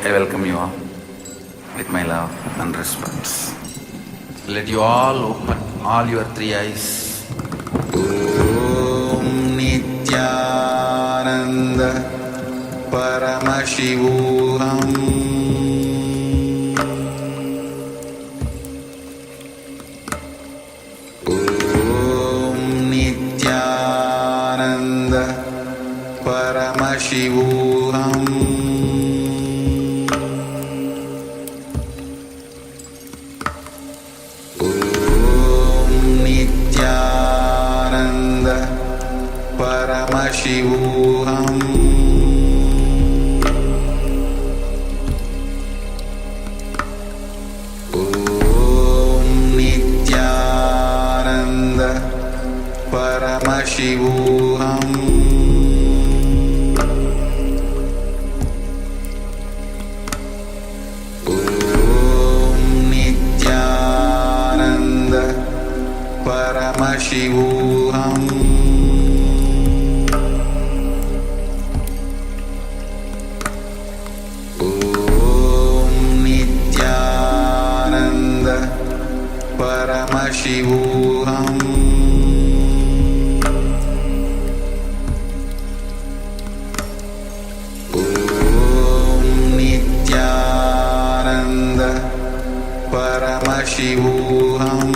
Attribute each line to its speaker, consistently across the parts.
Speaker 1: I welcome you all with my love and respect. Let you all open all your three eyes. Om Nithyananda Paramashivoham. Om Nithyananda Paramashivoham. Nithyananda Paramashivoham. Om Nithyananda Paramashivoham. Om Nithyananda Paramashivoham. Om Nithyananda Paramashivoham. Om Nithyananda Paramashivoham.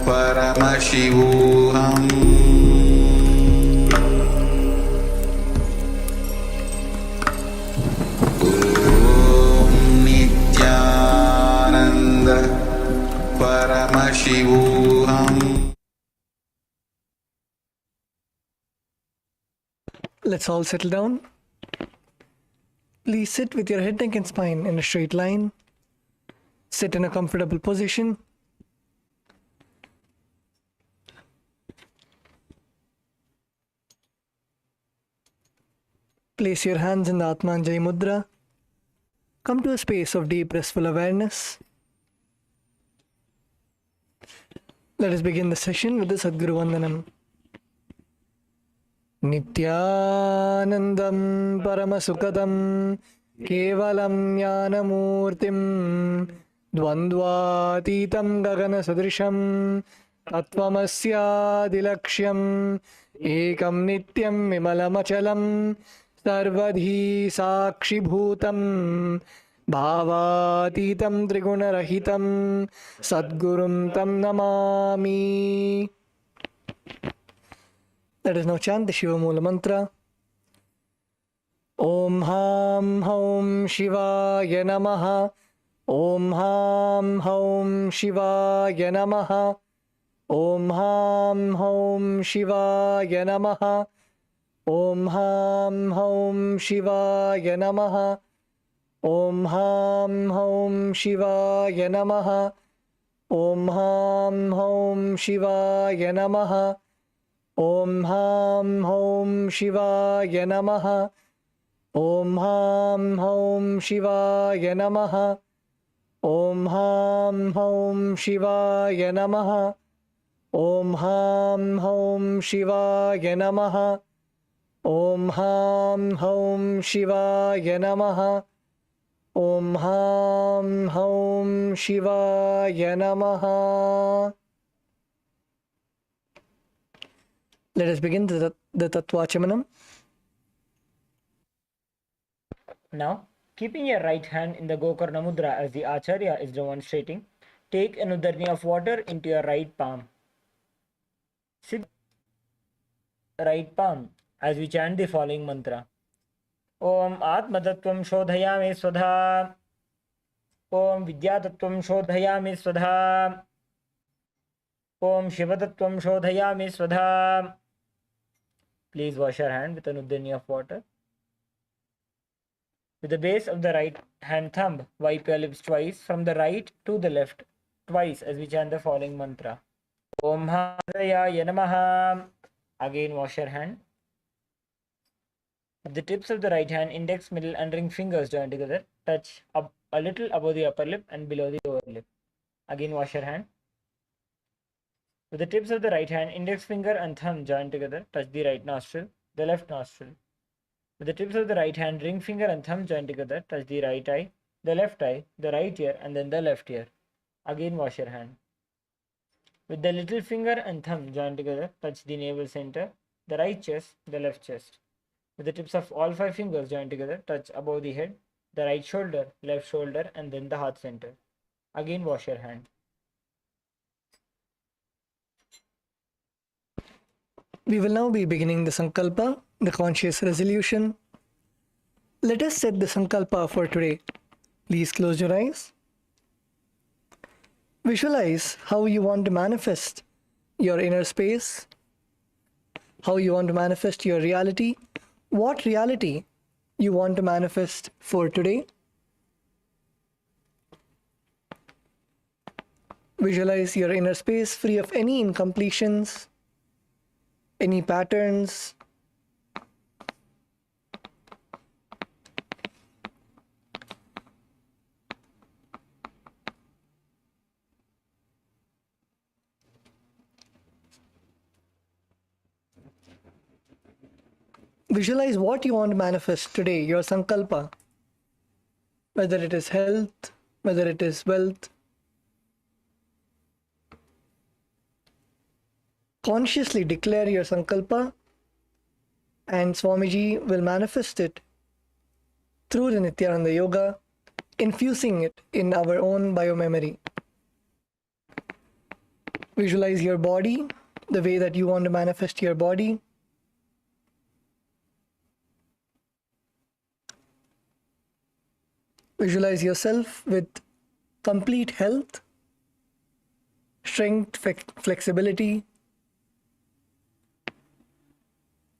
Speaker 1: Paramashivoham. Om Nithyananda Paramashivoham.
Speaker 2: Let's all settle down. Please sit with your head, neck and spine in a straight line. Sit in a comfortable position. Place your hands in the Atmanjali Mudra. Come to a space of deep restful awareness. Let us begin the session with the Sadguru Vandanam. Nithyanandam Paramasukadam Kevalam Jnanamurtim Dvandvatitam Gagana Sadrisham Tattvamasyadilaksham Ekam Nityam Vimalamachalam Sarvadhi Sakshibhutam Bhavatitam Trigunarahitam Sadgurum Tam Namami. Let us now chant the Shiva Mula Mantra. Om Ham Haum Shivaya Namaha. Om Ham Haum Shivaya Namaha. Om Ham Haum Shivaya Namaha. Om Ham Haum Shivaya Namaha. Om Ham Haum Shivaya Namaha. Om Ham Haum Shivaya Namaha. Om Ham Haum Shivaya Namaha. Om Ham Haum Shivaya Namaha. Om Ham Haum Shivaya Namaha. Om Ham Haum Shivaya Namaha. Om Ham Haum Shivaya Namaha. Om Ham Haum Shivaya Namaha. Let us begin the Tattvachamanam.
Speaker 3: Now, keeping your right hand in the Gokarna Mudra as the Acharya is demonstrating, take an udarni of water into your right palm. Sit right palm as we chant the following mantra. Om Atmatattvam Shodhayami Swadha. Om Vidyatattvam Shodhayami Swadha. Om Shivatattvam Shodhayami Swadha. Please wash your hand with an udarni of water. With the base of the right hand thumb, wipe your lips twice from the right to the left, twice as we chant the following mantra. Om Hadaya Namaha. Again wash your hand. The tips of the right hand, index, middle and ring fingers joined together touch up a little above the upper lip and below the lower lip. Again wash your hand. With the tips of the right hand, index finger and thumb joined together, touch the right nostril, the left nostril. With the tips of the right hand, ring finger and thumb joined together, touch the right eye, the left eye, the right ear, and then the left ear. Again wash your hand. With the little finger and thumb joined together, touch the navel center, the right chest, the left chest. With the tips of all 5 fingers joined together, touch above the head, the right shoulder, left shoulder, and then the heart center. Again wash your hand.
Speaker 2: We will now be beginning the Sankalpa, the conscious resolution. Let us set the Sankalpa for today. Please close your eyes. Visualize how you want to manifest your inner space, how you want to manifest your reality, what reality you want to manifest for today. Visualize your inner space free of any incompletions, any patterns. Visualize what you want to manifest today, your Sankalpa, whether it is health, whether it is wealth. Consciously declare your Sankalpa, and Swamiji will manifest it through the Nithyananda Yoga, infusing it in our own biomemory. Visualize your body, the way that you want to manifest your body. Visualize yourself with complete health, strength, flexibility,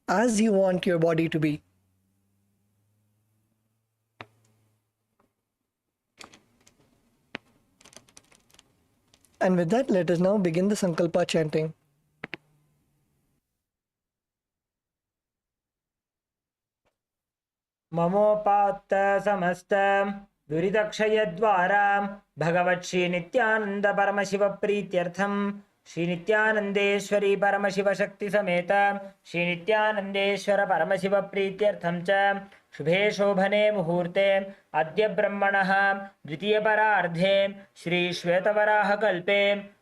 Speaker 2: as you want your body to be. And with that, let us now begin the Sankalpa chanting.
Speaker 3: ममोपात्त समस्त दुरितक्षयद्वारा भगवत् श्री नित्यानंद परमशिव प्रीत्यर्थम श्री नित्यानंदेश्वरी परमशिव शक्ति समेत श्री नित्यानंदेश्वर परमशिव प्रीत्यर्थम च शुभे शोभने मुहूर्ते अद्य ब्रह्मणः द्वितीय परार्धे श्री श्वेतवराह कल्पे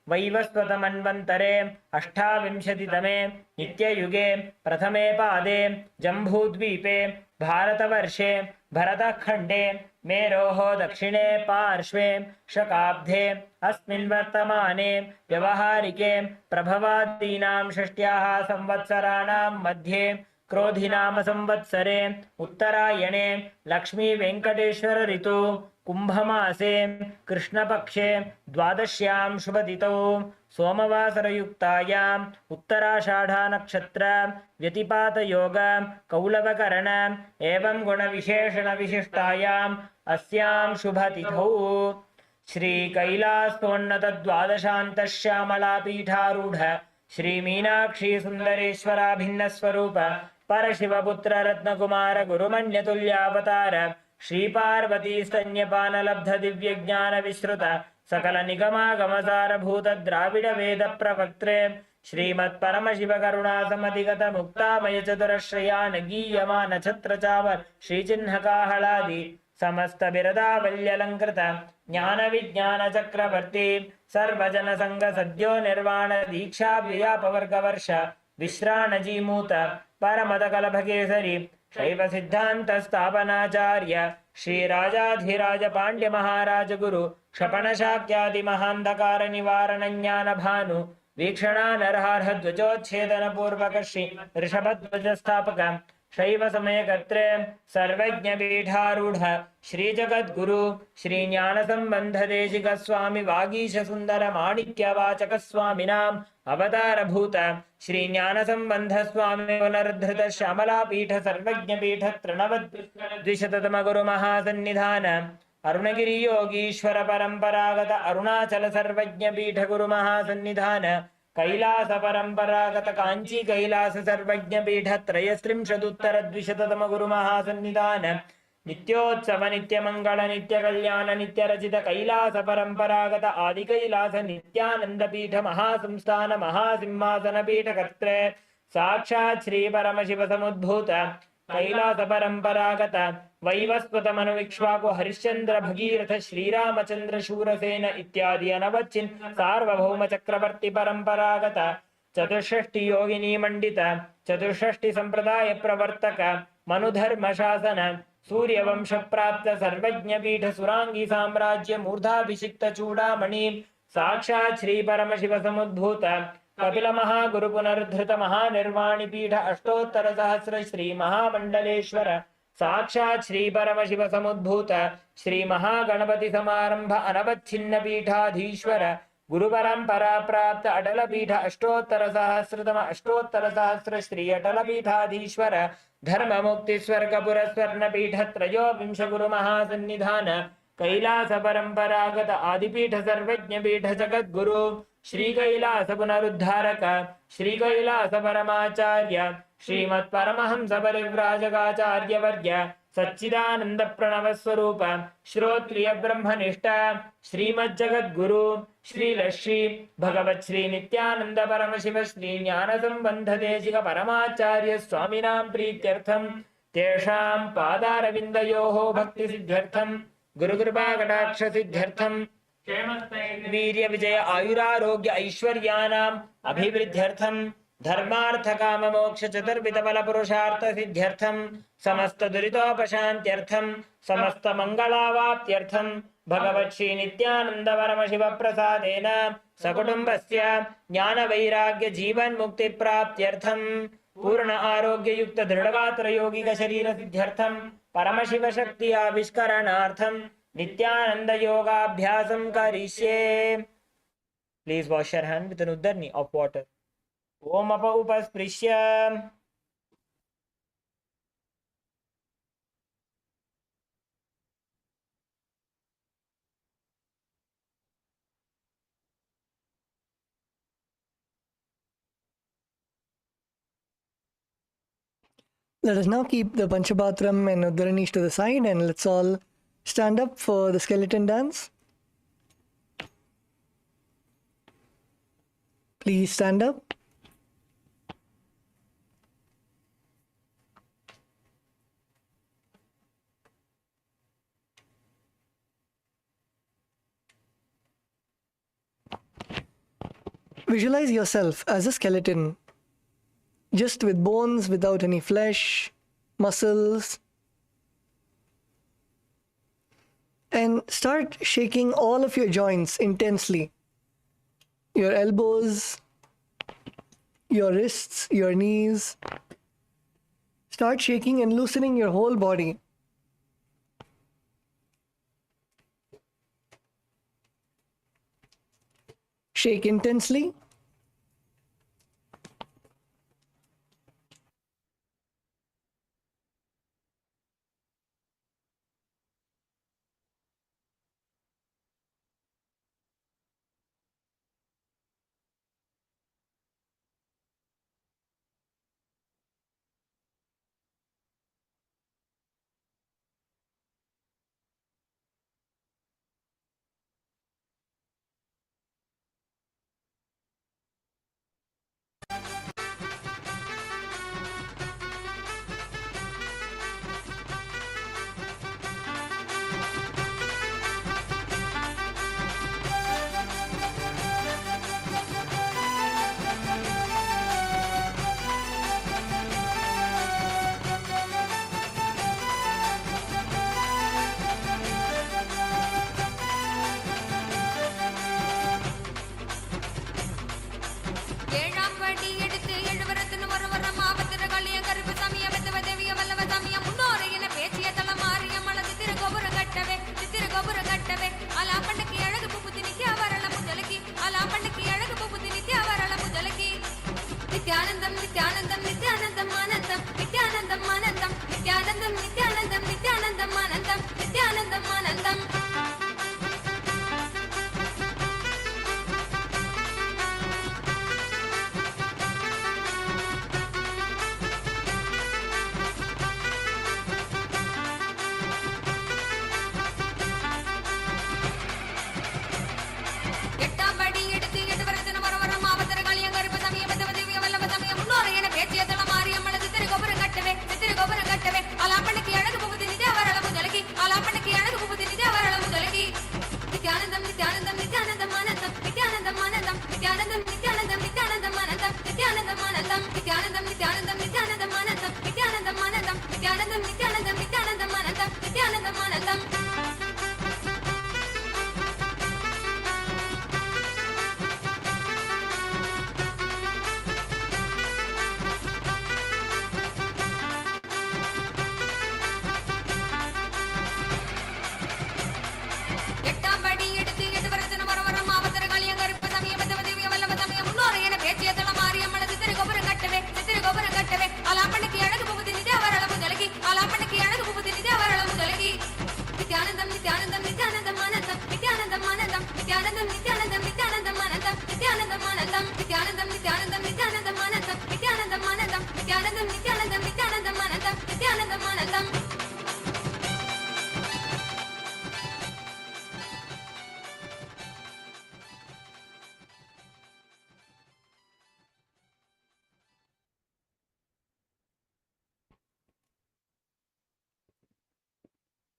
Speaker 3: वैवस्वत मन्वन्तरे अष्टाविंशतितमे नित्ययुगे प्रथमे पादे जम्बूद्वीपे भारतवर्षे भरतखण्डे मेरोः दक्षिणे पार्श्वे शकाब्धे अस्मिन् वर्तमाने व्यवहारिके प्रभवादीनां षष्ट्याः संवत्सराणां मध्ये क्रोधिनाम संवत्सरे उत्तरायणे लक्ष्मी वेंकटेश्वर ऋतु कुंभमासे कृष्णपक्षे द्वादश्यां शुभतिथौ सोमवासरयुक्तायाम् उत्तराषाढा नक्षत्र व्यतिपात योग कौलवकरण एवं गुणविशेषण विशिष्टायाम् अस्यां शुभतिथौ श्री कैलासोन्नत द्वादशांत श्यामला पीठारूढ़ श्री मीनाक्षी सुंदरेश्वरा भिन्न स्वरूप परशिवपुत्र रत्नकुमार गुरुमन्यतुल्यावतार श्री पार्वती स्तन्यपान लब्ध दिव्य ज्ञान विश्रुत सकल निगमागमसार भूत द्राविड वेद प्रवक्त्रे श्रीमत् परमशिव करुणा समधिगत मुक्तामय चतुरश्रयान गीयमान छत्र चावर श्री चिन्ह काहलादि समस्त बिरदावल्यलंकृत ज्ञान विज्ञान चक्रवर्ती सर्वजन संग सद्यो निर्वाण दीक्षा व्यापवर्ग वर्ष विश्राण जीमूत परमद कलभकेसरी शैव सिद्धांत स्थापनाचार्य श्री राजाधिराज पांड्य महाराज गुरु क्षपण शाक्यादि महांधकार निवारण ज्ञान भानु वीक्षणा नरहर ध्वजोच्छेदन पूर्वक श्री ऋषभध्वज स्थापक शैव समय कर्त्रे सर्वज्ञ पीठारूढ़ श्री जगद्गुरु श्री ज्ञान संबंध देशिक स्वामी वागीश सुंदर माणिक्य वाचक स्वामिनाम अवतार भूत श्री ज्ञान संबंध स्वामी पुनर्धृत श्यामला पीठ सर्वज्ञ पीठ त्रिनवद्विशततम गुरु महासन्निधान अरुणगिरि योगीश्वर परंपरागत अरुणाचल सर्वज्ञ पीठ गुरु महासन्निधान कैलास परंपरागत कांची कैलास सर्वज्ञ पीठ त्रयस्त्रिंशदुत्तर द्विशततम गुरु महासन्निधान नित्योत्सव नित्यमंगल नित्य कल्याण नित्य रचित कैलास परंपरागत आदि कैलास नित्यानंद पीठ महासंस्थान महासिंहासन पीठ कर्त्रे साक्षात् श्री परमशिव समुद्भूत कैलास परंपरागत वैवस्वत मनुविक्ष्वाकु हरिश्चंद्र भगीरथ श्रीरामचंद्र शूरसेन इत्यादि अनवचिन् सार्वभौम चक्रवर्ती परंपरागत चतुष्षष्टि योगिनी मंडित चतुष्षष्टि संप्रदाय प्रवर्तक मनुधर्म शासन सूर्यवंश प्राप्त सर्वज्ञ पीठ सुरांगी साम्राज्य मूर्धाभिषिक्त चूड़ामणि साक्षात् श्री परमशिव समुद्भूत कपिल महागुरु पुनर्धृत महानिर्वाणि पीठ अष्टोत्तर सहस्र श्री महामंडलेश्वर साक्षात् श्री परमशिव समुद्भूत श्री महागणपति समारंभ अनवच्छिन्न पीठाधीश्वर गुरु परंपरा प्राप्त अटल पीठ अष्टोत्तर सहस्र श्री अटल पीठाधीश्वर धर्म मुक्ति स्वर्ग पुरस्वर्ण पीठ त्रयोविंश गुरु महासन्निधान कैलास परंपरागत आदिपीठ सर्वज्ञ पीठ जगद्गुरु श्री कैलास पुनरुद्धारक श्री कैलास परमाचार्य श्रीमत् परमहंस परिव्राजकाचार्य वर्य सच्चिदानंद प्रणव स्वरूप श्रोत्रिय ब्रह्मनिष्ठ श्रीमज्जगद्गुरु श्री लक्ष्मी भगवत श्री नित्यानंद परमशिव श्री ज्ञान संबंध देशिक परमाचार्य स्वामिनां प्रीत्यर्थम तेषां पादारविन्दयोः भक्ति सिद्ध्यर्थम गुरुकृपा कटाक्ष सिद्ध्यर्थम वीर्य विजय आयुरारोग्य ऐश्वर्यानाम् अभिवृद्ध्यर्थम धर्मार्थ काम मोक्ष चतुर्विध बल पुरुषार्थ सिद्ध्यर्थम समस्त दुरितोपशान्त्यर्थम समस्त मंगलावाप्त्यर्थम भगवत् श्री नित्यानंद परम शिव प्रसादेन सकुटुम्बस्य ज्ञान वैराग्य जीवन मुक्ति प्राप्त्यर्थम पूर्ण आरोग्य युक्त दृढ़गात्र योगिक शरीर सिद्ध्यर्थम परम शिव शक्ति आविष्करणार्थम नित्यानंद योगाभ्यासं करिष्ये. Please wash your hand with an uddarni of water. Om apa upasprisya.
Speaker 2: Let us now keep the Panchapatram and Uddaranis to the side and let's all stand up for the skeleton dance. Please stand up. Visualize yourself as a skeleton, just with bones, without any flesh, muscles. And start shaking all of your joints intensely. Your elbows, your wrists, your knees. Start shaking and loosening your whole body. Shake intensely.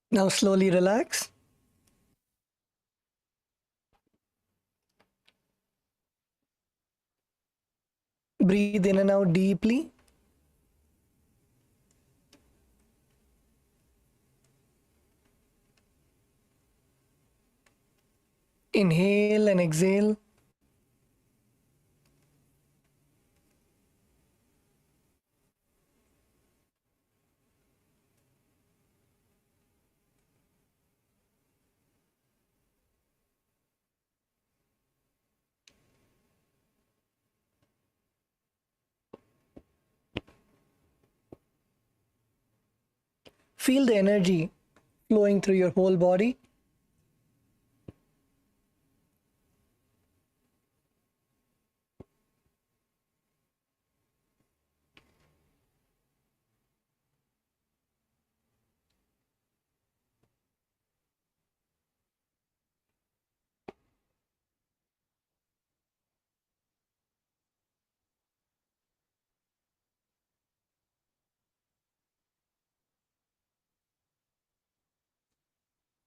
Speaker 2: Now slowly relax. Breathe in and out deeply. Inhale and exhale. Feel the energy flowing through your whole body.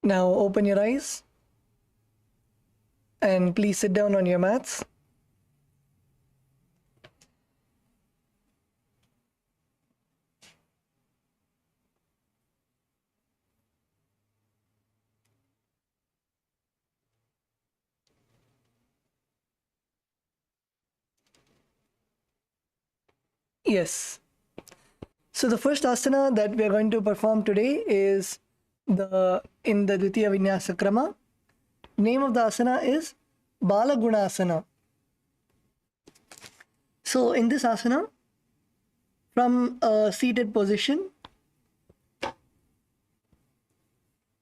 Speaker 2: Now open your eyes and please sit down on your mats. Yes. So the first asana that we are going to perform today is in the Dvitiya Vinyasa Krama. Name of the asana is Bala Gunasana. So in this asana, from a seated position,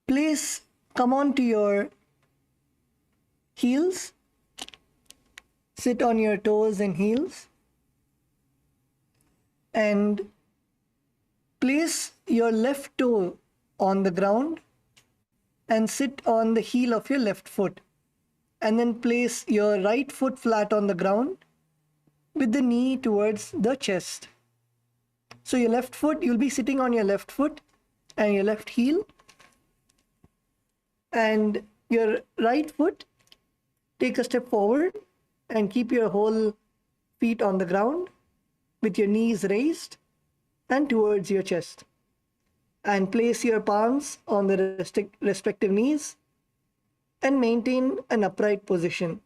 Speaker 2: please come on to your heels. Sit on your toes and heels. And place your left toe on the ground and sit on the heel of your left foot. And then place your right foot flat on the ground with the knee towards the chest. So your left foot, you'll be sitting on your left foot and your left heel. And your right foot, take a step forward and keep your whole feet on the ground with your knees raised and towards your chest. And place your palms on the respective knees and maintain an upright position.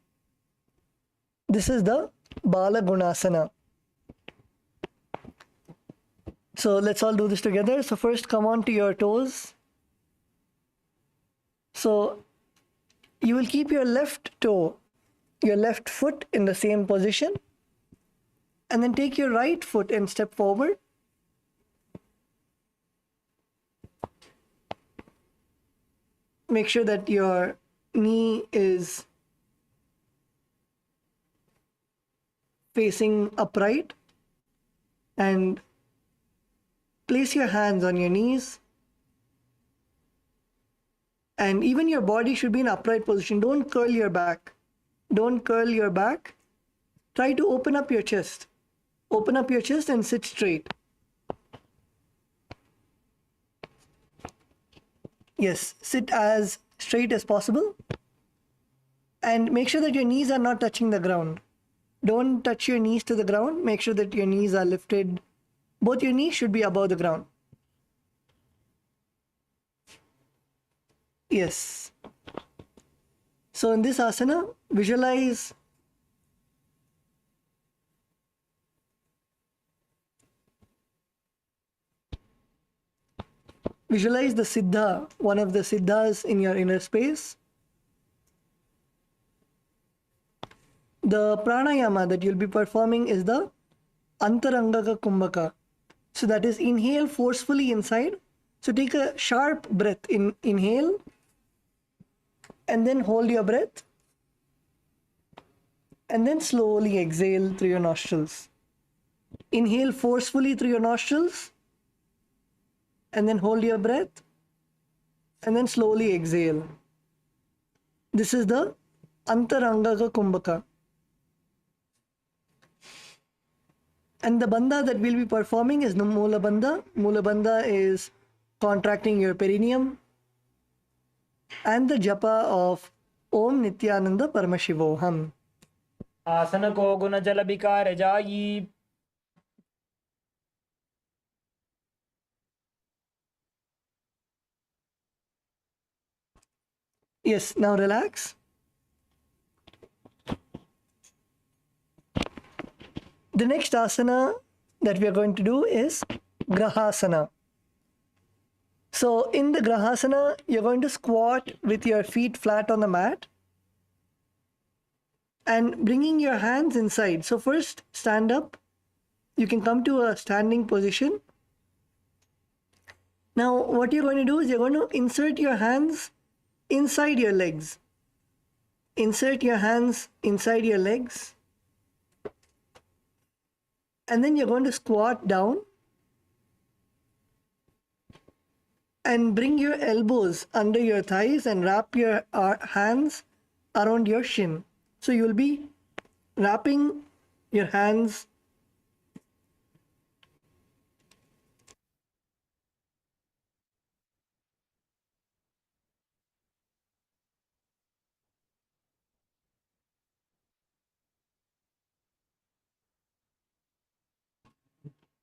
Speaker 2: This is the Bala Gunasana. So let's all do this together. So first come on to your toes. So you will keep your left toe, your left foot in the same position, and then take your right foot and step forward. Make sure that your knee is facing upright, and place your hands on your knees. And even your body should be in upright position. Don't curl your back. Don't curl your back. Try to open up your chest. Open up your chest and sit straight. Yes, sit as straight as possible. And make sure that your knees are not touching the ground. Don't touch your knees to the ground. Make sure that your knees are lifted. Both your knees should be above the ground. Yes. So in this asana, visualize the Siddha, one of the Siddhas in your inner space. The pranayama that you'll be performing is the Antarangaka Kumbhaka. So that is inhale forcefully inside. So take a sharp breath. Inhale and then hold your breath and then slowly exhale through your nostrils. Inhale forcefully through your nostrils, and then hold your breath, and then slowly exhale. This is the Antarangaka Kumbhaka. And the bandha that we'll be performing is the Mula Bandha. Mula Bandha is contracting your perineum, and the japa of Om Nithyananda Paramashivoham.
Speaker 3: आसन को गुण जल विकार जाई.
Speaker 2: Yes, now relax. The next asana that we are going to do is Grahasana. So in the Grahasana, you're going to squat with your feet flat on the mat and bringing your hands inside. So first, stand up. You can come to a standing position. Now, what you're going to do is you're going to insert your hands inside your legs. Insert your hands inside your legs. And then you're going to squat down and bring your elbows under your thighs and wrap your hands around your shin. So you'll be wrapping your hands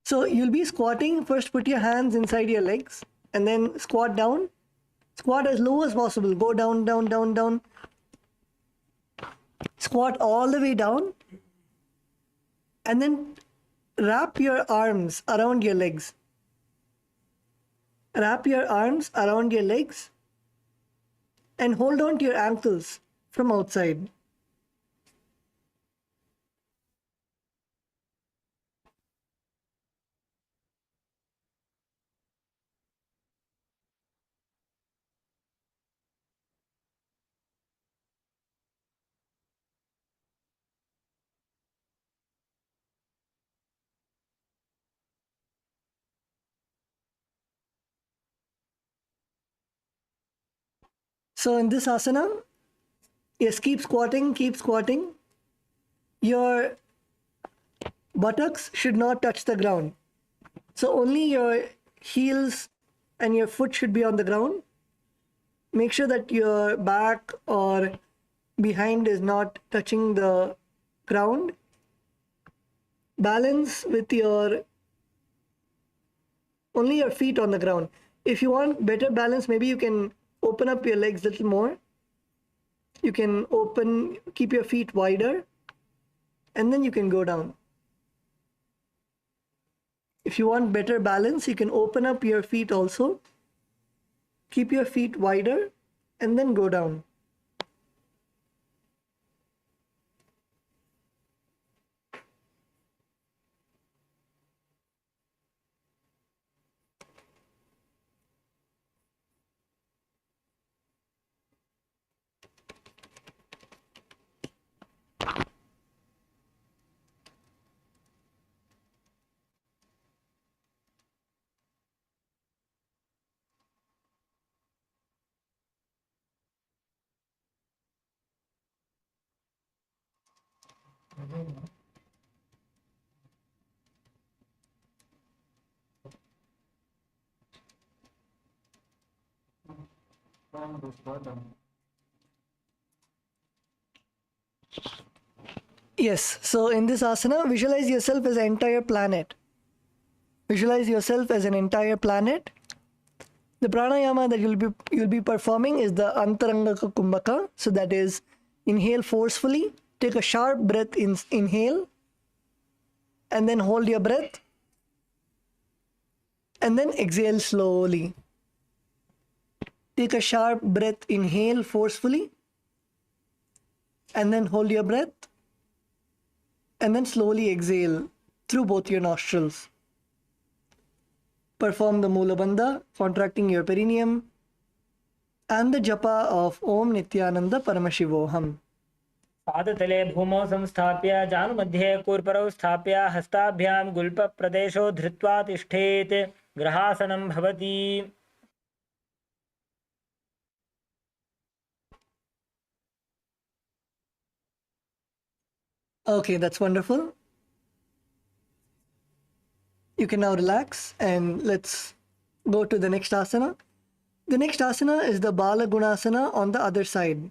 Speaker 2: So you'll be squatting. First, put your hands inside your legs and then squat down. Squat as low as possible. Go down, down, down, down. Squat all the way down. And then wrap your arms around your legs. Wrap your arms around your legs and hold on to your ankles from outside. So in this asana, yes, keep squatting, keep squatting. Your buttocks should not touch the ground. So only your heels and your foot should be on the ground. Make sure that your back or behind is not touching the ground. Balance with only your feet on the ground. If you want better balance, maybe you can open up your legs a little more. You can keep your feet wider, and then you can go down. If you want better balance, you can open up your feet also. Keep your feet wider, and then go down. Yes, so in this asana, visualize yourself as an entire planet. Visualize yourself as an entire planet. The pranayama that you'll be performing is the Antarangaka Kumbhaka. So that is, inhale forcefully, take a sharp breath, inhale, and then hold your breath, and then exhale slowly. Take a sharp breath, inhale forcefully, and then hold your breath, and then slowly exhale through both your nostrils. Perform the Mula Bandha, contracting your perineum, and the japa of Om Nithyananda Paramashivoham.
Speaker 3: पादतले भूमौ संस्थाप्य जानुमध्ये कूर्परौ स्थाप्य हस्ताभ्यां गुल्पप्रदेशो धृत्वा तिष्ठेत् ग्रहासनं भवति
Speaker 2: Okay, that's wonderful. You can now relax and let's go to the next asana. The next asana is the Bala Gunasana on the other side.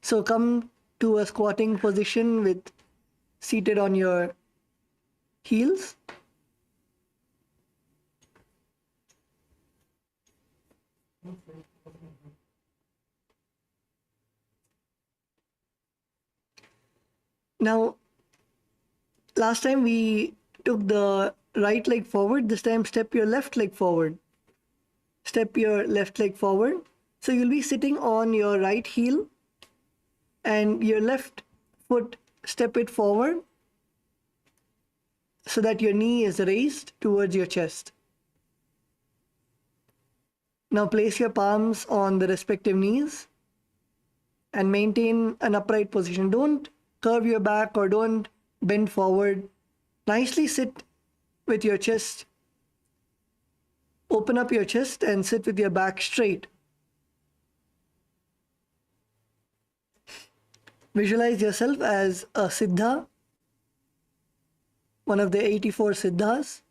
Speaker 2: So come to a squatting position with seated on your heels. Now, last time we took the right leg forward. This time step your left leg forward. Step your left leg forward. So you'll be sitting on your right heel and your left foot, step it forward so that your knee is raised towards your chest. Now place your palms on the respective knees and maintain an upright position. Don't curve your back or don't bend forward. Nicely sit with your chest. Open up your chest and sit with your back straight. Visualize yourself as a Siddha, one of the 84 Siddhas.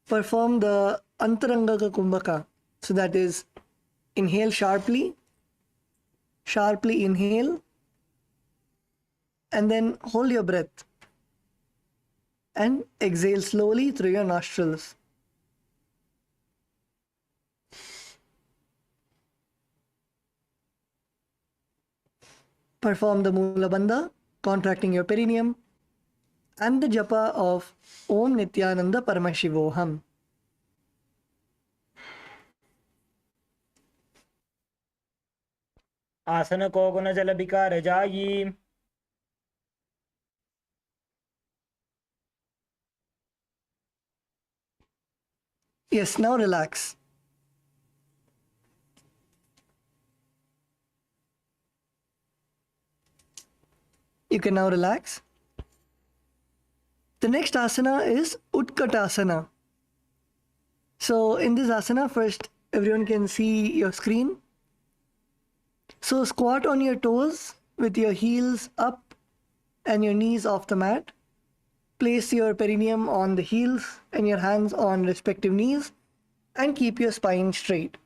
Speaker 2: Perform the Antarangaka Kumbhaka. So that is, inhale sharply inhale, and then hold your breath. And exhale slowly through your nostrils. Perform the Mula Bandha, contracting your perineum, and the japa of Om Nithyananda Paramashivoham.
Speaker 3: आसन को गुण जल विकार जायी
Speaker 2: Yes, now relax. You can now relax. The next asana is Utkatasana. So in this asana, first everyone can see your screen. So squat on your toes with your heels up and your knees off the mat. Place your perineum on the heels and your hands on respective knees and keep your spine straight.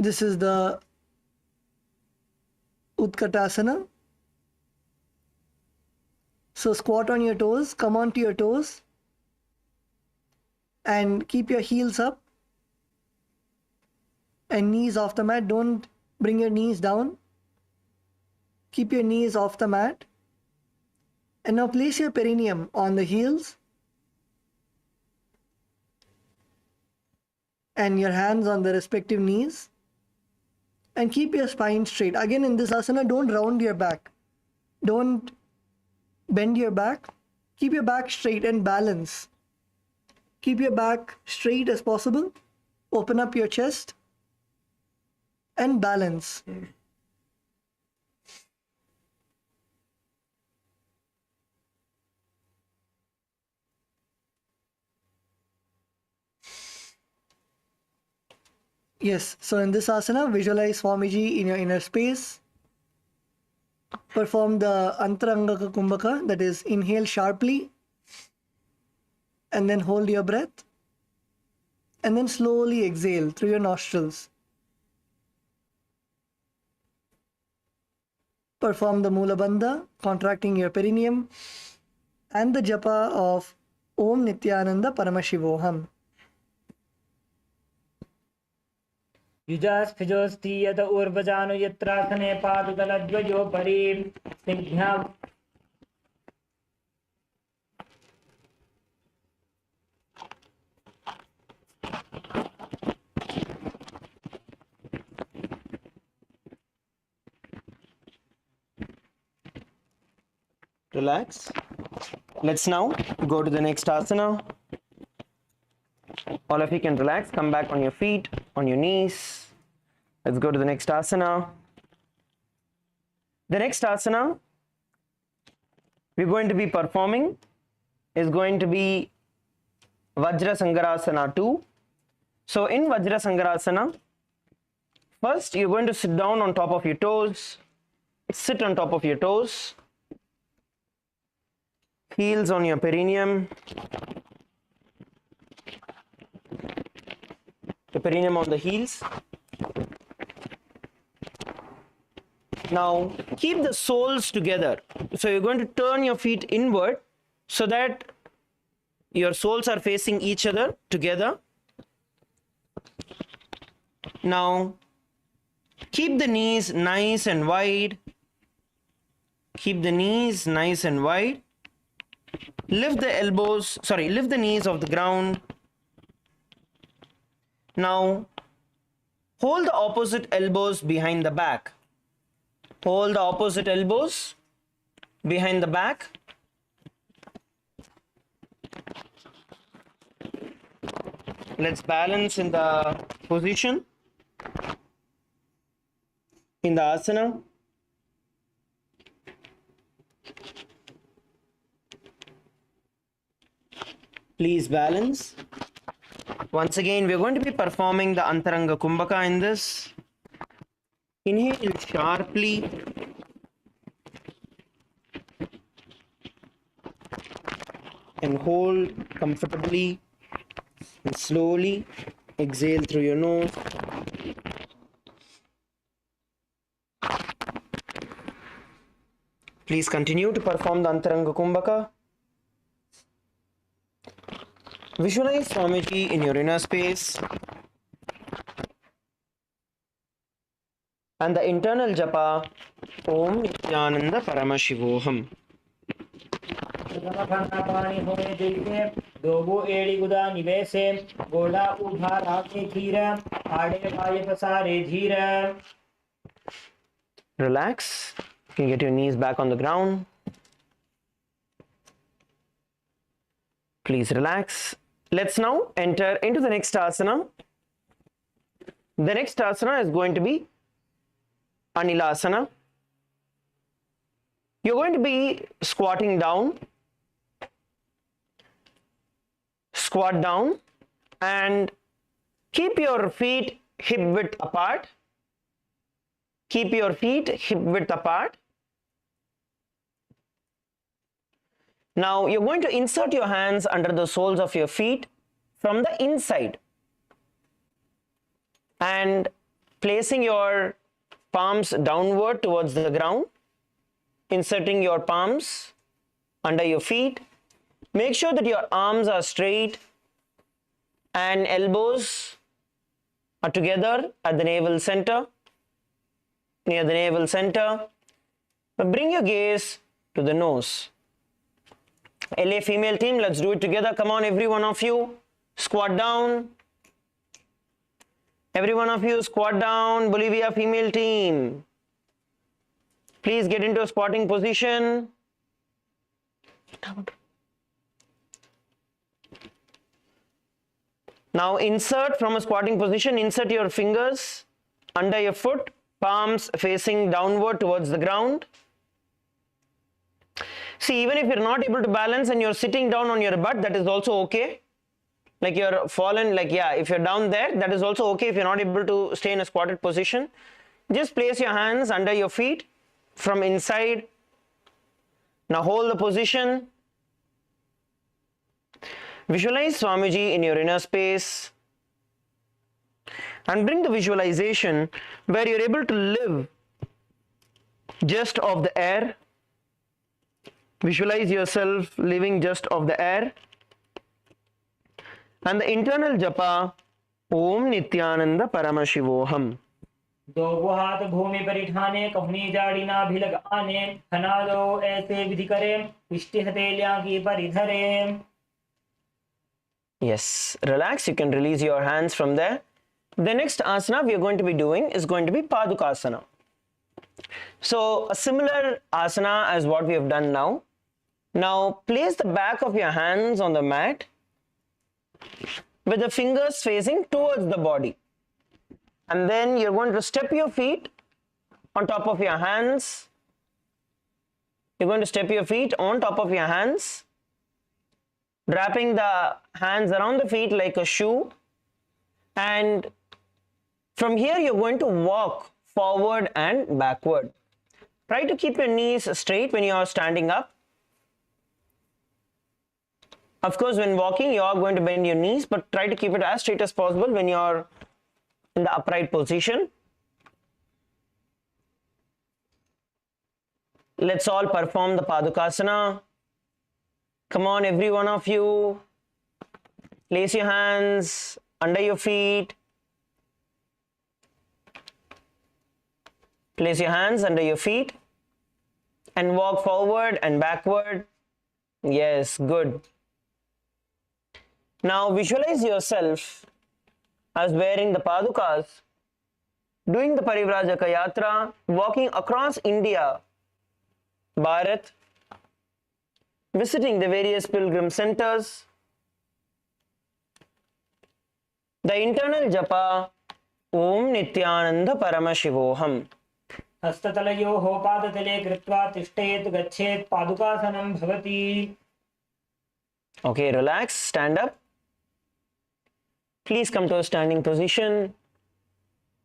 Speaker 2: This is the Utkatasana. So squat on your toes, come onto your toes and keep your heels up and knees off the mat. Don't bring your knees down. Keep your knees off the mat. And now place your perineum on the heels and your hands on the respective knees and keep your spine straight. Again, in this asana, don't round your back. Don't bend your back. Keep your back straight and balance. Keep your back straight as possible. Open up your chest and balance. Yes, so in this asana, visualize Swamiji in your inner space. Perform the Antarangaka Kumbhaka, that is, inhale sharply and then hold your breath and then slowly exhale through your nostrils. Perform the Mula Bandha, contracting your perineum, and the japa of Om Nithyananda Paramashivoham.
Speaker 3: युजास्फिजोस्तीयत ऊर्वजानु यत्रासने पादतलद्वयोपरि स्निग्ध्या Relax. Let's now go to the next asana.
Speaker 4: All of you can relax, come back on your feet, on your knees. Let's go to the next asana. The next asana we're going to be performing is going to be Vajra Sangarasana 2. So in Vajra Sangarasana, first you're going to sit down on top of your toes. Sit on top of your toes. Heels on your perineum. The perineum on the heels. Now keep the soles together. So you're going to turn your feet inward so that your soles are facing each other together. Now keep the knees nice and wide. Keep the knees nice and wide. Lift the knees off the ground. Now hold the opposite elbows behind the back. Hold the opposite elbows behind the back. Let's balance in the position, in the asana. Please balance. Once again, we're going to be performing the Antaranga Kumbhaka in this. Inhale sharply. And hold comfortably. And slowly exhale through your nose. Please continue to perform the Antaranga Kumbhaka. Visualize Swamiji in your inner space. And the internal japa, Om Nithyananda Paramashivoham. Relax. You can get your knees back on the ground. Please relax. Let's now enter into the next asana. The next asana is going to be Anilasana. You're going to be squatting down. Squat down and keep your feet hip width apart. Keep your feet hip width apart. Now you're going to insert your hands under the soles of your feet from the inside and placing your palms downward towards the ground, inserting your palms under your feet. Make sure that your arms are straight and elbows are together at the navel center, near the navel center. Bring your gaze to the nose. LA female team, let's do it together. Come on, every one of you, squat down. Every one of you, squat down. Bolivia female team, please get into a squatting position. Now insert from a squatting position, insert your fingers under your foot, palms facing downward towards the ground. See, even if you're not able to balance and you're sitting down on your butt, that is also okay. Like you're fallen, like if you're down there, that is also okay if you're not able to stay in a squatted position. Just place your hands under your feet from inside. Now hold the position. Visualize Swamiji in your inner space and bring the visualization where you're able to live just off the air. Visualize yourself living just off the air. And the internal japa, Om Nithyananda Paramashivoham.
Speaker 3: दो हाथ भूमि परिठाने कहनी जाड़ी ना भिलग आने खना दो ऐसे विधि करें इष्टि हथेलियां की परिधरे.
Speaker 4: Yes, relax. You can release your hands from there. The next asana we are going to be doing is going to be Padukasana. So a similar asana as what we have done now. Now place the back of your hands on the mat with the fingers facing towards the body. And then you're going to step your feet on top of your hands. You're going to step your feet on top of your hands, wrapping the hands around the feet like a shoe. And from here, you're going to walk forward and backward. Try to keep your knees straight when you are standing up. Of course, when walking, you are going to bend your knees, but try to keep it as straight as possible when you are in the upright position. Let's all perform the Padukasana. Come on, every one of you. Place your hands under your feet. Place your hands under your feet and walk forward and backward. Yes, good. Now visualize yourself as wearing the Padukas, doing the Parivrajaka Yatra, walking across India, Bharat, visiting the various pilgrim centers. The internal japa, Om Nithyananda Paramashivoham.
Speaker 3: हस्ततलयोः पादतले कृत्वा तिष्ठेत् गच्छेत् पादुकासनं भवति.
Speaker 4: Okay, relax, stand up. Please come to a standing position.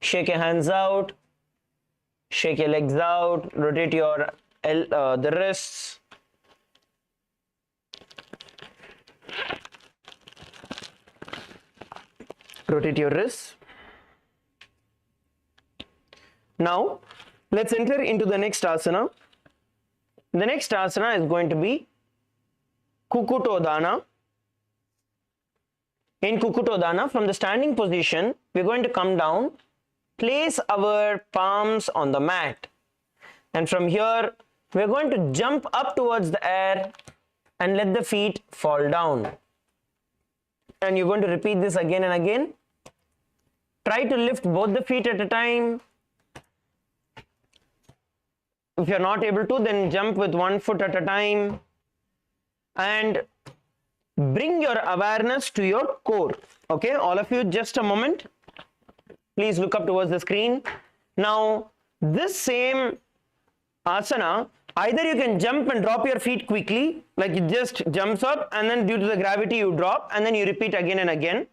Speaker 4: Shake your hands out. Shake your legs out. Rotate your the wrists. Rotate your wrists. Now, let's enter into the next asana. The next asana is going to be Kukutodana. In Kukutodana, from the standing position, we're going to come down, place our palms on the mat. And from here, we're going to jump up towards the air and let the feet fall down. And you're going to repeat this again and again. Try to lift both the feet at a time. If you're not able to, then jump with one foot at a time. And bring your awareness to your core. Okay, all of you, just a moment. Please look up towards the screen. Now, this same asana, either you can jump and drop your feet quickly, like it just jumps up and then due to the gravity you drop and then you repeat again and again.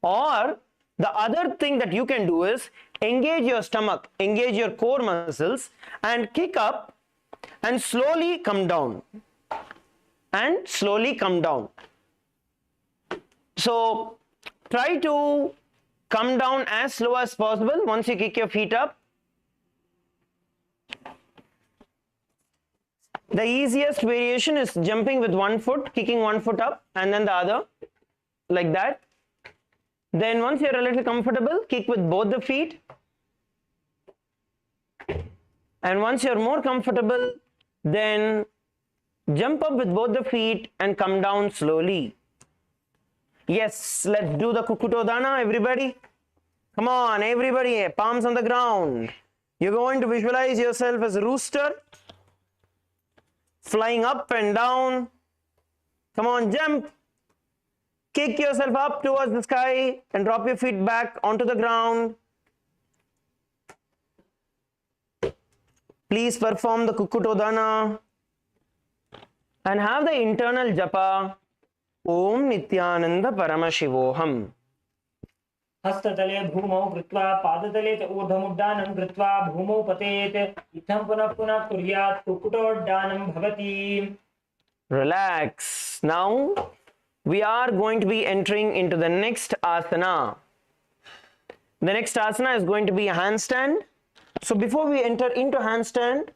Speaker 4: Or the other thing that you can do is engage your stomach, engage your core muscles and kick up and slowly come down. And slowly come down. So try to come down as slow as possible once you kick your feet up. The easiest variation is jumping with one foot, kicking one foot up and then the other, like that. Then once you're a little comfortable, kick with both the feet. And once you're more comfortable, then jump up with both the feet and come down slowly. Yes, let's do the Kukutodana, everybody. Come on, everybody, palms on the ground. You're going to visualize yourself as a rooster, flying up and down. Come on, jump. Kick yourself up towards the sky and drop your feet back onto the ground. Please perform the Kukutodana. And have the internal japa, Om Nithyananda Paramashivoham.
Speaker 3: हस्ततले भूमौ कृत्वा पादतले च ऊर्ध्वमुड्डानं कृत्वा भूमौ पतेत्. इत्थं पुनः पुनः कुर्यात् कुक्कुटोड्डानं भवति.
Speaker 4: Relax. Now we are going to be entering into the next asana. The next asana is going to be a handstand. So before we enter into handstand,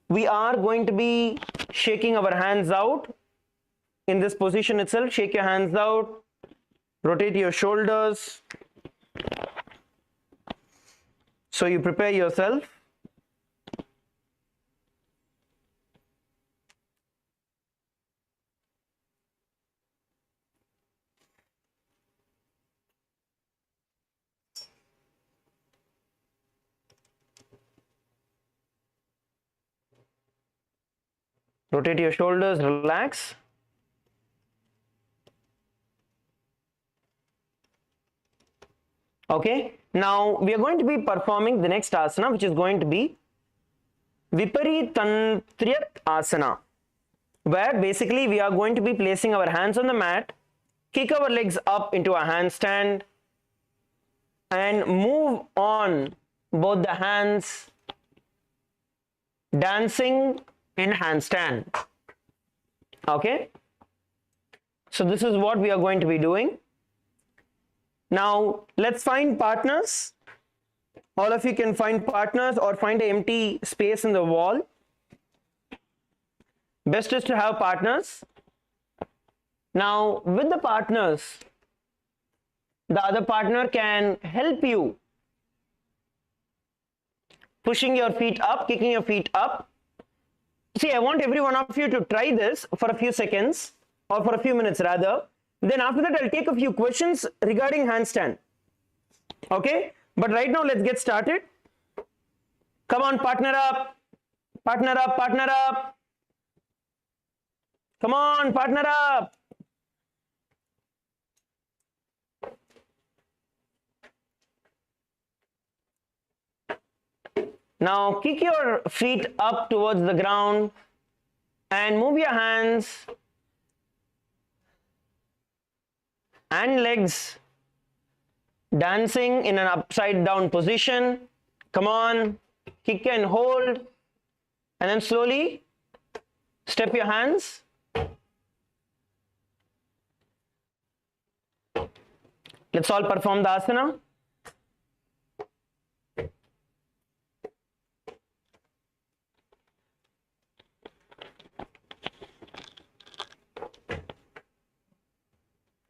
Speaker 4: we are going to be shaking our hands out. In this position itself, shake your hands out. Rotate your shoulders. So you prepare yourself. Rotate your shoulders, relax. Okay, now we are going to be performing the next asana, which is going to be Viparitantriyat asana, where basically we are going to be placing our hands on the mat, kick our legs up into a handstand, and move on both the hands, dancing in handstand. Okay, so this is what we are going to be doing. Now let's find partners. All of you can find partners or find an empty space in the wall. Best is to have partners. Now with the partners, the other partner can help you pushing your feet up, kicking your feet up. See, I want every one of you to try this for a few seconds or for a few minutes rather. Then after that, I'll take a few questions regarding handstand. Okay? But right now, let's get started. Come on, partner up. Partner up, partner up. Come on, partner up. Now kick your feet up towards the ground and move your hands and legs dancing in an upside down position. Come on, kick and hold, and then slowly step your hands. Let's all perform the asana.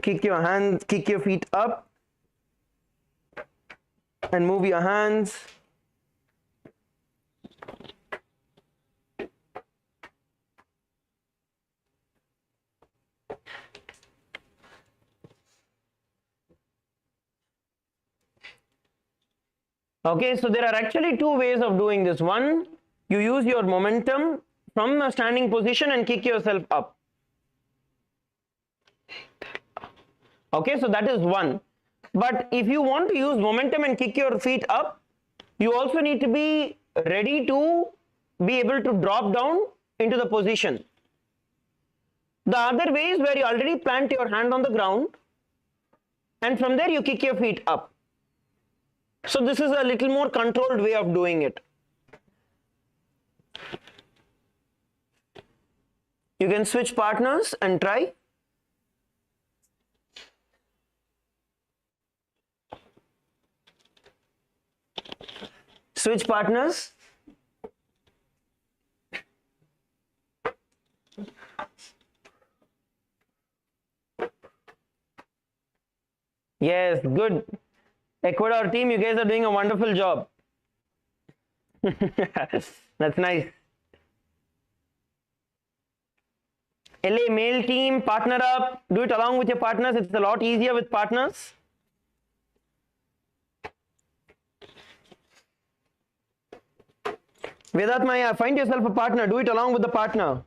Speaker 4: Kick your hands, kick your feet up and move your hands. Okay, so there are actually two ways of doing this. One, you use your momentum from a standing position and kick yourself up. Okay, so that is one. But if you want to use momentum and kick your feet up, you also need to be ready to be able to drop down into the position. The other way is where you already plant your hand on the ground and from there you kick your feet up. So this is a little more controlled way of doing it. You can switch partners and try. Switch partners. Yes, good. Ecuador team, you guys are doing a wonderful job. That's nice. LA male team, partner up. Do it along with your partners. It's a lot easier with partners. Vedat Maya, find yourself a partner. Do it along with the partner.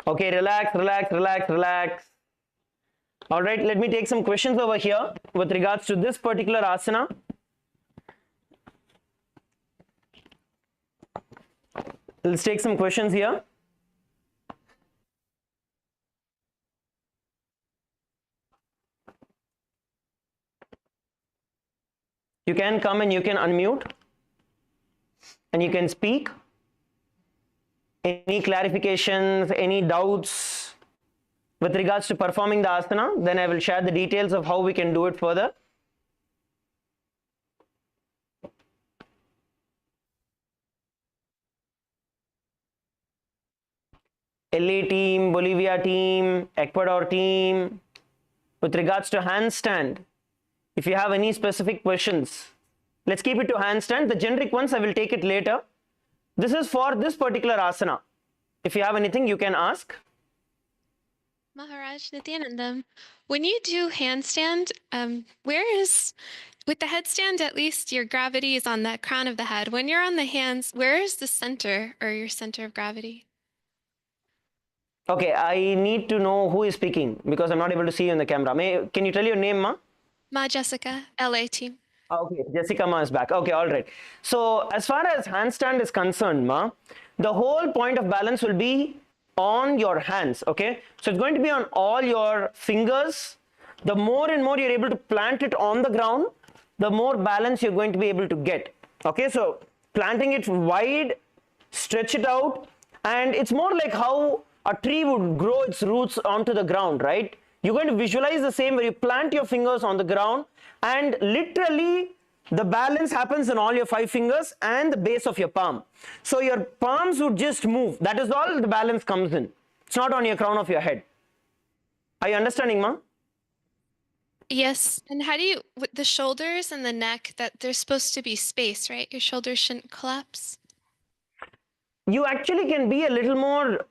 Speaker 4: Okay, relax, relax, relax, relax. All right, let me take some questions over here with regards to this particular asana. Let's take some questions here. You can come and you can unmute and you can speak. Any clarifications, any doubts with regards to performing the asana, then I will share the details of how we can do it further. LA team, Bolivia team, Ecuador team. With regards to handstand, if you have any specific questions, let's keep it to handstand. The generic ones, I will take it later. This is for this particular asana. If you have anything, you can ask.
Speaker 5: Maharaj Nithyananda, when you do handstand, with the headstand, at least your gravity is on the crown of the head. When you're on the hands, where is the center or your center of gravity?
Speaker 4: Okay, I need to know who is speaking because I'm not able to see you in the camera. Can you tell your name, Ma?
Speaker 5: Ma Jessica, LA team.
Speaker 4: Okay, Jessica Ma is back. Okay, all right. So as far as handstand is concerned, Ma, the whole point of balance will be on your hands, okay? So it's going to be on all your fingers. The more and more you're able to plant it on the ground, the more balance you're going to be able to get, okay? So planting it wide, stretch it out, and it's more like how a tree would grow its roots onto the ground, right? You're going to visualize the same where you plant your fingers on the ground and literally the balance happens in all your 5 fingers and the base of your palm. So your palms would just move. That is all the balance comes in. It's not on your crown of your head. Are you understanding, Ma?
Speaker 5: Yes. And how do you, with the shoulders and the neck, that there's supposed to be space, right? Your shoulders shouldn't collapse.
Speaker 4: You actually can be a little more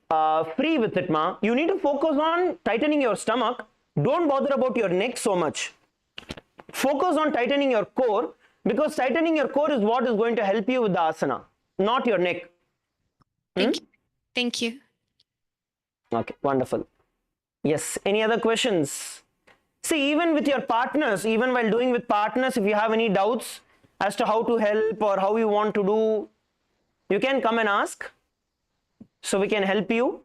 Speaker 4: free with it, Ma. You need to focus on tightening your stomach. Don't bother about your neck so much. Focus on tightening your core, because tightening your core is what is going to help you with the asana, not your neck.
Speaker 5: Thank you. Thank you.
Speaker 4: Okay, wonderful. Yes, any other questions? See, even with your partners, even while doing with partners, if you have any doubts as to how to help or how you want to do, you can come and ask, so we can help you.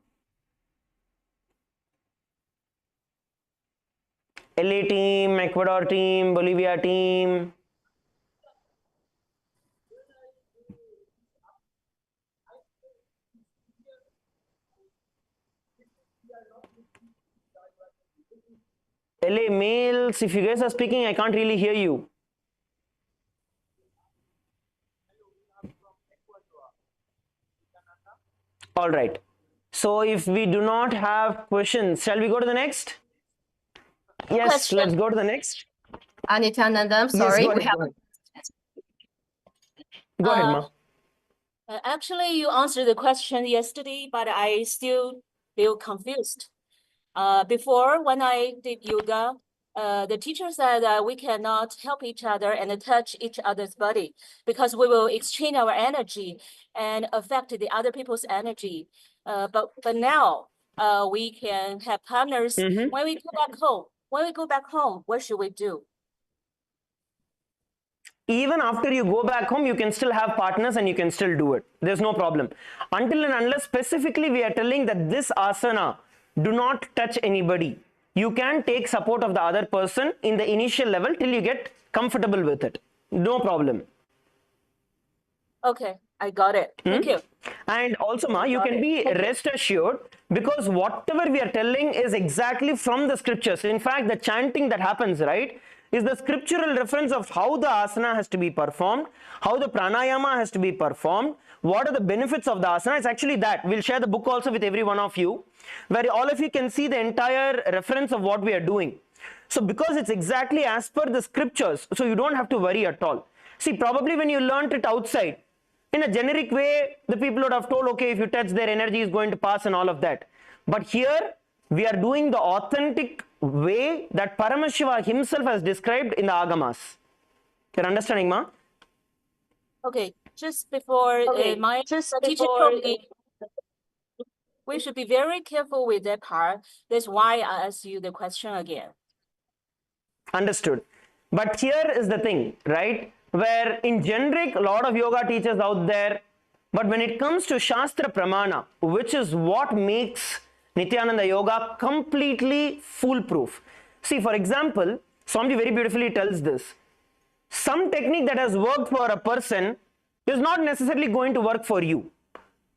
Speaker 4: LA team, Ecuador team, Bolivia team. LA males, if you guys are speaking, I can't really hear you. All right. So if we do not have questions, shall we go to the next? Yes,
Speaker 6: Question.
Speaker 4: let's go to the next.
Speaker 6: Nithyananda, I'm sorry.
Speaker 4: Yes,
Speaker 6: We have
Speaker 4: go ahead, Ma.
Speaker 6: actually you answered the question yesterday, but I still feel confused. Before, when I did yoga, the teacher said that we cannot help each other and touch each other's body because we will exchange our energy and affect the other people's energy. But now we can have partners. When we go back home, what should we do?
Speaker 4: Even after you go back home, you can still have partners and you can still do it. There's no problem. Until and unless specifically we are telling that this asana, do not touch anybody. You can take support of the other person in the initial level till you get comfortable with it. No problem.
Speaker 6: Okay, I got it. Thank you.
Speaker 4: And also, Ma, you can be rest assured, because whatever we are telling is exactly from the scriptures. In fact, the chanting that happens, right, is the scriptural reference of how the asana has to be performed, how the pranayama has to be performed, what are the benefits of the asana. It's actually that. We'll share the book also with every one of you, where all of you can see the entire reference of what we are doing. So because it's exactly as per the scriptures, so you don't have to worry at all. See, probably when you learnt it outside, in a generic way, the people would have told, okay, if you touch, their energy is going to pass and all of that. But here, we are doing the authentic way that Paramashiva himself has described in the Agamas. You're understanding, Ma?
Speaker 6: Okay, just before my teacher told me we should be very careful with that part. That's why I asked you the question again.
Speaker 4: Understood. But here is the thing, right? Where in generic, a lot of yoga teachers out there, but when it comes to Shastra Pramana, which is what makes Nithyananda Yoga completely foolproof. See, for example, Swamiji very beautifully tells this. Some technique that has worked for a person is not necessarily going to work for you.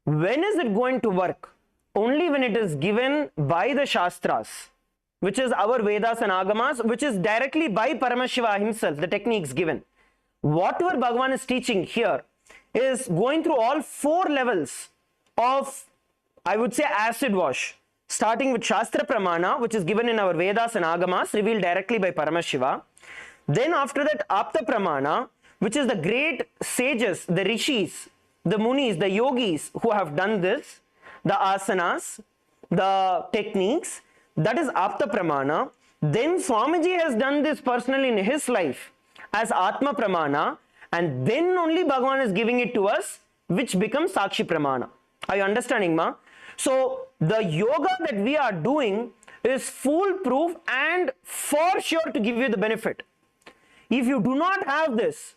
Speaker 4: When is it going to work? Only when it is given by the Shastras, which is our Vedas and Agamas, which is directly by Paramashiva himself, the techniques given. Whatever Bhagavan is teaching here is going through all 4 levels of, I would say, acid wash. Starting with Shastra Pramana, which is given in our Vedas and Agamas, revealed directly by Paramashiva. Then after that, Apta Pramana, which is the great sages, the rishis, the munis, the yogis who have done this, the asanas, the techniques, that is Apta Pramana. Then Swamiji has done this personally in his life as Atma Pramana, and then only Bhagavan is giving it to us, which becomes Sakshi Pramana. Are you understanding, Ma? So the yoga that we are doing is foolproof and for sure to give you the benefit. If you do not have this,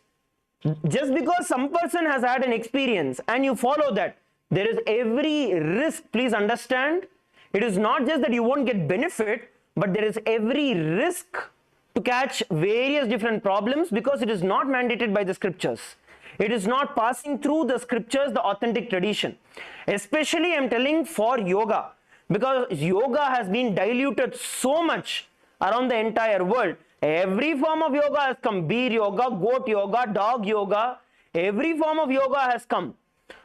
Speaker 4: just because some person has had an experience and you follow that, there is every risk. Please understand, it is not just that you won't get benefit, but there is every risk to catch various different problems, because it is not mandated by the scriptures. It is not passing through the scriptures, the authentic tradition. Especially I'm telling for yoga, because yoga has been diluted so much around the entire world. Every form of yoga has come. Beer yoga, goat yoga, dog yoga, every form of yoga has come.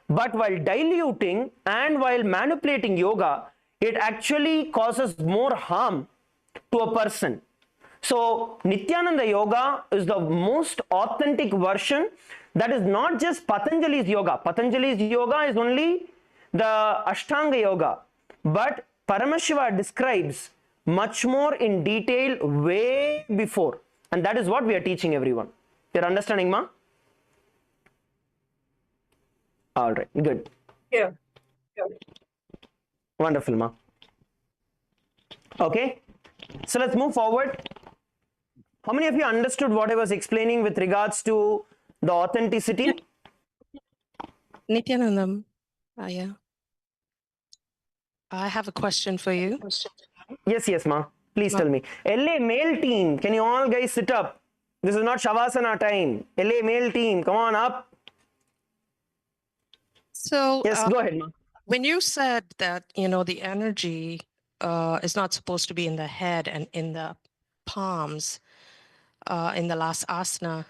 Speaker 4: But while diluting and while manipulating yoga, it actually causes more harm to a person. So Nithyananda yoga is the most authentic version. That is not just Patanjali's yoga. Patanjali's yoga is only the Ashtanga yoga. But Paramashiva describes much more in detail way before. And that is what we are teaching everyone. You're understanding, ma? All right, good.
Speaker 6: Yeah.
Speaker 4: Wonderful, ma. Okay, so let's move forward. How many of you understood what I was explaining with regards to the authenticity?
Speaker 7: Nithyanandam, yeah. I have a question for you.
Speaker 4: Yes, ma. Please tell me. LA male team, can you all guys sit up? This is not Shavasana time. LA male team, come on up.
Speaker 7: So,
Speaker 4: Yes, go ahead, ma.
Speaker 7: when you said that, the energy is not supposed to be in the head and in the palms in the last asana,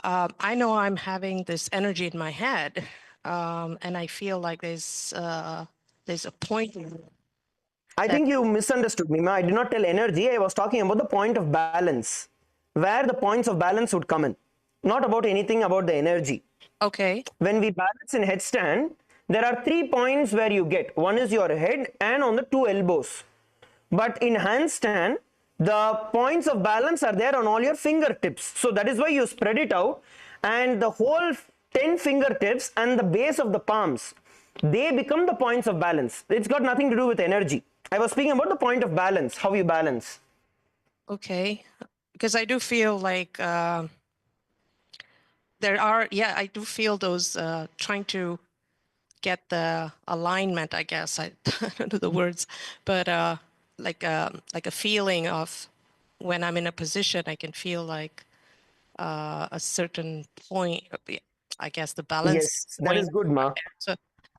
Speaker 7: I know I'm having this energy in my head, and I feel like there's a point.
Speaker 4: I think you misunderstood me, ma. I did not tell energy. I was talking about the point of balance, where the points of balance would come in, not about anything about the energy.
Speaker 7: Okay.
Speaker 4: When we balance in headstand, there are 3 points where you get. One is your head and on the 2 elbows. But in handstand, the points of balance are there on all your fingertips. So that is why you spread it out, and the whole 10 fingertips and the base of the palms, they become the points of balance. It's got nothing to do with energy. I was speaking about the point of balance, how you balance.
Speaker 7: Okay. Because I do feel like I do feel those trying to get the alignment, I guess. I don't know the words, but like a feeling of when I'm in a position, I can feel like a certain point, I guess the balance.
Speaker 4: Yes, that is good, ma.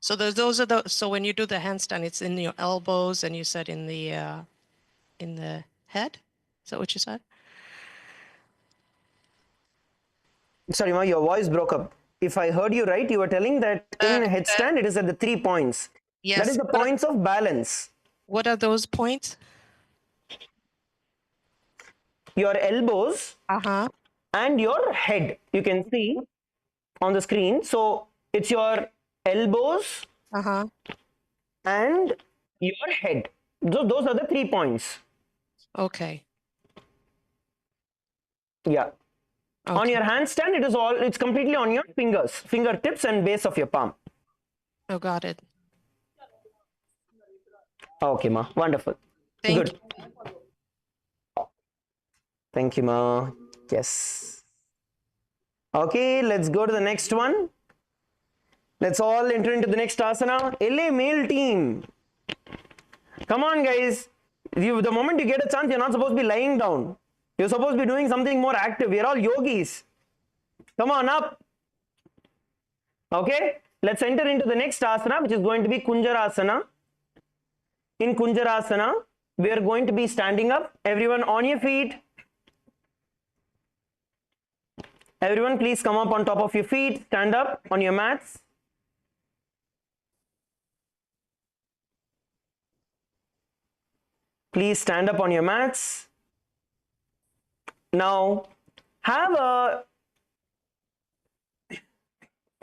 Speaker 7: So those are so when you do the handstand, it's in your elbows, and you said in the head. Is that what you said?
Speaker 4: Sorry, ma, your voice broke up. If I heard you right, you were telling that in headstand, it is at the 3 points.
Speaker 7: Yes.
Speaker 4: That is the points of balance.
Speaker 7: What are those points?
Speaker 4: Your elbows
Speaker 7: Uh-huh.
Speaker 4: and your head. You can see on the screen. So it's your elbows
Speaker 7: Uh-huh.
Speaker 4: and your head. Those are the 3 points.
Speaker 7: Okay.
Speaker 4: Yeah.
Speaker 7: Okay.
Speaker 4: On your handstand, it's completely on your fingers, fingertips and base of your palm.
Speaker 7: Oh, got it.
Speaker 4: Okay, ma. Wonderful. Good. Thank you, ma. Yes. Okay, let's go to the next one. Let's all enter into the next asana. LA male team. Come on, guys. The moment you get a chance, you're not supposed to be lying down. You're supposed to be doing something more active. We're all yogis. Come on up. Okay, let's enter into the next asana, which is going to be Kunjarasana. In Kunjarasana, we are going to be standing up. Everyone on your feet. Everyone, please come up on top of your feet. Stand up on your mats. Please stand up on your mats. Now, have a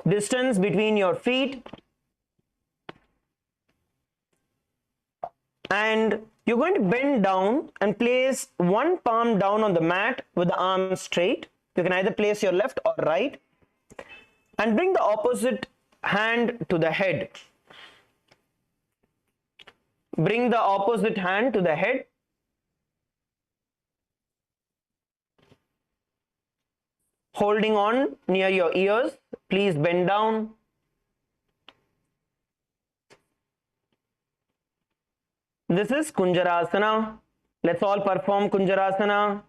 Speaker 4: distance between your feet, and you're going to bend down and place one palm down on the mat with the arms straight. You can either place your left or right, and bring the opposite hand to the head. bring the opposite hand to the head. Holding on near your ears, please bend down. This is Kunjarasana. Let's all perform Kunjarasana.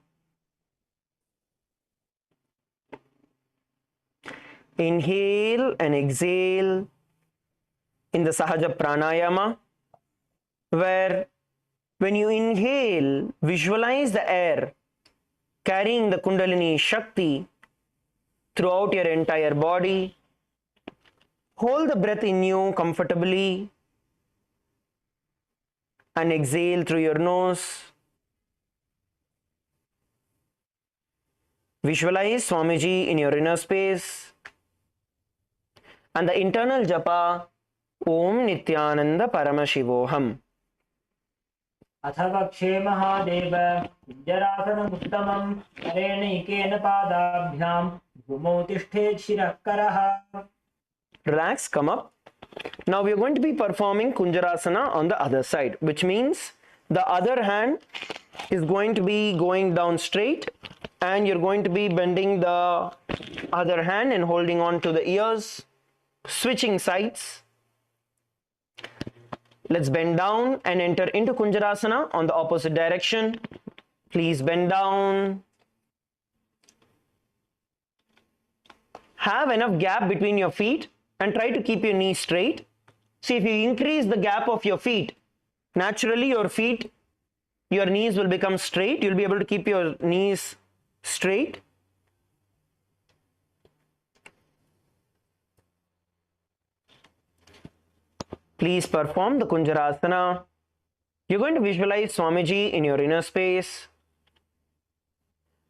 Speaker 4: Inhale and exhale in the Sahaja Pranayama, where when you inhale, visualize the air carrying the Kundalini Shakti throughout your entire body. Hold the breath in you comfortably and exhale through your nose. Visualize Swamiji in your inner space and the internal japa Om Nithyananda Paramashivoham.
Speaker 3: अथवक्षे Mahadev कुञ्जरासनमुत्तमं करेणैकेन पादाभ्यां भूमौ तिष्ठेत् शिरः करः.
Speaker 4: Relax, come up. Now we are going to be performing Kunjarasana on the other side, which means the other hand is going to be going down straight and you're going to be bending the other hand and holding on to the ears, switching sides. Let's bend down and enter into Kunjarasana on the opposite direction. Please bend down. Have enough gap between your feet and try to keep your knees straight. See, if you increase the gap of your feet, naturally your knees will become straight. You'll be able to keep your knees straight. Please perform the Kunjarasana. You're going to visualize Swamiji in your inner space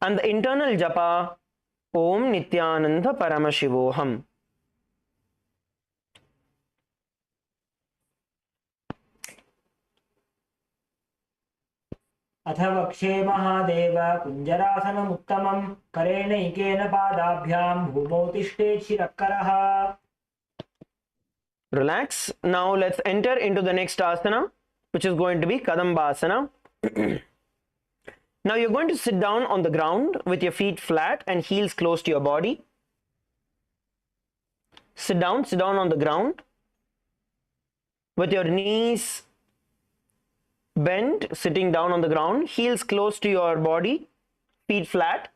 Speaker 4: and the internal japa Om Nithyananda Paramashivoham.
Speaker 3: अथवक्षे Mahadev कुञ्जरासनमुत्तमं करेणैकेन पादाभ्यां भूमौ तिष्ठेत् शिरः करः.
Speaker 4: Relax. Now let's enter into the next asana, which is going to be Kadambasana. Now you're going to sit down on the ground with your feet flat and heels close to your body. Sit down on the ground with your knees bent, sitting down on the ground, heels close to your body, feet flat.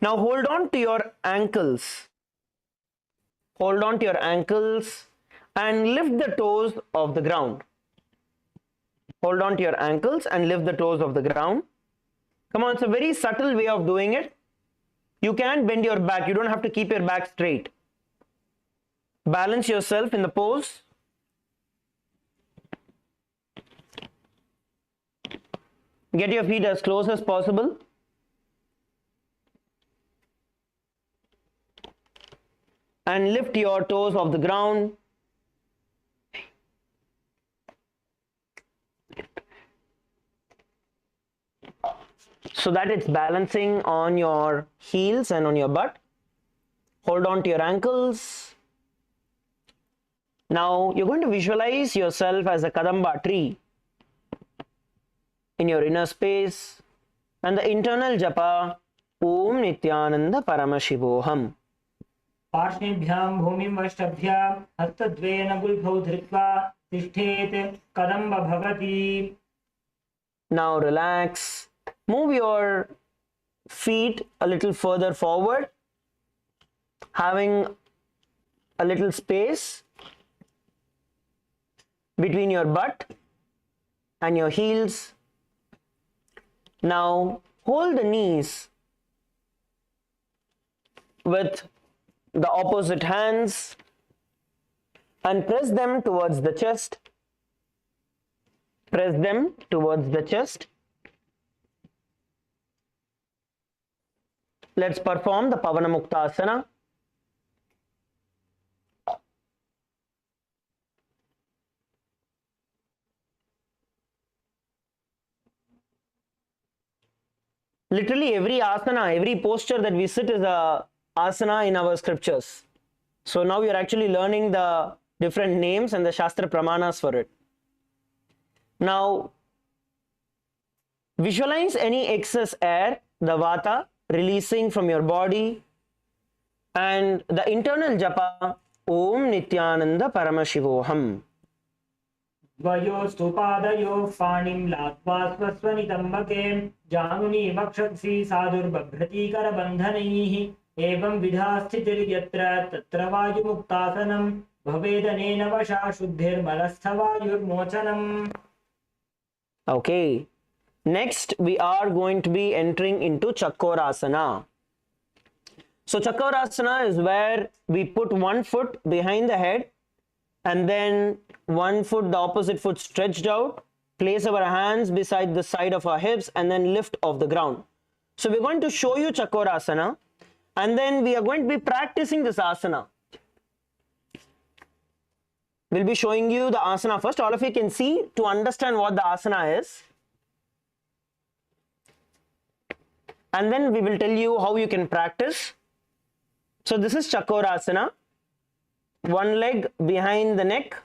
Speaker 4: Now hold on to your ankles. Hold on to your ankles and lift the toes of the ground. Hold on to your ankles and lift the toes of the ground. Come on, it's a very subtle way of doing it. You can bend your back. You don't have to keep your back straight. Balance yourself in the pose. Get your feet as close as possible. And lift your toes off the ground. So that it's balancing on your heels and on your butt. Hold on to your ankles. Now you're going to visualize yourself as a Kadamba tree in your inner space and the internal japa Om Nithyananda Paramashivoham.
Speaker 3: पार्श्वेभ्यां भूमिं वष्टभ्यां हस्तद्वयेन गुल्फौ धृत्वा तिष्ठेत् कदम्ब भवति.
Speaker 4: Now relax. Move your feet a little further forward, having a little space between your butt and your heels. Now hold the knees with the opposite hands and press them towards the chest. Press them towards the chest. Let's perform the Pavanamuktasana. Literally every asana, every posture that we sit is a asana in our scriptures. So now we are actually learning the different names and the Shastra Pramanas for it. Now, visualize any excess air, the vata, releasing from your body, and the internal japa, Om Nithyananda Paramashivoham.
Speaker 3: द्वयोस्तु पादयोः पाणिं लात्वा स्वस्वनितम्बके जानुनी वक्षसि साधुर्बभ्रतीकरबन्धनैः एवं विधा स्थितिर्यत्र तत्र वायुमुक्तासनं भवेदनेन वशा शुद्धिर्मलस्थवायुर्मोचनम्.
Speaker 4: Okay. Next, we are going to be entering into Chakorasana. So Chakorasana is where we put one foot behind the head and then one foot, the opposite foot stretched out, place our hands beside the side of our hips and then lift off the ground. So we're going to show you Chakorasana and then we are going to be practicing this asana. We'll be showing you the asana first. All of you can see to understand what the asana is. And then we will tell you how you can practice. So this is Chakorasana. One leg behind the neck,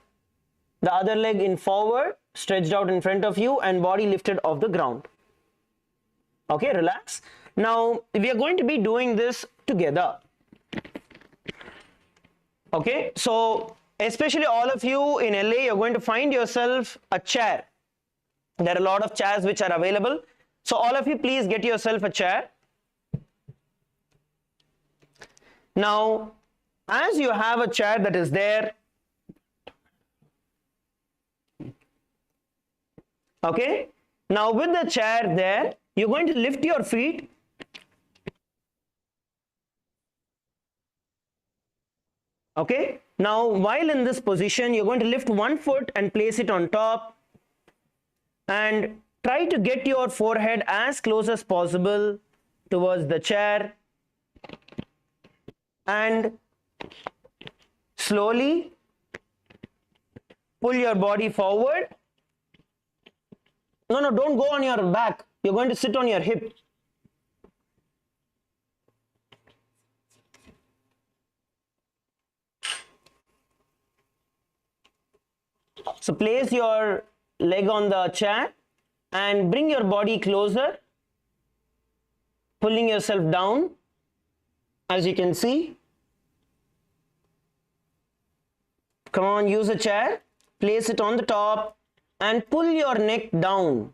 Speaker 4: the other leg in forward, stretched out in front of you and body lifted off the ground. Okay, relax. Now, we are going to be doing this together. Okay, so especially all of you in LA, you're going to find yourself a chair. There are a lot of chairs which are available. So all of you, please get yourself a chair. Now, as you have a chair that is there, okay, now with the chair there, you're going to lift your feet. Okay, now while in this position, you're going to lift one foot and place it on top and try to get your forehead as close as possible towards the chair and slowly pull your body forward. No, don't go on your back. You're going to sit on your hip. So place your leg on the chair and bring your body closer, pulling yourself down, as you can see. Come on, use a chair, place it on the top and pull your neck down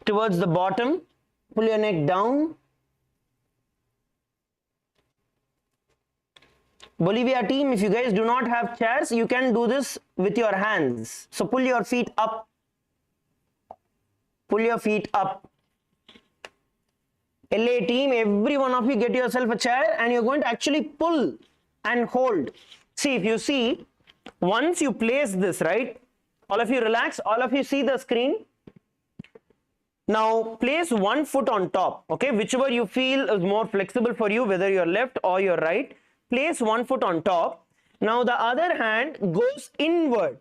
Speaker 4: towards the bottom. Pull your neck down. Bolivia team, if you guys do not have chairs, you can do this with your hands. So pull your feet up. Pull your feet up. LA team, every one of you get yourself a chair and you're going to actually pull and hold. See, if you see, once you place this, right, all of you relax, all of you see the screen. Now place one foot on top, okay, whichever you feel is more flexible for you, whether you're left or you're right. Place one foot on top. Now the other hand goes inward,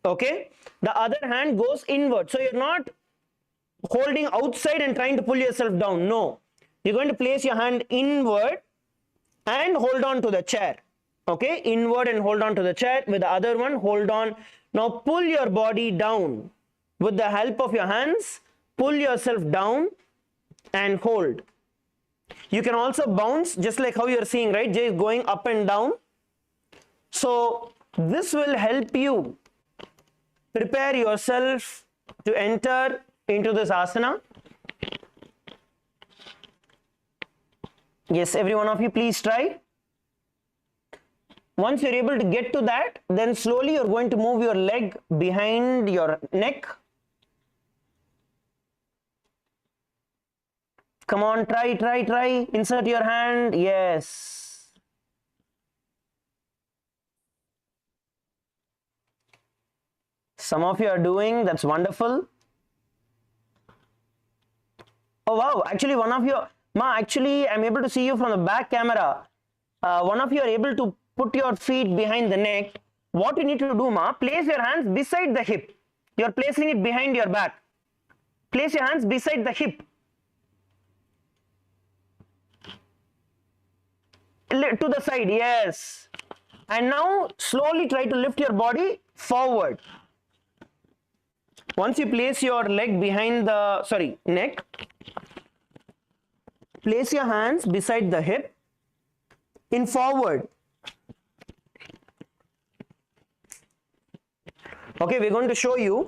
Speaker 4: okay, the other hand goes inward. So you're not holding outside and trying to pull yourself down. No, you're going to place your hand inward and hold on to the chair. Okay, inward and hold on to the chair. With the other one, hold on. Now pull your body down. With the help of your hands, pull yourself down and hold. You can also bounce just like how you're seeing, right? Just going up and down. So this will help you prepare yourself to enter into this asana. Yes, every one of you, please try. Once you're able to get to that, then slowly you're going to move your leg behind your neck. Come on, try. Insert your hand. Yes. Some of you are doing, that's wonderful. Oh wow, actually one of you, Ma, actually I'm able to see you from the back camera. One of you are able to put your feet behind the neck. What you need to do, Ma, place your hands beside the hip. You're placing it behind your back. Place your hands beside the hip. To the side, yes. And now slowly try to lift your body forward. Once you place your leg behind the, neck, place your hands beside the hip in forward. Okay, we're going to show you.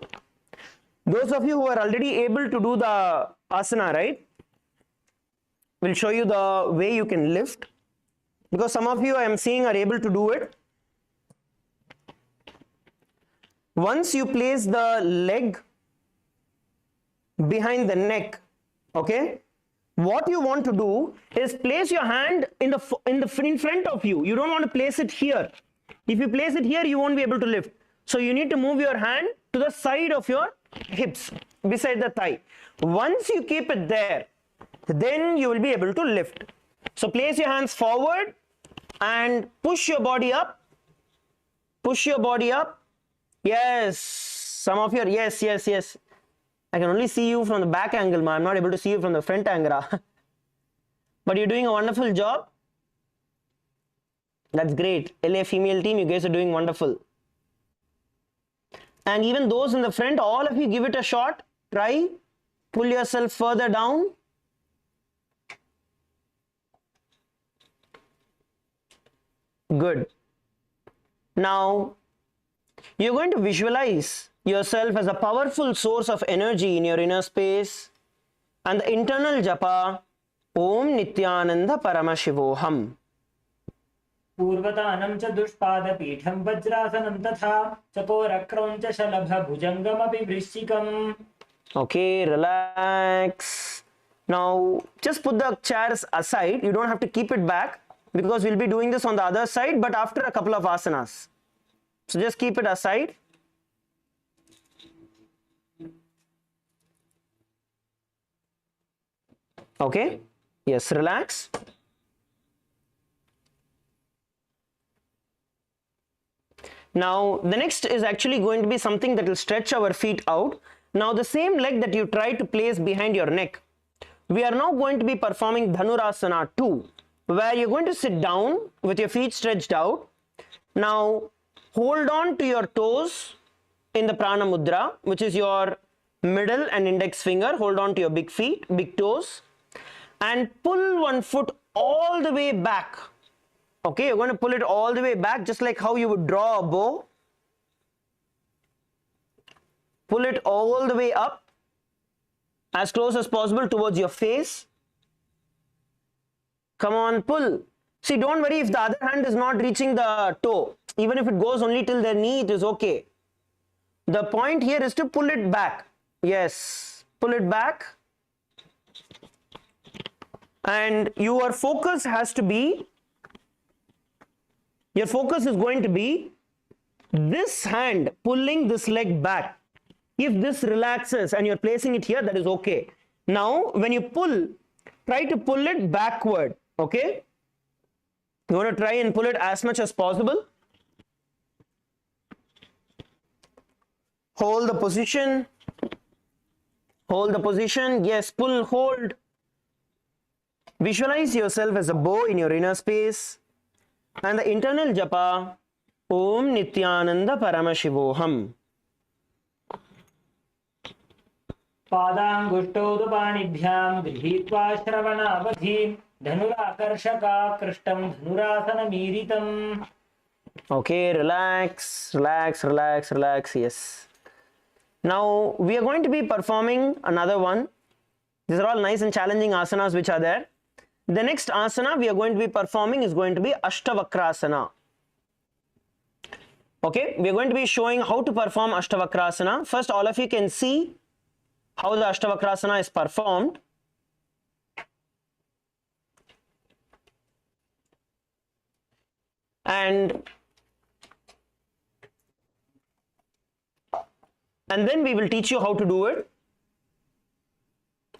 Speaker 4: Those of you who are already able to do the asana, right? We'll show you the way you can lift. Because some of you I am seeing are able to do it. Once you place the leg behind the neck, okay, what you want to do is place your hand in front of you. You don't want to place it here. If you place it here, you won't be able to lift. So you need to move your hand to the side of your hips, beside the thigh. Once you keep it there, then you will be able to lift. So place your hands forward and push your body up. Push your body up. Yes, some of your, yes. I can only see you from the back angle, ma. I'm not able to see you from the front angle. But you're doing a wonderful job. That's great. LA female team, you guys are doing wonderful. And even those in the front, all of you give it a shot. Try. Pull yourself further down. Good. Now, you're going to visualize yourself as a powerful source of energy in your inner space and the internal japa, Om Nithyananda Paramashivoham.
Speaker 3: पूर्वतानं च दुष्पादपीठं वज्रासनं तथा चकोरक्रं च शलभभुजङ्गमपि वृश्चिकम्.
Speaker 4: Okay, relax. Now, just put the chairs aside. You don't have to keep it back because we'll be doing this on the other side, but after a couple of asanas. So just keep it aside. Okay, yes, relax. Now, the next is actually going to be something that will stretch our feet out. Now, the same leg that you try to place behind your neck, we are now going to be performing Dhanurasana 2, where you're going to sit down with your feet stretched out. Now, hold on to your toes in the Prana Mudra, which is your middle and index finger. Hold on to your big feet, big toes, and pull one foot all the way back. Okay, you're going to pull it all the way back, just like how you would draw a bow. Pull it all the way up, as close as possible towards your face. Come on, pull. See, don't worry if the other hand is not reaching the toe. Even if it goes only till their knee, it is okay. The point here is to pull it back. Yes, pull it back. And your focus has to be, your focus is going to be this hand pulling this leg back. If this relaxes and you're placing it here, that is okay. Now, when you pull, try to pull it backward, okay? You want to try and pull it as much as possible. Hold the position. Hold the position. Yes, pull, hold. Visualize yourself as a bow in your inner space. And the internal japa, Om Nithyananda Paramashivoham.
Speaker 3: पादाङ्गुष्टौदुपाणिभ्यां गृहीत्वा श्रवणावधिं धनुराकर्षकाकृष्टं धनुरासनमीरितम्.
Speaker 4: Okay, relax. Yes. Now, we are going to be performing another one. These are all nice and challenging asanas which are there. The next asana we are going to be performing is going to be Ashtavakrasana. Okay, we are going to be showing how to perform Ashtavakrasana. First, all of you can see how the Ashtavakrasana is performed. And then we will teach you how to do it.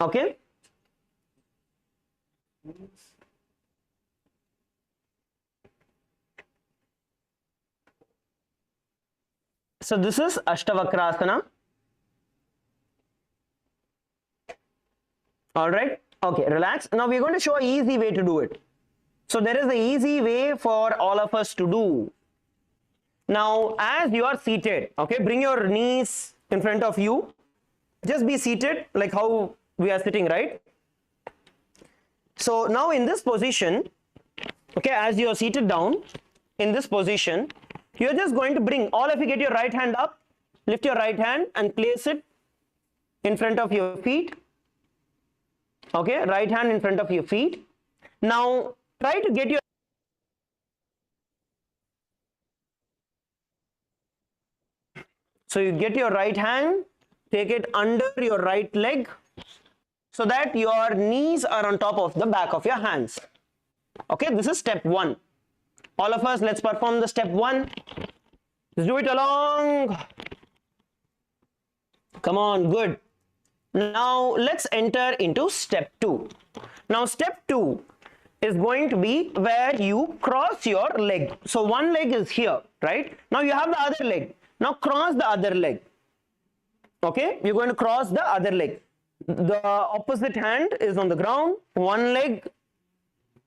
Speaker 4: Okay? So this is Ashtavakrasana. All right. Okay, relax. Now we're going to show an easy way to do it. So there is an easy way for all of us to do. Now, as you are seated, okay, bring your knees in front of you. Just be seated like how we are sitting, right? So now in this position, okay, as you are seated down in this position, you're just going to bring, all of you get your right hand up, lift your right hand and place it in front of your feet. Okay, right hand in front of your feet. Now try to get your so you get your right hand, take it under your right leg so that your knees are on top of the back of your hands. Okay, this is step 1. All of us, let's perform the step 1. Let's do it along. Come on, good. Now let's enter into step 2. Now step 2 is going to be where you cross your leg. So one leg is here, right? Now you have the other leg. Now cross the other leg. Okay, you're going to cross the other leg. The opposite hand is on the ground. One leg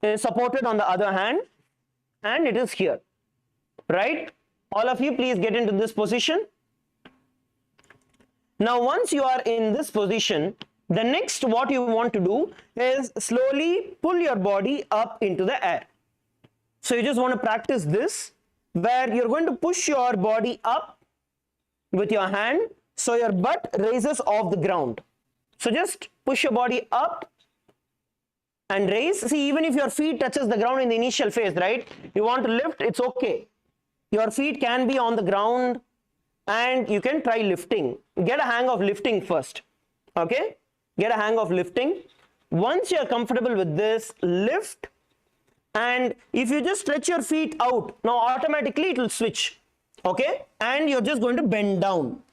Speaker 4: is supported on the other hand and it is here, right? All of you please get into this position. Now once you are in this position, the next what you want to do is slowly pull your body up into the air. So you just want to practice this where you're going to push your body up with your hand so your butt raises off the ground. So just push your body up and raise. See, even if your feet touches the ground in the initial phase, right? You want to lift, it's okay. Your feet can be on the ground and you can try lifting. Get a hang of lifting first. Okay? Get a hang of lifting. Once you're comfortable with this, lift. And if you just stretch your feet out, now automatically it will switch. Okay? And you're just going to bend down.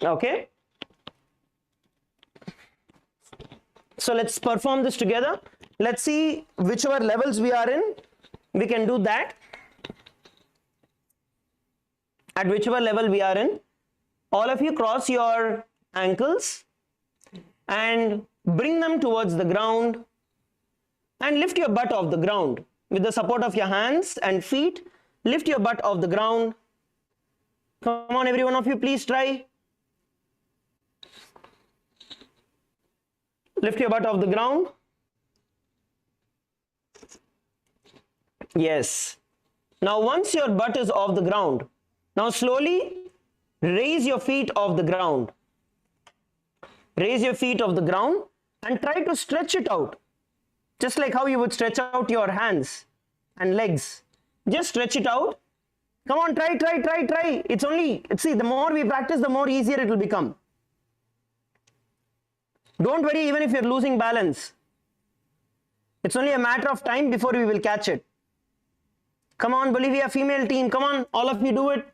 Speaker 4: Okay? So let's perform this together. Let's see whichever levels we are in. We can do that. At whichever level we are in, all of you cross your ankles and bring them towards the ground and lift your butt off the ground. With the support of your hands and feet, lift your butt off the ground. Come on, every one of you, please try. Lift your butt off the ground. Yes. Now once your butt is off the ground, now slowly raise your feet off the ground. Raise your feet off the ground and try to stretch it out. Just like how you would stretch out your hands and legs. Just stretch it out. Come on, try. It's only, see, the more we practice, the more easier it will become. Don't worry even if you're losing balance. It's only a matter of time before we will catch it. Come on, Bolivia female team. Come on, all of you do it.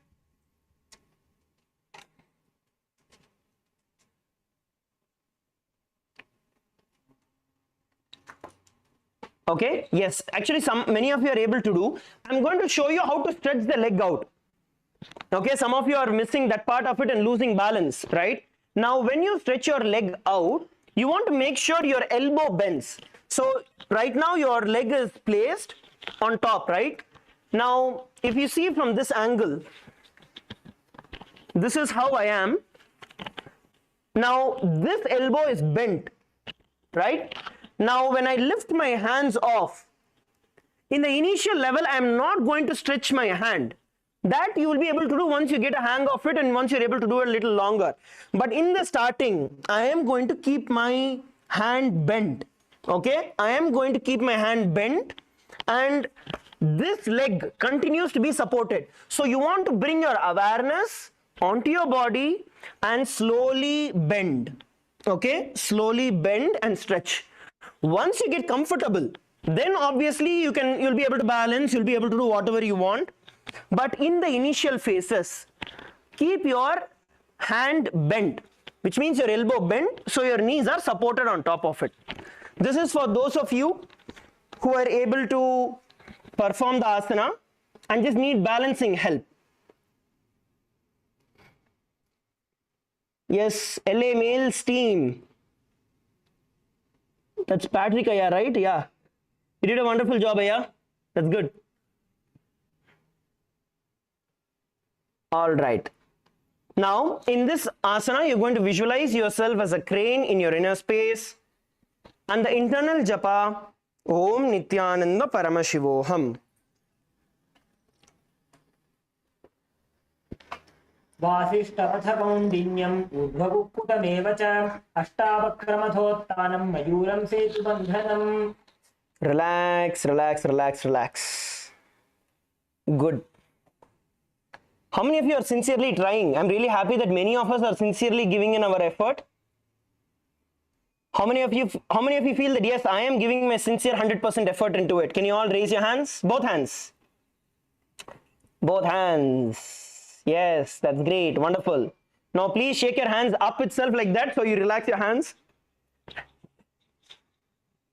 Speaker 4: Okay, yes, actually many of you are able to do. I'm going to show you how to stretch the leg out. Okay, some of you are missing that part of it and losing balance, right? Now when you stretch your leg out, you want to make sure your elbow bends. So right now your leg is placed on top, right? Now if you see from this angle, this is how I am. Now this elbow is bent, right? Now when I lift my hands off, in the initial level I am not going to stretch my hand. That you will be able to do once you get a hang of it and once you're able to do it a little longer. But in the starting, I am going to keep my hand bent. Okay, I am going to keep my hand bent and this leg continues to be supported. So you want to bring your awareness onto your body and slowly bend. Okay, slowly bend and stretch. Once you get comfortable, then obviously you'll be able to balance, you'll be able to do whatever you want. But in the initial phases, keep your hand bent, which means your elbow bent, so your knees are supported on top of it. This is for those of you who are able to perform the asana and just need balancing help. Yes, LA males team. That's Patrick, Aya, right? Yeah. You did a wonderful job, Aya. That's good. All right. Now, in this asana, you're going to visualize yourself as a crane in your inner space, and the internal japa, Om Nithyananda Paramashivoham.
Speaker 3: वासिष्ठपथ कौण्डिन्यम् ऊर्ध्वकुक्कुटमेव च अष्टावक्रमथोत्थानं मयूरं सेतुबन्धनम्.
Speaker 4: Relax, relax, relax, relax. Good. How many of you are sincerely trying? I'm really happy that many of us are sincerely giving in our effort. How many of you feel that yes, I am giving my sincere 100% effort into it? Can you all raise your hands? Both hands. Both hands. Yes, that's great. Wonderful. Now please shake your hands up itself like that so you relax your hands.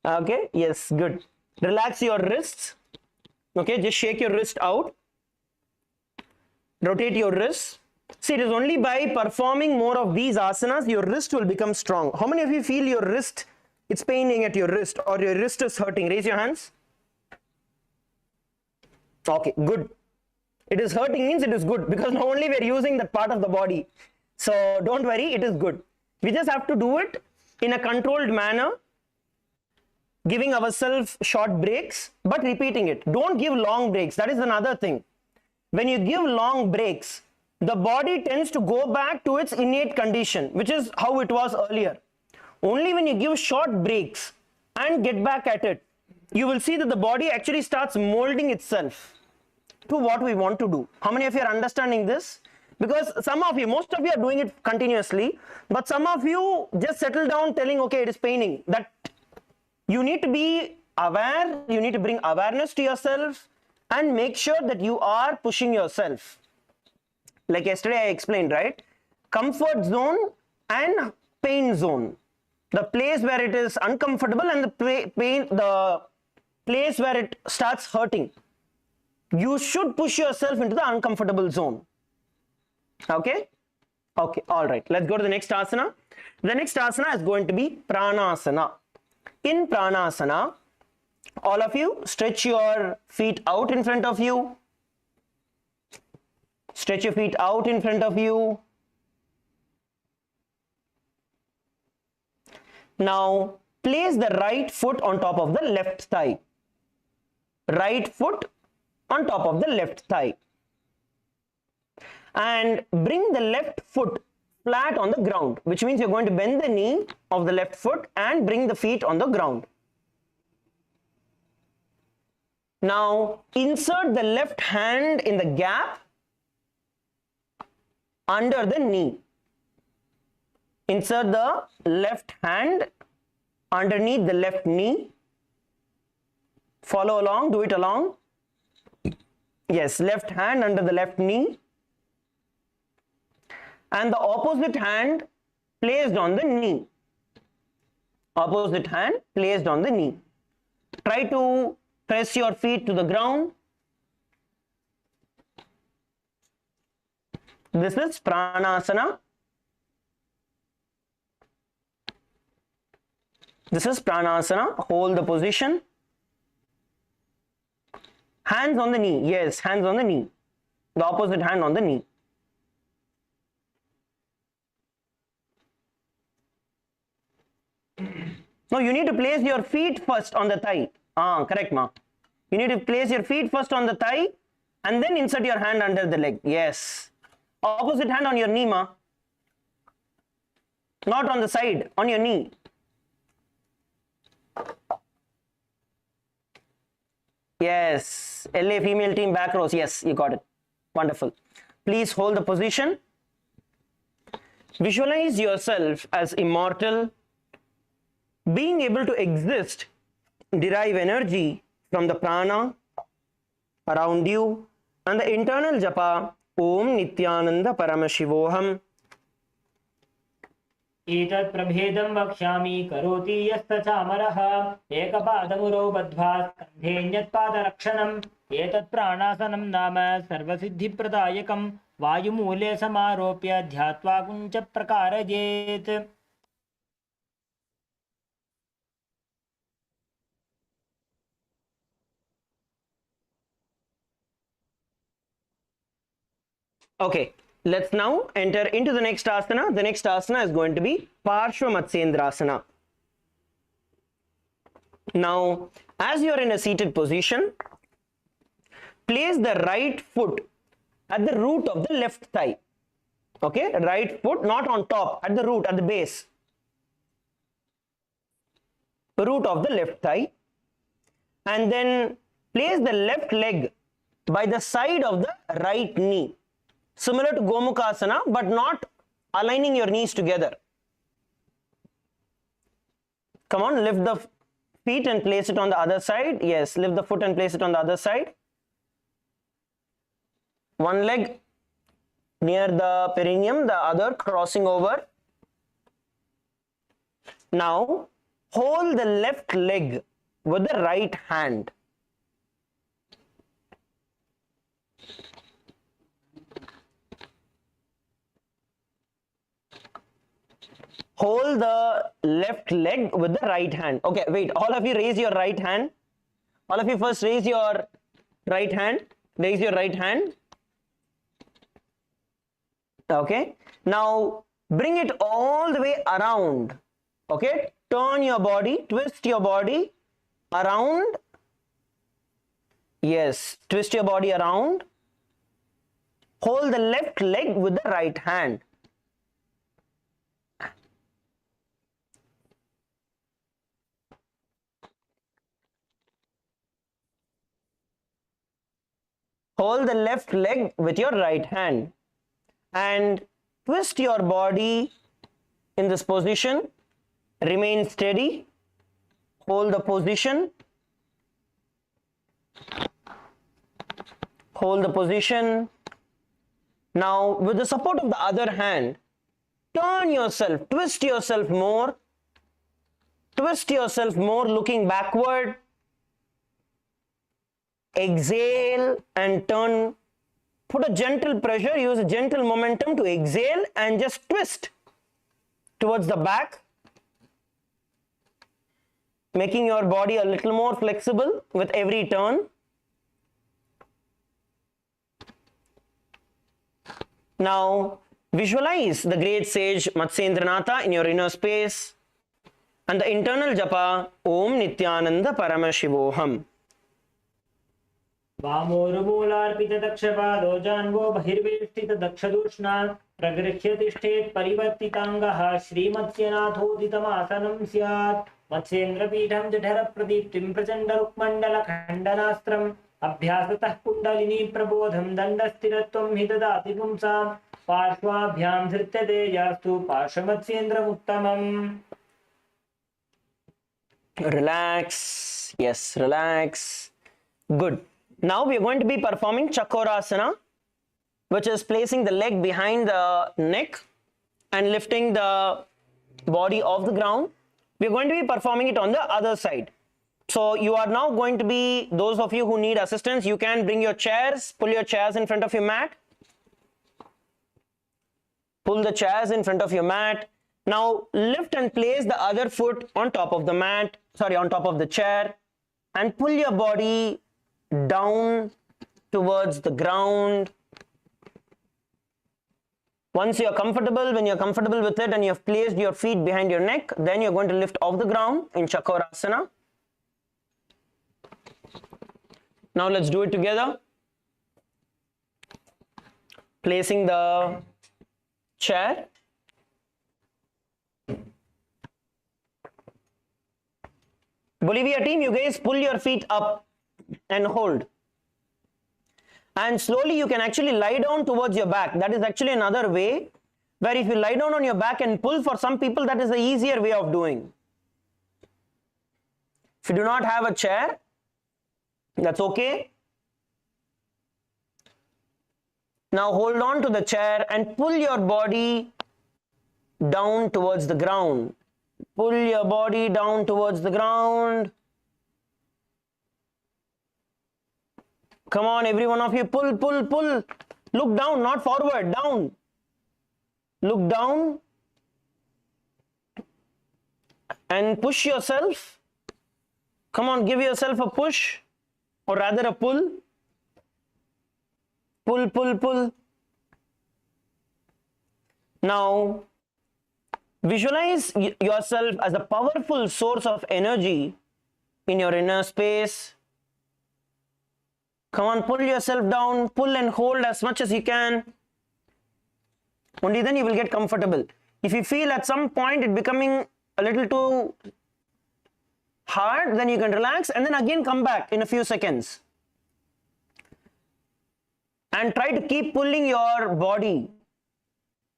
Speaker 4: Okay, yes, good. Relax your wrists. Okay, just shake your wrist out. Rotate your wrists. See, it is only by performing more of these asanas your wrist will become strong. How many of you feel your wrist, it's paining at your wrist or your wrist is hurting? Raise your hands. Okay, good. It is hurting means it is good, because now only we are using that part of the body. So don't worry, it is good. We just have to do it in a controlled manner, giving ourselves short breaks, but repeating it. Don't give long breaks. That is another thing. When you give long breaks, the body tends to go back to its innate condition, which is how it was earlier. Only when you give short breaks and get back at it, you will see that the body actually starts molding itself to what we want to do. How many of you are understanding this? Because some of you, most of you are doing it continuously, but some of you just settle down telling, okay, it is paining. That you need to be aware, you need to bring awareness to yourself and make sure that you are pushing yourself. Like yesterday I explained, right? Comfort zone and pain zone. The place where it is uncomfortable and the place where it starts hurting. You should push yourself into the uncomfortable zone. Okay? Okay, all right. Let's go to the next asana. The next asana is going to be pranasana. In pranasana, all of you stretch your feet out in front of you. Stretch your feet out in front of you. Now, place the right foot on top of the left thigh. Right foot on top of the left thigh. And bring the left foot flat on the ground, which means you're going to bend the knee of the left foot and bring the feet on the ground. Now, insert the left hand in the gap under the knee. Insert the left hand underneath the left knee. Follow along, do it along. Yes, left hand under the left knee. And the opposite hand placed on the knee. Opposite hand placed on the knee. Try to press your feet to the ground. This is pranasana. This is pranasana. Hold the position. Hands on the knee. Yes, hands on the knee. The opposite hand on the knee. No, you need to place your feet first on the thigh. Correct, ma. You need to place your feet first on the thigh and then insert your hand under the leg. Yes. Opposite hand on your knee, ma. Not on the side, on your knee. Yes. LA female team back rows. Yes, you got it. Wonderful. Please hold the position. Visualize yourself as immortal, being able to exist, derive energy from the prana around you, and the internal japa, Om Nithyananda Paramashivoham.
Speaker 3: एतत् प्रभेदं वक्ष्यामि करोति यस्तचामरः एकपादमुरौ बद्ध्वा स्कन्धेऽन्यत्पादरक्षणम् एतत् प्राणासनं नाम सर्वसिद्धिप्रदायकं वायुमूले समारोप्य ध्यात्वा कुञ्च प्रकारयेत्.
Speaker 4: Okay, Let's now enter into the next asana. The next asana is going to be Parshva Matsyendrasana. Now, as you are in a seated position, place the right foot at the root of the left thigh. Okay, right foot not on top, at the root, at the base. Root of the left thigh. And then place the left leg by the side of the right knee. Similar to Gomukhasana, but not aligning your knees together. Come on, lift the feet and place it on the other side. Yes, lift the foot and place it on the other side. One leg near the perineum, the other crossing over. Now, hold the left leg with the right hand. Hold the left leg with the right hand. Okay, wait, all of you raise your right hand. All of you first raise your right hand. Raise your right hand. Okay, now bring it all the way around. Okay, turn your body, twist your body around. Yes, twist your body around. Hold the left leg with the right hand. Hold the left leg with your right hand and twist your body in this position. Remain steady. Hold the position. Hold the position. Now, with the support of the other hand, turn yourself, twist yourself more. Twist yourself more, looking backward. Exhale and turn. Put a gentle pressure, use a gentle momentum to exhale and just twist towards the back, making your body a little more flexible with every turn. Now, visualize the great sage Matsyendranatha in your inner space and the internal japa Om Nithyananda Paramashivoham.
Speaker 3: वामोरुमूलार्पितदक्षपादो जान्वो बहिर्वेष्टितदक्षदूष्णा प्रगृह्य तिष्ठेत् परिवर्तिताङ्गः श्रीमत्स्यनाथोदितमासनं स्यात् मत्स्येन्द्रपीठं जठरप्रदीप्तिं प्रचण्डरुक्मण्डलखण्डनास्त्रम् अभ्यासतः कुण्डलिनी प्रबोधं दण्डस्थिरत्वं हि ददाति पुंसां पार्श्वाभ्यां धृत्यते यास्तु पार्श्वमत्स्येन्द्रमुत्तमम्.
Speaker 4: Relax. Yes, relax. Good. Now we are going to be performing Chakorasana, which is placing the leg behind the neck and lifting the body off the ground. We are going to be performing it on the other side. So you are now going to be, those of you who need assistance, you can bring your chairs, pull your chairs in front of your mat. Pull the chairs in front of your mat. Now lift and place the other foot on top of the mat, on top of the chair, and pull your body down towards the ground. Once you are comfortable, when you are comfortable with it and you have placed your feet behind your neck, then you are going to lift off the ground in Chakorasana. Now let's do it together. Placing the chair. Bolivia team, you guys pull your feet up and hold. And slowly you can actually lie down towards your back. That is actually another way where if you lie down on your back and pull, for some people that is the easier way of doing. If you do not have a chair, that's okay. Now hold on to the chair and pull your body down towards the ground. Pull your body down towards the ground. Come on, every one of you, pull, pull, pull. Look down, not forward, down. Look down and push yourself. Come on, give yourself a push, or rather a pull. Pull, pull, pull. Now, visualize yourself as a powerful source of energy in your inner space. Come on, pull yourself down, pull and hold as much as you can. Only then you will get comfortable. If you feel at some point it becoming a little too hard, then you can relax and then again come back in a few seconds. And try to keep pulling your body.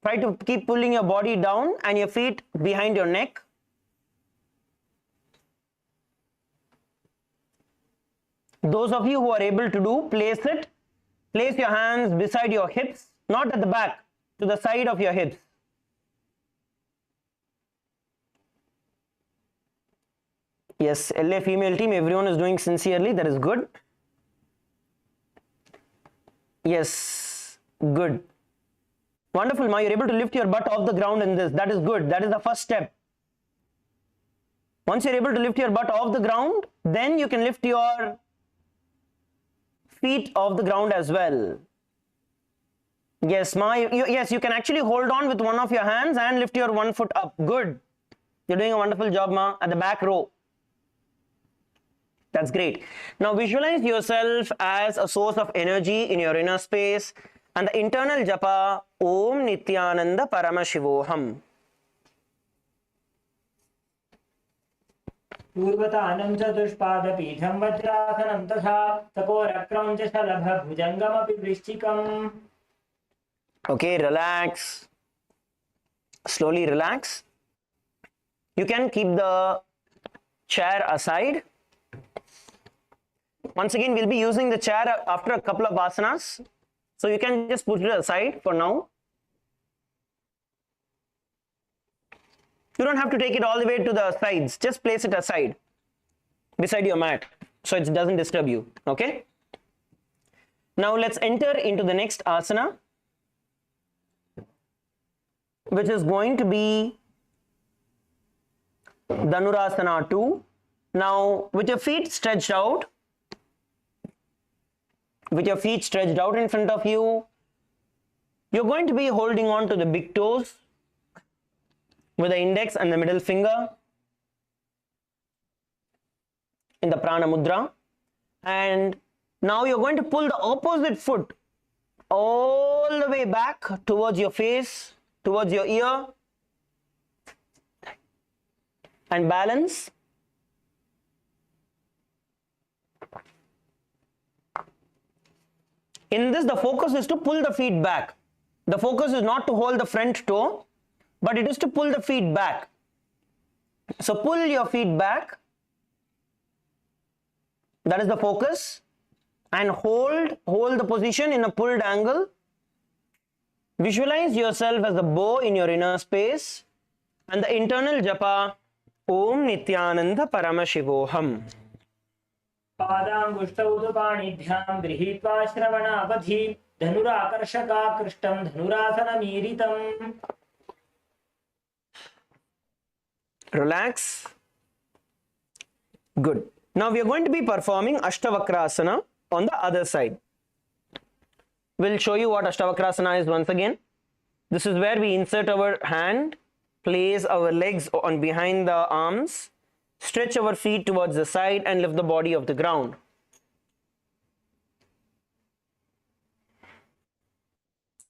Speaker 4: Try to keep pulling your body down and your feet behind your neck. Those of you who are able to do, place your hands beside your hips, not at the back, to the side of your hips. Yes, LA female team, everyone is doing sincerely, that is good. Yes, good. Wonderful, Ma, you're able to lift your butt off the ground in this. That is good. That is the first step. Once you're able to lift your butt off the ground, then you can lift your feet off the ground as well. Yes, Ma, yes, you can actually hold on with one of your hands and lift your one foot up. Good. You're doing a wonderful job, Ma, at the back row. That's great. Now visualize yourself as a source of energy in your inner space and the internal japa Om Nithyananda Paramashivoham.
Speaker 3: पूर्वतानं चतुष्पादपीठं वज्रासनं तथा तपोरक्रं च शलभभुजङ्गमपि वृश्चिकम्.
Speaker 4: Okay, relax. Slowly relax. You can keep the chair aside. Once again, we'll be using the chair after a couple of asanas. So you can just put it aside for now. You don't have to take it all the way to the sides. Just place it aside beside your mat so it doesn't disturb you. Okay? Now let's enter into the next asana, which is going to be Dhanurasana 2. Now with your feet stretched out, in front of you, you're going to be holding on to the big toes with the index and the middle finger in the prana mudra, and now you're going to pull the opposite foot all the way back towards your face, towards your ear, and balance. In this, the focus is to pull the feet back. The focus is not to hold the front toe, but it is to pull the feet back. So pull your feet back. That is the focus. And hold the position in a pulled angle. Visualize yourself as a bow in your inner space. And the internal japa, Om Nithyananda Paramashivoham.
Speaker 3: पादाङ्गुष्ठौ तु पाणिभ्यां गृहीत्वा श्रवणावधि धनुराकर्षकाकृष्टं धनुरासनमीरितम्.
Speaker 4: Relax. Good. Now we are going to be performing Ashtavakrasana on the other side. We'll show you what Ashtavakrasana is once again. This is where we insert our hand, place our legs on behind the arms, stretch our feet towards the side and lift the body off the ground.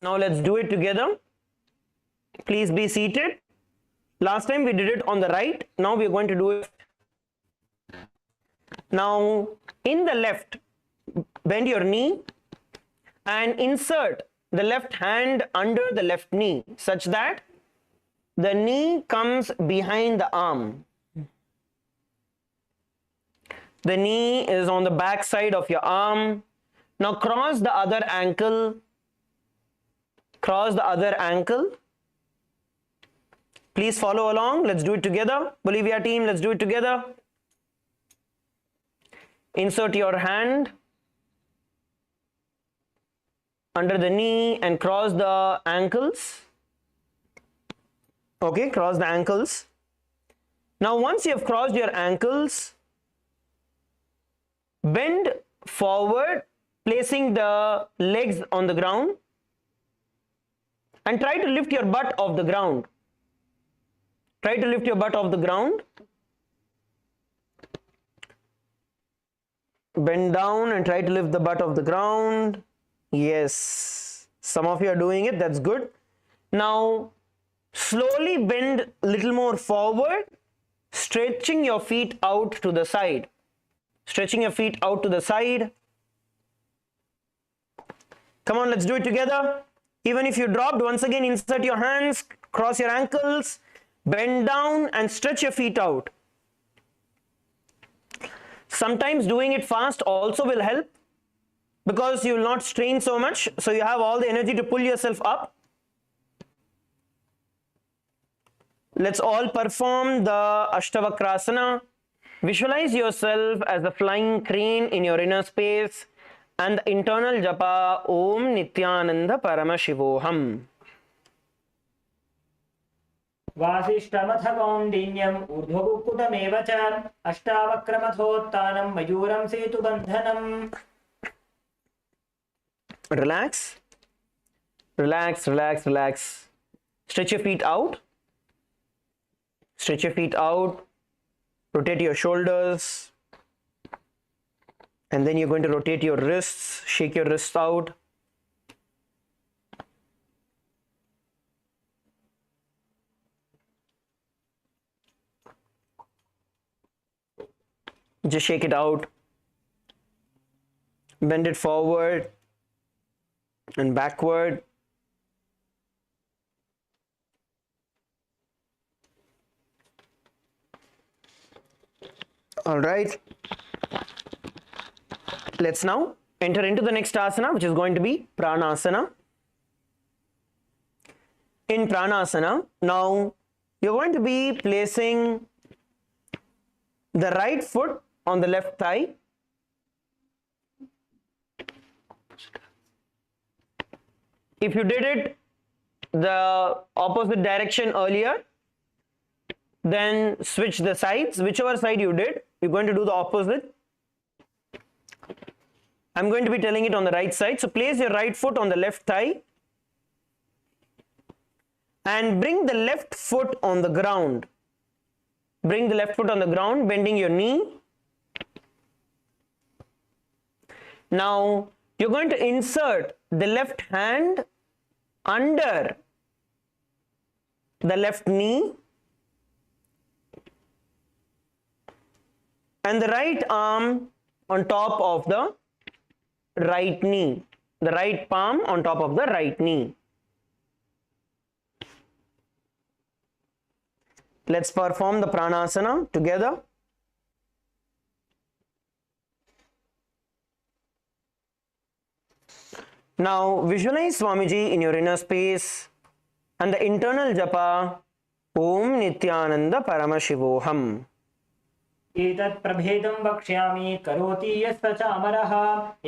Speaker 4: Now let's do it together. Please be seated. Last time we did it on the right. Now we are going to do it. Now in the left, bend your knee and insert the left hand under the left knee such that the knee comes behind the arm. The knee is on the back side of your arm. Now cross the other ankle. Cross the other ankle. Please follow along. Let's do it together. Bolivia team, let's do it together. Insert your hand under the knee and cross the ankles. Okay, cross the ankles. Now once you have crossed your ankles, bend forward, placing the legs on the ground and try to lift your butt off the ground. Try to lift your butt off the ground. Bend down and try to lift the butt off the ground. Yes, some of you are doing it. That's good. Now, slowly bend a little more forward, stretching your feet out to the side. Stretching your feet out to the side. Come on, let's do it together. Even if you dropped, once again, insert your hands, cross your ankles, bend down and stretch your feet out. Sometimes doing it fast also will help because you will not strain so much. So you have all the energy to pull yourself up. Let's all perform the Ashtavakrasana. Visualize yourself as a flying crane in your inner space and the internal japa Om Nithyananda Paramashivoham.
Speaker 3: वासिष्ठमथ कौण्डिन्यम् ऊर्ध्वकुक्कुटमेव च अष्टावक्रमथोत्थानं मयूरं सेतुबन्धनम्.
Speaker 4: Relax. Relax, relax, relax. Stretch your feet out. Stretch your feet out. Rotate your shoulders. And then you're going to rotate your wrists. Shake your wrists out. Just shake it out. Bend it forward and backward. All right. Let's now enter into the next asana, which is going to be Pranasana. In Pranasana, now you're going to be placing the right foot on the left thigh. If you did it the opposite direction earlier, then switch the sides. Whichever side you did, you're going to do the opposite. I'm going to be telling it on the right side. So place your right foot on the left thigh and bring the left foot on the ground. Bring the left foot on the ground, bending your knee. Now, you're going to insert the left hand under the left knee and the right arm on top of the right knee. The right palm on top of the right knee. Let's perform the Pranasana together. Now visualize Swamiji in your inner space and the internal japa Om Nithyananda Paramashivoham.
Speaker 3: एतत् प्रभेदं वक्ष्यामि करोति यस्य च अमरः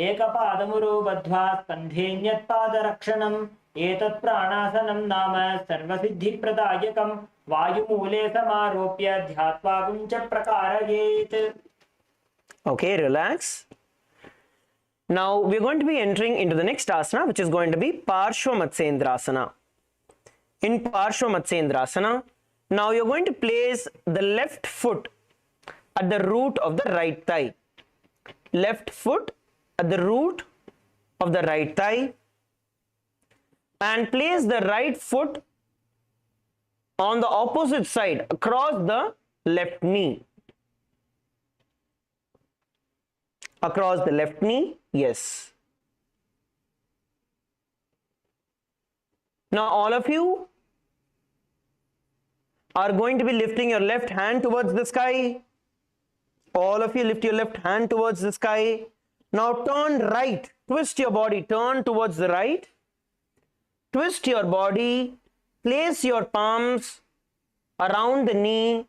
Speaker 3: एकपादमुरो बद्ध्वा स्कन्धेऽन्यत्पादरक्षणम् एतत् प्राणासनं नाम सर्वसिद्धिप्रदायकं वायुमूले समारोप्य ध्यात्वा गुञ्च प्रकारयेत्.
Speaker 4: Okay, relax. Now we're going to be entering into the next asana, which is going to be Parshva Matsyendrasana. In Parshva Matsyendrasana, now you're going to place the left foot at the root of the right thigh. Left foot at the root of the right thigh and place the right foot on the opposite side across the left knee. Across the left knee, yes. Now all of you are going to be lifting your left hand towards the sky. All of you lift your left hand towards the sky. Now turn right, twist your body, turn towards the right. Twist your body, place your palms around the knee,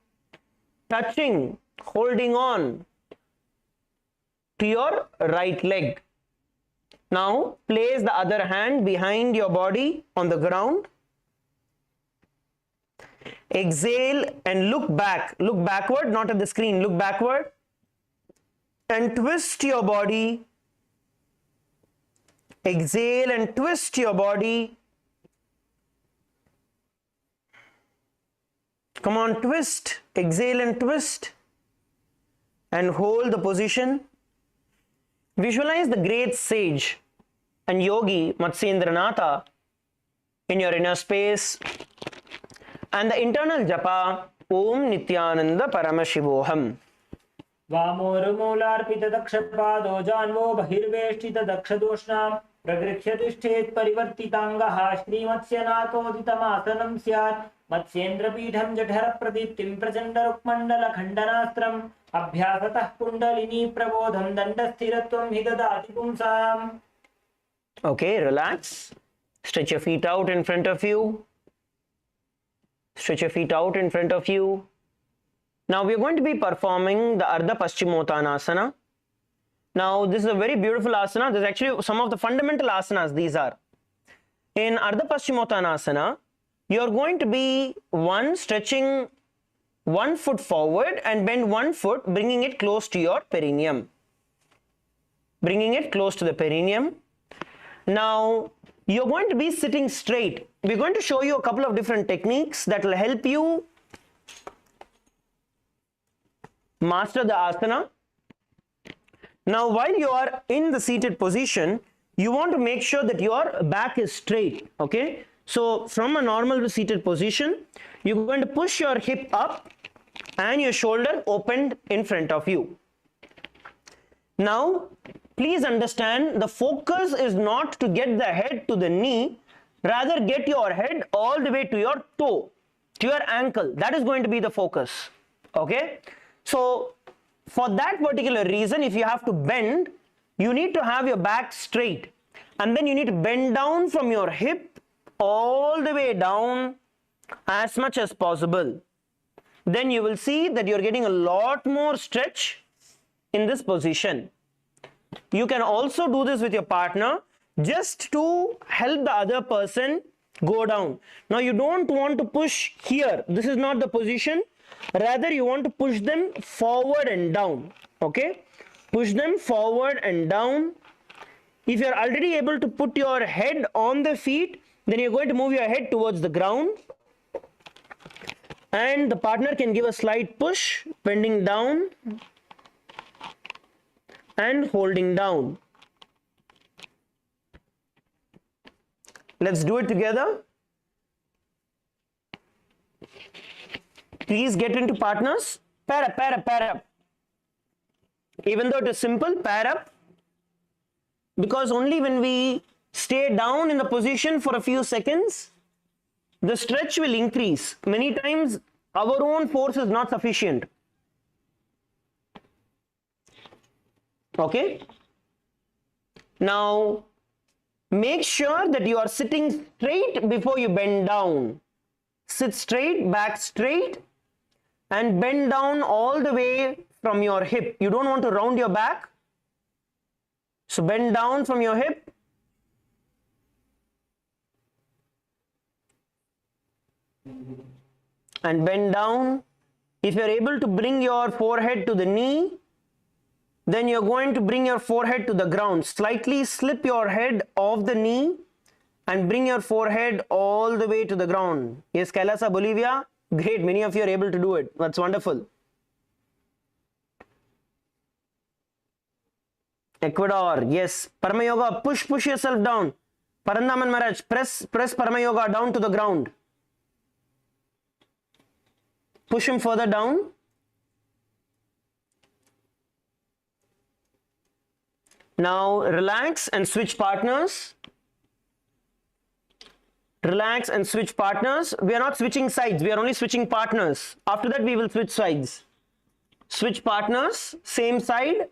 Speaker 4: touching, holding on to your right leg. Now place the other hand behind your body on the ground. Exhale and look back. Look backward, not at the screen. Look backward and twist your body. Exhale and twist your body. Come on, twist. Exhale and twist. And hold the position. Visualize the great sage and yogi Matsyendranatha in your inner space. And the internal japa, Om Nithyananda Paramashivoham.
Speaker 3: वामोर्मूलार्पितदक्षपादो जान्वो बहिर्वेष्टितदक्षदोष्णां प्रगृह्य तिष्ठेत् परिवर्तिताङ्गः श्रीमत्स्यनाथोदितमासनं स्यात् मत्स्येन्द्रपीठं जठरप्रदीप्तिं प्रचण्डरुक्मण्डलखण्डनास्त्रम् अभ्यासतः कुण्डलिनी प्रबोधं दण्डस्थिरत्वं हि ददाति पुंसाम्.
Speaker 4: Okay, relax. Stretch your feet out in front of you. Stretch your feet out in front of you. Now we are going to be performing the Ardha Paschimottanasana. Now this is a very beautiful asana. This is actually some of the fundamental asanas these are. In Ardha Paschimottanasana, you are going to be stretching one foot forward and bend one foot, bringing it close to your perineum. Bringing it close to the perineum. Now you're going to be sitting straight. We're going to show you a couple of different techniques that will help you master the asana. Now while you are in the seated position, you want to make sure that your back is straight. Okay, so from a normal seated position, you're going to push your hip up and your shoulder opened in front of you. Now please understand, the focus is not to get the head to the knee, rather get your head all the way to your toe, to your ankle. That is going to be the focus. Okay, so for that particular reason, if you have to bend, you need to have your back straight, and then you need to bend down from your hip all the way down as much as possible. Then you will see that you're getting a lot more stretch in this position. You can also do this with your partner just to help the other person go down. Now you don't want to push here. This is not the position. Rather, you want to push them forward and down. Okay, push them forward and down. If you're already able to put your head on the feet, then you're going to move your head towards the ground, and the partner can give a slight push, bending down and holding down. Let's do it together. Please get into partners. Pair up, pair up, pair up. Even though it is simple, pair up. Because only when we stay down in the position for a few seconds, the stretch will increase. Many times our own force is not sufficient. Okay. Now make sure that you are sitting straight before you bend down. Sit straight, back straight, and bend down all the way from your hip. You don't want to round your back. So bend down from your hip. And bend down. If you are able to bring your forehead to the knee, then you're going to bring your forehead to the ground. Slightly slip your head off the knee and bring your forehead all the way to the ground. Yes, KAILASA, Bolivia. Great, many of you are able to do it. That's wonderful. Ecuador, yes. Parama Yoga, push yourself down. Parandaman Maharaj, press Parama Yoga down to the ground. Push him further down. Now relax and switch partners. Relax and switch partners. We are not switching sides. We are only switching partners. After that, we will switch sides. Switch partners. Same side.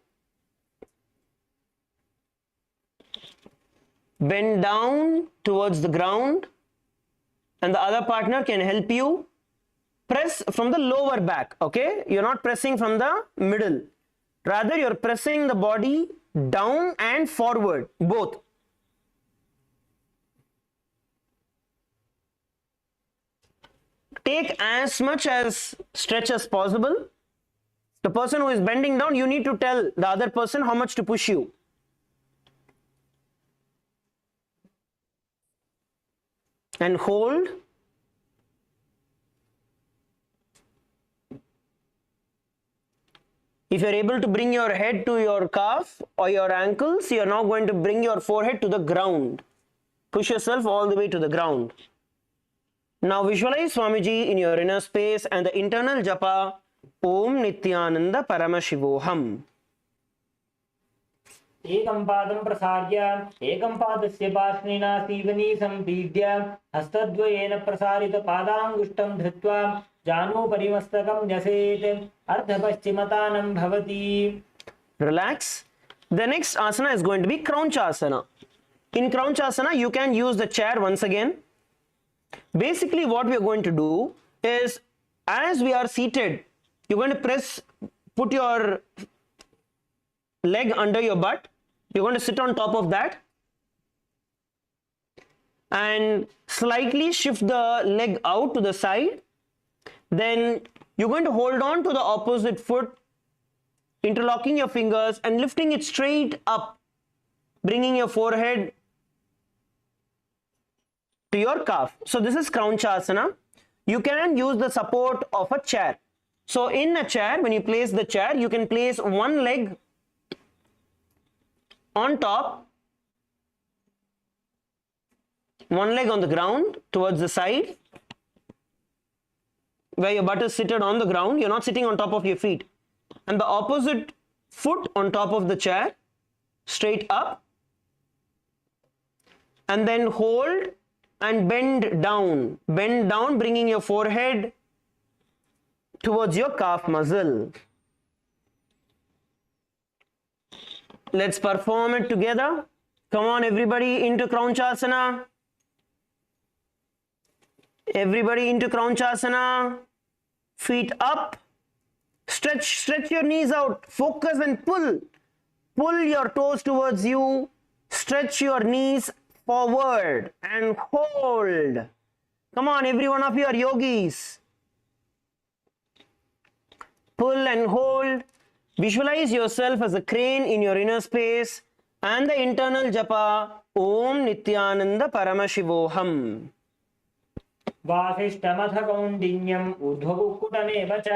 Speaker 4: Bend down towards the ground. And the other partner can help you. Press from the lower back. Okay? You're not pressing from the middle. Rather, you're pressing the body down and forward. Both. Take as much as stretch as possible. The person who is bending down, you need to tell the other person how much to push you. And hold. If you're able to bring your head to your calf or your ankles, you're now going to bring your forehead to the ground. Push yourself all the way to the ground. Now visualize Swamiji in your inner space and the internal japa Om Nithyananda Paramashivoham.
Speaker 3: एकं पादं प्रसार्य एकं पादस्य पार्श्वेना सीवनी सम्पीड्य हस्तद्वयेन प्रसारितपादाङ्गुष्ठं धृत्वा जानुपरिमस्तकं न्यसेत् अर्धपश्चिमतानं भवति.
Speaker 4: Relax. The next asana is going to be Kraunchasana. In Kraunchasana, you can use the chair once again. Basically, what we are going to do is, as we are seated, you're going to put your leg under your butt. You're going to sit on top of that and slightly shift the leg out to the side. Then you're going to hold on to the opposite foot, interlocking your fingers and lifting it straight up, bringing your forehead to your calf. So this is Kraunchasana. You can use the support of a chair. So in a chair, when you place the chair, you can place one leg on top, one leg on the ground towards the side, where your butt is seated on the ground. You're not sitting on top of your feet. And the opposite foot on top of the chair, straight up. And then hold and bend down. Bend down, bringing your forehead towards your calf muscle. Let's perform it together. Come on, everybody, into Kraunchasana. Everybody into Kraunchasana. Feet up. Stretch your knees out. Focus and pull. Pull your toes towards you. Stretch your knees forward and hold. Come on, every one of you are yogis. Pull and hold. Visualize yourself as a crane in your inner space and the internal japa Om Nithyananda Paramashivoham.
Speaker 3: वासिष्ठमथ कौण्डिन्यम् ऊर्ध्वकुक्कुटमेव च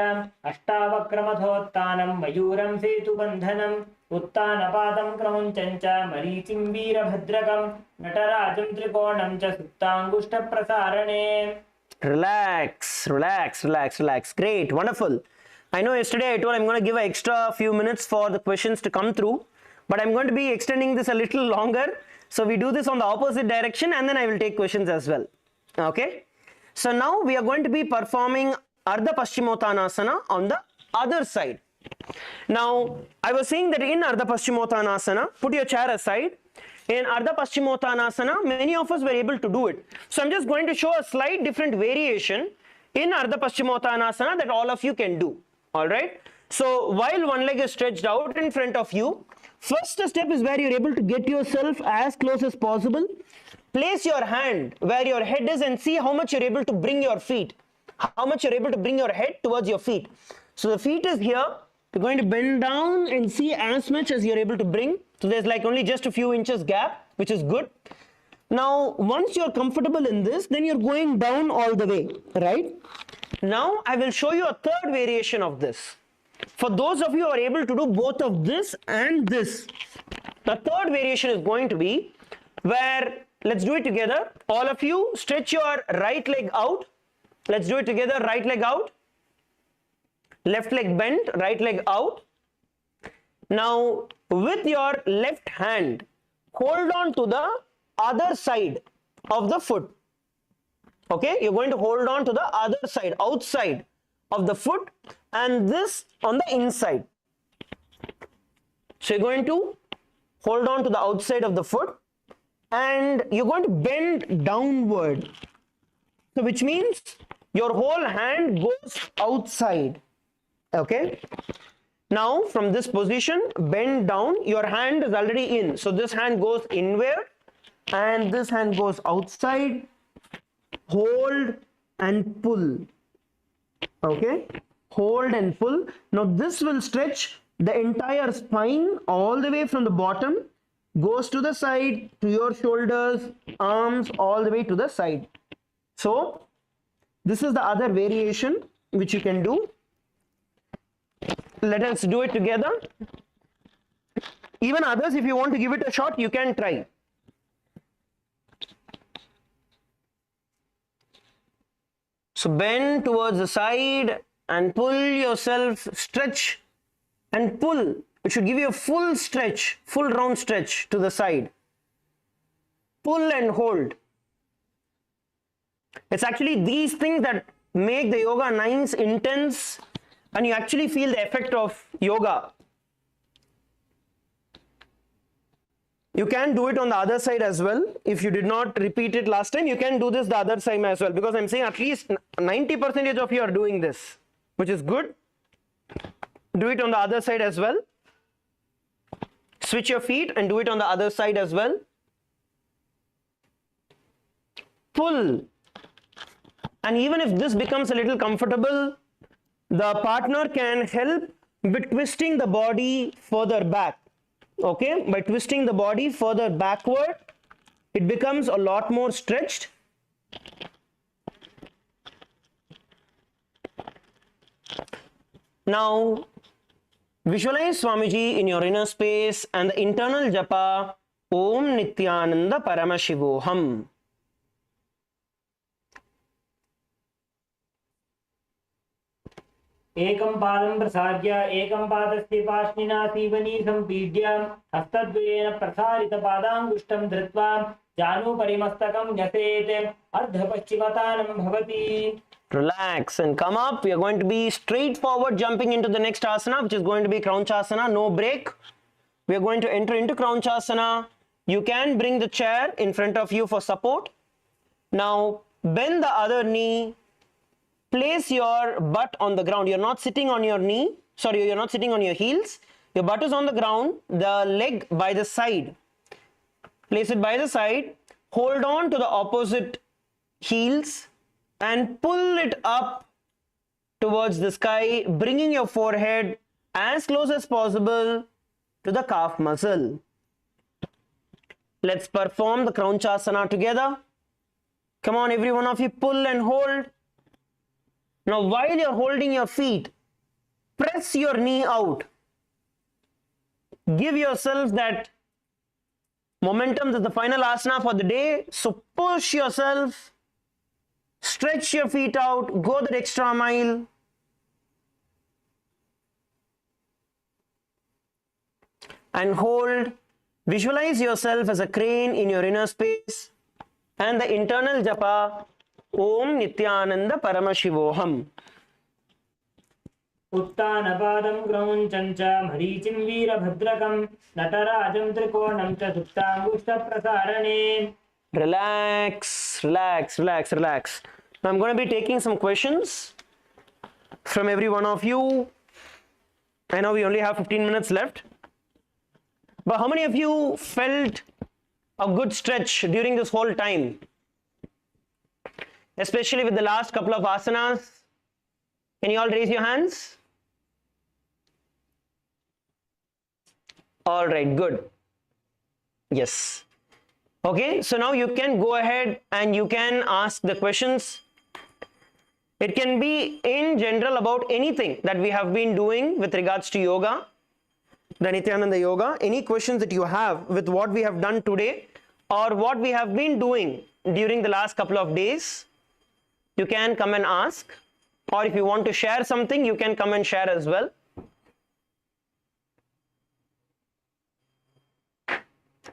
Speaker 3: अष्टावक्रमथोत्तानं मयूरं सेतुबन्धनम् उत्तानपादं क्रौञ्चं च मरीचिं वीरभद्रकं नटराजं त्रिकोणं च सुप्ताङ्गुष्ठप्रसारणे.
Speaker 4: Relax. Great, wonderful. I know yesterday I told I'm going to give an extra few minutes for the questions to come through, but I'm going to be extending this a little longer. So we do this on the opposite direction and then I will take questions as well. Okay. So now we are going to be performing Ardha Paschimottanasana on the other side. Now I was saying that in Ardha Paschimottanasana, put your chair aside. In Ardha Paschimottanasana, many of us were able to do it. So I'm just going to show a slight different variation in Ardha Paschimottanasana that all of you can do. Alright. So while one leg is stretched out in front of you, first step is where you're able to get yourself as close as possible. Place your hand where your head is and see how much you're able to bring your feet. How much you're able to bring your head towards your feet. So the feet is here. You're going to bend down and see as much as you're able to bring. So there's like only just a few inches gap, which is good. Now, once you're comfortable in this, then you're going down all the way, right? Now, I will show you a third variation of this. For those of you who are able to do both of this and this, the third variation is going to be where, let's do it together. All of you stretch your right leg out. Let's do it together. Right leg out. Left leg bent, right leg out. Now, with your left hand, hold on to the other side of the foot. Okay, you're going to hold on to the other side, outside of the foot, and this on the inside. So you're going to hold on to the outside of the foot and you're going to bend downward. So which means your whole hand goes outside. Okay. Now from this position, bend down, your hand is already in. So this hand goes inward and this hand goes outside. Hold and pull. Okay. Hold and pull. Now this will stretch the entire spine all the way from the bottom, goes to the side, to your shoulders, arms, all the way to the side. So this is the other variation which you can do. Let us do it together. Even others, if you want to give it a shot, you can try. So bend towards the side and pull yourself, stretch and pull. It should give you a full stretch, full round stretch to the side. Pull and hold. It's actually these things that make the yoga nice, intense, and you actually feel the effect of yoga. You can do it on the other side as well. If you did not repeat it last time, you can do this the other side as well, because I'm saying at least 90% of you are doing this, which is good. Do it on the other side as well. Switch your feet and do it on the other side as well. Pull. And even if this becomes a little comfortable, the partner can help by twisting the body further back. Okay, by twisting the body further backward, it becomes a lot more stretched. Now, visualize Swamiji in your inner space and the internal japa Om Nithyananda Paramashivoham.
Speaker 3: एकं पादं प्रसार्य एकं पादस्य पार्श्विना सीवनी सम्पीड्य हस्तद्वयेन प्रसारितपादाङ्गुष्ठं धृत्वा जानुपरिमस्तकं न्यसेत् अर्धपश्चिमतानं भवति.
Speaker 4: Relax and come up. We are going to be straightforward jumping into the next asana, which is going to be Kraunchasana. No break. We are going to enter into Kraunchasana. You can bring the chair in front of you for support. Now bend the other knee. Place your butt on the ground. You're not sitting on your knee. Sorry, you're not sitting on your heels. Your butt is on the ground. The leg by the side. Place it by the side. Hold on to the opposite heels and pull it up towards the sky, bringing your forehead as close as possible to the calf muscle. Let's perform the Kraunchasana together. Come on, every one of you, pull and hold. Now, while you're holding your feet, press your knee out. Give yourself that momentum. That's the final asana for the day. So push yourself, stretch your feet out, go that extra mile. And hold. Visualize yourself as a crane in your inner space and the internal japa Om Nithyananda Paramashivoham.
Speaker 3: उत्तानपादं क्रौञ्चं च मरीचिं वीरभद्रकं नटराजं त्रिकोणं च सुप्ताङ्गुष्ठप्रसारणे.
Speaker 4: Relax, relax, relax, relax. Now I'm going to be taking some questions from every one of you. I know we only have 15 minutes left. But how many of you felt a good stretch during this whole time? Especially with the last couple of asanas. Can you all raise your hands? All right, good. Yes. Okay, so now you can go ahead and you can ask the questions. It can be in general about anything that we have been doing with regards to yoga, the Nithyananda yoga. Any questions that you have with what we have done today or what we have been doing during the last couple of days, you can come and ask. Or if you want to share something, you can come and share as well.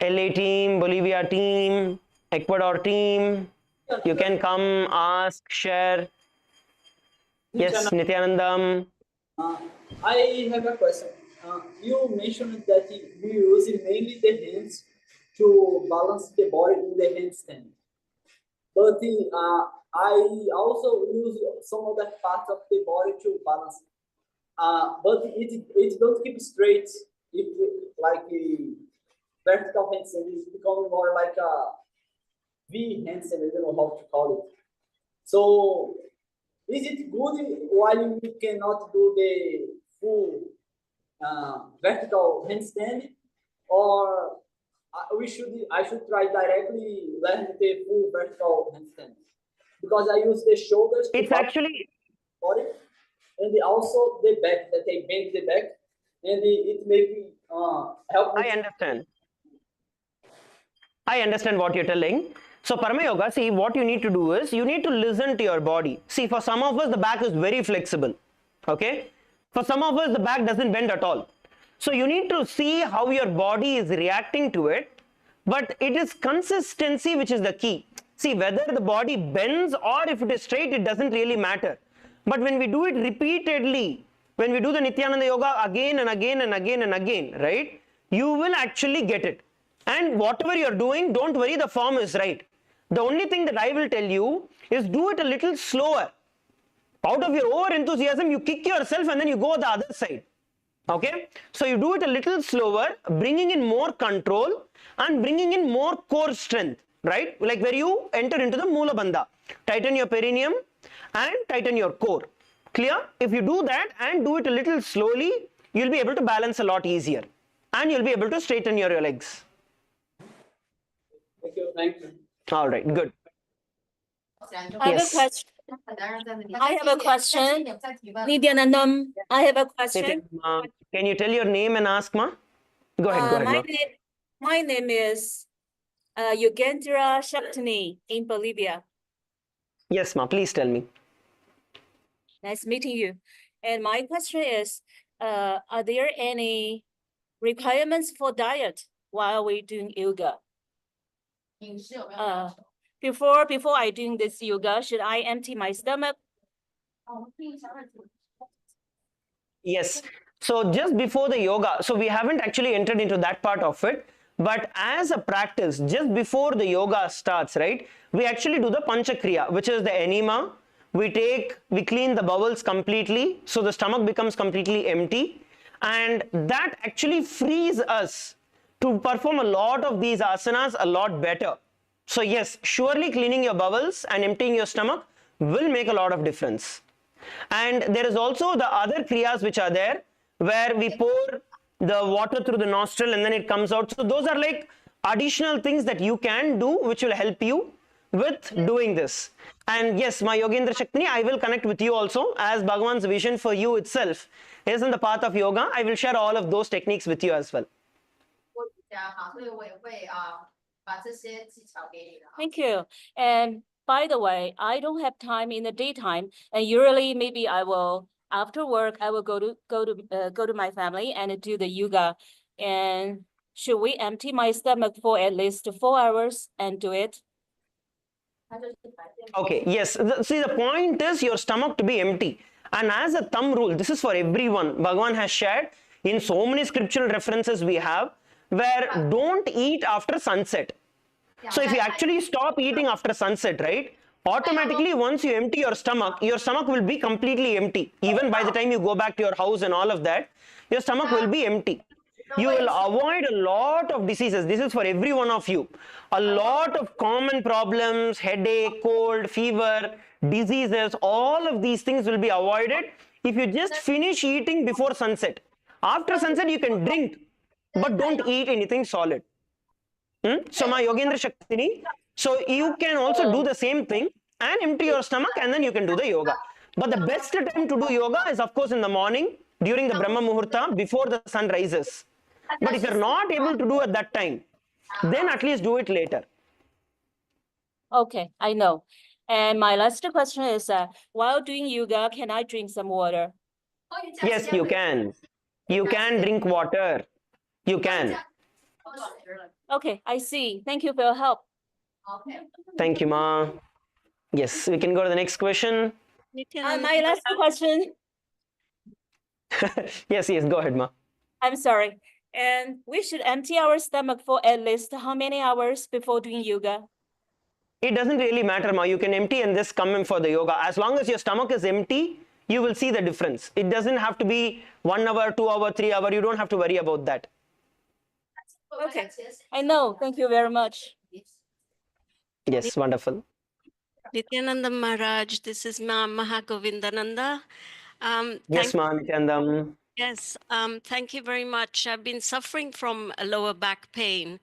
Speaker 4: LA team, Bolivia team, Ecuador team, you can come, ask, share. Yes, Nithyanandam.
Speaker 8: I have a question. You mentioned that we use mainly the hands to balance the body in the handstand. But I also use some other parts of the body to balance. But it don't keep straight. If like a vertical handstand is becoming more like a V handstand. I don't know how to call it. So is it good while we cannot do the full vertical handstand, or I should try directly learn the full vertical handstand? Because I use the shoulders.
Speaker 4: It's actually
Speaker 8: body. and also the back, that I bend the back, and it may be help me.
Speaker 4: I understand what you're telling. So Parama Yoga, see, what you need to do is you need to listen to your body. See, for some of us, the back is very flexible. Okay? For some of us, the back doesn't bend at all. So you need to see how your body is reacting to it. But it is consistency which is the key. See, whether the body bends or if it is straight, it doesn't really matter. But when we do it repeatedly, when we do the Nithyananda Yoga again and again and again and again, right, you will actually get it. And whatever you're doing, don't worry, the form is right. The only thing that I will tell you is do it a little slower. Out of your over enthusiasm, you kick yourself and then you go the other side. Okay? So you do it a little slower, bringing in more control and bringing in more core strength, right? Like where you enter into the Mula Bandha. Tighten your perineum and tighten your core. Clear? If you do that and do it a little slowly, you'll be able to balance a lot easier. And you'll be able to straighten your legs.
Speaker 8: Thank you.
Speaker 4: All right, good.
Speaker 6: I have a question. Nithyanandam, I have a question.
Speaker 4: Can you tell your name and ask, ma? Go ahead, ma.
Speaker 6: My name is Yugendra Shakti in Bolivia.
Speaker 4: Yes, ma, please tell me.
Speaker 6: Nice meeting you. And my question is, are there any requirements for diet while we're doing yoga? Before I doing this yoga, should I empty my stomach?
Speaker 4: Yes. So just before the yoga, so we haven't actually entered into that part of it, but as a practice, just before the yoga starts, right, we actually do the Panchakriya, which is the enema. We clean the bowels completely, so the stomach becomes completely empty, and that actually frees us to perform a lot of these asanas a lot better. So yes, surely cleaning your bowels and emptying your stomach will make a lot of difference. And there is also the other kriyas which are there, where we pour the water through the nostril and then it comes out. So those are like additional things that you can do which will help you with doing this. And yes, my Yogendra Shakti, I will connect with you also, as Bhagavan's vision for you itself is in the path of yoga. I will share all of those techniques with you as well.
Speaker 6: Thank you. And by the way, I don't have time in the daytime, and usually maybe I will after work I will go to my family and do the yoga. And should we empty my stomach for at least 4 hours and do it?
Speaker 4: Okay, yes. See, the point is your stomach to be empty. And as a thumb rule, this is for everyone. Bhagavan has shared in so many scriptural references we have, where don't eat after sunset. So if you actually stop eating after sunset, right, automatically once you empty your stomach will be completely empty. Even by the time you go back to your house and all of that, your stomach will be empty. You will avoid a lot of diseases. This is for every one of you. A lot of common problems, headache, cold, fever, diseases, all of these things will be avoided if you just finish eating before sunset. After sunset, you can drink, but don't eat anything solid. So my Yogendra Shakti, so you can also do the same thing and empty your stomach and then you can do the yoga. But the best time to do yoga is of course in the morning during the Brahma Muhurta before the sun rises. But if you're not able to do at that time, then at least do it later.
Speaker 6: Okay, I know. And my last question is, while doing yoga, can I drink some water?
Speaker 4: Yes, you can. You can drink water. You can.
Speaker 6: Okay, I see. Thank you for your help.
Speaker 4: Thank you, ma. Yes, we can go to the next question.
Speaker 6: My last question.
Speaker 4: Yes, go ahead, ma.
Speaker 6: I'm sorry. And we should empty our stomach for at least how many hours before doing yoga?
Speaker 4: It doesn't really matter, ma. You can empty and just come in for the yoga. As long as your stomach is empty, you will see the difference. It doesn't have to be 1 hour, 2 hour, 3 hour. You don't have to worry about that.
Speaker 6: Okay, I know. Thank you very much.
Speaker 4: Yes, wonderful.
Speaker 9: Nithyananda Maharaj, this is Ma Mahagovindananda.
Speaker 4: Yes, ma, Nithyanandam.
Speaker 9: Yes, thank you very much. I've been suffering from a lower back pain,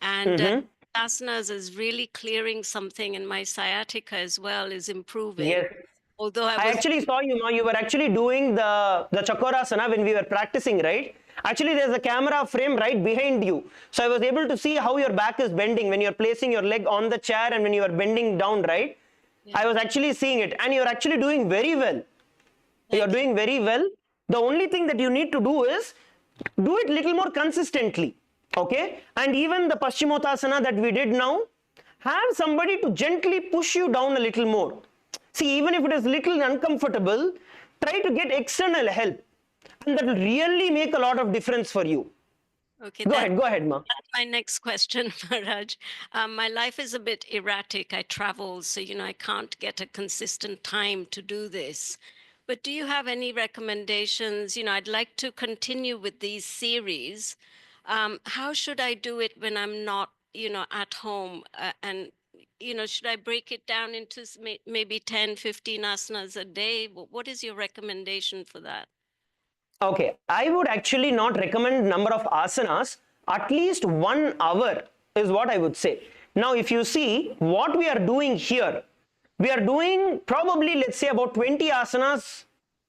Speaker 9: and asanas is really clearing something, and my sciatica as well is improving.
Speaker 4: Yes,
Speaker 9: Although I
Speaker 4: I
Speaker 9: was
Speaker 4: actually saw you, Ma. You were actually doing the Chakorasana when we were practicing, right? Actually, there's a camera frame right behind you. So I was able to see how your back is bending when you're placing your leg on the chair and when you are bending down, right? I was actually seeing it. And you're actually doing very well. You're doing very well. The only thing that you need to do is do it little more consistently. Okay? And even the Paschimottanasana that we did now, have somebody to gently push you down a little more. See, even if it is little uncomfortable, try to get external help. And that will really make a lot of difference for you.
Speaker 9: okay.
Speaker 4: Go ahead, Ma.
Speaker 9: That's my next question, Maharaj. My life is a bit erratic. I travel, so I can't get a consistent time to do this. But do you have any recommendations? I'd like to continue with these series. How should I do it when I'm not, at home? And should I break it down into maybe 10, 15 asanas a day? What is your recommendation for that?
Speaker 4: Okay, I would actually not recommend number of asanas. At least 1 hour is what I would say. Now, if you see what we are doing here, we are doing probably, let's say, about 20 asanas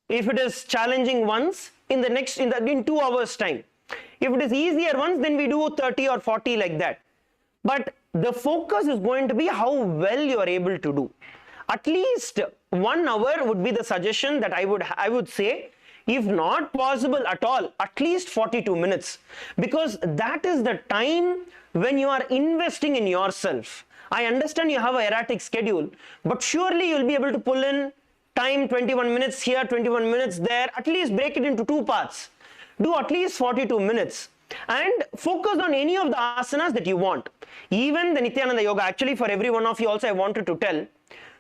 Speaker 4: if it is challenging ones in 2 hours time. If it is easier ones, then we do 30 or 40 like that. But the focus is going to be how well you are able to do. At least 1 hour would be the suggestion that I would say. If not possible at all, at least 42 minutes. Because that is the time when you are investing in yourself. I understand you have an erratic schedule, but surely you'll be able to pull in time 21 minutes here, 21 minutes there. At least break it into 2 parts. Do at least 42 minutes. And focus on any of the asanas that you want. Even the Nithyananda Yoga, actually for every one of you also I wanted to tell,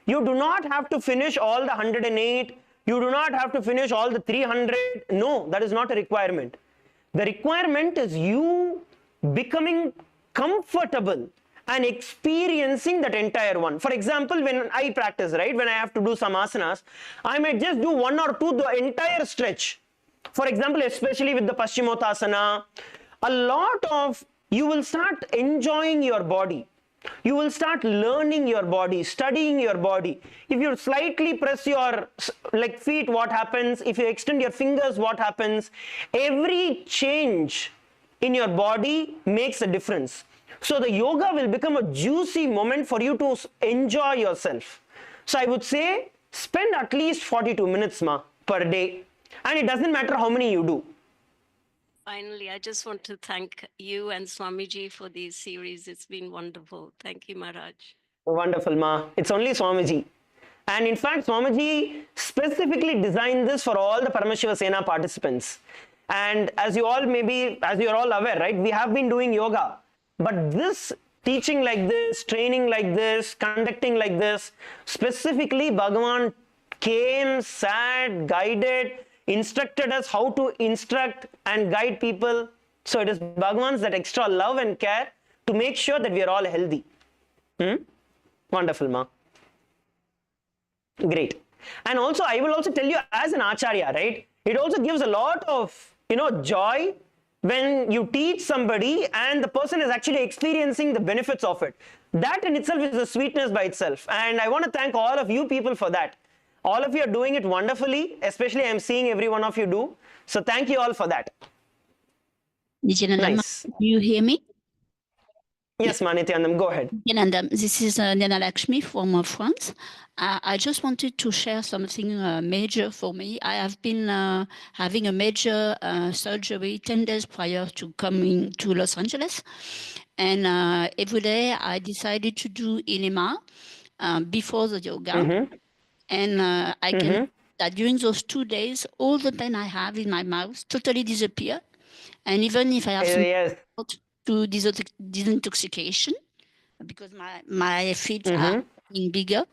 Speaker 4: you do not have to finish all the 108, you do not have to finish all the 300. No, that is not a requirement. The requirement is you becoming comfortable and experiencing that entire one. For example, when I practice, right, when I have to do some asanas, I might just do 1 or 2 the entire stretch. For example, especially with the Paschimottanasana, you will start enjoying your body. You will start learning your body, studying your body. If you slightly press your feet, what happens? If you extend your fingers, what happens? Every change in your body makes a difference. So the yoga will become a juicy moment for you to enjoy yourself. So I would say spend at least 42 minutes per day. And it doesn't matter how many you do.
Speaker 9: Finally, I just want to thank you and Swamiji for these series. It's been wonderful. Thank you, Maharaj.
Speaker 4: Wonderful, Ma. It's only Swamiji. And in fact, Swamiji specifically designed this for all the Paramashiva Sena participants. And as you're all aware, right, we have been doing yoga. But this teaching like this, training like this, conducting like this, specifically Bhagavan came, sat, guided, instructed us how to instruct and guide people. So it is Bhagavan's that extra love and care to make sure that we are all healthy. Wonderful, Ma. Great. And also, I will also tell you as an Acharya, right? It also gives a lot of, joy when you teach somebody and the person is actually experiencing the benefits of it. That in itself is a sweetness by itself. And I want to thank all of you people for that. All of you are doing it wonderfully, especially I am seeing every one of you do. So thank you all for that.
Speaker 10: Nithyananda,
Speaker 4: Nice.
Speaker 10: do you hear me?
Speaker 4: Yes, Nithyananda, go ahead.
Speaker 10: Nithyananda, this is Nana Lakshmi from France. I just wanted to share something major for me. I have been having a major surgery 10 days prior to coming to Los Angeles. And every day I decided to do enema before the yoga. And I can that during those 2 days, all the pain I have in my mouth totally disappear. And even if I have to disintoxication, because my feet are getting bigger,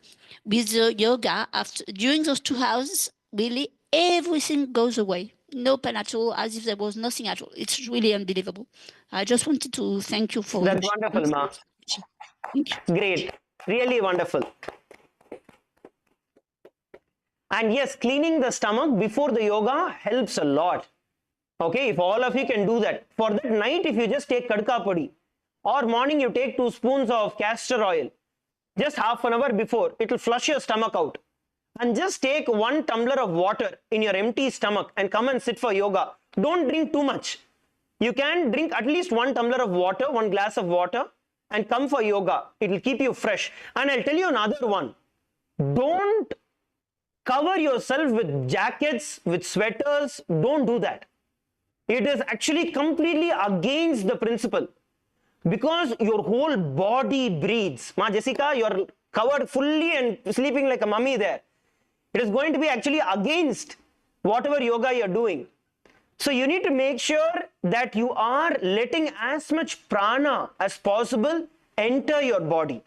Speaker 10: with the yoga, during those 2 hours, really everything goes away. No pain at all, as if there was nothing at all. It's really unbelievable. I just wanted to thank you for
Speaker 4: That's wonderful, Ma.
Speaker 10: Thank you.
Speaker 4: Great. Really wonderful. And yes, cleaning the stomach before the yoga helps a lot. Okay, if all of you can do that. For that night, if you just take kadka podi, or morning you take 2 spoons of castor oil, just half an hour before, it will flush your stomach out. and just take 1 tumbler of water in your empty stomach and come and sit for yoga. Don't drink too much. You can drink at least 1 tumbler of water, 1 glass of water, and come for yoga. It will keep you fresh. And I'll tell you another one. Don't cover yourself with jackets, with sweaters. Don't do that. It is actually completely against the principle, because your whole body breathes. Ma Jessica, you're covered fully and sleeping like a mummy there. It is going to be actually against whatever yoga you're doing. So you need to make sure that you are letting as much prana as possible enter your body,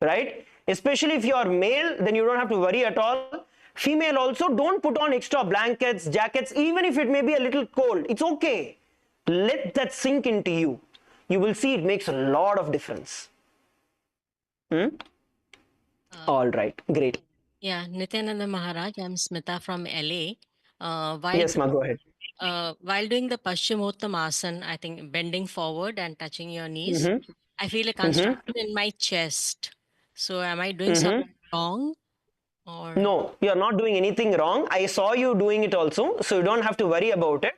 Speaker 4: right? Especially if you are male, then you don't have to worry at all. Female also, don't put on extra blankets, jackets, even if it may be a little cold. It's okay. Let that sink into you. You will see it makes a lot of difference. All right, great.
Speaker 11: Yeah, Nithyananda Maharaj, I'm Smita from LA.
Speaker 4: Yes, ma, go ahead.
Speaker 11: While doing the Paschimottanasana, I think bending forward and touching your knees, I feel a constriction in my chest. So am I doing something wrong? Or
Speaker 4: No, you're not doing anything wrong. I saw you doing it also, so you don't have to worry about it.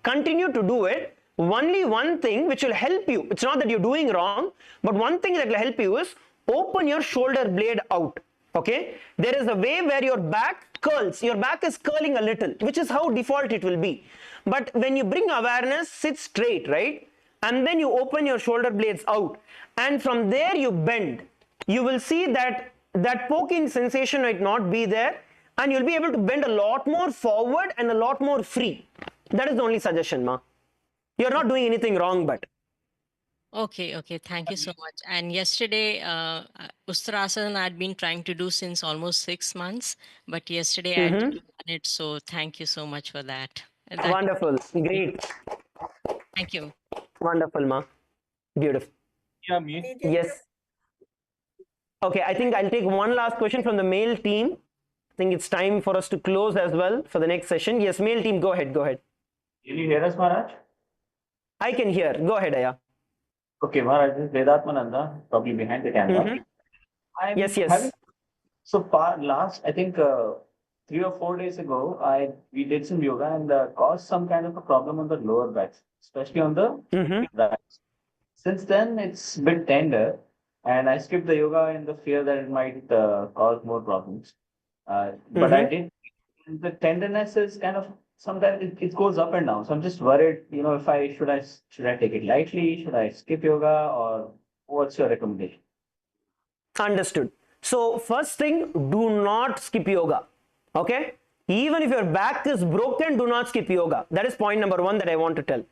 Speaker 4: Continue to do it. Only one thing which will help you, it's not that you're doing wrong, but one thing that will help you is open your shoulder blade out. Okay? There is a way where your back curls. Your back is curling a little, which is how default it will be. But when you bring awareness, sit straight, right? And then you open your shoulder blades out. And from there you bend. You will see that that poking sensation might not be there, and you'll be able to bend a lot more forward and a lot more free. That is the only suggestion, ma. You're not doing anything wrong, but.
Speaker 11: okay, thank you so much. And yesterday, Ustrasana I'd been trying to do since almost 6 months, but yesterday I did it, so thank you so much for that.
Speaker 4: Wonderful, great.
Speaker 11: Thank you.
Speaker 4: Wonderful, ma. Beautiful.
Speaker 12: Yeah, me.
Speaker 4: Yes. Okay, I think I'll take one last question from the male team. I think it's time for us to close as well for the next session. Yes, male team, go ahead, go ahead.
Speaker 12: Can you hear us, Maharaj?
Speaker 4: I can hear. Go ahead, Aya.
Speaker 12: Okay, Maharaj, this is Vedatmananda, probably behind the camera. I'm
Speaker 4: Yes.
Speaker 12: So far, last, I think 3 or 4 days ago, we did some yoga and caused some kind of a problem on the lower back, especially on the right. Since then, it's been tender, and I skipped the yoga in the fear that it might cause more problems. But I did. The tenderness is kind of sometimes it goes up and down. So I'm just worried. If should I take it lightly? Should I skip yoga, or what's your recommendation?
Speaker 4: Understood. So first thing, do not skip yoga. Okay? Even if your back is broken, do not skip yoga. That is point number 1 that I want to tell.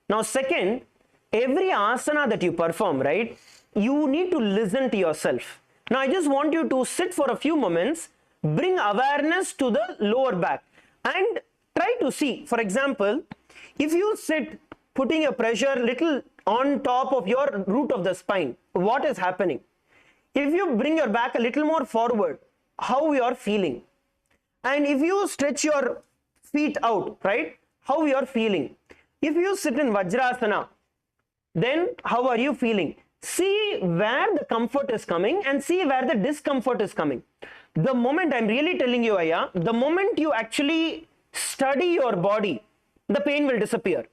Speaker 4: Now second, every asana that you perform, right, you need to listen to yourself. Now I just want you to sit for a few moments, bring awareness to the lower back and try to see. For example, if you sit putting a pressure little on top of your root of the spine, what is happening? If you bring your back a little more forward, how you are feeling? And if you stretch your feet out, right, how you are feeling? If you sit in Vajrasana, then how are you feeling? See where the comfort is coming and see where the discomfort is coming. The moment, I'm really telling you, Aya, the moment you actually study your body, the pain will disappear.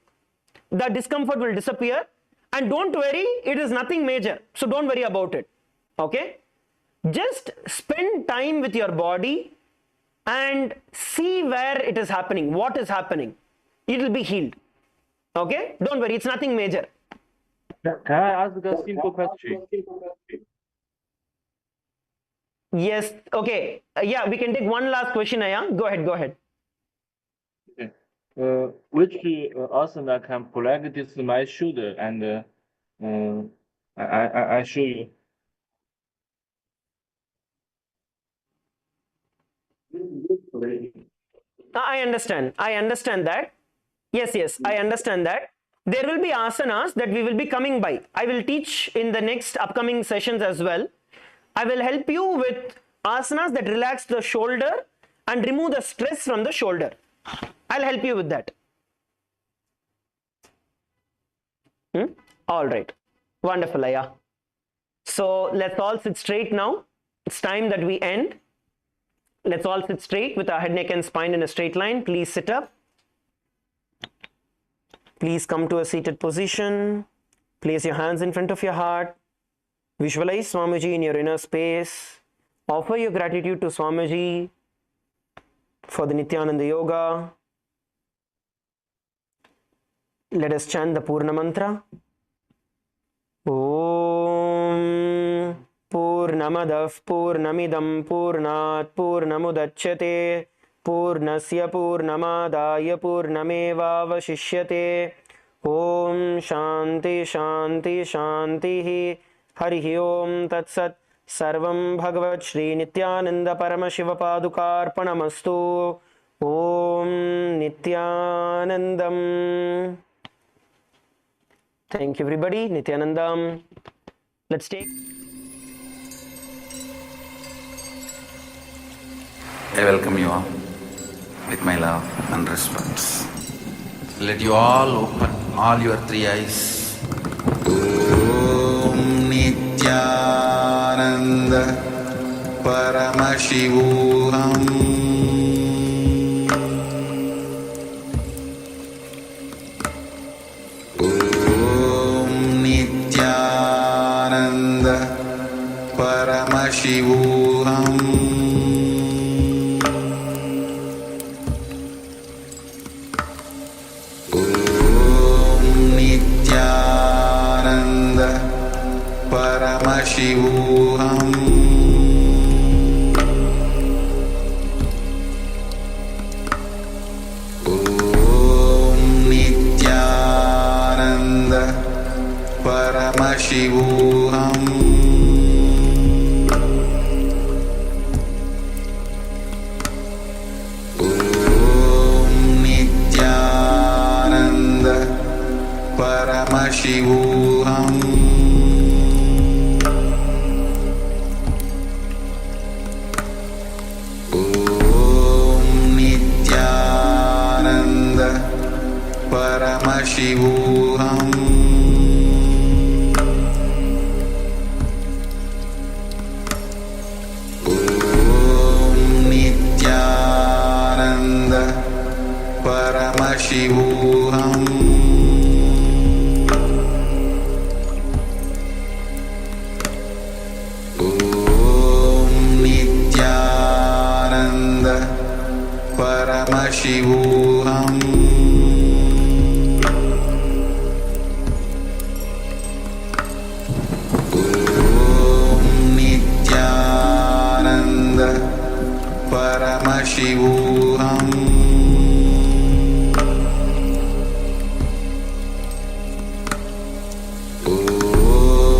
Speaker 4: The discomfort will disappear. And don't worry, it is nothing major. So don't worry about it. Okay? Just spend time with your body and see where it is happening, what is happening. It will be healed. Okay? Don't worry, it's nothing major.
Speaker 12: Can I ask a simple question?
Speaker 4: Yes. Okay. Yeah, we can take one last question, Aya. Go ahead.
Speaker 12: Okay. Which asana can practice my shoulder, and I show you.
Speaker 4: I understand that. Yes, I understand that. There will be asanas that we will be coming by. I will teach in the next upcoming sessions as well. I will help you with asanas that relax the shoulder and remove the stress from the shoulder. I'll help you with that. All right. Wonderful, Aya. So let's all sit straight now. It's time that we end. Let's all sit straight with our head, neck and spine in a straight line. Please sit up. Please come to a seated position. Place your hands in front of your heart. Visualize Swamiji in your inner space. Offer your gratitude to Swamiji for the Nithyananda Yoga. Let us chant the Purna Mantra. Om Purnamadav Purnamidam Purnat Purnamudachyate Purnasya Purnamadaya Purnameva Vashishyate. Om Shanti Shanti Shanti Harihi Om Tat Sat. Sarvam Bhagavat Shri Nithyananda Paramashivoham Om Nithyanandam. Thank you, everybody. Nithyanandam. Let's take.
Speaker 1: I welcome you all with my love and respects. Let you all open all your three eyes. Om Nithyananda Paramashivoham. Om Nithyananda Paramashivoham. Paramashivoham. Om Nithyananda Paramashivoham. Om Nithyananda Paramashivoham. Paramashivoham. Om Nithyananda Paramashivoham. Om Nithyananda Paramashivoham. Paramashivoham.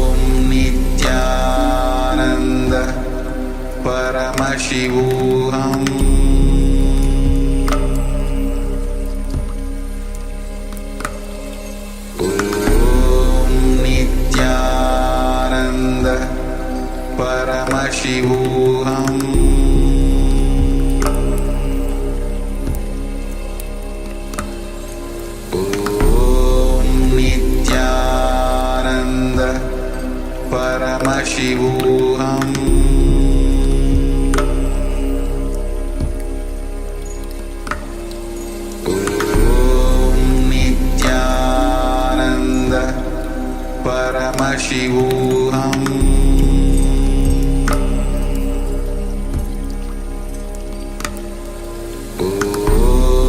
Speaker 1: Om Nithyananda Paramashivoham. Om Nithyananda Paramashivoham. Paramashivoham. Om Nithyananda Paramashivoham.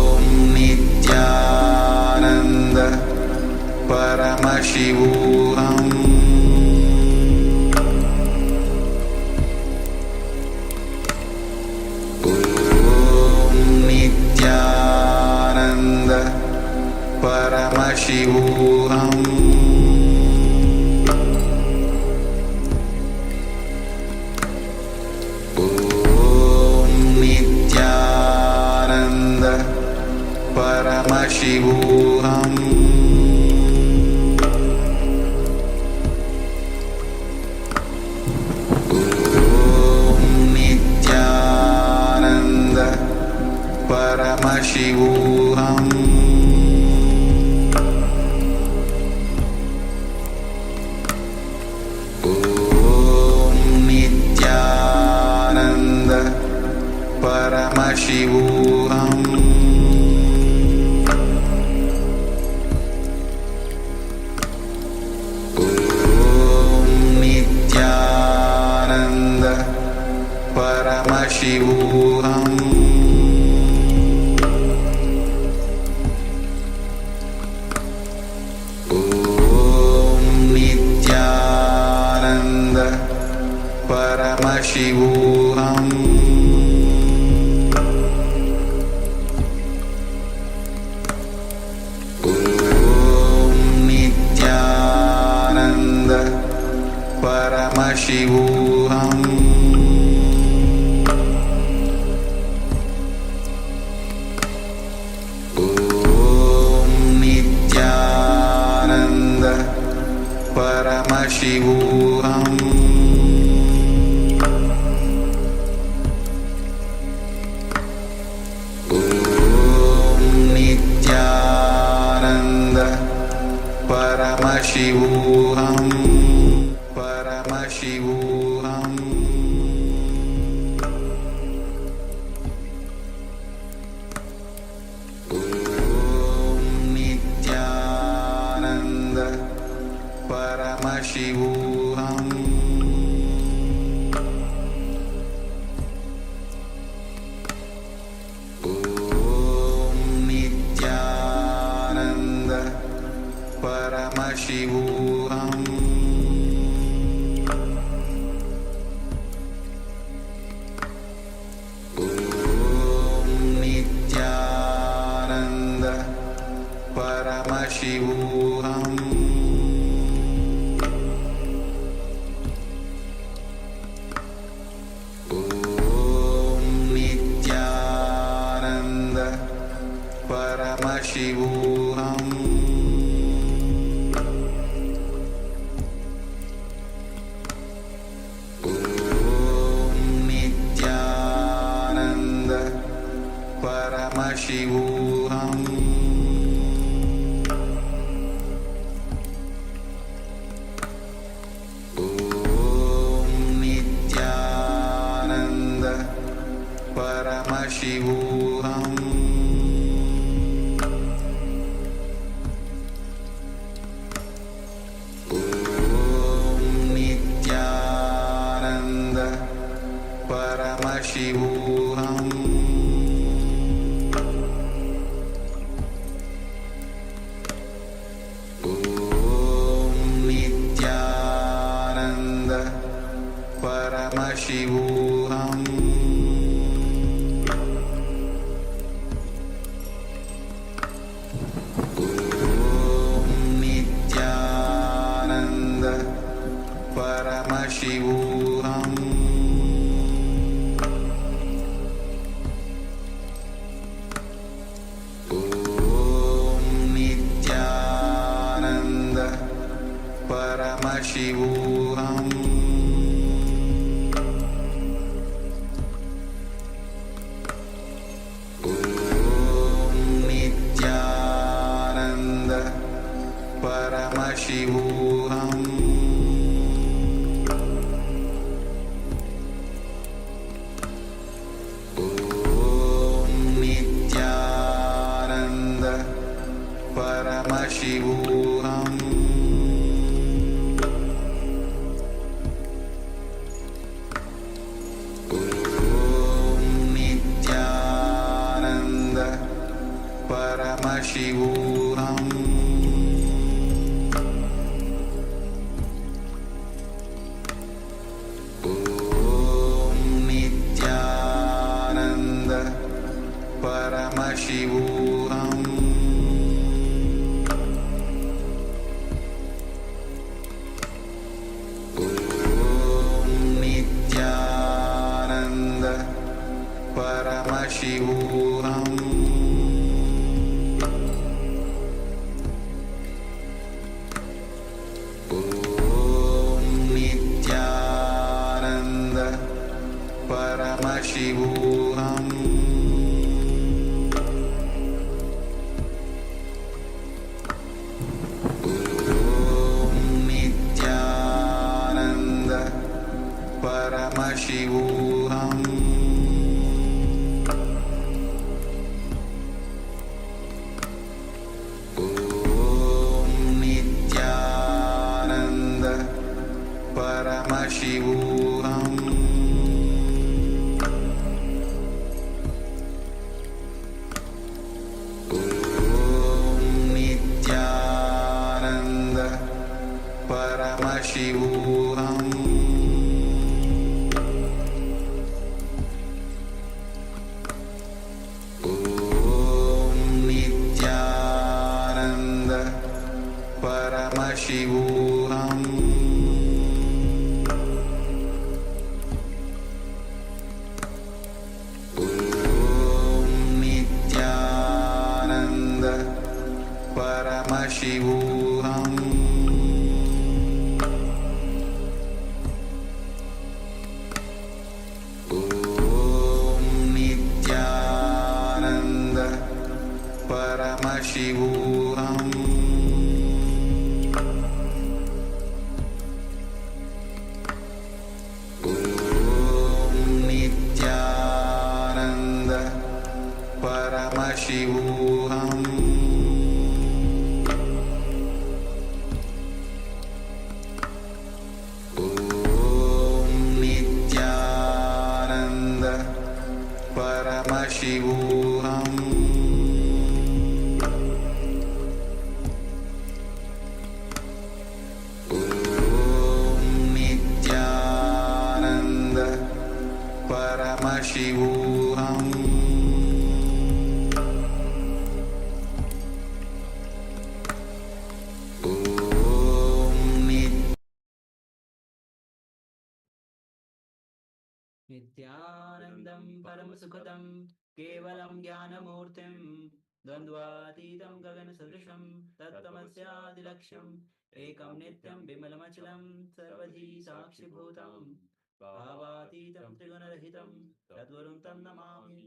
Speaker 1: Om Nithyananda Paramashivoham. Paramashivoham. Om Nithyananda Paramashivoham. Om Nithyananda Paramashivoham. Paramashivoham Nithyananda Paramashivoham Nithyananda Paramashivoham Nithyananda Paramashivoham Nithyananda Paramashivoham Nithyananda Paramashivoham Paramashivoham Nithyananda Paramashivoham Nithyananda Paramashivoham Nithyananda Paramashivoham Nithyananda Paramashivoham Nithyananda Paramashivoham Nithyananda Paramashivoham Nithyananda Paramashivoham Nithyananda Paramashivoham Nithyananda Paramashivoham Nithyananda Paramashivoham Nithyananda Paramashivoham Nithyananda Paramashivoham Nithyananda Paramashivoham Nithyananda Paramashivoham Nithyananda Paramashivoham Nithyananda Paramashivoham Nithyananda Paramashivoham Paramashivoham Om Nithyananda Paramashivoham Om Nithyananda Paramashivoham Om Nithyananda Paramashivoham Om Nithyananda Paramashivoham Om Nithyananda Paramashivoham Om Nithyananda Paramashivoham Om Nithyananda Paramashivoham Om
Speaker 13: Nithyanandam Paramasukhatam Kevalam Jnanamurtim Dvandvatītam Gaganasadrisham Tattvamasyaadilaksham Ekam Nityam Bimalamachalam Sarvadhi Sakshibhutam Bhavatītam Trigunarahitam Tadvarum Tam Namami.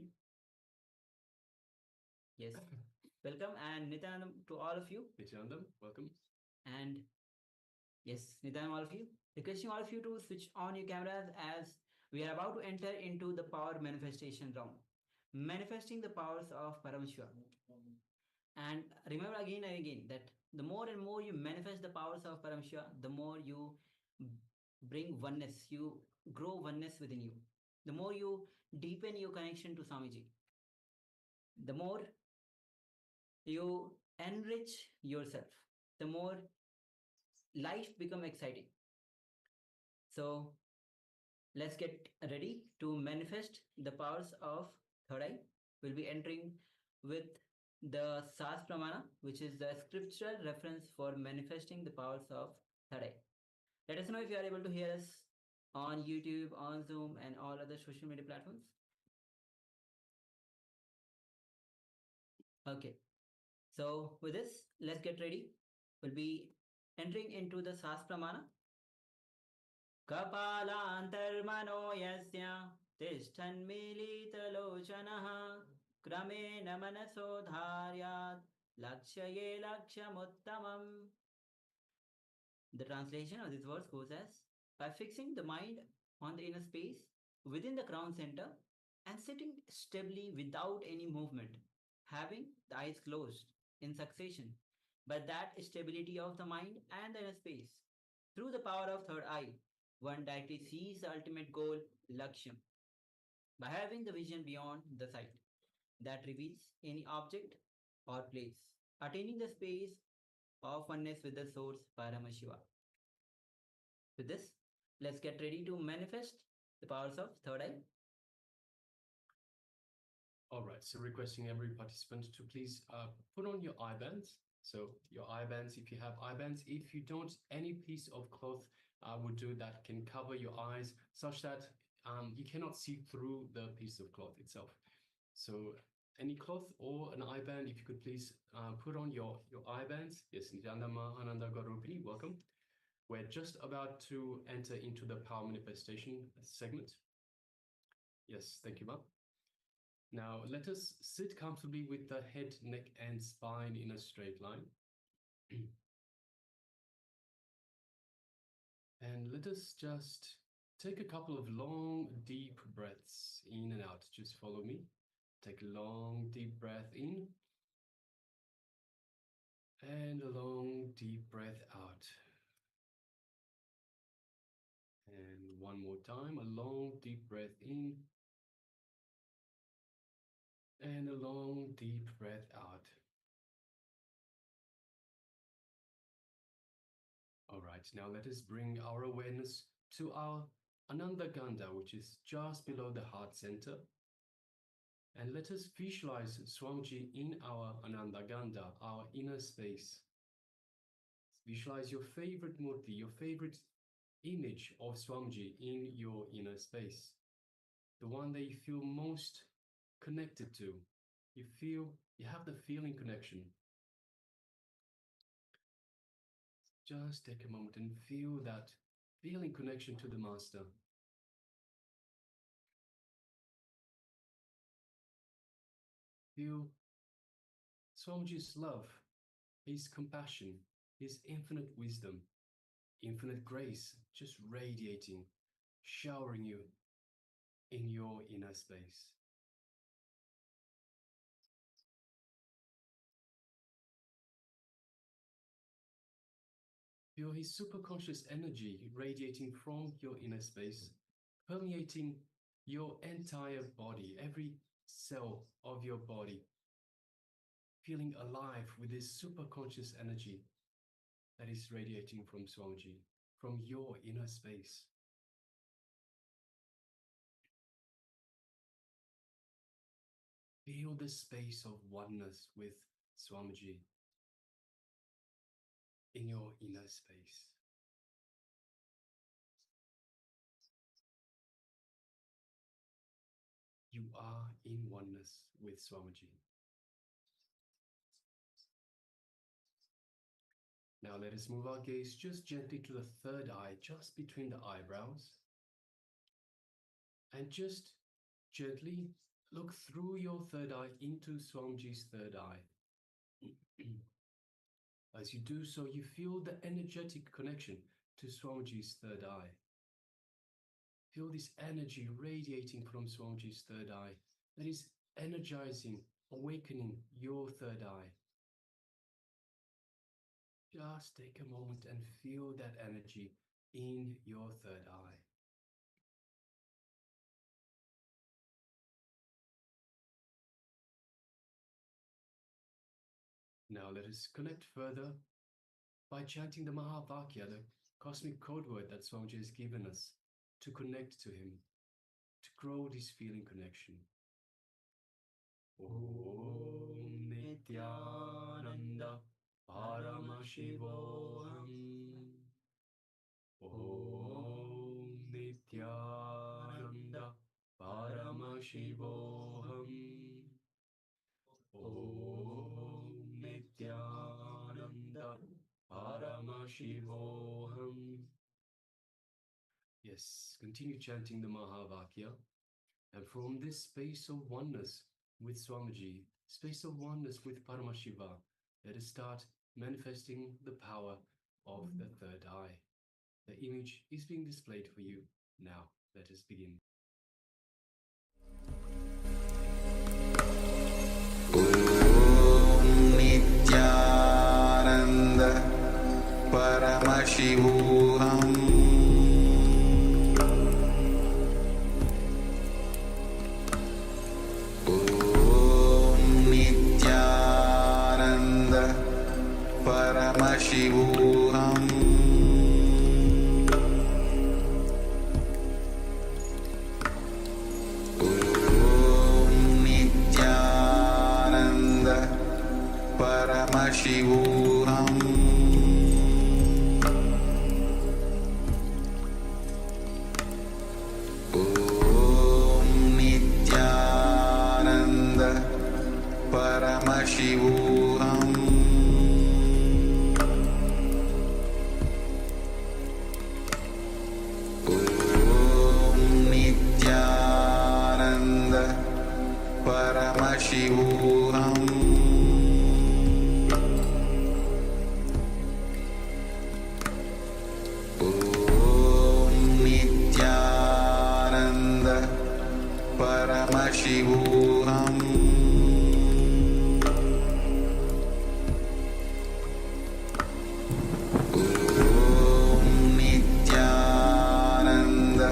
Speaker 13: Yes. Welcome and Nithyanandam to all of you.
Speaker 14: Nithyanandam, welcome.
Speaker 13: And yes, Nithyanandam, all of you. Requesting all of you to switch on your cameras as we are about to enter into the power manifestation round. Manifesting the powers of Paramashiva. And remember again and again that the more and more you manifest the powers of Paramashiva, the more you bring oneness, you grow oneness within you. The more you deepen your connection to Swamiji, the more you enrich yourself, the more life become exciting. So let's get ready to manifest the powers of third eye. We'll be entering with the SUPREME, which is the scriptural reference for manifesting the powers of third eye. Let us know if you are able to hear us on YouTube, on Zoom, and all other social media platforms. Okay. So with this, let's get ready. We'll be entering into the SUPREME. Kapalantarmano yasya tishthanmilitalochanaha kramena manaso dharyat lakshaye lakshamuttamam. The translation of this verse goes as, by fixing the mind on the inner space within the crown center and sitting stably without any movement, having the eyes closed in succession, by that stability of the mind and the inner space, through the power of third eye, one directly sees the ultimate goal, Lakshyam, by having the vision beyond the sight that reveals any object or place, attaining the space of oneness with the source, Paramashiva. With this, let's get ready to manifest the powers of third eye.
Speaker 14: All right, so requesting every participant to please put on your eye bands. So your eye bands, if you have eye bands, if you don't, any piece of cloth would do that can cover your eyes such that you cannot see through the piece of cloth itself. So any cloth or an eye band, if you could please put on your eye bands. Yes, Nithyananda Mahananda Garupini, welcome. We're just about to enter into the power manifestation segment. Yes, thank you, Ma. Now, let us sit comfortably with the head, neck, and spine in a straight line. And let us just take a couple of long, deep breaths in and out. Just follow me. Take a long, deep breath in. And a long, deep breath out. one more time. A long deep breath in and a long deep breath out. All right, now let us bring our awareness to our Ananda Gandha, which is just below the heart center. And let us visualize Swamiji in our Ananda Gandha, our inner space. Visualize your favorite murti, your favorite image of Swamiji in your inner space. The one that you feel most connected to. You have the feeling connection. Just take a moment and feel that feeling connection to the Master. Feel Swamiji's love, his compassion, his infinite wisdom, infinite grace, just radiating, showering you in your inner space. Feel his superconscious energy radiating from your inner space, permeating your entire body, every cell of your body, feeling alive with this superconscious energy that is radiating from Swamiji, from your inner space. Feel the space of oneness with Swamiji in your inner space. You are in oneness with Swamiji. Now let us move our gaze just gently to the third eye, just between the eyebrows. And just gently look through your third eye into Swamiji's third eye. As you do so, you feel the energetic connection to Swamiji's third eye. Feel this energy radiating from Swamiji's third eye that is energizing, awakening your third eye. Just take a moment and feel that energy in your third eye. Now let us connect further by chanting the Mahavakya, the cosmic code word that Swamiji has given us to connect to him, to grow this feeling connection. Om Nithyananda Paramashivoham. Om Nithyananda Paramashivoham. Om Nithyananda Paramashivoham. Yes, continue chanting the Mahavakya. And from this space of oneness with Swamiji, space of oneness with Paramashiva, let us start manifesting the power of the third eye. The image is being displayed for you now. Let us begin.
Speaker 1: Om Nithyananda Paramashivoham. Paramashivoham. Om Nithyananda Paramashivoham. Om Nithyananda Paramashivoham. Paramashivoham. Om Nithyananda Paramashivoham. Om Nithyananda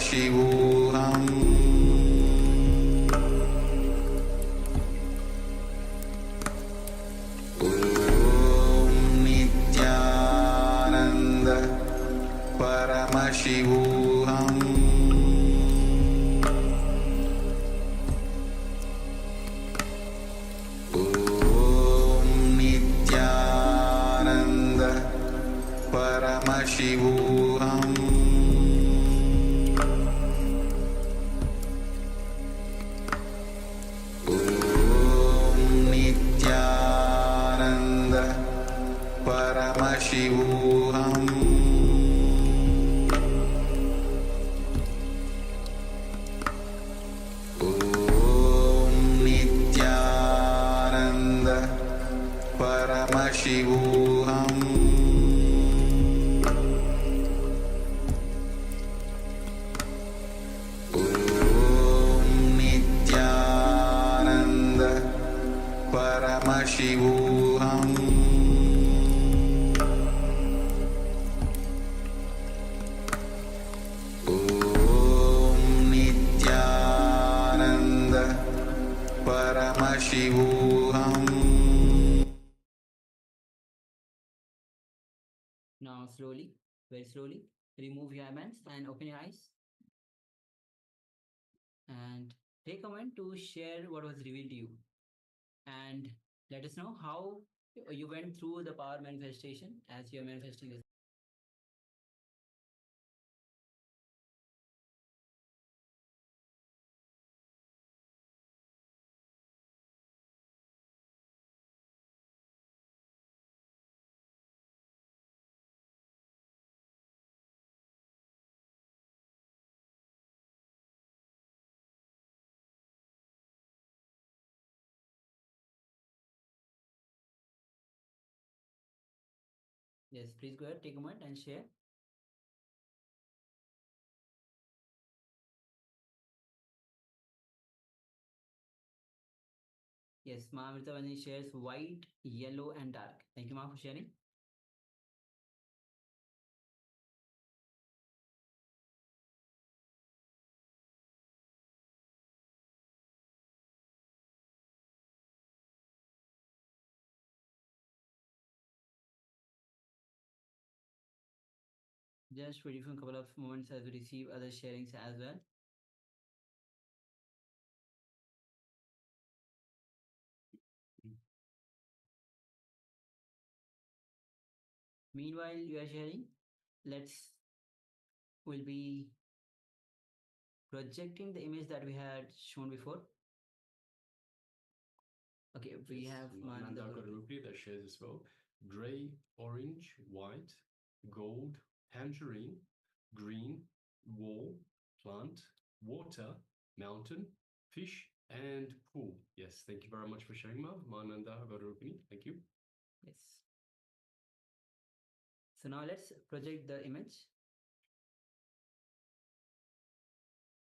Speaker 1: Paramashivoham Om Nithyananda Paramashivoham Om Nithyananda Paramashivoham Om Nithyananda Paramashivoham Om Nithyananda Paramashivoham Om Nithyananda Paramashivoham Om Nithyananda Paramashivoham.
Speaker 13: Now slowly, very slowly, remove your hands and open your eyes. And take a moment to share what was revealed to you. And let us know how you went through the power manifestation as you're manifesting this. Yes, please go ahead, take a moment and share. Yes, Ma Amritavani shares white, yellow, and dark. Thank you, Ma, for sharing. Just waiting for a couple of moments as we receive other sharings as well. Meanwhile, you are sharing, we'll be projecting the image that we had shown before. Okay, we have
Speaker 14: Nanda Rupri that shares as well. Gray, orange, white, gold, tangerine, green, wall, plant, water, mountain, fish, and pool. Yes, thank you very much for sharing, Mananda Garupini. Thank you.
Speaker 13: Yes. So now let's project the image.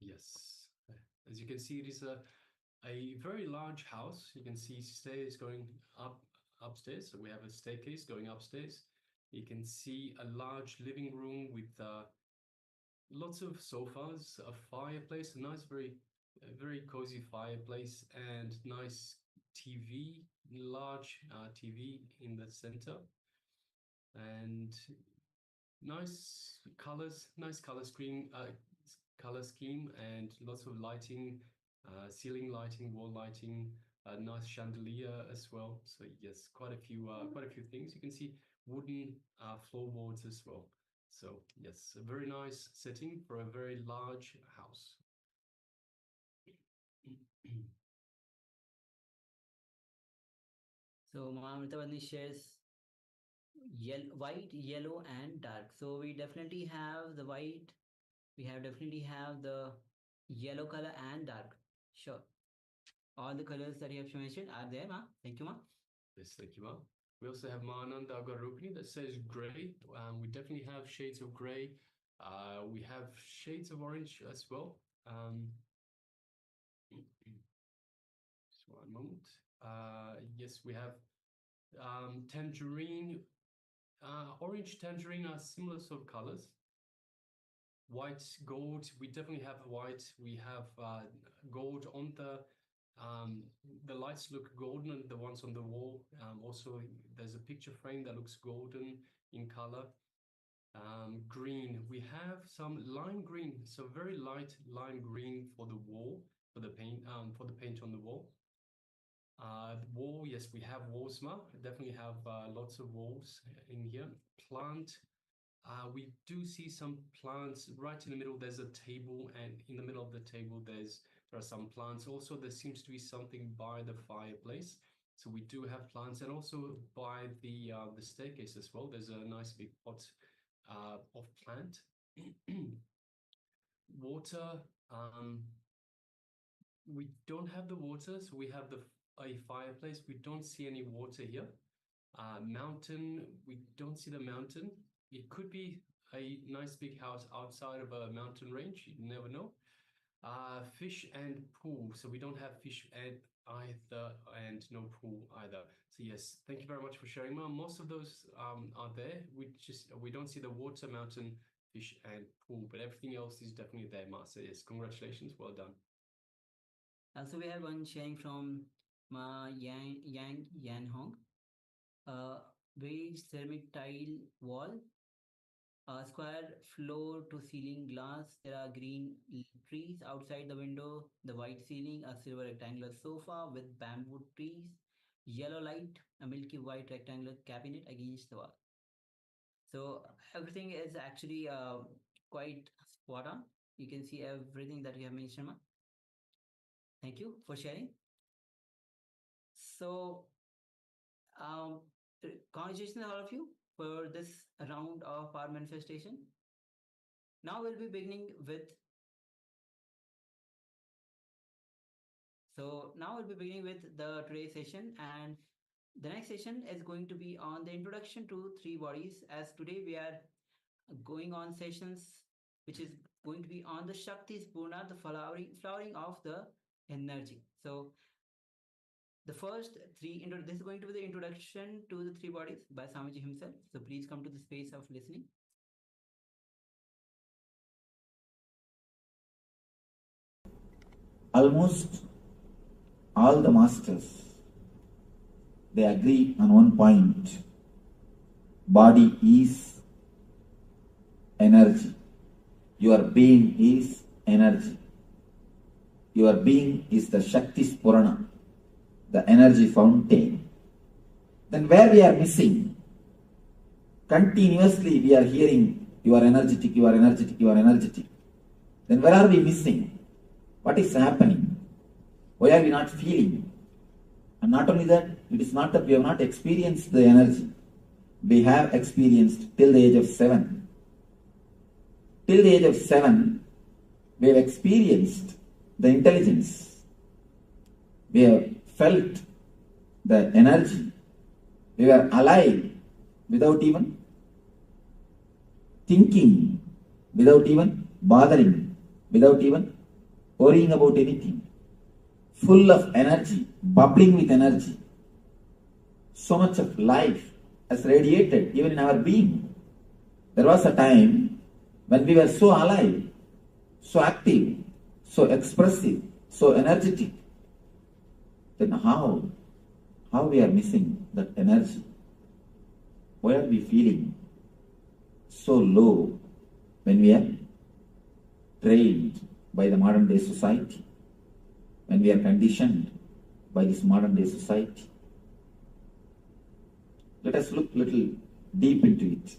Speaker 14: Yes. As you can see, it is a very large house. You can see stairs going upstairs. So we have a staircase going upstairs. You can see a large living room with lots of sofas, a fireplace, a nice, very cozy fireplace, and nice TV, large TV in the center, and nice color scheme, and lots of lighting, ceiling lighting, wall lighting, a nice chandelier as well. So yes, quite a few things. You can see wooden floorboards as well. So yes, a very nice setting for a very large house.
Speaker 13: So Amritavani shares white, yellow, and dark. So we definitely have the white. We definitely have the yellow color and dark. Sure. All the colors that you have mentioned are there, Ma. Thank you, Ma.
Speaker 14: Yes, thank you, Ma. We also have Mananda Garupini that says gray. We definitely have shades of gray. We have shades of orange as well. Just one moment. Yes, we have tangerine, orange tangerine are similar sort of colors. white, gold. We definitely have white. We have gold on the lights look golden, the ones on the wall. Also, there's a picture frame that looks golden in color. Green, we have some lime green, so very light lime green for the wall, for the paint on the wall. Wall, yes, we have walls, definitely have lots of walls in here. Plant, we do see some plants right in the middle. There's a table, and in the middle of the table there are some plants. Also, there seems to be something by the fireplace, so we do have plants. And also by the staircase as well, there's a nice big pot of plant. Water, we don't have the water, so we have a fireplace. We don't see any water here. Mountain, we don't see the mountain. It could be a nice big house outside of a mountain range. You never know. Fish and pool. So we don't have fish either, and no pool either. So yes, thank you very much for sharing, Mom. Most of those are there. We don't see the water, mountain, fish, and pool, but everything else is definitely there, Ma. So yes, congratulations, well done.
Speaker 13: So we have one sharing from Ma Yan Hong. Beige ceramic tile wall, square floor to ceiling glass. There are green trees outside the window. The white ceiling, a silver rectangular sofa with bamboo trees. Yellow light, a milky white rectangular cabinet against the wall. So everything is actually quite spot on. You can see everything that you have mentioned, Ma. Thank you for sharing. So, congratulations all of you for this round of power manifestation. Now we'll be beginning with the today's session, and the next session is going to be on the introduction to three bodies, as today we are going on sessions which is going to be on the Shakti Spurana, the flowering of the energy. So the first three, this is going to be the introduction to the three bodies by Swamiji himself. So please come to the space of listening.
Speaker 15: Almost all the masters, they agree on one point. Body is energy. Your being is energy. Your being is the Shakti Spurana, the energy fountain. Then where we are missing? Continuously we are hearing, you are energetic, you are energetic, you are energetic. Then where are we missing? What is happening? Why are we not feeling? And not only that, it is not that we have not experienced the energy. We have experienced till the age of 7. Till the age of 7, we have experienced the intelligence. We have felt the energy. We were alive without even thinking, without even bothering, without even worrying about anything. Full of energy, bubbling with energy. So much of life has radiated even in our being. There was a time when we were so alive, so active, so expressive, so energetic. Then how we are missing that energy? Why are we feeling so low when we are trained by the modern day society, when we are conditioned by this modern day society? Let us look a little deep into it,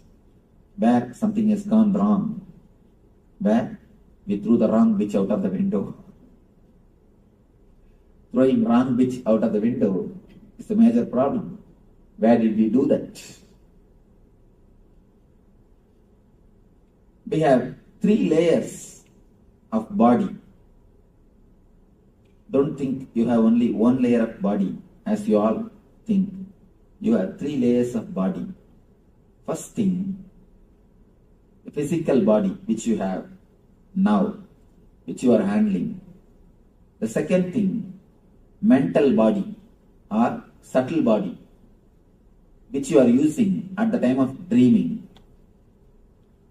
Speaker 15: where something has gone wrong, where we threw the wrong bitch out of the window. Throwing wrong bitch out of the window is a major problem. Where did we do that? We have 3 layers of body. Don't think you have only 1 layer of body, as you all think. You have 3 layers of body. First thing, the physical body which you have now, which you are handling. The second thing, mental body or subtle body, which you are using at the time of dreaming.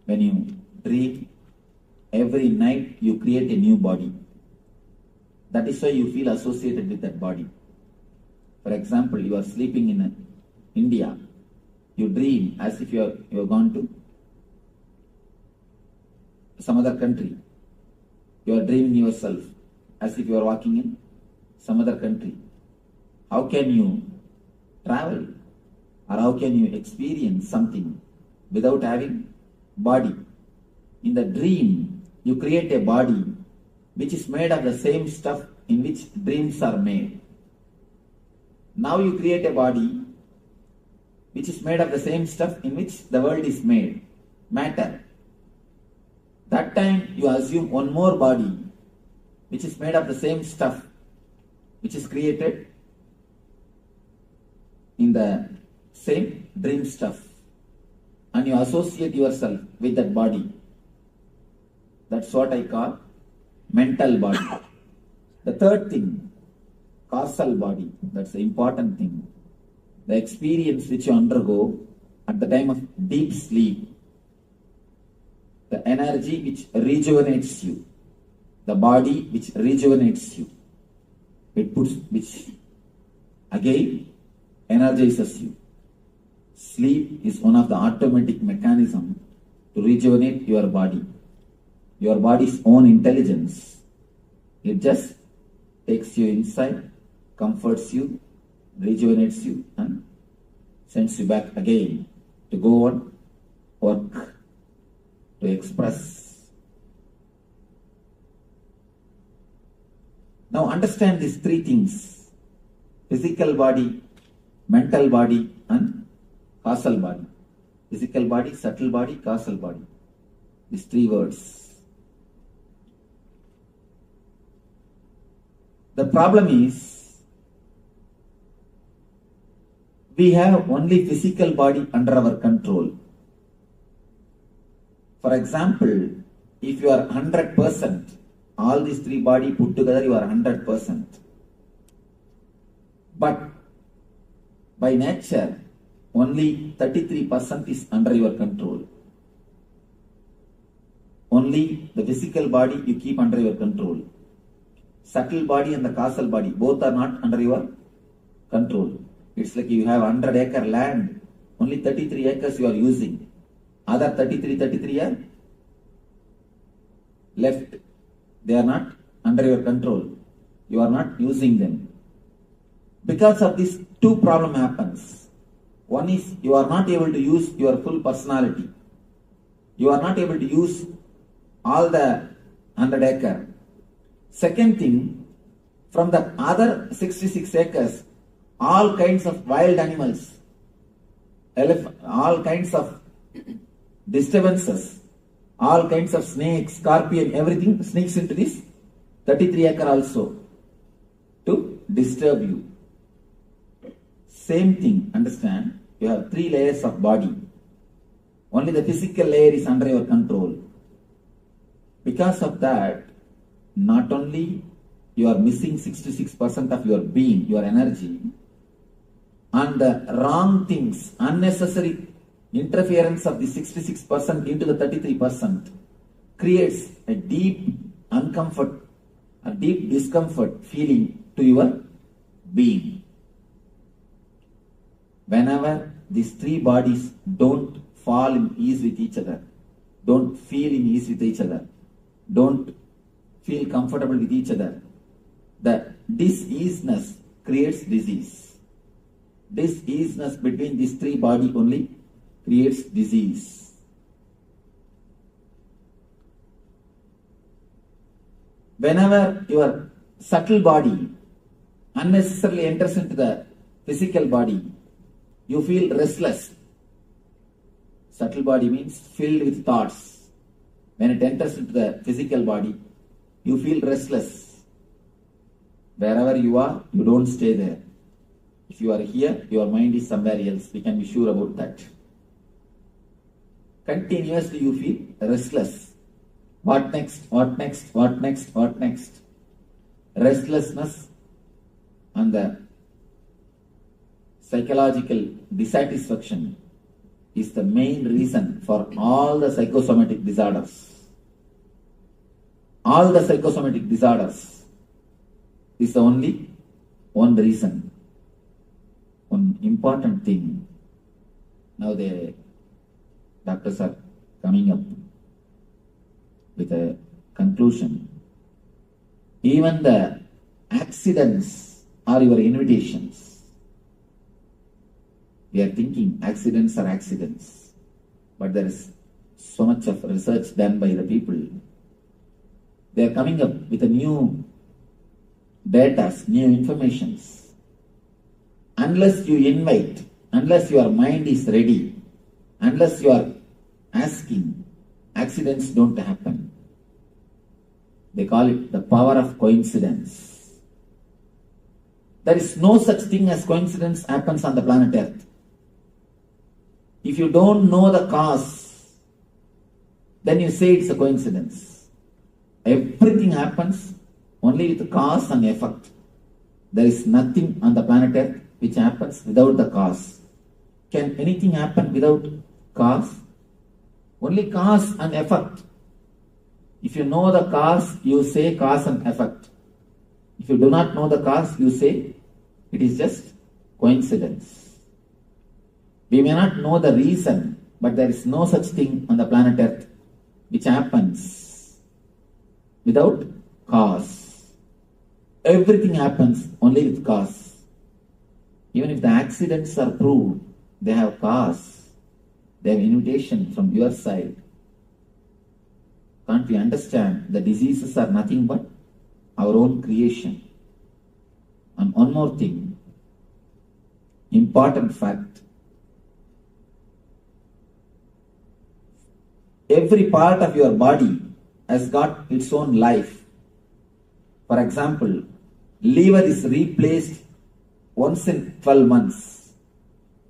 Speaker 15: When you dream, every night you create a new body. That is why you feel associated with that body. For example, you are sleeping in India. You dream as if you have gone to some other country. You are dreaming yourself as if you are walking in some other country. How can you travel or how can you experience something without having body? In the dream, you create a body which is made of the same stuff in which dreams are made. Now you create a body which is made of the same stuff in which the world is made, matter. That time you assume one more body which is made of the same stuff which is created in the same dream stuff, and you associate yourself with that body. That's what I call mental body. The third thing, causal body. That's the important thing. The experience which you undergo at the time of deep sleep, the energy which rejuvenates you, the body which rejuvenates you, which again energizes you. Sleep is one of the automatic mechanisms to rejuvenate your body. Your body's own intelligence. It just takes you inside, comforts you, rejuvenates you, and sends you back again to go on work, to express. Now understand these three things: physical body, mental body, and causal body. Physical body, subtle body, causal body. These three words. The problem is, we have only physical body under our control. For example, if you are 100%, all these three body put together, you are 100%. But by nature, only 33% is under your control. Only the physical body you keep under your control. Subtle body and the causal body, both are not under your control. It's like you have 100-acre land, only 33 acres you are using. Other 33 are left. They are not under your control. You are not using them. Because of this, two problem happens. One is you are not able to use your full personality. You are not able to use all the 100-acre. Second thing, from the other 66 acres, all kinds of wild animals, all kinds of disturbances, all kinds of snakes, scorpion, everything sneaks into this 33 acre also to disturb you. Same thing, understand? You have 3 layers of body. Only the physical layer is under your control. Because of that, not only you are missing 66% of your being, your energy, and the wrong things, unnecessary interference of the 66% into the 33% creates a deep discomfort feeling to your being. Whenever these 3 bodies don't fall in ease with each other, don't feel in ease with each other, don't feel comfortable with each other, the diseasiness creates disease. Diseasiness between these 3 bodies only creates disease. Whenever your subtle body unnecessarily enters into the physical body, you feel restless. Subtle body means filled with thoughts. When it enters into the physical body, you feel restless. Wherever you are, you don't stay there. If you are here, your mind is somewhere else. We can be sure about that. Continuously you feel restless. What next? What next? What next? What next? Restlessness and the psychological dissatisfaction is the main reason for all the psychosomatic disorders. all the psychosomatic disorders is only one reason. One important thing. Now the doctors are coming up with a conclusion. Even the accidents are your invitations. We are thinking accidents are accidents, but there is so much of research done by the people. They are coming up with a new data, new informations. Unless you invite, unless your mind is ready, unless you are asking, accidents don't happen. They call it the power of coincidence. There is no such thing as coincidence happens on the planet Earth. If you don't know the cause, then you say it's a coincidence. Everything happens only with cause and effect. There is nothing on the planet Earth which happens without the cause. Can anything happen without cause? Only cause and effect. If you know the cause, you say cause and effect. If you do not know the cause, you say it is just coincidence. We may not know the reason, but there is no such thing on the planet Earth which happens without cause. Everything happens only with cause. Even if the accidents are proved, they have cause. They have invitation from your side. Can't we understand the diseases are nothing but our own creation? And one more thing, important fact. Every part of your body has got its own life. For example, liver is replaced once in 12 months.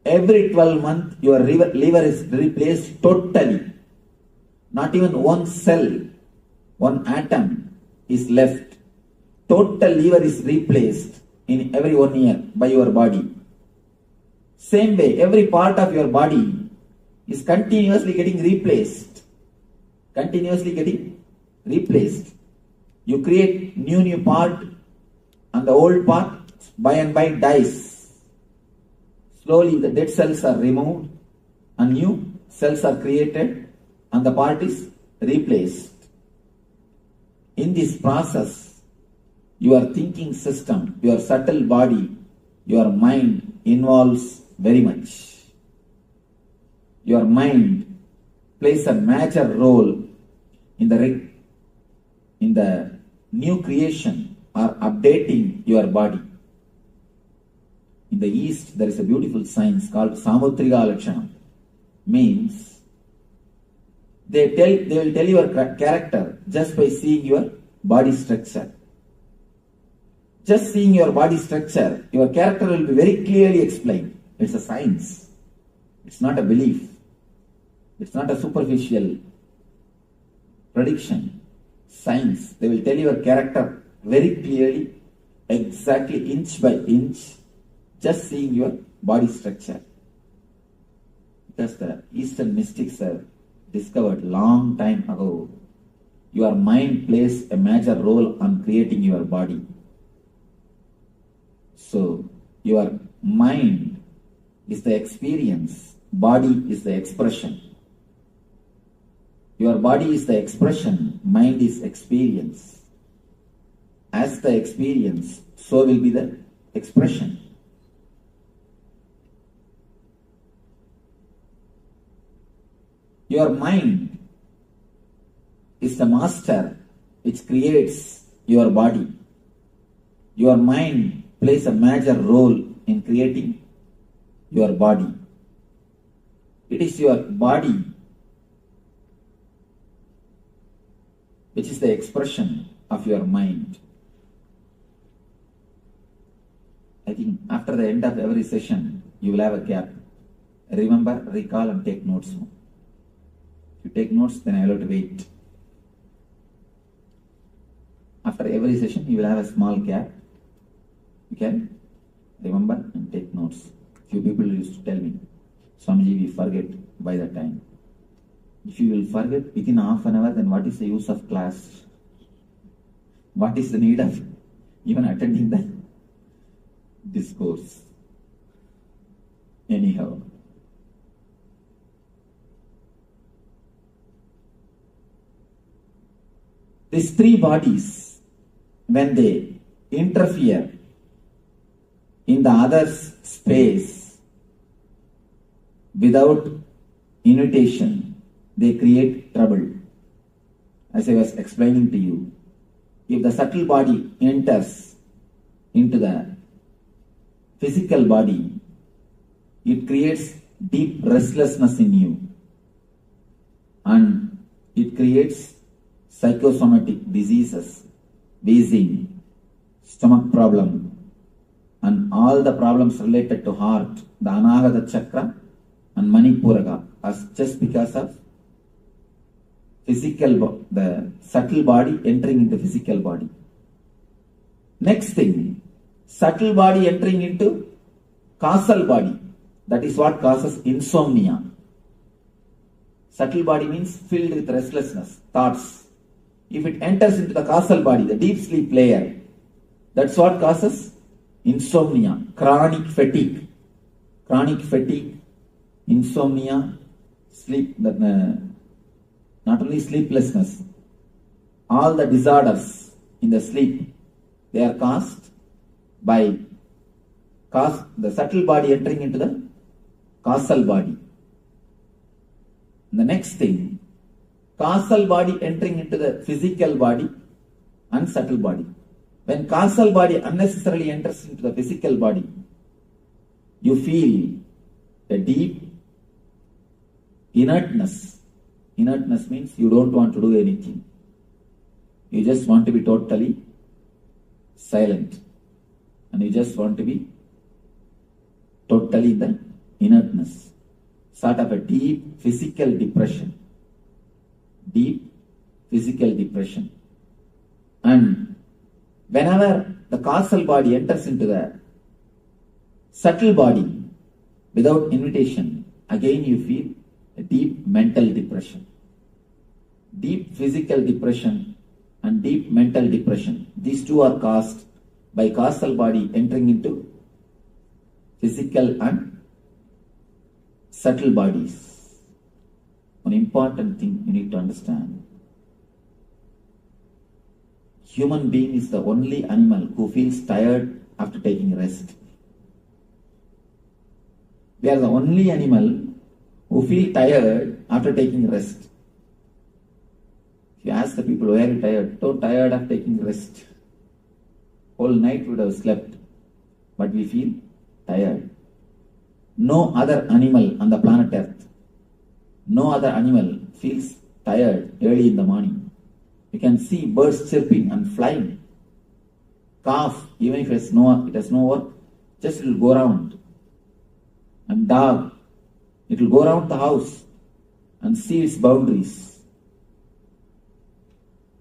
Speaker 15: Every 12 months, your liver is replaced totally. Not even one cell, one atom is left. Total liver is replaced in every 1 year by your body. Same way, every part of your body is continuously getting replaced. Continuously getting replaced. You create new part, and the old part by and by dies. Slowly the dead cells are removed and new cells are created and the part is replaced. In this process, your thinking system, your subtle body, your mind involves very much. Your mind plays a major role in the new creation or updating your body. In the East, there is a beautiful science called Samutrika Lakshanam. Means they will tell your character just by seeing your body structure. Just seeing your body structure, your character will be very clearly explained. It's a science. It's not a belief. It's not a superficial prediction. Science. They will tell your character very clearly, exactly inch by inch, just seeing your body structure. Because the Eastern mystics have discovered long time ago, your mind plays a major role on creating your body. So, your mind is the experience, body is the expression. Your body is the expression, mind is experience. As the experience, so will be the expression. Your mind is the master which creates your body. Your mind plays a major role in creating your body. It is your body which is the expression of your mind. I think after the end of every session, you will have a gap. Remember, recall and take notes. If you take notes, then I will have to wait. After every session, you will have a small gap. You can remember and take notes. Few people used to tell me, Swamiji, we forget by the time. If you will forget within half an hour, then what is the use of class? What is the need of even attending the discourse? Anyhow. These three bodies, when they interfere in the other's space without invitation, they create trouble. As I was explaining to you, if the subtle body enters into the physical body, it creates deep restlessness in you, and it creates psychosomatic diseases, wheezing, stomach problem, and all the problems related to heart, the Anahata chakra and Manipuraga, as just because of the subtle body entering into physical body. Next thing, subtle body entering into causal body. That is what causes insomnia. Subtle body means filled with restlessness, thoughts. If it enters into the causal body, the deep sleep layer, that's what causes insomnia, chronic fatigue. Chronic fatigue, insomnia, sleep, not only sleeplessness, all the disorders in the sleep, they are caused by the subtle body entering into the causal body. And the next thing, causal body entering into the physical body and subtle body. When causal body unnecessarily enters into the physical body, you feel a deep inertness. Inertness means you don't want to do anything. You just want to be totally silent. And you just want to be totally in the inertness. Sort of a deep physical depression. Deep physical depression. And whenever the causal body enters into the subtle body without invitation, again you feel a deep mental depression. Deep physical depression and deep mental depression. These two are caused by causal body entering into physical and subtle bodies. One important thing you need to understand. Human being is the only animal who feels tired after taking rest. We are the only animal who feel tired after taking rest. If you ask the people, why are you tired? So tired of taking rest. Whole night we would have slept, but we feel tired. No other animal on the planet Earth, no other animal feels tired early in the morning. You can see birds chirping and flying. Calf, even if it has no work, just it will go around. And dog, it will go around the house and see its boundaries.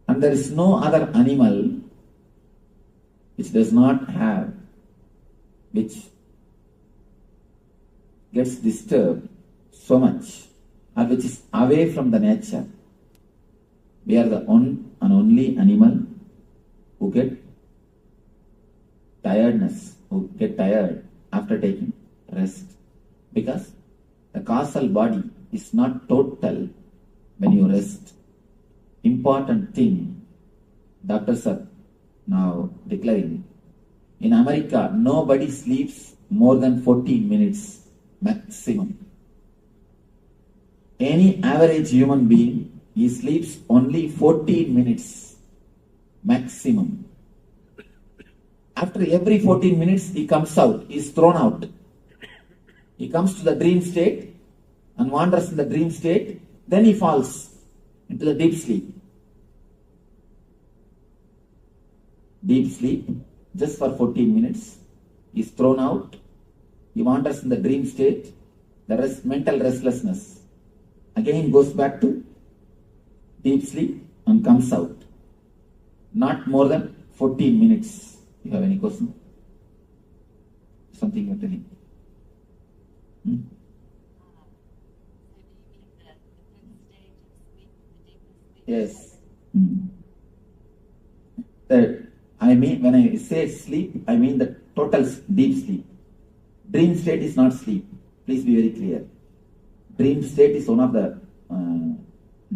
Speaker 15: And there is no other animal which does not have, which gets disturbed so much, or which is away from the nature. We are the one and only animal who get tired after taking rest. Because the causal body is not total when you rest. Important thing, doctors are now declaring. In America, nobody sleeps more than 14 minutes maximum. Any average human being, he sleeps only 14 minutes maximum. After every 14 minutes, he comes out, he is thrown out. He comes to the dream state and wanders in the dream state, then he falls into the deep sleep. Deep sleep, just for 14 minutes, he is thrown out, he wanders in the dream state, the mental restlessness again goes back to deep sleep and comes out. Not more than 14 minutes. You have any question? Something you're telling? Yes. I mean, when I say sleep, I mean the total deep sleep. Dream state is not sleep. Please be very clear. Dream state is one of the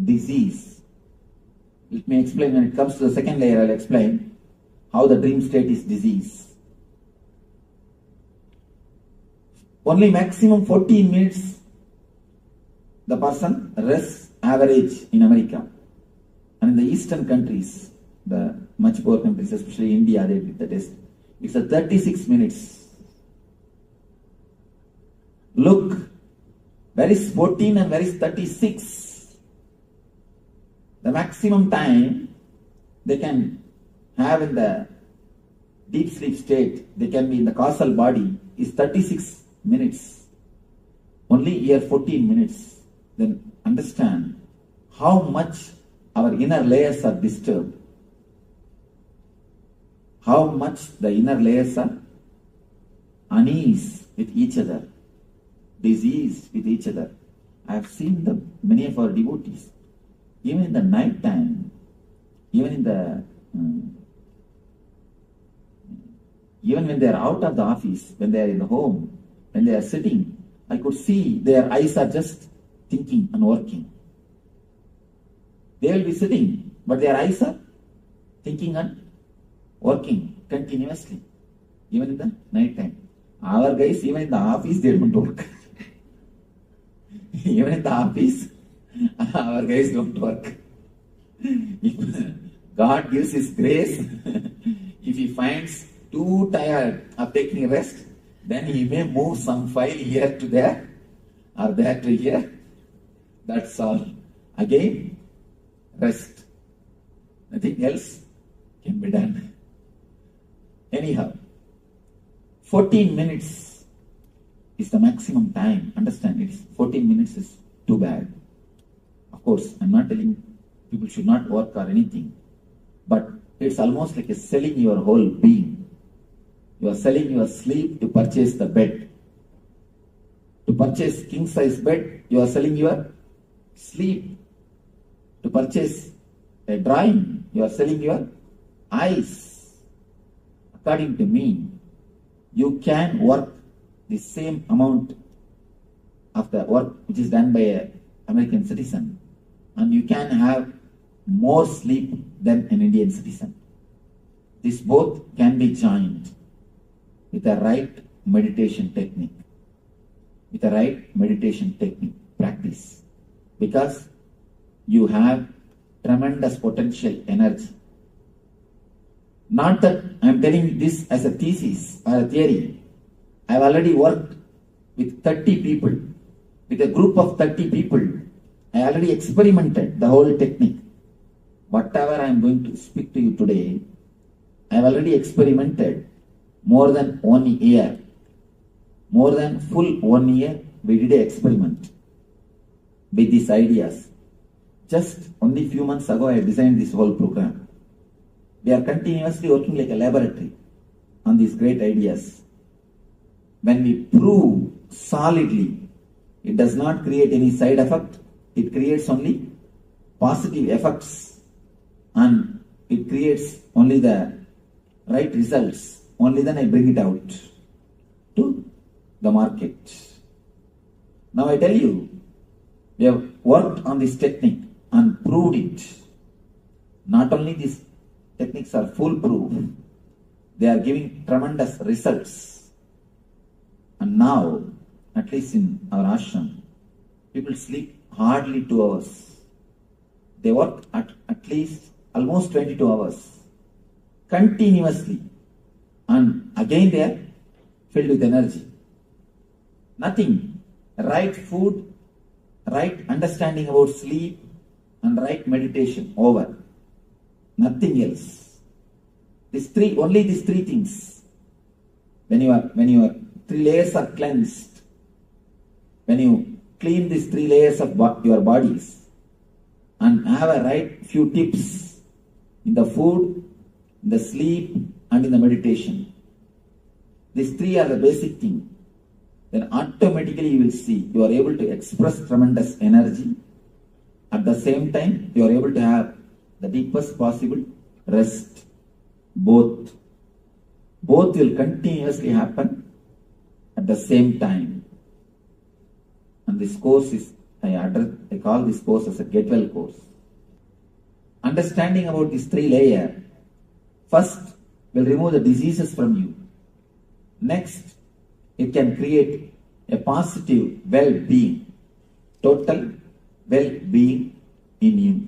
Speaker 15: disease. Let me explain. When it comes to the second layer, I'll explain how the dream state is disease. Only maximum 14 minutes the person rests average in America. And in the eastern countries, the much poor countries, especially India, they did the test. It's a 36 minutes. Look, where is 14 and where is 36? The maximum time they can have in the deep sleep state, they can be in the causal body, is 36 minutes. Only here 14 minutes. Then understand how much our inner layers are disturbed. How much the inner layers are unease with each other, disease with each other. I have seen many of our devotees, even in the night time, even when they are out of the office, when they are in the home, when they are sitting, I could see their eyes are just thinking and working. They will be sitting, but their eyes are thinking and working continuously, even in the night time. Our guys, even in the office, they don't work. Even in the office, our guys don't work. If God gives His grace, if He finds too tired of taking rest, then He may move some file here to there or there to here. That's all. Again, rest. Nothing else can be done. Anyhow, 14 minutes is the maximum time. Understand, it is 14 minutes is too bad. Of course, I'm not telling people should not work or anything, but it's almost like selling your whole being. You are selling your sleep to purchase the bed. To purchase king size bed, you are selling your sleep. To purchase a drawing, you are selling your eyes. According to me, you can work the same amount of the work which is done by an American citizen, and you can have more sleep than an Indian citizen. This both can be joined with the right meditation technique. With the right meditation technique practice, because you have tremendous potential energy. Not that I am telling this as a thesis or a theory. I have already worked with 30 people. With a group of 30 people, I already experimented the whole technique. Whatever I am going to speak to you today, I have already experimented more than 1 year. More than full 1 year, we did an experiment with these ideas. Just only few months ago, I designed this whole program. We are continuously working like a laboratory on these great ideas. When we prove solidly, it does not create any side effect. It creates only positive effects, and it creates only the right results. Only then I bring it out to the market. Now I tell you, we have worked on this technique and proved it. Not only these techniques are foolproof, they are giving tremendous results. And now, at least in our ashram, people sleep hardly 2 hours. They work at least almost 22 hours continuously, and again they are filled with energy. Nothing. Right food, right understanding about sleep, and right meditation. Over. Nothing else. Only these three things. When your 3 layers are cleansed, when you clean these 3 layers of your bodies, and have a right few tips in the food, in the sleep, and in the meditation. These 3 are the basic thing. Then automatically you will see you are able to express tremendous energy. At the same time, you are able to have the deepest possible rest. Both will continuously happen at the same time. And this course is, I call this course as a get well course. Understanding about this 3 layer, first will remove the diseases from you. Next, it can create a positive well-being, total well-being in you.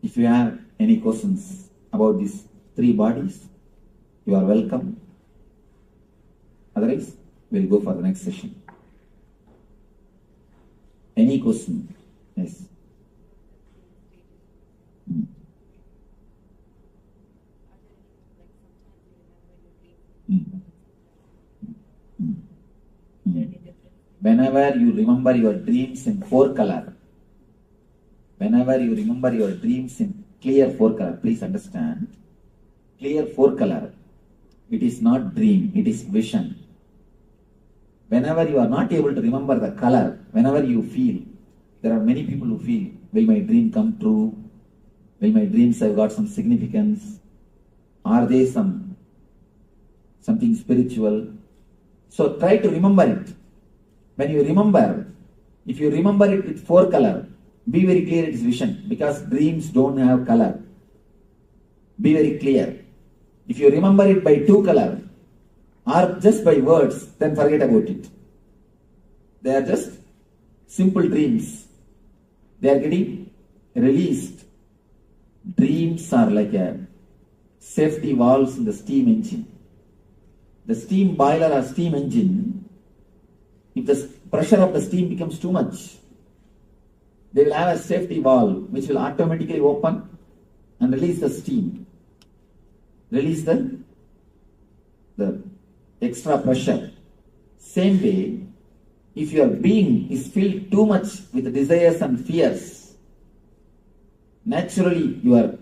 Speaker 15: If you have any questions about these 3 bodies, you are welcome. Otherwise, we'll go for the next session. Any question? Yes. Whenever you remember your dreams in 4 color, whenever you remember your dreams in clear 4 color, please understand, clear 4 color, it is not dream, it is vision. Whenever you are not able to remember the color, whenever you feel, there are many people who feel, will my dream come true? Will my dreams have got some significance? Are they something spiritual? So try to remember it. When you remember, if you remember it with 4 color, be very clear it is vision, because dreams don't have color. Be very clear. If you remember it by 2 color, or just by words, then forget about it. They are just simple dreams. They are getting released. Dreams are like a safety valves in the steam engine. The steam boiler or steam engine, if the pressure of the steam becomes too much, they will have a safety valve which will automatically open and release the steam. Release the extra pressure. Same way, if your being is filled too much with desires and fears, naturally your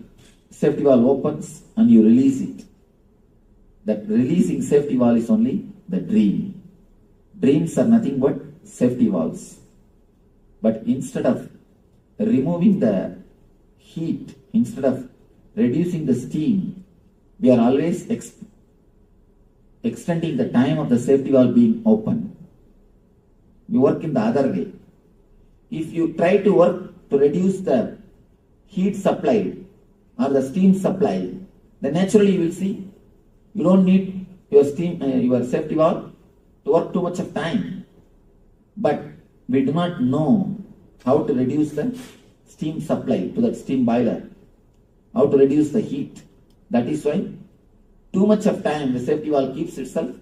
Speaker 15: safety valve opens and you release it. That releasing safety valve is only the dream. Dreams are nothing but safety valves. But instead of removing the heat, instead of reducing the steam, we are always extending the time of the safety valve being open. We work in the other way. If you try to work to reduce the heat supply or the steam supply, then naturally you will see you don't need your safety valve to work too much of time. But we do not know how to reduce the steam supply to that steam boiler, how to reduce the heat. That is why too much of time the safety valve keeps itself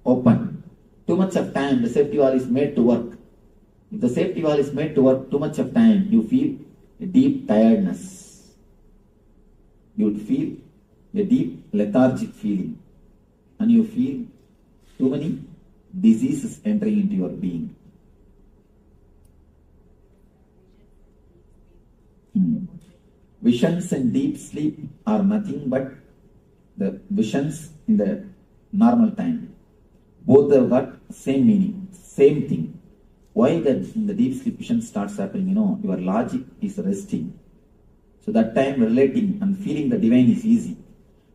Speaker 15: open. Too much of time the safety valve is made to work. If the safety valve is made to work too much of time, you feel a deep tiredness. You would feel a deep lethargic feeling. And you feel too many diseases entering into your being. Visions in deep sleep are nothing but the visions in the normal time. Both have got same meaning, same thing. Why that in the deep sleep vision starts happening? Your logic is resting. So that time relating and feeling the divine is easy.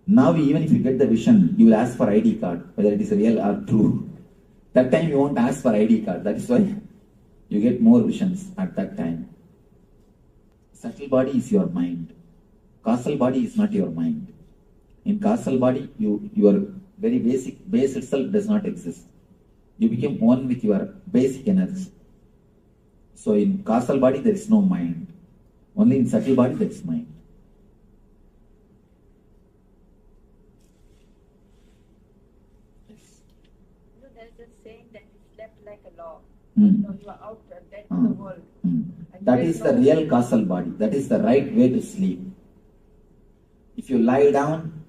Speaker 15: Now even if you get the vision, you will ask for ID card, whether it is real or true. That time you won't ask for ID card. That is why you get more visions at that time. Subtle body is your mind. Causal body is not your mind. In causal body, your very basic base itself does not exist. You become one with your basic energy. So in causal body there is no mind. Only in subtle body there is mind.
Speaker 16: There is a saying that you slept like a log. You are out dead to the world.
Speaker 15: That is the real causal body. That is the right way to sleep. If you lie down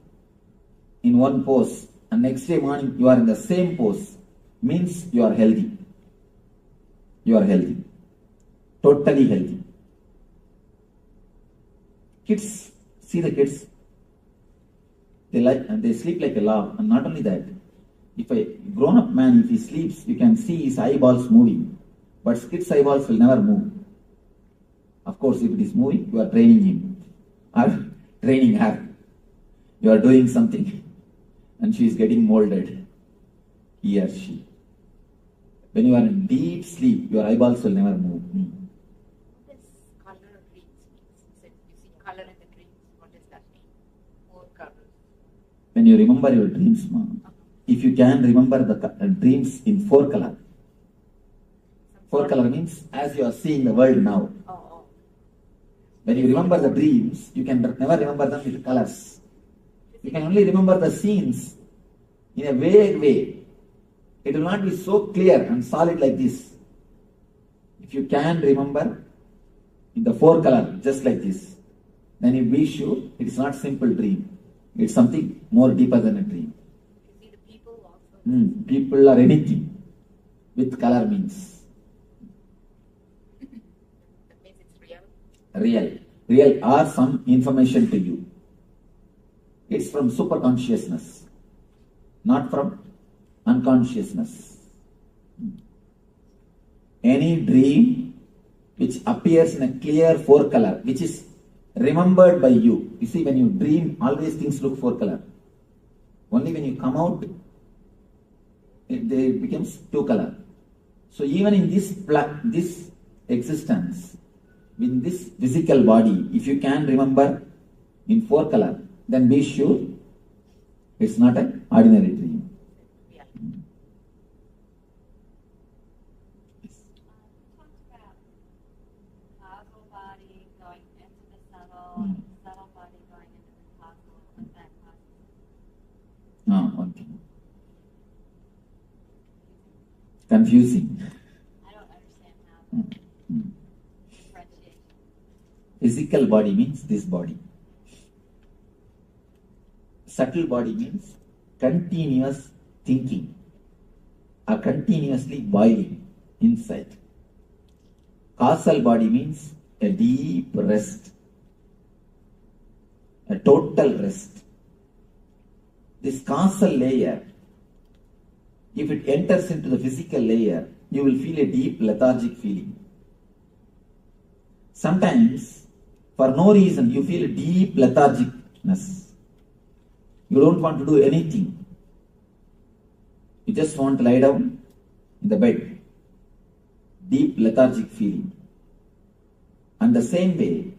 Speaker 15: in one pose and next day morning you are in the same pose, means you are healthy. You are healthy. Totally healthy. Kids, see the kids. They sleep like a log. And not only that, if a grown-up man, if he sleeps, you can see his eyeballs moving. But kid's eyeballs will never move. Of course, if it is moving, you are training him or training her. You are doing something and she is getting molded, he or she. When you are in deep sleep, your eyeballs will never move.
Speaker 16: What does color dreams mean? You said you see color in the dreams. What does that mean? More colors.
Speaker 15: When you remember your dreams, if you can remember the dreams in 4 color. 4 color means as you are seeing the world now. When you remember the dreams, you can never remember them with colors. You can only remember the scenes in a vague way. It will not be so clear and solid like this. If you can remember in the 4 color, just like this, then you be sure it is not simple dream. It's something more deeper than a dream.
Speaker 16: You see the people also.
Speaker 15: People or anything with color means.
Speaker 16: That means it's real.
Speaker 15: Real or some information to you. It's from superconsciousness, not from unconsciousness. Any dream which appears in a clear 4 color, which is remembered by you. You see, when you dream, always things look 4 color. Only when you come out, it becomes 2 color. So even in this existence, in this physical body, if you can remember in 4 color, then be sure it's not an ordinary dream.
Speaker 16: Yeah.
Speaker 17: Talked about causal body going into the subtle body going into the causal, what that causes.
Speaker 15: One thing. Confusing.
Speaker 17: I don't understand how differentiation.
Speaker 15: Physical body means this body. Subtle body means continuous thinking or continuously boiling inside. Causal body means a deep rest, a total rest. This causal layer, if it enters into the physical layer, you will feel a deep lethargic feeling. Sometimes, for no reason, you feel a deep lethargicness. You don't want to do anything. You just want to lie down in the bed. Deep lethargic feeling. And the same way,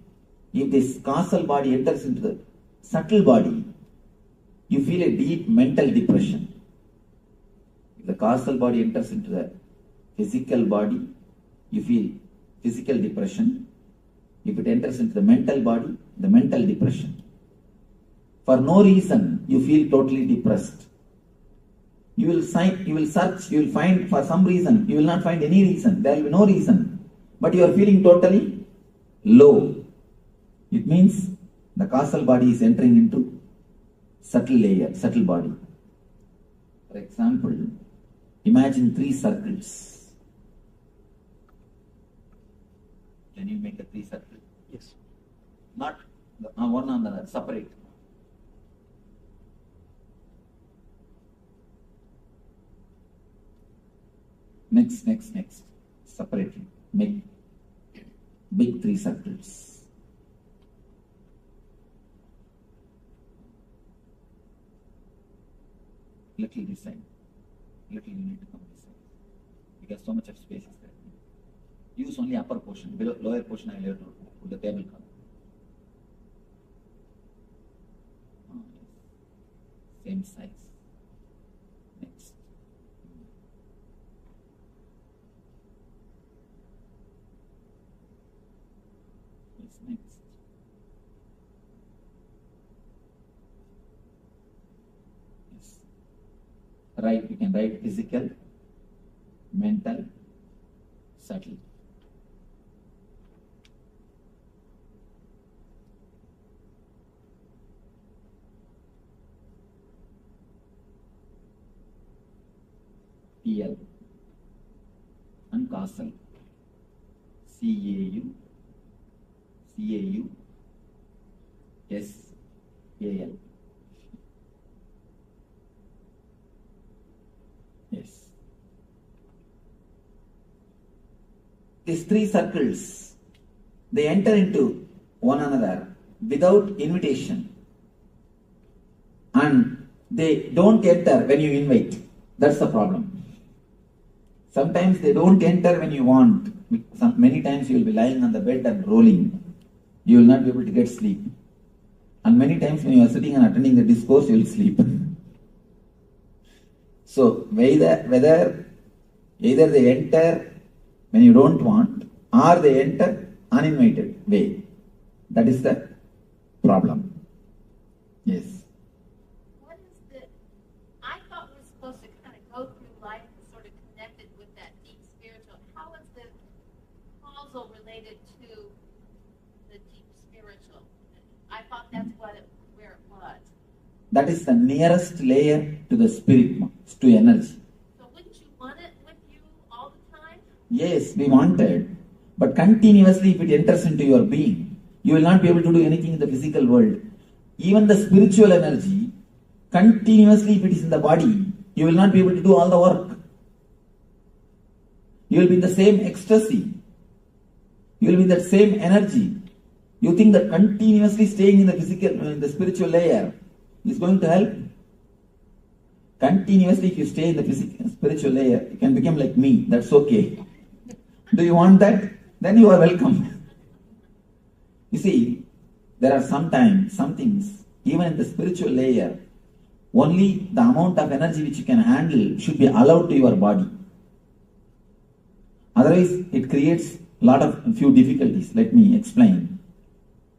Speaker 15: if this causal body enters into the subtle body, you feel a deep mental depression. If the causal body enters into the physical body, you feel physical depression. If it enters into the mental body, the mental depression. For no reason, you feel totally depressed. You will search, you will find for some reason, you will not find any reason, there will be no reason. But you are feeling totally low. It means the causal body is entering into subtle layer, subtle body. For example, imagine 3 circles. Can you make a 3 circle?
Speaker 4: Yes.
Speaker 15: Not one on the other, separate. Next. Separately. Make big 3 circles. Little this side. Little you need to come this side. Because so much of space is there. Use only upper portion. Below lower portion I will have to put the table cover. Same size. Next. Next. Yes. Right, you can write physical, mental, subtle. PL and causal. CAU. SAL. Yes. These 3 circles, they enter into one another without invitation. they don't enter when you invite. That's the problem. Sometimes they don't enter when you want. Many times you will be lying on the bed and rolling. You will not be able to get sleep. And many times when you are sitting and attending the discourse, you will sleep. So whether either they enter when you don't want, or they enter uninvited way. That is the problem. Yes.
Speaker 16: What is the, I thought we were supposed to kind of go through life and sort of connected with that deep spiritual. How is the causal related to the deep spiritual? I thought that's where it was.
Speaker 15: That is the nearest layer to the spirit, to energy.
Speaker 16: So wouldn't you want it with you all the time?
Speaker 15: Yes, we wanted. But continuously if it enters into your being, you will not be able to do anything in the physical world. Even the spiritual energy, continuously if it is in the body, you will not be able to do all the work. You will be in the same ecstasy. You will be in that same energy. You think that continuously staying in the physical, in the spiritual layer is going to help? Continuously if you stay in the physical, spiritual layer, you can become like me. That's okay. Do you want that? Then you are welcome. You see, there are sometimes some things, even in the spiritual layer, only the amount of energy which you can handle should be allowed to your body. Otherwise, it creates a few difficulties. Let me explain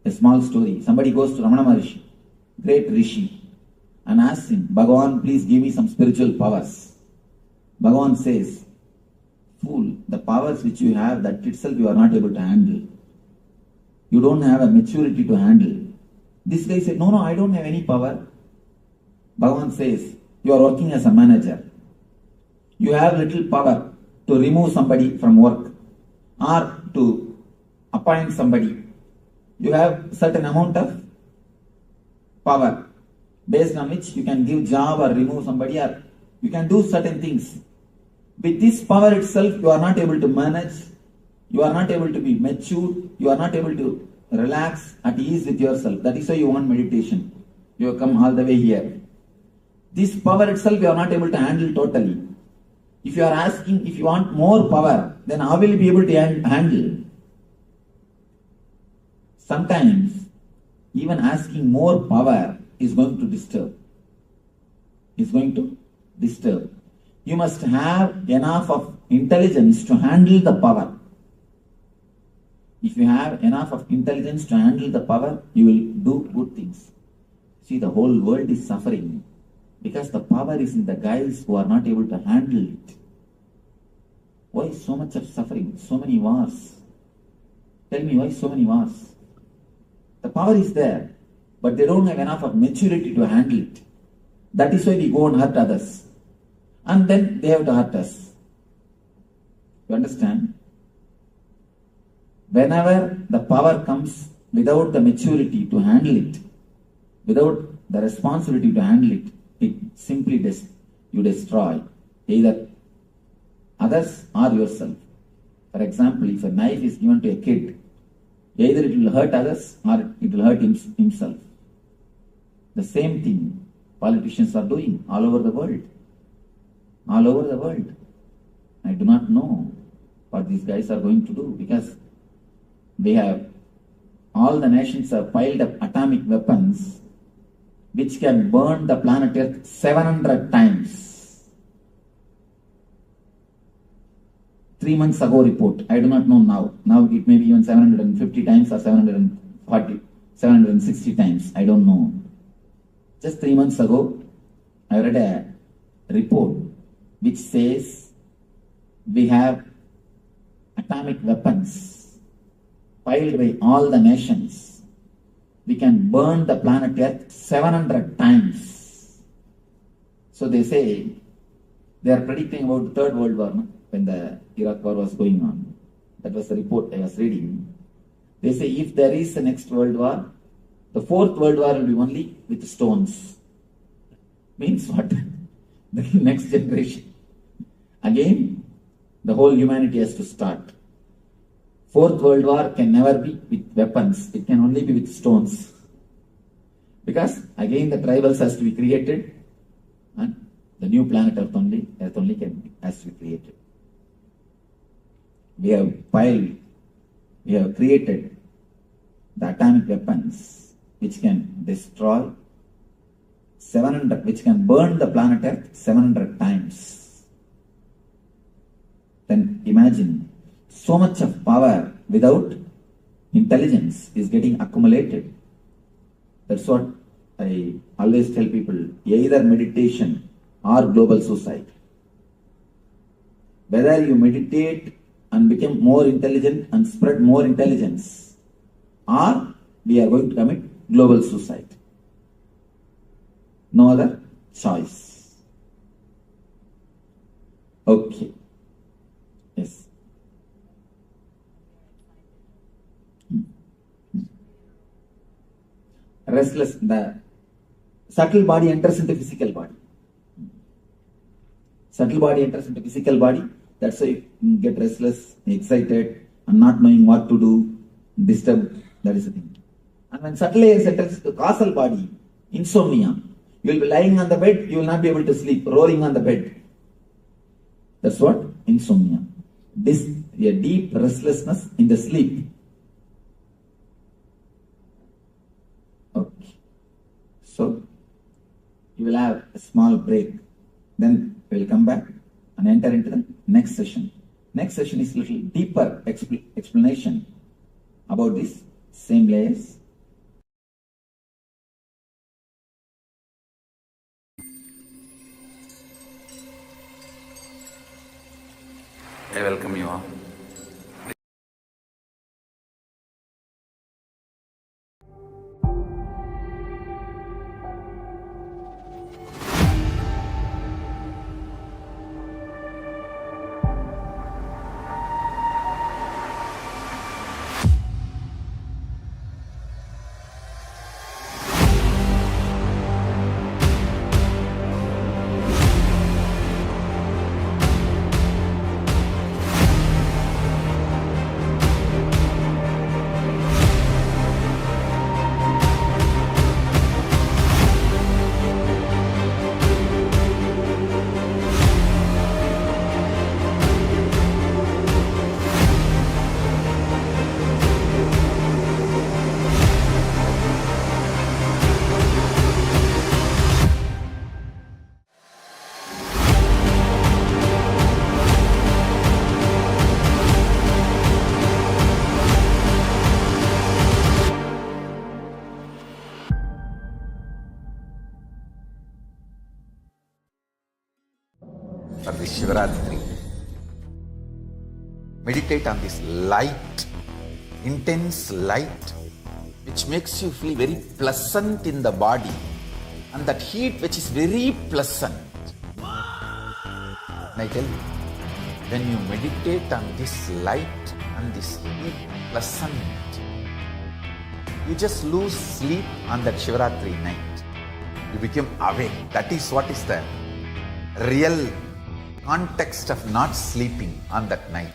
Speaker 15: a small story. Somebody goes to Ramana Maharishi, great Rishi, and asks him, Bhagavan, please give me some spiritual powers. Bhagavan says, fool, the powers which you have, that itself you are not able to handle. You don't have a maturity to handle. This guy said, no, I don't have any power. Bhagavan says, you are working as a manager. You have little power to remove somebody from work or to appoint somebody. You have certain amount of power based on which you can give job or remove somebody, or you can do certain things. With this power itself, you are not able to manage, you are not able to be mature, you are not able to relax at ease with yourself. That is why you want meditation. You have come all the way here. This power itself you are not able to handle totally. If you are asking, if you want more power, then how will you be able to handle? Sometimes, even asking more power is going to disturb. Is going to disturb. You must have enough of intelligence to handle the power. If you have enough of intelligence to handle the power, you will do good things. See, the whole world is suffering because the power is in the guys who are not able to handle it. Why so much of suffering? So many wars. Tell me, why so many wars? The power is there, but they don't have enough of maturity to handle it. That is why we go and hurt others. And then they have to hurt us. You understand? Whenever the power comes without the maturity to handle it, without the responsibility to handle it, it simply you destroy either others or yourself. For example, if a knife is given to a kid, either it will hurt others or it will hurt himself. The same thing politicians are doing all over the world. All over the world. I do not know what these guys are going to do because all the nations have piled up atomic weapons which can burn the planet Earth 700 times. 3 months ago report, I do not know now. Now it may be even 750 times or 740, 760 times, I don't know. Just 3 months ago, I read a report which says we have atomic weapons piled by all the nations. We can burn the planet Earth 700 times. So they say, they are predicting about the Third World War, no? When the Iraq War was going on. That was the report I was reading. They say if there is a next World War, the Fourth World War will be only with stones. Means what? The next generation. Again, the whole humanity has to start. Fourth World War can never be with weapons. It can only be with stones. Because again the tribals has to be created And the new planet Earth only can has to be created. We have created the atomic weapons which can destroy 700, which can burn the planet Earth 700 times. Then imagine so much of power without intelligence is getting accumulated. That's what I always tell people, either meditation or global suicide. Whether you meditate and become more intelligent and spread more intelligence, or we are going to commit global suicide. No other choice. Okay. Yes. Restless, the subtle body enters into physical body. Subtle body enters into physical body. That's why you get restless, excited, and not knowing what to do, disturbed. That is the thing. And when subtle enters into the causal body, insomnia. You will be lying on the bed, you will not be able to sleep, rolling on the bed. That's what? Insomnia. A deep restlessness in the sleep. Okay. So, you will have a small break. Then we will come back and enter into the next session. Next session is a little deeper explanation about these same layers.
Speaker 1: I welcome you all. For the Shivaratri, meditate on this light, intense light, which makes you feel very pleasant in the body, and that heat which is very pleasant. And I tell you, when you meditate on this light and this heat pleasant, you just lose sleep on that Shivaratri night. You become awake. That is what is the real context of not sleeping on that night.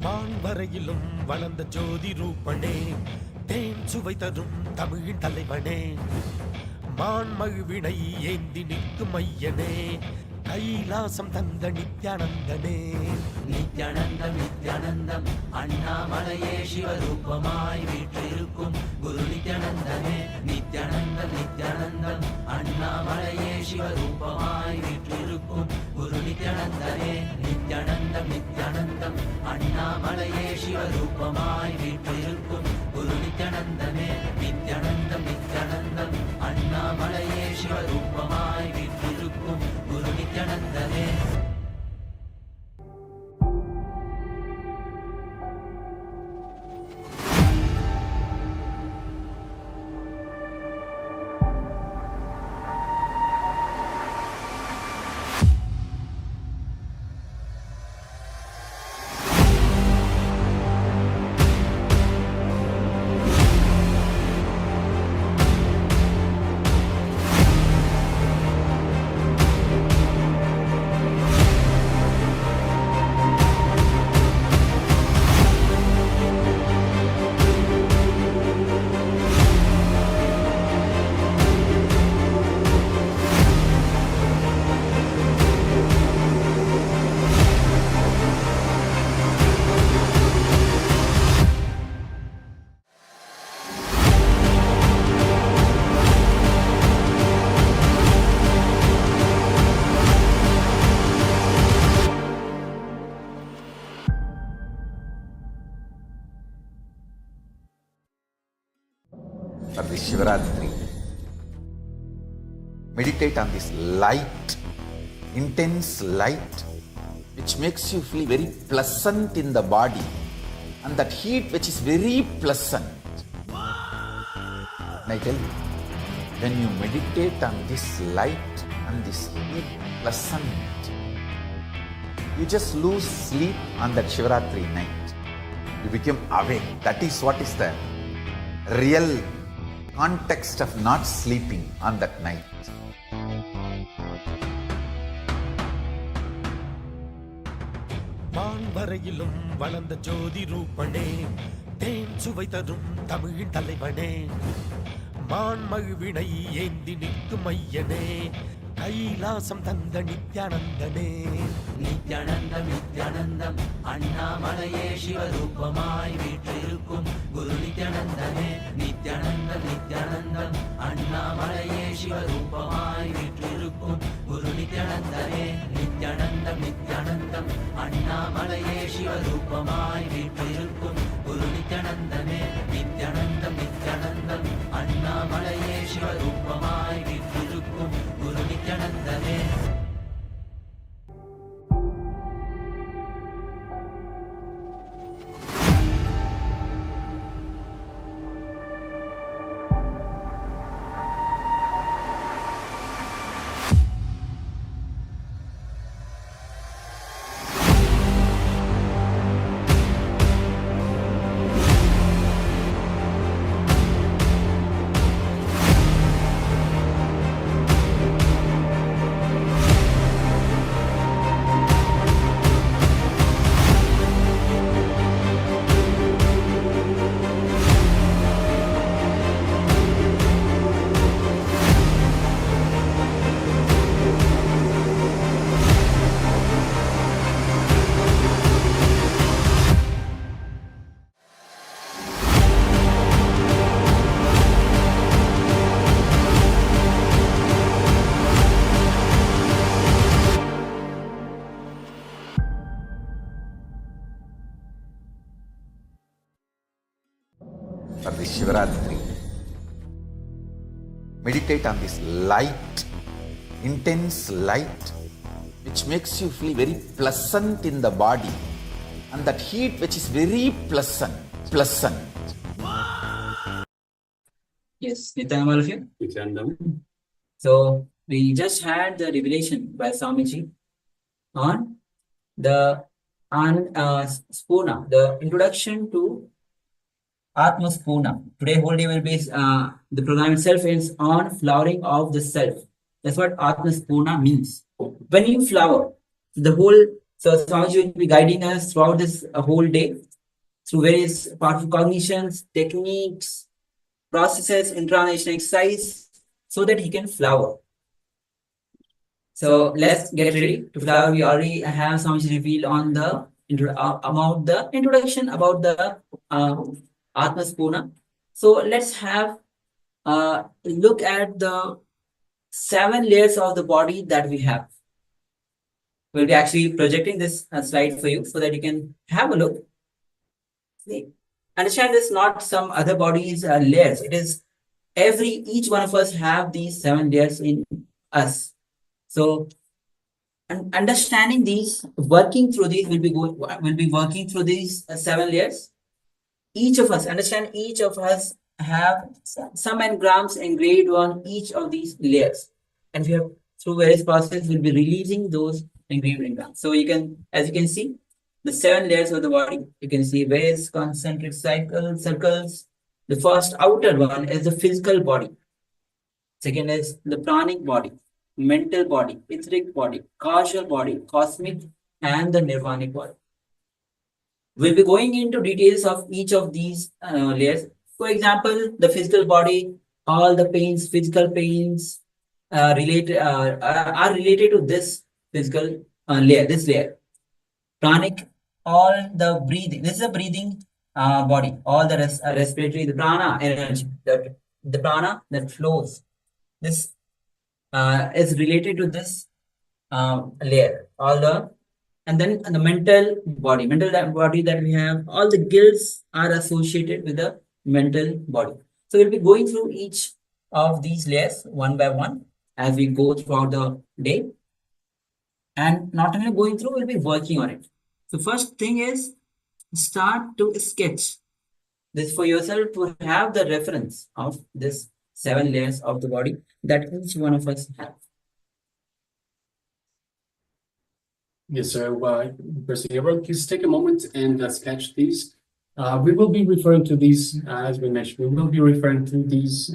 Speaker 18: வான்வரையிலும் வளர்ந்த ஜோதி ரூபனே, தேன் சுவை தரும் தமிழின் தலைவனே, மான்மழுவினை ஏந்தி நிற்கும் ஐயனே, கைலாசம் தந்த நித்யானந்தனே.
Speaker 19: நித்யானந்தம் நித்யானந்தம் அண்ணாமலையே சிவரூபமாய் வீற்றிருக்கும் குரு நித்யானந்தனே. நித்யானந்தம் நித்யானந்தம் அண்ணாமலையே சிவரூபமாய் வீற்றிருக்கும் குரு நித்யானந்தனே. நித்யானந்தம் நித்யானந்தம் அண்ணாமலையே சிவரூபமாய் வீற்றிருக்கும் குரு நித்யானந்தனே. நித்யானந்தம் நித்யானந்தம் அண்ணாமலையே சிவரூபமாய் வீற்றிருக்கும் குரு நித்யானந்தனே.
Speaker 1: meditate on this light, intense light, which makes you feel very pleasant in the body, and that heat which is very pleasant. And I tell you, when you meditate on this light and this heat pleasant, you just lose sleep on that Shivaratri night. You become awake. That is what is the real context of not sleeping on that night.
Speaker 18: வான்வரையிலும் வளர்ந்த ஜோதி ரூபனே, தேன் சுவை தரும் தமிழின் தலைவனே, மான்மழுவினை ஏந்தி நிற்கும் ஐயனே, கைலாசம் தந்த நித்யானந்தனே.
Speaker 19: நித்யானந்தம் நித்யானந்தம் அண்ணாமலையே சிவரூபமாய் வீற்றிருக்கும் குரு நித்யானந்தனே. நித்யானந்தம் நித்யானந்தம் அண்ணாமலையே சிவரூபமாய் வீற்றிருக்கும் குரு நித்யானந்தனே. நித்யானந்தம் நித்யானந்தம் அண்ணாமலையே சிவரூபமாய் வீற்றிருக்கும் குரு நித்யானந்தனே. நித்யானந்தம் நித்யானந்தம் அண்ணாமலையே சிவரூபமாய் வீற்றிருக்கும் குரு நித்யானந்தனே.
Speaker 1: For this Shivaratri, meditate on this light, intense light, which makes you feel very pleasant in the body, and that heat which is very pleasant.
Speaker 13: Yes, Nithyananda, all of you? So we just had the revelation by Swamiji on the Spurana, the introduction to Atma Spurana. Today whole day will be the program itself is on flowering of the self. That's what Atma Spurana means. When you flower, so Swamiji will be guiding us throughout this whole day through various powerful cognitions, techniques, processes, incarnation exercise, so that he can flower. So let's get ready to flower. We already have Swamiji revealed on the about the introduction about the Atma Spurana. So let's have look at the 7 layers of the body that we have. We'll be actually projecting this slide for you so that you can have a look. See, understand this, not some other bodies layers. It is each one of us have these 7 layers in us. So understanding these, working through these, we'll be working through these 7 layers. Each of us, understand, each of us have some engrams engraved on each of these layers. And we have, through various processes, we'll be releasing those engraved engrams. So you can, as you can see, the 7 layers of the body, you can see various concentric circles. The first outer one is the physical body. Second is the pranic body, mental body, etheric body, causal body, cosmic, and the nirvanic body. We'll be going into details of each of these layers. For example, the physical body, all the pains, physical pains are related to this physical layer, this layer. Pranic, all the breathing. This is a breathing body. All the respiratory, the prana energy, the prana that flows. This is related to this layer. And then the mental body that we have, all the guilds are associated with the mental body. So we'll be going through each of these layers one by one. as we go throughout the day. And not only going through, we'll be working on it. So first thing is start to sketch this for yourself to have the reference of this 7 layers of the body that each one of us have.
Speaker 14: Yes, so Professor Everett, please take a moment and sketch these. We will be referring to these, as we mentioned, we will be referring to these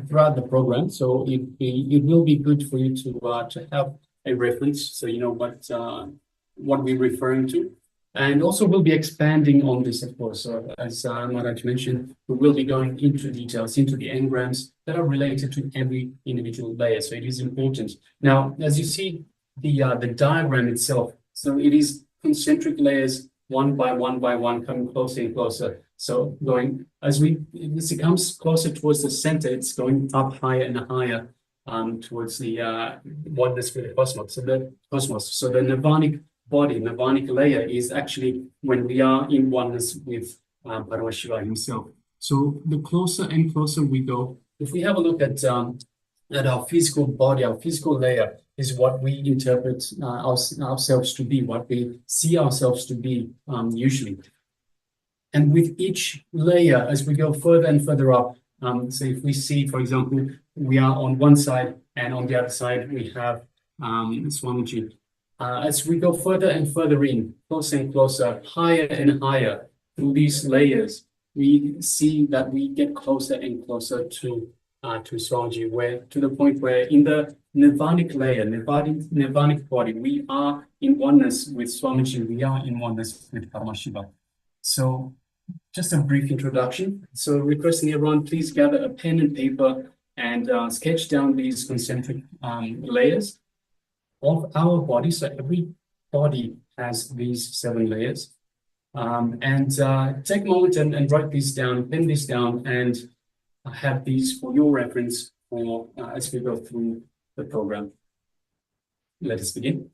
Speaker 14: throughout the program. So it will be good for you to have a reference, so you know what we're referring to. And also we'll be expanding on this, of course. So as Maharaj mentioned, we will be going into details, into the engrams that are related to every individual layer. So it is important. Now, as you see, the diagram itself, so it is concentric layers, one by one, coming closer and closer. So going as it comes closer towards the center, it's going up higher and higher towards the oneness with the cosmos. So the nirvanic body, nirvanic layer, is actually when we are in oneness with Paramashiva himself. So the closer and closer we go, if we have a look at our physical body, our physical layer is what we interpret ourselves to be, what we see ourselves to be usually. And with each layer, as we go further and further up, so if we see, for example, we are on one side and on the other side we have Swamiji. As we go further and further in, closer and closer, higher and higher through these layers, we see that we get closer and closer to Swamiji, where to the point where in the nirvanic layer, nirvanic body, we are in oneness with Swamiji, we are in oneness with Paramashiva. So just a brief introduction. So requesting everyone, please gather a pen and paper and sketch down these concentric layers of our body. So every body has these 7 layers. And take a moment and write these down, pen these down, and have these for your reference for as we go through the program. Let us begin.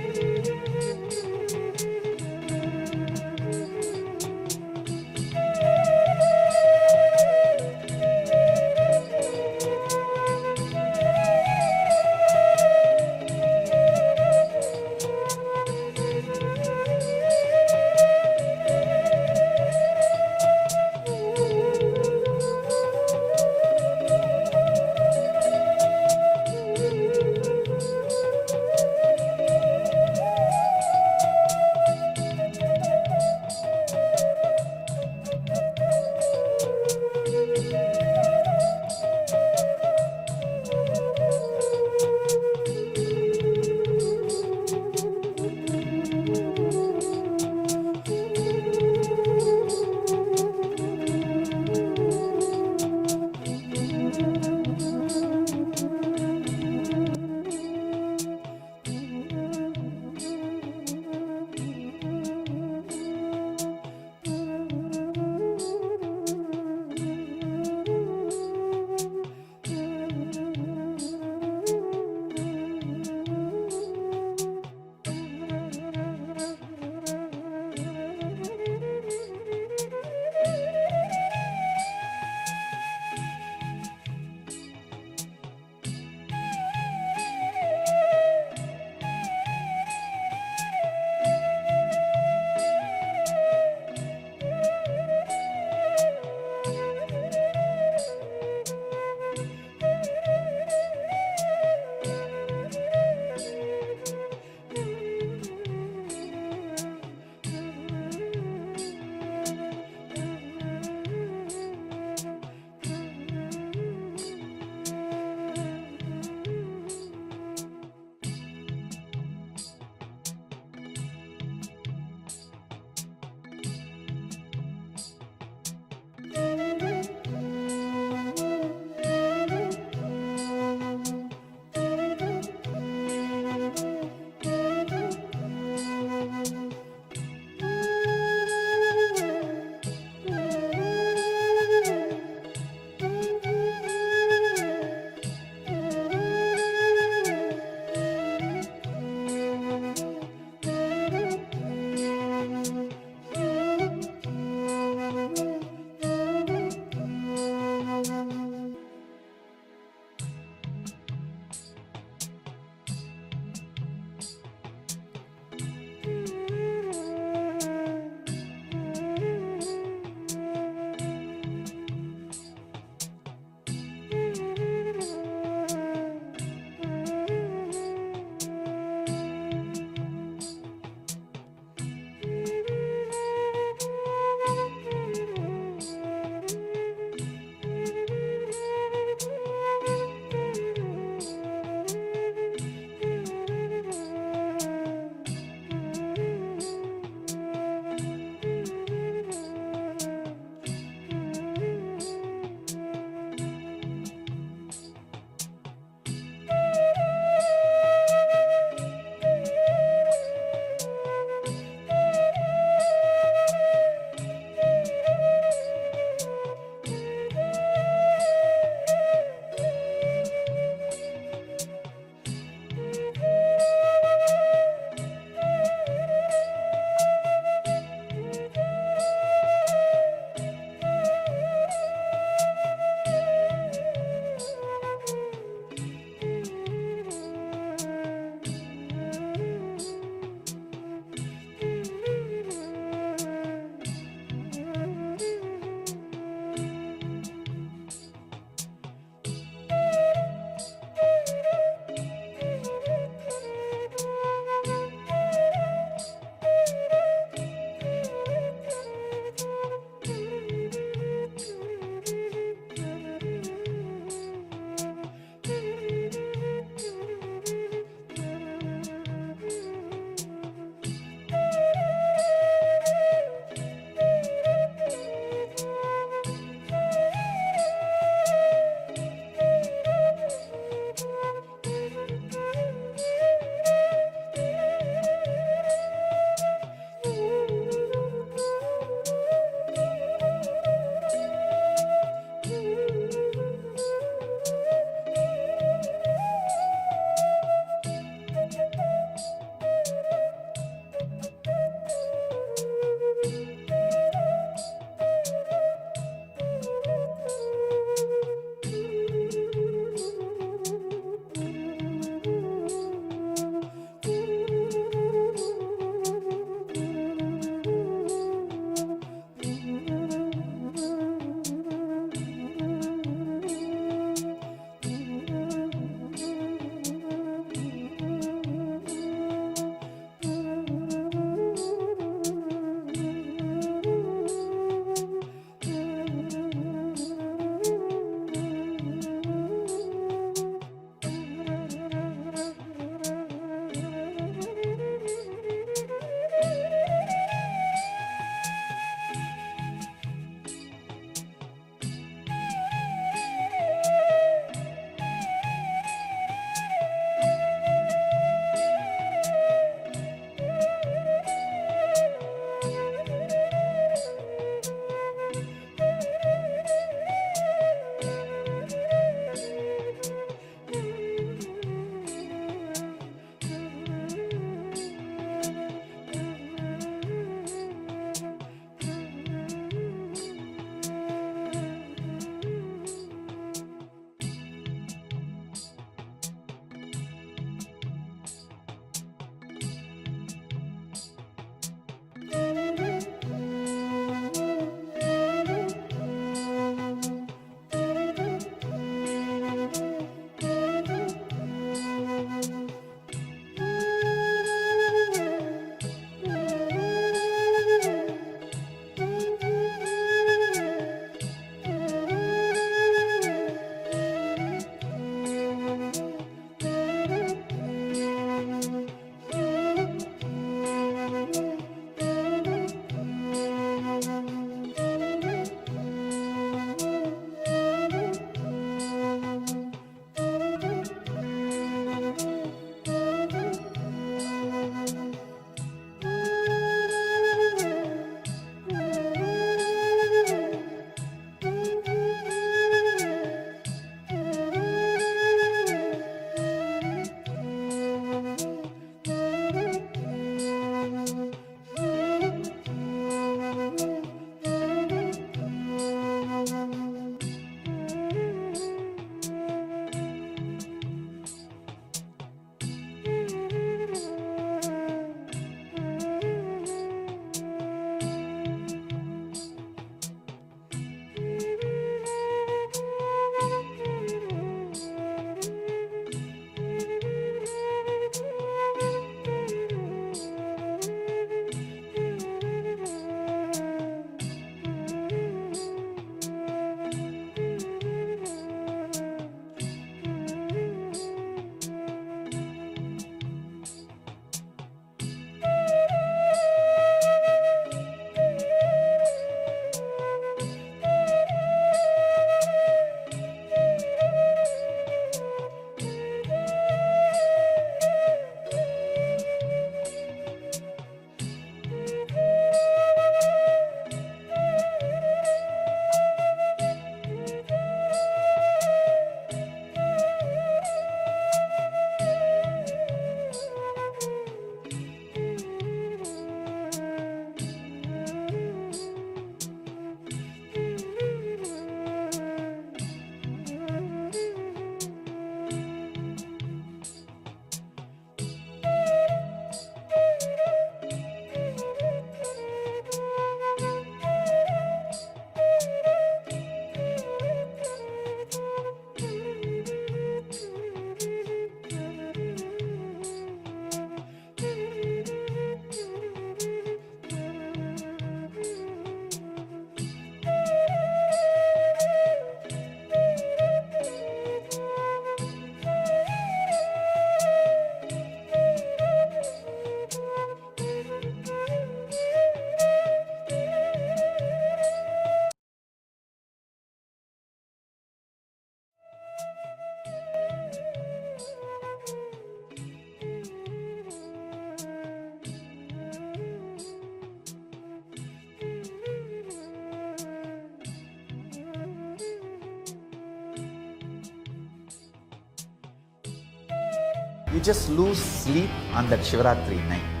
Speaker 1: You just lose sleep on that Shivaratri night.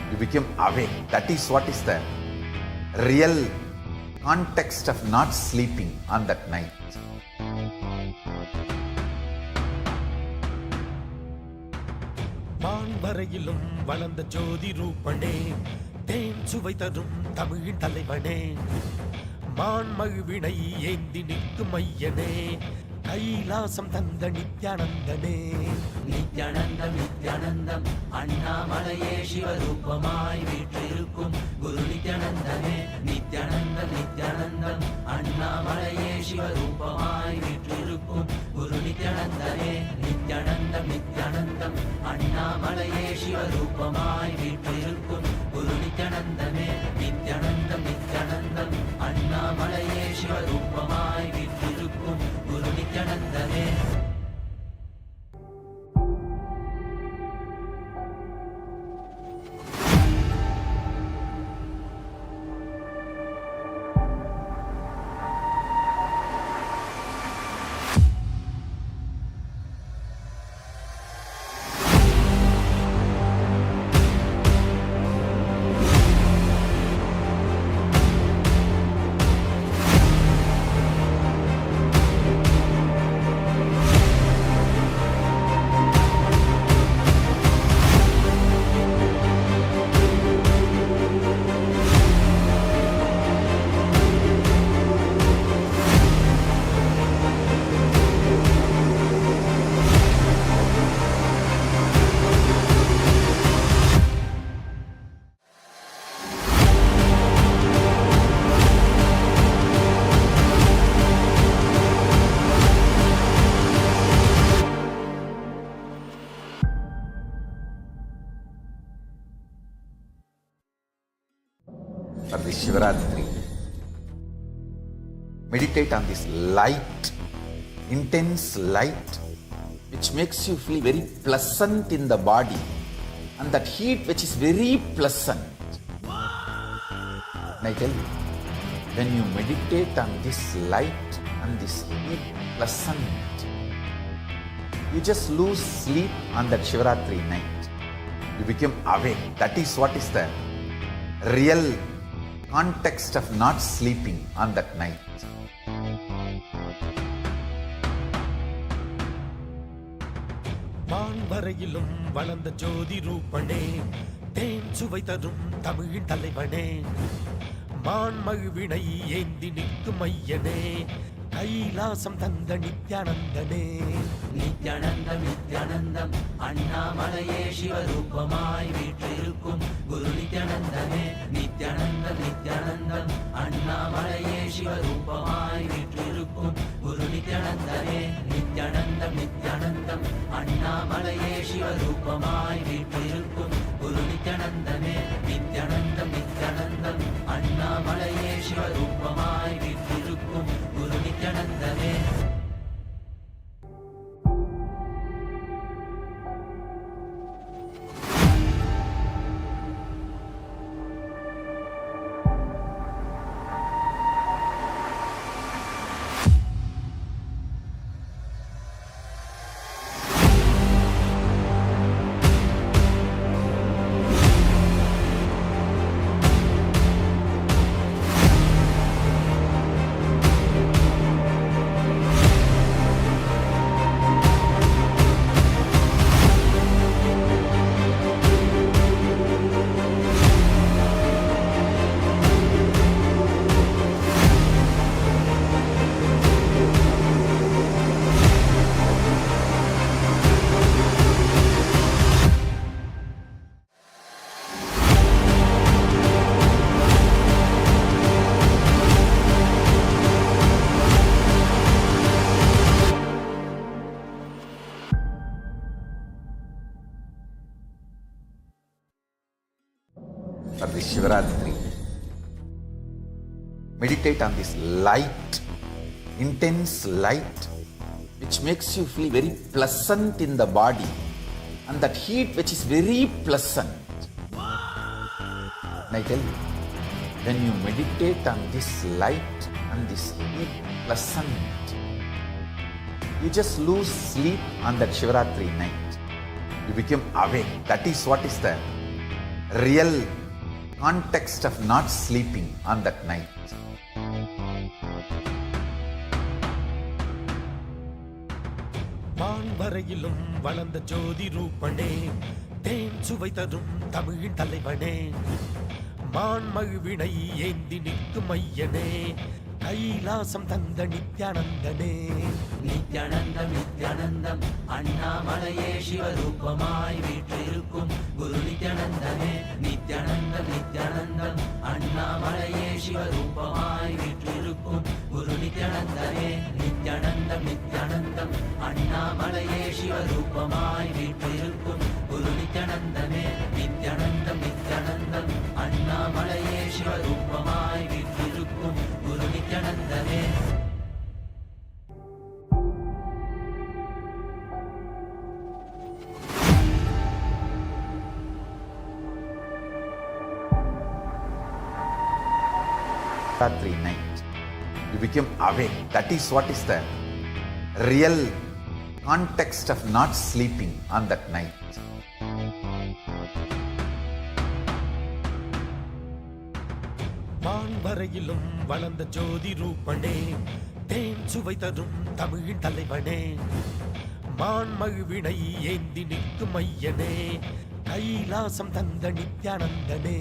Speaker 1: You become awake. That is what is the real context of not sleeping on that night.
Speaker 18: வான்வரையிலும் வளர்ந்த ஜோதி ரூபனே, தேன் சுவை தரும் தமிழின் தலைவனே, மான்மகிழ்வினை ஏந்தி நிற்கும் ஐயனே, கைலாசம் தந்த நித்யானந்தனே.
Speaker 19: நித்யானந்தம் நித்யானந்தம் அண்ணாமலையே சிவரூபமாய் வீற்றிருக்கும் குரு நித்யானந்தனே. நித்யானந்தம் நித்யானந்தம் அண்ணாமலையே சிவரூபமாய் வீற்றிருக்கும் குரு நித்யானந்தனே. நித்யானந்தம் நித்யானந்தம் அண்ணாமலையே சிவரூபமாய் வீற்றிருக்கும் குரு நித்யானந்தனே. நித்யானந்தம் நித்யானந்தம் அண்ணாமலையே சிவரூபமாய் வீற்றிருக்கும் குரு நித்யானந்தனே.
Speaker 1: For the Shivaratri, meditate on this light, intense light, which makes you feel very pleasant in the body, and that heat which is very pleasant. And I tell you, when you meditate on this light and this heat pleasant, you just lose sleep on that Shivaratri night. You become awake. That is what is the real context of not sleeping on that night.
Speaker 18: வான்வரையிலும் வளர்ந்த ஜோதி ரூபனே, தேன் சுவை தரும் தமிழின் தலைவனே, மான்மகிழ்வினை ஏந்தி நிற்கும் ஐயனே, கைலாசம் தந்த நித்யானந்தனே.
Speaker 19: நித்யானந்தம் நித்யானந்தம் அண்ணாமலையே சிவரூபமாய் வீற்றிருக்கும் குரு நித்யானந்தனே. நித்யானந்தம் நித்யானந்தம் அண்ணாமலையே சிவரூபமாய் வீற்றிருக்கும் குரு நித்யானந்தனே. நித்யானந்தம் நித்யானந்தம் அண்ணாமலையே சிவரூபமாய் வீற்றிருக்கும் குரு நித்யானந்தனே. நித்யானந்தம் நித்யானந்தம் அண்ணாமலையே சிவரூபமாய் வீற்றிருக்கும் குரு நித்யானந்தனே.
Speaker 1: For the Shivaratri, meditate on this light, intense light, which makes you feel very pleasant in the body, and that heat which is very pleasant. And I tell you, when you meditate on this light and this heat pleasant, you just lose sleep on that Shivaratri night. You become awake. That is what is the real context of not sleeping on that night.
Speaker 18: வான்வரையிலும் வளர்ந்த ஜோதி ரூபனே, தேன் சுவை தரும் தமிழின் தலைவனே, மான்மழுவினை ஏந்தி நிற்கும் ஐயனே, கைலாசம் தந்த நித்யானந்தனே.
Speaker 19: நித்யானந்தம் நித்யானந்தம் அண்ணாமலையே சிவரூபமாய் வீற்றிருக்கும் குரு நித்யானந்தமே. நித்யானந்தம் நித்யானந்தம் அண்ணாமலையே சிவரூபமாய் வீற்றிருக்கும் குரு நித்யானந்தமே. நித்யானந்தம் நித்யானந்தம் அண்ணாமலையே சிவரூபமாய் வீற்றிருக்கும் குரு நித்யானந்தமே. நித்யானந்தம் நித்யானந்தம் அண்ணாமலையே சிவரூபமாய் வீற்றிருக்கும் குரு நித்யானந்தமே.
Speaker 1: Shivratri night, you become awake. That is what is the real context of not sleeping on that night.
Speaker 18: வான்வரையிலும் வளர்ந்த ஜோதி ரூபனே, தேன் சுவை தரும் தமிழின் தலைவனே, மான்மழுவினை ஏந்தி நிற்கும் ஐயனே, கைலாசம் தந்த நித்யானந்தனே.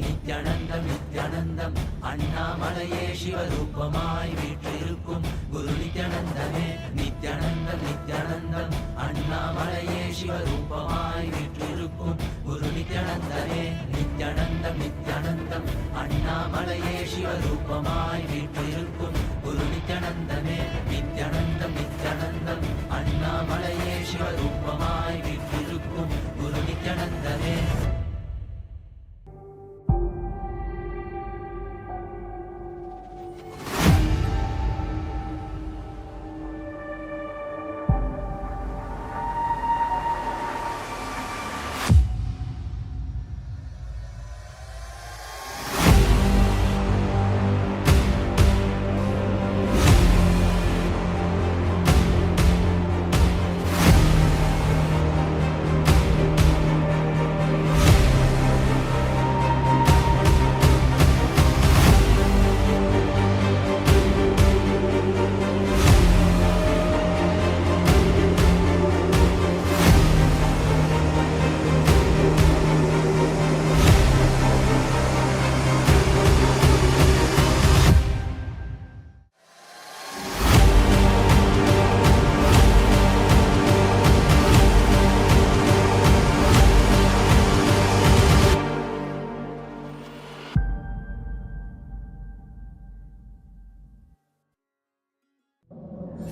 Speaker 19: நித்யானந்தம் நித்யானந்தம் அண்ணாமலையே சிவரூபமாய் வீற்றிருக்கும் குரு நித்யானந்தமே. நித்யானந்தம் நித்யானந்தம் அண்ணாமலையே சிவரூபமாய் வீற்றிருக்கும் குரு நித்யானந்தமே. நித்யானந்தம் நித்யானந்தம் அண்ணாமலையே சிவரூபமாய் வீற்றிருக்கும் குரு நித்யானந்தமே. நித்யானந்தம் நித்யானந்தம் அண்ணாமலையே சிவரூபமாய் வீற்றிருக்கும் குரு நித்யானந்தமே.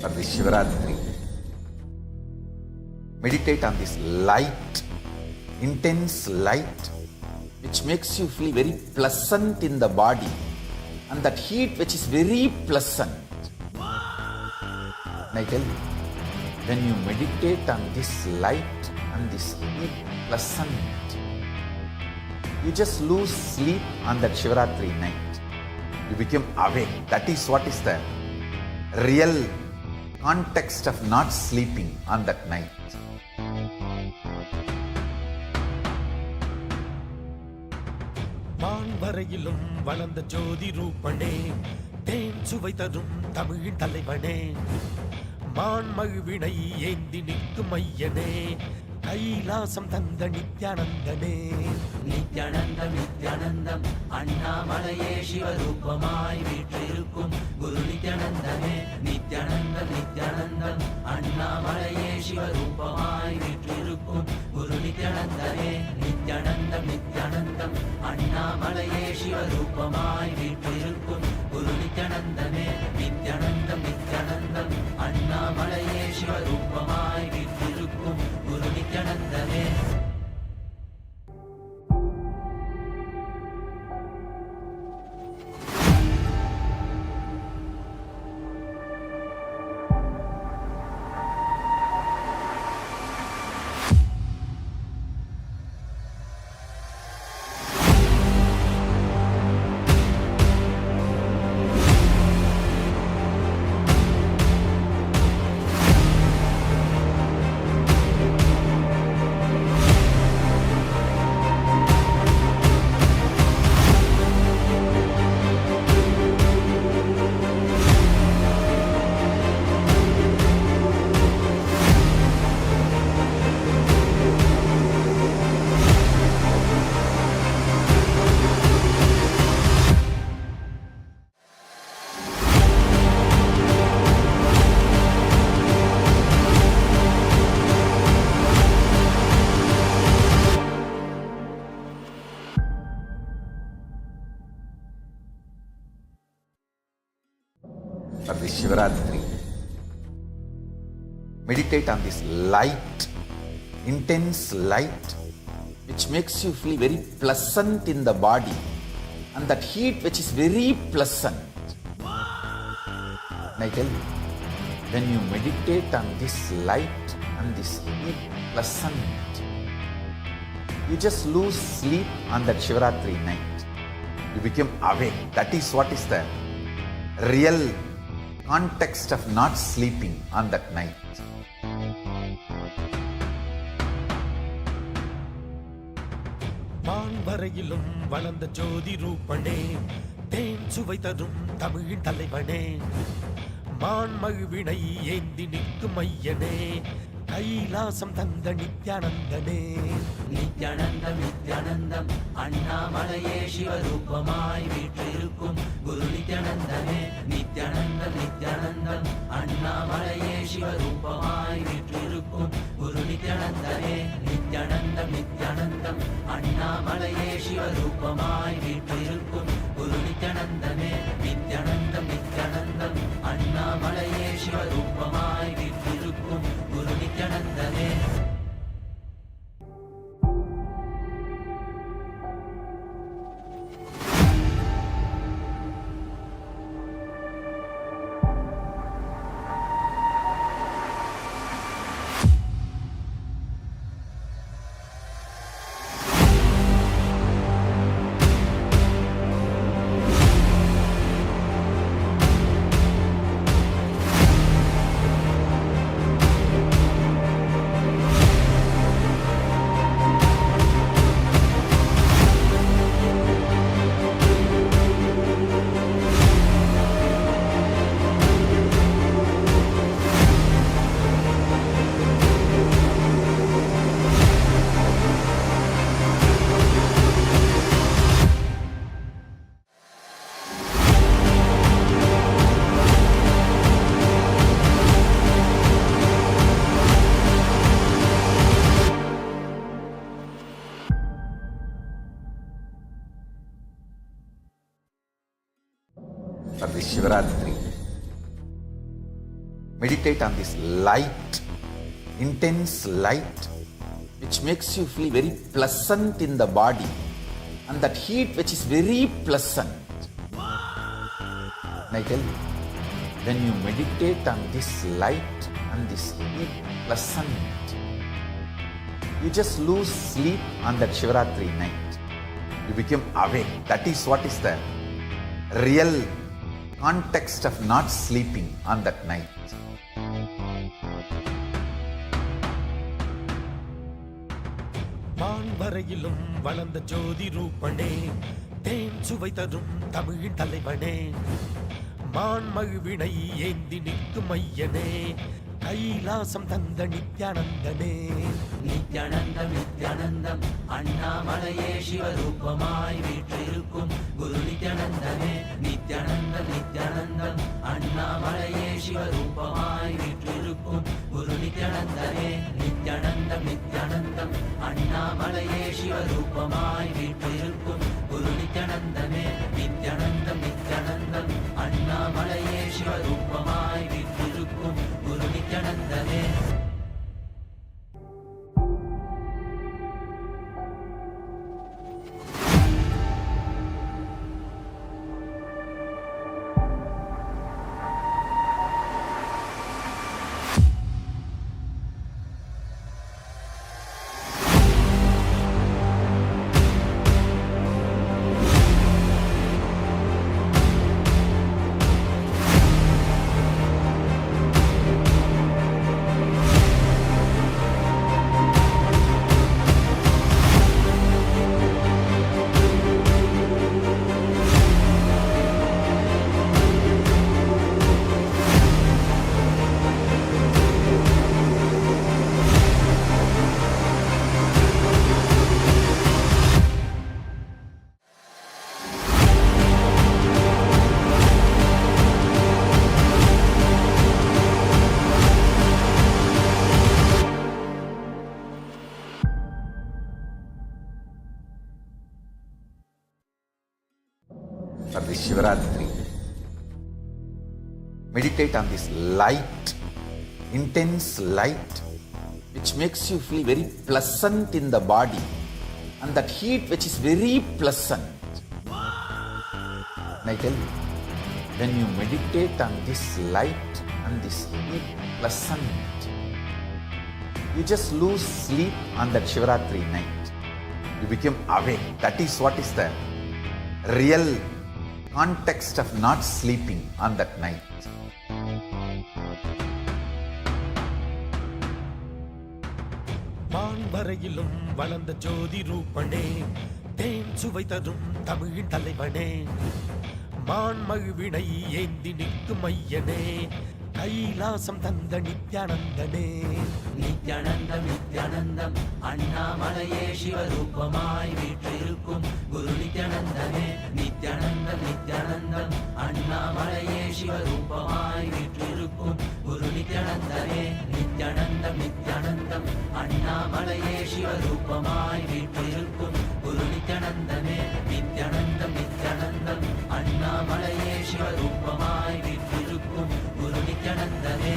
Speaker 1: For this Shivaratri, meditate on this light, intense light, which makes you feel very pleasant in the body, and that heat which is very pleasant. And I tell you, when you meditate on this light and this heat pleasant, you just lose sleep on that Shivaratri night. You become awake. That is what is the real context of not sleeping on that night.
Speaker 18: வான்வரையிலும் வளர்ந்த ஜோதி ரூபனே, தேன் சுவை தரும் தமிழின் தலைவனே, மான்மழுவினை ஏந்தி நிற்கும் ஐயனே, கைலாசம் தந்த நித்யானந்தனே.
Speaker 19: நித்யானந்தம் நித்யானந்தம் அண்ணாமலையே சிவரூபமாய் வீற்றிருக்கும் குரு நித்யானந்தமே. நித்யானந்தம் நித்யானந்தம் அண்ணாமலையே சிவரூபமாய் வீற்றிருக்கும் குரு நித்யானந்தமே. நித்யானந்தம் நித்யானந்தம் அண்ணாமலையே சிவரூபமாய் வீற்றிருக்கும் குரு நித்யானந்தமே. நித்யானந்தம் நித்யானந்தம் அண்ணாமலையே சிவரூபமாய் வீற்றிருக்கும் குரு நித்யானந்தமே.
Speaker 1: Shivaratri. Meditate on this light, intense light, which makes you feel very pleasant in the body, and that heat which is very pleasant. And I tell you, when you meditate on this light and this heat pleasant, you just lose sleep on that Shivaratri night. You become awake. That is what is the real context of not sleeping on that night.
Speaker 18: மான்வரையிலும் வளர்ந்த ஜோதி ரூபனே, தேன் சுவை தரும் தமிழின் தலைவனே, மான்மழுவினை ஏந்தி நிற்கும் ஐயனே, கைலாசம் தந்த நித்யானந்தனே.
Speaker 19: நித்யானந்தம் நித்யானந்தம் அண்ணாமலையே சிவரூபமாய் வீற்றிருக்கும் குரு நித்யானந்தமே. நித்யானந்தம் நித்யானந்தம் அண்ணாமலையே சிவரூபமாய் வீற்றிருக்கும் குரு நித்யானந்தமே. நித்யானந்தம் நித்யானந்தம் அண்ணாமலையே சிவரூபமாய் வீற்றிருக்கும் குரு நித்யானந்தமே. நித்யானந்தம் நித்யானந்தம் அண்ணாமலையே சிவரூபமாய் வீற்றிருக்கும் குரு நித்யானந்தமே.
Speaker 1: For this Shivaratri, meditate on this light, intense light, which makes you feel very pleasant in the body, and that heat which is very pleasant. And I tell you, when you meditate on this light and this heat pleasant, you just lose sleep on that Shivaratri night. You become awake. That is what is the real context of not sleeping on that night.
Speaker 18: மான்வரையிலும் வளர்ந்த ஜோதி ரூபனே, தேன் சுவை தரும் தமிழின் தலைவனே, மான்மழுவினை ஏந்தி நிற்கும் ஐயனே, கைலாசம் தந்த நித்யானந்தனே.
Speaker 19: நித்யானந்தம் நித்யானந்தம் அண்ணாமலையே சிவரூபமாய் வீற்றிருக்கும் குரு நித்யானந்தமே. நித்யானந்தம் நித்யானந்தம் அண்ணாமலையே சிவரூபமாய் வீற்றிருக்கும் குரு நித்யானந்தமே. நித்யானந்தம் நித்யானந்தம் அண்ணாமலையே சிவரூபமாய் வீற்றிருக்கும் குரு நித்யானந்தமே. நித்யானந்தம் நித்யானந்தம் அண்ணாமலையே சிவரூபமாய் வீற்றிருக்கும் குரு நித்யானந்தமே.
Speaker 1: For this Shivaratri, Meditate on this light, intense light, which makes you feel very pleasant in the body, and that heat which is very pleasant. And I tell you, when you meditate on this light and this heat pleasant, you just lose sleep on that Shivaratri night. You become awake. That is what is the real context of not sleeping on that night.
Speaker 18: வான்வரையிலும் வளர்ந்த ஜோதி ரூபனே, தேன் சுவை தரும் தமிழின் தலைவனே, மான்மழுவினை ஏந்தி நிற்கும் ஐயனே, கைலாசம் தந்த நித்யானந்தனே.
Speaker 19: நித்யானந்தம் நித்யானந்தம் அண்ணாமலையே சிவரூபமாய் வீற்றிருக்கும் குரு நித்யானந்தமே. நித்யானந்தம் நித்யானந்தம் அண்ணாமலையே சிவரூபமாய் வீற்றிருக்கும் குரு நித்யானந்தமே. நித்யானந்தம் நித்யானந்தம் அண்ணாமலையே சிவரூபமாய் வீற்றிருக்கும் குரு நித்யானந்தமே. நித்யானந்தம் நித்யானந்தம் அண்ணாமலையே சிவரூபமாய் வீற்றிருக்கும் குரு நித்யானந்தமே.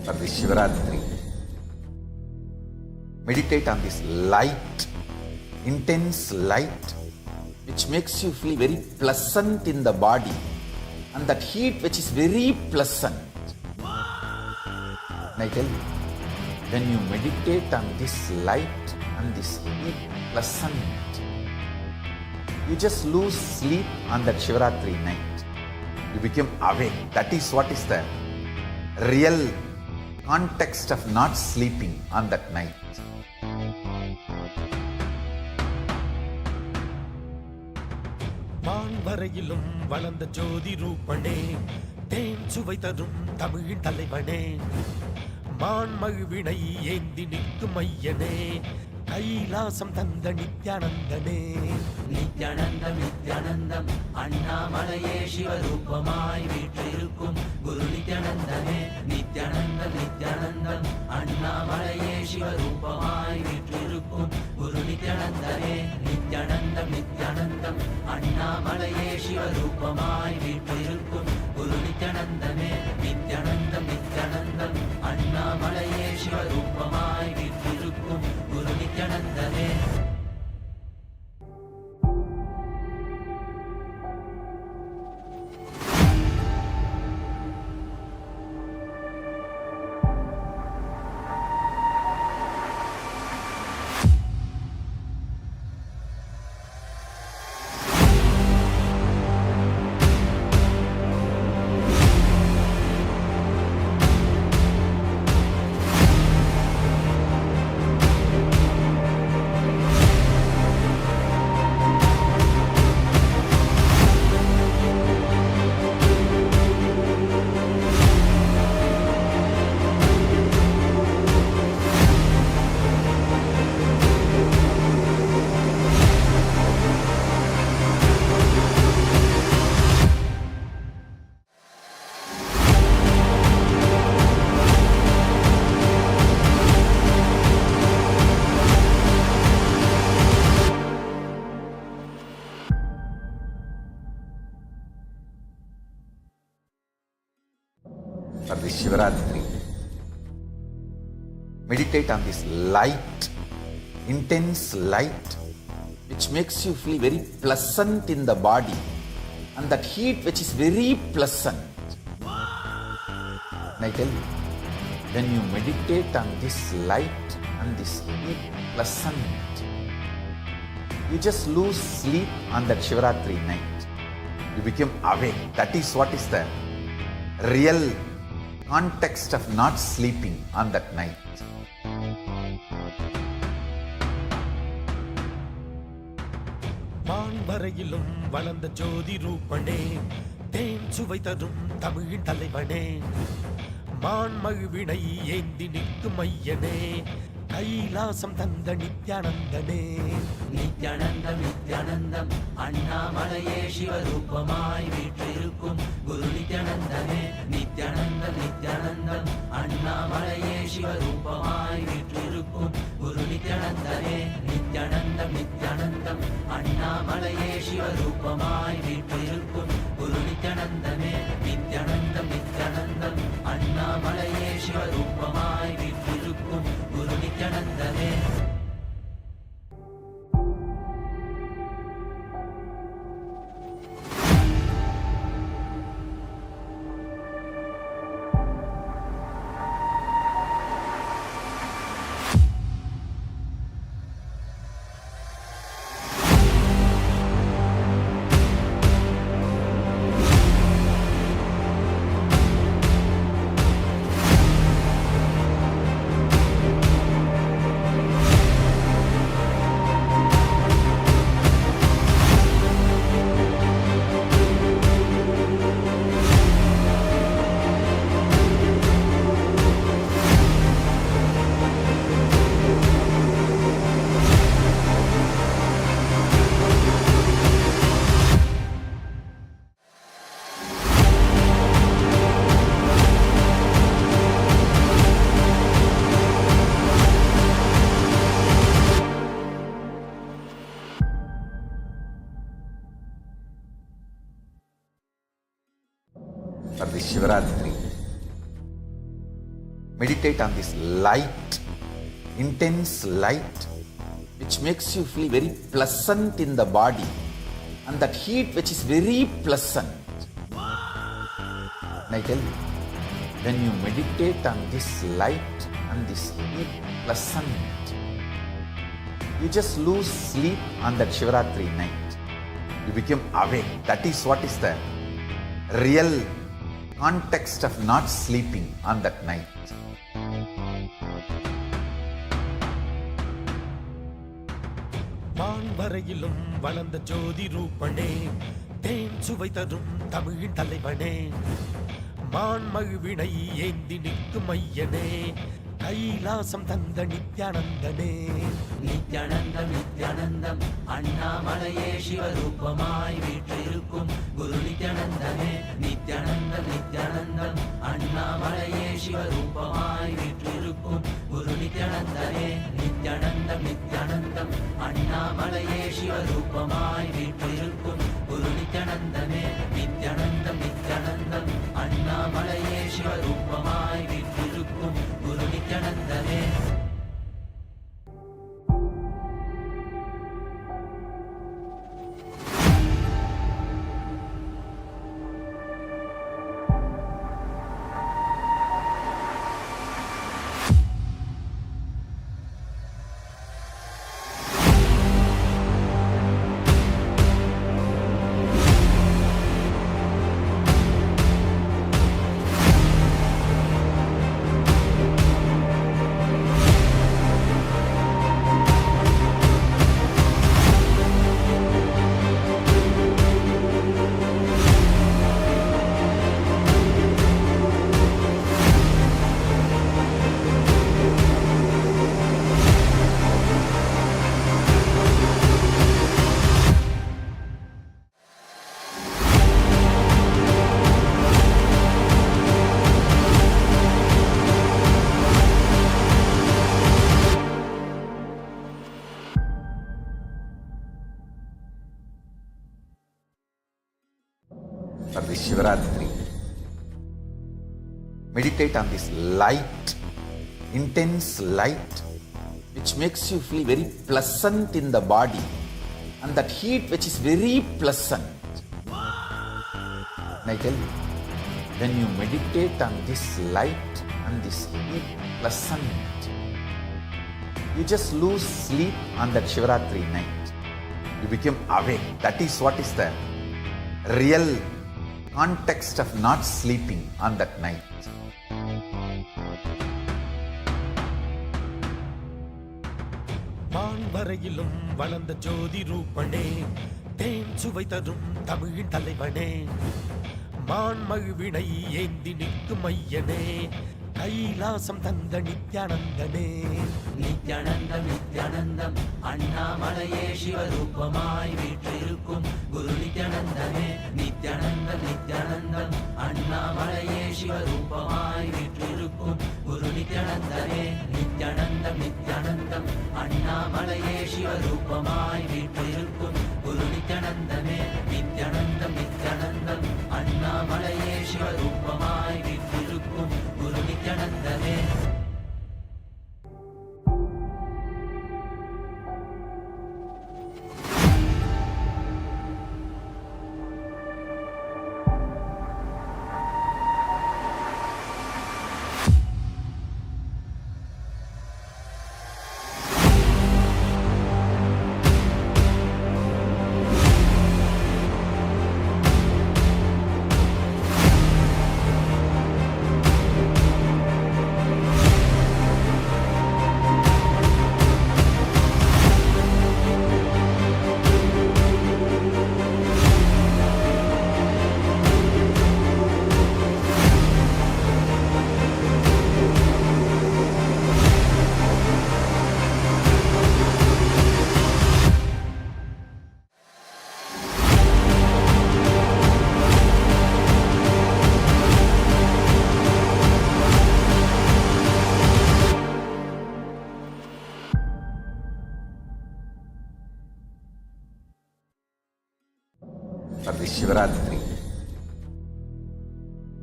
Speaker 1: For this Shivaratri, meditate on this light, intense light, which makes you feel very pleasant in the body, and that heat which is very pleasant. And I tell you, when you meditate on this light and this heat pleasant, you just lose sleep on that Shivaratri night. You become awake. That is what is the real context of not sleeping on that night.
Speaker 18: வான்வரையிலும் வளர்ந்த ஜோதி ரூபனே, தேன் சுவை தரும் தமிழின் தலைவனே, மான்மழுவினை ஏந்தி நிற்கும் ஐயனே, கைலாசம் தந்த நித்யானந்தனே.
Speaker 19: நித்யானந்தம் நித்யானந்தம் அண்ணாமலையே சிவரூபமாய் வீற்றிருக்கும் குரு நித்யானந்தமே. நித்யானந்தம் நித்யானந்தம் அண்ணாமலையே சிவரூபமாய் வீற்றிருக்கும் குரு நித்யானந்தமே. நித்யானந்தம் நித்யானந்தம் அண்ணாமலையே சிவரூபமாய் வீற்றிருக்கும் குரு நித்யானந்தமே. நித்யானந்தம் நித்யானந்தம் அண்ணாமலையே சிவரூபமாய் வீற்றிருக்கும் குரு நித்யானந்தமே.
Speaker 1: For this Shivaratri, meditate on this light, intense light which makes you feel very pleasant in the body, and that heat which is very pleasant. And I tell you, when you meditate on this light and this heat pleasant, you just lose sleep on that Shivaratri night. You become awake. That is what is the real context of not sleeping on that night.
Speaker 18: வான்வரையிலும் வளர்ந்த ஜோதி ரூபனே, தேன் சுவை தரும் தமிழின் தலைவனே, மான்மழுவினை ஏந்தி நிற்கும் ஐயனே, கைலாசம் தந்த நித்யானந்தனே.
Speaker 19: நித்யானந்தம் நித்யானந்தம் அண்ணாமலையே சிவரூபமாய் வீற்றிருக்கும் குரு நித்யானந்தமே. நித்யானந்தம் நித்யானந்தம் அண்ணாமலையே சிவரூபமாய் வீற்றிருக்கும் குரு நித்யானந்தமே. நித்யானந்தம் நித்யானந்தம் அண்ணாமலையே சிவரூபமாய் வீற்றிருக்கும் குரு நித்யானந்தமே. நித்யானந்தம் நித்யானந்தம் அண்ணாமலையே சிவரூபமாய் வீற்றிருக்கும் குரு நித்யானந்தமே.
Speaker 1: For the Shivaratri, meditate on this light, intense light which makes you feel very pleasant in the body, and that heat which is very pleasant. And I tell you, when you meditate on this light and this heat pleasant, you just lose sleep on that Shivaratri night. You become awake. That is what is the real context of not sleeping on that night.
Speaker 18: வான்வரையிலும் வளர்ந்த ஜோதி ரூபனே, தேன் சுவை தரும் தமிழின் தலைவனே, மான்மழுவினை ஏந்தி நிற்கும் ஐயனே, கைலாசம் தந்த நித்யானந்தனே.
Speaker 19: நித்யானந்தம் நித்யானந்தம் அண்ணாமலையே சிவரூபமாய் வீற்றிருக்கும் குரு நித்யானந்தமே. நித்யானந்தம் நித்யானந்தம் அண்ணாமலையே சிவரூபமாய் வீற்றிருக்கும் குரு நித்யானந்தமே. நித்யானந்தம் நித்யானந்தம் அண்ணாமலையே சிவரூபமாய் வீற்றிருக்கும் குரு நித்யானந்தமே. நித்யானந்தம் நித்யானந்தம் அண்ணாமலையே சிவரூபமாய் வீற்றிருக்கும் குரு நித்யானந்தமே.
Speaker 1: For the Shivaratri, meditate on this light, intense light which makes you feel very pleasant in the body, and that heat which is very pleasant. And I tell you, when you meditate on this light and this heat pleasant, you just lose sleep on that Shivaratri night. You become awake. That is what is the real context of not sleeping on that night.
Speaker 18: வான்வரையிலும் வளர்ந்த ஜோதி ரூபனே, தேன் சுவை தரும் தமிழின் தலைவனே, மான்மகிழ்வினை ஏந்தி நிற்கும் ஐயனே, கைலாசம் தந்த நித்யானந்தனே.
Speaker 19: நித்யானந்தம் நித்யானந்தம் அண்ணாமலையே சிவரூபமாய் வீற்றிருக்கும் குரு நித்யானந்தமே. நித்யானந்தம் நித்யானந்தம் அண்ணாமலையே சிவரூபமாய் வீற்றிருக்கும் குரு நித்யானந்தமே. நித்யானந்தம் நித்யானந்தம் அண்ணாமலையே சிவரூபமாய் வீற்றிருக்கும் குரு நித்யானந்தமே. நித்யானந்தம் நித்யானந்தம் அண்ணாமலையே சிவரூபமாய் வீற்றிருக்கும் குரு நித்யானந்தமே.
Speaker 1: For this Shivaratri,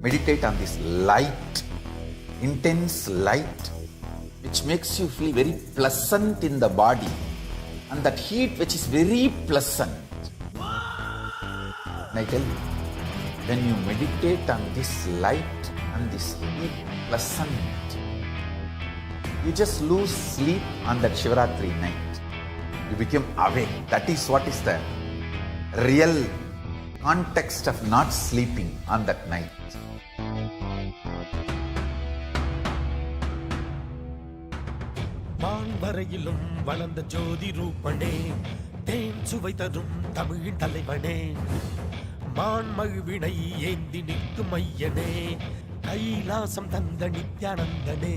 Speaker 1: meditate on this light, intense light, which makes you feel very pleasant in the body, and that heat which is very pleasant. And I tell you, when you meditate on this light and this heat pleasant, you just lose sleep on that Shivaratri night. You become awake. That is what is the real context of not sleeping on that night.
Speaker 18: வான்வரையிலும் வளர்ந்த ஜோதி ரூபனே, தேன் சுவை தரும் தமிழின் தலைவனே, மான்மகிழ்வினை ஏந்தி நிற்கும் ஐயனே, கைலாசம் தந்த நித்யானந்தனே.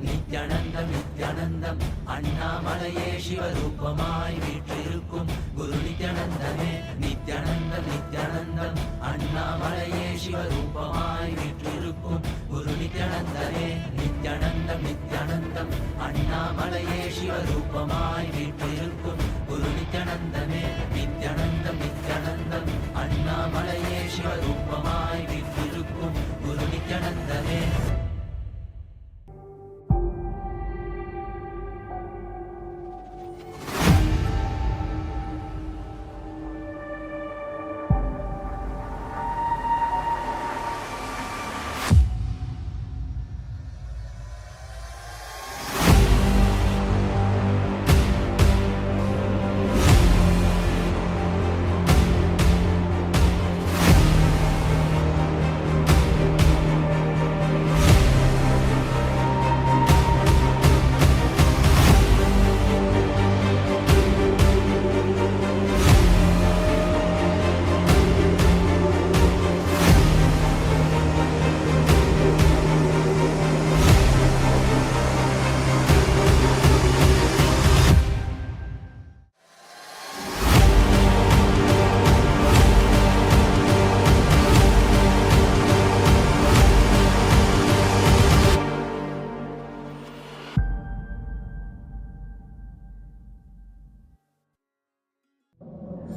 Speaker 19: நித்யானந்தம் நித்யானந்தம் அண்ணாமலையே சிவரூபமாய் வீற்றிருக்கும் குரு நித்யானந்தமே. நித்யானந்தம் நித்யானந்தம் அண்ணாமலையே சிவரூபமாய் வீற்றிருக்கும் குரு நித்யானந்தமே. நித்யானந்தம் நித்யானந்தம் அண்ணாமலையே சிவரூபமாய் வீற்றிருக்கும் குரு நித்யானந்தமே. நித்யானந்தம் நித்யானந்தம் அண்ணாமலையே சிவரூபமாய் வீற்றிருக்கும் குரு நித்யானந்தமே.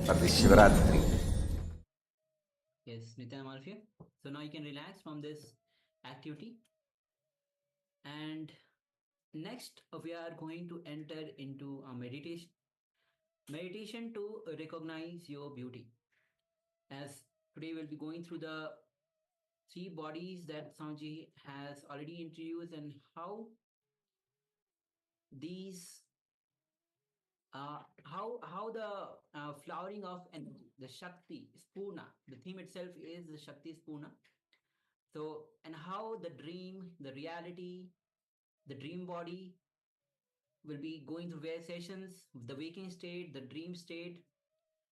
Speaker 1: For this Shivaratri,
Speaker 13: Yes, Nithyananda, all of you. So now you can relax from this activity. And next, we are going to enter into a meditation. Meditation to recognize your beauty. As today we'll be going through the 3 bodies that Swamiji has already introduced and how these how the flowering of energy, the Shakti Spurana, the theme itself is the Shakti Spurana. So, and how the dream, the reality, the dream body will be going through various sessions, the waking state, the dream state,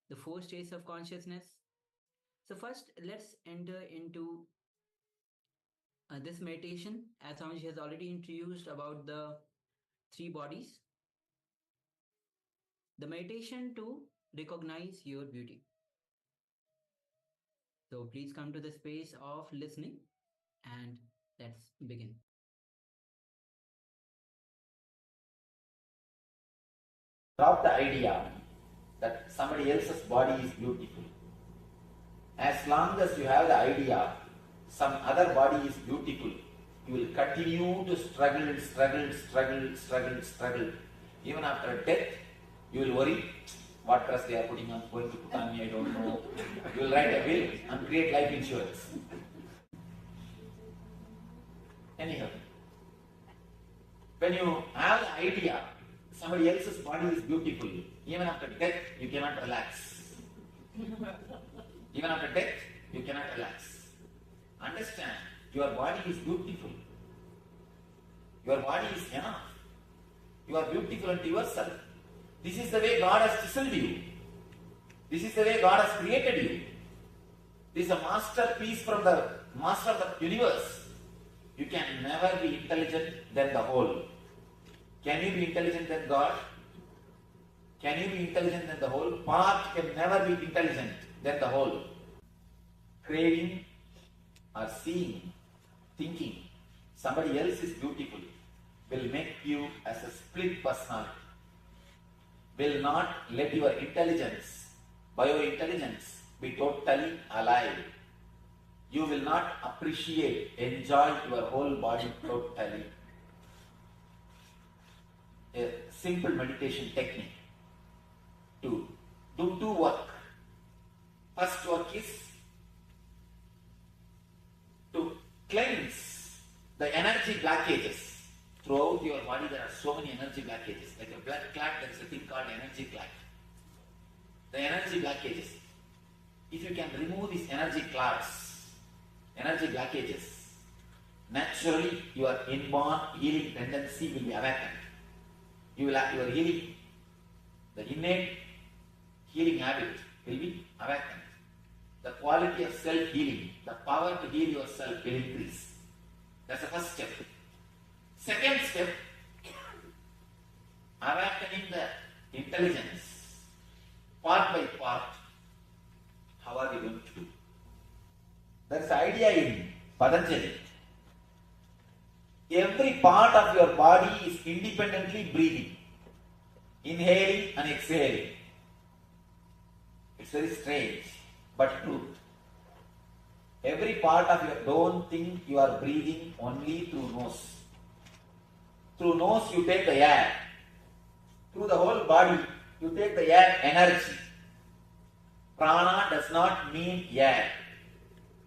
Speaker 13: the 4 states of consciousness. So first, let's enter into this meditation, as Swamiji has already introduced about the 3 bodies. The meditation to recognize your beauty. So please come to the space of listening and let's begin.
Speaker 15: Drop the idea that somebody else's body is beautiful. As long as you have the idea some other body is beautiful, you will continue to struggle. Even after death, you will worry what dress they are going to put on me, I don't know. You will write a will and create life insurance. Anyhow, when you have the idea somebody else's body is beautiful, even after death you cannot relax. Even after death you cannot relax. Understand, your body is beautiful. Your body is enough. You are beautiful unto yourself. This is the way God has chiseled you. This is the way God has created you. This is a masterpiece from the master of the universe. You can never be intelligent than the whole. Can you be intelligent than God? Can you be intelligent than the whole? Part can never be intelligent than the whole. Craving or seeing, thinking somebody else is beautiful will make you as a split personality. Will not let your intelligence, bio-intelligence, be totally alive. You will not appreciate, enjoy your whole body totally. A simple meditation technique to do 2 work. First work is to cleanse the energy blockages. Throughout your body there are so many energy blockages. Like a blood clot, there is a thing called energy clot. The energy blockages. If you can remove these energy clots, energy blockages, naturally your inborn healing tendency will be awakened. You will have your healing, the innate healing habit will be awakened. The quality of self-healing, the power to heal yourself will increase. That's the first step. Second step, awakening the intelligence, part by part. How are we going to do? There is an idea in Patanjali. Every part of your body is independently breathing, inhaling and exhaling. It's very strange, but true. Every part of your, don't think you are breathing only through nose. Through nose you take the air. Through the whole body you take the air energy. Prana does not mean air.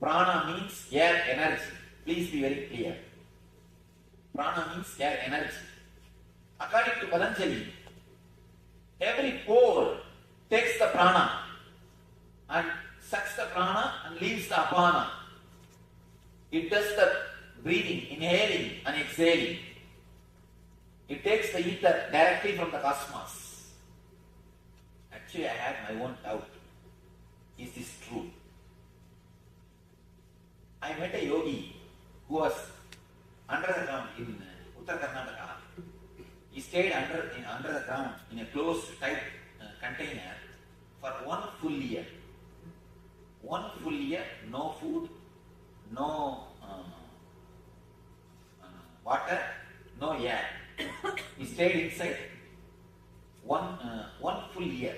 Speaker 15: Prana means air energy. Please be very clear. Prana means air energy. According to Patanjali, every pore takes the prana and sucks the prana and leaves the apana. It does the breathing, inhaling and exhaling. It takes the ether directly from the cosmos. Actually, I had my own doubt. Is this true? I met a yogi who was under the ground in Uttar Karnataka. He stayed under the ground in a closed tight container for 1 full year. 1 full year, no food, no water, no air. He stayed inside one full year.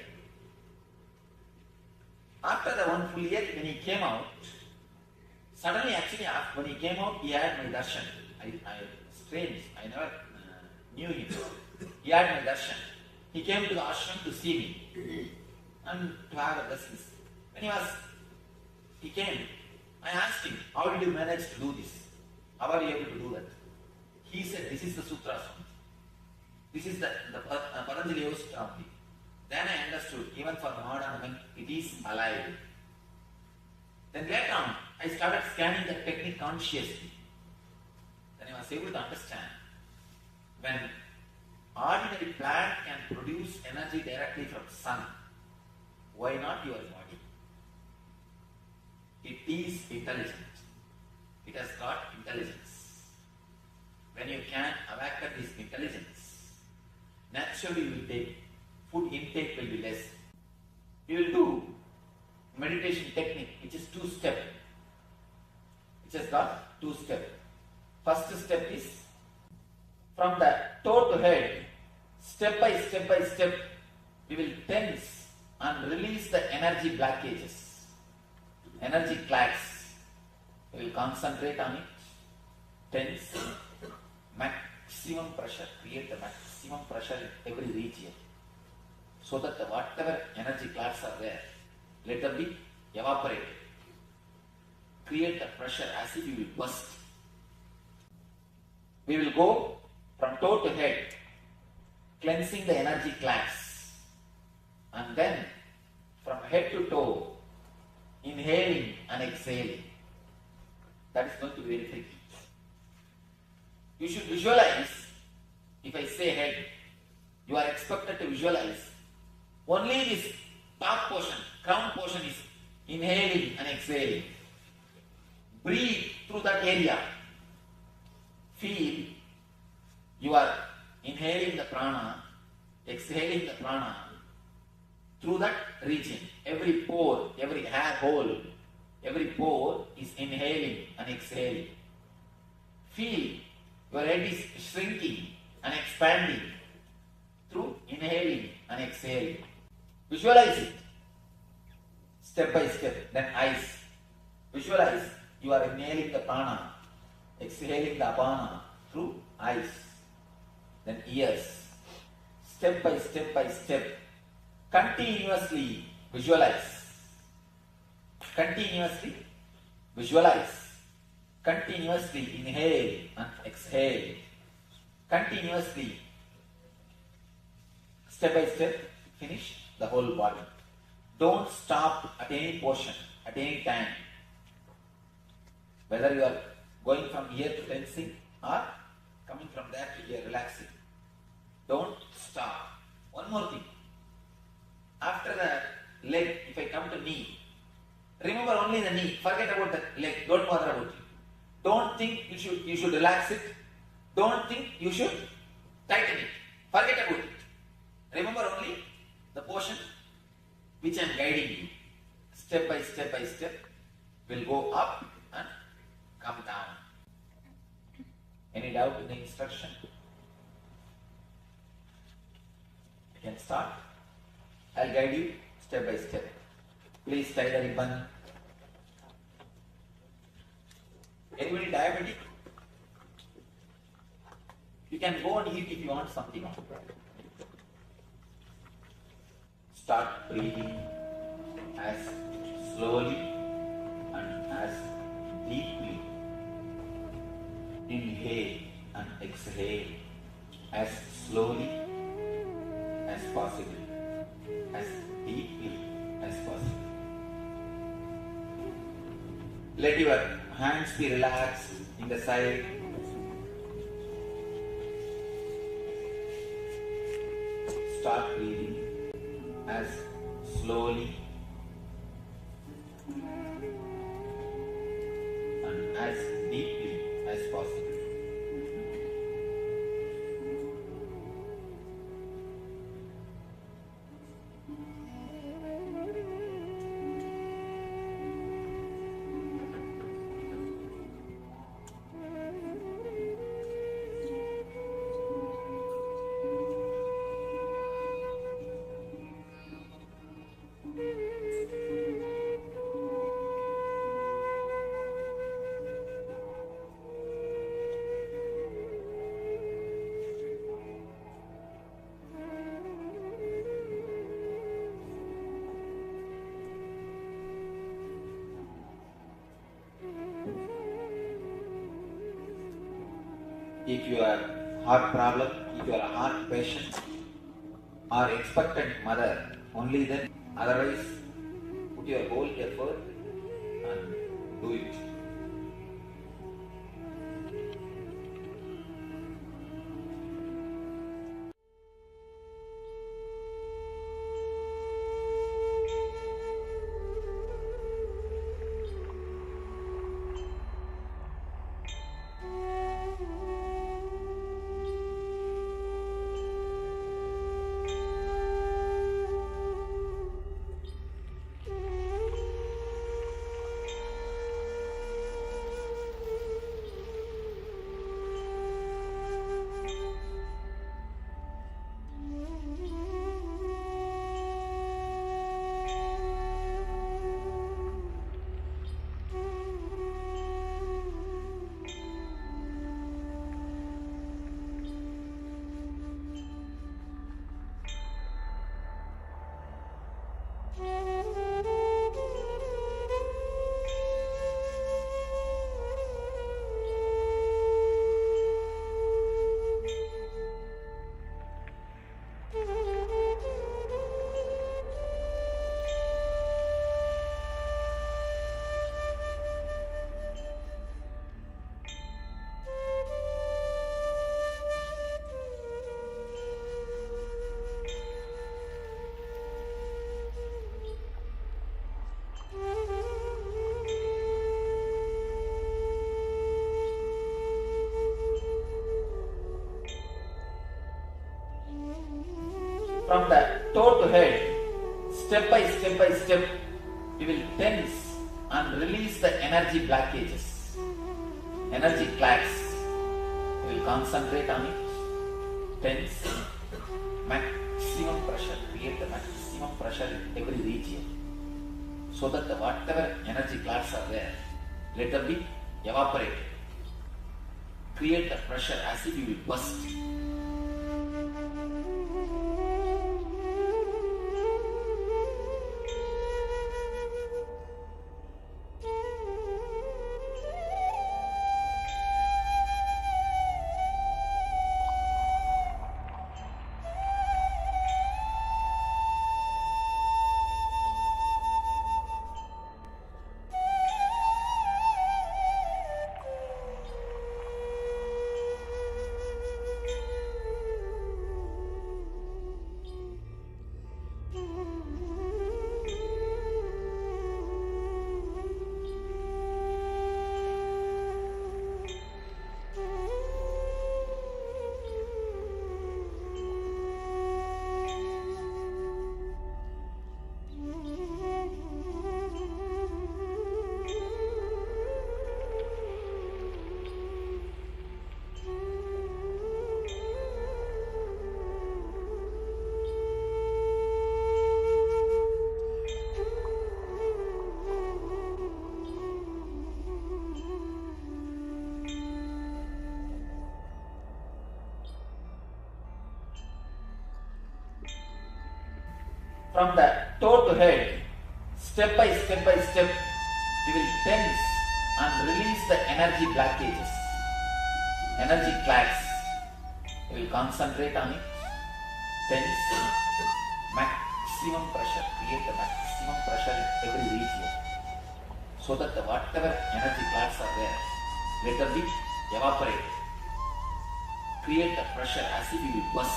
Speaker 15: After the 1 full year, when he came out, suddenly actually when he came out, he had my darshan. Strange, I never
Speaker 1: knew him. He had my darshan. He came to the ashram to see me and to have a blessings. When he came, I asked him, how did you manage to do this? How are you able to do that? He said, this is the Sutra Swami. This is the Patanjali Yoga Sutra only. Then I understood, even for modern women, it is alive. Then later on, I started scanning the technique consciously. Then I was able to understand, when ordinary plant can produce energy directly from sun, why not your body? It is intelligent. It has got intelligence. When you can awaken this intelligence, naturally you will take, food intake will be less. You will do meditation technique, which is 2-step. Which has got 2 steps. First step is from the toe to head, step by step, we will tense and release the energy blockages, energy clasps. We will concentrate on it, tense, maximum pressure, create the maximum pressure in every region, so that whatever energy clasps are there, let them be evaporated. Create the pressure as if you will burst. We will go from toe to head, cleansing the energy clasps, and then from head to toe, inhaling and exhaling. That is going to be very tricky. You should visualize, if I say head, you are expected to visualize only this top portion, crown portion is inhaling and exhaling. Breathe through that area. Feel you are inhaling the prana, exhaling the prana through that region. Every pore, every hair hole, every pore is inhaling and exhaling. Feel your head is shrinking and expanding through inhaling and exhaling. Visualize it step by step. Then eyes. Visualize you are inhaling the prana, exhaling the apana through eyes. Then ears. Step by step. Continuously visualize. Continuously visualize. Continuously inhale and exhale. Continuously, step by step, finish the whole body. Don't stop at any portion, at any time. Whether you are going from here to tensing or coming from there to here relaxing. Don't stop. One more thing. After the leg, if I come to knee, remember only the knee. Forget about the leg. Don't bother about it. Don't think you should relax it. Don't think you should tighten it. Forget about it. Remember only the portion which I am guiding you. Step by step will go up and come down. Any doubt in the instruction? I can start. I'll guide you step by step. Please tie the ribbon. Anybody diabetic? You can go and eat if you want something. Start breathing as slowly and as deeply. Inhale and exhale as slowly as possible, as deeply as possible. Let your hands be relaxed in the side. Start breathing as slowly and as deeply as possible. if you are heart problem, if you are a heart patient or expectant mother, only then. Otherwise, put your whole effort and do it. From the toe to head, step by step, you will tense and release the energy blockages, energy clasps. You will concentrate on it, tense, maximum pressure, create the maximum pressure in every region, so that the whatever energy clasps are there, let them be evaporated. Create the pressure as if you will burst. From the toe to head, step by step, you will tense and release the energy blockages, energy clasps. You will concentrate on it, tense, maximum pressure, create the maximum pressure in every region, so that the whatever energy clasps are there, let them be evaporated. Create the pressure as if you will burst.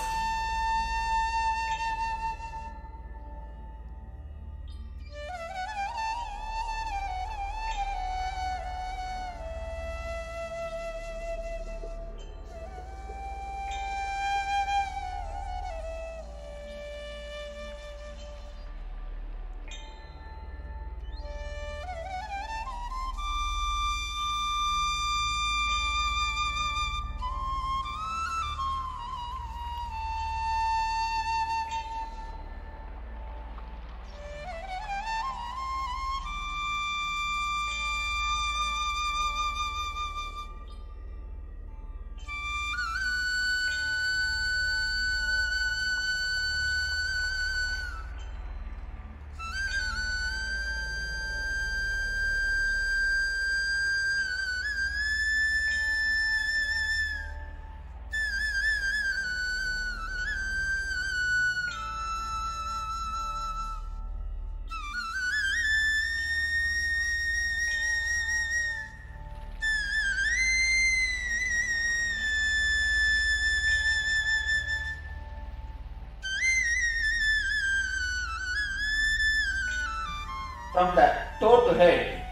Speaker 1: From the toe to head,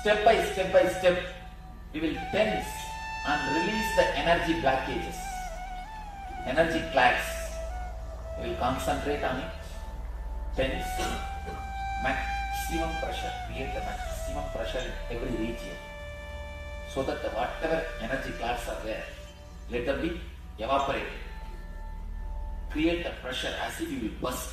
Speaker 1: step by step, we will tense and release the energy blockages, energy clasps. We will concentrate on it, tense, maximum pressure, create the maximum pressure in every region, so that whatever energy clasps are there, let them be evaporated. Create the pressure as if you will burst.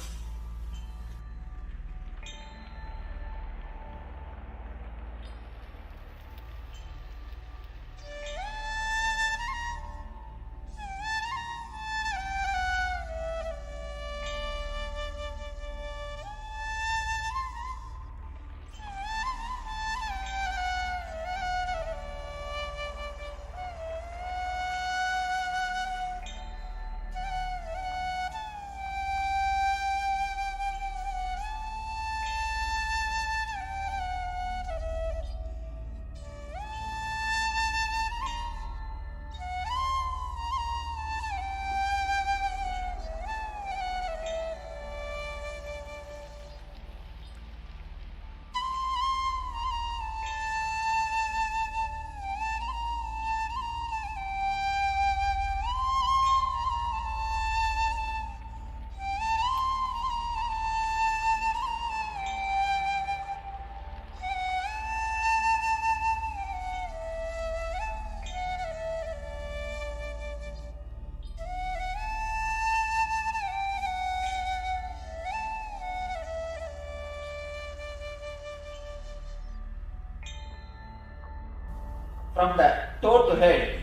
Speaker 1: From the toe to head,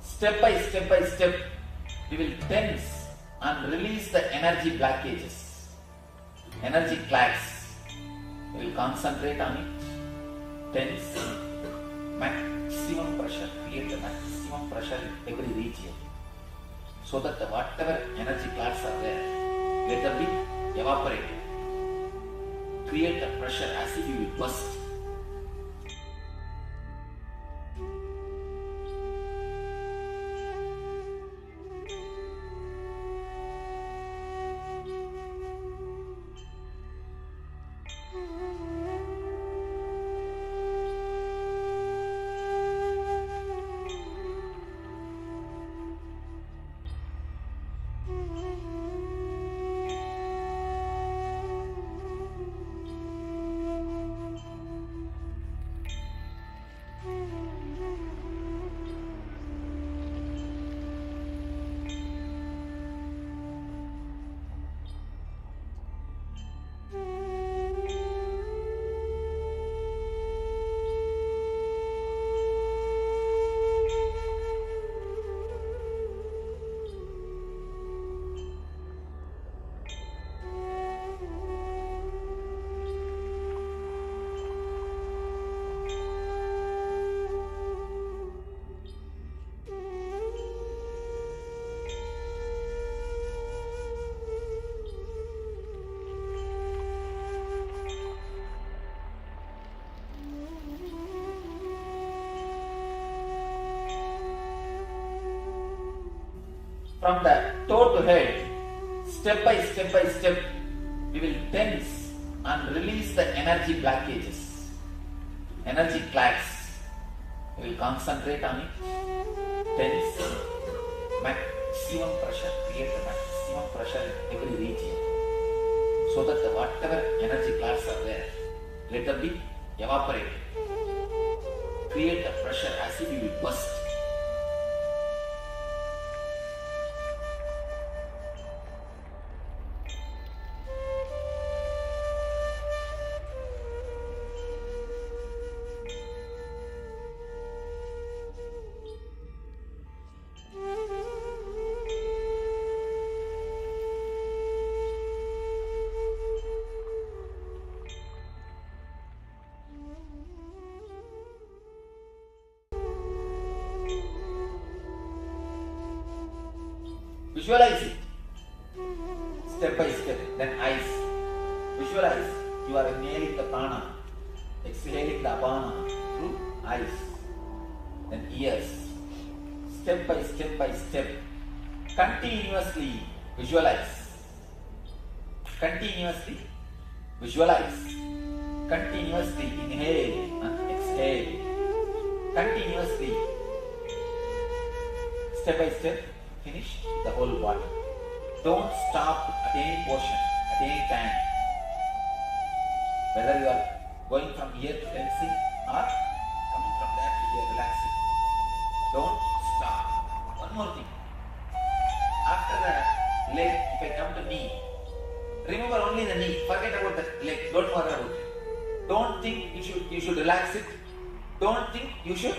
Speaker 1: step by step, we will tense and release the energy blockages, energy clasps. We will concentrate on it, tense, maximum pressure, create the maximum pressure in every region, so that whatever energy clasps are there, let them be evaporated. Create the pressure as if you will burst. From the toe to head, step by step, we will tense and release the energy blockages, energy clasps. We will concentrate on it, tense, maximum pressure, create the maximum pressure in every region, so that whatever energy clasps are there, let them be evaporated. Create the pressure as if you will burst. Visualize it, step by step, then eyes. Visualize you are inhaling the prana, exhaling the apana through eyes, then ears. Step by step, continuously visualize. Continuously visualize. Continuously inhale and exhale. Continuously. Step by step, finish the whole body. Don't stop at any portion, at any time. Whether you are going from here to tensing or coming from there to here relaxing. Don't stop. One more thing. After that leg, if I come to knee, remember only the knee. Forget about the leg. Don't bother about it. Don't think you should relax it. Don't think you should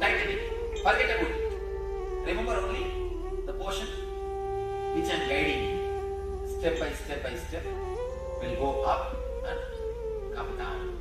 Speaker 1: tighten it. Forget about it. Remember only the portion which I am guiding you. Step by step by step. Will go up and come down.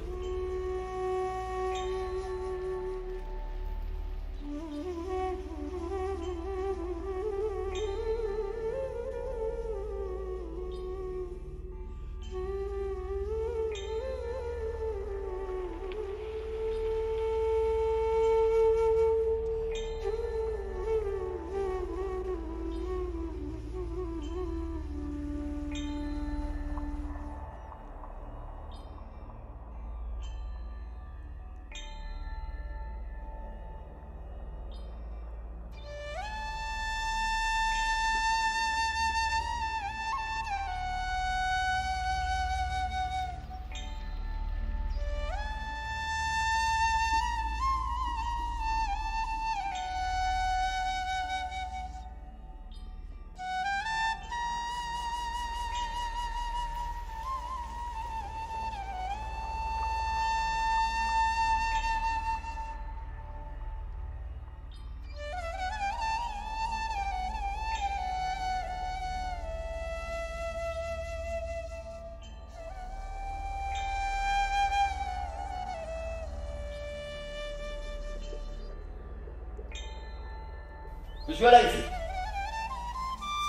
Speaker 1: Visualize it.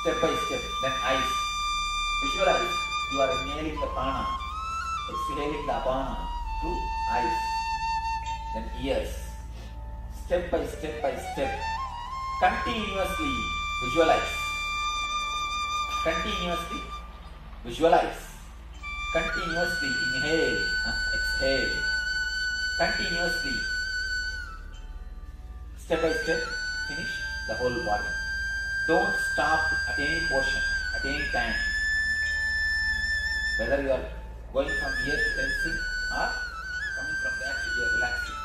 Speaker 1: Step by step. Then eyes. Visualize. You are inhaling the prana, exhaling the apana through eyes. Then ears. Step by step by step. Continuously visualize. Continuously visualize. Continuously inhale and exhale. Continuously. Step by step. Finish the whole body. Don't stop at any portion, at any time. Whether you are going from here to tensing or coming from there to here relaxing.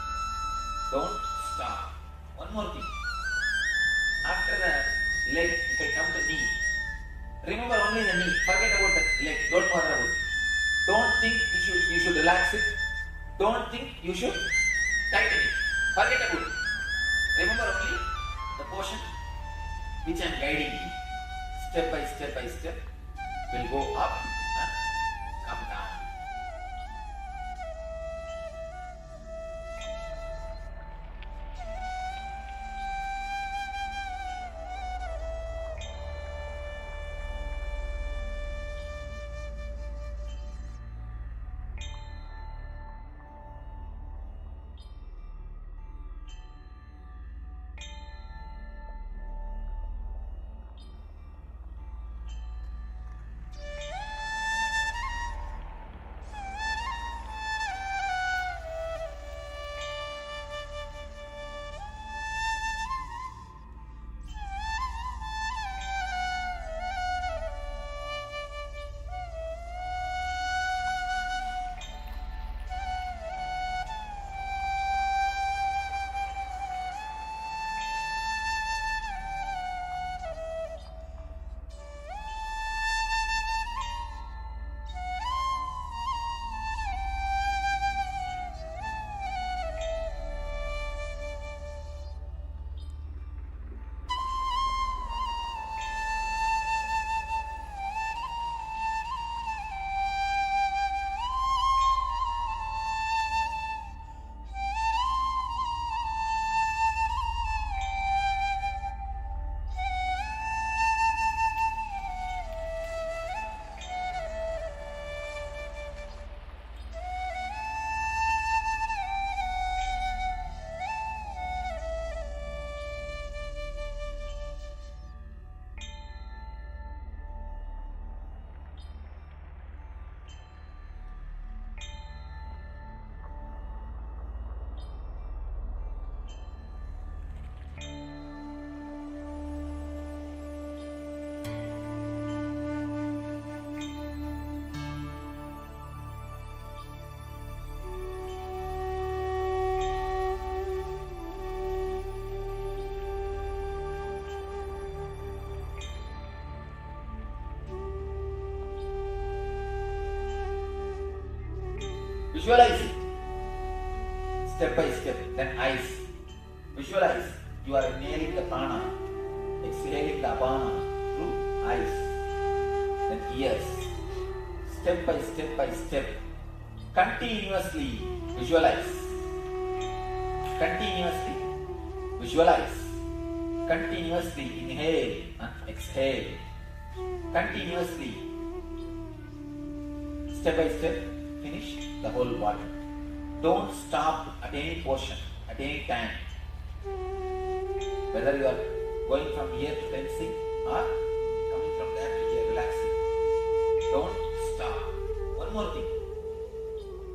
Speaker 1: Don't stop. One more thing. After the leg, if I come to knee, remember only the knee. Forget about the leg. Don't bother about it. Don't think you should relax it. Don't think you should tighten it. Forget about it. Remember only the portion which I am guiding you. Step by step by step will go up and come down. Visualize it. Step by step. Then eyes. Visualize. You are inhaling the prana, exhaling the apana through eyes. Then ears. Step by step by step. Continuously visualize. Continuously visualize. Continuously inhale and exhale. Continuously. Step by step, finish the whole body. Don't stop at any portion, at any time. Whether you are going from here to tensing or coming from there to here relaxing. Don't stop. One more thing.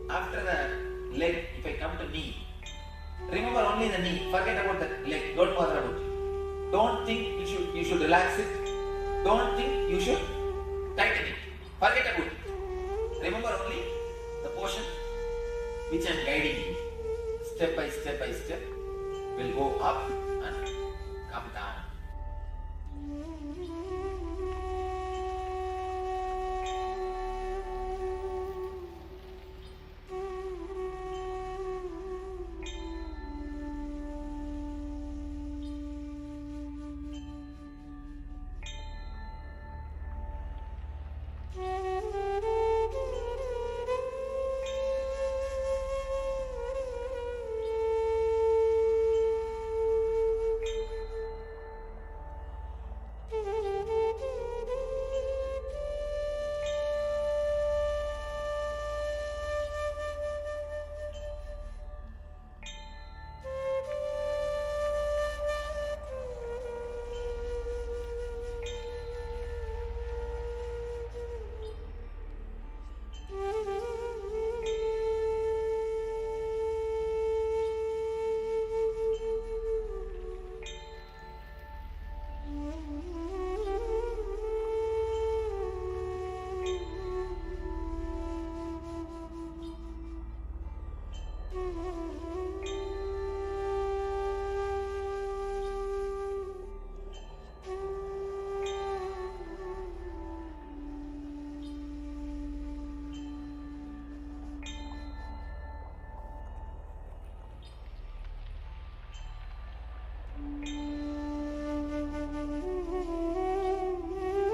Speaker 1: After the leg, if I come to knee, remember only the knee. Forget about the leg. Don't bother about it. Don't think you should relax it. Don't think you should tighten it. Forget about it. Remember only the portion which I am guiding you. Step by step by step, will go up and come down.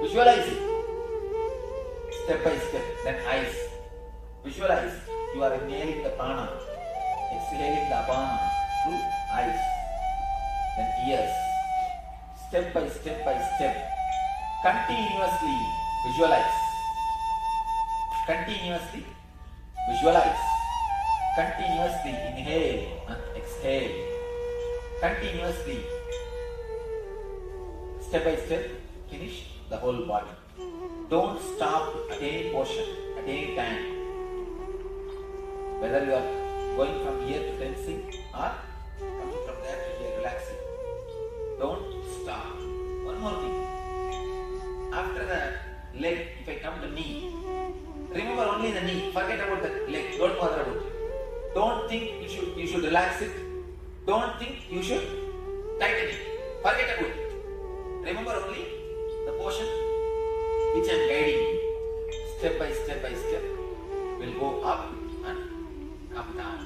Speaker 1: Visualize it. Step by step. Then eyes. Visualize. You are inhaling the prana, exhaling the apana through eyes. Then ears. Step by step by step. Continuously visualize. Continuously visualize. Continuously inhale and exhale. Continuously. Step by step, finish the whole body. Don't stop at any portion, at any time. Whether you are going from here to tensing or coming from there to here relaxing. Don't stop. One more thing. After the leg, if I come to knee, remember only the knee. Forget about the leg. Don't bother about it. Don't think you should relax it. Don't think you should tighten it. Forget about it. Remember only the portion which I am guiding you. Step by step by step, will go up and come down.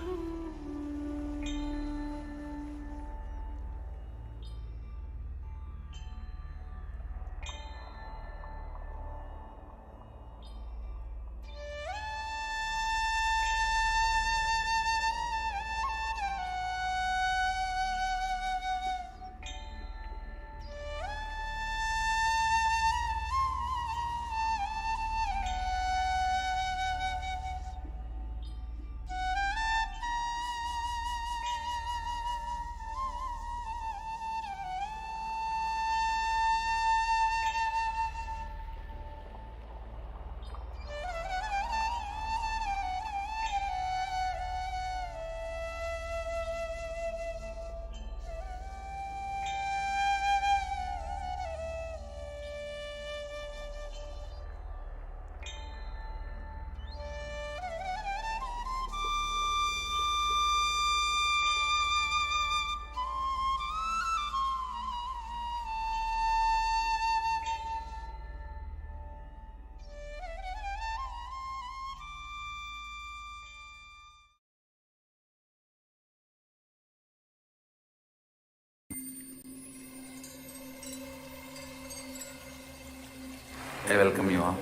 Speaker 1: I welcome you all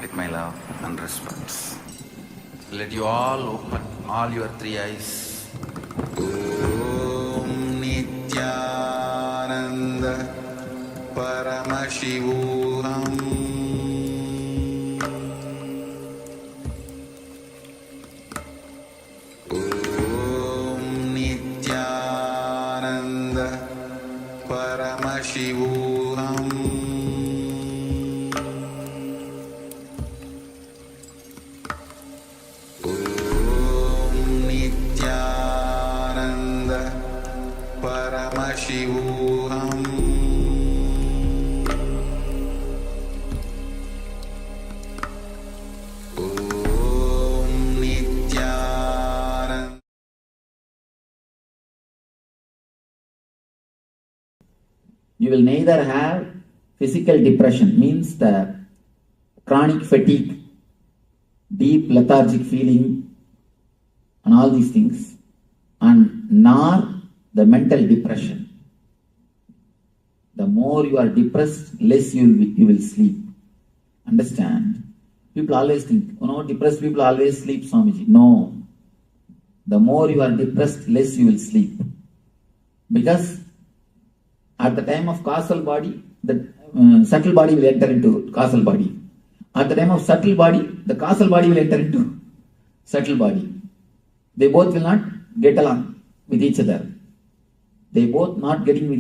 Speaker 1: with my love and respect. Let you all open all your three eyes. Om Nithyananda Paramashivoham Om Nithyananda Paramashivoham Paramashivoham Om Nithyananda.
Speaker 15: You will neither have physical depression, means the chronic fatigue, deep lethargic feeling, and all these things, and nor the mental depression. The more you are depressed, less you will sleep. Understand? People always think, depressed people always sleep, Swamiji. No. The more you are depressed, less you will sleep. Because at the time of causal body, the subtle body will enter into causal body. At the time of subtle body, the causal body will enter into subtle body. They both will not get along with each other. They both not getting along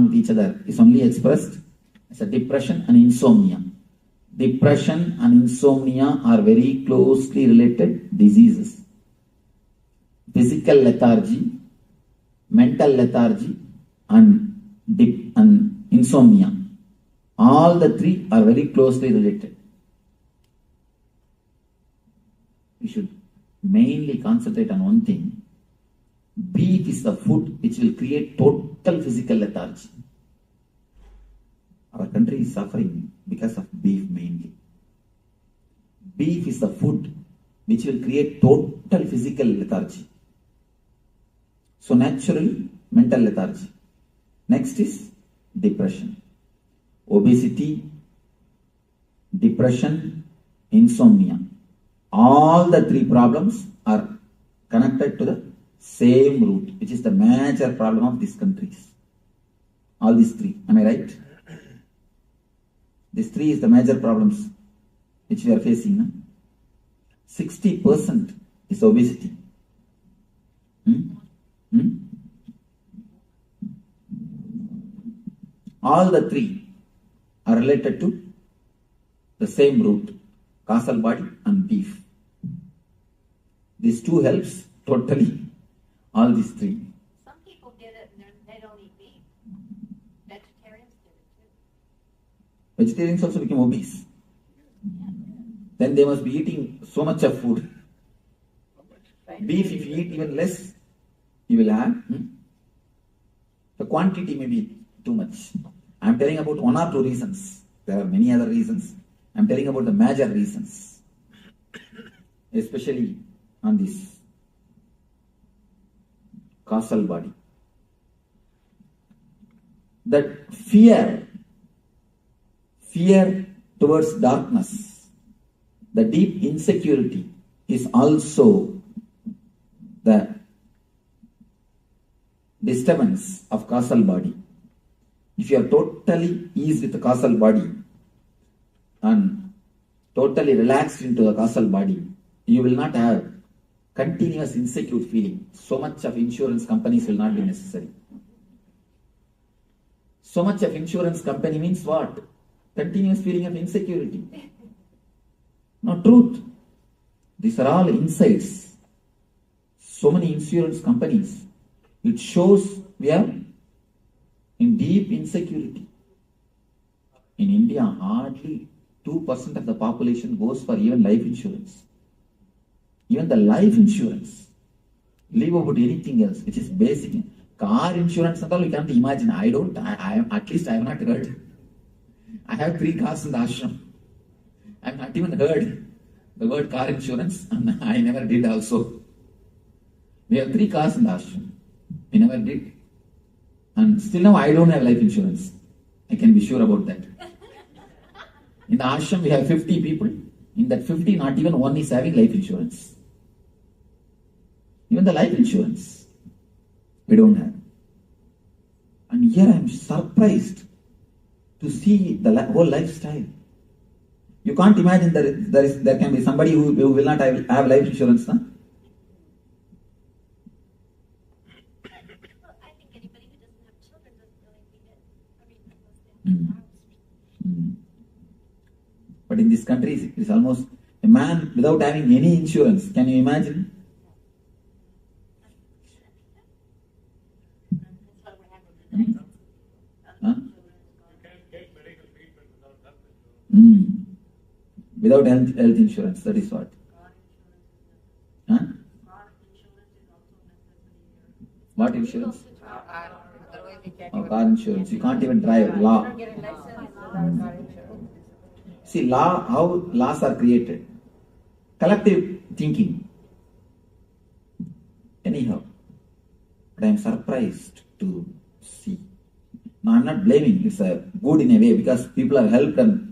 Speaker 15: with each other is only expressed as a depression and insomnia. Depression and insomnia are very closely related diseases. Physical lethargy, mental lethargy, and insomnia. All the three are very closely related. We should mainly concentrate on one thing. Beef is the food which will create total physical lethargy. Our country is suffering because of beef mainly. Beef is the food which will create total physical lethargy. So naturally, mental lethargy. Next is depression. Obesity, depression, insomnia. All the three problems are connected to the same root, which is the major problem of these countries. All these three. Am I right? These three is the major problems which we are facing. No? 60% is obesity. All the three are related to the same root, causal body and beef. These two helps totally all these three.
Speaker 16: Some people get it and they don't eat meat. Vegetarians get it too.
Speaker 15: Vegetarians also become obese. Then they must be eating so much of food. Beef, if you eat even less, you will have. The quantity may be too much. I am telling about one or two reasons. There are many other reasons. I am telling about the major reasons. Especially on this causal body. That fear towards darkness, the deep insecurity is also the disturbance of causal body. If you are totally eased with the causal body and totally relaxed into the causal body, you will not have continuous insecure feeling. So much of insurance companies will not be necessary. So much of insurance company means what? Continuous feeling of insecurity. No, truth. These are all insights. So many insurance companies. It shows we are in deep insecurity. In India, hardly 2% of the population goes for even life insurance. Even the life insurance. Leave about anything else, which is basic. Car insurance and all, we can't imagine. At least I have not heard. I have 3 cars in the ashram. I have not even heard the word car insurance, and I never did also. We have 3 cars in the ashram. We never did. And still now I don't have life insurance. I can be sure about that. In the ashram, we have 50 people. In that 50, not even one is having life insurance. Even the life insurance, we don't have. And here I am surprised to see the whole lifestyle. You can't imagine there can be somebody who will not have life insurance. Huh?
Speaker 16: I think anybody who doesn't have children doesn't really need it. I mean, unless they have
Speaker 15: But in this country, it's almost a man without having any insurance. Can you imagine? Huh? Without health insurance, that is what? Huh? What insurance? Oh, car insurance. You can't even drive. Law. See, how laws are created. Collective thinking. Anyhow, but I am surprised to see. Now, I am not blaming. It's a good in a way because people are helped and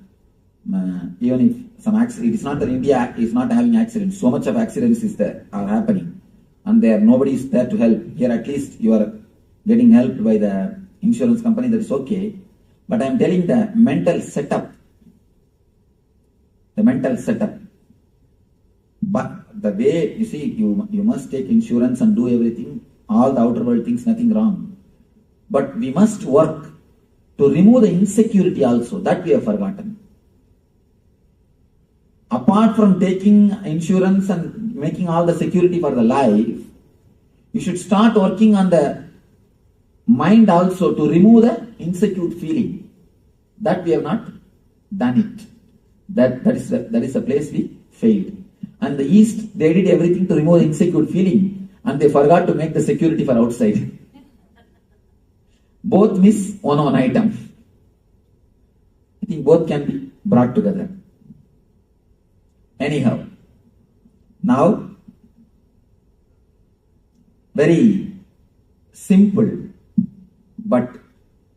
Speaker 15: even if some accident, it is not that India is not having accidents. So much of accidents are happening, and nobody is there to help. Here, at least you are getting helped by the insurance company. That is okay. But I am telling the mental setup. The mental setup. But the way you see, you must take insurance and do everything. All the outer world things, nothing wrong. But we must work to remove the insecurity also. That we have forgotten. Apart from taking insurance and making all the security for the life, you should start working on the mind also to remove the insecure feeling. That we have not done it. That is the place we failed. And the East, they did everything to remove the insecure feeling, and they forgot to make the security for outside. Both miss one item. I think both can be brought together. Anyhow, now, very simple but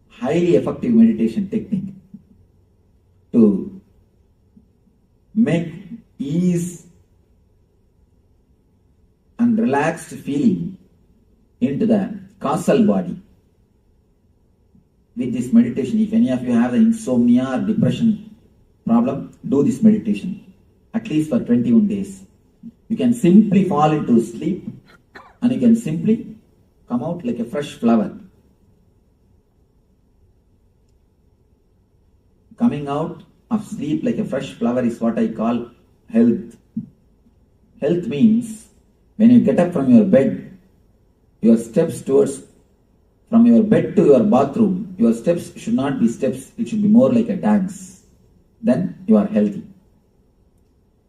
Speaker 15: highly effective meditation technique to make ease and relaxed feeling into the causal body. With this meditation, if any of you have the insomnia or depression problem, do this meditation. At least for 21 days. You can simply fall into sleep and you can simply come out like a fresh flower. Coming out of sleep like a fresh flower is what I call health. Health means when you get up from your bed, your steps from your bed to your bathroom, your steps should not be steps, it should be more like a dance. Then you are healthy.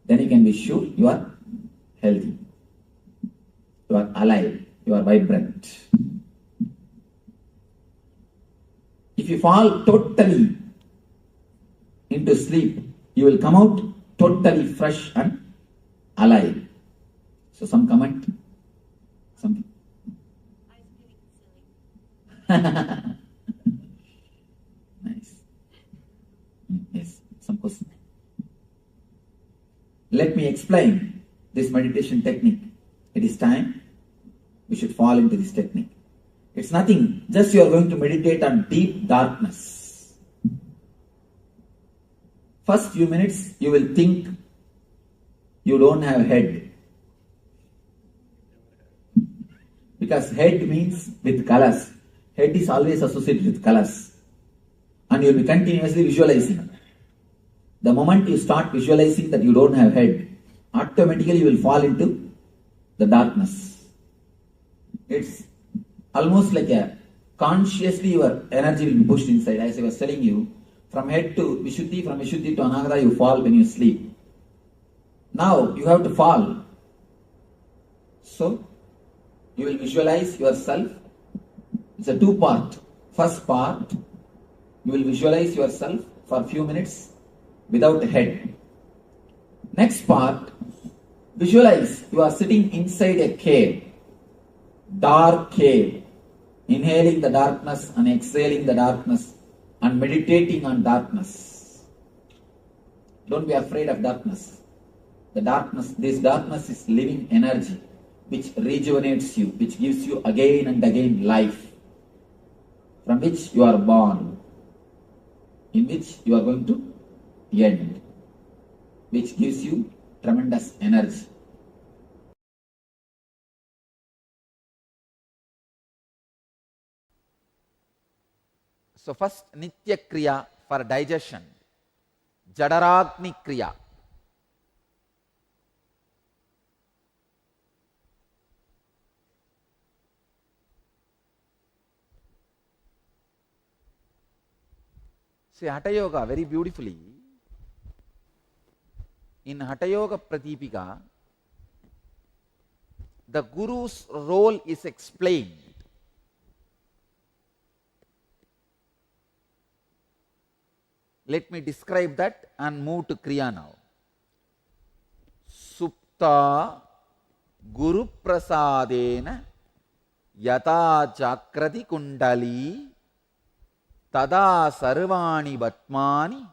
Speaker 15: Then you can be sure you are healthy. You are alive. You are vibrant. If you fall totally into sleep, you will come out totally fresh and alive. So some comment? Something? Nice. Yes, some question. Let me explain this meditation technique. It is time we should fall into this technique. It's nothing, just you are going to meditate on deep darkness. First few minutes you will think you don't have head. Because head means with colors. Head is always associated with colors. And you will be continuously visualizing. The moment you start visualizing that you don't have head, automatically you will fall into the darkness. It's almost like consciously your energy will be pushed inside. As I was telling you, from head to Vishuddhi, from Vishuddhi to Anahata, you fall when you sleep. Now you have to fall. So you will visualize yourself. It's a two-part. First part, you will visualize yourself for a few minutes without a head. Next part, visualize you are sitting inside a cave, dark cave, inhaling the darkness and exhaling the darkness and meditating on darkness. Don't be afraid of darkness. This darkness is living energy which rejuvenates you, which gives you again and again life, from which you are born, in which you are going to end, which gives you tremendous energy.
Speaker 1: So first Nitya Kriya for digestion, Jadaragni Kriya. See, Hatha Yoga very beautifully. In Hatha Yoga Pratipika, the Guru's role is explained. Let me describe that and move to Kriya now. Supta Guru Prasadena Yata Chakrati Kundali Tada Sarvani Batmani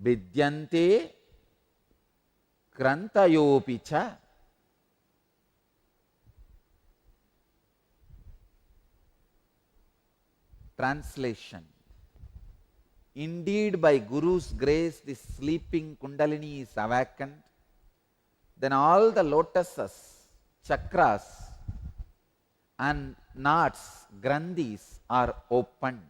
Speaker 1: Vidyante Krantayopicha. Translation. Indeed, by Guru's grace, this sleeping Kundalini is awakened. Then all the lotuses, chakras, and knots, grandhis are opened.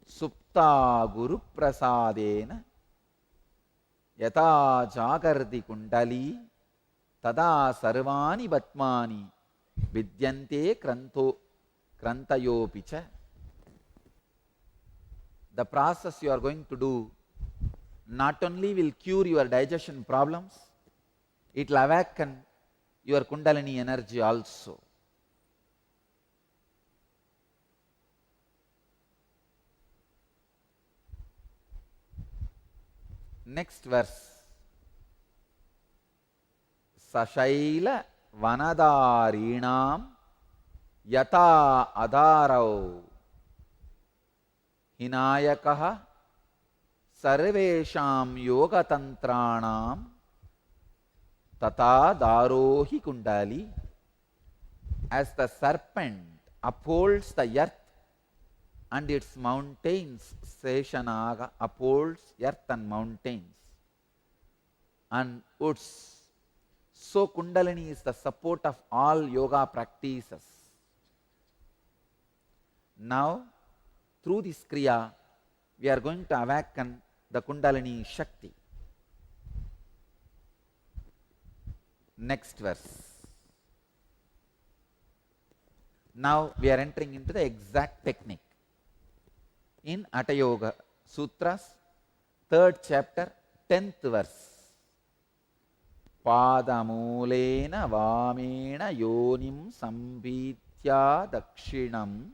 Speaker 1: Supta Guru Prasadena Yata Jagardi Kundali Tada Sarvani Batmani Vidyante Krantayopicha. The process you are going to do not only will cure your digestion problems, it will awaken your Kundalini energy also. Next verse. Sashaila Vanadarinam Yata Adarau Hinayakaha Sarvesham Yoga Tantranam Tata Darohi Kundali. As the serpent upholds the earth and its mountains, Seshanaga upholds earth and mountains and woods. So Kundalini is the support of all yoga practices. Now, through this Kriya, we are going to awaken the Kundalini Shakti. Next verse. Now we are entering into the exact technique. In Hatha Yoga Sutras, 3rd chapter, 10th verse. Padamulena vamena yonim sambhitya dakshinam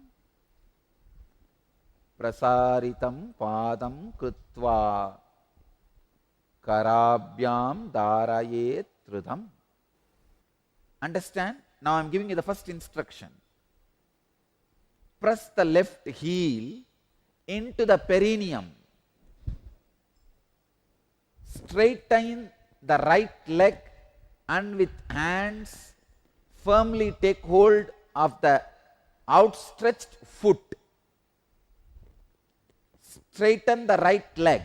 Speaker 1: prasaritam padam krutva karabhyam darayet trudam. Understand? Now I am giving you the first instruction. Press the left heel into the perineum. Straighten the right leg and with hands firmly take hold of the outstretched foot. Straighten the right leg.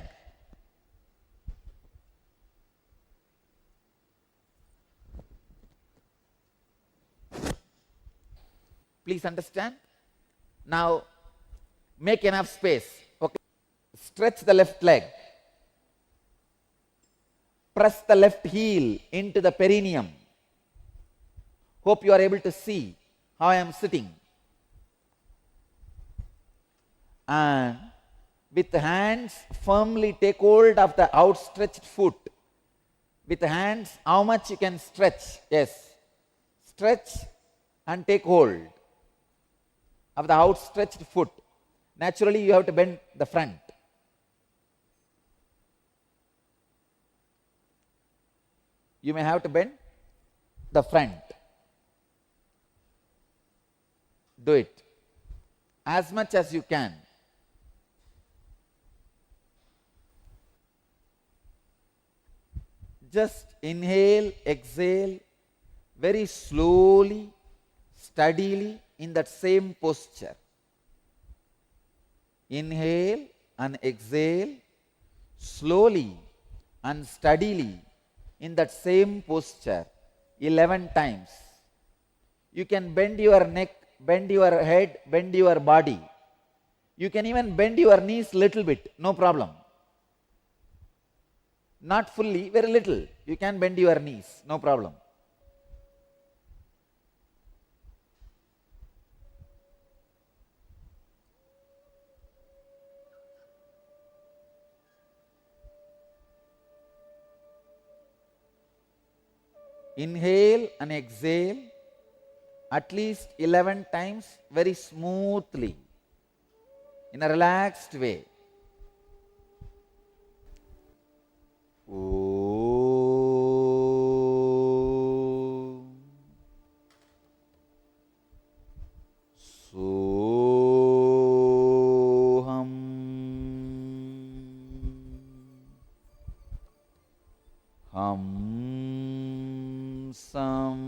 Speaker 1: Please understand? Now make enough space. Okay. Stretch the left leg. Press the left heel into the perineum. Hope you are able to see how I am sitting. And with hands firmly take hold of the outstretched foot. With hands, how much you can stretch? Yes. Stretch and take hold of the outstretched foot. Naturally, you have to bend the front. You may have to bend the front. Do it as much as you can. Just inhale, exhale very slowly, steadily in that same posture. Inhale and exhale slowly and steadily in that same posture 11 times. You can bend your neck, bend your head, bend your body. You can even bend your knees little bit, no problem. Not fully, very little. You can bend your knees, no problem. Inhale and exhale at least 11 times very smoothly in a relaxed way. Soham Ham Sam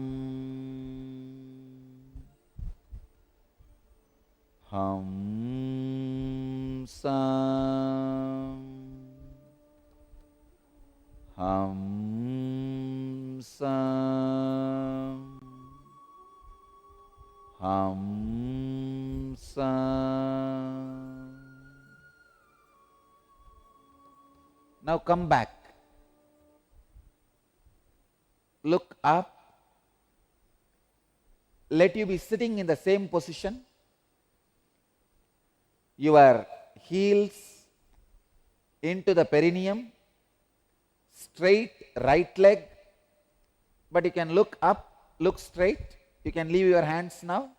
Speaker 1: Ham Sam Ham Sam Ham Sam. Now come back. Look up. Let you be sitting in the same position. Your heels into the perineum, straight right leg, but you can look up, look straight. You can leave your hands now.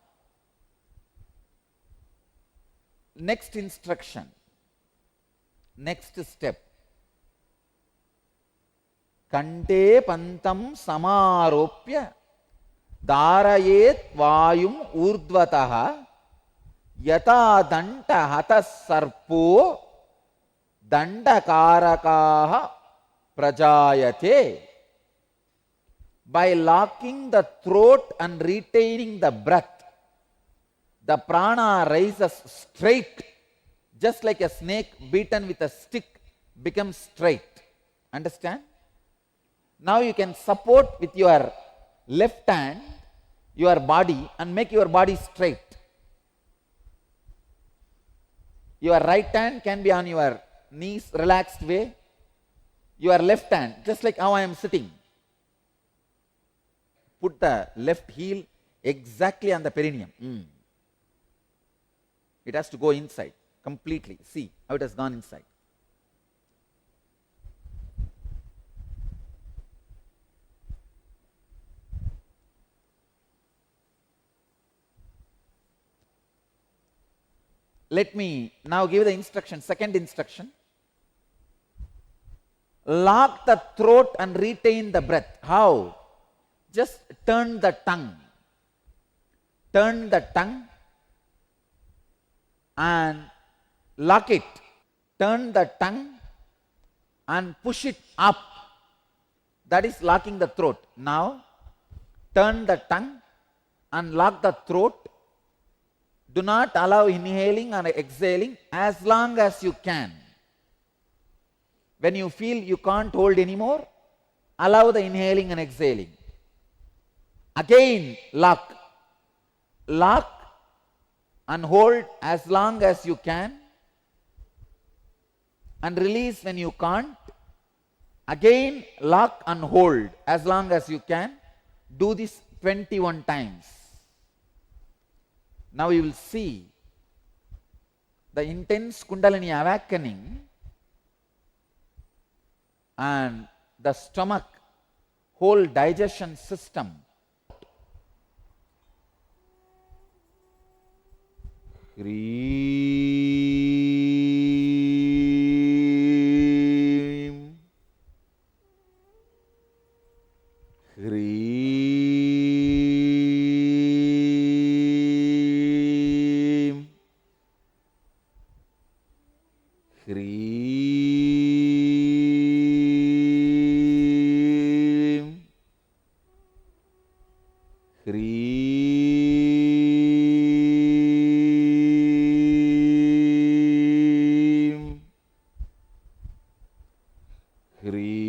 Speaker 1: Next instruction, next step. Kante pantam samaropya dharayet vayum urdvataha yata danta hatas sarpo dandakarakaha prajayate. By locking the throat and retaining the breath, the prana rises straight, just like a snake beaten with a stick becomes straight. Understand? Now you can support with your left hand your body and make your body straight. Your right hand can be on your knees, relaxed way. Your left hand, just like how I am sitting. Put the left heel exactly on the perineum. It has to go inside completely. See how it has gone inside. Let me now give the instruction, second instruction. Lock the throat and retain the breath. How? Just turn the tongue. Turn the tongue and lock it. Turn the tongue and push it up. That is locking the throat. Now, turn the tongue and lock the throat. Do not allow inhaling and exhaling as long as you can. When you feel you can't hold anymore, allow the inhaling and exhaling. Again, lock. Lock and hold as long as you can and release when you can't. Again, lock and hold as long as you can. Do this 21 times. Now you will see the intense Kundalini awakening and the stomach, whole digestion system. Hreem. Hreem. Hreem. Hreem. Hreem.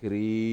Speaker 1: Hreem.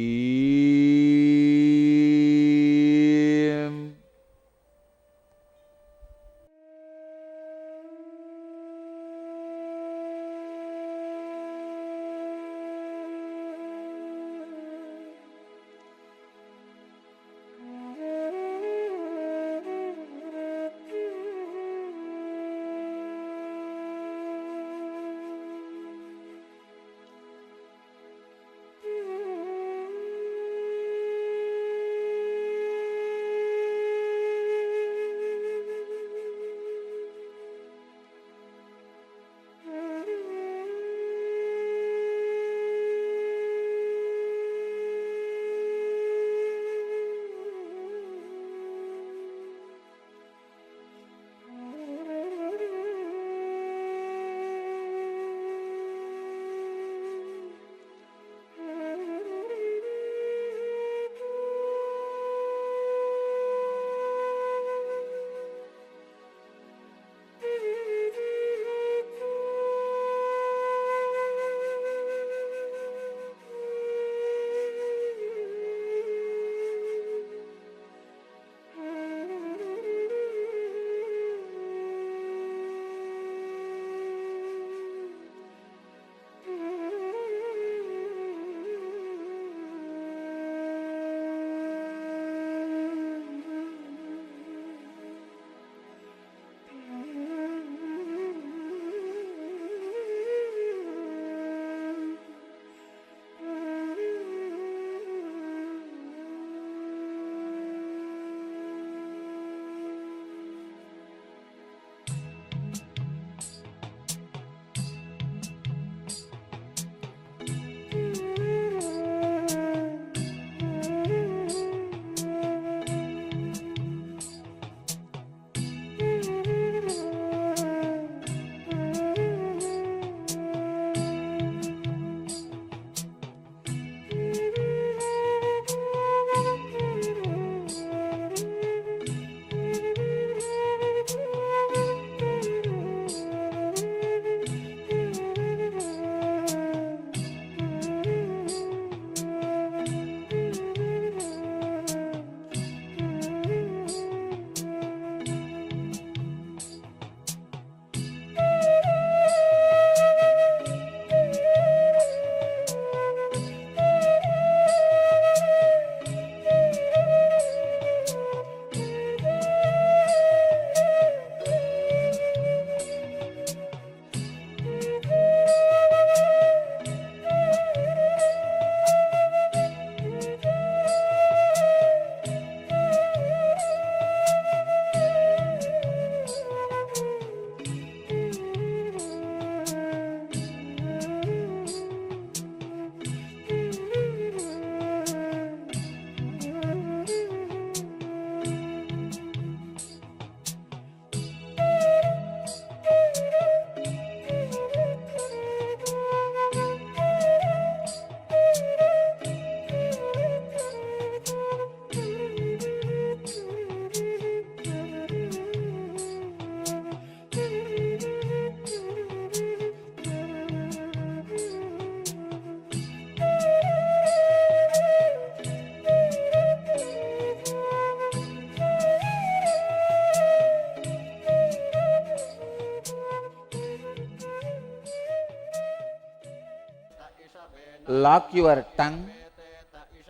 Speaker 1: Lock your tongue,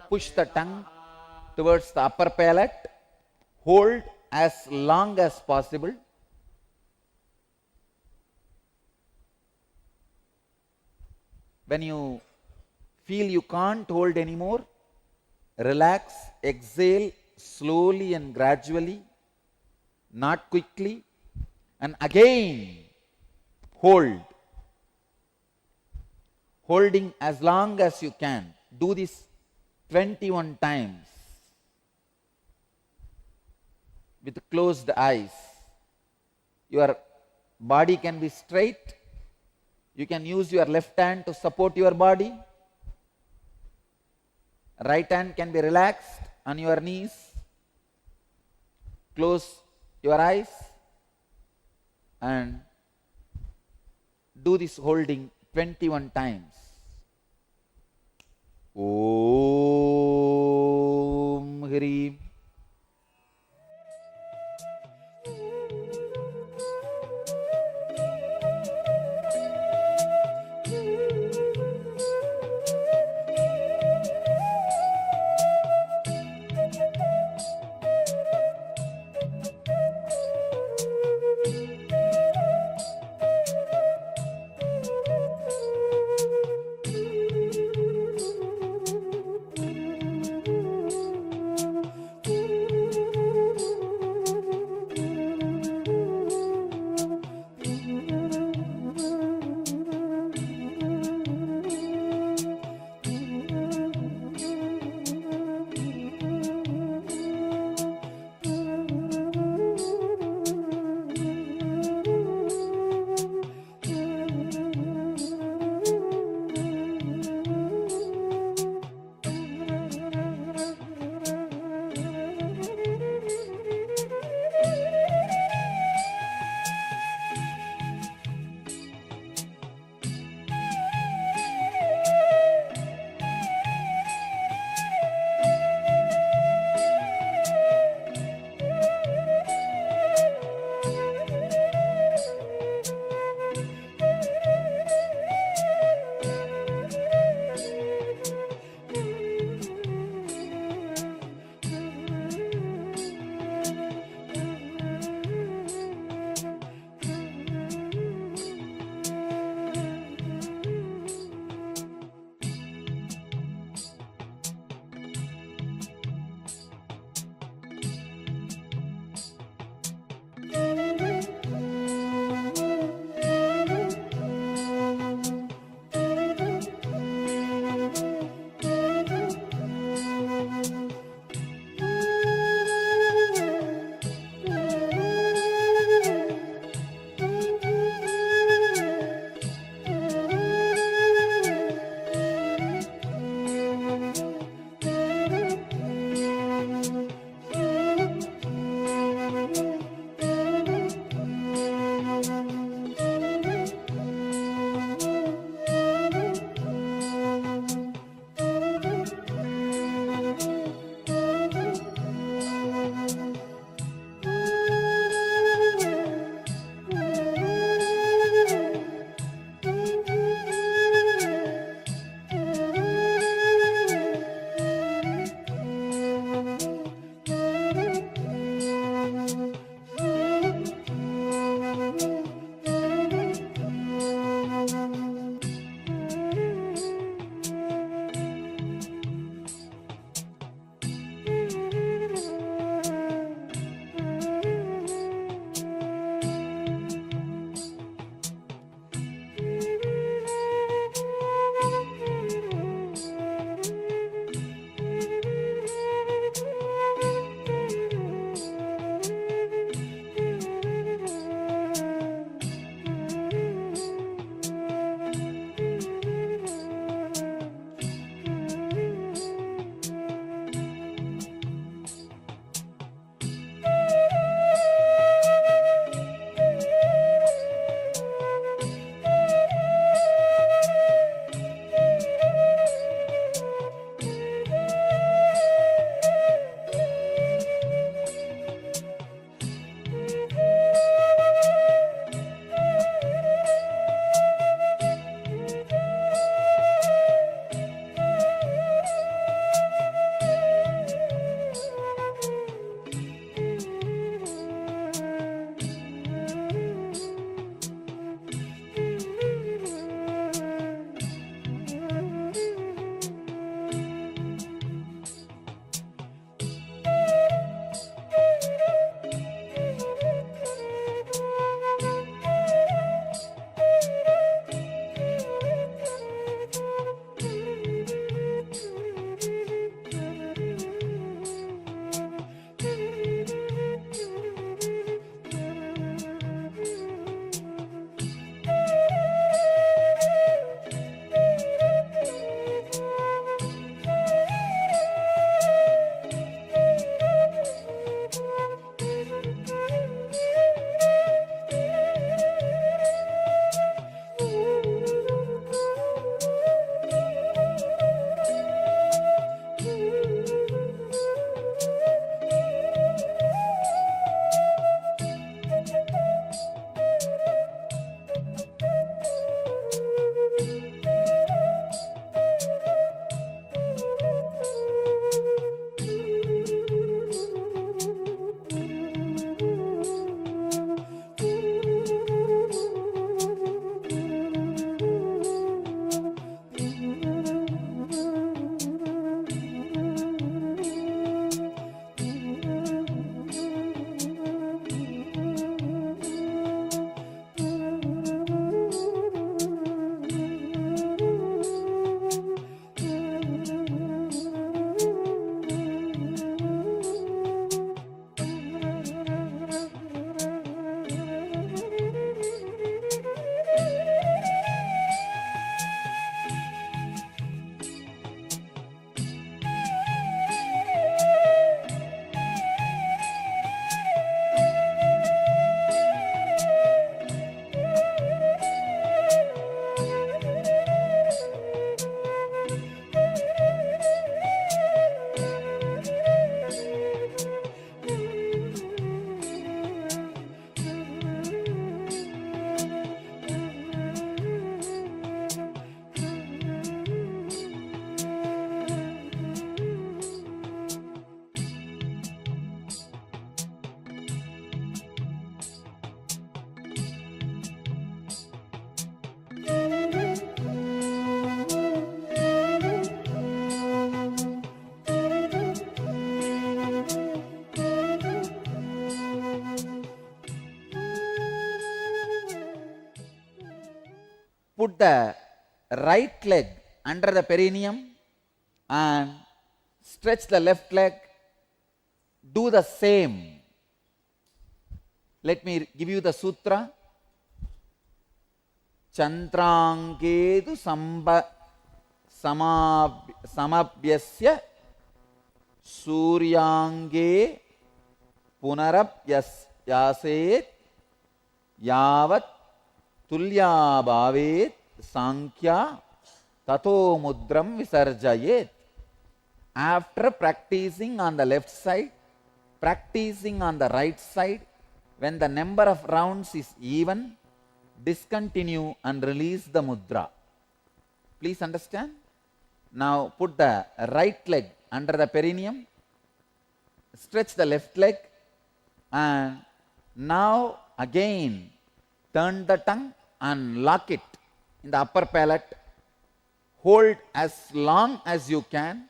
Speaker 1: push the tongue towards the upper palate, hold as long as possible. When you feel you can't hold anymore, relax, exhale slowly and gradually, not quickly, and again hold. Holding as long as you can. Do this 21 times with closed eyes. Your body can be straight, You can use your left hand to support your body. Right hand can be relaxed on your knees. Close your eyes and do this holding 21 times. Om Hrim. put the right leg under the perineum and stretch the left leg. Do the same. Let me give you the sutra. Chantrangedu samabhyasya suryange punarapyaset yavat tulya bhavet sankhya tato mudram visarjayet. After practicing on the left side, practicing on the right side, when the number of rounds is even, discontinue and release the mudra. Please understand? Now put the right leg under the perineum, stretch the left leg, and now again turn the tongue and lock it in the upper palate. Hold as long as you can.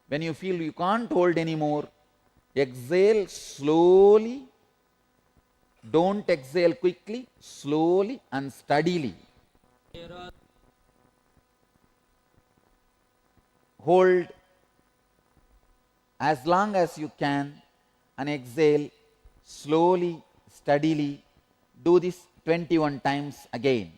Speaker 1: When you feel you can't hold anymore, exhale slowly. Don't exhale quickly, slowly and steadily. Hold as long as you can and exhale slowly, steadily. Do this 21 times again.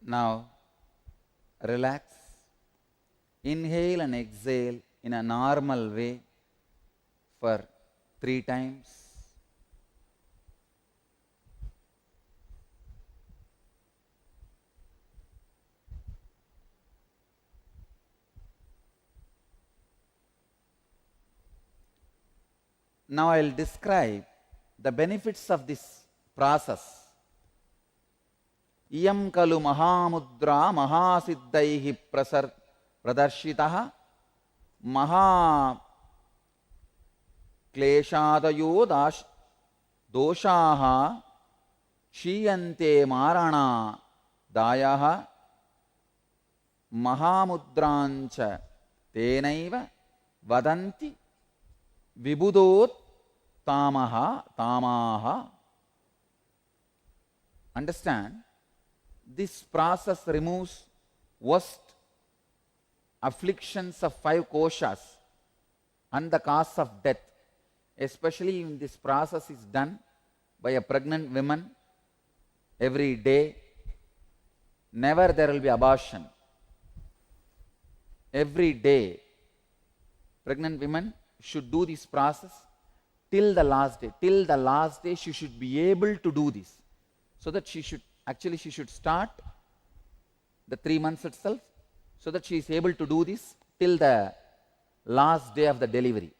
Speaker 1: Now relax. Inhale and exhale in a normal way for 3 times. Now I will describe the benefits of this process. Iyam kalu mahamudra mahasiddaihi pradarshitaha maha kleshadayo doshaha shiyante marana dayaha mahamudrancha tenaiva vadanti vibudot tamaha. Understand, this process removes worst afflictions of 5 koshas and the cause of death. Especially when this process is done by a pregnant woman every day, never there will be abortion. Every day, pregnant women should do this process till the last day. Till the last day she should be able to do this. So that she should start the 3 months itself, so that she is able to do this till the last day of the delivery.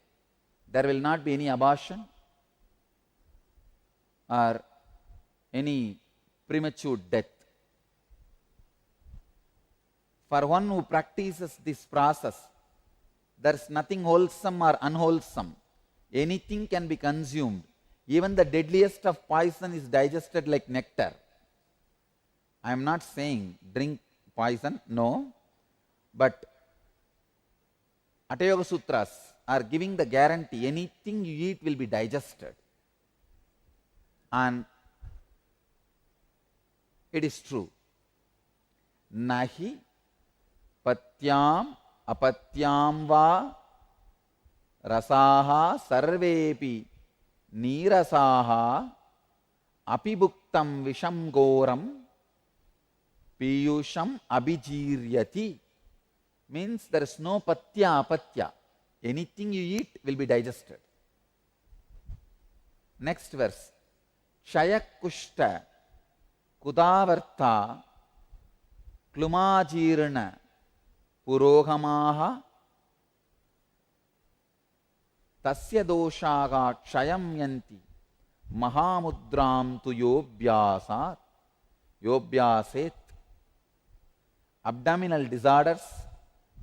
Speaker 1: There will not be any abortion or any premature death. For one who practices this process, there is nothing wholesome or unwholesome. Anything can be consumed. Even the deadliest of poison is digested like nectar. I am not saying drink poison, no. But Hatha Yoga Sutras are giving the guarantee anything you eat will be digested. And it is true. Nahi patyam apatyam va rasaha sarvepi nirasaha apibuktam visham goram piyusham abhijiryati. Means there is no patya apatya. Anything you eat will be digested. Next verse. Kshayakushta kudavartha klumajirna purohamaha tasya doshaga kshayam yanti mahamudram tu yobhyaset. Abdominal disorders,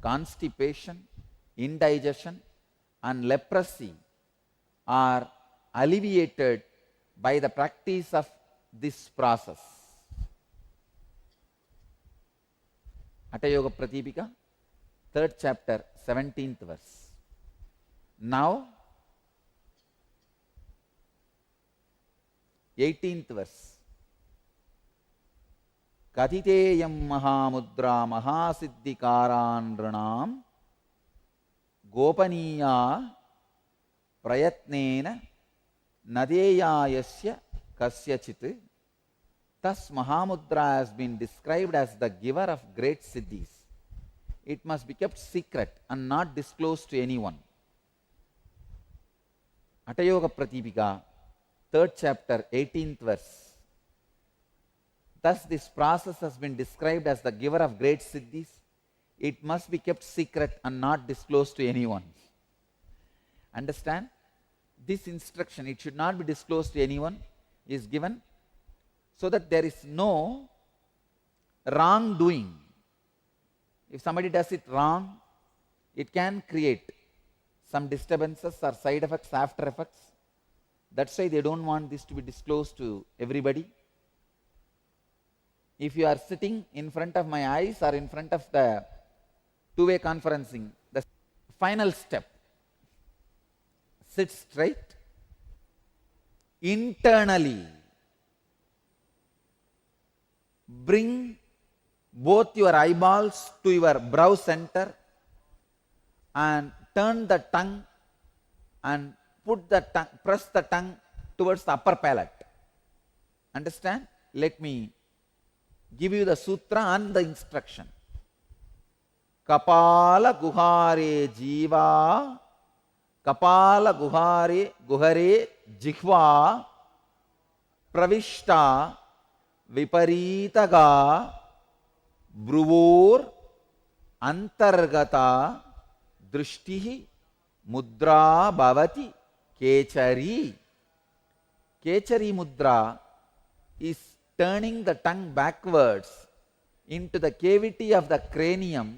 Speaker 1: constipation, indigestion and leprosy are alleviated by the practice of this process. Hatha Yoga Pratipika, 3rd chapter, 17th verse. Now, 18th verse. Kathiteyam mahamudra mahasiddhikaran nranam gopaniya prayatnena nadeyayasya kasyachit. Thus Mahamudra has been described as the giver of great siddhis. It must be kept secret and not disclosed to anyone. Hatha Yoga Pratipika, 3rd chapter, 18th verse. Thus this process has been described as the giver of great siddhis. It must be kept secret and not disclosed to anyone. Understand? This instruction, it should not be disclosed to anyone, is given so that there is no wrongdoing. If somebody does it wrong, it can create some disturbances or side effects, after effects. That's why they don't want this to be disclosed to everybody. If you are sitting in front of my eyes or in front of the two-way conferencing, the final step, sit straight, internally bring both your eyeballs to your brow center and turn the tongue and press the tongue towards the upper palate. Understand? Let me give you the sutra and the instruction. Kapala guhare jiva, kapala guhare jihva, pravishta viparitaga, bruvor antargata drishtihi mudra bhavati kechari. Kechari mudra is turning the tongue backwards into the cavity of the cranium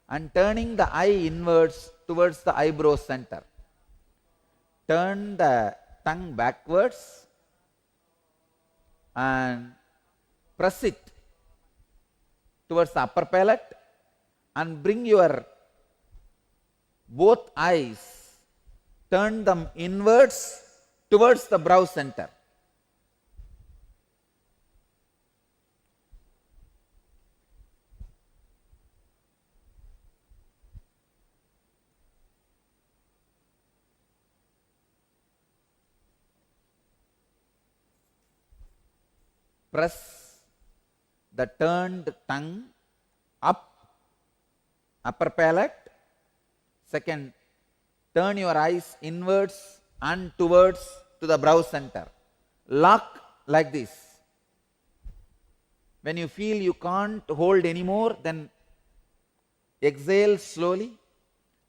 Speaker 1: and turning the eye inwards towards the eyebrow center. Turn the tongue backwards and press it towards the upper palate and bring your both eyes, turn them inwards towards the brow center. Press the turned tongue up, upper palate. Second, turn your eyes inwards and towards to the brow center. Lock like this. When you feel you can't hold anymore, then exhale slowly.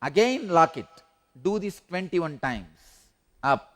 Speaker 1: Again lock it. Do this 21 times. Up.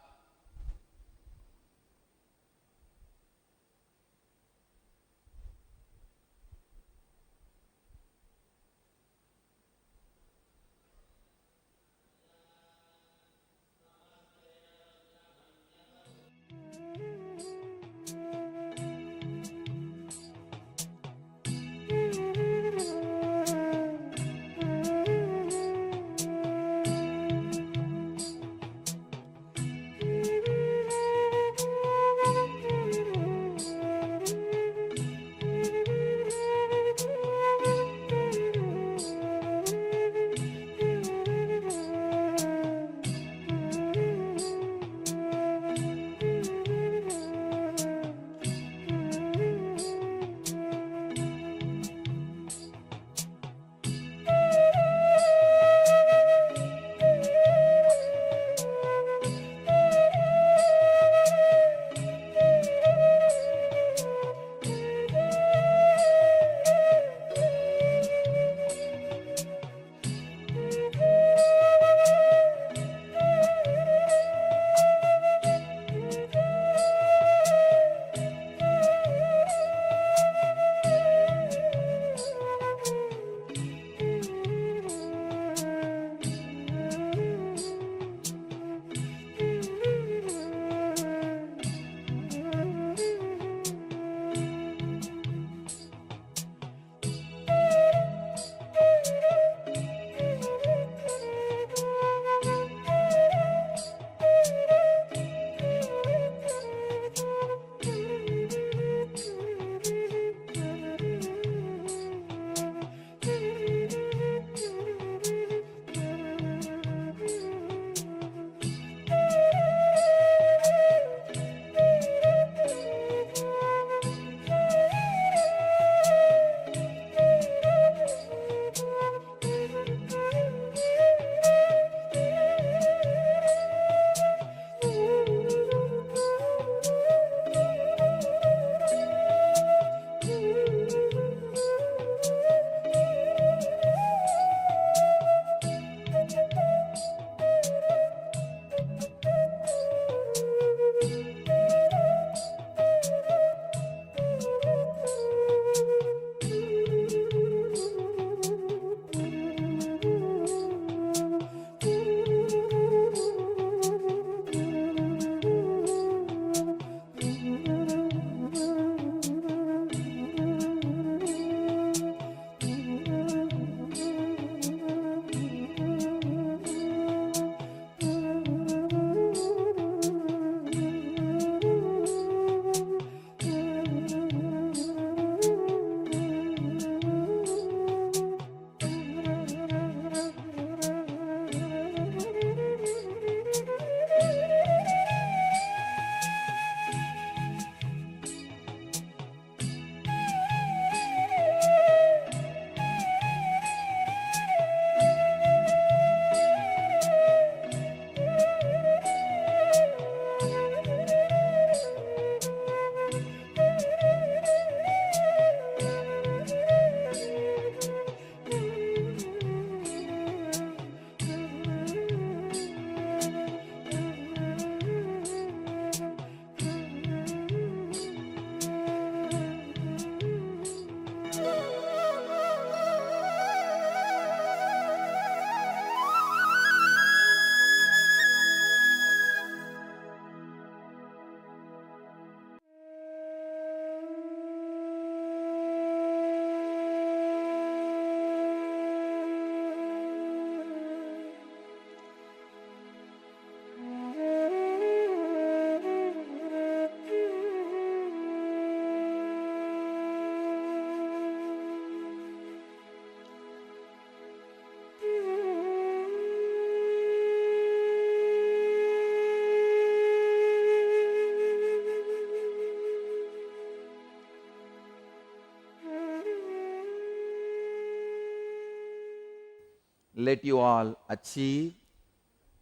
Speaker 1: let you all achieve,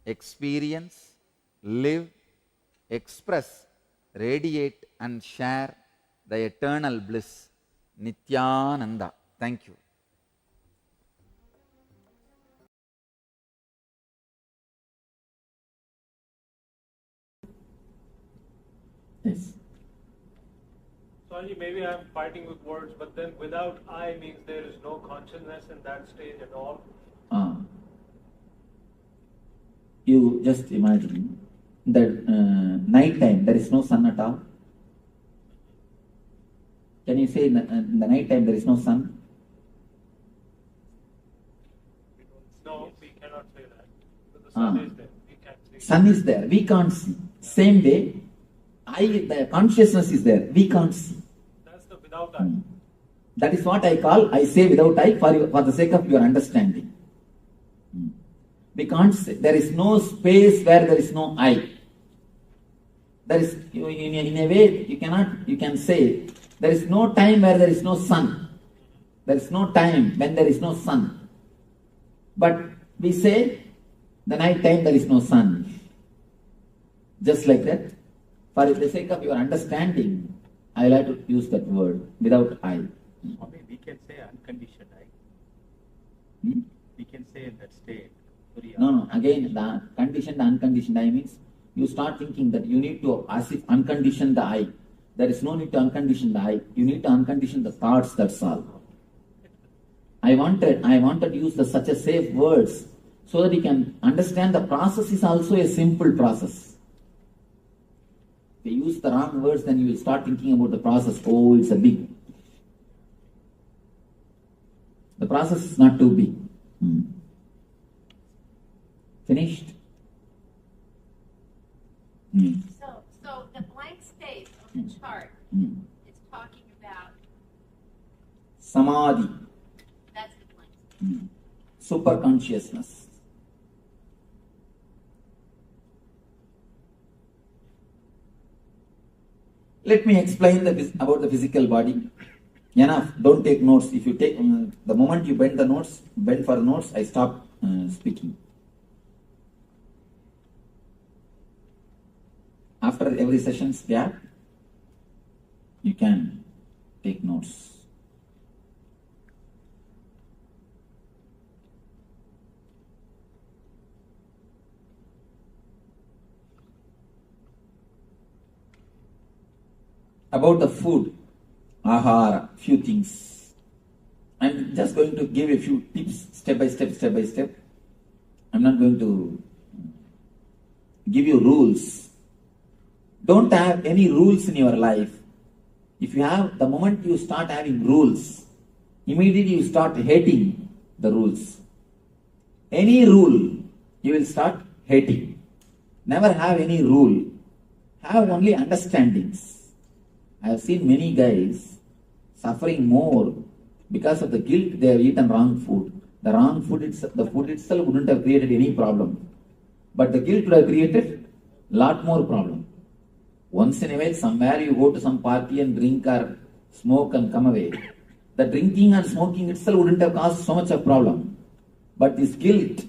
Speaker 1: experience, live, express, radiate and share the eternal bliss. Nithyananda. Thank you.
Speaker 15: Yes.
Speaker 20: Sorry, maybe I'm fighting with words, but then without I means there is no consciousness in that stage at all.
Speaker 15: You just imagine that night time there is no sun at all. Can you say in the night time there is no sun?
Speaker 20: No, we cannot say that. But the sun is there. We can't see.
Speaker 15: Sun is there. We can't see. Same way, the consciousness is there. We can't see.
Speaker 20: That's the without I.
Speaker 15: That is what I say without I for the sake of your understanding. We can't say. There is no space where there is no I. There is, in a way, you can say, there is no time where there is no sun. There is no time when there is no sun. But we say, the night time there is no sun. Just like that. For the sake of your understanding, I like to use that word, without I.
Speaker 21: Swami, we can say unconditioned I. We can say in that state.
Speaker 15: No. Again, the conditioned, unconditioned I means you start thinking that you need to as if uncondition the I. There is no need to uncondition the I. You need to uncondition the thoughts, that's all. I wanted to use such a safe words so that you can understand the process is also a simple process. If you use the wrong words, then you will start thinking about the process. Oh, it's a big. The process is not too big. Finished?
Speaker 16: So the blank space on the chart is talking about
Speaker 15: Samadhi.
Speaker 16: that's the blank.
Speaker 15: Super consciousness. Let me explain about the physical body. Enough, don't take notes. If you take, the moment you bend for the notes, I stop speaking. After every session's gap, you can take notes. About the food, ahara, few things. I'm just going to give a few tips, step by step. I'm not going to give you rules. Don't have any rules in your life. If you have, the moment you start having rules, immediately you start hating the rules. Any rule, you will start hating. Never have any rule. Have only understandings. I have seen many guys suffering more because of the guilt they have eaten wrong food. The wrong food, the food itself wouldn't have created any problem. But the guilt would have created lot more problem. Once in a while, somewhere you go to some party and drink or smoke and come away. The drinking and smoking itself wouldn't have caused so much of problem. But this guilt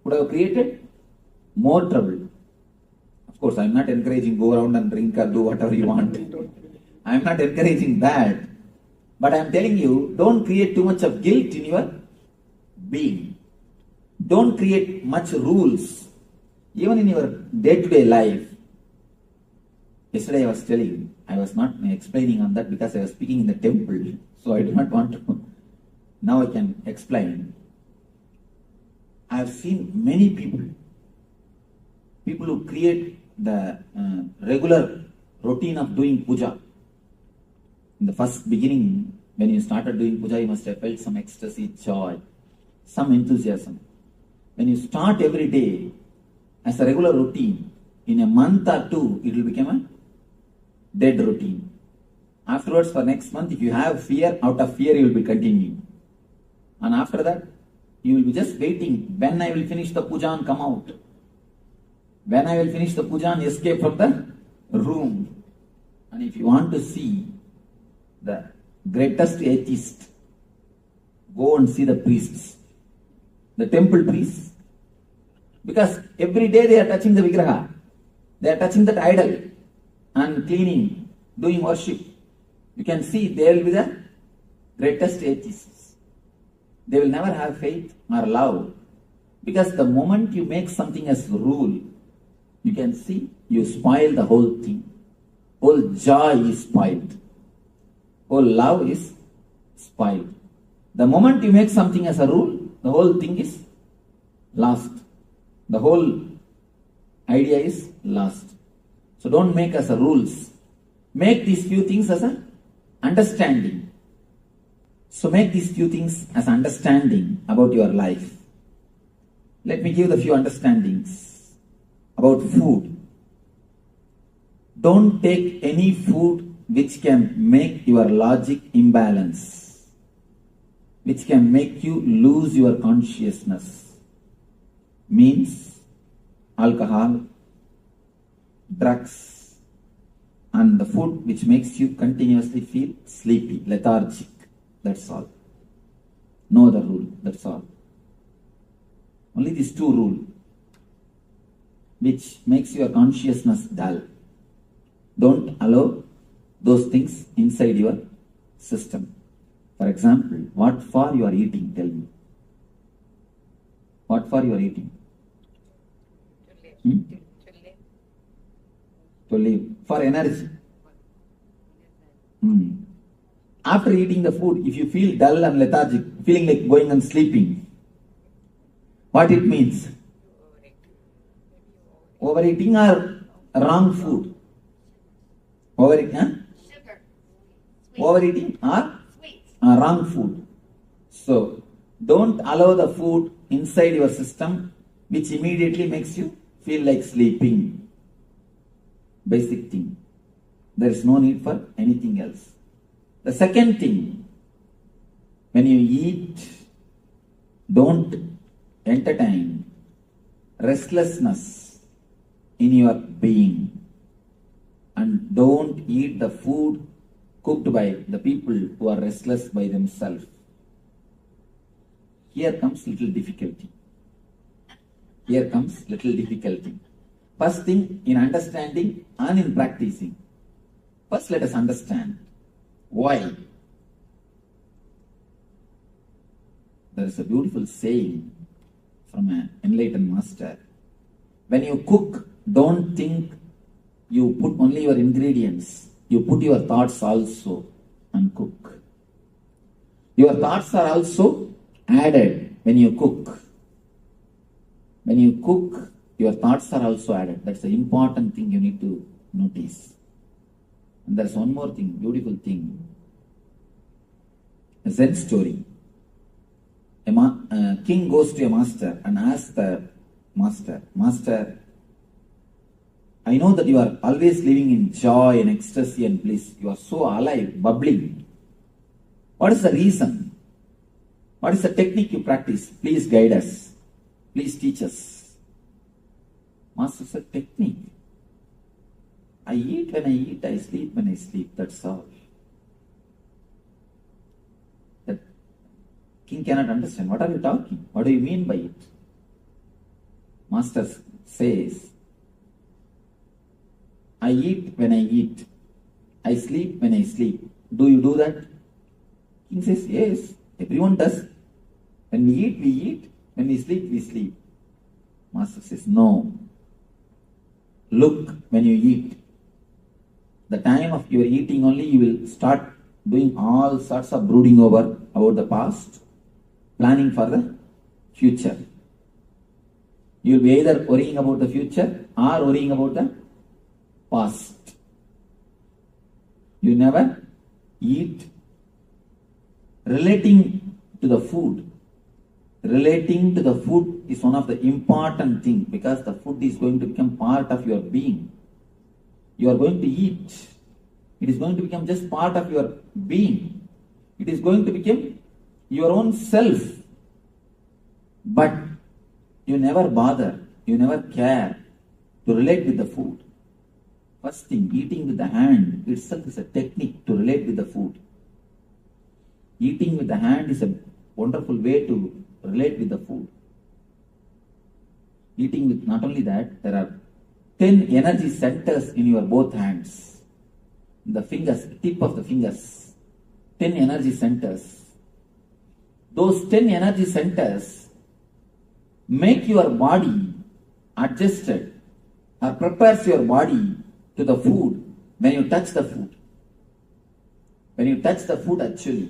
Speaker 15: would have created more trouble. Of course, I am not encouraging go around and drink or do whatever you want. I am not encouraging that. But I am telling you, don't create too much of guilt in your being. Don't create much rules. Even in your day-to-day life. Yesterday I was telling, I was not explaining on that because I was speaking in the temple. So I do not want to. Now I can explain. I have seen many people who create the regular routine of doing puja. In the first beginning, when you started doing puja, you must have felt some ecstasy, joy, some enthusiasm. When you start every day as a regular routine, in a month or two, it will become a dead routine. Afterwards, for next month, if you have fear, out of fear, you will be continuing. And after that, you will be just waiting when I will finish the puja and come out. When I will finish the puja and escape from the room. And if you want to see the greatest atheist, go and see the priests. the temple trees. Because every day they are touching the Vigraha. They are touching that idol and cleaning, doing worship. You can see they will be the greatest atheists. They will never have faith or love. Because the moment you make something as rule, you can see you spoil the whole thing. Whole joy is spoiled. Whole love is spoiled. The moment you make something as a rule, the whole thing is lost. The whole idea is lost. So don't make as a rules. Make these few things as an understanding. So make these few things as understanding about your life. Let me give the few understandings about food. Don't take any food which can make your logic imbalance, which can make you lose your consciousness. Means alcohol, drugs, and the food which makes you continuously feel sleepy, lethargic. That's all. No other rule. That's all. Only these two rules, which makes your consciousness dull. Don't allow those things inside your system. For example, what for you are eating? Tell me. What for you are eating? To live. For energy. After eating the food, if you feel dull and lethargic, feeling like going and sleeping, what it means? Overeating or wrong food? Overeating or wrong food. So, don't allow the food inside your system which immediately makes you feel like sleeping. Basic thing. There is no need for anything else. The second thing, when you eat, don't entertain restlessness in your being, and don't eat the food cooked by the people who are restless by themselves. Here comes little difficulty. Here comes little difficulty. First thing, in understanding and in practicing. First let us understand why. There is a beautiful saying from an enlightened master. When you cook, don't think you put only your ingredients. You put your thoughts also and cook. Your thoughts are also added when you cook. When you cook, your thoughts are also added. That's the important thing you need to notice. And there's one more thing, beautiful thing. A Zen story. A king goes to a master and asks the master, Master, I know that you are always living in joy and ecstasy and bliss. You are so alive, bubbling. What is the reason? What is the technique you practice? Please guide us. Please teach us. Master said, technique. I eat when I eat, I sleep when I sleep. That's all. The king cannot understand. What are you talking? What do you mean by it? Master says, I eat when I eat. I sleep when I sleep. Do you do that? King says, yes, everyone does. When we eat, we eat. When we sleep, we sleep. Master says, no. Look when you eat. The time of your eating only, you will start doing all sorts of brooding over about the past, planning for the future. You will be either worrying about the future or worrying about the past. You never eat relating to the food. Relating to the food is one of the important things because the food is going to become part of your being. You are going to eat. It is going to become just part of your being. It is going to become your own self. But you never bother, you never care to relate with the food. First thing, eating with the hand itself is a technique to relate with the food. Eating with the hand is a wonderful way to relate with the food. Eating with, not only that, there are 10 energy centers in your both hands. The fingers, tip of the fingers. 10 energy centers. Those 10 energy centers make your body adjusted or prepares your body to the food when you touch the food. When you touch the food, actually,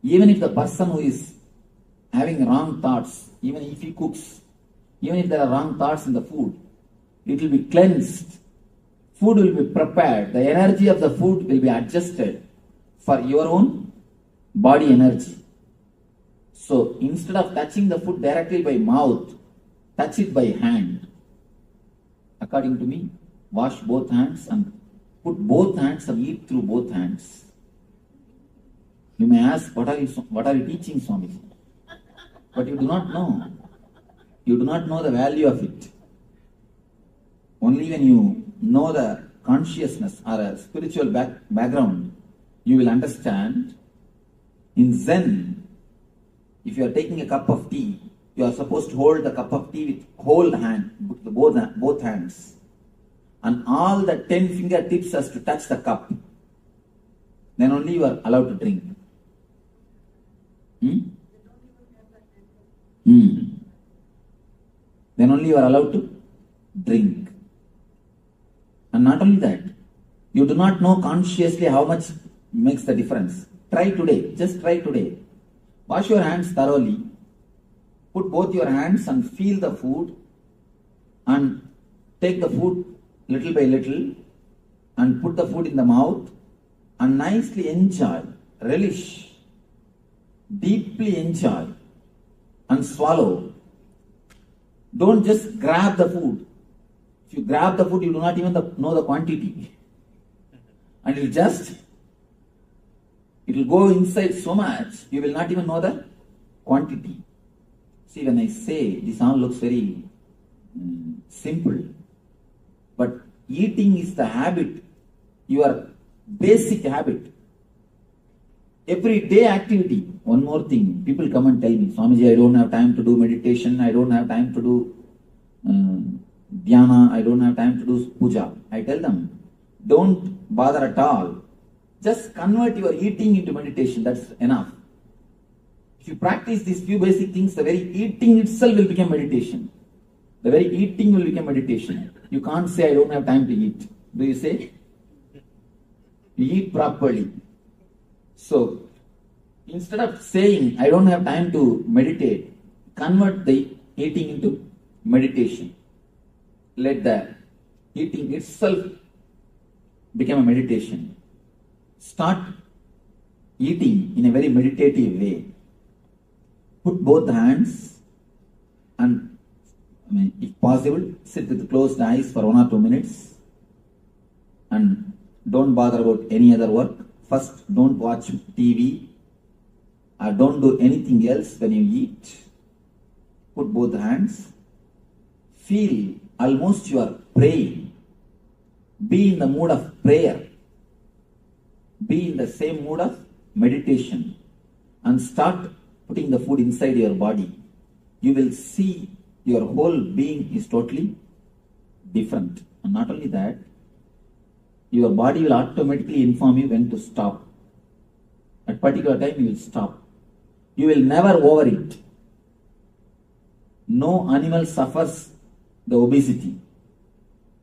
Speaker 15: even if the person who is having wrong thoughts, even if he cooks, even if there are wrong thoughts in the food, it will be cleansed. Food will be prepared. The energy of the food will be adjusted for your own body energy. So instead of touching the food directly by mouth, touch it by hand. According to me, wash both hands and put both hands and eat through both hands. You may ask, what are you teaching, Swamiji? But you do not know. You do not know the value of it. Only when you know the consciousness or a spiritual background, you will understand. In Zen, if you are taking a cup of tea, you are supposed to hold the cup of tea with whole hand, both hands. And all the 10 fingertips has to touch the cup. Then only you are allowed to drink. Then only you are allowed to drink. And not only that, you do not know consciously how much makes the difference. Try today, just try today. Wash your hands thoroughly. Put both your hands and feel the food and take the food little by little and put the food in the mouth and nicely enjoy, relish, deeply enjoy and swallow. Don't just grab the food. If you grab the food, you do not even know the quantity. And it will go inside so much, you will not even know the quantity. See, when I say, this all looks very simple. But eating is the habit, your basic habit. Everyday activity. One more thing, people come and tell me, Swamiji, I don't have time to do meditation, I don't have time to do dhyana, I don't have time to do puja. I tell them, don't bother at all. Just convert your eating into meditation, that's enough. If you practice these few basic things, the very eating itself will become meditation. The very eating will become meditation. You can't say, I don't have time to eat. Do you say? You eat properly. So, instead of saying, I don't have time to meditate, convert the eating into meditation. Let the eating itself become a meditation. Start eating in a very meditative way. Put both hands and, if possible, sit with closed eyes for 1 or 2 minutes and don't bother about any other work. First, don't watch TV or don't do anything else when you eat. Put both hands. Feel almost you are praying. Be in the mood of prayer. Be in the same mood of meditation and start putting the food inside your body. You will see your whole being is totally different. And not only that, your body will automatically inform you when to stop. At particular time you will stop. You will never overeat. No animal suffers the obesity.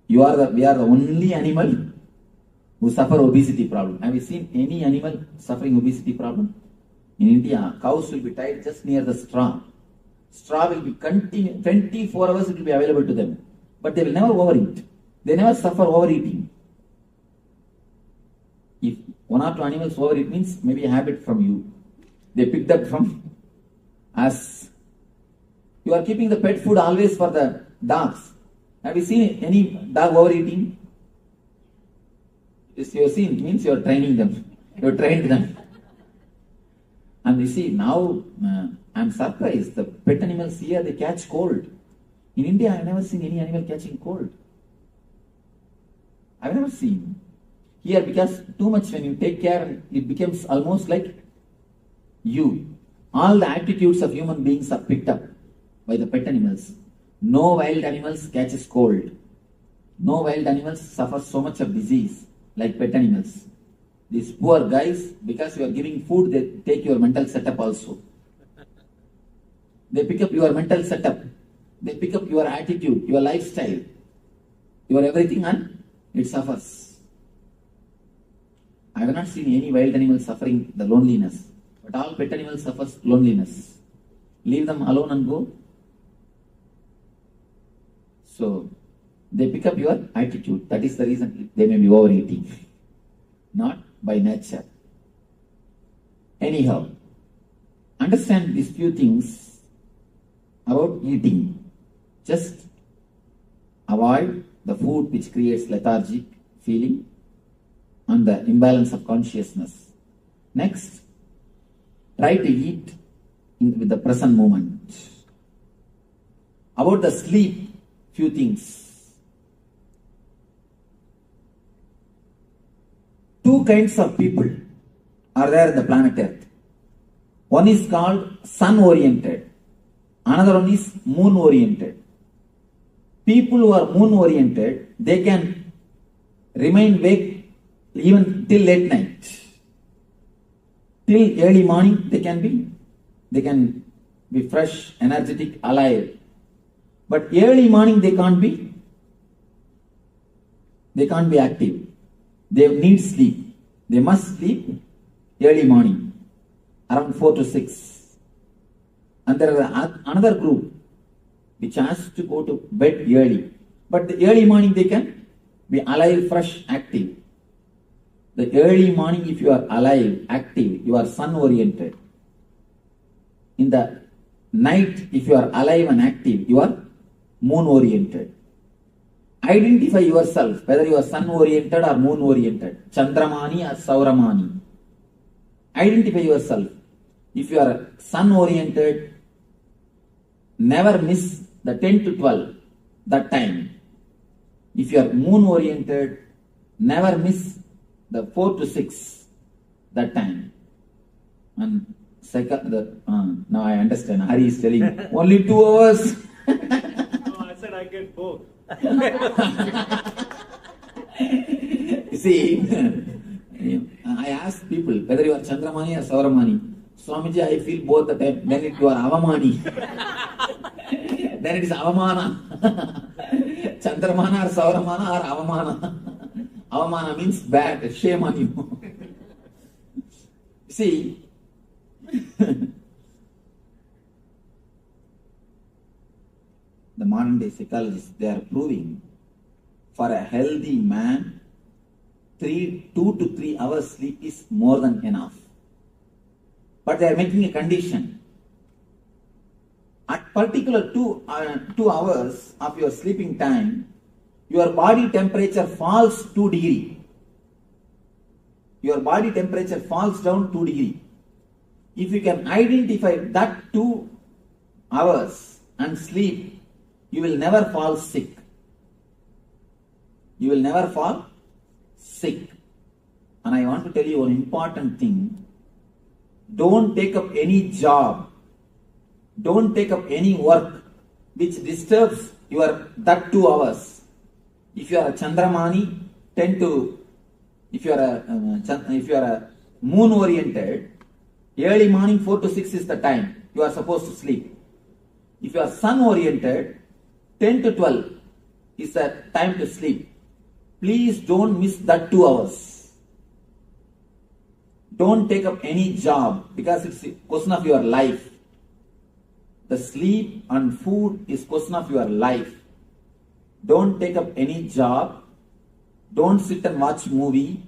Speaker 15: We are the only animal who suffer obesity problem. Have you seen any animal suffering obesity problem? In India, cows will be tied just near the straw. Straw will be 24 hours it will be available to them. But they will never overeat. They never suffer overeating. If 1 or 2 animals overeat means maybe a habit from you. They picked up from us. You are keeping the pet food always for the dogs. Have you seen any dog overeating? Yes, you have seen, means you are training them. You have trained them. And you see, now I am surprised. The pet animals here, they catch cold. In India, I have never seen any animal catching cold. I have never seen. Here, because too much when you take care, it becomes almost like you. All the attitudes of human beings are picked up by the pet animals. No wild animals catches cold. No wild animals suffer so much of disease like pet animals. These poor guys, because you are giving food, they take your mental setup also. They pick up your mental setup. They pick up your attitude, your lifestyle, your everything, and it suffers. I have not seen any wild animal suffering the loneliness, but all pet animals suffer loneliness. Leave them alone and go. So, they pick up your attitude. That is the reason they may be overeating. Not by nature. Anyhow, understand these few things about eating. Just avoid the food which creates lethargic feeling and the imbalance of consciousness. Next, try to eat with the present moment. About the sleep, few things. Two kinds of people are there in the planet Earth. One is called sun-oriented. Another one is moon-oriented. People who are moon-oriented, they can remain awake even till late night. Till early morning, they can be fresh, energetic, alive. But early morning, they can't be active. They need sleep. They must sleep early morning, around 4 to 6. And there is another group which has to go to bed early. But the early morning they can be alive, fresh, active. The early morning, if you are alive, active, you are sun-oriented. In the night, if you are alive and active, you are moon-oriented. Identify yourself, whether you are sun-oriented or moon-oriented, Chandramani or Sauramani. Identify yourself. If you are sun-oriented, never miss the 10 to 12, that time. If you are moon-oriented, never miss the 4 to 6, that time. And now I understand. Hari is telling only 2 hours.
Speaker 20: No, I said I get both.
Speaker 15: You see, I ask people whether you are Chandramani or Sauramani. Swamiji, I feel both the time. Then you are Avamani. Then it is Avamana. Chandramana or Sauramana or Avamana. Avamana means bad, shame on you. See, the modern day psychologists, they are proving for a healthy man, 2 to 3 hours sleep is more than enough. But they are making a condition. At particular 2 hours of your sleeping time, your body temperature falls 2 degrees. Your body temperature falls down 2 degrees. If you can identify that 2 hours and sleep, you will never fall sick. You will never fall sick. And I want to tell you one important thing. Don't take up any job. Don't take up any work which disturbs that 2 hours. If you are a Chandramani, if you are a moon oriented, early morning 4 to 6 is the time you are supposed to sleep. If you are sun oriented, 10 to 12 is the time to sleep. Please don't miss that 2 hours. Don't take up any job because it's a question of your life. The sleep and food is question of your life. Don't take up any job. Don't sit and watch movie.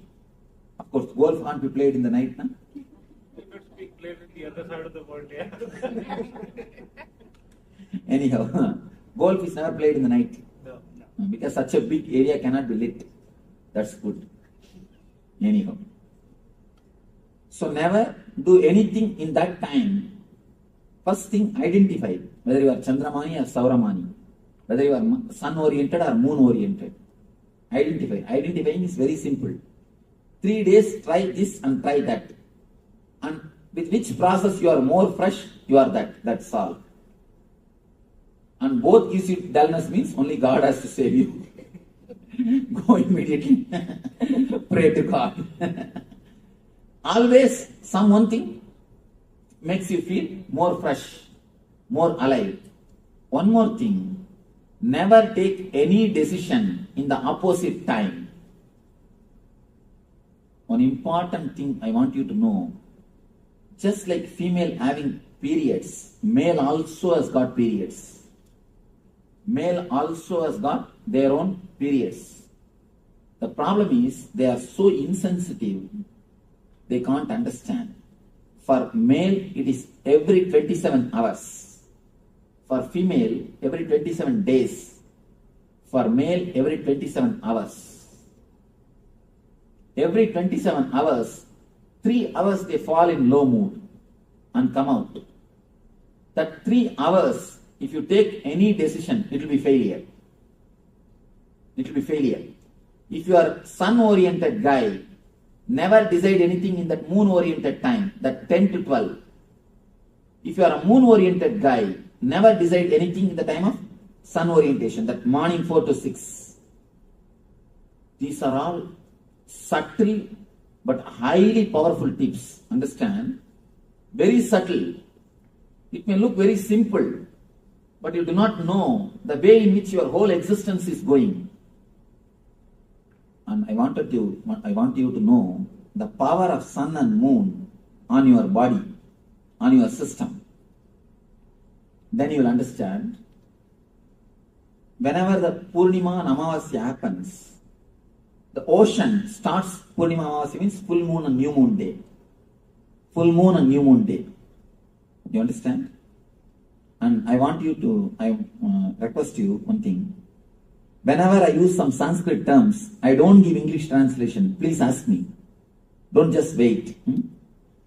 Speaker 15: Of course, golf can't be played in the night.
Speaker 20: You could speak played in the other side of the world, yeah.
Speaker 15: Anyhow, golf is never played in the night.
Speaker 20: No.
Speaker 15: Because such a big area cannot be lit. That's good. Anyhow. So never do anything in that time. First thing, identify whether you are Chandramani or Sauramani, whether you are sun-oriented or moon-oriented. Identify. Identifying is very simple. 3 days, try this and try that. And with which process you are more fresh, you are that. That's all. and both gives you dullness means only God has to save you. Go immediately. Pray to God. Always some one thing makes you feel more fresh, more alive. One more thing, never take any decision in the opposite time. One important thing I want you to know, just like female having periods, male also has got periods. Male also has got their own periods. The problem is they are so insensitive, they can't understand. For male, it is every 27 hours. For female, every 27 days. For male, every 27 hours. Every 27 hours, 3 hours they fall in low mood and come out. That 3 hours, if you take any decision, it will be failure. It will be failure. If you are sun-oriented guy, never decide anything in that moon-oriented time, that 10 to 12. If you are a moon-oriented guy, never decide anything in the time of sun orientation, that morning 4 to 6. These are all subtle but highly powerful tips. Understand? Very subtle. It may look very simple, but you do not know the way in which your whole existence is going. And I want you to know the power of sun and moon on your body, on your system. Then you will understand. Whenever the Purnima and Amavasya happens, the ocean starts. Purnima Amavasya means full moon and new moon day. Full moon and new moon day. Do you understand? And I request you one thing. Whenever I use some Sanskrit terms, I don't give English translation. Please ask me. Don't just wait.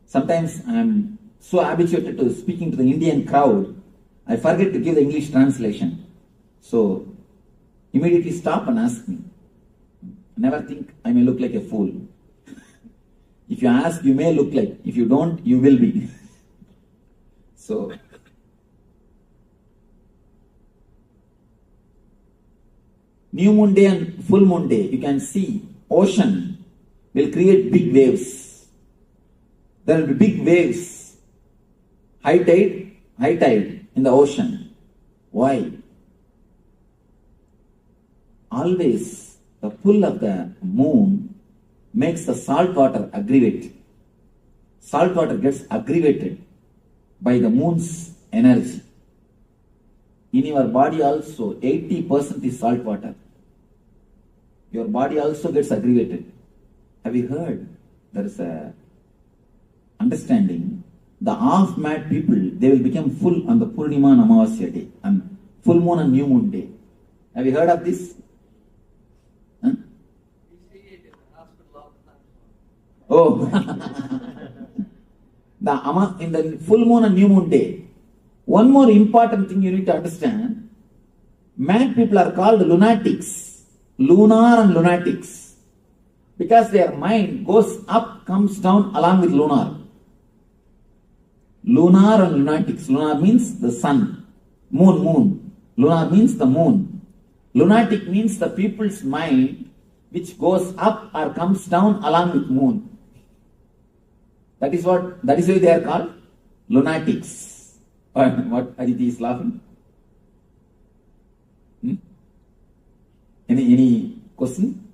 Speaker 15: Sometimes I am so habituated to speaking to the Indian crowd, I forget to give the English translation. So, immediately stop and ask me. Never think I may look like a fool. If you ask, you may look like. If you don't, you will be. So, new moon day and full moon day, you can see ocean will create big waves. There will be big waves. High tide in the ocean. Why? Always the pull of the moon makes the salt water aggravate. Salt water gets aggravated by the moon's energy. In your body also, 80% is salt water. Your body also gets aggravated. Have you heard? There is a understanding. The half-mad people, they will become full on the Purnima and Amavasya day, and full moon and new moon day. Have you heard of this? Huh? Oh, in the full moon and new moon day. One more important thing you need to understand. Mad people are called lunatics, lunar and lunatics, because their mind goes up, comes down along with lunar. Lunar and lunatics. Lunar means the sun. Moon. Lunar means the moon. Lunatic means the people's mind which goes up or comes down along with moon. That is why they are called lunatics. What Aditi is laughing? Any question?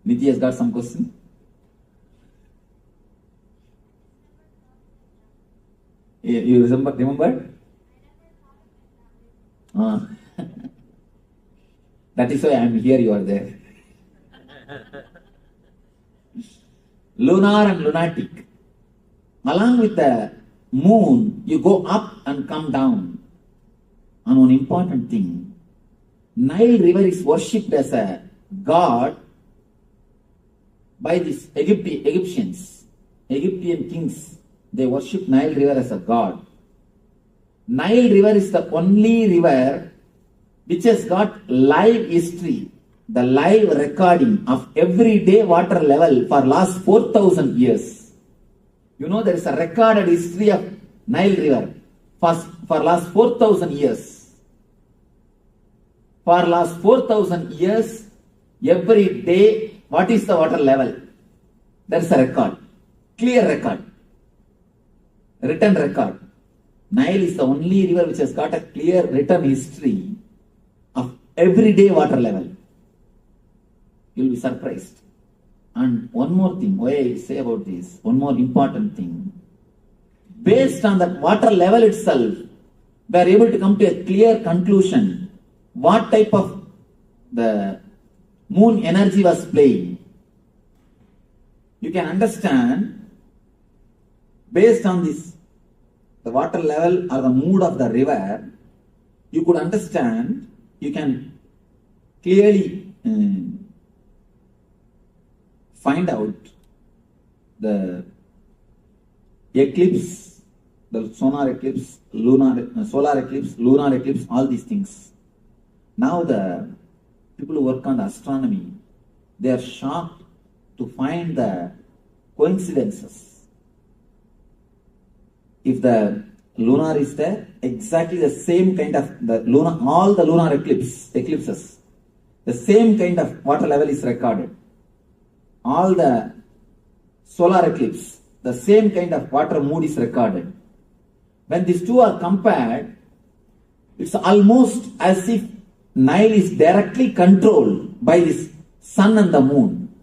Speaker 15: Niti has got some question? You remember? That is why I am here, you are there. Lunar and lunatic. Along with the moon, you go up and come down. And one important thing, Nile river is worshipped as a god by these Egyptians, Egyptian kings. They worship Nile river as a god. Nile river is the only river which has got live history, the live recording of everyday water level for last 4,000 years. You know, there is a recorded history of Nile river for last 4,000 years. For last 4,000 years, every day, what is the water level? There is a record, clear record, written record. Nile is the only river which has got a clear written history of everyday water level. You will be surprised. And one more thing, why I say about this, one more important thing. Based on that water level itself, we are able to come to a clear conclusion what type of the moon energy was playing. You can understand based on this, the water level or the mood of the river, you could understand, you can clearly find out the eclipse, the solar eclipse, solar eclipse, lunar eclipse, all these things. Now the people who work on astronomy, they are shocked to find the coincidences. If the lunar is there, exactly the same kind of the lunar, all the lunar eclipses, the same kind of water level is recorded. All the solar eclipse, the same kind of water mood is recorded. When these two are compared, it's almost as if Nile is directly controlled by this sun and the moon.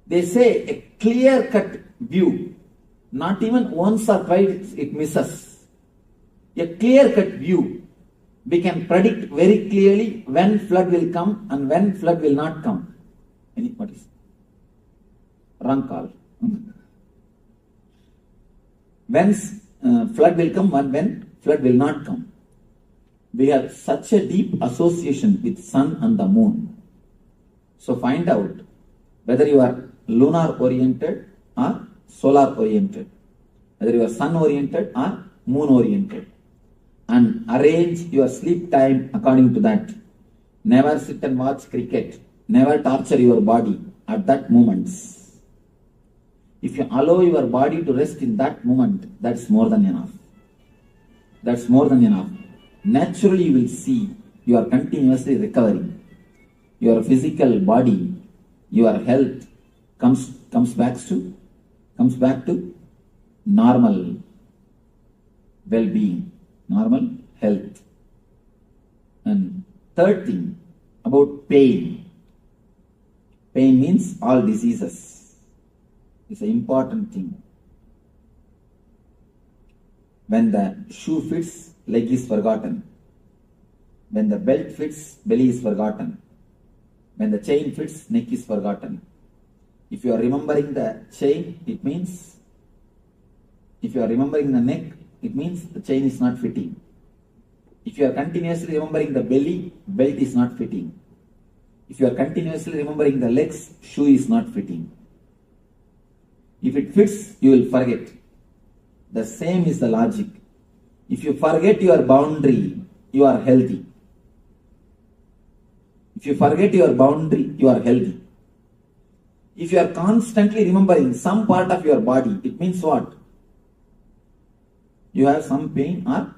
Speaker 15: They say a clear-cut view, not even once or twice it misses. A clear-cut view. We can predict very clearly when flood will come and when flood will not come. What is wrong call? When flood will come and when flood will not come. We have such a deep association with sun and the moon. So find out whether you are lunar oriented or solar oriented, whether you are sun oriented or moon oriented, and arrange your sleep time according to that. Never sit and watch cricket. Never torture your body at that moment. If you allow your body to rest in that moment, that's more than enough. That's more than enough. Naturally, you will see you are continuously recovering. Your physical body, your health comes back to normal well-being, normal health. And third thing about pain. Pain means all diseases. It's an important thing. When the shoe fits, leg is forgotten. When the belt fits, belly is forgotten. When the chain fits, neck is forgotten. If you are remembering the chain, it means, if you are remembering the neck, it means the chain is not fitting. If you are continuously remembering the belly, belt is not fitting. If you are continuously remembering the legs, shoe is not fitting. If it fits, you will forget. The same is the logic. If you forget your boundary, you are healthy. If you forget your boundary, you are healthy. If you are constantly remembering some part of your body, it means what? You have some pain or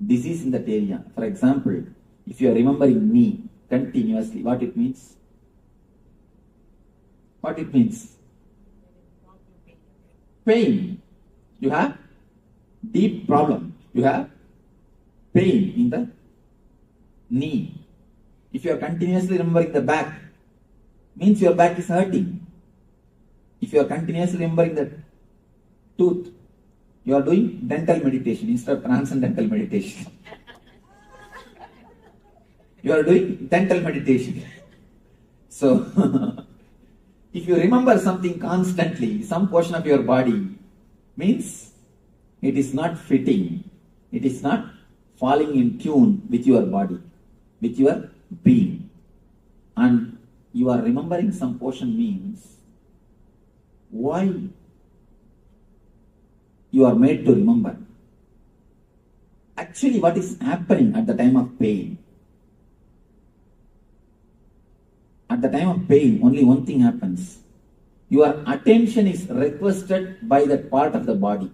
Speaker 15: disease in that area. For example, if you are remembering knee continuously, what it means? What it means? Pain. You have deep problem. You have pain in the knee. If you are continuously remembering the back, means your back is hurting. If you are continuously remembering the tooth, you are doing dental meditation instead of transcendental meditation. You are doing dental meditation. So, if you remember something constantly, some portion of your body, means it is not fitting. It is not falling in tune with your body, with your being. And you are remembering some portion means why you are made to remember. Actually, what is happening at the time of pain? At the time of pain, only one thing happens. Your attention is requested by that part of the body.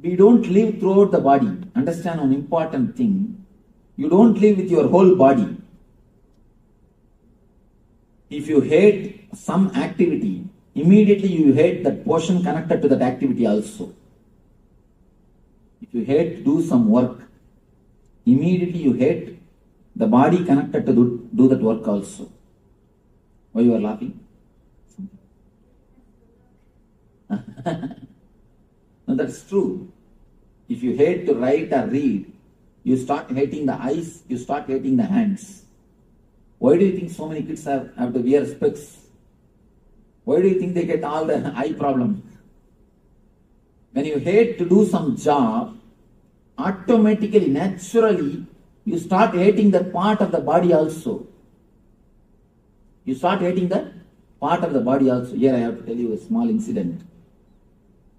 Speaker 15: We don't live throughout the body. Understand one important thing. You don't live with your whole body. If you hate some activity, immediately you hate that portion connected to that activity also. If you hate to do some work, immediately you hate the body connected to do that work also. Why you are laughing? No, that's true. If you hate to write or read, you start hating the eyes, you start hating the hands. Why do you think so many kids have to wear specs? Why do you think they get all the eye problems? When you hate to do some job, automatically, naturally, you start hating that part of the body also. You start hating that part of the body also. Here I have to tell you a small incident.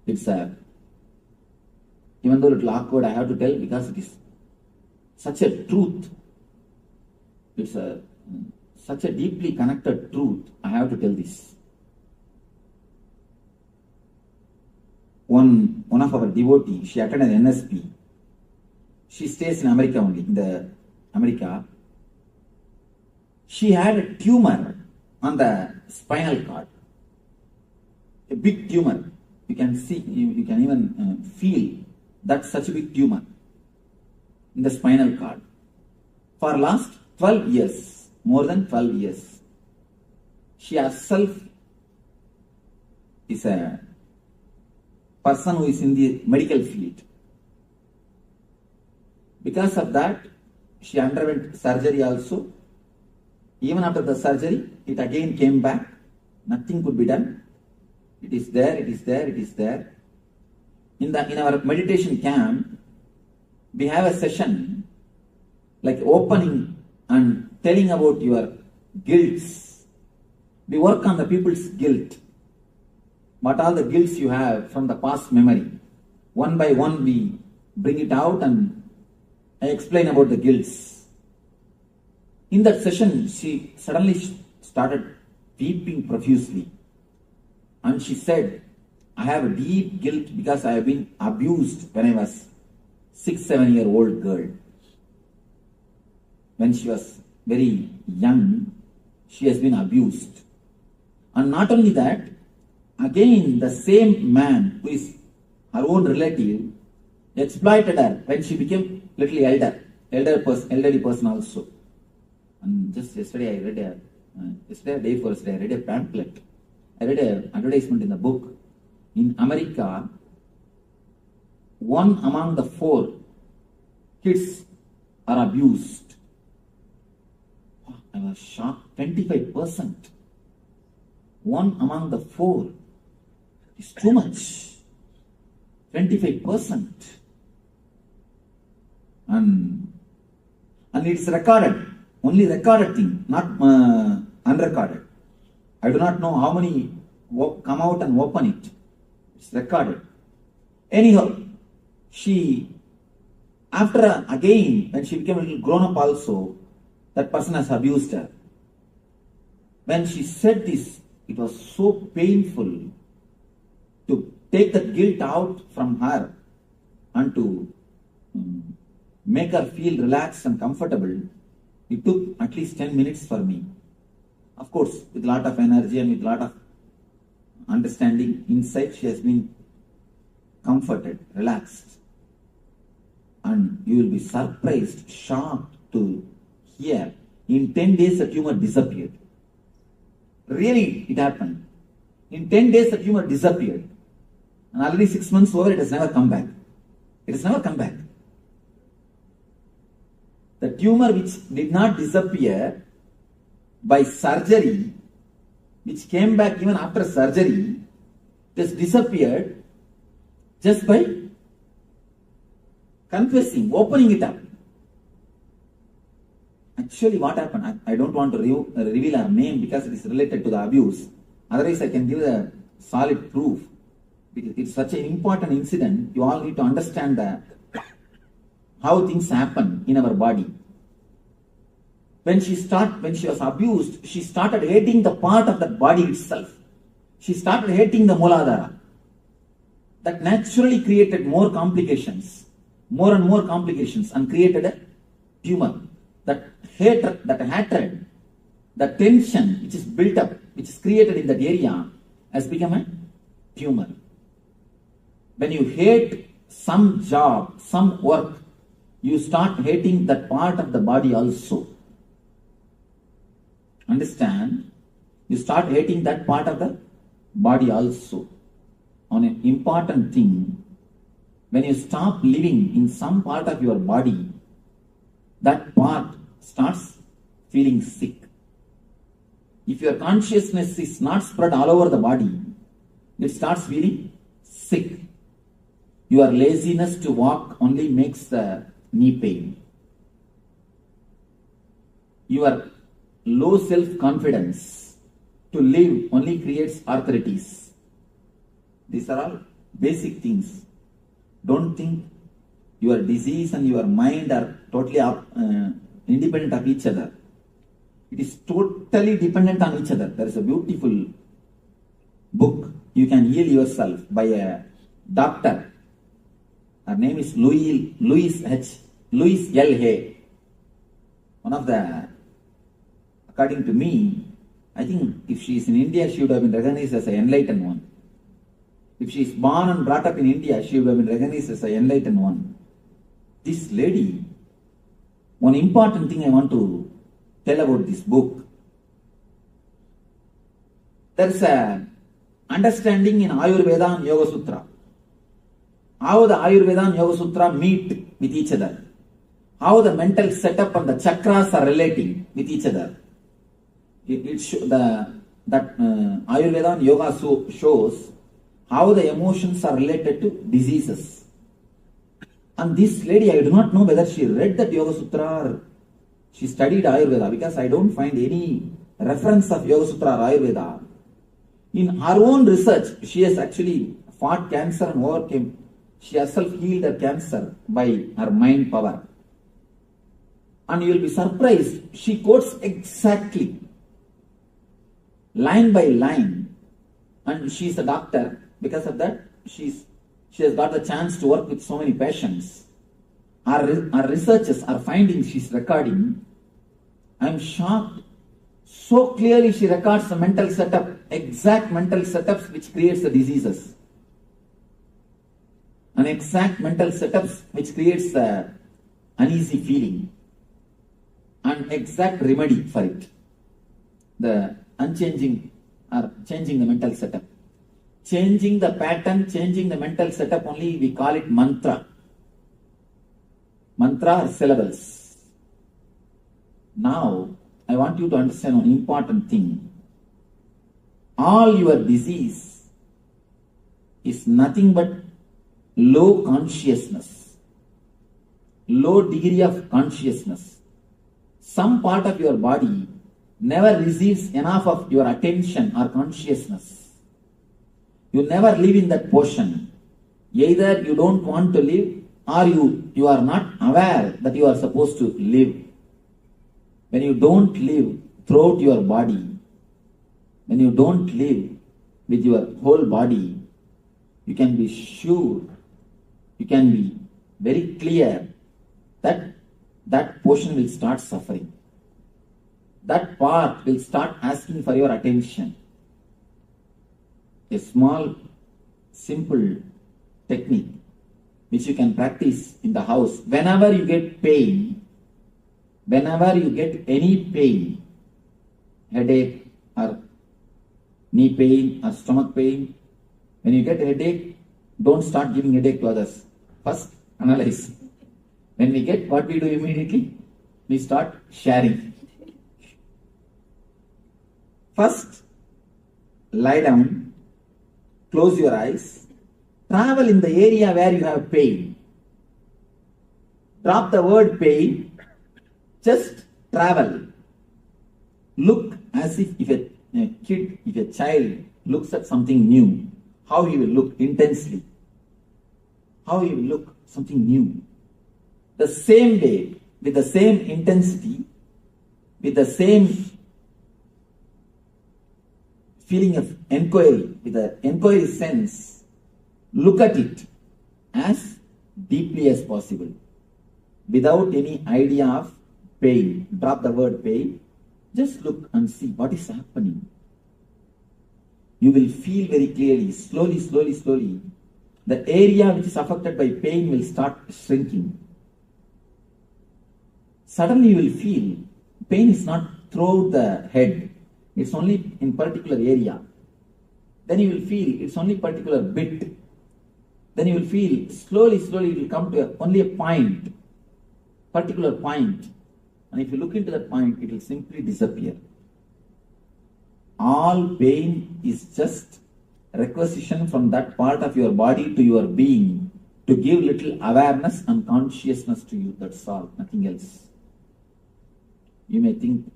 Speaker 15: It's even though a little awkward, I have to tell because it is such a truth. It's such a deeply connected truth. I have to tell this. One of our devotees, she attended NSP. She stays in America only, in America. She had a tumor on the spinal cord. A big tumor. You can see, you can even feel that's such a big tumor in the spinal cord. For last 12 years, more than 12 years, she herself is a person who is in the medical field. Because of that, she underwent surgery also. Even after the surgery, it again came back. Nothing could be done. It is there, it is there, it is there. In our meditation camp, we have a session like opening and telling about your guilts. We work on the people's guilt. What all the guilts you have from the past memory. One by one we bring it out and I explain about the guilts. In that session, she suddenly started weeping profusely. And she said, I have a deep guilt because I have been abused when I was 6-7-year-old girl. When she was very young, she has been abused. And not only that, again the same man who is her own relative exploited her when she became little elderly person also. And just yesterday I read a pamphlet. I read an advertisement in the book. In America, 1 among the 4 kids are abused. I was shocked. 25%. 1 among the 4 is too much. 25%. And it's recorded. Only recorded thing, not unrecorded. I do not know how many come out and open it. It's recorded. Anyhow, after again, when she became a little grown up also, that person has abused her. When she said this, it was so painful to take that guilt out from her and to make her feel relaxed and comfortable. It took at least 10 minutes for me. Of course, with a lot of energy and with a lot of understanding, insight, she has been comforted, relaxed. And you will be surprised, shocked to hear, in 10 days the tumor disappeared. Really, it happened. In 10 days the tumor disappeared. And already 6 months over, it has never come back. It has never come back. The tumor which did not disappear by surgery, which came back even after surgery, just disappeared just by confessing, opening it up. Actually, what happened? I don't want to reveal her name because it is related to the abuse. Otherwise, I can give the solid proof. It's such an important incident. You all need to understand how things happen in our body. When she was abused, she started hating the part of that body itself. She started hating the Mooladhara. That naturally created more complications, more and more complications, and created a tumor. That hatred, the tension which is built up, which is created in that area, has become a tumor. When you hate some job, some work, you start hating that part of the body also. Understand? You start hating that part of the body also. On an important thing, when you stop living in some part of your body, that part starts feeling sick. If your consciousness is not spread all over the body, it starts feeling sick. Your laziness to walk only makes the knee pain. Your low self-confidence to live only creates arthritis. These are all basic things. Don't think your disease and your mind are totally independent of each other. It is totally dependent on each other. There is a beautiful book, You Can Heal Yourself, by a doctor. Her name is Louise L. Hay. One of the, according to me, I think if she is in India, she would have been recognized as an enlightened one. If she is born and brought up in India, she would have been recognized as an enlightened one. This lady, one important thing I want to tell about this book. There is a understanding in Ayurveda and Yoga Sutra. How the Ayurveda and Yoga Sutra meet with each other. How the mental setup and the chakras are relating with each other. Ayurveda and Yoga shows how the emotions are related to diseases. And this lady, I do not know whether she read that Yoga Sutra or she studied Ayurveda, because I don't find any reference of Yoga Sutra or Ayurveda. In her own research, she has actually fought cancer and overcame. She herself healed her cancer by her mind power. And you will be surprised, she quotes exactly, line by line. And she is a doctor. Because of that, she has got the chance to work with so many patients. Our researchers are finding she's recording. I'm shocked. So clearly she records the mental setup, exact mental setups which creates the diseases. An exact mental setups which creates the uneasy feeling. An exact remedy for it. The unchanging or changing the mental setup. Changing the pattern, changing the mental setup only, we call it mantra. Mantra are syllables. Now, I want you to understand one important thing. All your disease is nothing but low consciousness. Low degree of consciousness. Some part of your body never receives enough of your attention or consciousness. You never live in that portion. Either you don't want to live or you are not aware that you are supposed to live. When you don't live throughout your body, when you don't live with your whole body, you can be sure, you can be very clear that that portion will start suffering. That part will start asking for your attention. A small, simple technique which you can practice in the house. Whenever you get pain, whenever you get any pain, headache or knee pain or stomach pain, when you get a headache, don't start giving headache to others. First, analyze. When we get, what we do immediately? We start sharing. First, lie down, close your eyes, travel in the area where you have pain. Drop the word pain, just travel. Look as if a child looks at something new, how he will look intensely. How he will look something new. The same way, with the same intensity, with the same feeling of inquiry, with the inquiry sense, look at it as deeply as possible. without any idea of pain. Drop the word pain. Just look and see what is happening. You will feel very clearly, slowly, the area which is affected by pain will start shrinking. Suddenly you will feel pain is not throughout the head. It's only in particular area. Then you will feel it's only particular bit. Then you will feel slowly it will come to only a point, particular point. And if you look into that point, it will simply disappear. All pain is just requisition from that part of your body to your being to give little awareness and consciousness to you. That's all, nothing else. You may think,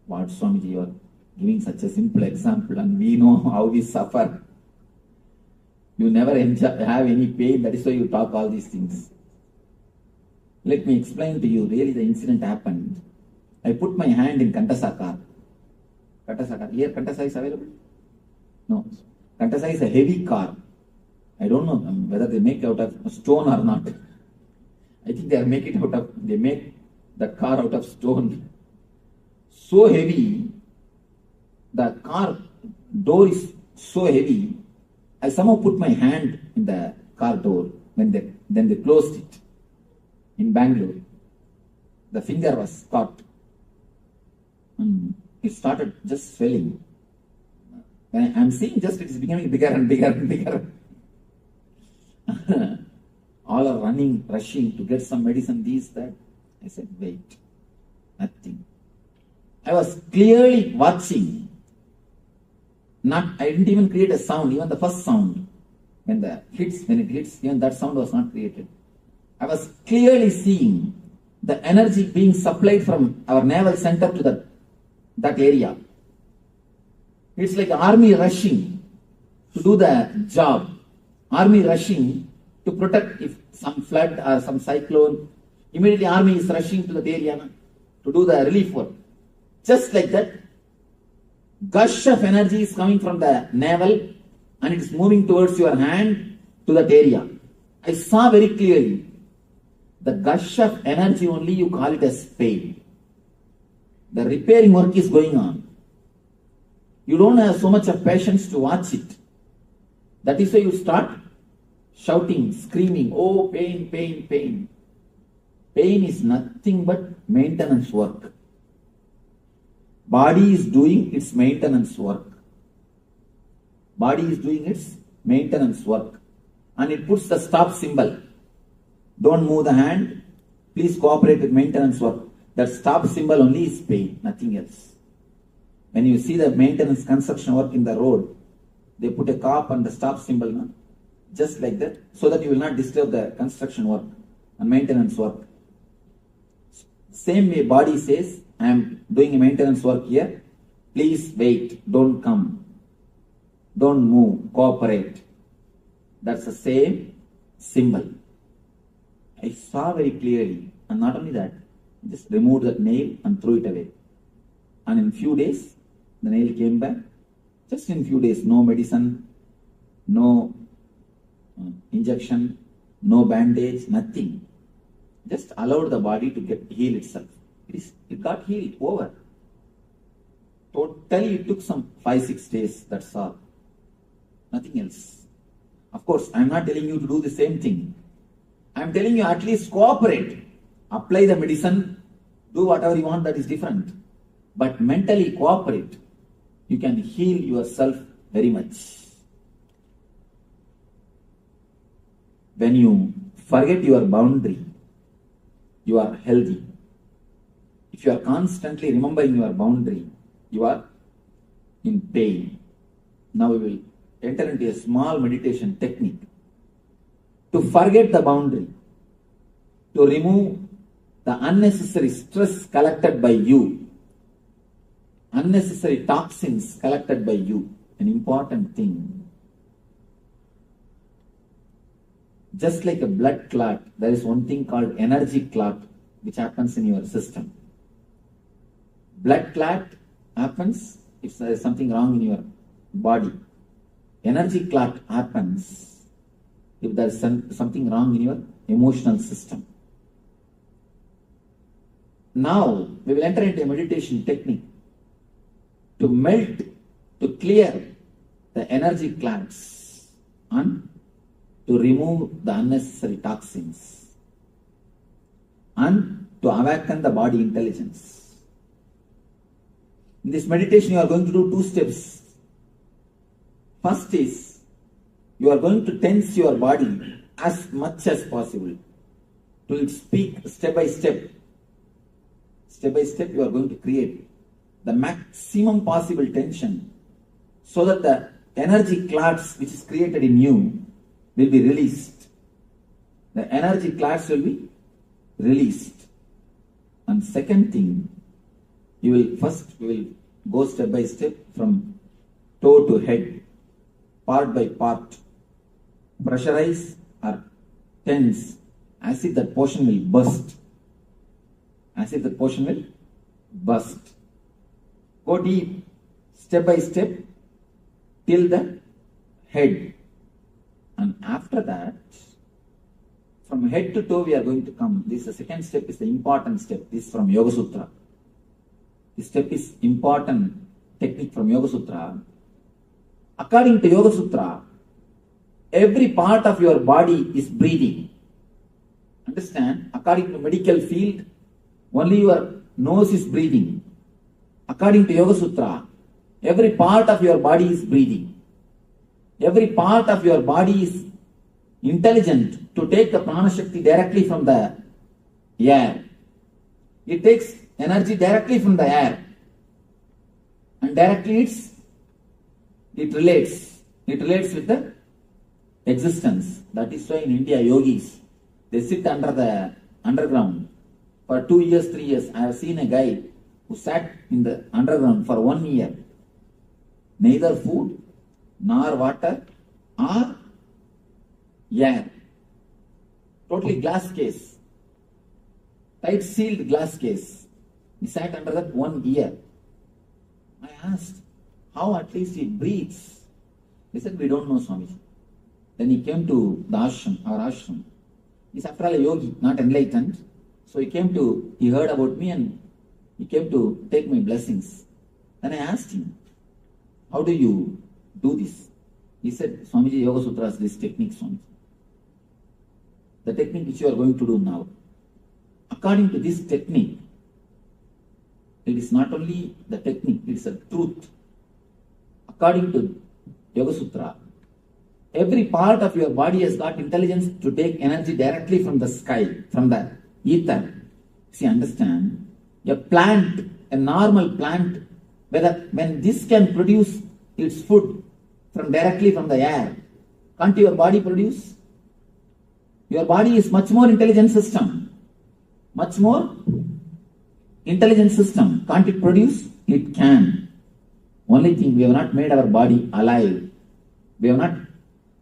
Speaker 15: what, Swamiji, you are giving such a simple example and we know how we suffer. You never have any pain, that is why you talk all these things. Let me explain to you, really the incident happened. I put my hand in Kantasa car. Kantasa car. Here Kantasa is available? No. Kantasa is a heavy car. I don't know whether they make it out of stone or not. I think they make the car out of stone. So heavy, the car door is so heavy, I somehow put my hand in the car door then they closed it in Bangalore. The finger was caught. It started just swelling. When I'm seeing just it is becoming bigger and bigger and bigger. All are running, rushing to get some medicine, this, that. I said, wait, nothing. I was clearly watching. I didn't even create a sound, even the first sound. When it hits, even that sound was not created. I was clearly seeing the energy being supplied from our navel center to that area. It's like army rushing to do the job. Army rushing to protect if some flood or some cyclone. Immediately army is rushing to that area to do the relief work. Just like that, gush of energy is coming from the navel and it is moving towards your hand to that area. I saw very clearly the gush of energy only you call it as pain. The repairing work is going on. You don't have so much of patience to watch it. That is why you start shouting, screaming, oh pain, pain, pain. Pain is nothing but maintenance work. Body is doing its maintenance work. Body is doing its maintenance work. And it puts the stop symbol. Don't move the hand. Please cooperate with maintenance work. That stop symbol only is pain, nothing else. When you see the maintenance construction work in the road, they put a cop and the stop symbol, no? Just like that, so that you will not disturb the construction work and maintenance work. Same way body says, I am doing a maintenance work here. Please wait, don't come. Don't move, cooperate. That's the same symbol. I saw very clearly, and not only that, just removed that nail and threw it away. And in few days, the nail came back. Just in few days, no medicine, no injection, no bandage, nothing. Just allowed the body to heal itself. It got healed, over. Totally it took some 5-6 days, that's all. Nothing else. Of course, I am not telling you to do the same thing. I am telling you at least cooperate. Apply the medicine, do whatever you want, that is different. But mentally cooperate. You can heal yourself very much. When you forget your boundary, you are healthy. If you are constantly remembering your boundary, you are in pain. Now we will enter into a small meditation technique to forget the boundary, to remove the unnecessary stress collected by you, unnecessary toxins collected by you. An important thing. Just like a blood clot, there is one thing called energy clot which happens in your system. Blood clot happens if there is something wrong in your body. Energy clot happens if there is something wrong in your emotional system. Now we will enter into a meditation technique to melt, to clear the energy clouds and to remove the unnecessary toxins and to awaken the body intelligence. In this meditation, you are going to do 2 steps. First is, you are going to tense your body as much as possible to speak step by step. Step by step, you are going to create the maximum possible tension so that the energy clouds which is created in you will be released. The energy clouds will be released. And second thing, you will go step by step from toe to head, part by part. Pressurize or tense as if that portion will burst. As if the portion will burst. Go deep, step by step, till the head. And after that, from head to toe we are going to come. This is the second step, is the important step. This is from Yoga Sutra. This step is important technique from Yoga Sutra. According to Yoga Sutra, every part of your body is breathing. Understand? According to medical field, only your nose is breathing. According to Yoga Sutra, every part of your body is breathing. Every part of your body is intelligent to take the prana shakti directly from the air. It takes energy directly from the air and directly it relates with the existence. That is why in India, yogis, they sit under the underground for 2 years, 3 years. I have seen a guy who sat in the underground for 1 year. Neither food, nor water, or air. Totally glass case. Tight sealed glass case. He sat under that 1 year. I asked, how at least he breathes? He said, we don't know, Swami. Then he came to the ashram, our ashram. He's after all a yogi, not enlightened. So he heard about me and he came to take my blessings. Then I asked him, how do you do this? He said, Swamiji, Yoga Sutra is this technique, Swamiji. The technique which you are going to do now. According to this technique, it is not only the technique, it is a truth. According to Yoga Sutra, every part of your body has got intelligence to take energy directly from the sky, from the ether. See, understand? A plant, a normal plant, when this can produce its food directly from the air, can't your body produce? Your body is much more intelligent system. Much more intelligent system. Can't it produce? It can. Only thing, we have not made our body alive. We have not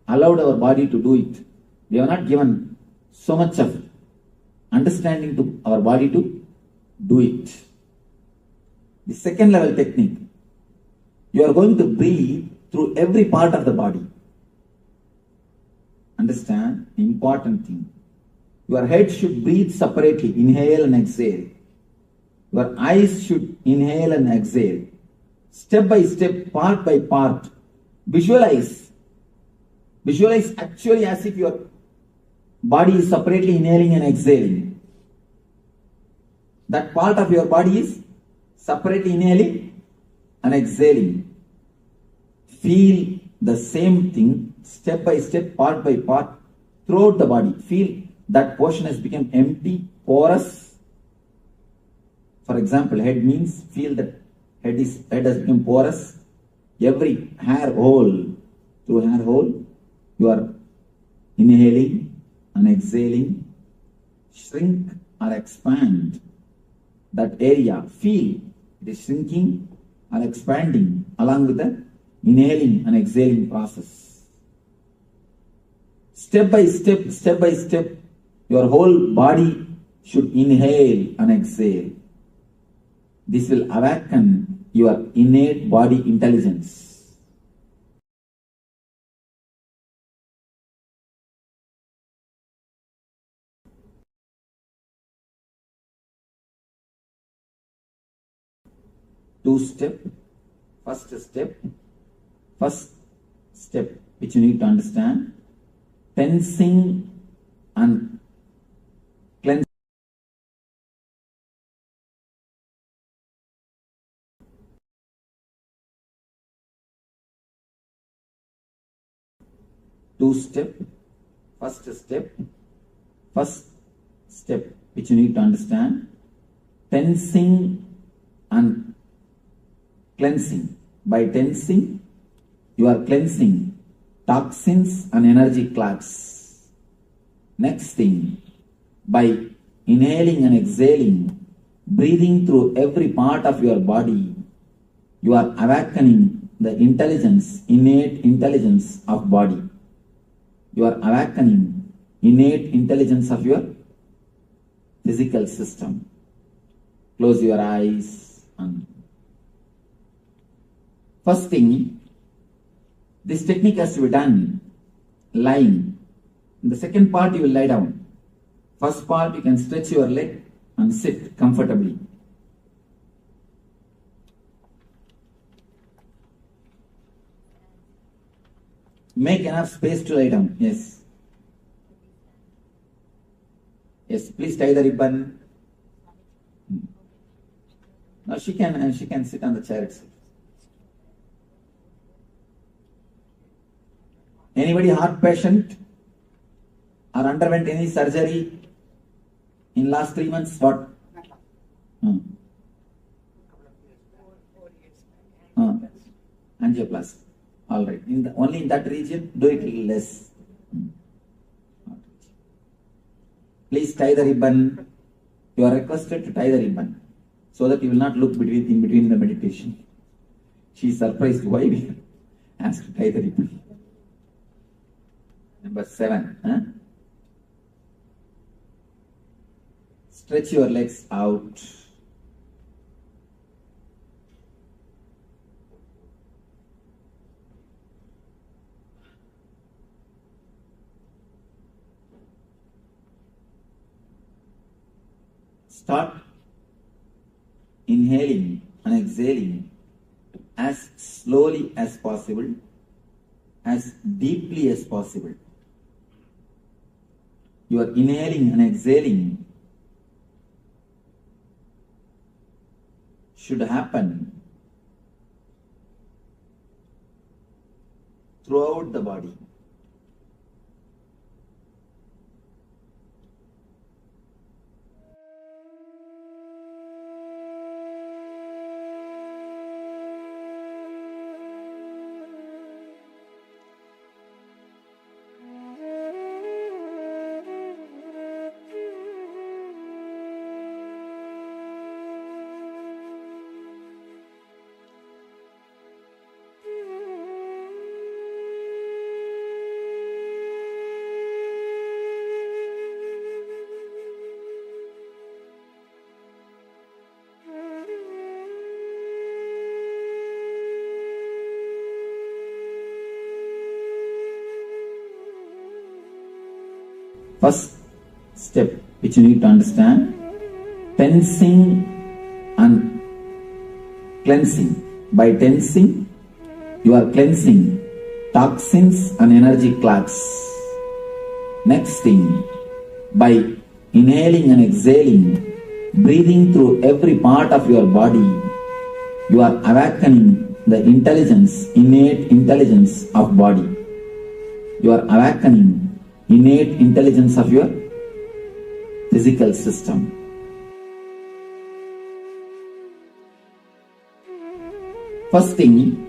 Speaker 15: allowed our body to do it. We have not given so much of understanding to our body to do it. The second level technique, you are going to breathe through every part of the body. Understand? Important thing. Your head should breathe separately, inhale and exhale. Your eyes should inhale and exhale. Step by step, part by part. Visualize actually as if your body is separately inhaling and exhaling. That part of your body is separately inhaling and exhaling. Feel the same thing, step by step, part by part, throughout the body. Feel that portion has become empty, porous. For example, head means feel that head has become porous. Every hair hole, through hair hole, you are inhaling and exhaling. Shrink or expand that area. Feel it is shrinking or expanding along with the inhaling and exhaling process. Step by step, your whole body should inhale and exhale. This will awaken your innate body intelligence. two-step, first step which you need to understand, tensing and cleansing. Two-step, first step which you need to understand, tensing and cleansing. By tensing, you are cleansing toxins and energy clots. Next thing, by inhaling and exhaling, breathing through every part of your body, you are awakening the intelligence, innate intelligence of body. You are awakening innate intelligence of your physical system. Close your eyes. And first thing, this technique has to be done lying. In the second part, you will lie down. First part, you can stretch your leg and sit comfortably. Make enough space to lie down. Yes. Yes, please tie the ribbon. Now she can sit on the chair itself. Anybody heart patient or underwent any surgery in last 3 months? What? Angioplasty. All right. Only in that region, do it little less. Please tie the ribbon. You are requested to tie the ribbon so that you will not look in between the meditation. She is surprised why we asked to tie the ribbon. Number 7. Stretch your legs out. Start inhaling and exhaling as slowly as possible, as deeply as possible. You are inhaling and exhaling should happen throughout the body. First step which you need to understand, tensing and cleansing. By tensing, you are cleansing toxins and energy clots. Next thing, by inhaling and exhaling, breathing through every part of your body, you are awakening the intelligence, innate intelligence of body. You are awakening innate intelligence of your physical system. First thing,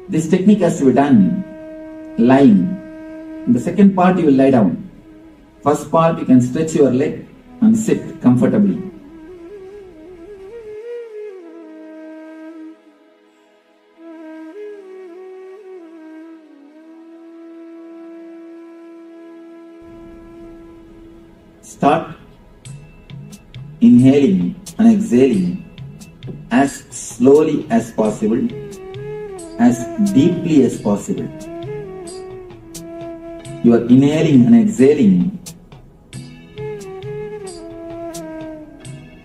Speaker 15: this technique has to be done lying. In the second part, you will lie down. First part, you can stretch your leg and sit comfortably. Start inhaling and exhaling as slowly as possible, as deeply as possible. You are inhaling and exhaling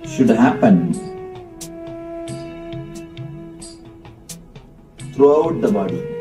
Speaker 15: should happen throughout the body.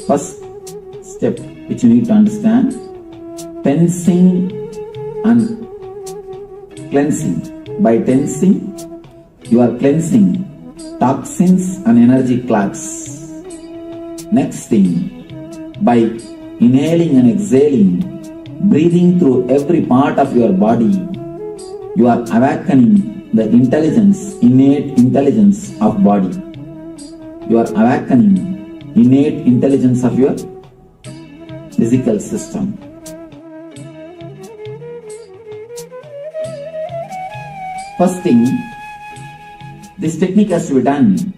Speaker 15: First step which you need to understand, tensing and cleansing. By tensing, you are cleansing toxins and energy clots. Next thing, by inhaling and exhaling, breathing through every part of your body, you are awakening the intelligence, innate intelligence of body. You are awakening innate intelligence of your physical system. First thing, this technique has to be done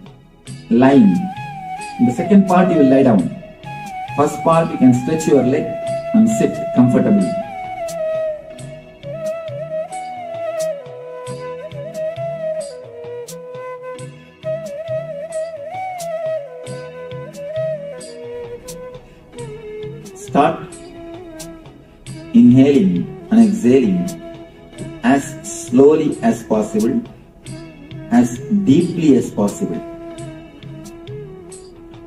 Speaker 15: lying. In the second part, you will lie down. First part, you can stretch your leg and sit comfortably. Start inhaling and exhaling as slowly as possible, as deeply as possible.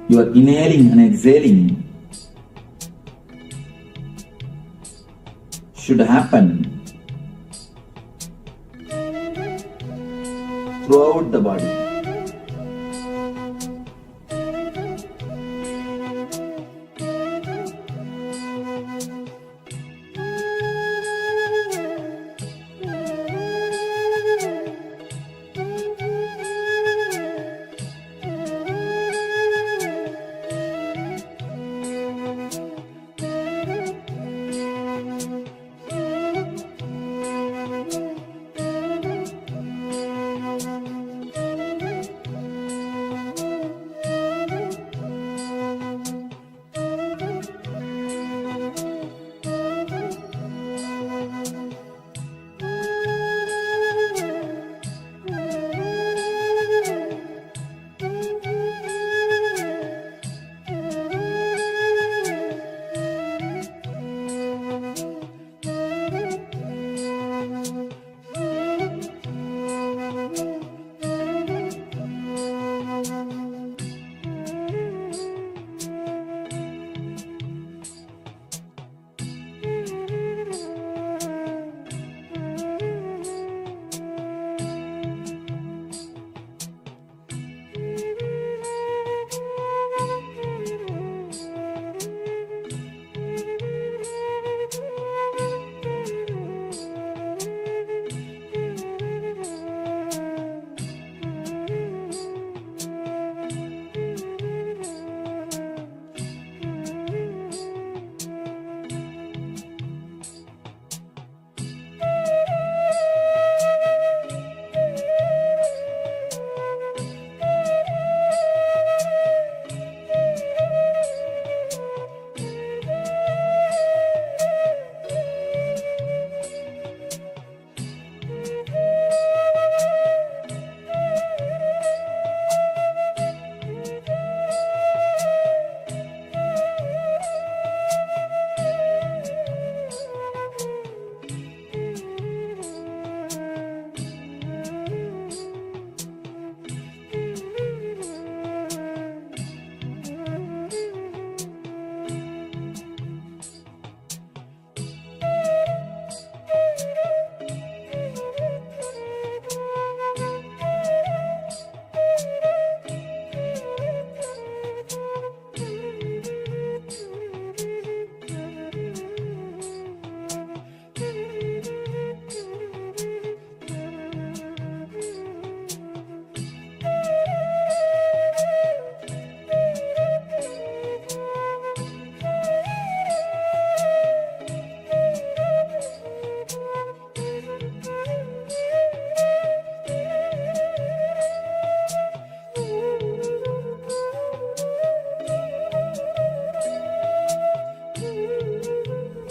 Speaker 15: Your inhaling and exhaling should happen throughout the body.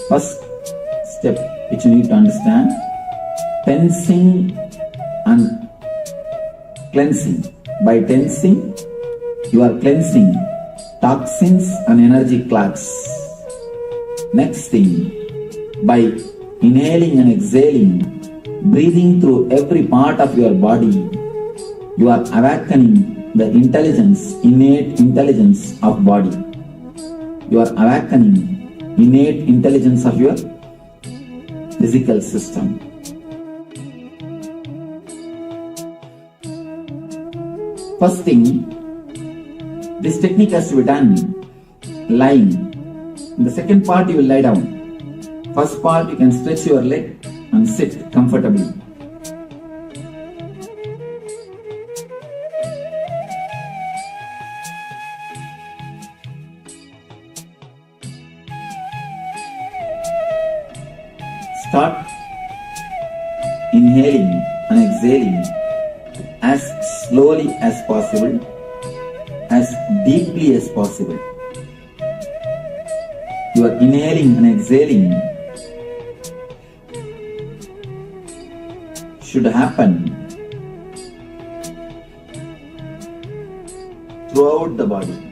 Speaker 15: First step which you need to understand, tensing and cleansing. By tensing, you are cleansing toxins and energy clots. Next thing, by inhaling and exhaling, breathing through every part of your body, you are awakening the intelligence, innate intelligence of body. You are awakening innate intelligence of your physical system. First thing, this technique has to be done lying. In the second part, you will lie down. First part, you can stretch your leg and sit comfortably. Start inhaling and exhaling as slowly as possible, as deeply as possible. You are inhaling and exhaling should happen throughout the body.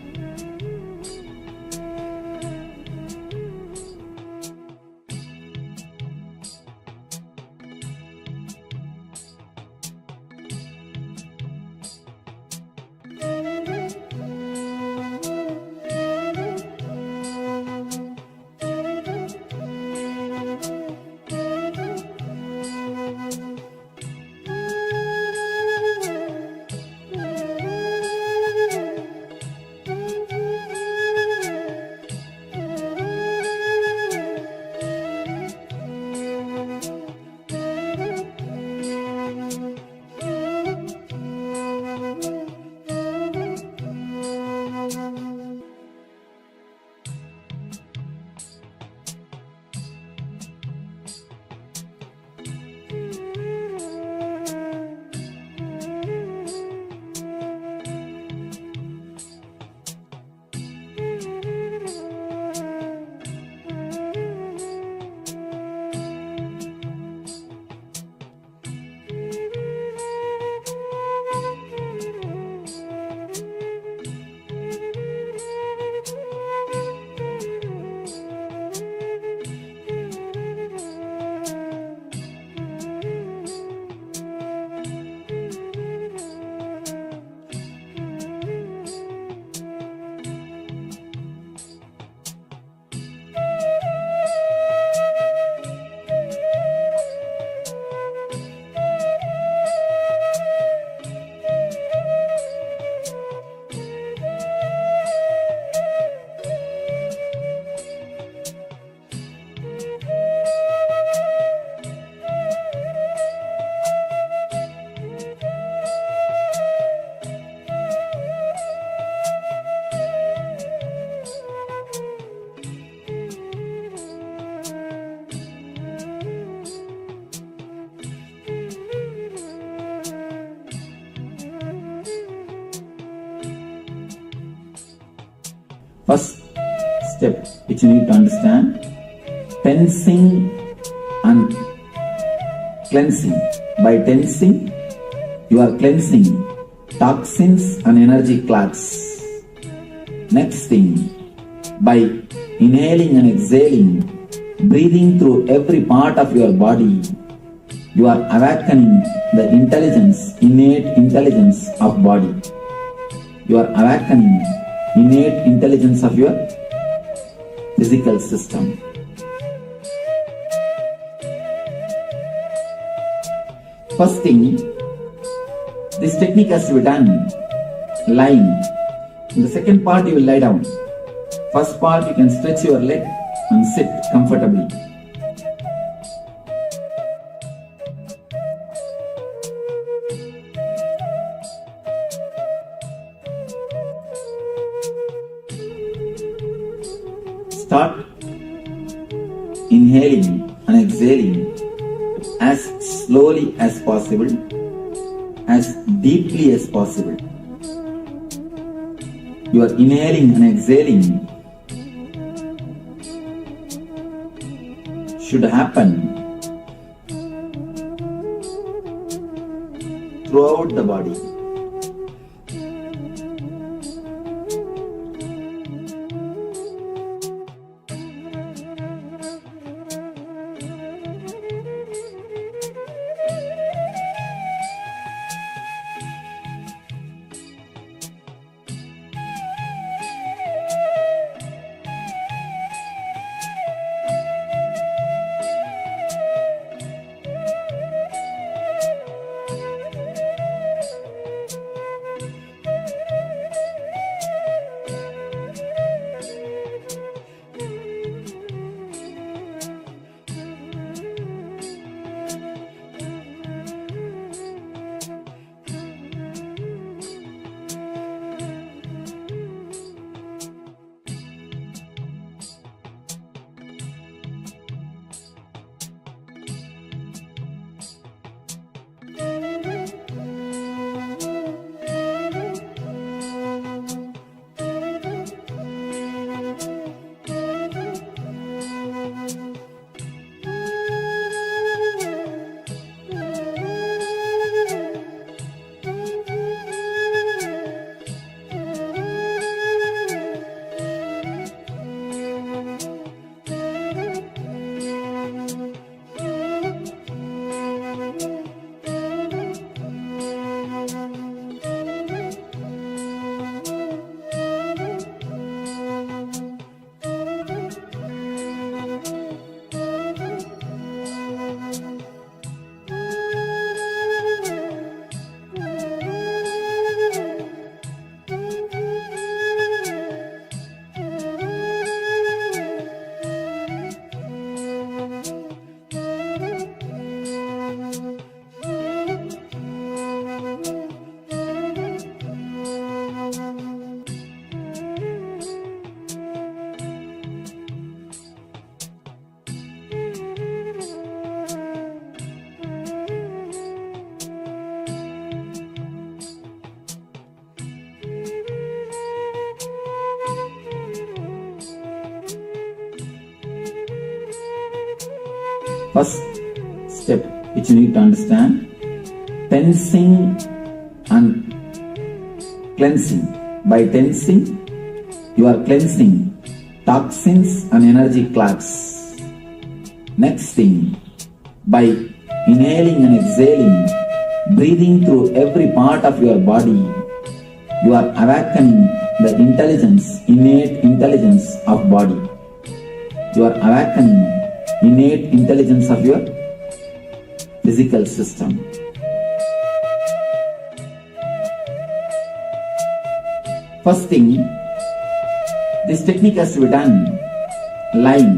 Speaker 15: First step which you need to understand, tensing and cleansing. By tensing, you are cleansing toxins and energy clots. Next thing, by inhaling and exhaling, breathing through every part of your body, you are awakening the intelligence, innate intelligence of body. You are awakening innate intelligence of your physical system. First thing, this technique has to be done lying. In the second part, you will lie down. First part, you can stretch your leg and sit comfortably. Start inhaling and exhaling as slowly as possible, as deeply as possible. You are inhaling and exhaling should happen throughout the body. First step which you need to understand, tensing and cleansing. By tensing, you are cleansing toxins and energy clots. Next thing, by inhaling and exhaling, breathing through every part of your body, you are awakening the intelligence, innate intelligence of body. You are awakening innate intelligence of your physical system. First thing, this technique has to be done lying.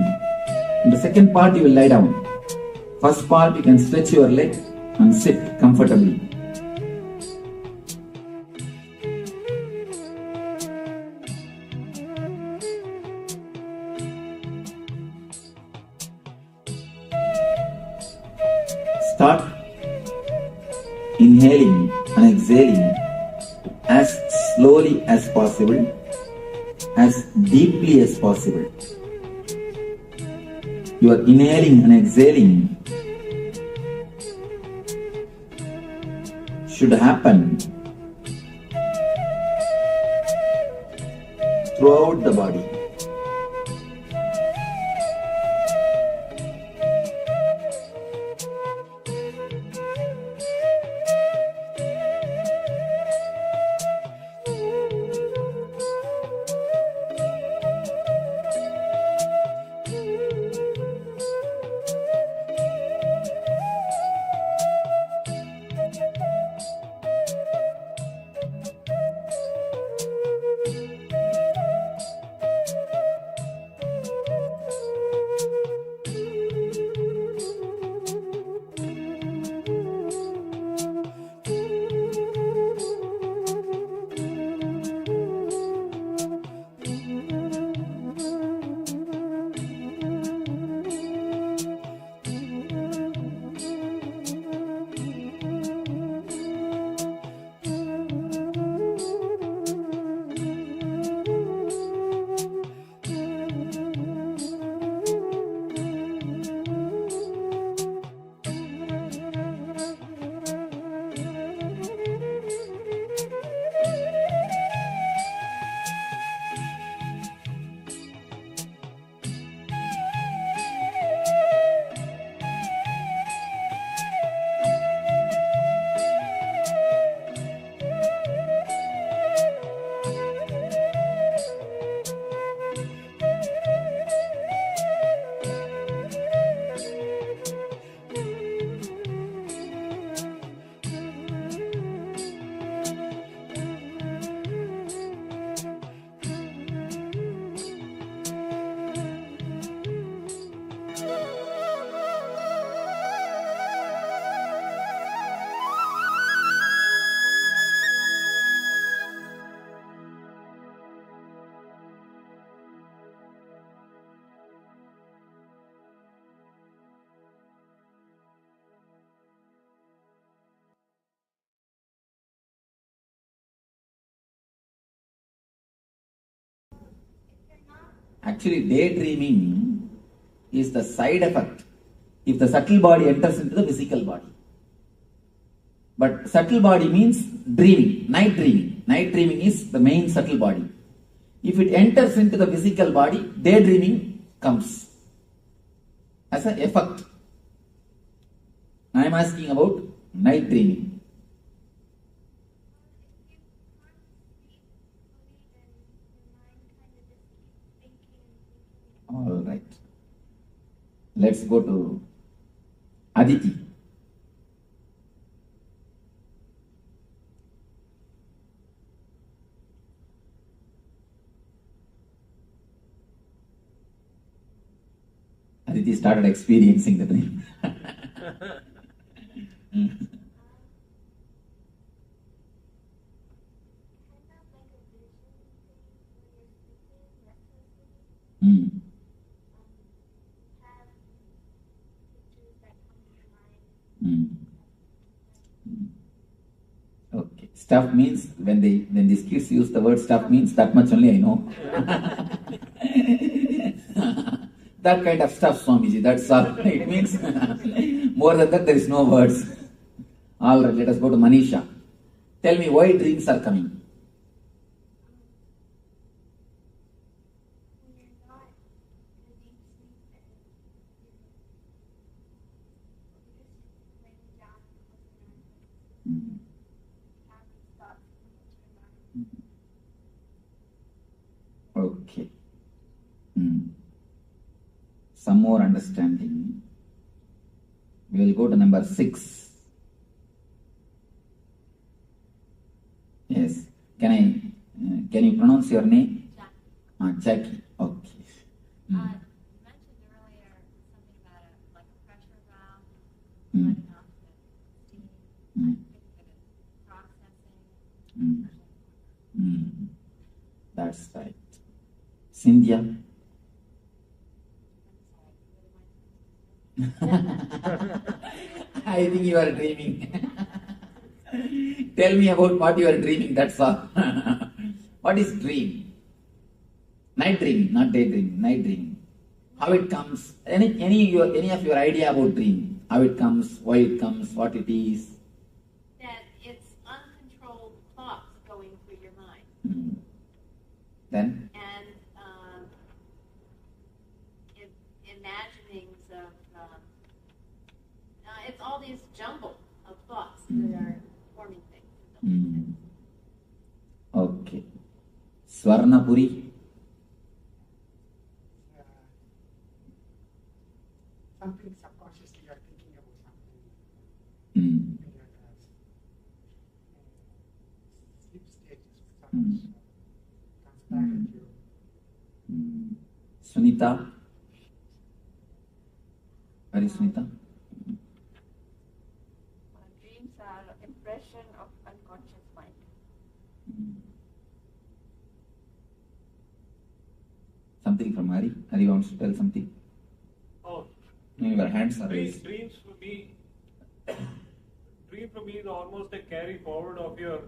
Speaker 15: In the second part, you will lie down. First part, you can stretch your leg and sit comfortably. Start inhaling and exhaling as slowly as possible, as deeply as possible. You are inhaling and exhaling should happen throughout the body. Actually, daydreaming is the side effect if the subtle body enters into the physical body. But subtle body means dreaming, night dreaming. Night dreaming is the main subtle body. If it enters into the physical body, daydreaming comes as an effect. I am asking about night dreaming. All right. Let's go to Aditi. Aditi started experiencing the dream. Okay. Stuff means when these kids use the word stuff means that much only I know. That kind of stuff, Swamiji, that's all. It means more than that there is no words. All right, let us go to Manisha. Tell me why dreams are coming. Okay. Some more understanding. We will go to number 6. Yes. Can you pronounce your name? Jackie. Okay.
Speaker 17: You mentioned earlier something about like a pressure valve, letting off the steam. I think that it's processing.
Speaker 15: That's right. Cynthia. I think you are dreaming. Tell me about what you are dreaming, that's all. What is dream? Night dreaming, not daydreaming, night dreaming. How it comes, any of your idea about dream, how it comes, why it comes, what it is.
Speaker 16: That it's uncontrolled thoughts going through your mind.
Speaker 15: Then?
Speaker 16: And imaginings of, it's all these jumble of thoughts that are forming things.
Speaker 15: Okay. Swarnapuri.
Speaker 2: Something subconsciously you are thinking about something. Sleep stages comes back at you.
Speaker 15: Sunita. Where is Sunita?
Speaker 22: Dreams are impression of unconscious mind.
Speaker 15: Something from Hari? Hari wants to tell something?
Speaker 20: Oh.
Speaker 15: Your hands are raised.
Speaker 20: Dream for me is almost a carry forward of your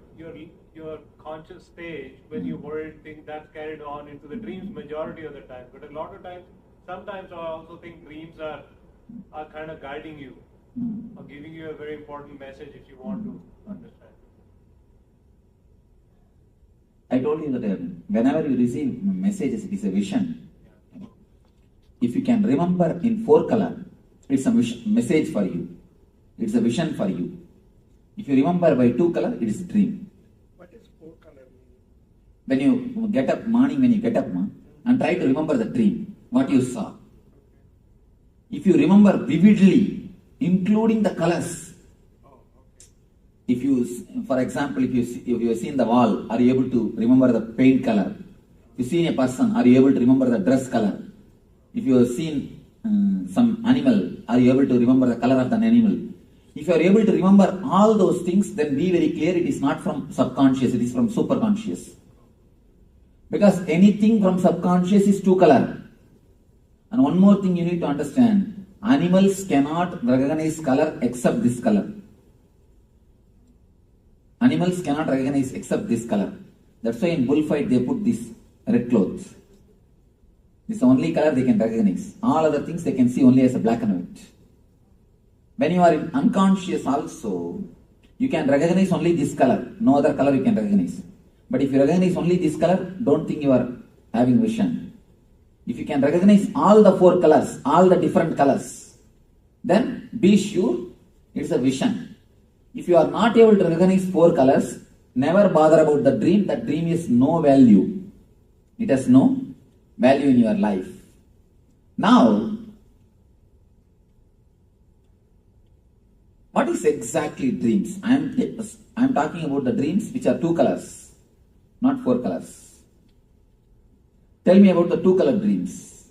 Speaker 20: conscious stage when you worried, think that's carried on into the dreams majority of the time. But a lot of times, sometimes I also think dreams are kind of guiding you or giving you a very important message if you want to understand.
Speaker 15: I told you that whenever you receive messages, it is a vision. If you can remember in 4 color, it's a message for you. It's a vision for you. If you remember by 2 color, it is a dream.
Speaker 2: What is 4 color meaning?
Speaker 15: When you get up, morning when you get up, and try to remember the dream, what you saw. If you remember vividly, including the colors, if you, for example, if you have seen the wall, are you able to remember the paint color? If you see a person, are you able to remember the dress color? If you have seen some animal, are you able to remember the color of the animal? If you are able to remember all those things, then be very clear, it is not from subconscious, it is from superconscious. Because anything from subconscious is 2 color. And one more thing you need to understand, animals cannot recognize color except this color. Animals cannot recognize except this color. That's why in bullfight they put these red clothes. This is the only color they can recognize. All other things they can see only as a black and white. When you are in unconscious also, you can recognize only this color. No other color you can recognize. But if you recognize only this color, don't think you are having vision. If you can recognize all the 4 colors, all the different colors, then be sure it's a vision. If you are not able to recognize 4 colors, never bother about the dream. That dream is no value. It has no value in your life. Now, what is exactly dreams? I am talking about the dreams which are 2 colors, not 4 colors. Tell me about the 2 color dreams.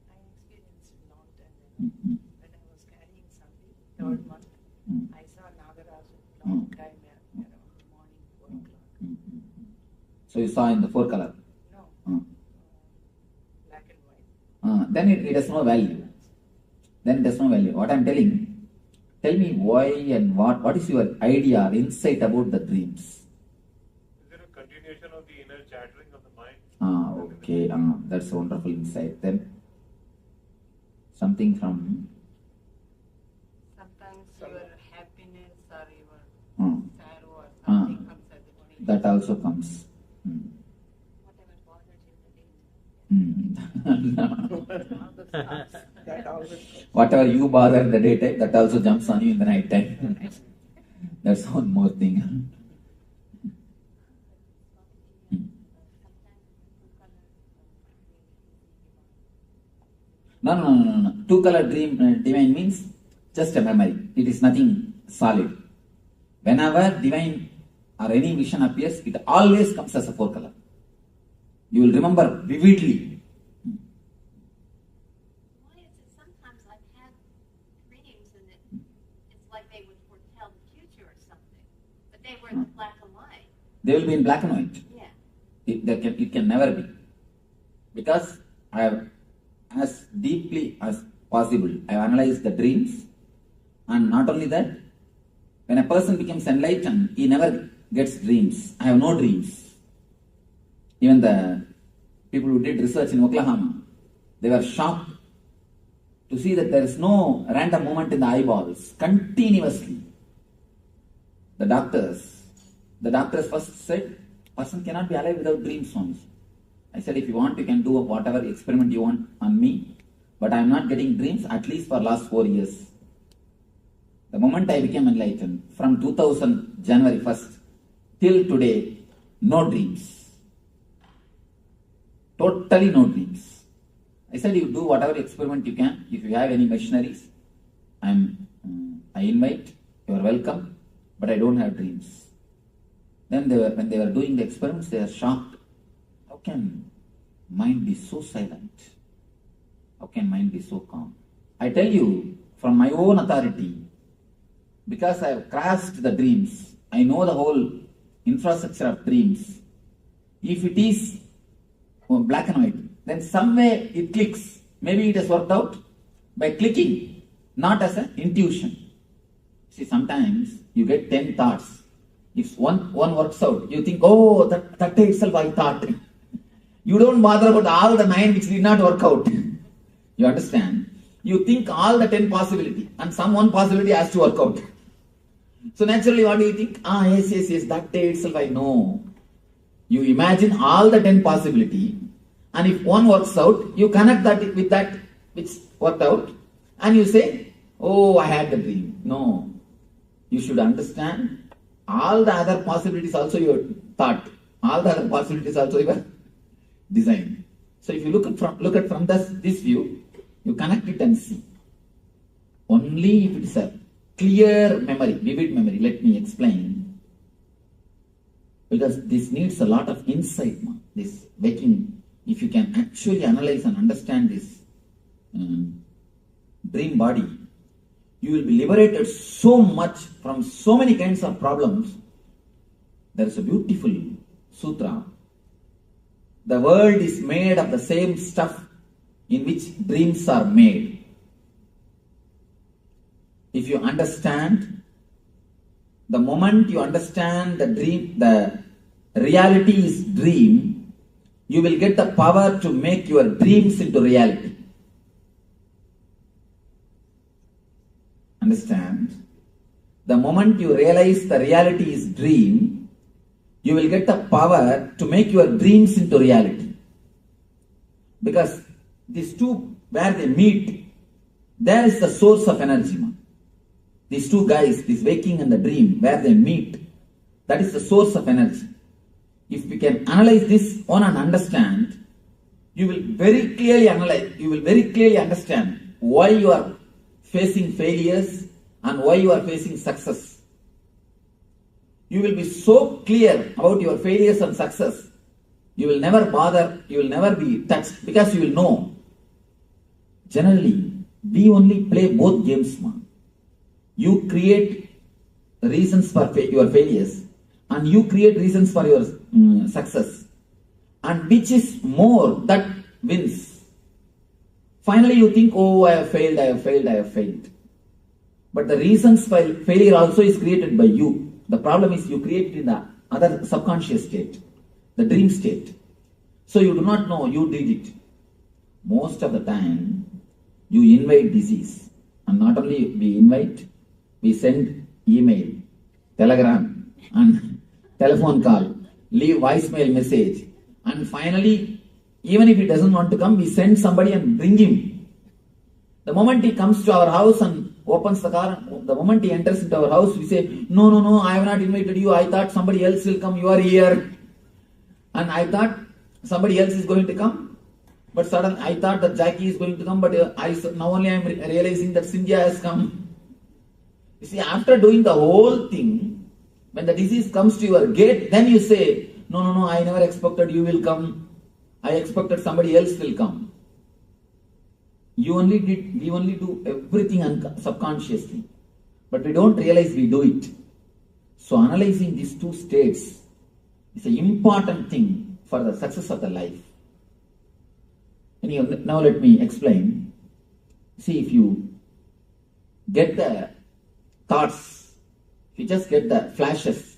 Speaker 2: I experienced a long time when I was carrying something, 3rd month, I saw Nagaraj long time around the morning, 4 o'clock.
Speaker 15: So you saw in the 4 color?
Speaker 2: No, black and white.
Speaker 15: Then it has no value. Then it has no value. What I am telling, tell me why and what is your idea or insight about the dreams?
Speaker 20: Is it a continuation of the inner chattering of the mind?
Speaker 15: Okay, that's a wonderful insight. Then something from...
Speaker 2: Sometimes your happiness or your sorrow or something comes at the morning.
Speaker 15: That also comes.
Speaker 2: Whatever bothers you in the day.
Speaker 15: That always whatever you bother in the daytime, that also jumps on you in the night time. That's one more thing. No. 2 color dream divine means just a memory. It is nothing solid. Whenever divine or any vision appears, it always comes as a 4 color. You will remember vividly.
Speaker 16: Why is it sometimes I've had dreams and it's like they would foretell the future or something, but they were in black and white.
Speaker 15: They will be in black and white.
Speaker 16: Yeah.
Speaker 15: It can never be. Because I have, as deeply as possible, I have analyzed the dreams, and not only that, when a person becomes enlightened, he never gets dreams. I have no dreams. Even the people who did research in Oklahoma, they were shocked to see that there is no random movement in the eyeballs continuously. The doctors first said, person cannot be alive without dreams, Swami. I said, if you want, you can do whatever experiment you want on me, but I am not getting dreams at least for last 4 years. The moment I became enlightened, from 2000 January 1st till today, no dreams. Totally no dreams. I said, you do whatever experiment you can. If you have any machineries, I invite, you are welcome, but I don't have dreams. Then when they were doing the experiments, they were shocked. How can mind be so silent? How can mind be so calm? I tell you, from my own authority, because I have crashed the dreams, I know the whole infrastructure of dreams. If it is black and white, then some way it clicks. Maybe it has worked out by clicking, not as an intuition. See, sometimes you get 10 thoughts. If one works out, you think, oh, that itself I thought. You don't bother about all the 9 which did not work out. You understand? You think all the 10 possibility, and some one possibility has to work out. So naturally, what do you think? Yes, that day itself I know. You imagine all the 10 possibility, and if one works out, you connect that with that which worked out, and you say, oh, I had the dream. No. You should understand, all the other possibilities also your thought. All the other possibilities also your design. So if you look at from this view, you connect it and see. Only if it is a clear memory, vivid memory. Let me explain. Because this needs a lot of insight, this waking. If you can actually analyze and understand this dream body, you will be liberated so much from so many kinds of problems. There is a beautiful sutra. The world is made of the same stuff in which dreams are made. If you understand, the moment you understand the dream, the reality is dream, you will get the power to make your dreams into reality. Understand? The moment you realize the reality is dream, you will get the power to make your dreams into reality. Because these two, where they meet, there is the source of energy. These two guys, this waking and the dream, where they meet, that is the source of energy. If we can analyze this one and understand, you will very clearly understand why you are facing failures and why you are facing success. You will be so clear about your failures and success, you will never bother, you will never be touched, because you will know. Generally, we only play both games, man. You create reasons for your failures and you create reasons for your success. And which is more, that wins. Finally you think, oh, I have failed. But the reasons for failure also is created by you. The problem is you create it in the other subconscious state, the dream state. So you do not know you did it. Most of the time, you invite disease. And not only we invite, we send email, telegram, and telephone call, leave voicemail message. And finally, even if he doesn't want to come, we send somebody and bring him. The moment he comes to our house and opens the car, the moment he enters into our house, we say, no, I have not invited you. I thought somebody else will come. You are here. And I thought somebody else is going to come. But suddenly I thought that Jackie is going to come. But now only I am realizing that Cynthia has come. You see, after doing the whole thing, when the disease comes to your gate, then you say, no, I never expected you will come. I expected somebody else will come. We only do everything subconsciously. But we don't realize we do it. So analyzing these two states is an important thing for the success of the life. Now let me explain. See, if you get the thoughts, if you just get the flashes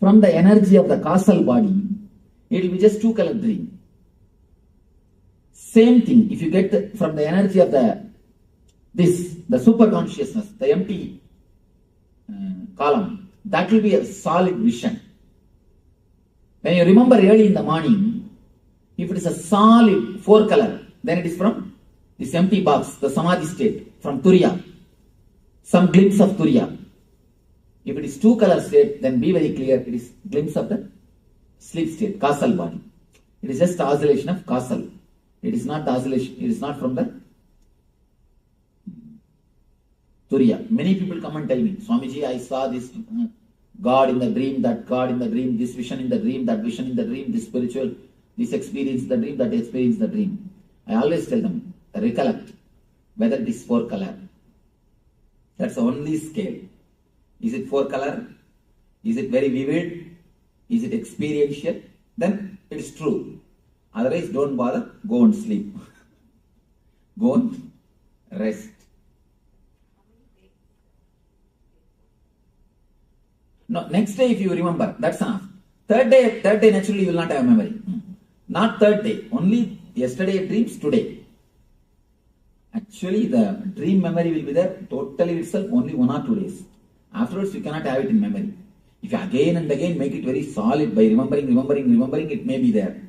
Speaker 15: from the energy of the causal body, it will be just two-color dream. Same thing, if you get from the energy of the super consciousness, the empty column, that will be a solid vision. When you remember early in the morning, if it is a solid 4-color, then it is from this empty box, the samadhi state, from Turiya, some glimpse of Turiya. If it is 2-color state, then be very clear, it is glimpse of the sleep state, causal body. It is just oscillation of causal. It is not oscillation, it is not from the Turiya. Many people come and tell me, Swamiji, I saw this God in the dream, that God in the dream, this vision in the dream, that vision in the dream, this spiritual, this experience in the dream, that experience in the dream. I always tell them, recollect whether it is 4-color. That's the only scale. Is it 4-color? Is it very vivid? Is it experiential? Then it is true. Otherwise, don't bother. Go and sleep. Go and rest. No, next day if you remember, that's enough. Third day naturally you will not have memory. Not third day. Only yesterday dreams, today. Actually, the dream memory will be there totally itself only 1 or 2 days. Afterwards, you cannot have it in memory. If you again and again make it very solid by remembering, it may be there.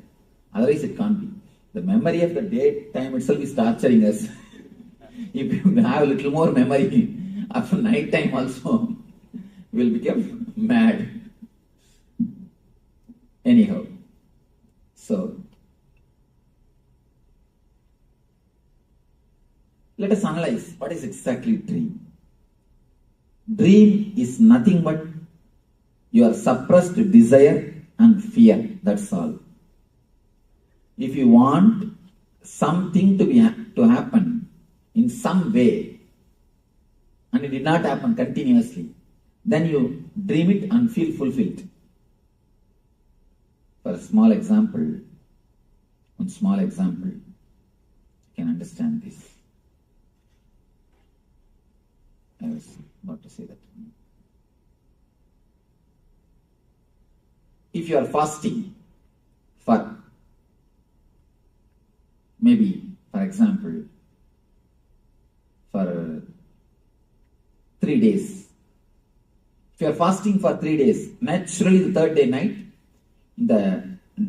Speaker 15: Otherwise, it can't be. The memory of the daytime itself is torturing us. If you have a little more memory, after night time also, you will become mad. Anyhow, so let us analyze what is exactly dream. Dream is nothing but your suppressed desire and fear. That's all. If you want something to happen in some way and it did not happen continuously, then you dream it and feel fulfilled. For a small example, you can understand this. I was about to say that. If you are fasting for maybe, for example, for 3 days. If you are fasting for 3 days, naturally the third day night, in the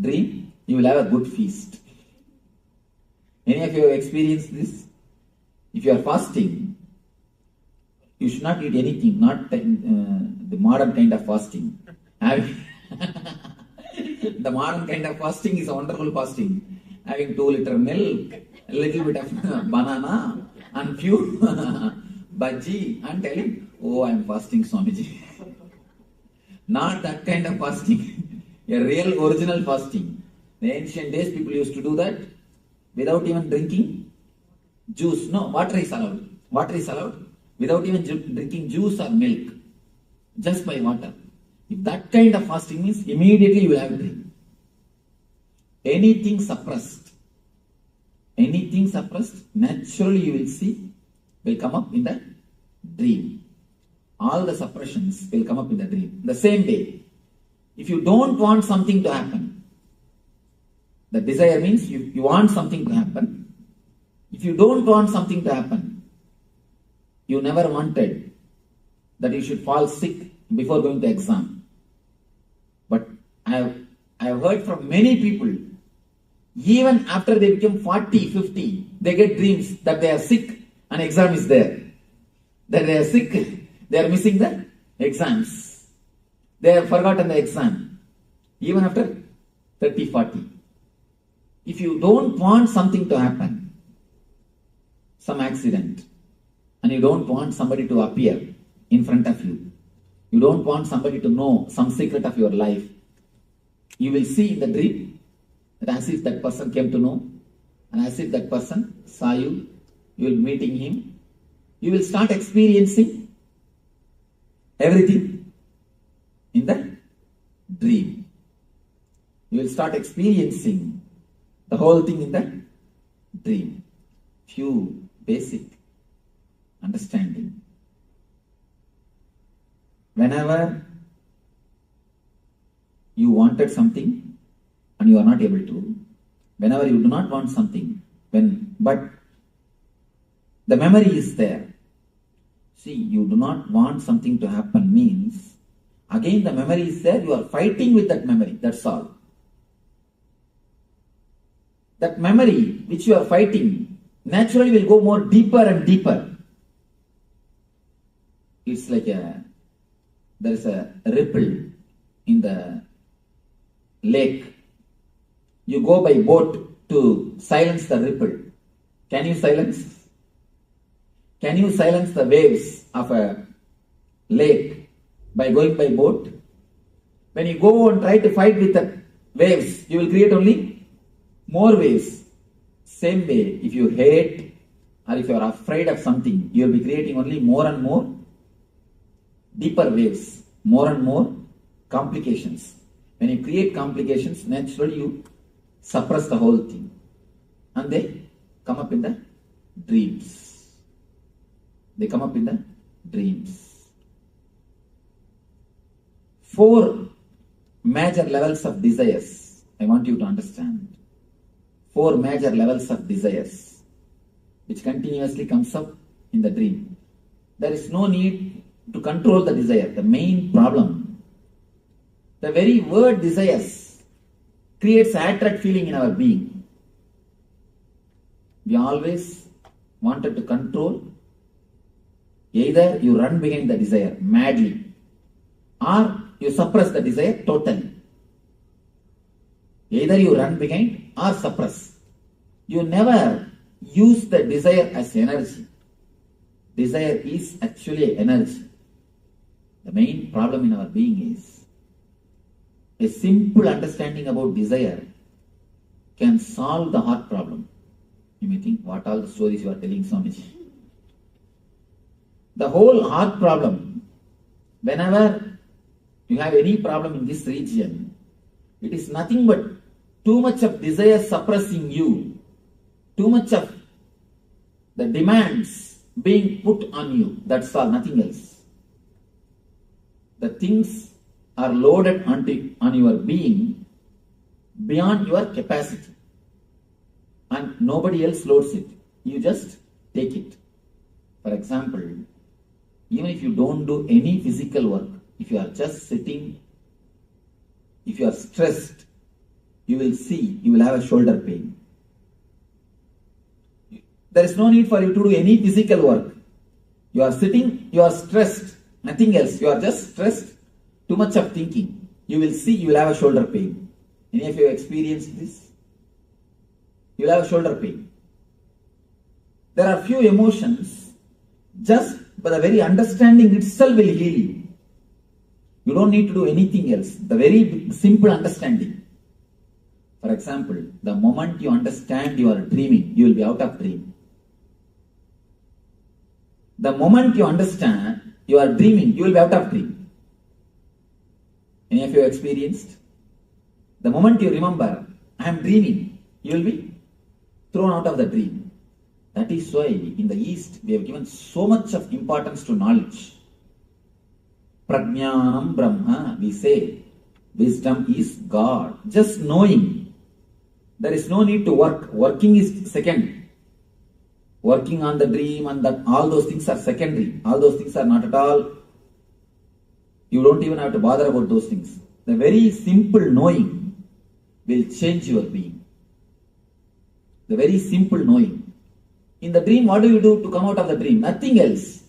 Speaker 15: dream, you will have a good feast. Any of you have experienced this? If you are fasting, you should not eat anything, not the modern kind of fasting. The modern kind of fasting is a wonderful fasting. Having 2 liter milk, a little bit of banana, and few bhaji, and telling, oh, I am fasting, Swamiji. Not that kind of fasting. A real original fasting. The ancient days, people used to do that without even drinking juice. No, water is allowed. Water is allowed without even drinking juice or milk. Just by water. If that kind of fasting means, immediately you will have a dream. Anything suppressed, naturally you will see, will come up in the dream. All the suppressions will come up in the dream. The same way, if you don't want something to happen, the desire means you want something to happen. If you don't want something to happen, you never wanted that you should fall sick before going to exam. But I have heard from many people, even after they become 40, 50, they get dreams that they are sick and exam is there. That they are sick, they are missing the exams. They have forgotten the exam. Even after 30, 40. If you don't want something to happen, some accident, and you don't want somebody to appear in front of you, you don't want somebody to know some secret of your life, you will see in the dream that as if that person came to know, and as if that person saw you, you will be meeting him, you will start experiencing everything in the dream. You will start experiencing the whole thing in the dream. Few basic understanding. Whenever you wanted something and you are not able to, whenever you do not want something, but the memory is there. See, you do not want something to happen means, again the memory is there, you are fighting with that memory, that's all. That memory which you are fighting naturally will go more deeper and deeper. It's like there is a ripple in the lake. You go by boat to silence the ripple. Can you silence? Can you silence the waves of a lake by going by boat? When you go and try to fight with the waves, you will create only more waves. Same way, if you hate or if you are afraid of something, you will be creating only more and more deeper waves, more and more complications. When you create complications, naturally you suppress the whole thing. And they come up in the dreams. They come up in the dreams. 4 major levels of desires. I want you to understand. 4 major levels of desires, which continuously comes up in the dream. There is no need to control the desire. The main problem, the very word desires creates an attract feeling in our being. We always wanted to control. Either you run behind the desire madly, or you suppress the desire totally. Either you run behind or suppress. You never use the desire as energy. Desire is actually energy. The main problem in our being is a simple understanding about desire can solve the heart problem. You may think, what all the stories you are telling, Swamiji? The whole heart problem, whenever you have any problem in this region, it is nothing but too much of desire suppressing you, too much of the demands being put on you. That's all, nothing else. The things are loaded on your being beyond your capacity. And nobody else loads it. You just take it. For example, even if you don't do any physical work, if you are just sitting, if you are stressed, you will see, you will have a shoulder pain. There is no need for you to do any physical work. You are sitting, you are stressed, nothing else. You are just stressed, too much of thinking. You will see, you will have a shoulder pain. Any of you have experienced this? You will have a shoulder pain. There are few emotions, just by the very understanding itself will heal you. You don't need to do anything else. The very simple understanding. For example, the moment you understand you are dreaming, you will be out of dream. The moment you understand you are dreaming, you will be out of dream. Any of you have experienced? The moment you remember, I am dreaming, you will be thrown out of the dream. That is why in the East we have given so much of importance to knowledge. Prajnanam Brahma, we say, wisdom is God. Just knowing. There is no need to work. Working is second. Working on the dream and that, all those things are secondary. All those things are not at all. You don't even have to bother about those things. The very simple knowing will change your being. The very simple knowing. In the dream, what do you do to come out of the dream? Nothing else.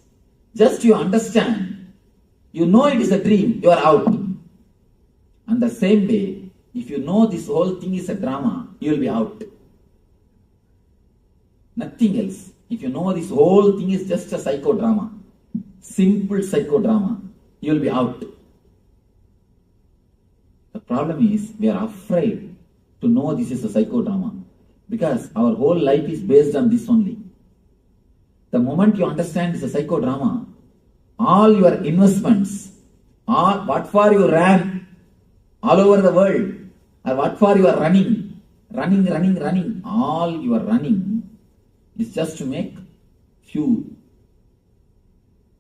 Speaker 15: Just you understand. You know it is a dream, you are out. And the same way, if you know this whole thing is a drama, you will be out. Nothing else. If you know this whole thing is just a psychodrama, simple psychodrama, you will be out. The problem is, we are afraid to know this is a psychodrama because our whole life is based on this only. The moment you understand it's a psychodrama, all your investments, all what for you ran all over the world, or what for you are running, all you are running is just to make few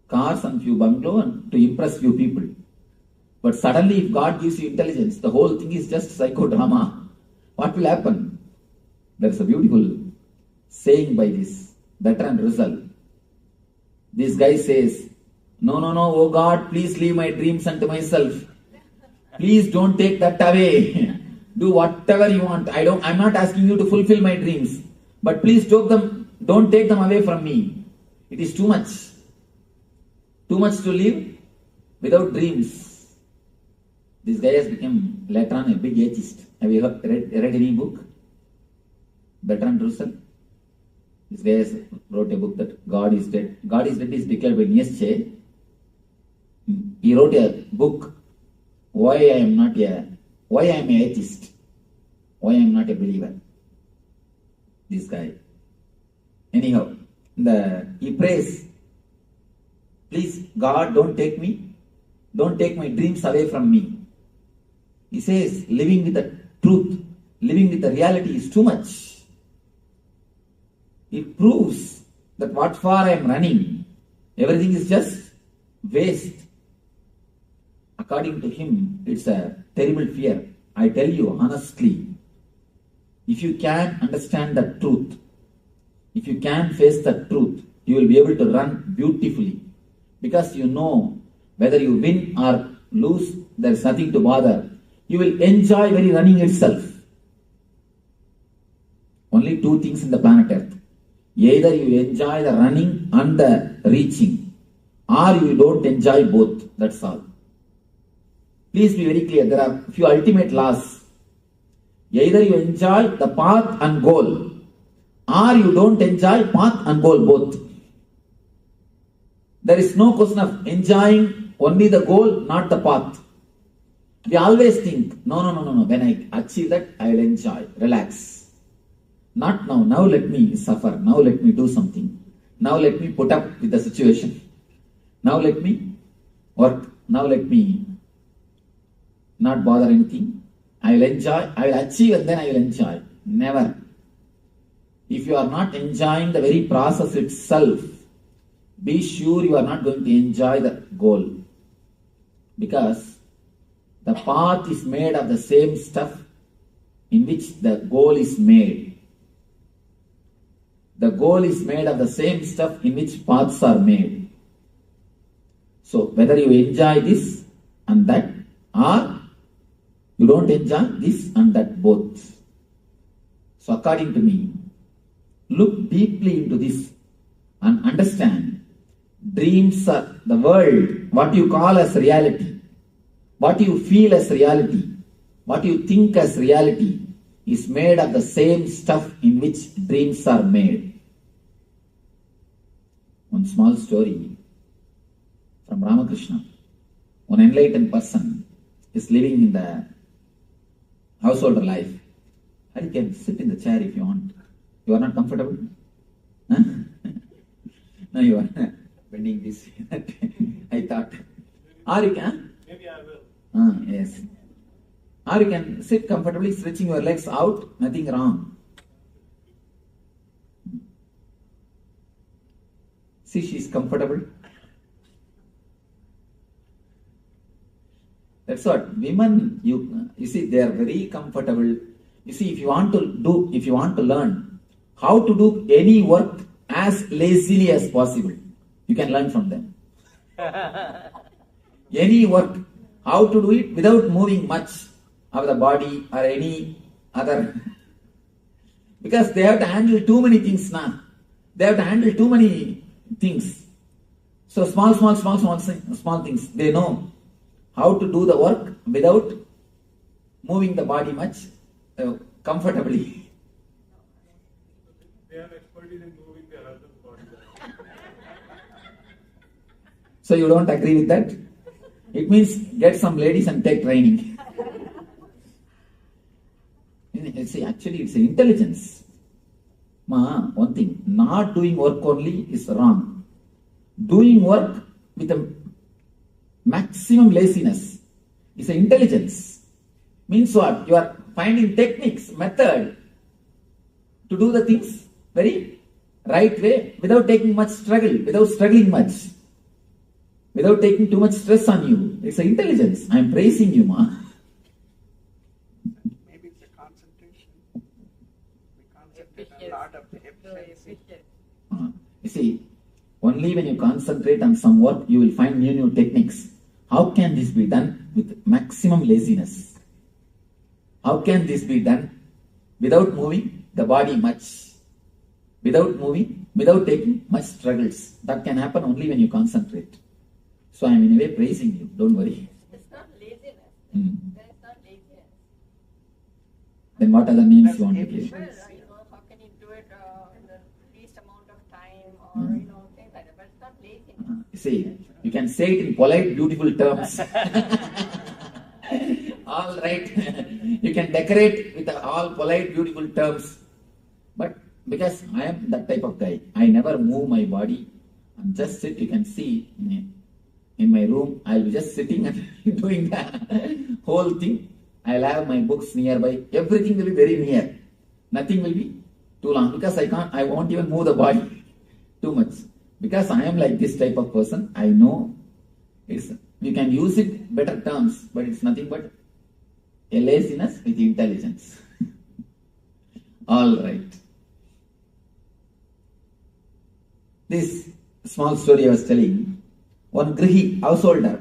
Speaker 15: cars and few bungalows and to impress few people. But suddenly if God gives you intelligence, the whole thing is just psychodrama. What will happen? There is a beautiful saying by this Bertrand Russell. This guy says, no, oh God, please leave my dreams unto myself. Please don't take that away. Do whatever you want. I'm not asking you to fulfill my dreams. But please don't take them away from me. It is too much. Too much to live without dreams. This guy has become later on a big atheist. Have you read any book? Bertrand Russell? This guy has wrote a book that God is dead. God is dead is declared by Nietzsche. He wrote a book, why I am an atheist, why I am not a believer. This guy. Anyhow, he prays, please God, don't take my dreams away from me. He says, living with the truth, living with the reality is too much. It proves that what for I am running, everything is just waste. According to him, it's a terrible fear. I tell you honestly, if you can understand the truth, if you can face the truth, you will be able to run beautifully. Because you know whether you win or lose, there is nothing to bother. You will enjoy very running itself. Only two things in the planet Earth. Either you enjoy the running and the reaching, or you don't enjoy both. That's all. Please be very clear. There are few ultimate laws. Either you enjoy the path and goal, or you don't enjoy path and goal both. There is no question of enjoying only the goal, not the path. We always think, no. When I achieve that, I will enjoy, relax. Not now. Now let me suffer. Now let me do something. Now let me put up with the situation. Now let me work. Now let me not bother anything. I will enjoy. I will achieve and then I will enjoy. Never. If you are not enjoying the very process itself, be sure you are not going to enjoy the goal. Because the path is made of the same stuff in which the goal is made. The goal is made of the same stuff in which paths are made. So whether you enjoy this and that, or you don't enjoy this and that both. So according to me, look deeply into this and understand dreams are the world, what you call as reality, what you feel as reality, what you think as reality is made of the same stuff in which dreams are made. One small story from Ramakrishna. One enlightened person is living in the householder life. You can sit in the chair if you want. You are not comfortable? Huh? No, you are bending this. I thought. Or you can?
Speaker 20: Maybe I will.
Speaker 15: Yes. Or you can sit comfortably, stretching your legs out, nothing wrong. See, she is comfortable. That's what women, you see, they are very comfortable. You see, if you want to learn how to do any work as lazily as possible, you can learn from them. Any work, how to do it without moving much of the body or any other. Because they have to handle too many things now. They have to handle too many things. So small things. They know how to do the work without moving the body much comfortably.
Speaker 20: They have expertise in moving their husband's body.
Speaker 15: So you don't agree with that? It means get some ladies and take training. See, actually it's intelligence. One thing, not doing work only is wrong. Doing work with a maximum laziness is an intelligence. Means what? You are finding techniques, method to do the things very right way without taking much struggle, without struggling much, without taking too much stress on you. It's an intelligence. I am praising you, ma.
Speaker 2: Maybe it's a concentration. We concentrate a lot of the efficiency.
Speaker 15: You see, only when you concentrate on some work, you will find new techniques. How can this be done with maximum laziness? How can this be done without moving the body much? Without moving, without taking much struggles. That can happen only when you concentrate. So I am in a way praising you. Don't worry.
Speaker 16: It's not laziness. It's not laziness.
Speaker 15: Then what other names you want to give?
Speaker 16: Well, how can you do it in the least amount of time or, things like that. But it's not laziness.
Speaker 15: See, you can say it in polite, beautiful terms. All right. You can decorate with all polite, beautiful terms. But because I am that type of guy, I never move my body and just sit. You can see in my room, I'll be just sitting and doing the whole thing. I'll have my books nearby. Everything will be very near. Nothing will be too long because I won't even move the body too much. Because I am like this type of person, I know you can use it better terms, but it's nothing but a laziness with intelligence. All right. This small story I was telling, one grihi, householder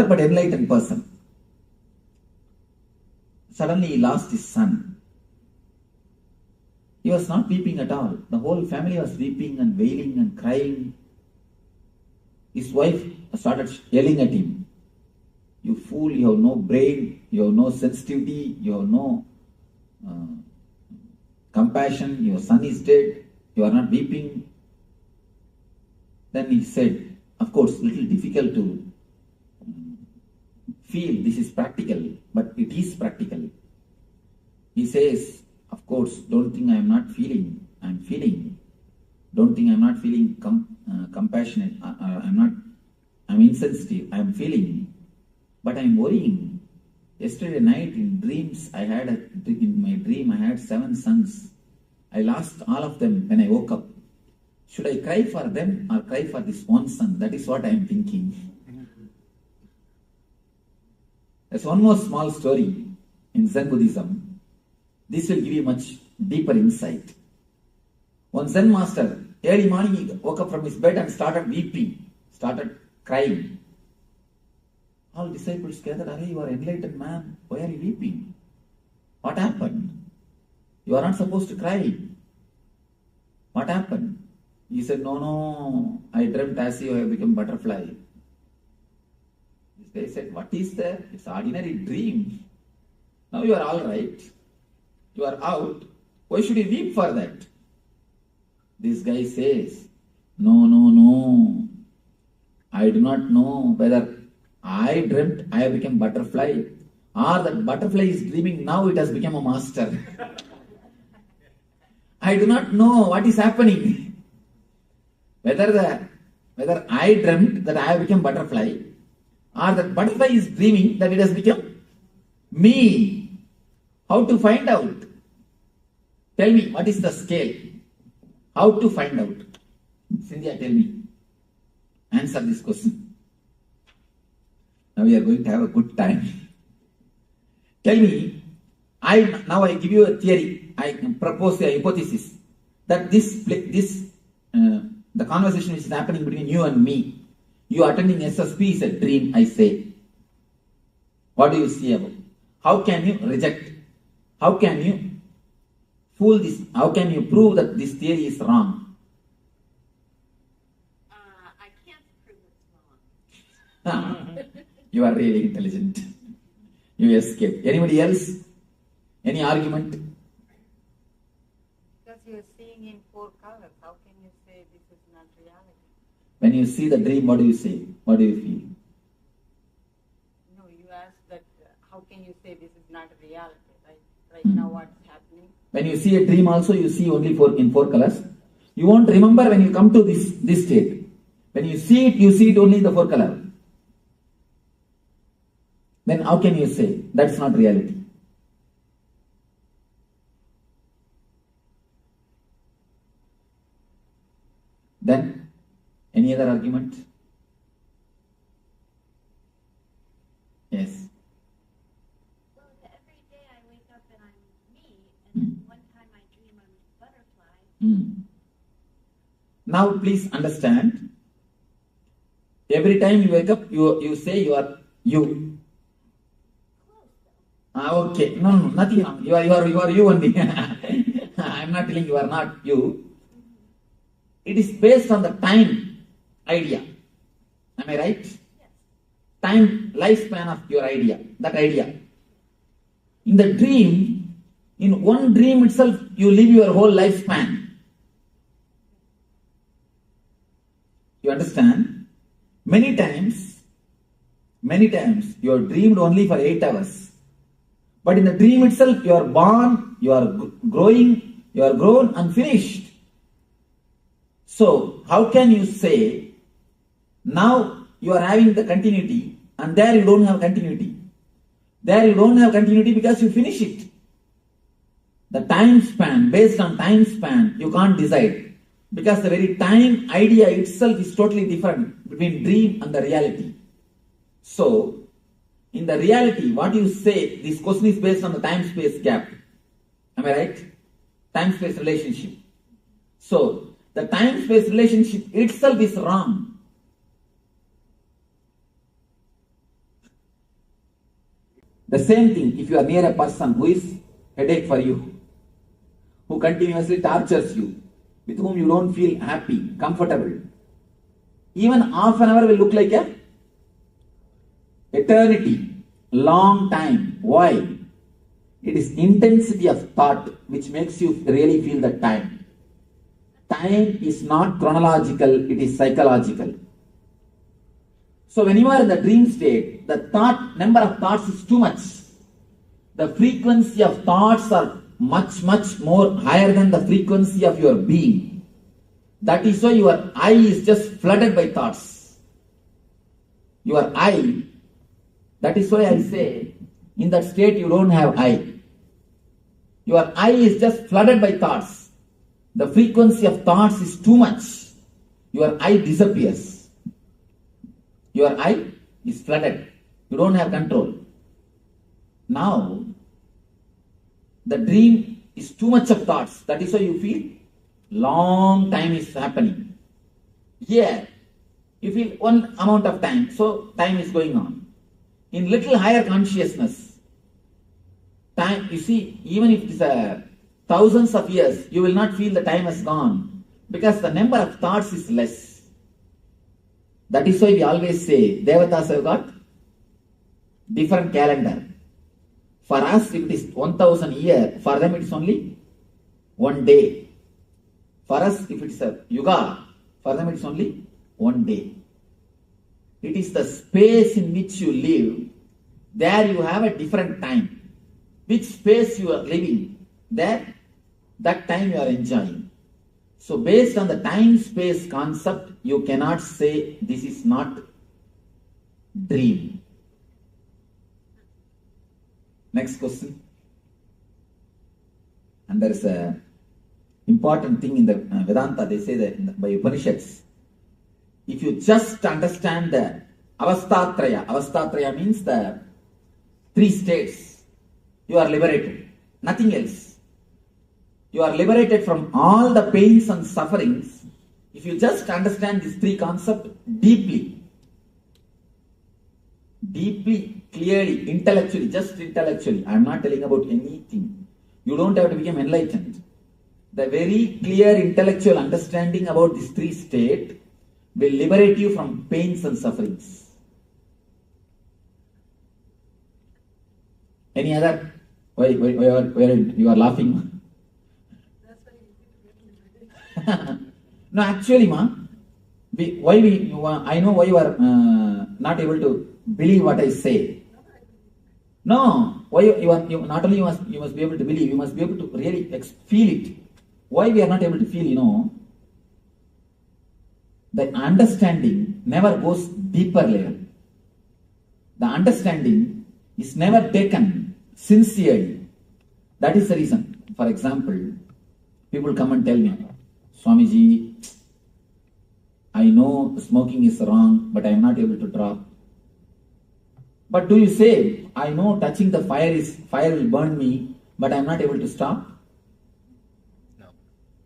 Speaker 15: but enlightened person. Suddenly he lost his son. He was not weeping at all. The whole family was weeping and wailing and crying. His wife started yelling at him. You fool, you have no brain, you have no sensitivity, you have no compassion, your son is dead, you are not weeping. Then he said, of course, little difficult to feel this is practical, but it is practical. He says, of course, don't think I am not feeling, I am feeling. Don't think I am not feeling compassionate, I'm insensitive, I am feeling, but I am worrying. Yesterday night in dreams, in my dream I had 7 sons. I lost all of them when I woke up. Should I cry for them or cry for this one son? That is what I am thinking. There's one more small story in Zen Buddhism. This will give you much deeper insight. One Zen master, early morning he woke up from his bed and started weeping, started crying. All disciples gathered, "Arey, you are enlightened man, why are you weeping? What happened? You are not supposed to cry. What happened?" He said, "No, I dreamt as if I have become butterfly." This guy said, "What is there? It's ordinary dream. Now you are all right. You are out. Why should you weep for that?" This guy says, No. I do not know whether I dreamt I have become butterfly or that butterfly is dreaming now it has become a master. I do not know what is happening. Whether I dreamt that I have become butterfly or that butterfly is dreaming that it has become me. How to find out? Tell me, what is the scale? How to find out? Cynthia, tell me. Answer this question. Now we are going to have a good time. Tell me, now I give you a theory. I propose a hypothesis that the conversation which is happening between you and me, you attending SSP is a dream, I say. What do you see about? How can you reject? How can you fool this? How can you prove that this theory is wrong?
Speaker 16: I can't prove it's wrong.
Speaker 15: You are really intelligent. You escaped. Anybody else? Any argument?
Speaker 2: Because you're seeing in 4 colors, how can you say this is not reality?
Speaker 15: When you see the dream, what do you say? What do you feel?
Speaker 2: No, you asked that, how can you say this is not reality, right? Right now what's happening?
Speaker 15: When you see a dream also, you see only in 4 colors. You won't remember when you come to this state. When you see it only in the 4 color. Then how can you say that's not reality? Then, any other argument? Yes.
Speaker 17: Well, every day I wake up and I'm me, and then one time I dream I'm a butterfly.
Speaker 15: Now please understand. Every time you wake up, you say you are you. Okay. No, nothing wrong. You are you only. I am not telling you are not you. It is based on the time idea. Am I right? Yes. Time, lifespan of your idea, that idea. In the dream, in one dream itself, you live your whole lifespan. You understand? Many times, you are dreamed only for 8 hours. But in the dream itself, you are born, you are growing, you are grown and finished. So, how can you say, now you are having the continuity and there you don't have continuity? There you don't have continuity because you finish it. The time span, based on time span, you can't decide. Because the very time idea itself is totally different between dream and the reality. So, in the reality, what you say, this question is based on the time-space gap. Am I right? Time-space relationship. So, the time-space relationship itself is wrong. The same thing, if you are near a person who is headache for you, who continuously tortures you, with whom you don't feel happy, comfortable, even half an hour will look like a eternity, long time. Why? It is intensity of thought which makes you really feel the time. Time is not chronological, it is psychological. So when you are in the dream state, the number of thoughts is too much. The frequency of thoughts are much more higher than the frequency of your being. That is why your eye is just flooded by thoughts. Your eye, that is why I say, in that state you don't have eye. Your eye is just flooded by thoughts. The frequency of thoughts is too much. Your eye disappears. Your eye is flooded. You don't have control. Now, The dream is too much of thoughts. That is why you feel long time is happening. Here, you feel one amount of time, so time is going on. In little higher consciousness, time, you see, even if it is thousands of years, you will not feel the time has gone because the number of thoughts is less. That is why we always say, Devatas have got different calendar. For us, if it is 1000 years, for them it is only one day. For us, if it is a yuga, for them it is only one day. It is the space in which you live. There you have a different time. Which space you are living, there, that time you are enjoying. So based on the time-space concept, you cannot say this is not dream. Next question. And there is a important thing in the Vedanta, they say that by Upanishads, if you just understand the Avastatraya means the 3 states, you are liberated, nothing else. You are liberated from all the pains and sufferings. If you just understand these 3 concepts deeply, clearly, intellectually, just intellectually, I am not telling about anything. You don't have to become enlightened. The very clear intellectual understanding about these 3 states will liberate you from pains and sufferings. Any other? Why you are laughing? No, actually, I know why you are not able to believe what I say. No, why you not only you must be able to believe, you must be able to really feel it. Why we are not able to feel, the understanding never goes deeper level. The understanding is never taken sincerely. That is the reason. For example, people come and tell me, Swamiji, I know smoking is wrong, but I am not able to drop. But do you say, I know touching the fire will burn me, but I am not able to stop? No.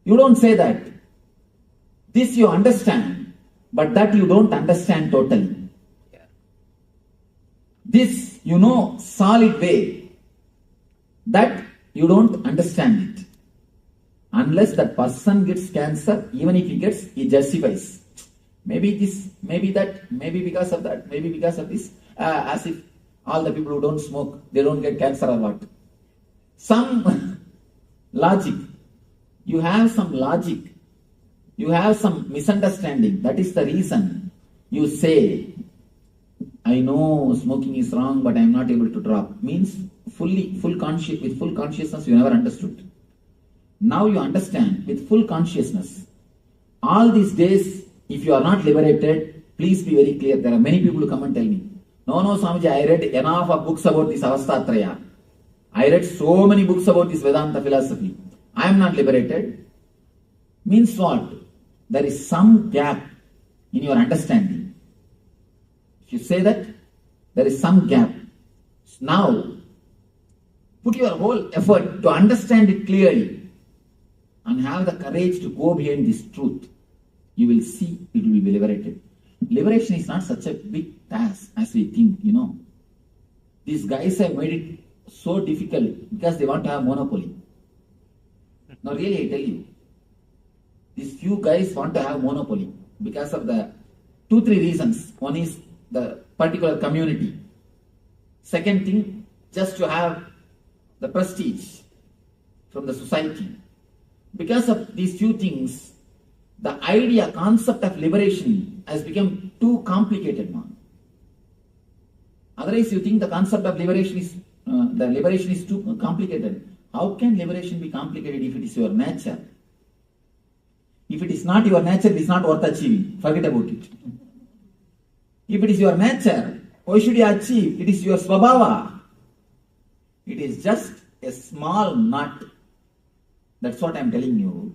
Speaker 15: You don't say that. This you understand, but that you don't understand totally. Yeah. This solid way, that you don't understand it. Unless that person gets cancer, even if he gets, he justifies. Maybe this, maybe that, maybe because of that, maybe because of this, as if all the people who don't smoke, they don't get cancer or what. Some logic. You have some logic. You have some misunderstanding. That is the reason you say, I know smoking is wrong, but I am not able to drop. Means with full consciousness, you never understood. Now you understand with full consciousness. All these days, if you are not liberated, please be very clear. There are many people who come and tell me, no, Swamiji, I read enough of books about this Avastatraya. I read so many books about this Vedanta philosophy. I am not liberated. Means what? There is some gap in your understanding. If you say that, there is some gap. Now, put your whole effort to understand it clearly and have the courage to go behind this truth. You will see it will be liberated. Liberation is not such a big task as we think, These guys have made it so difficult because they want to have monopoly. Now really I tell you, these few guys want to have monopoly because of the 2-3 reasons. One is the particular community. Second thing, just to have the prestige from the society. Because of these few things, the concept of liberation has become too complicated now. Otherwise, you think the concept of liberation is too complicated. How can liberation be complicated if it is your nature? If it is not your nature, it is not worth achieving. Forget about it. If it is your nature, why should you achieve? It is your svabhava. It is just a small nut. That's what I am telling you.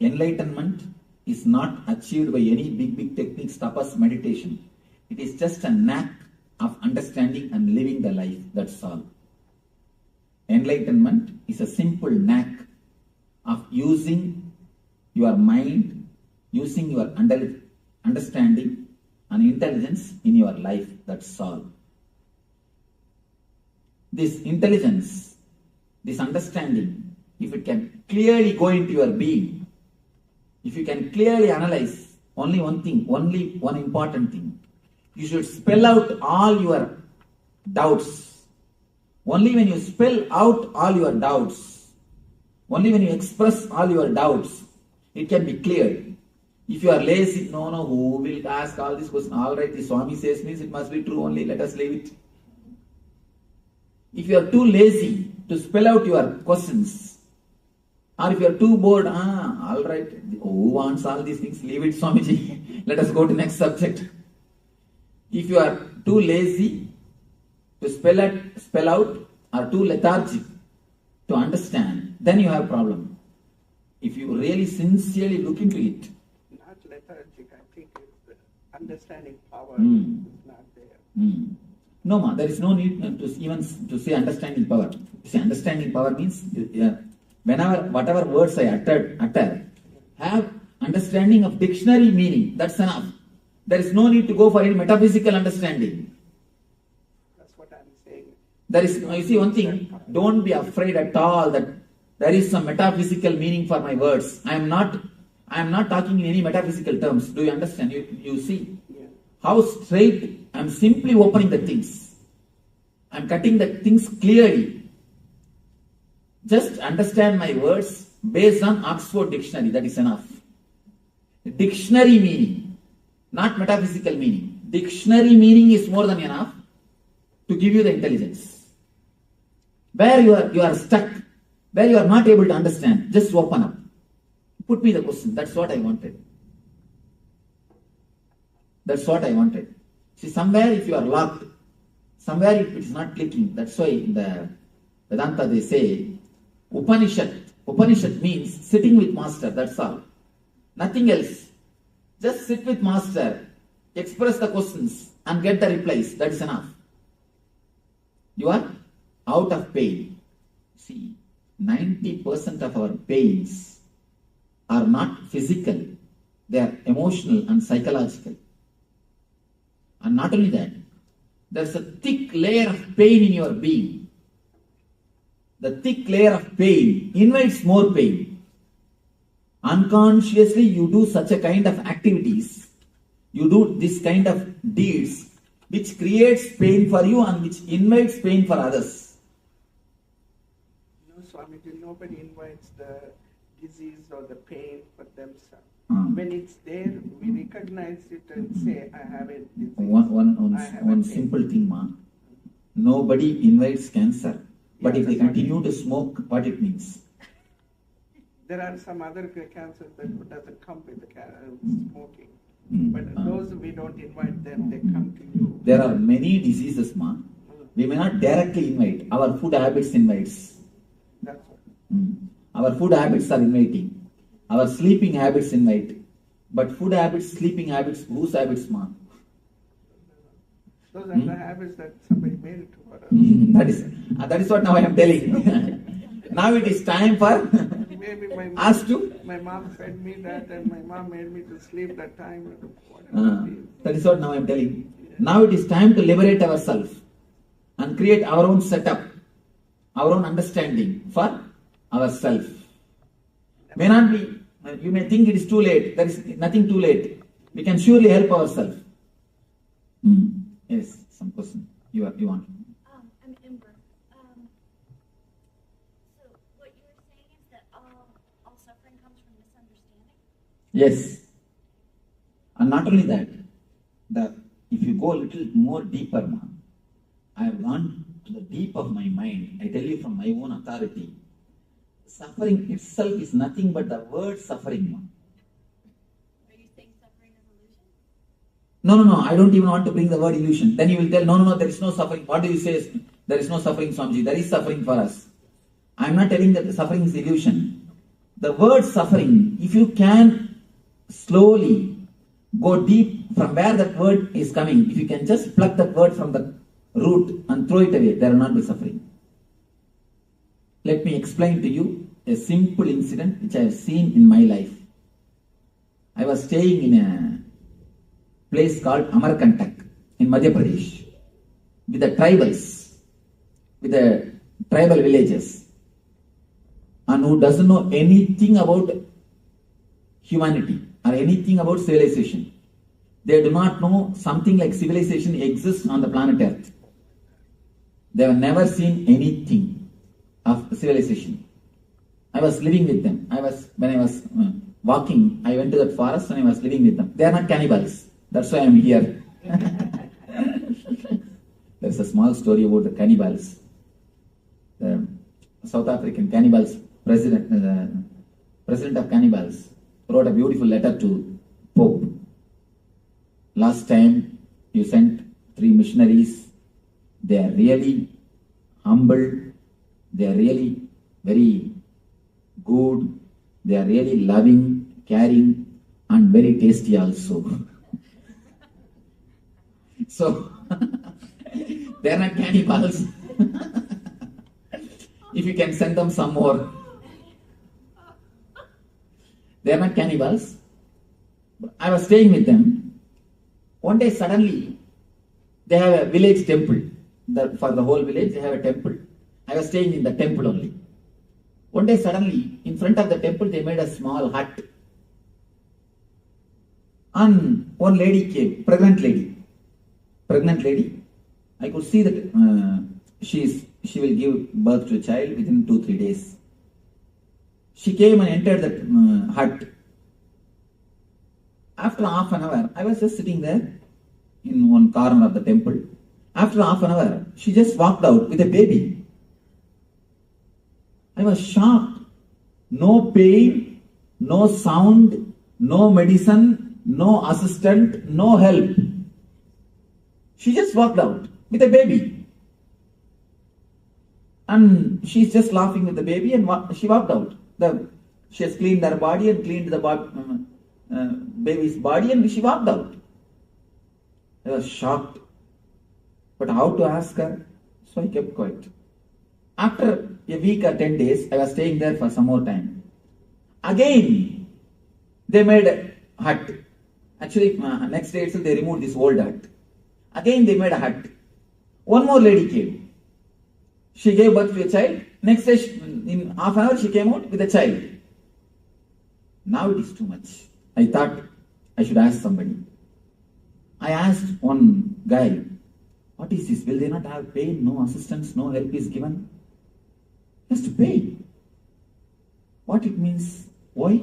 Speaker 15: Enlightenment is not achieved by any big techniques, tapas, meditation. It is just a knack of understanding and living the life. That's all. Enlightenment is a simple knack of using your mind, using your understanding and intelligence in your life. That's all. This intelligence, this understanding, if it can clearly go into your being, if you can clearly analyze only one thing, only one important thing, you should spell out all your doubts. Only when you spell out all your doubts, only when you express all your doubts, it can be cleared. If you are lazy, no, who will ask all these questions? All right, the Swami says means it must be true only, let us leave it. If you are too lazy to spell out your questions, or if you are too bored, all right, who wants all these things? Leave it, Swamiji. Let us go to next subject. If you are too lazy to spell out, or too lethargic to understand, then you have a problem. If you really sincerely look into it.
Speaker 5: Not lethargic, I think it's the understanding power is not there.
Speaker 15: No, ma, there is no need to say understanding power. See, understanding power means whatever words I utter, have understanding of dictionary meaning. That's enough. There is no need to go for any metaphysical understanding.
Speaker 5: That's what I'm saying.
Speaker 15: There is, you see one thing, don't be afraid at all that there is some metaphysical meaning for my words. I am not talking in any metaphysical terms. Do you understand? You see how straight I am simply opening the things. I am cutting the things clearly. Just understand my words based on Oxford Dictionary. That is enough. Dictionary meaning, not metaphysical meaning. Dictionary meaning is more than enough to give you the intelligence. Where you are stuck, where you are not able to understand, just open up. Put me the question. That's what I wanted. That's what I wanted. See, somewhere if you are locked, somewhere it is not clicking. That's why in the Vedanta they say, Upanishad means sitting with master, that's all. Nothing else. Just sit with master, express the questions and get the replies. That is enough. You are out of pain. See, 90% of our pains are not physical. They are emotional and psychological. And not only that, there is a thick layer of pain in your being. The thick layer of pain invites more pain. Unconsciously you do such a kind of activities, you do this kind of deeds which creates pain for you and which invites pain for others.
Speaker 5: No, Swamiji, nobody invites the disease or the pain for themselves. When it's there, we recognize it and say, I have a disease.
Speaker 15: One simple thing, ma. Nobody invites cancer. But if they continue to smoke, what it means?
Speaker 5: There are some other cancers that doesn't come with the smoking. But those we don't invite them, they come to you.
Speaker 15: There are many diseases, ma. We may not directly invite. Our food habits invites.
Speaker 5: That's what.
Speaker 15: Our food habits are inviting. Our sleeping habits invite. But food habits, sleeping habits, whose habits, ma?
Speaker 5: Those are the habits that somebody made it to us.
Speaker 15: That is what now I am telling. Now it is time for
Speaker 5: Maybe
Speaker 15: us to.
Speaker 5: My mom fed me that, and my mom made me to sleep that time.
Speaker 15: That is what now I am telling. Now it is time to liberate ourselves and create our own setup, our own understanding for ourselves. May not be. You may think it is too late. There is nothing too late. We can surely help ourselves. Yes, some question you want.
Speaker 17: I'm embark. So what you were saying is that all suffering comes from misunderstanding?
Speaker 15: Yes. And not only that, if you go a little more deeper now, I have gone to the deep of my mind. I tell you from my own authority, suffering itself is nothing but the word suffering.
Speaker 17: Are you saying suffering is illusion?
Speaker 15: No, I don't even want to bring the word illusion. Then you will tell, no, there is no suffering. What do you say? There is no suffering, Swamiji. There is suffering for us. I am not telling that the suffering is illusion. The word suffering, if you can slowly go deep from where that word is coming, if you can just pluck that word from the root and throw it away, there will not be suffering. Let me explain to you a simple incident which I have seen in my life. I was staying in a place called Amarkantak in Madhya Pradesh with the tribals, with the tribal villages, and who doesn't know anything about humanity or anything about civilization. They do not know something like civilization exists on the planet Earth. They have never seen anything of civilization. I was living with them. When I was walking, I went to that forest and I was living with them. They are not cannibals. That's why I am here. There's a small story about the cannibals. The South African cannibals president of cannibals wrote a beautiful letter to Pope. Last time you sent 3 missionaries. They are really humble. They are really very good. They are really loving, caring, and very tasty also. So, they are not cannibals. If you can send them some more. They are not cannibals. I was staying with them. One day suddenly, they have a village temple. For the whole village, they have a temple. I was staying in the temple only. One day suddenly, in front of the temple, they made a small hut. And one lady came, pregnant lady. I could see that she will give birth to a child within 2-3 days. She came and entered the hut. After half an hour, I was just sitting there in one corner of the temple. After half an hour, she just walked out with a baby. I was shocked. No pain, no sound, no medicine, no assistant, no help. She just walked out with a baby. And she's just laughing with the baby and she walked out. She has cleaned her body and cleaned the baby's body and she walked out. I was shocked. But how to ask her? So I kept quiet. After a week or 10 days, I was staying there for some more time. Again, they made a hut. Actually, next day itself they removed this old hut. Again they made a hut. One more lady came. She gave birth to a child. Next day, in half an hour, she came out with a child. Now it is too much. I thought I should ask somebody. I asked one guy, what is this? Will they not have pain? No assistance, no help is given? Just to pay. What it means? Why?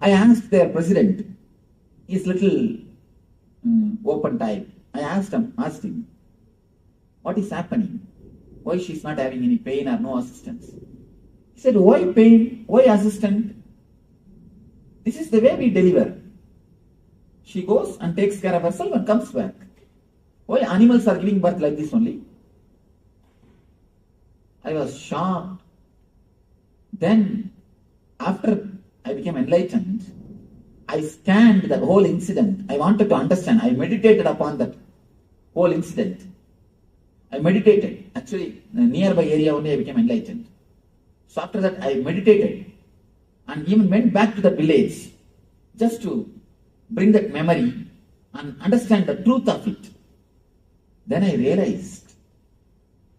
Speaker 15: I asked their president. He's little open type. I asked him, what is happening? Why she's not having any pain or no assistance? He said, why pain? Why assistant? This is the way we deliver. She goes and takes care of herself and comes back. Why animals are giving birth like this only? I was shocked. Then, after I became enlightened, I scanned the whole incident. I wanted to understand. I meditated upon that whole incident. I meditated. Actually, in a nearby area only I became enlightened. So after that, I meditated and even went back to the village just to bring that memory and understand the truth of it. Then I realized,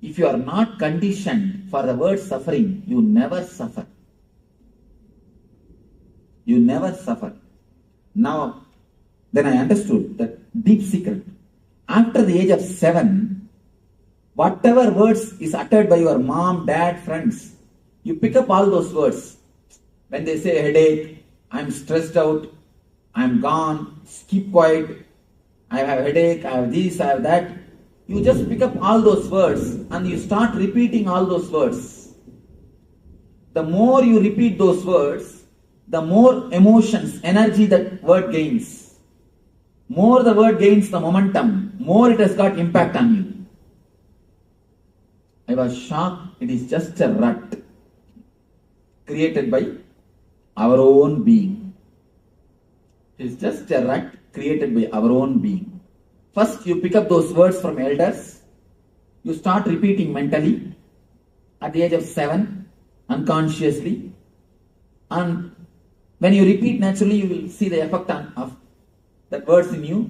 Speaker 15: if you are not conditioned for the word suffering, you never suffer. You never suffer. Now, then I understood that deep secret. After the age of 7, whatever words is uttered by your mom, dad, friends, you pick up all those words. When they say headache, I'm stressed out, I'm gone, keep quiet, I have a headache, I have this, I have that. You just pick up all those words and you start repeating all those words. The more you repeat those words, the more emotions, energy that word gains. More the word gains the momentum, more it has got impact on you. I was shocked. It is just a rut created by our own being. It is just a rut created by our own being. First, you pick up those words from elders. You start repeating mentally at the age of 7, unconsciously. And when you repeat naturally, you will see the effect of that words in you.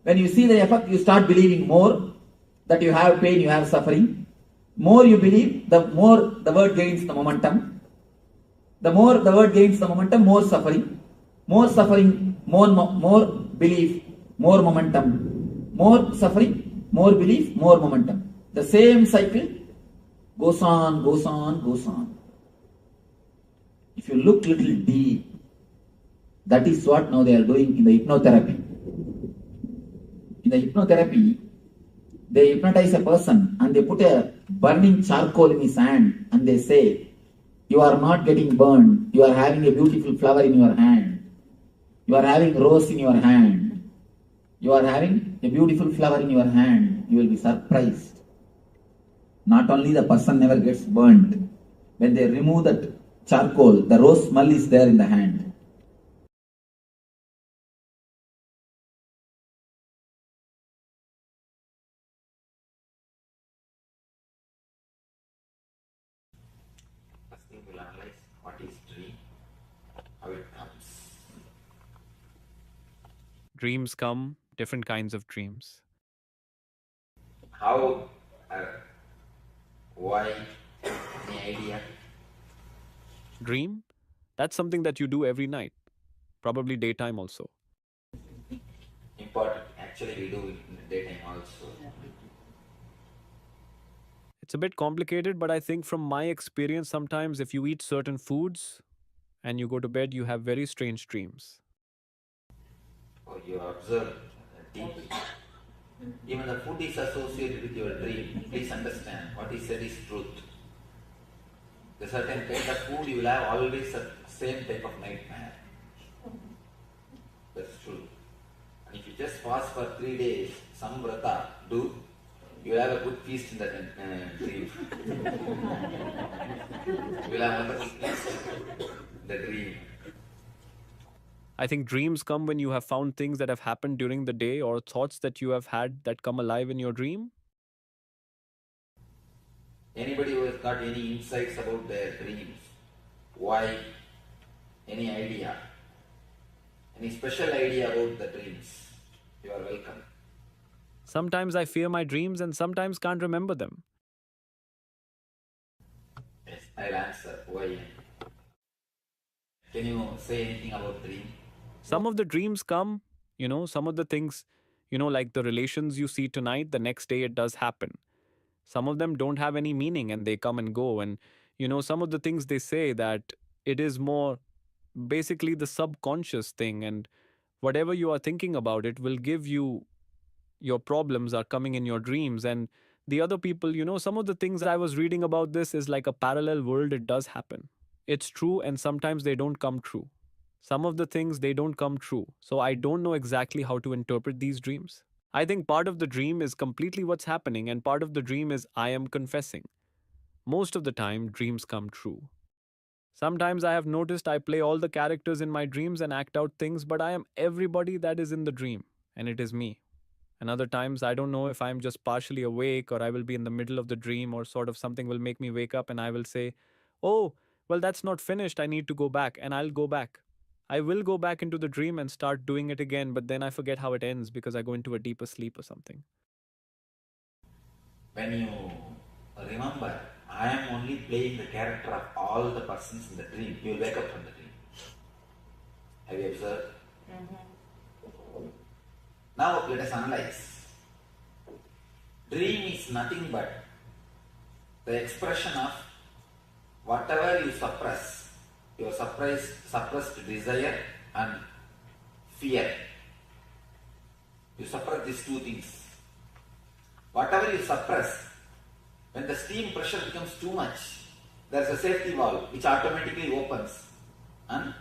Speaker 15: When you see the effect, you start believing more that you have pain, you have suffering. More you believe, the more the word gains the momentum. The more the word gains the momentum, more suffering. More suffering, more belief, more momentum. More suffering, more belief, more momentum. The same cycle goes on, goes on, goes on. If you look little deep, that is what now they are doing in the hypnotherapy. In the hypnotherapy, they hypnotize a person and they put a burning charcoal in his hand and they say, you are not getting burned, you are having a beautiful flower in your hand, you are having rose in your hand, you are having a beautiful flower in your hand, you will be surprised. Not only the person never gets burned, when they remove that charcoal, the rose smell is there in the hand. First thing we'll analyze what is dream, how it comes.
Speaker 3: Dreams come, different kinds of dreams.
Speaker 15: How, why, any idea?
Speaker 3: Dream? That's something that you do every night, probably daytime also.
Speaker 15: Important. Actually, we do it in the daytime also.
Speaker 3: It's a bit complicated, but I think from my experience, sometimes if you eat certain foods and you go to bed, you have very strange dreams.
Speaker 15: Or you observe deeply. Even the food is associated with your dream. Please understand what is said is truth. The certain kind of food you will have always the same type of nightmare. That's true. And if you just fast for 3 days, some vrata do, you will have a good feast in the dream. You will have wonderful feast in the dream.
Speaker 3: I think dreams come when you have found things that have happened during the day or thoughts that you have had that come alive in your dream.
Speaker 15: Anybody who has got any insights about their dreams? Why? Any idea? Any special idea about the dreams? You are welcome.
Speaker 3: Sometimes I fear my dreams and sometimes can't remember them.
Speaker 15: Yes, I'll answer. Why? Can you say anything about dream?
Speaker 3: Some of the dreams come, some of the things, like the relations you see tonight, the next day it does happen. Some of them don't have any meaning and they come and go. And, some of the things they say that it is more basically the subconscious thing, and whatever you are thinking about, it will give you your problems are coming in your dreams. And the other people, some of the things I was reading about this is like a parallel world. It does happen. It's true, and sometimes they don't come true. Some of the things, they don't come true. So I don't know exactly how to interpret these dreams. I think part of the dream is completely what's happening, and part of the dream is I am confessing. Most of the time, dreams come true. Sometimes I have noticed I play all the characters in my dreams and act out things, but I am everybody that is in the dream, and it is me. And other times, I don't know if I'm just partially awake or I will be in the middle of the dream or sort of something will make me wake up and I will say, oh, well, that's not finished. I need to go back, and I'll go back. I will go back into the dream and start doing it again, but then I forget how it ends because I go into a deeper sleep or something.
Speaker 15: When you remember, I am only playing the character of all the persons in the dream, you will wake up from the dream. Have you observed? Now let us analyze. Dream is nothing but the expression of whatever you suppress, your suppressed desire and fear. You suppress these two things. Whatever you suppress, when the steam pressure becomes too much, there is a safety valve which automatically opens and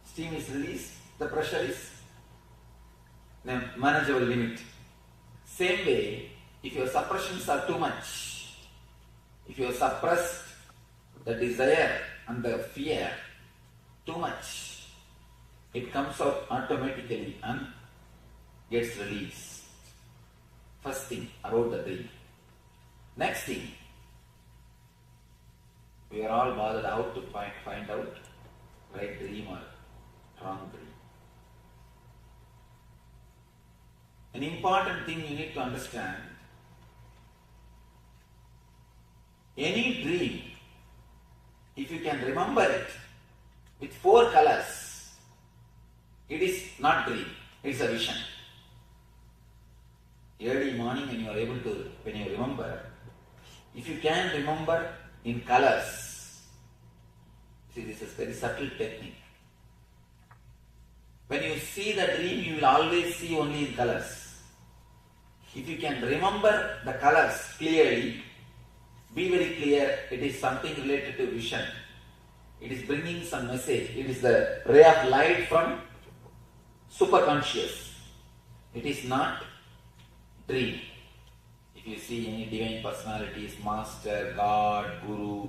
Speaker 15: steam is released, the pressure is in a manageable limit. Same way, if your suppressions are too much, if you have suppressed the desire and the fear too much, it comes out automatically and gets released. First thing about the dream.
Speaker 1: Next thing, we are all bothered out to find out right dream or wrong dream. An important thing you need to understand, any dream, if you can remember it with 4 colors, it is not dream, it is a vision. Early morning when you remember, if you can remember in colors, see, this is very subtle technique. When you see the dream, you will always see only in colors. If you can remember the colors clearly, be very clear, it is something related to vision. It is bringing some message. It is the ray of light from superconscious. It is not dream. If you see any divine personalities, master, God, guru,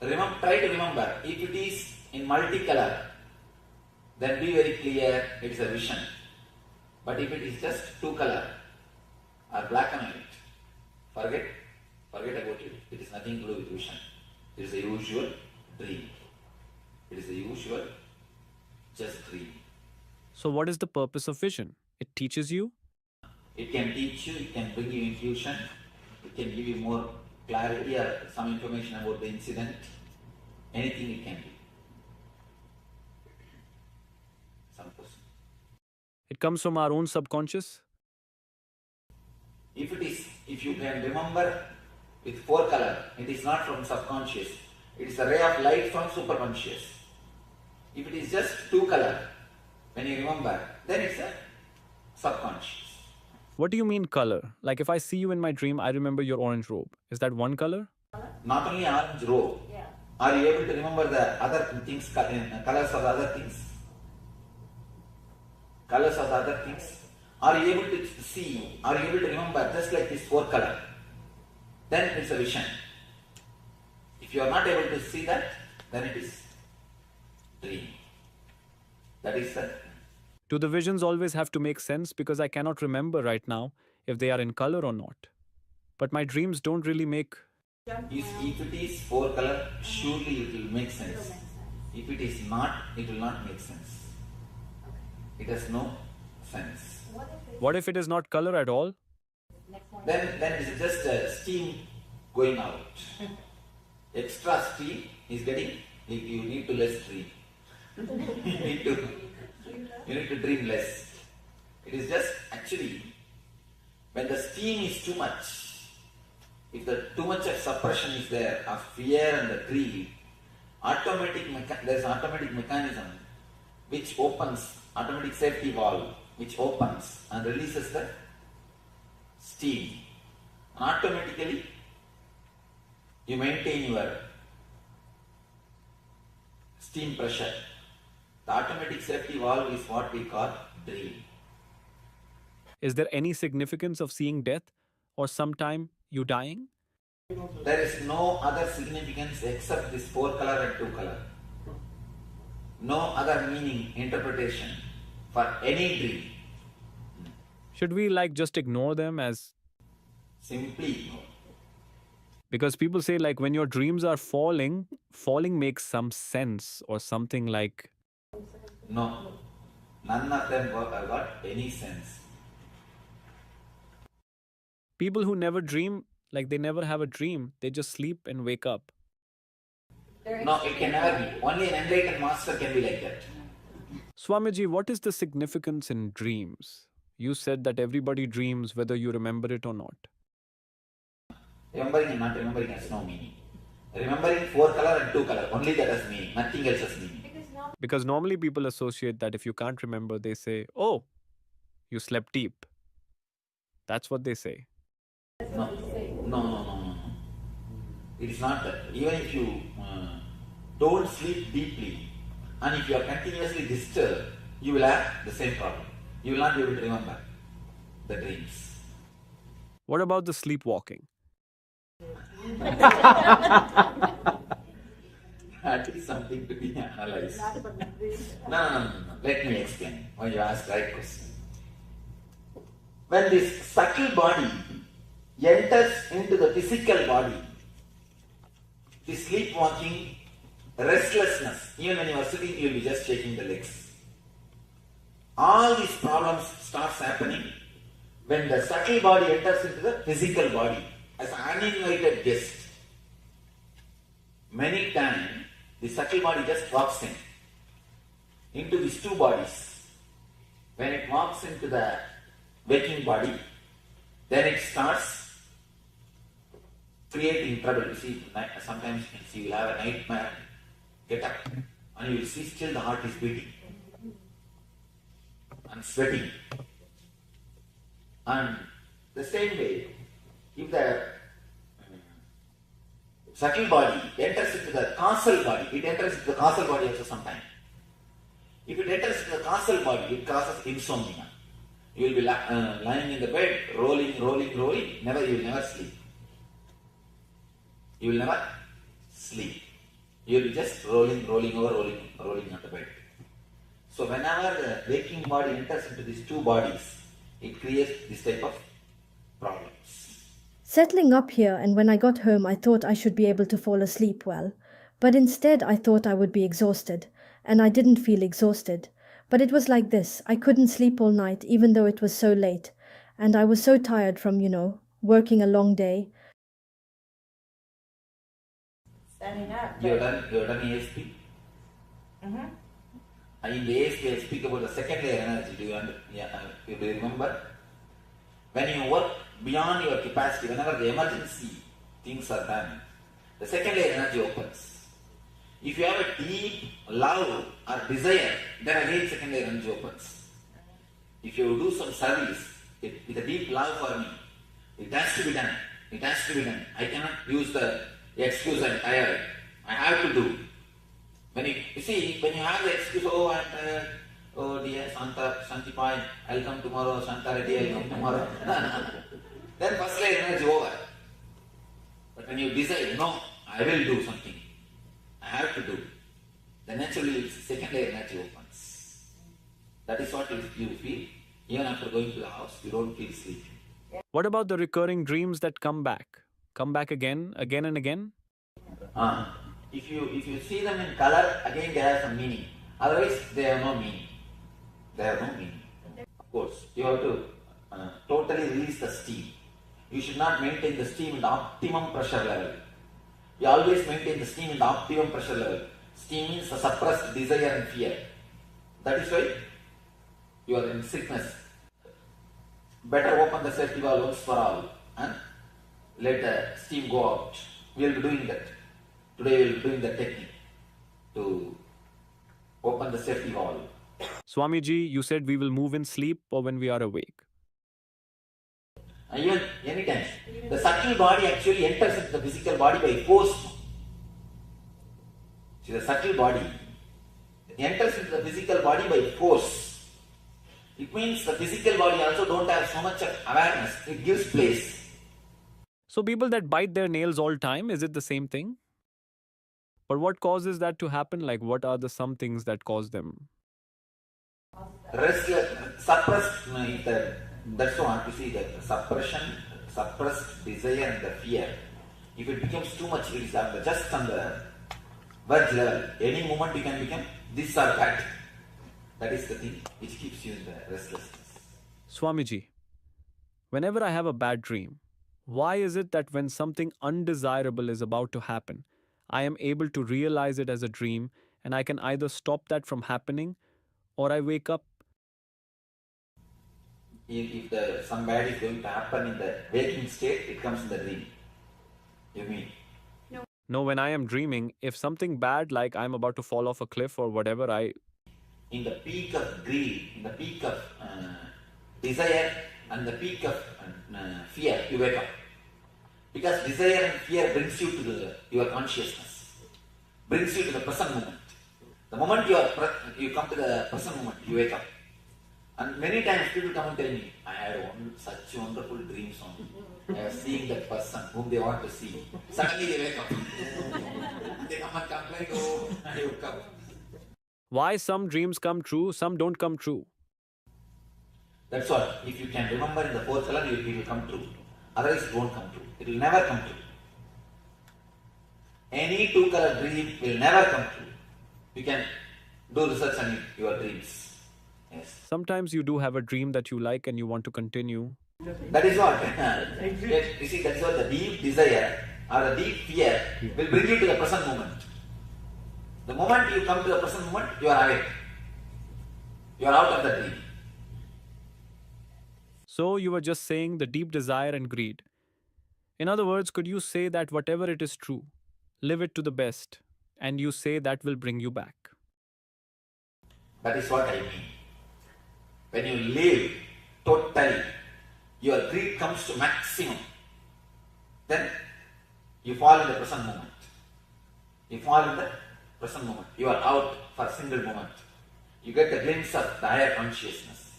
Speaker 1: try to remember. If it is in multicolor, then be very clear it is a vision. But if it is just 2 color or black and white, forget about it. It is nothing to do with vision. It is a usual dream. It is a usual just dream.
Speaker 3: So what is the purpose of vision? It teaches you?
Speaker 1: It can teach you, it can bring you intuition, it can give you more clarity or some information about the incident. Anything it can be. Some person.
Speaker 3: It comes from our own subconscious?
Speaker 1: If you can remember with 4 color, it is not from subconscious. It is a ray of light from superconscious. If it is just 2 color, when you remember, then it's a subconscious.
Speaker 3: What do you mean color? Like if I see you in my dream, I remember your orange robe. Is that one color?
Speaker 1: Not only orange robe. Yeah. Are you able to remember the other things, colors of the other things? Colors of the other things? Are you able to see, are you able to remember just like this 4 color? Then it's a vision. If you are not able to see that, then it is dream. That is the...
Speaker 3: Do the visions always have to make sense? Because I cannot remember right now if they are in color or not. But my dreams don't really make...
Speaker 1: If it is 4 color, surely it will make sense. If it is not, it will not make sense. It has no sense.
Speaker 3: What if it is not color at all?
Speaker 1: Then it's just steam going out. Extra steam is getting, you need to less dream. You need to dream less. It is just actually, when the steam is too much, if too much of suppression is there, of fear and the greed, there is an automatic mechanism which opens, automatic safety valve, which opens and releases the steam. And automatically, you maintain your steam pressure. The automatic safety valve is what we call dream.
Speaker 3: Is there any significance of seeing death or sometime you dying?
Speaker 1: There is no other significance except this 4 color and 2 color. No other meaning, interpretation for any dream.
Speaker 3: Should we just ignore them as...
Speaker 1: Simply ignore.
Speaker 3: Because people say when your dreams are falling makes some sense or something like...
Speaker 1: No, none of them have got any sense.
Speaker 3: People who never dream, they never have a dream, they just sleep and wake up.
Speaker 1: No, it can never be. Only an enlightened master can be like that.
Speaker 3: Swamiji, what is the significance in dreams? You said that everybody dreams whether you remember it or not.
Speaker 1: Remembering and not remembering has no meaning. Remembering 4 color and 2 color, only that has meaning, nothing else has meaning.
Speaker 3: Because normally people associate that if you can't remember, they say, oh, you slept deep. That's what they say.
Speaker 1: No. It is not that. Even if you don't sleep deeply and if you are continuously disturbed, you will have the same problem. You will not be able to remember the dreams.
Speaker 3: What about the sleepwalking?
Speaker 1: That is something to be analyzed. No. Let me explain why you asked the right question. When this subtle body enters into the physical body, the sleepwalking, restlessness, even when you are sitting, you will be just shaking the legs. All these problems starts happening when the subtle body enters into the physical body as an uninvited guest. Many times, the subtle body just walks into these two bodies. When it walks into the waking body, then it starts creating trouble. You see, sometimes you will have a nightmare, get up, and you will see still the heart is beating and sweating. And the same way, if the subtle body enters into the causal body, it enters into the causal body also sometimes. If it enters into the causal body, it causes insomnia. You will be lying in the bed, rolling, you will never sleep. You will never sleep. You will be just rolling on the bed. So whenever the waking body enters into these two bodies, it creates this type of problems.
Speaker 7: Settling up here, and when I got home, I thought I should be able to fall asleep well. But instead, I thought I would be exhausted, and I didn't feel exhausted. But it was like this. I couldn't sleep all night, even though it was so late. And I was so tired from, working a long day.
Speaker 2: Standing up.
Speaker 1: You have done ASP?
Speaker 2: Mm-hmm.
Speaker 1: In the ASP, I speak about the second layer energy. Do you remember? When you work beyond your capacity, whenever the emergency things are done, the second layer energy opens. If you have a deep love or desire, then again second layer energy opens. If you do some service with a deep love for me, it has to be done. I cannot use the excuse I'm tired. I have to do. When you have the excuse, I'm tired, oh dear, Shantipai, I'll come tomorrow, Shanta Reddy, I'll come tomorrow. Then first layer energy over. But when you decide, no, I will do something, I have to do, then naturally second layer energy opens. That is what you feel. Even after going to the house, you don't feel sleepy.
Speaker 3: What about the recurring dreams that come back? Come back again and again?
Speaker 1: If you see them in color, again they have some meaning. Otherwise, they have no meaning. Of course, you have to totally release the steam. You should not maintain the steam in the optimum pressure level. You always maintain the steam in the optimum pressure level. Steam means a suppressed desire and fear. That is why you are in sickness. Better open the safety valve once for all and let the steam go out. We will be doing that. Today we will be doing the technique to open the safety valve.
Speaker 3: Swamiji, you said we will move in sleep or when we are awake.
Speaker 1: Even anytime. The subtle body actually enters into the physical body by force. See, the subtle body enters into the physical body by force. It means the physical body also don't have so much of awareness. It gives place.
Speaker 3: So people that bite their nails all time, is it the same thing? But what causes that to happen? Like, what are some things that cause them?
Speaker 1: Suppressed, that's what you see, the suppression, suppressed desire and the fear. If it becomes too much, it is just on the verge level. Any moment you can become this or that. That is the thing which keeps you in the restlessness.
Speaker 3: Swamiji, whenever I have a bad dream, why is it that when something undesirable is about to happen, I am able to realize it as a dream and I can either stop that from happening or I wake up?
Speaker 1: If some bad is going to happen in the waking state, it comes in the dream. You mean?
Speaker 3: No, when I am dreaming, if something bad like I'm about to fall off a cliff or whatever,
Speaker 1: in the peak of greed, in the peak of desire and the peak of fear, you wake up. Because desire and fear brings you to your consciousness, brings you to the present moment. The moment you come to the present moment, you wake up. And many times people come and tell me, I had such wonderful dreams on. I was seeing that person whom they want to see. Suddenly they wake up. They come and complain, oh, and you come.
Speaker 3: Why some dreams come true, some don't come true?
Speaker 1: That's what. If you can remember in the fourth column, it will come true. Otherwise it won't come true. It will never come true. Any two-color dream will never come true. You can do research on your dreams. Yes.
Speaker 3: Sometimes you do have a dream that you like and you want to continue.
Speaker 1: That is what. Yes, you see, that is what the deep desire or the deep fear will bring you to the present moment. The moment you come to the present moment, you are awake. You are out of the dream.
Speaker 3: So you were just saying the deep desire and greed. In other words, could you say that whatever it is true, live it to the best, and you say that will bring you back?
Speaker 1: That is what I mean. When you live totally, your greed comes to maximum. Then you fall in the present moment. You fall in the present moment. You are out for a single moment. You get a glimpse of the higher consciousness.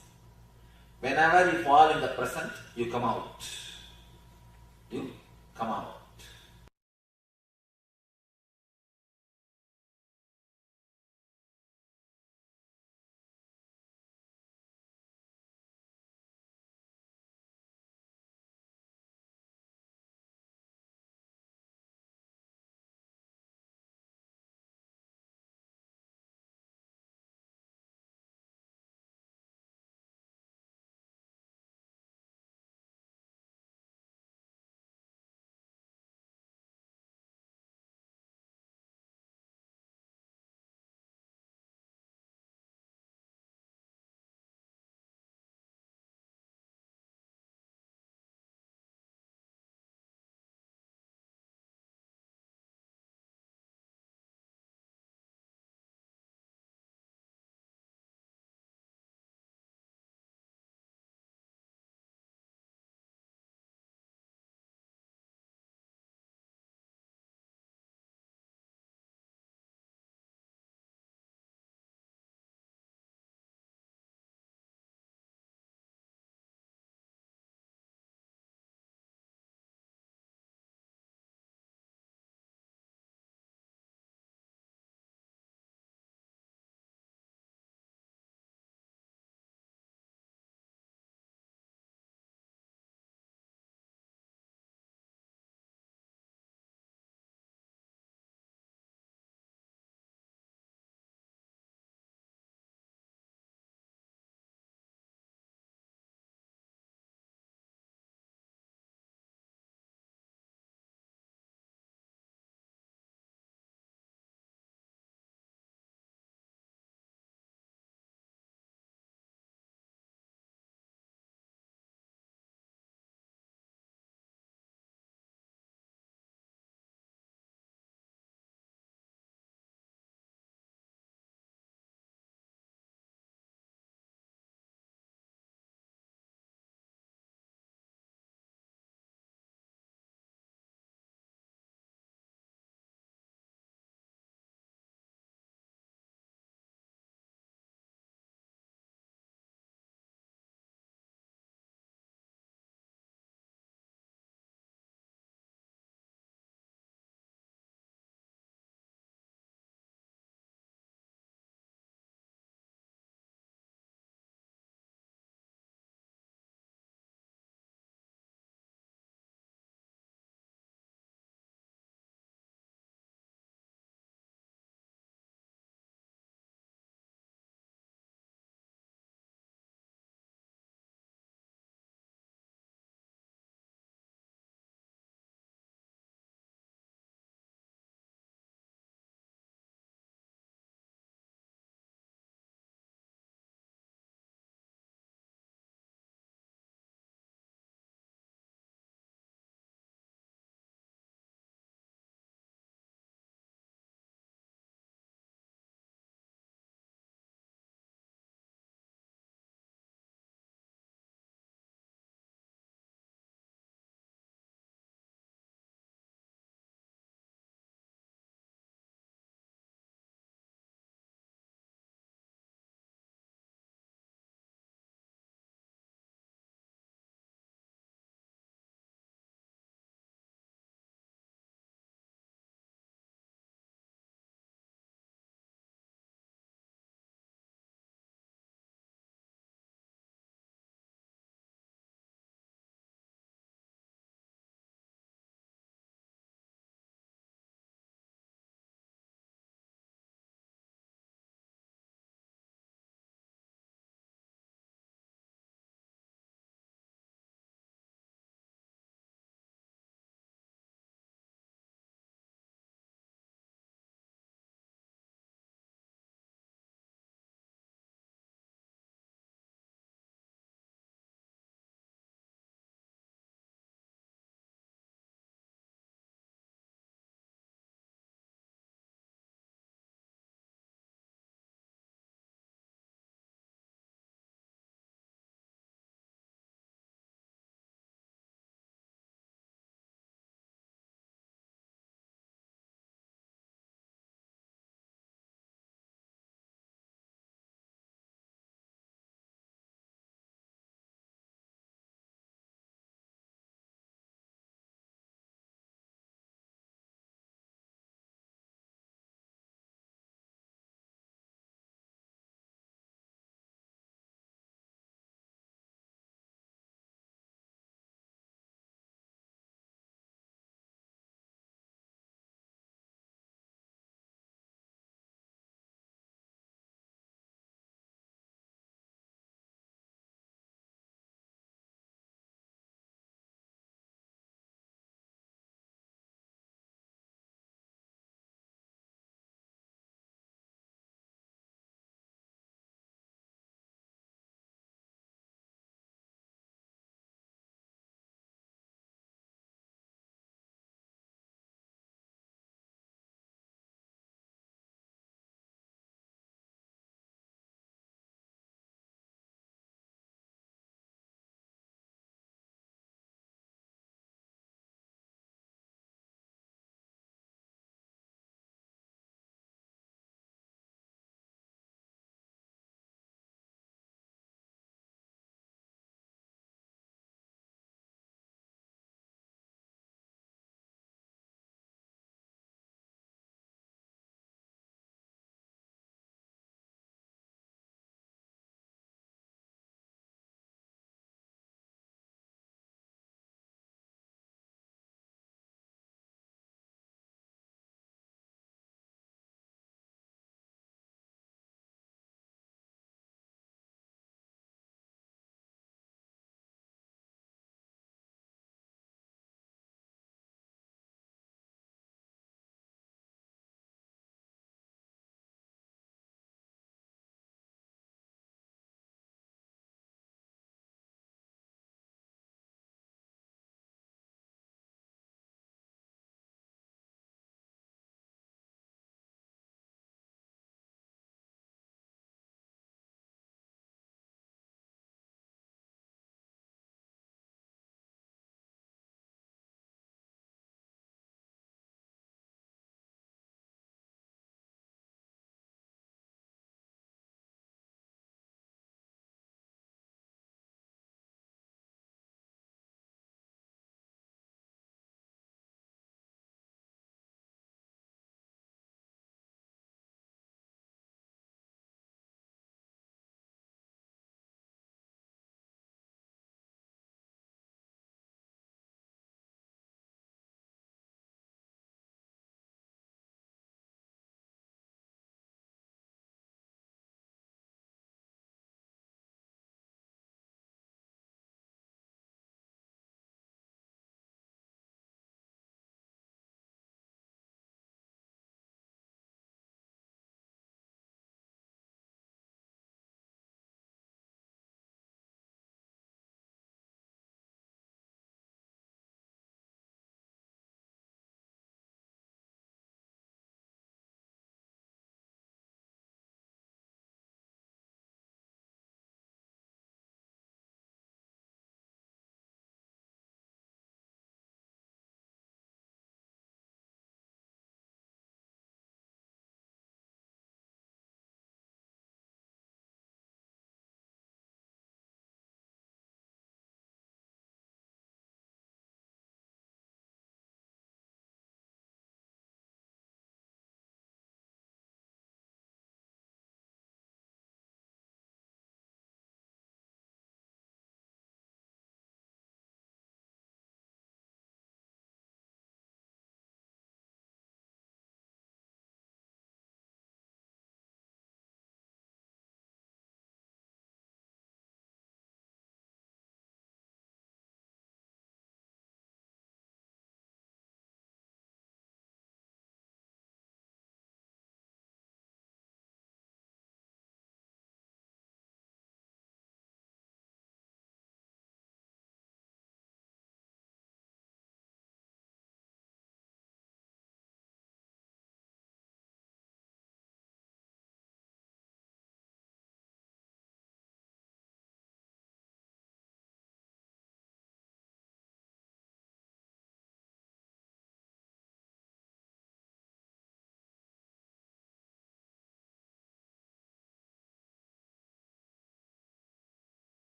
Speaker 1: Whenever you fall in the present, you come out. You come out.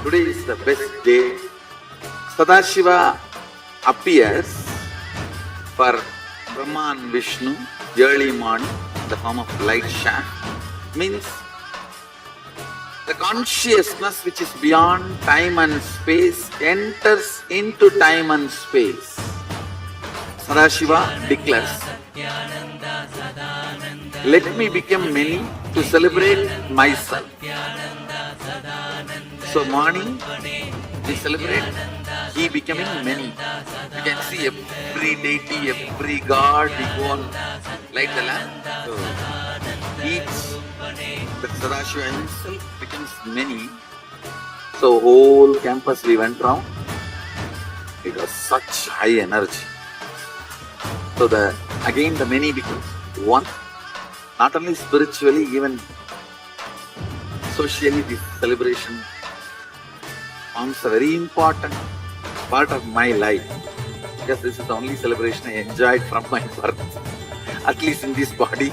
Speaker 1: Today is the best day. Sadashiva appears for Brahma and Vishnu early morning in the form of light shaft. Means the consciousness which is beyond time and space enters into time and space. Sadashiva declares, let me become many to celebrate myself. So morning we celebrate he becoming many. You can see every deity, every god, we go on light the lamp. So each, the Sadashiva himself becomes many. So whole campus we went round. It was such high energy. So again the many becomes one. Not only spiritually, even socially, this celebration forms a very important part of my life. Because this is the only celebration I enjoyed from my birth, at least in this body.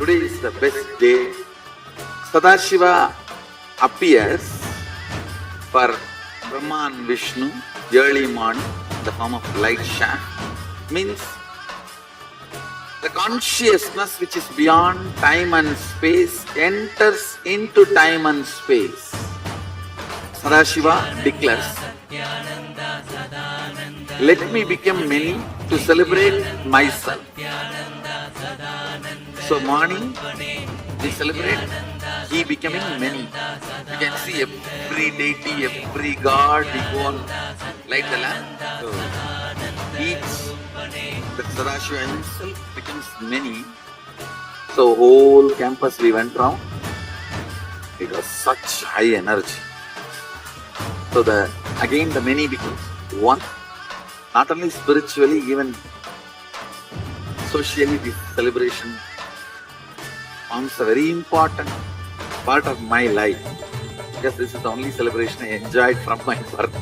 Speaker 1: Today is the best day. Sadashiva appears for Brahma and Vishnu early morning in the form of light shaft. Means the consciousness which is beyond time and space enters into time and space. Sadashiva declares, let me become many to celebrate myself. So morning we celebrate he becoming many. You can see every deity, every god, we go on light the lamp. So each, the Sadashiva himself becomes many. So whole campus we went round. It was such high energy. So again the many becomes one. Not only spiritually, even socially, this celebration forms a very important part of my life. Because this is the only celebration I enjoyed from my birth,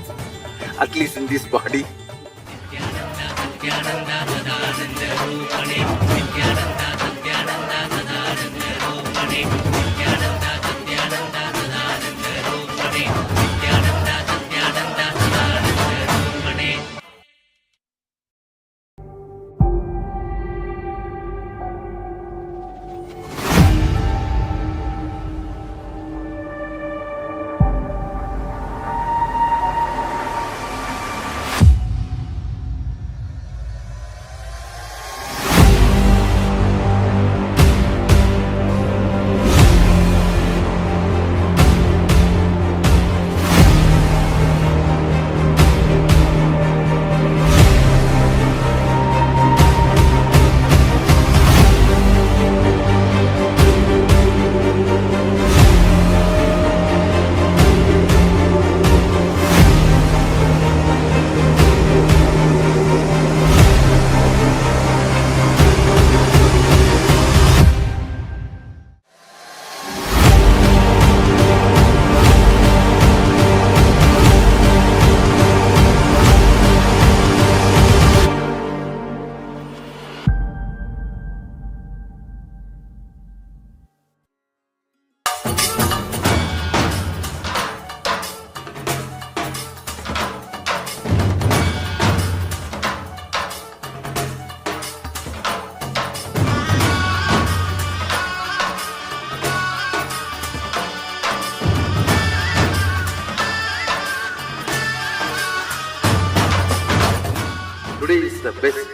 Speaker 1: at least in this body.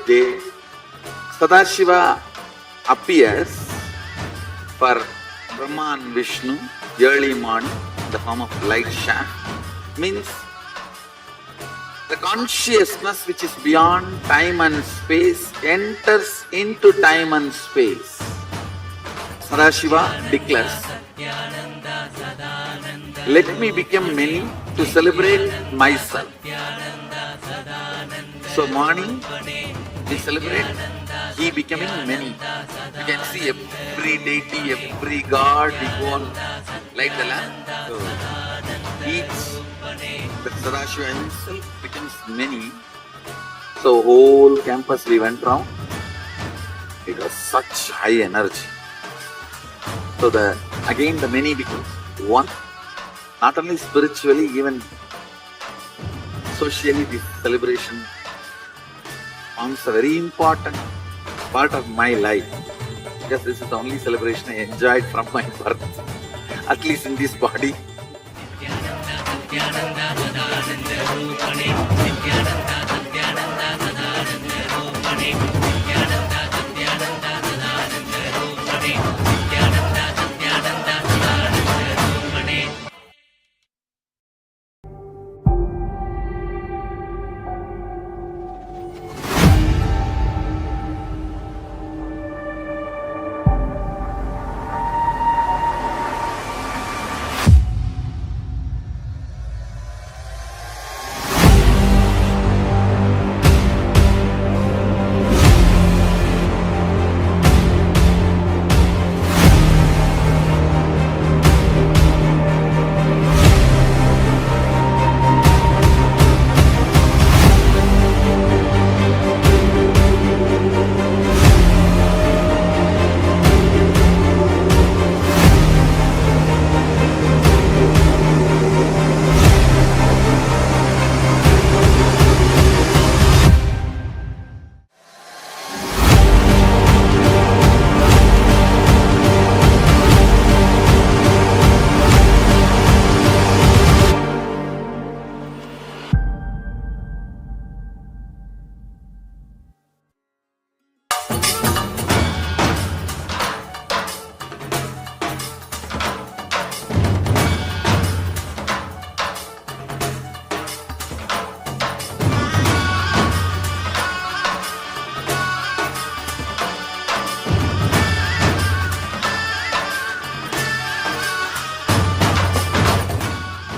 Speaker 1: day, Sadashiva appears for Brahma and Vishnu early morning in the form of light shaft. Means the consciousness which is beyond time and space enters into time and space. Sadashiva declares, "Let me become many to celebrate myself." So morning we celebrate he becoming many. You can see every deity, every god, we go on light the lamp. So each, the Sadashiva himself becomes many. So whole campus we went round. It was such high energy. So again the many becomes one. Not only spiritually, even socially, this celebration forms a very important part of my life, because this is the only celebration I enjoyed from my birth, at least in this body.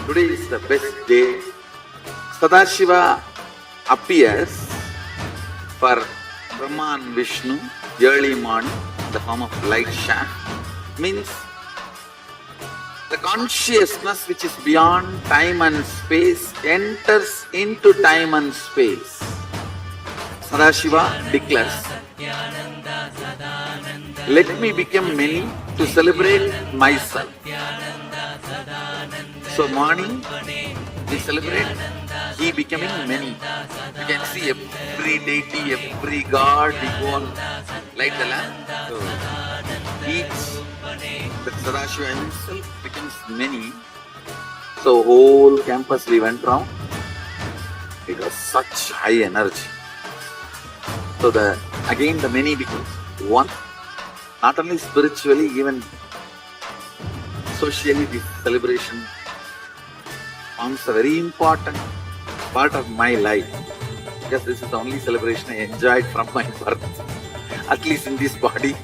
Speaker 1: Today is the best day. Sadashiva appears for Brahma and Vishnu early morning in the form of light shaft. Means the consciousness which is beyond time and space enters into time and space. Sadashiva declares, "Let me become many to celebrate myself." So morning we celebrate he becoming many. You can see every deity, every god, we go on light the lamp. So each, the Sadashiva himself becomes many. So whole campus we went round. It was such high energy. So again the many becomes one. Not only spiritually, even socially, this celebration forms a very important part of my life, because this is the only celebration I enjoyed from my birth, at least in this body.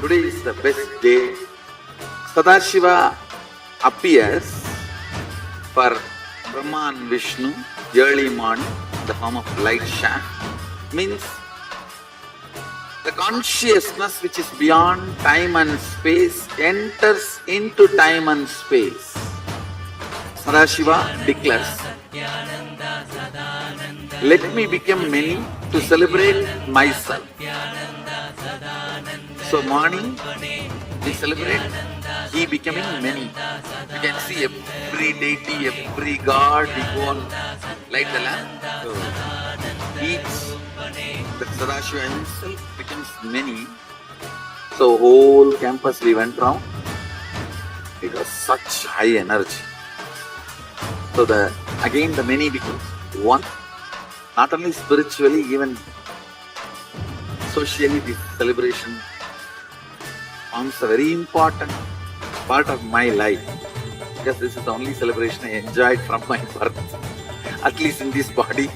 Speaker 1: Today is the best day. Sadashiva appears for Brahma and Vishnu early morning in the form of light shaft. Means the consciousness which is beyond time and space enters into time and space. Sadashiva declares, let me become many to celebrate myself. So morning we celebrate he becoming many. You can see every deity, every god, we go and light the lamp. So each, the Sadashiva himself becomes many. So whole campus we went round. It was such high energy. So again the many becomes one. Not only spiritually, even socially, this celebration forms a very important part of my life, because this is the only celebration I enjoyed from my birth, at least in this body.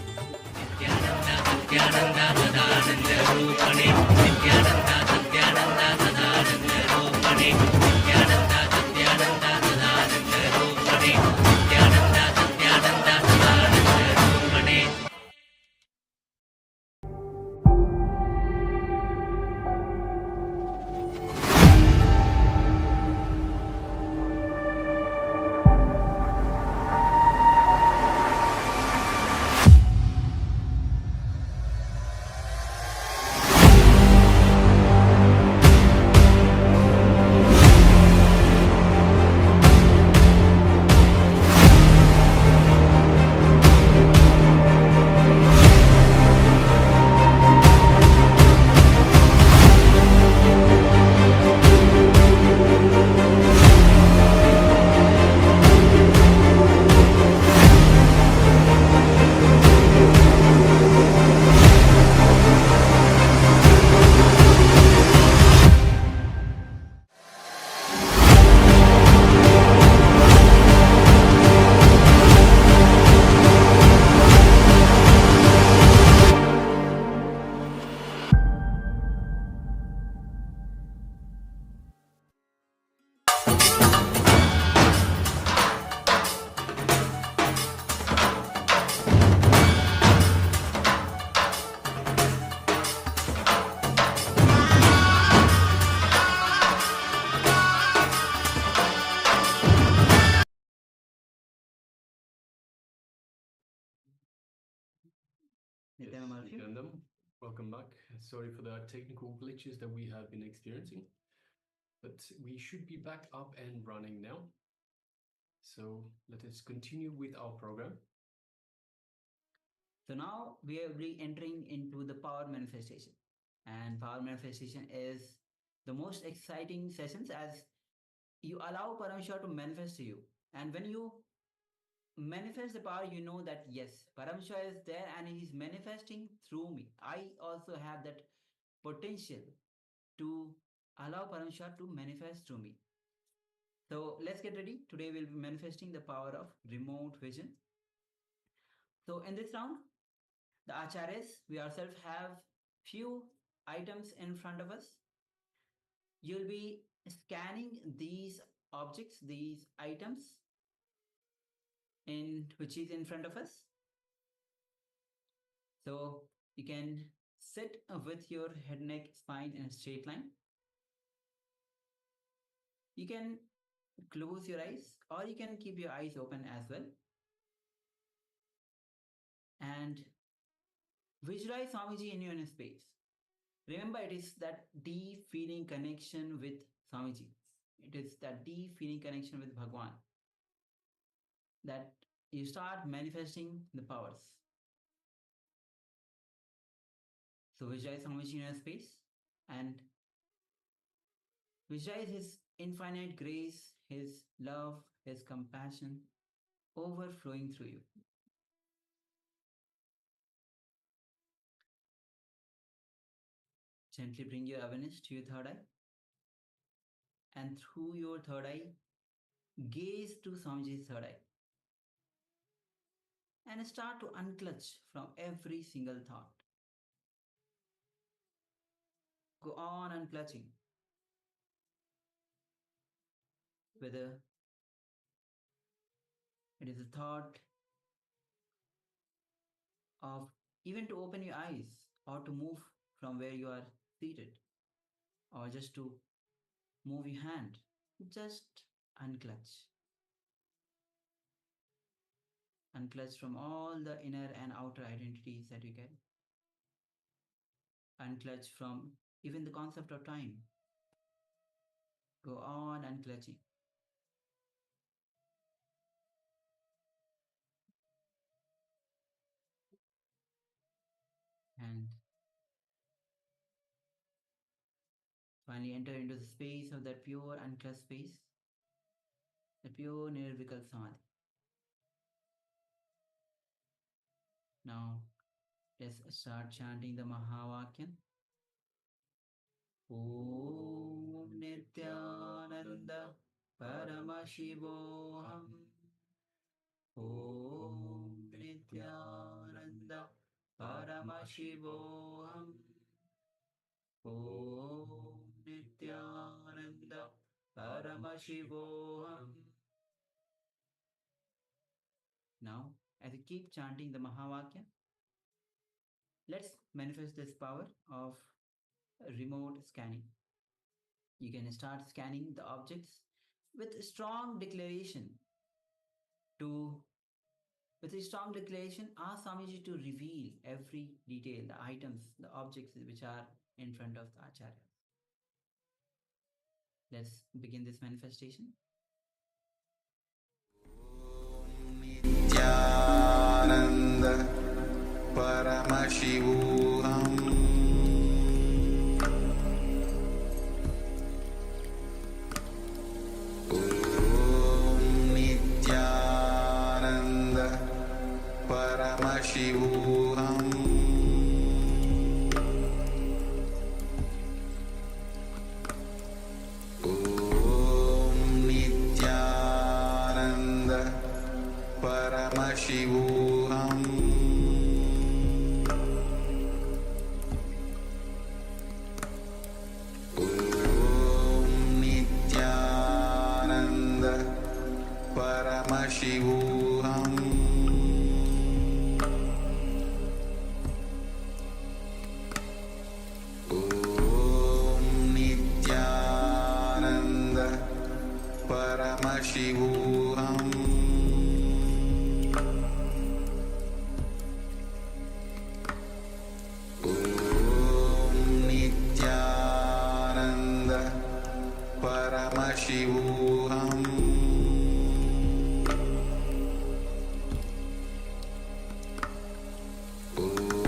Speaker 14: Yes, Nithyananda, welcome back. Sorry for the technical glitches that we have been experiencing, but we should be back up and running now. So let us continue with our program.
Speaker 13: So now we are re-entering into the power manifestation. And power manifestation is the most exciting sessions as you allow Parameshwar to manifest to you. And when you manifest the power, you know that yes, Parameshwar is there and he is manifesting through me. I also have that potential to allow Parameshwar to manifest through me. So let's get ready. Today we'll be manifesting the power of remote vision. So in this round, the acharyas, we ourselves have few items in front of us. You'll be scanning these objects, these items which is in front of us. So you can sit with your head, neck, spine in a straight line. You can close your eyes or you can keep your eyes open as well. And visualize Swamiji in your inner space. Remember, it is that deep feeling connection with Swamiji. It is that deep feeling connection with Bhagwan that you start manifesting the powers. So visualize Swamiji in your space and visualize his infinite grace, his love, his compassion overflowing through you. Gently bring your awareness to your third eye. And through your third eye, gaze to Swamiji's third eye. And start to unclutch from every single thought. Go on unclutching. whether it is a thought of even to open your eyes or to move from where you are seated or just to move your hand, just unclutch. Unclutch from all the inner and outer identities that you get. Unclutch from even the concept of time. Go on unclutching. And finally enter into the space of that pure unclutched space, the pure nirvikal samadhi. Now let's start chanting the Mahavakyan. Om Nithyananda Paramashivoham. Om Nithyananda Paramashivoham. Om Nithyananda Paramashivoham. Now, as you keep chanting the Mahavakya, let's manifest this power of remote scanning. You can start scanning the objects with a strong declaration. Ask Swamiji to reveal every detail, the items, the objects which are in front of the Acharya. Let's begin this manifestation.
Speaker 15: Nithyananda Paramashivoham. Om Nithyananda Paramashivoham. Om Nithyananda Paramashivoham. Om Nithyananda Paramashivoham. Om Nithyananda Paramashivoham. Om Nithyananda Paramashivoham. Om Nithyananda Paramashivoham.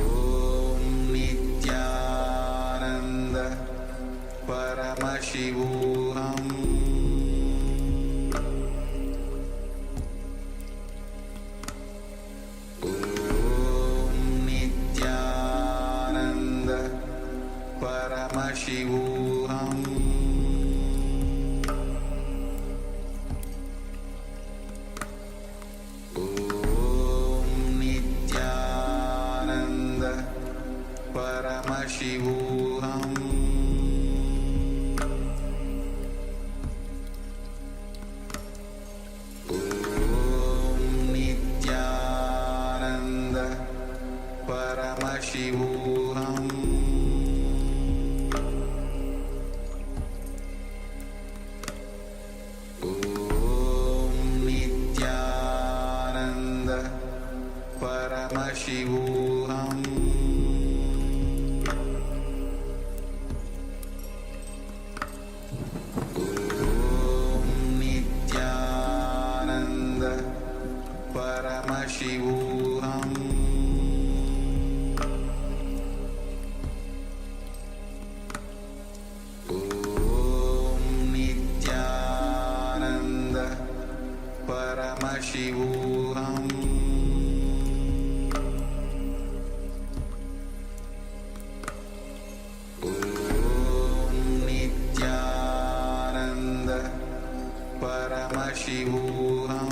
Speaker 15: Om Nithyananda Paramashivoham. Om Nithyananda Paramashivoham. Om Nithyananda Paramashivoham. Om Nithyananda Paramashivoham. Om Nithyananda Paramashivoham. Om Nithyananda Paramashivoham. Om Nithyananda Paramashivoham.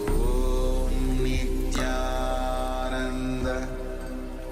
Speaker 15: Om Nithyananda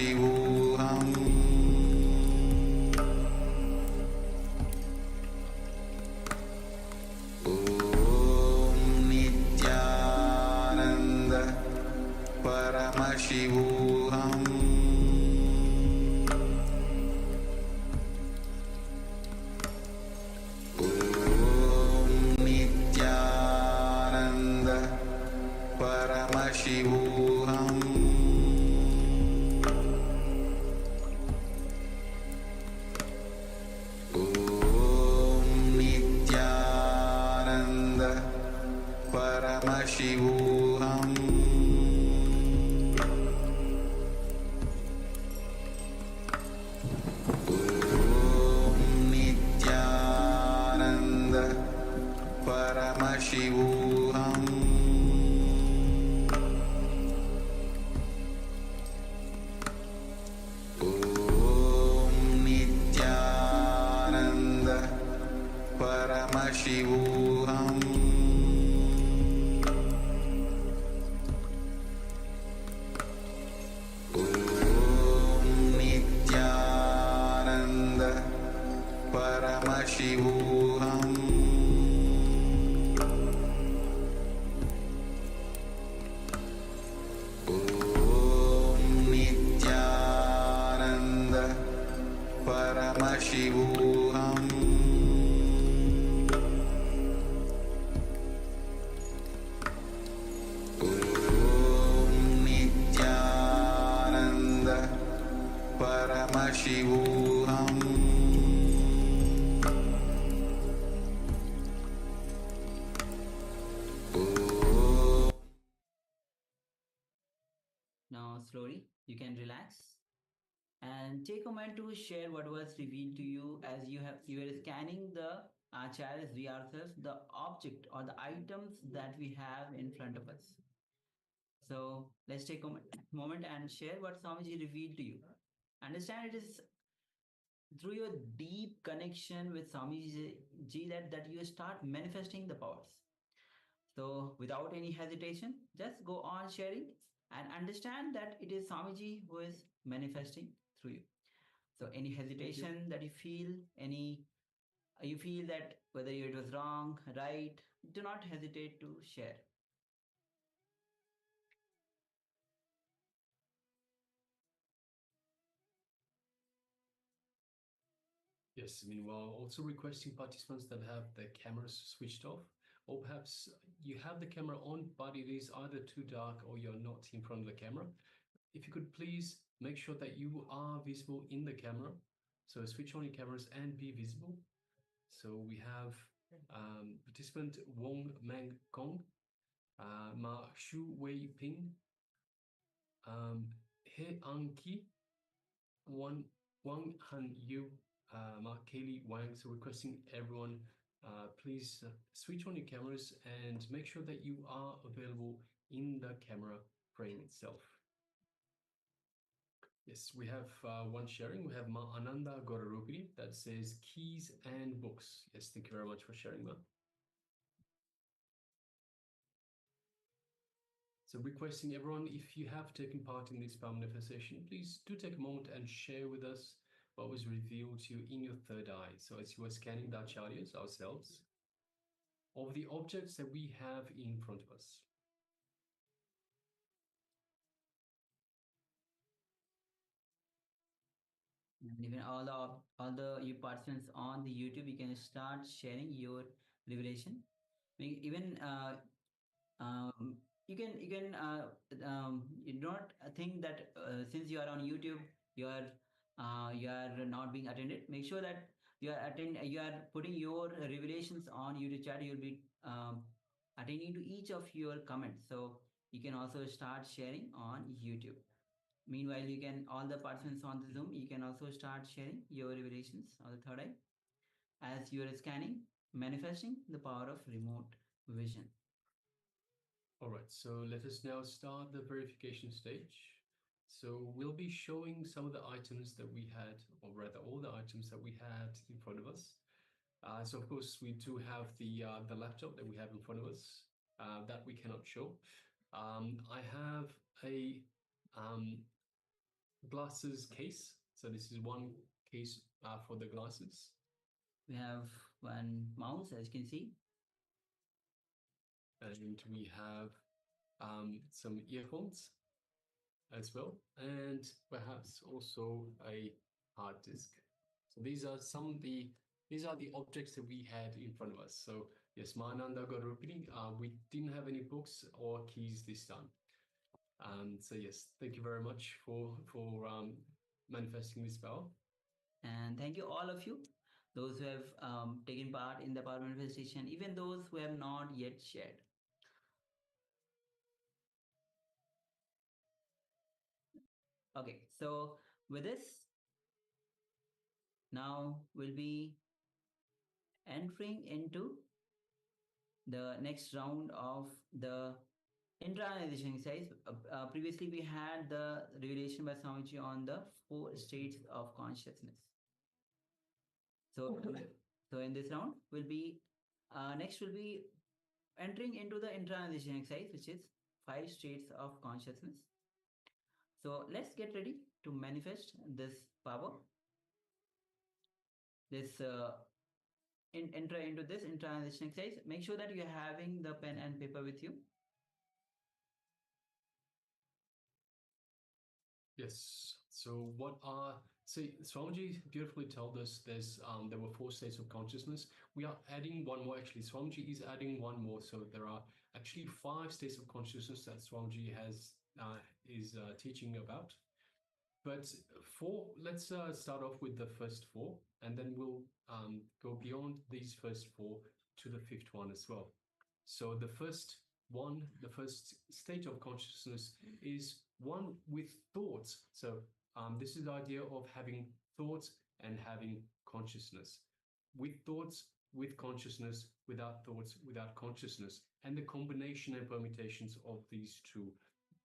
Speaker 1: Paramashivoham Om Nithyananda Paramashivoham Om Nithyananda Paramashivoham Om Nithyananda Paramashivoham Om Nithyananda Paramashivoham Om Nithyananda Paramashivoham Om Nithyananda Paramashivoham Om Nithyananda Paramashivoham Om Nithyananda Paramashivoham
Speaker 13: Now, slowly, you can relax and take a moment to share what was revealed to you as you were scanning the Acharya's rehearsals, the object or the items that we have in front of us. So let's take a moment and share what Swamiji revealed to you. Understand it is through your deep connection with Swamiji that you start manifesting the powers. So without any hesitation, just go on sharing and understand that it is Swamiji who is manifesting through you. So any hesitation that you feel, you feel that whether it was wrong, right, do not hesitate to share.
Speaker 14: Yes, meanwhile, also requesting participants that have their cameras switched off, or perhaps you have the camera on, but it is either too dark or you're not in front of the camera. If you could please make sure that you are visible in the camera. So switch on your cameras and be visible. So we have participant Wong Mang Kong, Ma Shu Wei Ping, He An Ki, Wang Han Yu, Mark Kaylee Wang. So requesting everyone, please switch on your cameras and make sure that you are available in the camera frame itself. Yes, we have one sharing. We have Ma Ananda Gorarupini that says keys and books. Yes, thank you very much for sharing that. So requesting everyone, if you have taken part in this power manifestation, please do take a moment and share with us what was revealed to you in your third eye. So as you are scanning the acharyas ourselves, of the objects that we have in front of us.
Speaker 13: And even all the you participants on the YouTube, you can start sharing your revelation. Even you do not think that since you are on YouTube, you are not being attended. Make sure that you are putting your revelations on YouTube chat. You'll be attending to each of your comments. So you can also start sharing on YouTube. Meanwhile, you can, all the participants on the Zoom, you can also start sharing your revelations on the third eye as you are scanning, manifesting the power of remote vision.
Speaker 14: All right, so let us now start the verification stage. So we'll be showing some of the items that we had, or rather all the items that we had in front of us. So of course we do have the laptop that we have in front of us that we cannot show. I have a glasses case. So this is one case for the glasses.
Speaker 13: We have one mouse, as you can see.
Speaker 14: And we have some earphones as well, and perhaps also a hard disk. So these are the objects that we had in front of us. So yes, Mahananda got repeating. We didn't have any books or keys this time. So yes, thank you very much for manifesting this power.
Speaker 13: And thank you all of you, those who have taken part in the power manifestation, even those who have not yet shared. Okay, so with this, now we'll be entering into the next round of the internalization exercise. Previously, we had the revelation by Swamiji on the 4 states of consciousness. So in this round, we'll be next we'll be entering into the internalization exercise, which is 5 states of consciousness. So let's get ready to manifest this power. This enter into this internalization exercise. Make sure that you're having the pen and paper with you.
Speaker 14: Yes. So Swamiji beautifully told us there were 4 states of consciousness. We are adding one more. Actually, Swamiji is adding one more. So there are actually 5 states of consciousness that Swamiji is teaching about. But let's start off with the first 4, and then we'll go beyond these first 4 to the 5th one as well. So the first state of consciousness is one with thoughts. So this is the idea of having thoughts and having consciousness. With thoughts, with consciousness, without thoughts, without consciousness, and the combination and permutations of these two,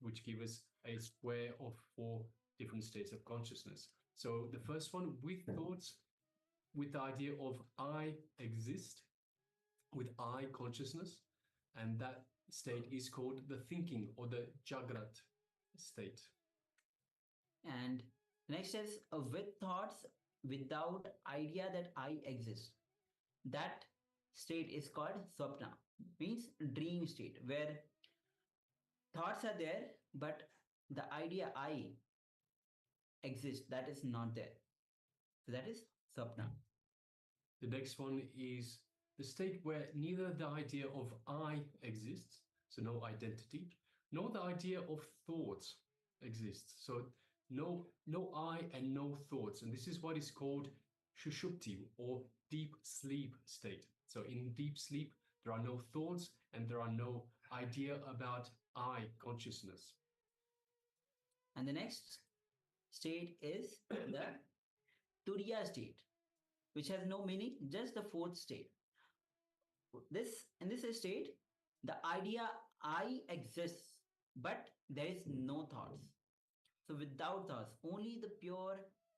Speaker 14: which give us a square of 4 different states of consciousness. So the first one, with thoughts, with the idea of I exist, with I consciousness, and that state is called the thinking or the Jagrat state.
Speaker 13: And next is with thoughts without idea that I exist. That state is called Swapna, means dream state, where thoughts are there, but the idea I exist, that is not there. So that is Swapna.
Speaker 14: The next one is the state where neither the idea of I exists, so no identity, nor the idea of thoughts exists. So no I and no thoughts. And this is what is called Shushupti or deep sleep state. So in deep sleep, there are no thoughts and there are no idea about I consciousness.
Speaker 13: And the next state is the Turiya state, which has no meaning, just the 4th state. In this state, the idea I exists, but there is no thoughts. So without thoughts, only the pure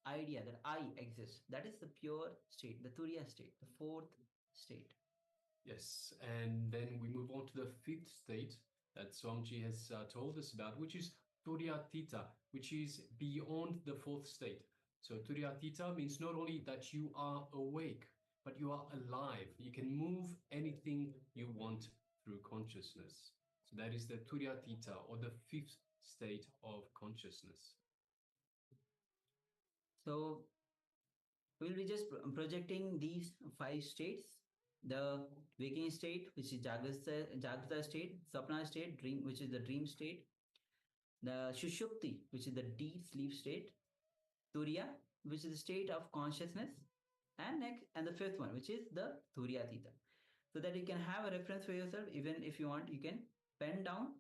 Speaker 13: idea that I exist. That is the pure state, the Turiya state, the 4th state.
Speaker 14: Yes, and then we move on to the 5th state that Swamiji has told us about, which is Turyatita, which is beyond the 4th state. So Turyatita means not only that you are awake, but you are alive. You can move anything you want through consciousness. So that is the Turyatita or the 5th state of consciousness.
Speaker 13: So we'll be just projecting these 5 states. The waking state, which is Jagrata state, Sapna state, dream, which is the dream state, the Shushupti, which is the deep sleep state, Turiya, which is the state of consciousness, and the 5th one, which is the Turyatita. So that you can have a reference for yourself. Even if you want, you can pen down.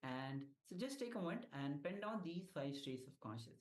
Speaker 13: And so just take a moment and pen down these 5 states of consciousness.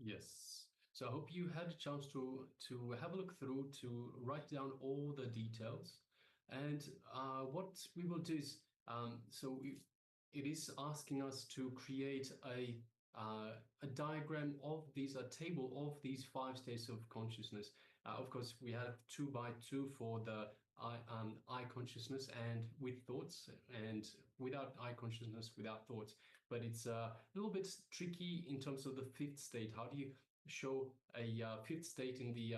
Speaker 14: Yes. So I hope you had a chance to have a look through, to write down all the details. And what we will do is, it is asking us to create a diagram of these, a table of these 5 states of consciousness. Of course, we have 2 by 2 for the eye consciousness and with thoughts, and without eye consciousness, without thoughts. But it's a little bit tricky in terms of the 5th state. How do you show a 5th state in the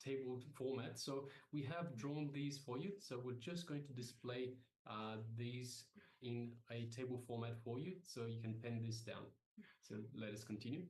Speaker 14: table format? So we have drawn these for you. So we're just going to display these in a table format for you, so you can pen this down. So let us continue.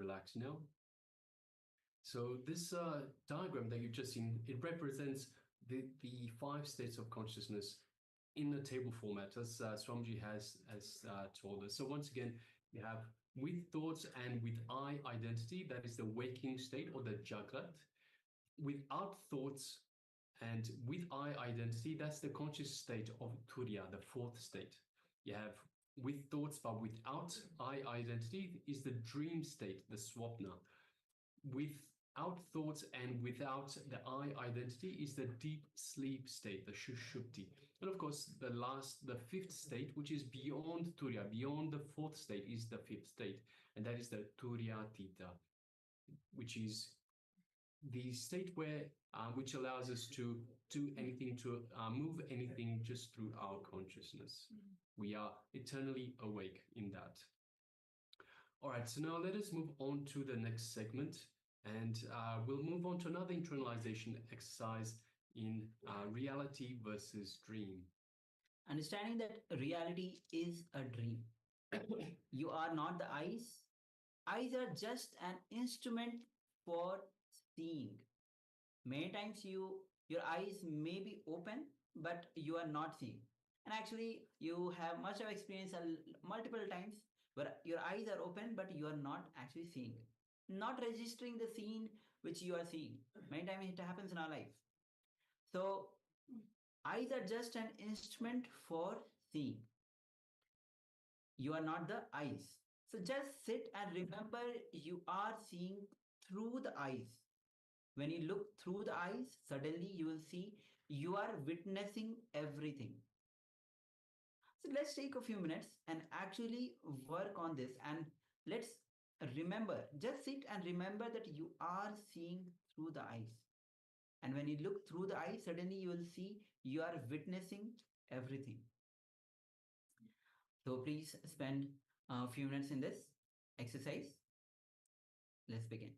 Speaker 14: relax now. So this diagram that you've just seen, it represents the 5 states of consciousness in a table format, as Swamiji has told us. So once again, you have with thoughts and with I identity, that is the waking state or the Jagrat. Without thoughts and with I identity, that's the conscious state of Turiya, the 4th state. You have with thoughts but without I identity is the dream state, the Swapna. Without thoughts and without the I identity is the deep sleep state, the Shushupti. And of course, the 5th state, which is beyond Turiya, beyond the 4th state, is the 5th state, and that is the Turiyatita, which is the state where which allows us to do anything, to move anything just through our consciousness. We are eternally awake in that. All right, so now let us move on to the next segment, and we'll move on to another internalization exercise in reality versus dream.
Speaker 13: Understanding that reality is a dream. You are not the eyes. Eyes are just an instrument for seeing. Many times your eyes may be open, but you are not seeing. And actually, you have much of experience multiple times where your eyes are open, but you are not actually seeing, not registering the scene which you are seeing. Many times it happens in our life. So eyes are just an instrument for seeing. You are not the eyes. So just sit and remember you are seeing through the eyes. When you look through the eyes, suddenly you will see you are witnessing everything. So let's take a few minutes and actually work on this, and let's remember, just sit and remember that you are seeing through the eyes. And when you look through the eyes, suddenly you will see you are witnessing everything. So please spend a few minutes in this exercise. Let's begin.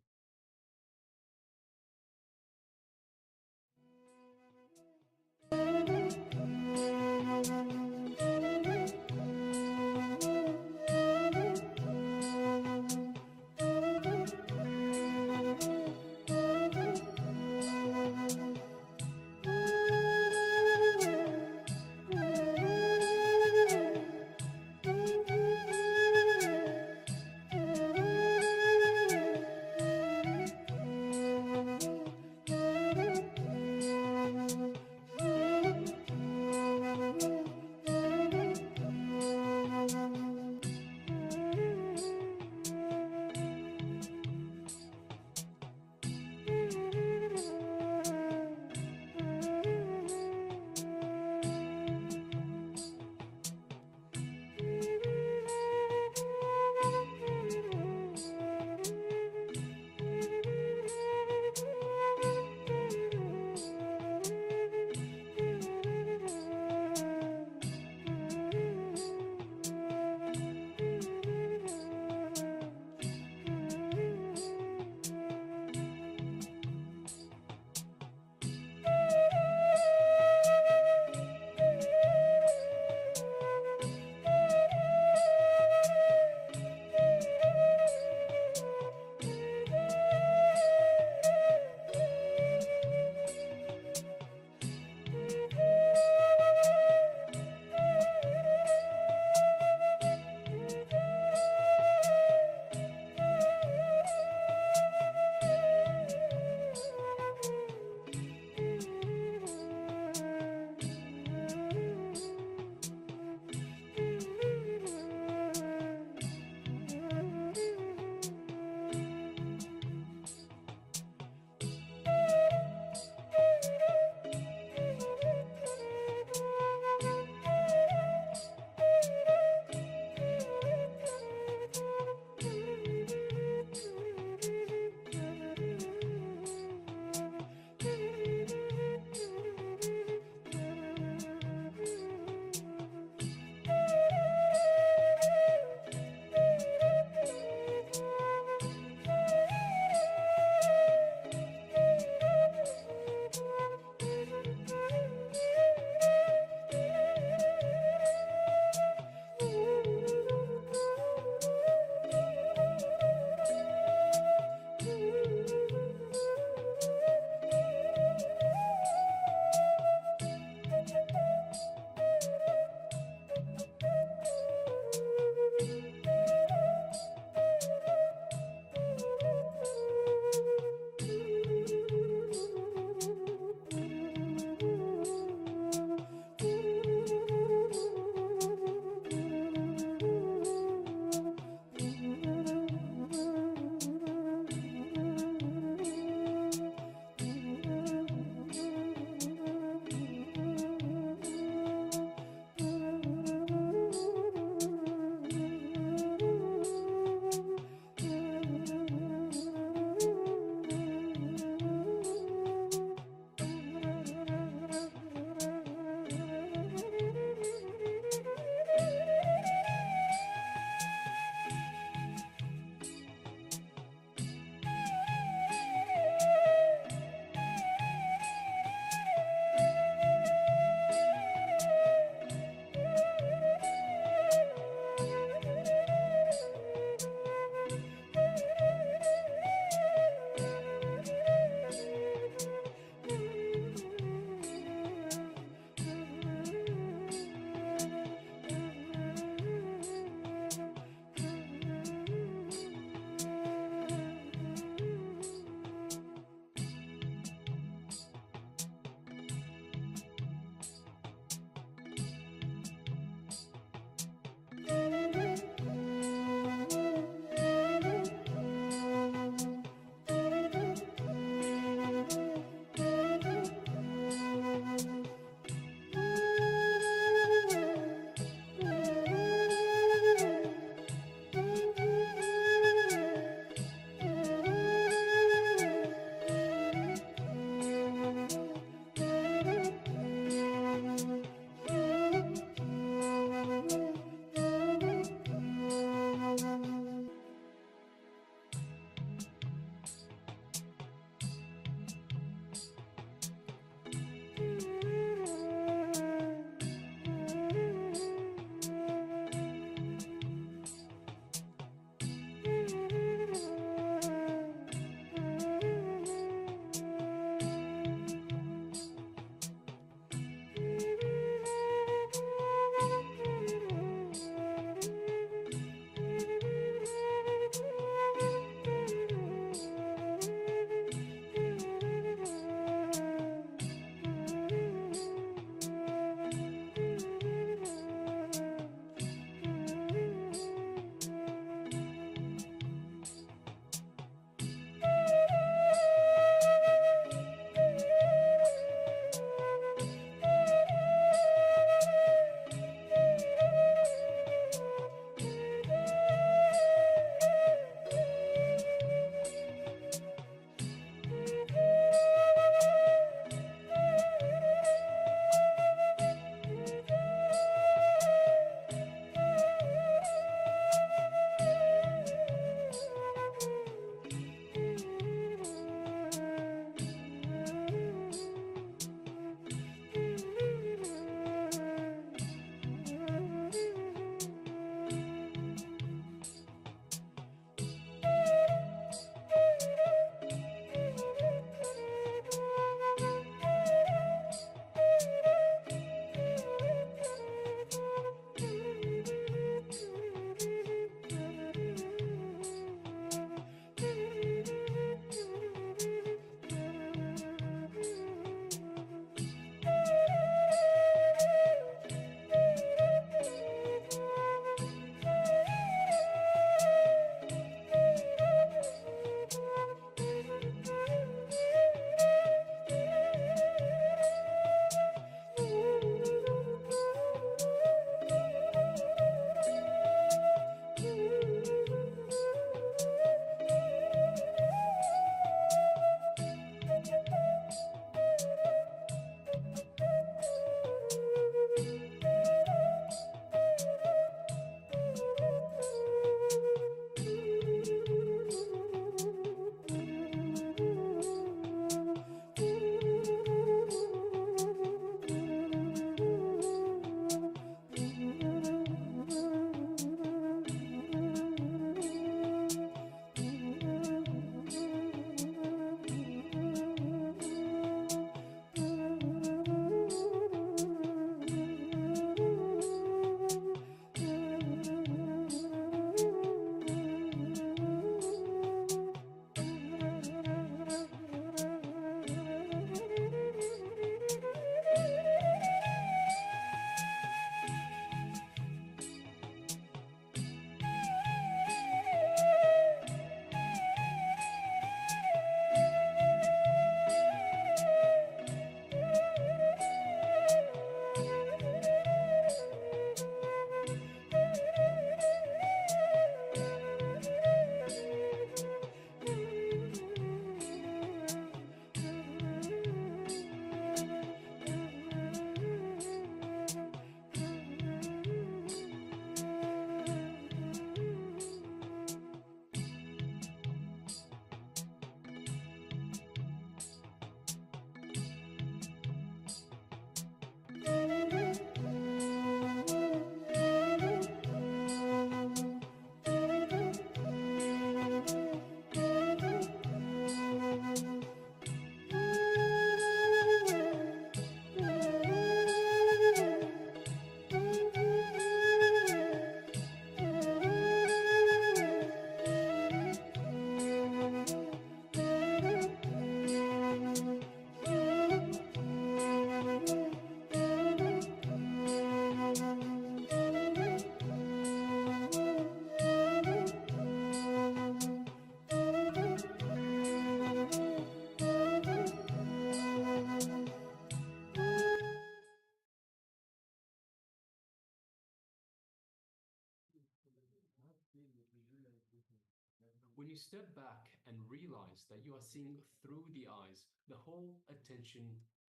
Speaker 14: when you step back and realize that you are seeing through the eyes, the whole attention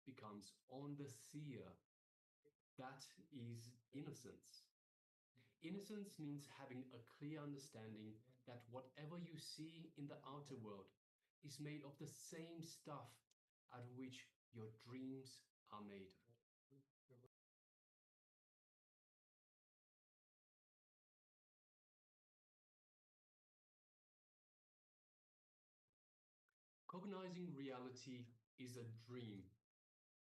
Speaker 14: becomes on the seer. That is innocence. Innocence means having a clear understanding that whatever you see in the outer world is made of the same stuff out of which your dreams are made. Cognizing reality is a dream.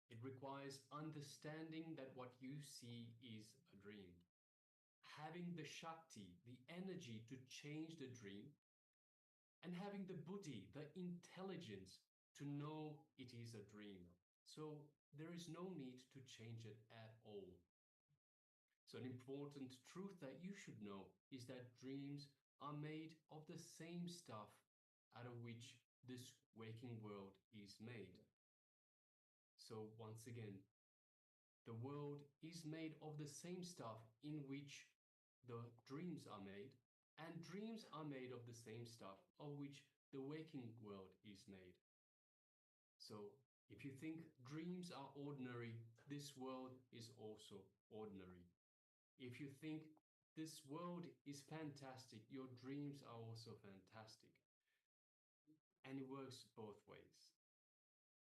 Speaker 14: It requires understanding that what you see is a dream. Having the Shakti, the energy to change the dream, and having the buddhi, the intelligence to know it is a dream. So there is no need to change it at all. So an important truth that you should know is that dreams are made of the same stuff out of which this waking world is made. So once again, the world is made of the same stuff in which the dreams are made, and dreams are made of the same stuff of which the waking world is made. So if you think dreams are ordinary, this world is also ordinary. If you think this world is fantastic, your dreams are also fantastic. And it works both ways.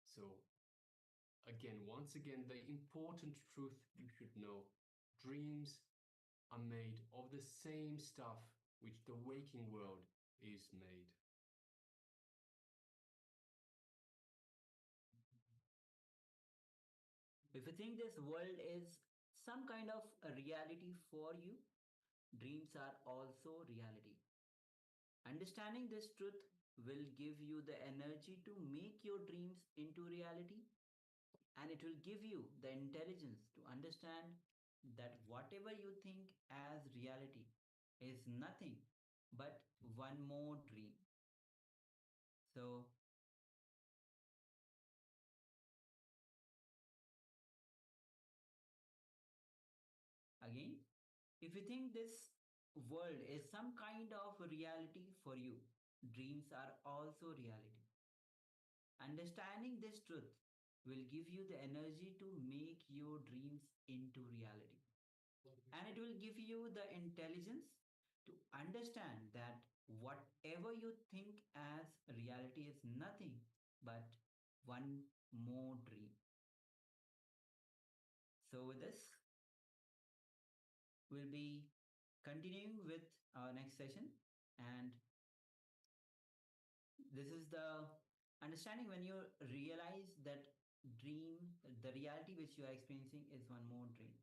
Speaker 14: So again, once again, the important truth you should know, dreams are made of the same stuff which the waking world is made.
Speaker 13: If you think this world is some kind of a reality for you, dreams are also reality. Understanding this truth will give you the energy to make your dreams into reality, and it will give you the intelligence to understand that whatever you think as reality is nothing but one more dream. So, again, if you think this world is some kind of reality for you, dreams are also reality. Understanding this truth will give you the energy to make your dreams into reality. And it will give you the intelligence to understand that whatever you think as reality is nothing but one more dream. So, with this, we'll be continuing with our next session. And this is the understanding when you realize that dream, the reality which you are experiencing is one more dream.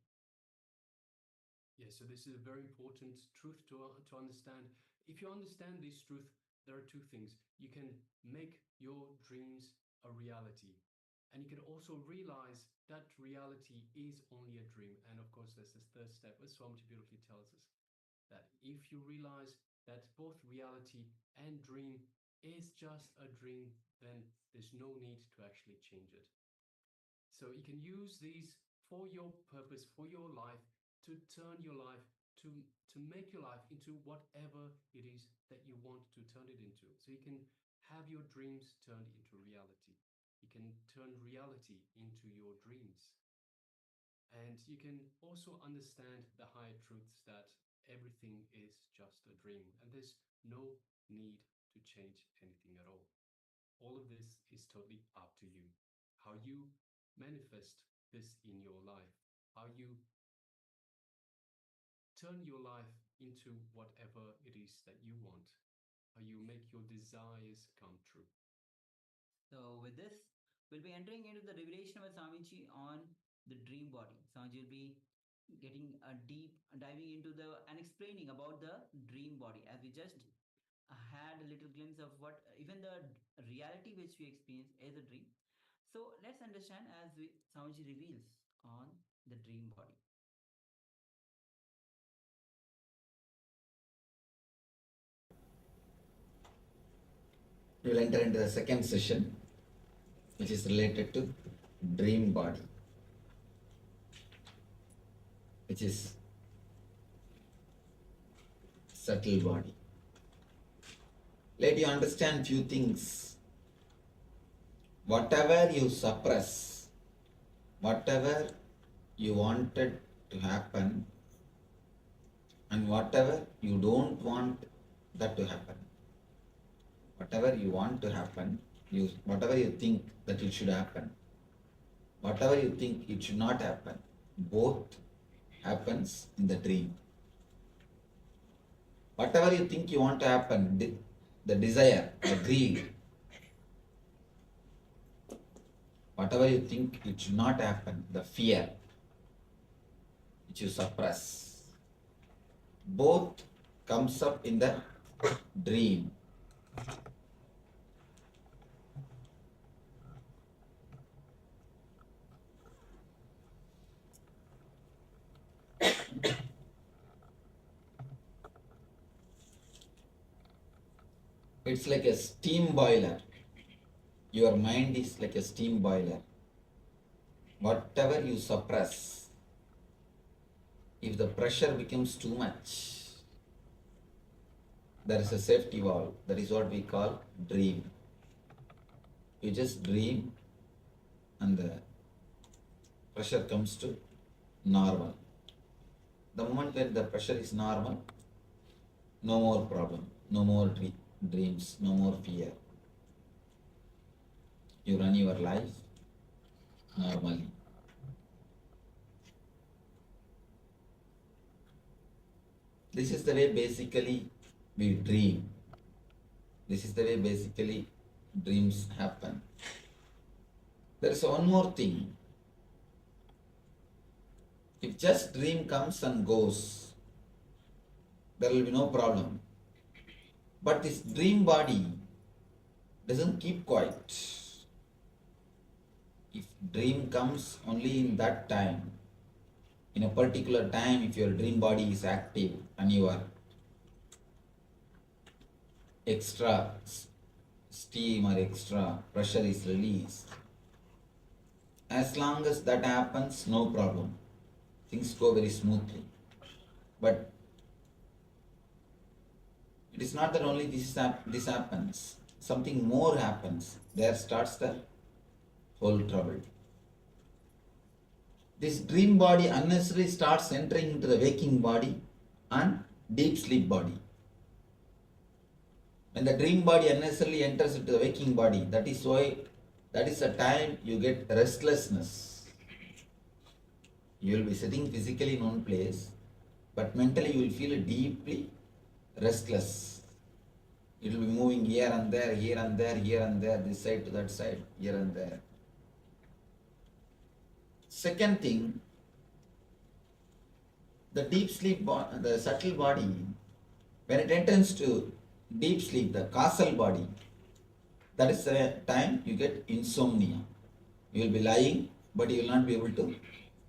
Speaker 14: Yeah, so this is a very important truth to understand. If you understand this truth, there are two things. You can make your dreams a reality. And you can also realize that reality is only a dream. And of course, there's this third step, as Swami beautifully tells us, that if you realize that both reality and dream is just a dream, then there's no need to actually change it. So you can use these for your purpose, for your life, to turn your life, to make your life into whatever it is that you want to turn it into. So you can have your dreams turned into reality. You can turn reality into your dreams. And you can also understand the higher truths that everything is just a dream and there's no need to change anything at all. All of this is totally up to you. How you manifest this in your life, how you turn your life into whatever it is that you want, how you make your desires come true.
Speaker 13: So, with this, we'll be entering into the revelation of Swamiji on the dream body. Swamiji will be getting a deep diving into the and explaining about the dream body, as we just had a little glimpse of what even the reality which we experience is a dream. So let's understand as Swamiji reveals on the dream body.
Speaker 15: We will enter into the second session, which is related to dream body, which is subtle body.
Speaker 1: let you understand few things. Whatever you suppress, whatever you wanted to happen, and whatever you don't want that to happen, whatever you want to happen, whatever you think that it should happen, whatever you think it should not happen, both happens in the dream. Whatever you think you want to happen, the desire, the greed, whatever you think it should not happen, the fear, which you suppress, both comes up in the dream. It's like a steam boiler. Your mind is like a steam boiler. Whatever you suppress, if the pressure becomes too much, there is a safety valve. That is what we call dream. You just dream and the pressure comes to normal. The moment when the pressure is normal, no more problem, no more dreams, no more fear. You run your life normally. This is the way basically we dream. This is the way basically dreams happen. There is one more thing. If just dream comes and goes, there will be no problem. But this dream body doesn't keep quiet. If dream comes only in that time, in a particular time, if your dream body is active and your extra steam or extra pressure is released, as long as that happens, no problem. Things go very smoothly. But it is not that only this happens. Something more happens. There starts the whole trouble. This dream body unnecessarily starts entering into the waking body and deep sleep body. When the dream body unnecessarily enters into the waking body, that is the time you get restlessness. You will be sitting physically in one place, but mentally you will feel deeply restless. It will be moving here and there, here and there, here and there, this side to that side, here and there. Second thing, the deep sleep, the subtle body, when it enters to deep sleep, the causal body, that is the time you get insomnia. You will be lying, but you will not be able to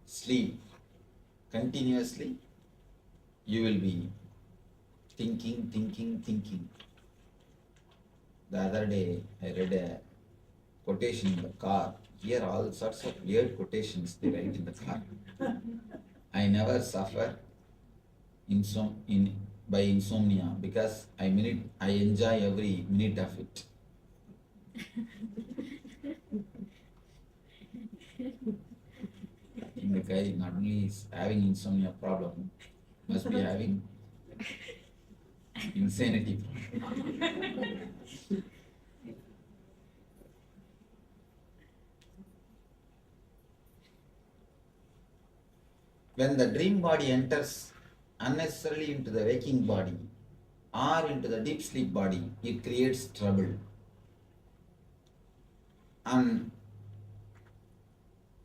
Speaker 1: sleep. Continuously, you will be thinking. The other day, I read a quotation in the car. Here all sorts of weird quotations they write in the car. I never suffer by insomnia because I enjoy every minute of it. I think the guy not only is having insomnia problem, must be having insanity problem. When the dream body enters unnecessarily into the waking body or into the deep sleep body, it creates trouble. And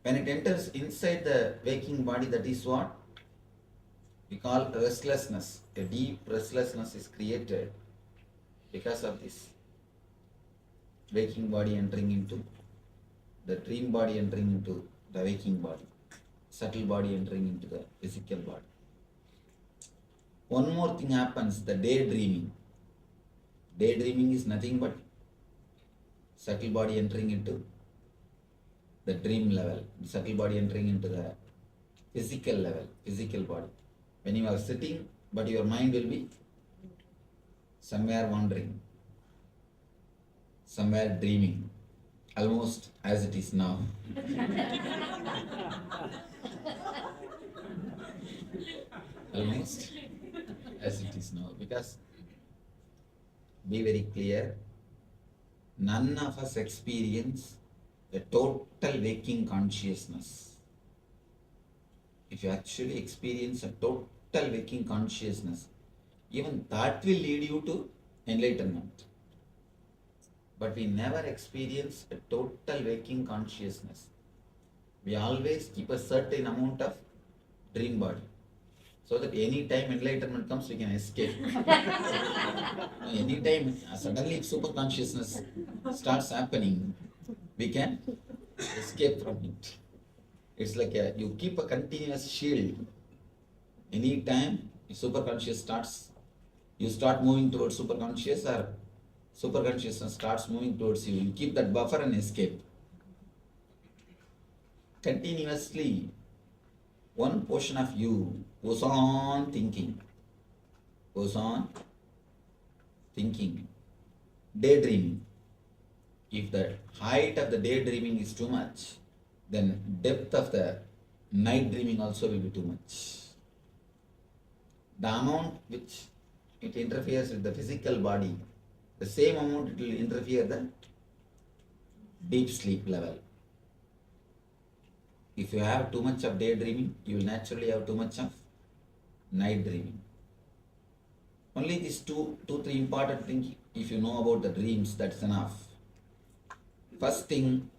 Speaker 1: when it enters inside the waking body, that is what we call restlessness. A deep restlessness is created because of this waking body entering into the dream body, entering into the waking body, subtle body entering into the physical body. One more thing happens, the daydreaming. Daydreaming is nothing but subtle body entering into the dream level, the subtle body entering into the physical level, physical body. When you are sitting, but your mind will be somewhere wandering. somewhere dreaming, almost as it is now. Almost as it is now. Because, be very clear, none of us experience a total waking consciousness. If you actually experience a total waking consciousness, even that will lead you to enlightenment. But we never experience a total waking consciousness. We always keep a certain amount of dream body, so that any time enlightenment comes, we can escape. Any time suddenly if super consciousness starts happening, we can escape from it. It's like you keep a continuous shield. Any time super conscious starts, you start moving towards super conscious, or super consciousness starts moving towards you, you keep that buffer and escape. Continuously, one portion of you goes on thinking, daydreaming. If the height of the daydreaming is too much, then depth of the night dreaming also will be too much. The amount which it interferes with the physical body, the same amount it will interfere the deep sleep level. If you have too much of daydreaming, you will naturally have too much of night dreaming. Only these two, three important things, if you know about the dreams, that's enough. First thing,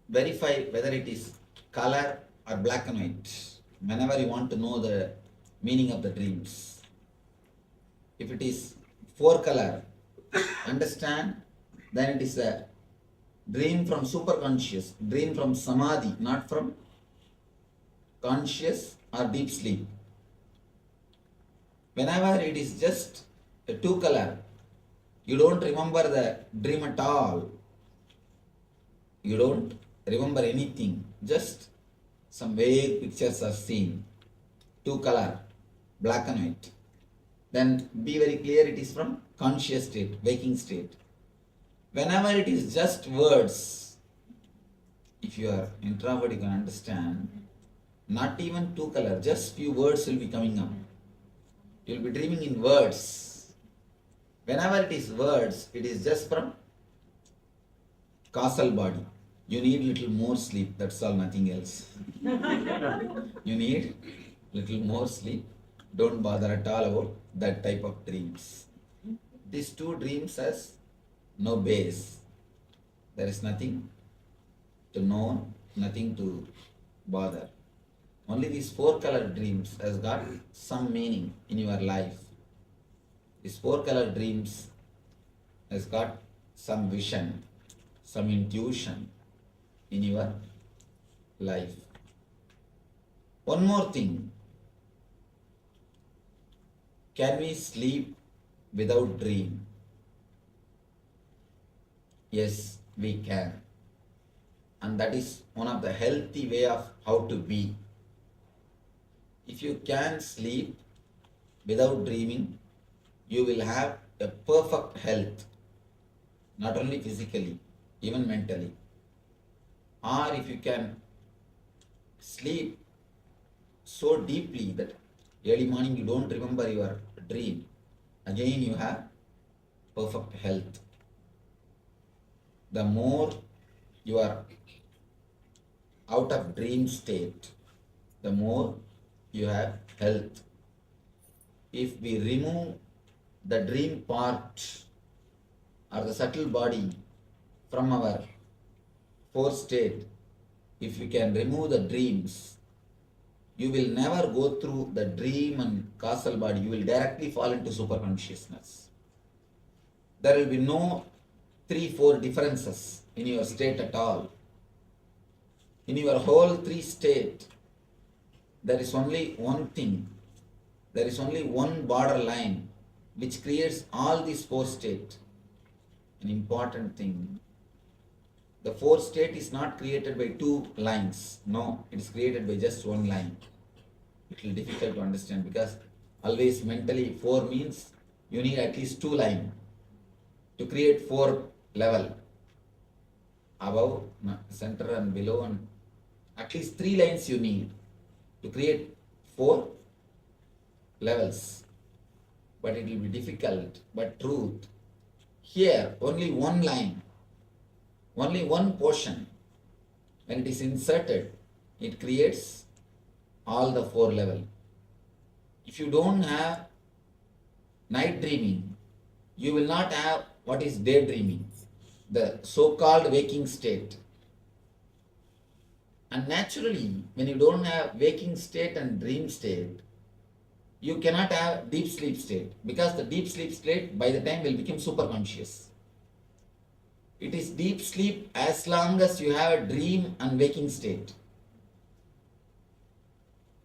Speaker 1: verify whether it is color or black and white. Whenever you want to know the meaning of the dreams. If it is 4 color, understand, then it is a dream from superconscious, dream from samadhi, not from conscious or deep sleep. Whenever it is just a 2 color, you don't remember the dream at all. You don't remember anything, just some vague pictures are seen. 2 color, black and white. Then be very clear, it is from conscious state, waking state. Whenever it is just words, if you are introvert, you can understand, not even 2 color, just few words will be coming up. You will be dreaming in words. Whenever it is words, it is just from causal body. You need little more sleep, that's all, nothing else. You need little more sleep. Don't bother at all about that type of dreams. These 2 dreams has no base. There is nothing to know, nothing to bother. Only these 4 color dreams has got some meaning in your life. These 4 color dreams has got some vision, some intuition in your life. One more thing. Can we sleep without dream? Yes, we can. And that is one of the healthy way of how to be. If you can sleep without dreaming, you will have a perfect health, not only physically, even mentally. Or if you can sleep so deeply that early morning you don't remember your dream, again you have perfect health. The more you are out of dream state, the more you have health. If we remove the dream part or the subtle body from our 4th state, if you can remove the dreams, you will never go through the dream and causal body. You will directly fall into superconsciousness. There will be no 3-4 differences in your state at all. In your whole 3 state, there is only one thing. There is only one border line which creates all these 4 states. An important thing. The 4th state is not created by 2 lines. No, it is created by just 1 line. It will be difficult to understand because always mentally 4 means you need at least 2 lines. to create 4 level, above, center and below, and at least 3 lines you need to create 4 levels. But it will be difficult. But truth, here only one line, only one portion, when it is inserted, it creates all the 4 level. If you don't have night dreaming, you will not have what is daydreaming, the so-called waking state. And naturally, when you don't have waking state and dream state, you cannot have deep sleep state, because the deep sleep state by the time will become superconscious. It is deep sleep as long as you have a dream and waking state.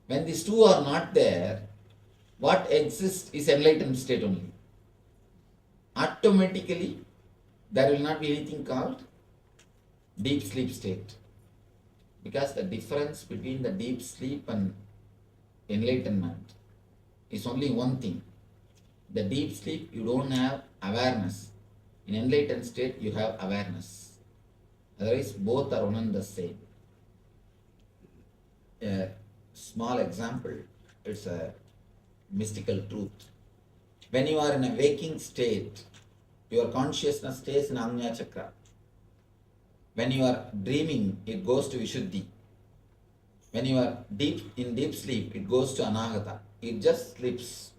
Speaker 1: When these two are not there, what exists is enlightened state only. Automatically, there will not be anything called deep sleep state. Because the difference between the deep sleep and enlightenment is only one thing. The deep sleep, you don't have awareness. In enlightened state, you have awareness. Otherwise, both are one and the same. A small example, it's a mystical truth. When you are in a waking state, your consciousness stays in Ajna Chakra. When you are dreaming, it goes to Vishuddhi. When you are in deep sleep, it goes to Anahata. It just sleeps.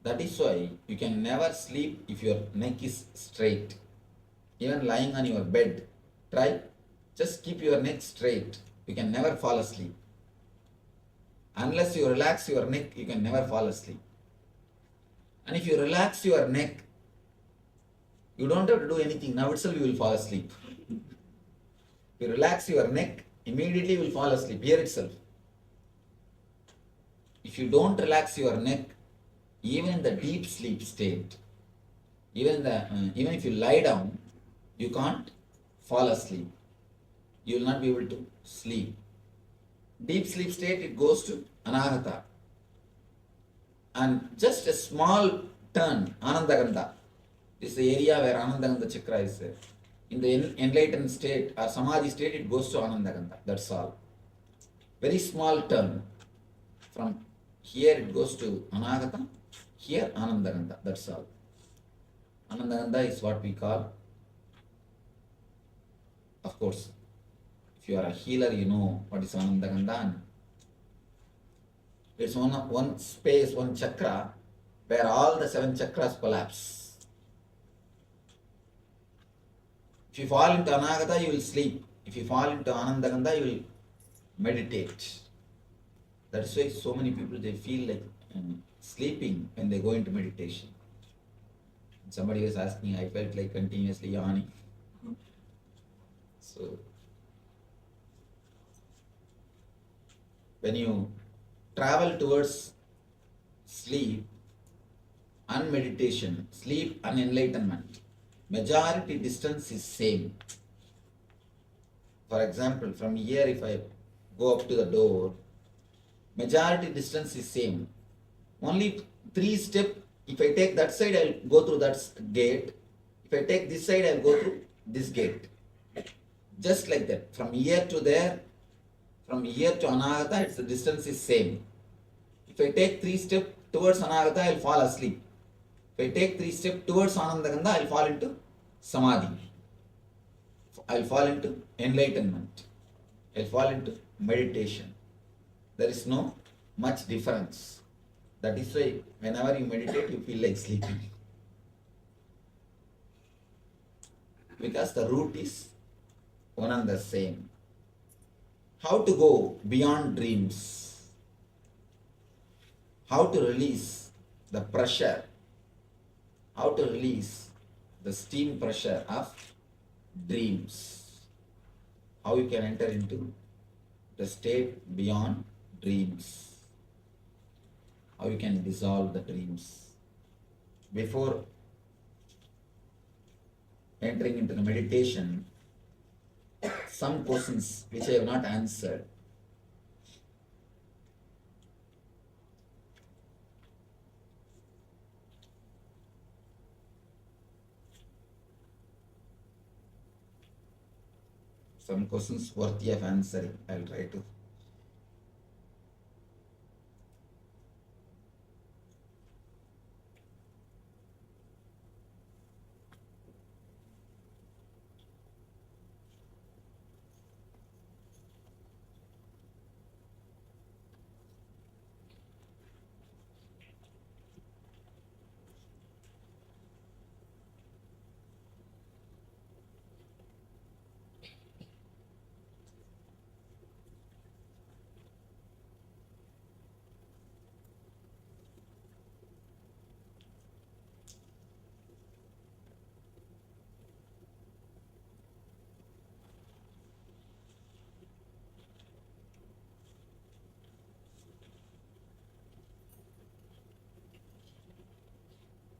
Speaker 1: That is why you can never sleep if your neck is straight. Even lying on your bed, try, just keep your neck straight. You can never fall asleep. Unless you relax your neck, you can never fall asleep. And if you relax your neck, you don't have to do anything. Now itself you will fall asleep. If you relax your neck, immediately you will fall asleep, here itself. If you don't relax your neck, even in the deep sleep state, even if you lie down, you can't fall asleep. You will not be able to sleep. Deep sleep state, it goes to Anahata. And just a small turn, Anandagandha. This is the area where Anandagandha Chakra is there. In the enlightened state or Samadhi state, it goes to Anandagandha. That's all. Very small turn. From here it goes to Anahata, here Anandagandha. That's all. Anandagandha is what we call, of course, if you are a healer, you know what is Anandagandha. It's one space, one chakra, where all the 7 chakras collapse. If you fall into Anahata, you will sleep. If you fall into Anandagandha, you will meditate. That's why so many people, they feel like sleeping when they go into meditation. Somebody was asking, I felt like continuously yawning. So, when you travel towards sleep and meditation, sleep and enlightenment, majority distance is same. For example, from here if I go up to the door, majority distance is same. Only 3 steps, if I take that side, I will go through that gate. If I take this side, I will go through this gate. Just like that. From here to there, from here to Anahata, the distance is same. If I take 3 steps towards Anahata, I will fall asleep. If I take 3 steps towards Anandagandha, I will fall into Samadhi. I will fall into enlightenment. I will fall into meditation. There is no much difference. That is why whenever you meditate, you feel like sleeping. Because the root is one and the same. How to go beyond dreams? How to release the pressure? How to release the steam pressure of dreams? How you can enter into the state beyond dreams? How you can dissolve the dreams? Before entering into the meditation, some questions which I have not answered. some questions worthy of answering. I'll try to.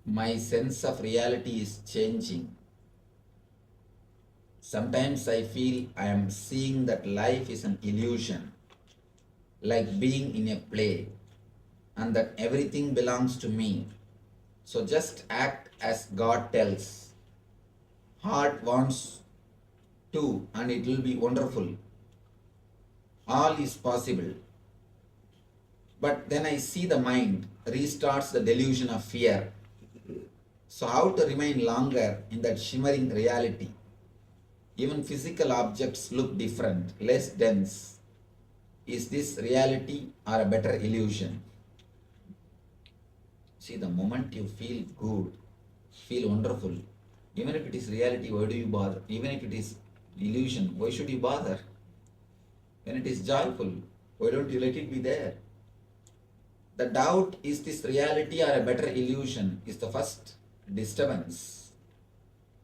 Speaker 1: My sense of reality is changing. Sometimes I feel I am seeing that life is an illusion, like being in a play, and that everything belongs to me. So just act as God tells. Heart wants to, and it will be wonderful. All is possible. But then I see the mind restarts the delusion of fear. So how to remain longer in that shimmering reality? Even physical objects look different, less dense. Is this reality or a better illusion? See, the moment you feel good, feel wonderful, even if it is reality, why do you bother? Even if it is illusion, why should you bother? When it is joyful, why don't you let it be there? The doubt, is this reality or a better illusion, is the first disturbance.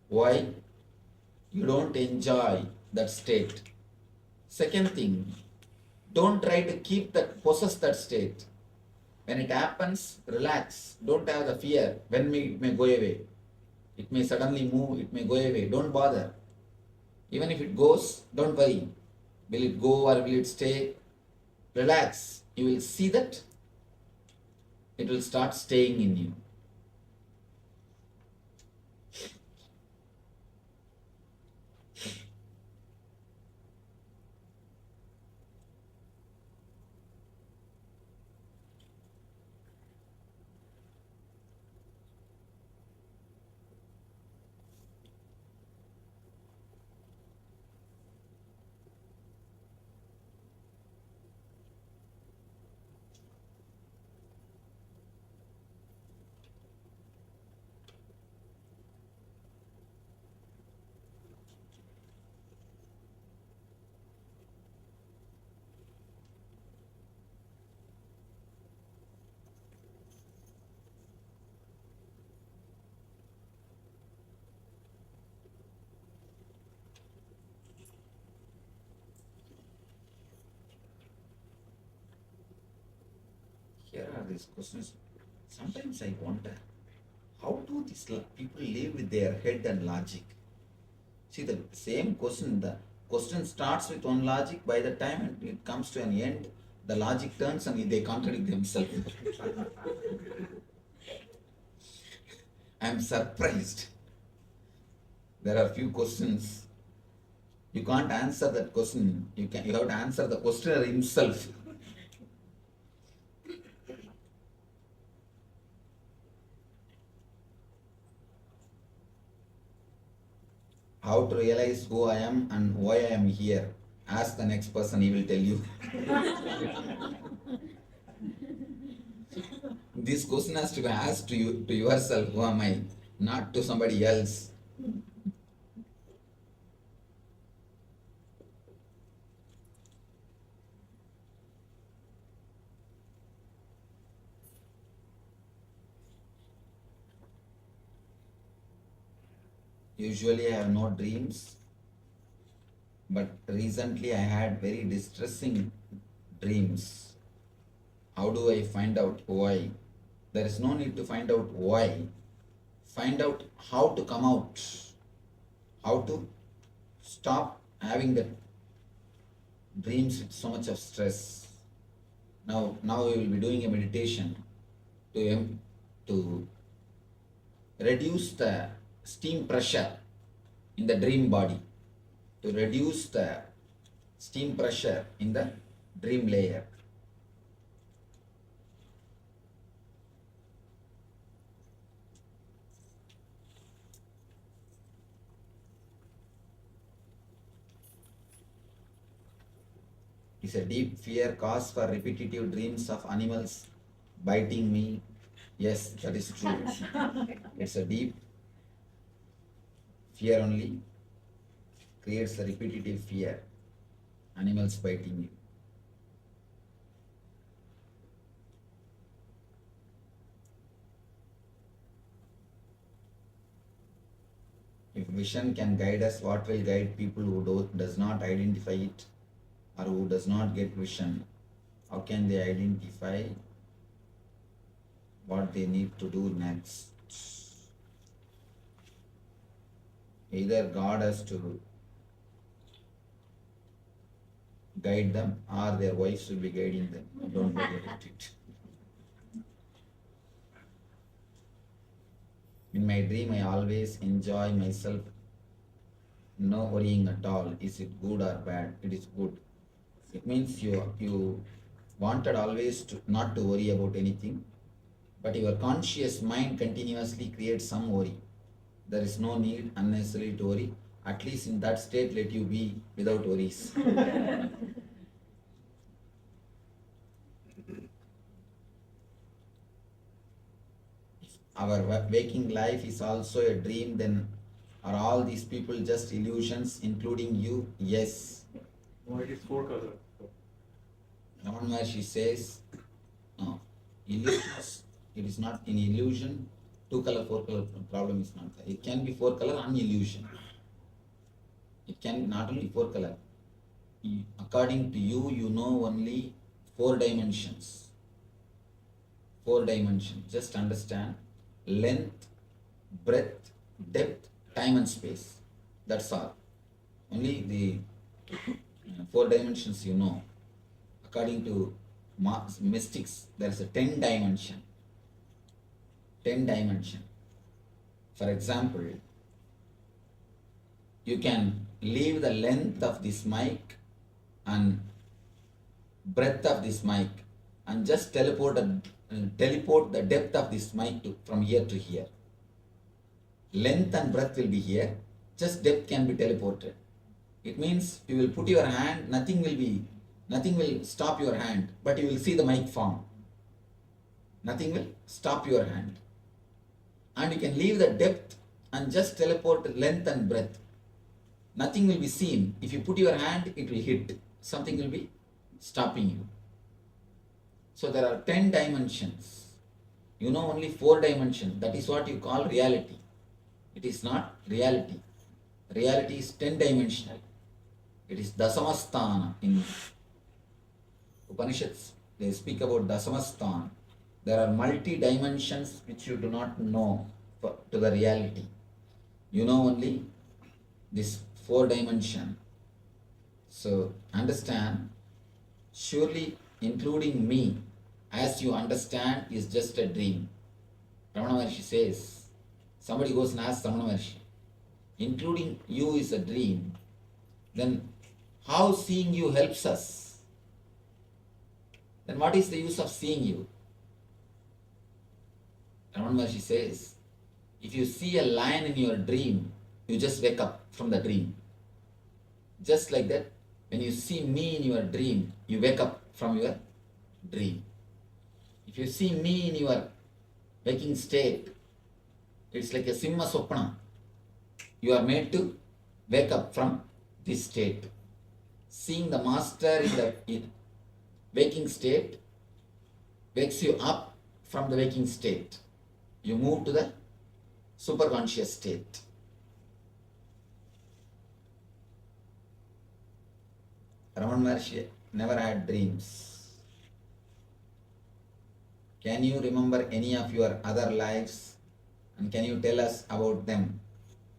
Speaker 1: Why? You don't enjoy that state. Second thing, don't try to possess that state. When it happens, relax. Don't have the fear. When it may go away. It may suddenly move, it may go away. Don't bother. Even if it goes, don't worry. Will it go or will it stay? Relax. You will see that it will start staying in you. Here are these questions. Sometimes I wonder, how do these people live with their head and logic? See, the same question, the question starts with one logic, by the time it comes to an end, the logic turns and they contradict themselves. I am surprised. There are few questions. You can't answer that question. You have to answer the questioner himself. How to realize who I am and why I am here? Ask the next person, he will tell you. This question has to be asked to you, to yourself, who am I? Not to somebody else. Usually I have no dreams, but recently I had very distressing dreams. How do I find out why? There is no need to find out why. Find out how to come out, how to stop having the dreams with so much of stress. Now we will be doing a meditation to reduce the steam pressure in the dream body. to reduce the steam pressure in the dream layer. Is a deep fear cause for repetitive dreams of animals biting me? Yes, that is true. It's a deep fear only creates a repetitive fear, animals biting you. If vision can guide us, what will guide people who does not identify it or who does not get vision? How can they identify what they need to do next? Either God has to guide them or their wives will be guiding them. Don't worry about it. In my dream, I always enjoy myself, no worrying at all. Is it good or bad? It is good. It means you wanted always not to worry about anything, but your conscious mind continuously creates some worry. There is no need unnecessarily to worry. At least in that state, let you be without worries. If our waking life is also a dream, then are all these people just illusions, including you? Yes.
Speaker 20: No, it is 4 color.
Speaker 1: Ramana Maharshi says, no, illusions, it is not in illusion. 2 color, 4 color problem is not there. It can be 4 color on illusion. It can be not only 4 color. According to you, you know only 4 dimensions. 4 dimensions. Just understand length, breadth, depth, time and space. That's all. Only the 4 dimensions you know. According to mystics, there is a 10 dimension. 10 dimension. For example, you can leave the length of this mic and breadth of this mic and just teleport the depth of this mic from here to here. Length and breadth will be here, just depth can be teleported. It means you will put your hand, nothing will stop your hand, but you will see the mic form. Nothing will stop your hand. And you can leave the depth and just teleport length and breadth. Nothing will be seen. If you put your hand, it will hit. Something will be stopping you. So there are 10 dimensions. You know only 4 dimensions. That is what you call reality. It is not reality. Reality is 10 dimensional. It is Dasamasthana. In Upanishads, they speak about Dasamasthana. There are multi-dimensions which you do not know to the reality. You know only this 4 dimension. So understand, surely including me, as you understand, is just a dream. Ramana Maharshi says, somebody goes and asks Ramana Maharshi, including you is a dream, then how seeing you helps us? Then what is the use of seeing you? Ramana Maharshi says, if you see a lion in your dream, you just wake up from the dream. Just like that, when you see me in your dream, you wake up from your dream. If you see me in your waking state, it's like a Simha Sopana. You are made to wake up from this state. Seeing the master in the waking state wakes you up from the waking state. You move to the superconscious state. Ramana Maharshi never had dreams. Can you remember any of your other lives and can you tell us about them?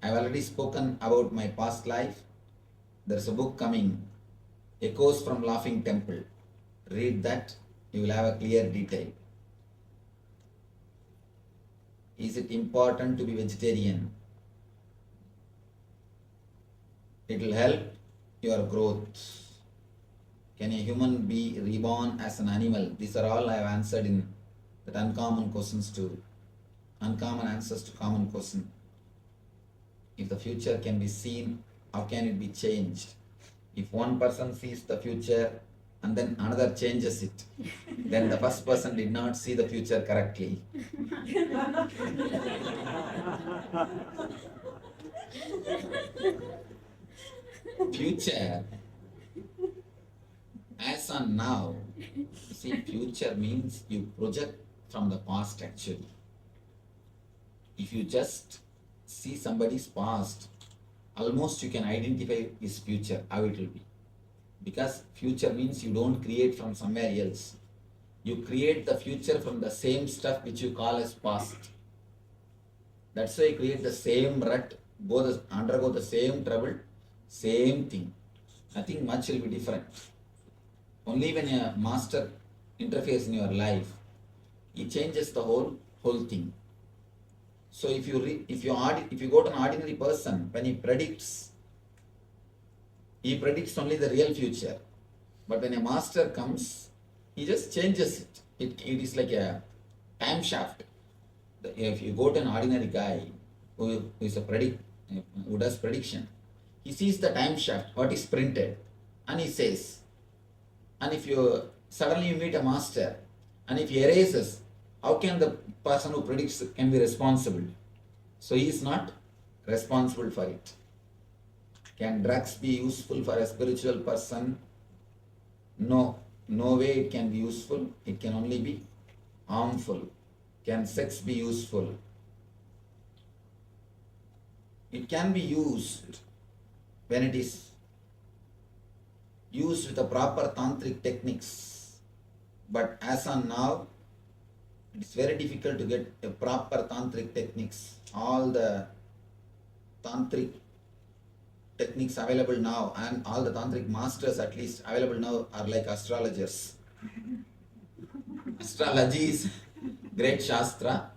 Speaker 1: I have already spoken about my past life. There's a book coming, Echoes from Laughing Temple. Read that, you will have a clear detail. Is it important to be vegetarian?
Speaker 15: It will help your growth. Can a human be reborn as an animal? These are all I have answered in that uncommon answers to common question. If the future can be seen, how can it be changed? If one person sees the future and then another changes it, then the first person did not see the future correctly. Future, as on now, see, future means you project from the past actually. If you just see somebody's past, almost you can identify his future, how it will be. Because future means you don't create from somewhere else. You create the future from the same stuff which you call as past. That's why you create the same rut, undergo the same trouble, same thing. Nothing much will be different. Only when a master interferes in your life, he changes the whole thing. So if you go to an ordinary person, when he predicts only the real future. But when a master comes, he just changes it. It is like a time shaft. If you go to an ordinary guy who does prediction, he sees the time shaft, what is printed, and he says. And if you suddenly meet a master, and if he erases, how can the person who predicts can be responsible? So he is not responsible for it. Can drugs be useful for a spiritual person? No way it can be useful. It can only be harmful. Can sex be useful? It can be used when it is used with the proper tantric techniques. But as on now, it's very difficult to get a proper tantric techniques. All the tantric techniques available now and all the tantric masters at least available now are like astrologers. Astrology is great shastra,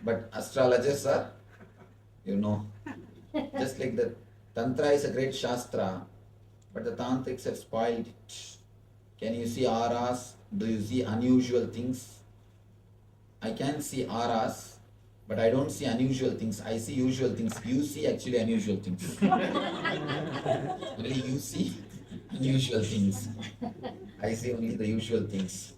Speaker 15: but astrologers are, just like the tantra is a great shastra, but the tantrics have spoiled it. Can you see auras? Do you see unusual things? I can see auras, but I don't see unusual things. I see usual things. You see actually unusual things. Only you see unusual things. I see only the usual things.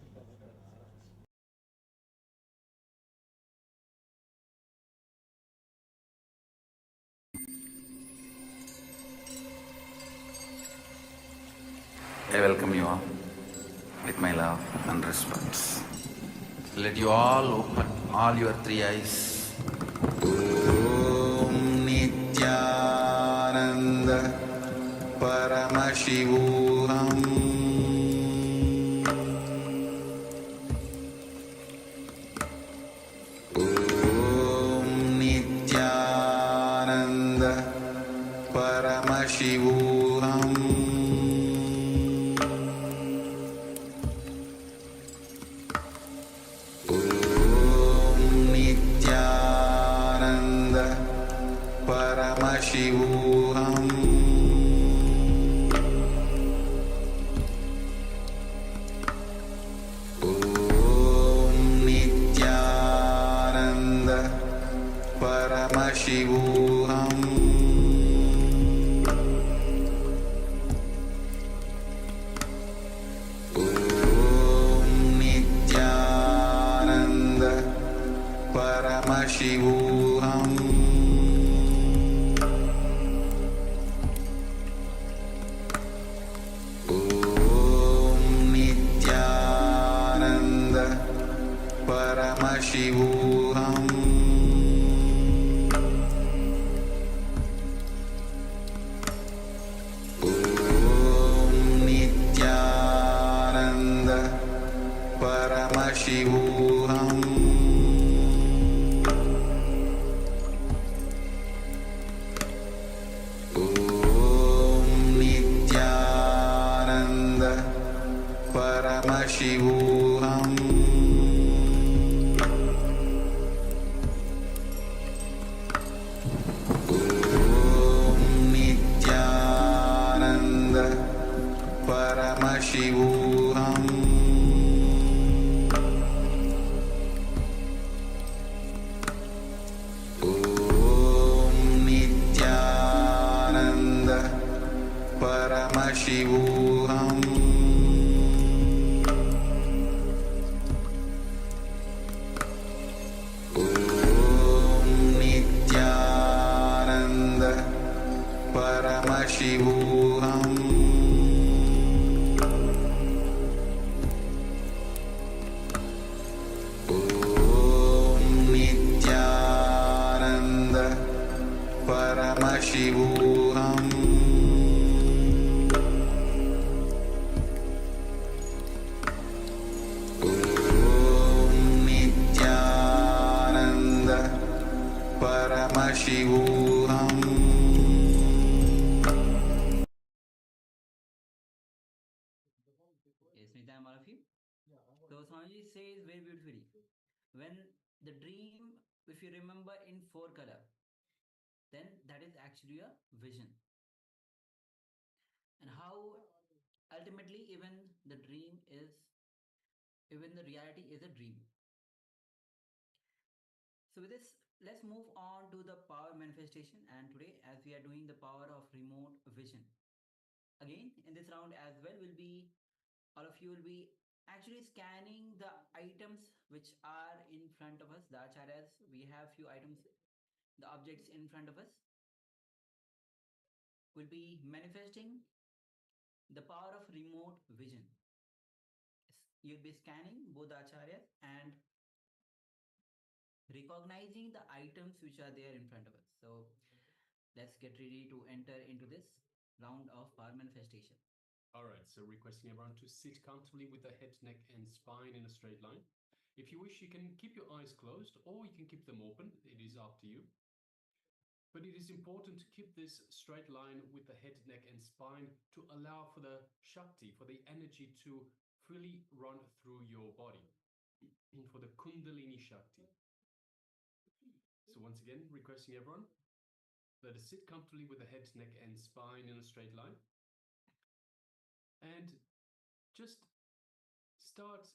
Speaker 15: I welcome you all with my love and respect. Let you all open all your three eyes. Om Nithyananda Paramashivoham. Om Nithyananda Paramashivoham. Paramashivoham. Om Nithyananda Paramashivoham. Om Nithyananda Paramashivoham. Paramashivoham. Om Nithyananda Paramashivoham. Om Nithyananda Paramashivoham. Om Nithyananda
Speaker 1: Paramashivoham Om Nithyananda Paramashivoham Om Nithyananda Paramashivoham Om Nithyananda Paramashivoham Om Nithyananda Paramashivoham
Speaker 13: Yes, Nithyananda, all of you. So Swamiji says very beautifully, when the dream, if you remember in 4 color, then that is actually a vision. And how ultimately even the dream is, even the reality is a dream. So with this, let's move on to the power manifestation. And today, as we are doing the power of remote vision, again in this round as well, will be all of you will be actually scanning the items which are in front of us, the acharyas. We have few items, the objects in front of us. Will be manifesting the power of remote vision. You'll be scanning both the acharyas and recognizing the items which are there in front of us. So let's get ready to enter into this round of power manifestation.
Speaker 14: All right, so requesting everyone to sit comfortably with the head, neck, and spine in a straight line. If you wish, you can keep your eyes closed or you can keep them open. It is up to you. But it is important to keep this straight line with the head, neck, and spine to allow for the Shakti, for the energy to freely run through your body, for the Kundalini Shakti. So once again, requesting everyone, let us sit comfortably with the head, neck, and spine in a straight line. And just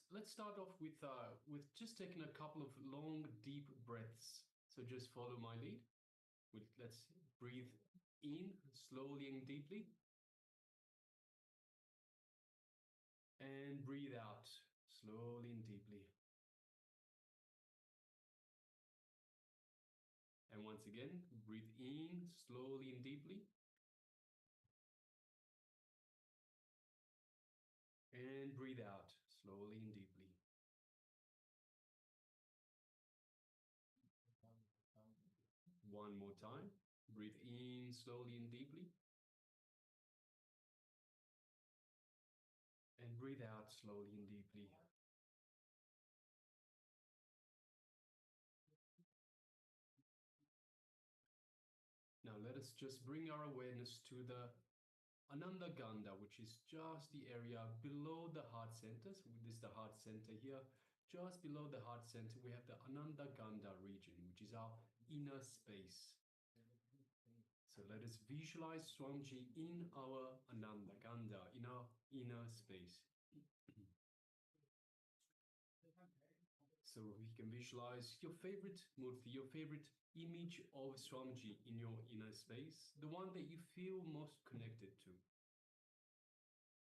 Speaker 14: let's start off with just taking a couple of long, deep breaths. So just follow my lead. Let's breathe in slowly and deeply. And breathe out slowly and deeply. And once again, breathe in slowly and deeply. And breathe out slowly and deeply. One more time. Breathe in slowly and deeply. And breathe out slowly and deeply. Now let us just bring our awareness to the Ananda Gandha, which is just the area below the heart center. So this is the heart center here. Just below the heart center, we have the Ananda Gandha region, which is our inner space. So let us visualize Swamiji in our Ananda Gandha, in our inner space. So we can visualize your favorite murti, your favorite image of Swamiji in your inner space, the one that you feel most connected to.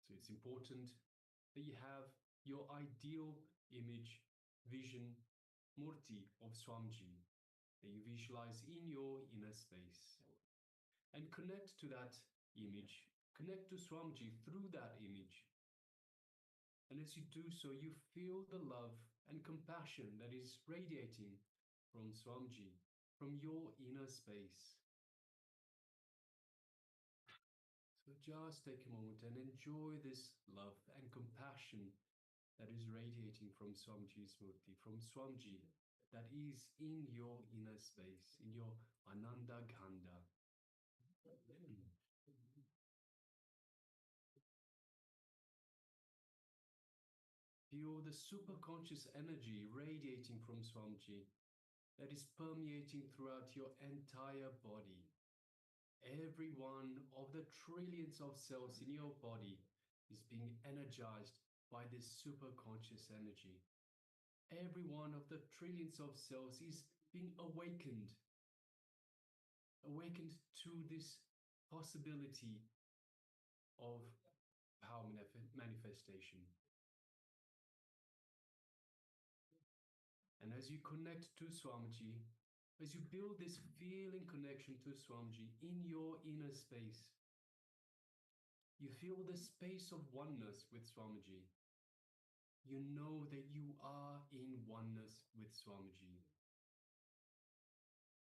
Speaker 14: So it's important that you have your ideal image, vision, murti of Swamiji that you visualize in your inner space. And connect to that image, connect to Swamiji through that image. And as you do so, you feel the love and compassion that is radiating from Swamiji, from your inner space. So just take a moment and enjoy this love and compassion that is radiating from Swamiji's murti, from Swamiji that is in your inner space, in your Ananda Gandha. Feel the superconscious energy radiating from Swamiji that is permeating throughout your entire body. Every one of the trillions of cells in your body is being energized by this super conscious energy. Every one of the trillions of cells is being awakened to this possibility of power manifestation. And as you connect to Swamiji, as you build this feeling connection to Swamiji in your inner space, you feel the space of oneness with Swamiji. You know that you are in oneness with Swamiji.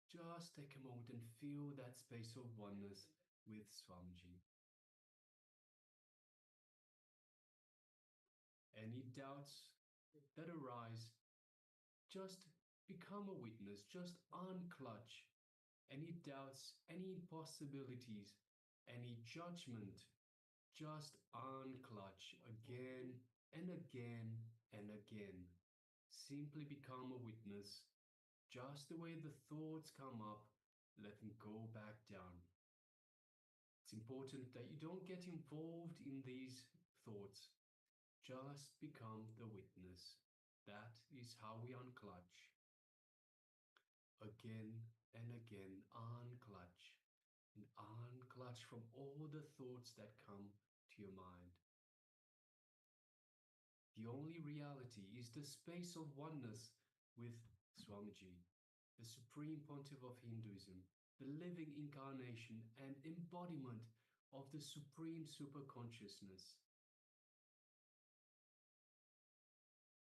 Speaker 14: Just take a moment and feel that space of oneness with Swamiji. Any doubts that arise, just become a witness, just unclutch any doubts, any impossibilities, any judgment. Just unclutch again and again and again. Simply become a witness. Just the way the thoughts come up, let them go back down. It's important that you don't get involved in these thoughts. Just become the witness. That is how we unclutch. Again and again, unclutch. And unclutch from all the thoughts that come to your mind. The only reality is the space of oneness with Swamiji, the Supreme Pontiff of Hinduism, the living incarnation and embodiment of the Supreme Superconsciousness.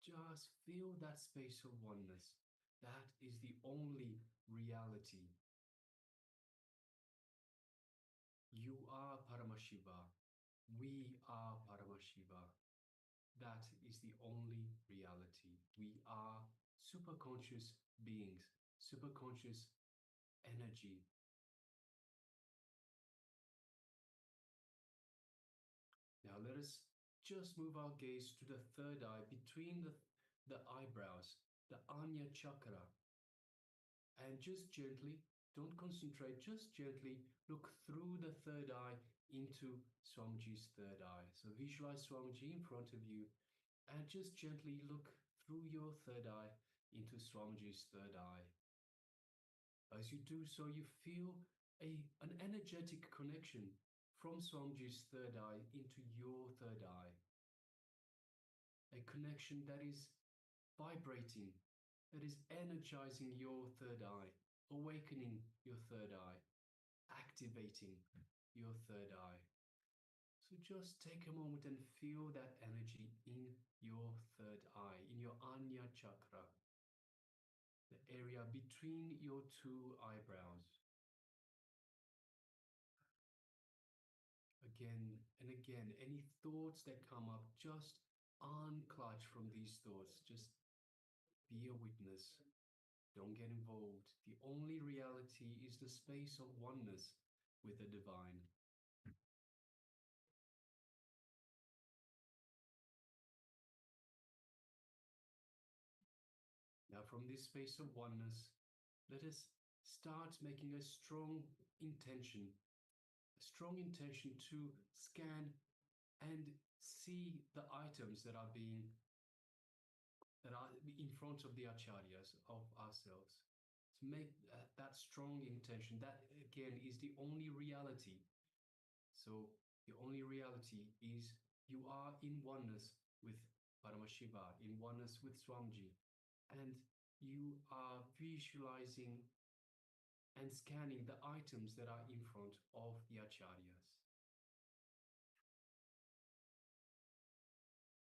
Speaker 14: Just feel that space of oneness. That is the only reality. You are Paramashiva. We are Paramashiva. That is the only reality. We are superconscious beings, superconscious energy. Now let us just move our gaze to the third eye between the eyebrows, the Anya chakra. And just gently, don't concentrate, just gently look through the third eye into Swamiji's third eye. So visualize Swamiji in front of you and just gently look through your third eye into Swamiji's third eye. As you do so, you feel an energetic connection from Swamiji's third eye into your third eye. A connection that is vibrating, that is energizing your third eye, awakening your third eye, activating your third eye. So just take a moment and feel that energy in your third eye, in your Anya chakra, the area between your two eyebrows. Again and again, any thoughts that come up, just unclutch from these thoughts. Just be a witness. Don't get involved. The only reality is the space of oneness with the divine. Now, from this space of oneness, let us start making a strong intention to scan and see the items that are in front of the acharyas of ourselves. To make that strong intention, that again is the only reality. So the only reality is you are in oneness with Paramashiva, in oneness with Swamiji, and you are visualizing and scanning the items that are in front of the acharyas.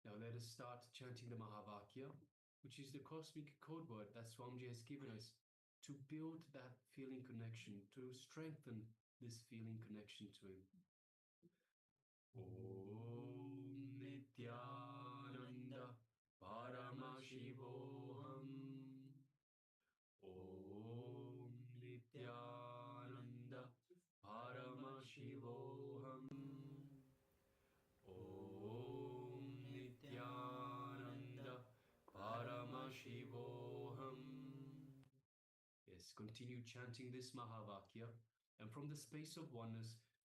Speaker 14: Now let us start chanting the Mahavakya, which is the cosmic code word that Swamiji has given us to build that feeling connection, to strengthen this feeling connection to him. Om Nithyananda Paramashivoham. Om Nithyananda Paramashivoham. Om Nithyananda Paramashivoham. Yes, continue chanting this Mahavakya, and from the space of oneness,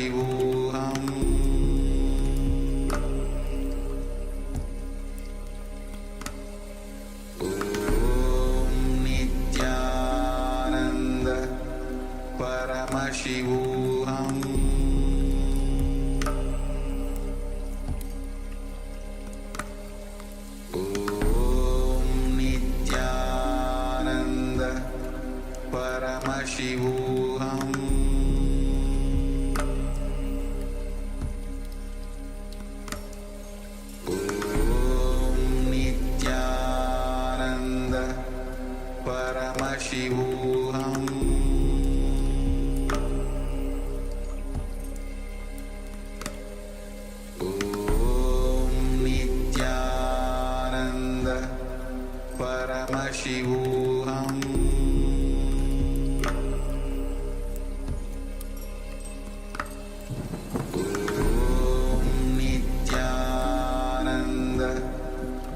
Speaker 1: Paramashivoham Om Nithyananda Paramashivoham Om Nithyananda Paramashivoham Paramashivoham Om Nithyananda Paramashivoham Om Nithyananda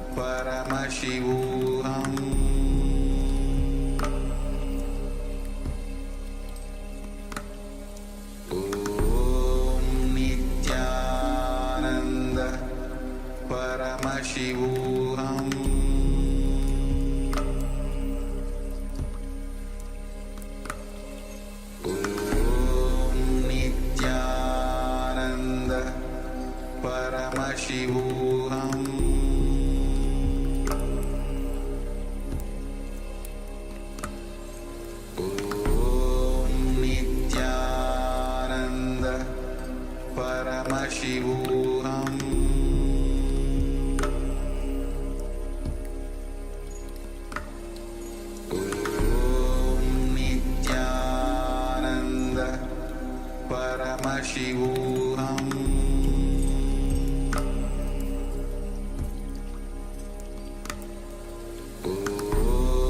Speaker 1: Paramashivoham Paramashivoham Om Nithyananda Paramashivoham Om Nithyananda Paramashivoham Paramashivoham Om Nithyananda Paramashivoham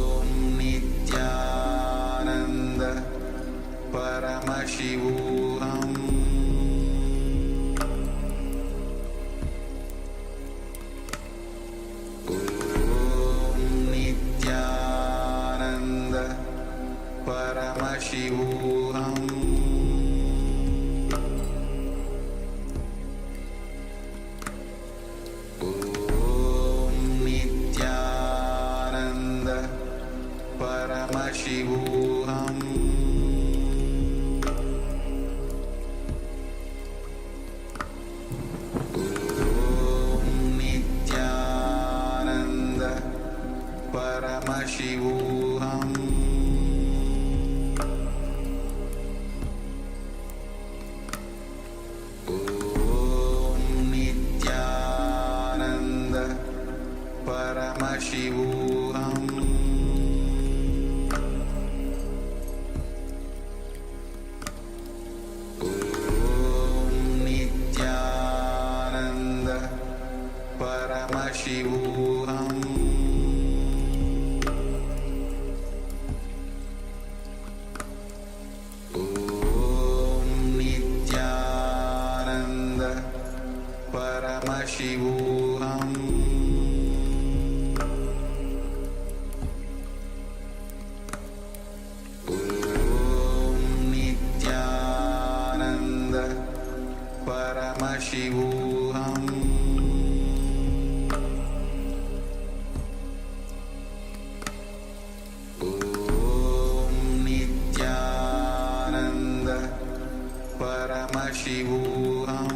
Speaker 1: Om Nithyananda Paramashivoham Paramashivoham Om Nithyananda Paramashivoham Om Nithyananda Paramashivoham Paramashivoham Om Nithyananda Paramashivoham Om Nithyananda Paramashivoham Paramashivoham Om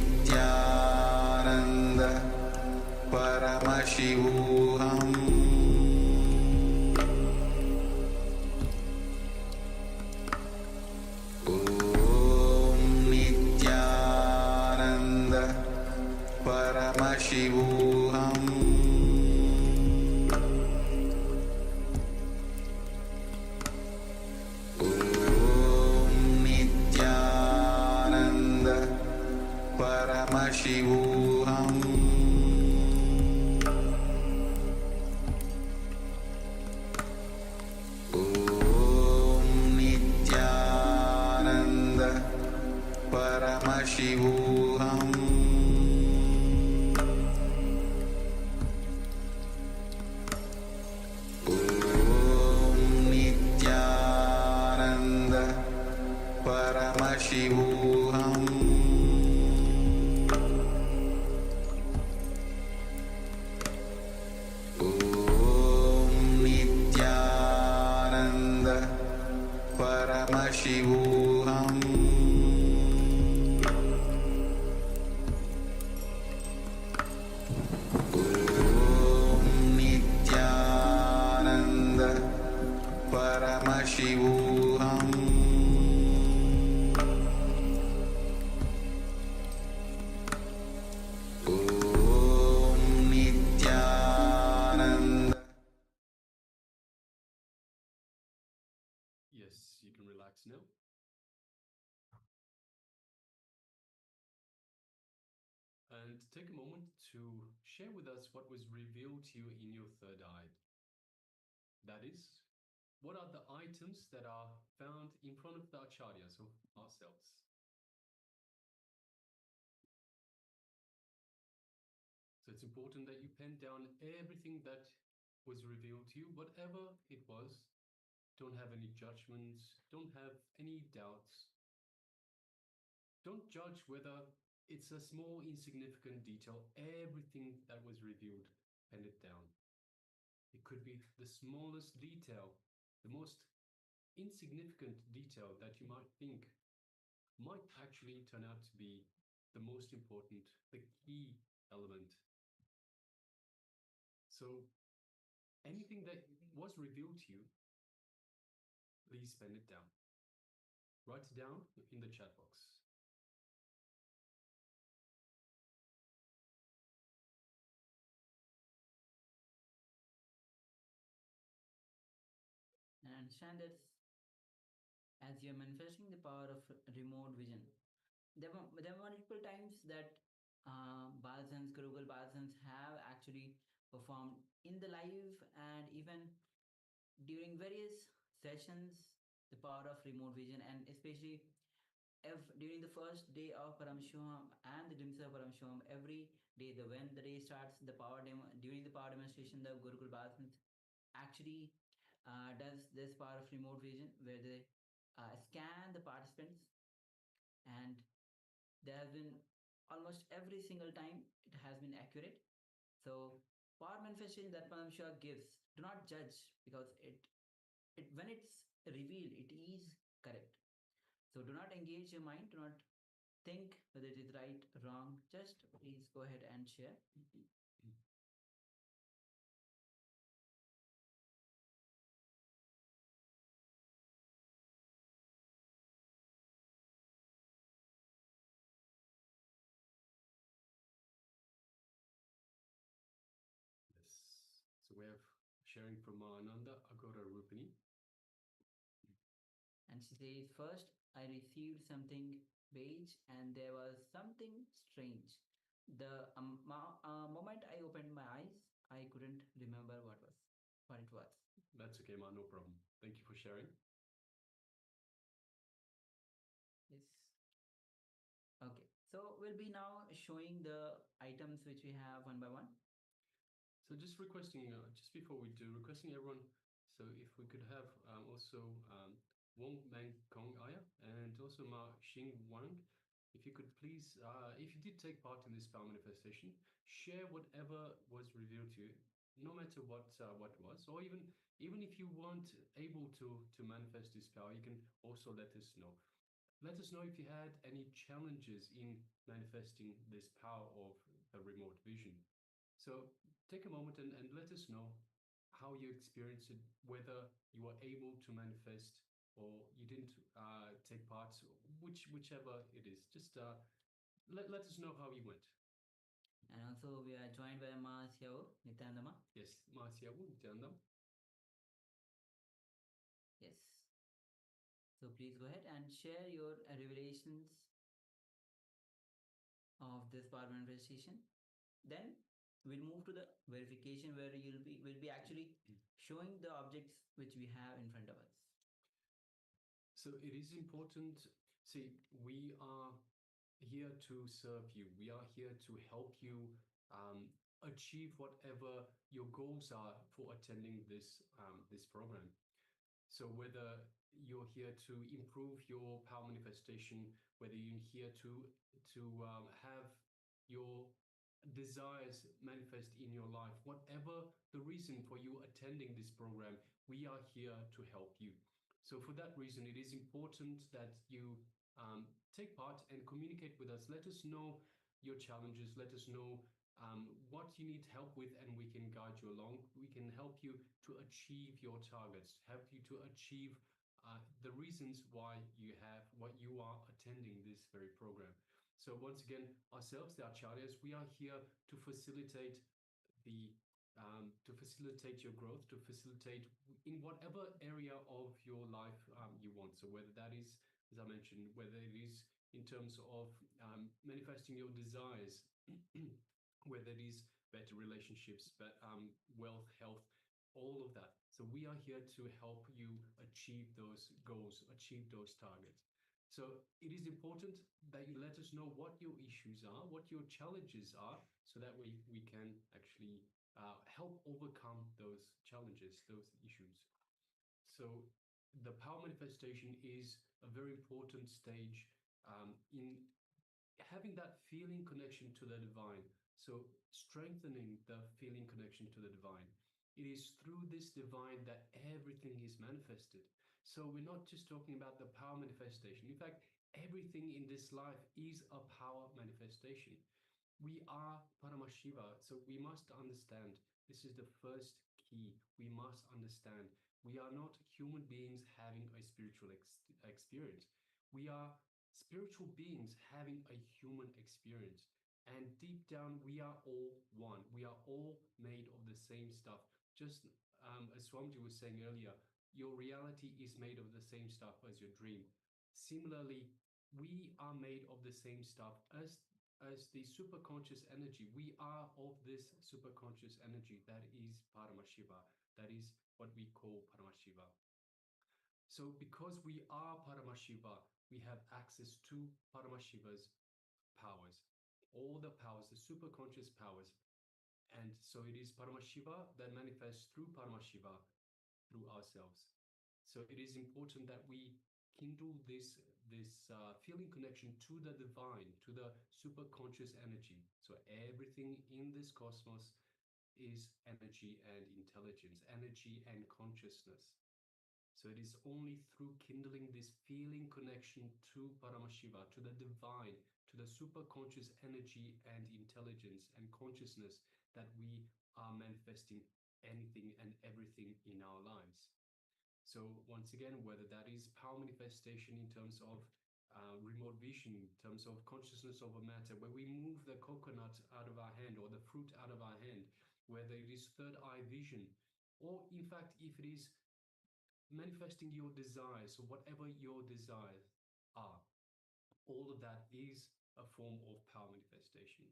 Speaker 1: Nithyananda Paramashivoham Om Nithyananda Paramashivoham Paramashivoham Om Nithyananda Paramashivoham Paramashivoham. Om Nithyananda.
Speaker 14: Yes, you can relax now. And take a moment to share with us what was revealed to you in your third eye. That is, what are the items that are found in front of the acharyas of ourselves? So it's important that you pen down everything that was revealed to you, whatever it was. Don't have any judgments, don't have any doubts. Don't judge whether it's a small, insignificant detail. Everything that was revealed, pen it down. It could be the smallest detail, the most insignificant detail that you might think might actually turn out to be the most important, the key element. So anything that was revealed to you, please pen it down. Write it down in the chat box.
Speaker 13: And understand that as you're manifesting the power of remote vision, there were multiple times that Balasans, Gurukul Balasans have actually performed in the live and even during various sessions the power of remote vision, and especially if during the first day of Paramashivoham and the Glimpses of Paramashivoham, every day, when the day starts, the power demo, during the power demonstration, the Gurukul Balasans actually does this power of remote vision where they scan the participants, and there has been almost every single time it has been accurate. So power manifestation that Paramashiva gives, do not judge, because when it's revealed, it is correct. So do not engage your mind, do not think whether it is right or wrong. Just please go ahead and share.
Speaker 14: Yes. So we have sharing from Ananda Agora Rupini.
Speaker 13: And she says, first I received something beige and there was something strange. The moment I opened my eyes, I couldn't remember what it was.
Speaker 14: That's okay, Ma, no problem. Thank you for sharing.
Speaker 13: Yes. Okay, so we'll be now showing the items which we have one by one.
Speaker 14: So just requesting, just before we do, requesting everyone, so if we could have also Wong Mang Kong Aya and also Ma Xing Wang, if you could please, if you did take part in this power manifestation, share whatever was revealed to you, no matter what was, or even if you weren't able to manifest this power, you can also let us know. Let us know if you had any challenges in manifesting this power of the remote vision. So take a moment and let us know how you experienced it, whether you were able to manifest or you didn't take part, whichever it is. Just let us know how you went.
Speaker 13: And also we are joined by Ma Xiao Nithyananda.
Speaker 14: Yes, Ma Xiao Nithyananda.
Speaker 13: Yes. So please go ahead and share your revelations of this power manifestation. Then we'll move to the verification where we'll be actually showing the objects which we have in front of us.
Speaker 14: So it is important. See, we are here to serve you. We are here to help you achieve whatever your goals are for attending this program. So whether you're here to improve your power manifestation, whether you're here to have your desires manifest in your life, whatever the reason for you attending this program, we are here to help you. So for that reason, it is important that you take part and communicate with us. Let us know your challenges. Let us know what you need help with, and we can guide you along. We can help you to achieve your targets, help you to achieve the reasons why you are attending this very program. So once again, ourselves, the acharyas, we are here to facilitate your growth, to facilitate in whatever area of your life you want. So whether that is, as I mentioned, whether it is in terms of manifesting your desires, whether it is better relationships, but wealth, health, all of that. So we are here to help you achieve those goals, achieve those targets. So it is important that you let us know what your issues are, what your challenges are, so that we can actually help overcome those challenges, those issues. So the power manifestation is a very important stage in having that feeling connection to the divine. So strengthening the feeling connection to the divine. It is through this divine that everything is manifested. So we're not just talking about the power manifestation. In fact, everything in this life is a power manifestation. We are Paramashiva, so we must understand. This is the first key. We must understand. We are not human beings having a spiritual experience. We are spiritual beings having a human experience. And deep down, we are all one. We are all made of the same stuff. Just as Swamiji was saying earlier, your reality is made of the same stuff as your dream. Similarly, we are made of the same stuff as the superconscious energy. We are of this superconscious energy that is Paramashiva. That is what we call Paramashiva. So because we are Paramashiva, we have access to Paramashiva's powers, all the powers, the superconscious powers. And so it is Paramashiva that manifests through Paramashiva, through ourselves. So it is important that we kindle this feeling connection to the divine, to the superconscious energy. So everything in this cosmos is energy and intelligence, energy and consciousness. So it is only through kindling this feeling connection to Paramashiva, to the divine, to the superconscious energy and intelligence and consciousness that we are manifesting anything and everything in our lives. So once again, whether that is power manifestation in terms of remote vision, in terms of consciousness over matter, where we move the coconut out of our hand or the fruit out of our hand, whether it is third eye vision, or in fact, if it is manifesting your desires, so whatever your desires are, all of that is a form of power manifestation.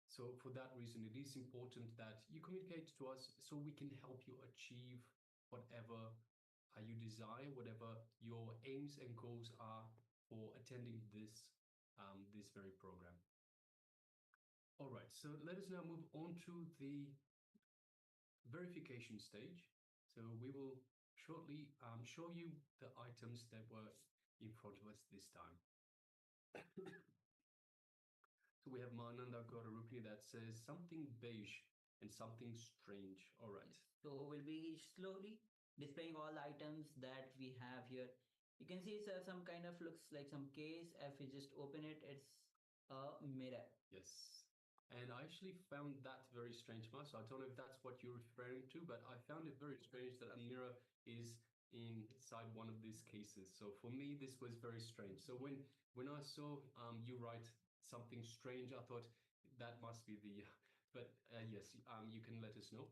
Speaker 14: So for that reason, it is important that you communicate to us so we can help you achieve whatever you desire, whatever your aims and goals are for attending this very program. All right, so let us now move on to the verification stage. So we will shortly show you the items that were in front of us this time. So we have Mananda Gaurarupni that says something beige and something strange. All right.
Speaker 13: So we'll be slowly displaying all the items that we have here. You can see it's some kind of looks like some case. If you just open it, it's a mirror.
Speaker 14: Yes. And I actually found that very strange, Ma. So I don't know if that's what you're referring to, but I found it very strange that a mirror is inside one of these cases. So for me, this was very strange. So when I saw you write something strange, I thought that must be the, but yes, you can let us know.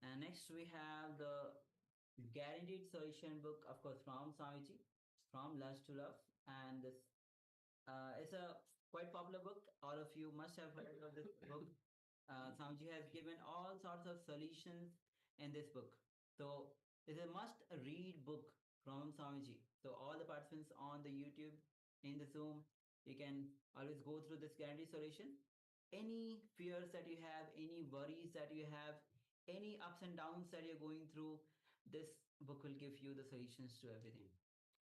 Speaker 13: And next we have the guaranteed solution book, of course, from Swamiji, from Lust to Love. And this it's a quite popular book. All of you must have heard of this book. Swamiji has given all sorts of solutions in this book. So it's a must read book from Swamiji. So all the participants on the YouTube, in the Zoom, you can always go through this guaranteed solution. Any fears that you have, any worries that you have, any ups and downs that you're going through, this book will give you the solutions to everything.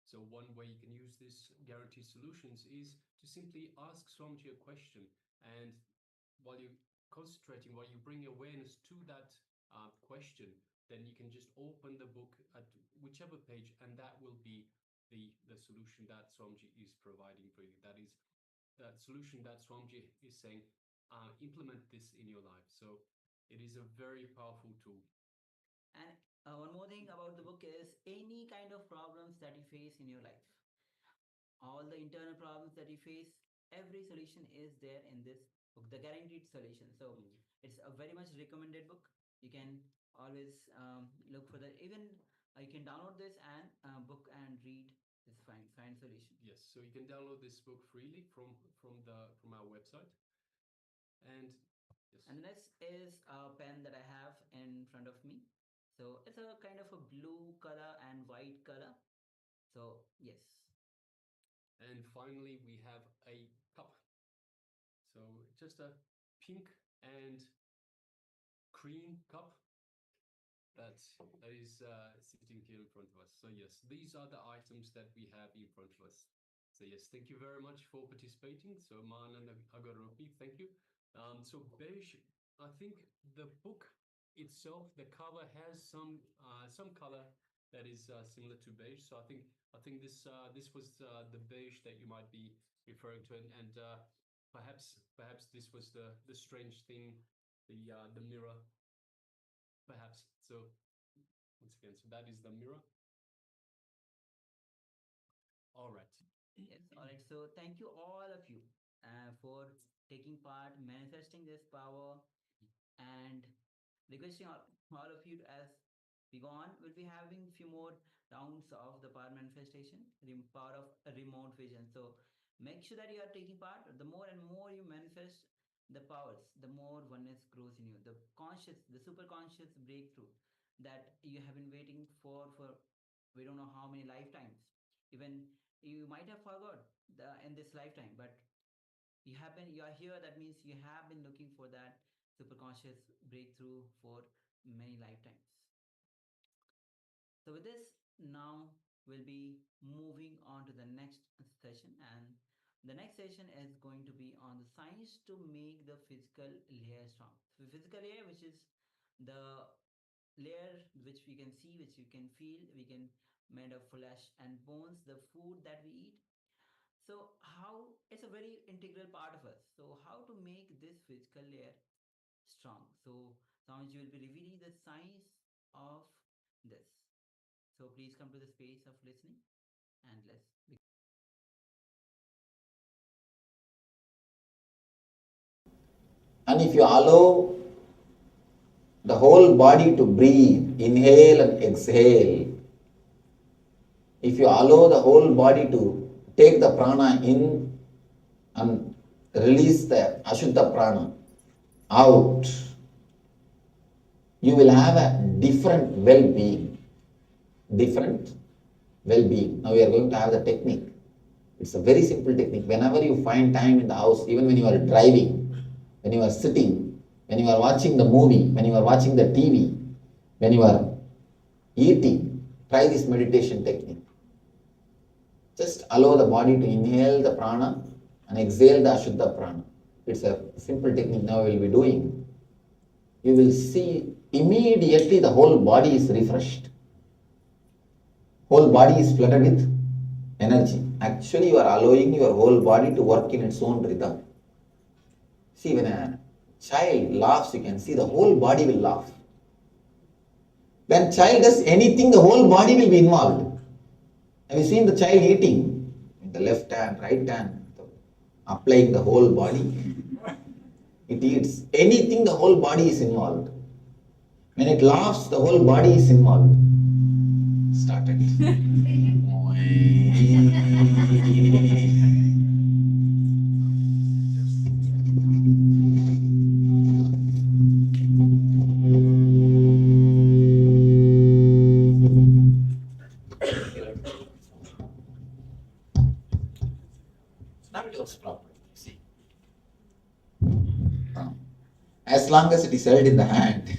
Speaker 14: So one way you can use this guaranteed solutions is to simply ask Swamiji a question, and while you're concentrating, while you bring awareness to that question, then you can just open the book at whichever page, and that will be the solution that Swamiji is providing for you. That is that solution that Swamiji is saying, implement this in your life. So it is a very powerful tool.
Speaker 13: And One more thing about the book is any kind of problems that you face in your life, all the internal problems that you face, every solution is there in this book, the guaranteed solution. So it's a very much recommended book. You can always look for that. Even you can download this and book and read this fine solution.
Speaker 14: Yes, so you can download this book freely from our website. And yes.
Speaker 13: And the next is a pen that I have in front of me. So it's a kind of a blue color and white color. So yes.
Speaker 14: And finally, we have a cup. So just a pink and cream cup that is sitting here in front of us. So yes, these are the items that we have in front of us. So yes, thank you very much for participating. So Maananda Agaropi, thank you. So beige, I think the book itself, the cover has some color that is similar to beige. So I think this was the beige that you might be referring to, and perhaps this was the strange thing, the mirror, perhaps. So once again, so that is the mirror. All right.
Speaker 13: Yes. All right. So thank you all of you for taking part, manifesting this power, and requesting all of you to, as we go on, we'll be having a few more rounds of the power manifestation, the power of remote vision. So make sure that you are taking part. The more and more you manifest the powers, the more oneness grows in you. The conscious, the super conscious breakthrough that you have been waiting for we don't know how many lifetimes. Even you might have forgot in this lifetime, but you are here. That means you have been looking for that superconscious breakthrough for many lifetimes. So with this, now we'll be moving on to the next session, and the next session is going to be on the science to make the physical layer strong. So physical layer, which is the layer which we can see, which you can feel, we can made of flesh and bones, the food that we eat. So how it's a very integral part of us. So how to make this physical layer strong. So Samanji will be revealing the science of this. So please come to the space of listening and let's begin.
Speaker 15: And if you allow the whole body to breathe, inhale and exhale, if you allow the whole body to take the prana in and release the Ashuddha prana out, you will have a different well-being. Different well-being. Now we are going to have the technique. It's a very simple technique. Whenever you find time in the house, even when you are driving, when you are sitting, when you are watching the movie, when you are watching the TV, when you are eating, try this meditation technique. Just allow the body to inhale the prana and exhale the Ashuddha prana. It's a simple technique now we will be doing. You will see immediately the whole body is refreshed. Whole body is flooded with energy. Actually, you are allowing your whole body to work in its own rhythm. See, when a child laughs, you can see the whole body will laugh. When child does anything, the whole body will be involved. Have you seen the child eating? In the left hand, right hand, applying the whole body. It eats. Anything, the whole body is involved. When it laughs, the whole body is involved. Started. Now it works properly. See. As long as it is held in the hand.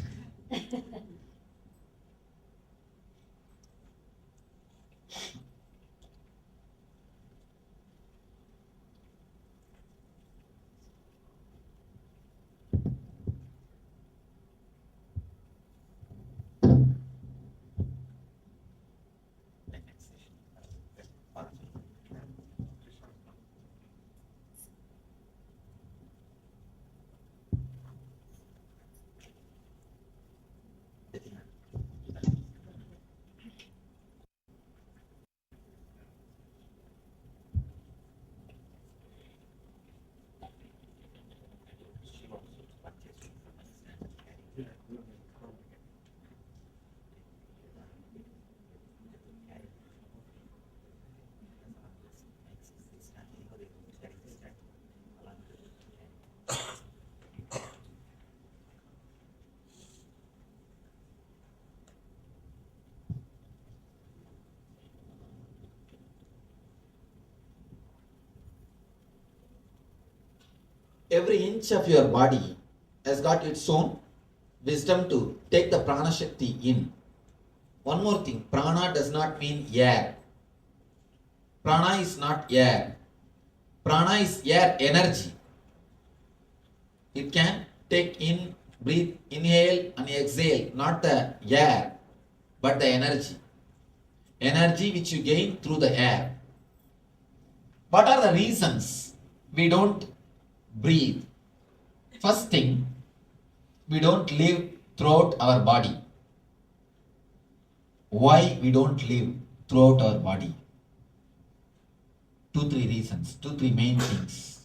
Speaker 15: every inch of your body has got its own wisdom to take the prana shakti in. One more thing, prana does not mean air. Prana is not air. Prana is air energy. It can take in, breathe, inhale and exhale, not the air, but the energy. Energy which you gain through the air. What are the reasons we don't breathe? First thing, we don't live throughout our body. Why we don't live throughout our body? 2-3 reasons, 2-3 main things.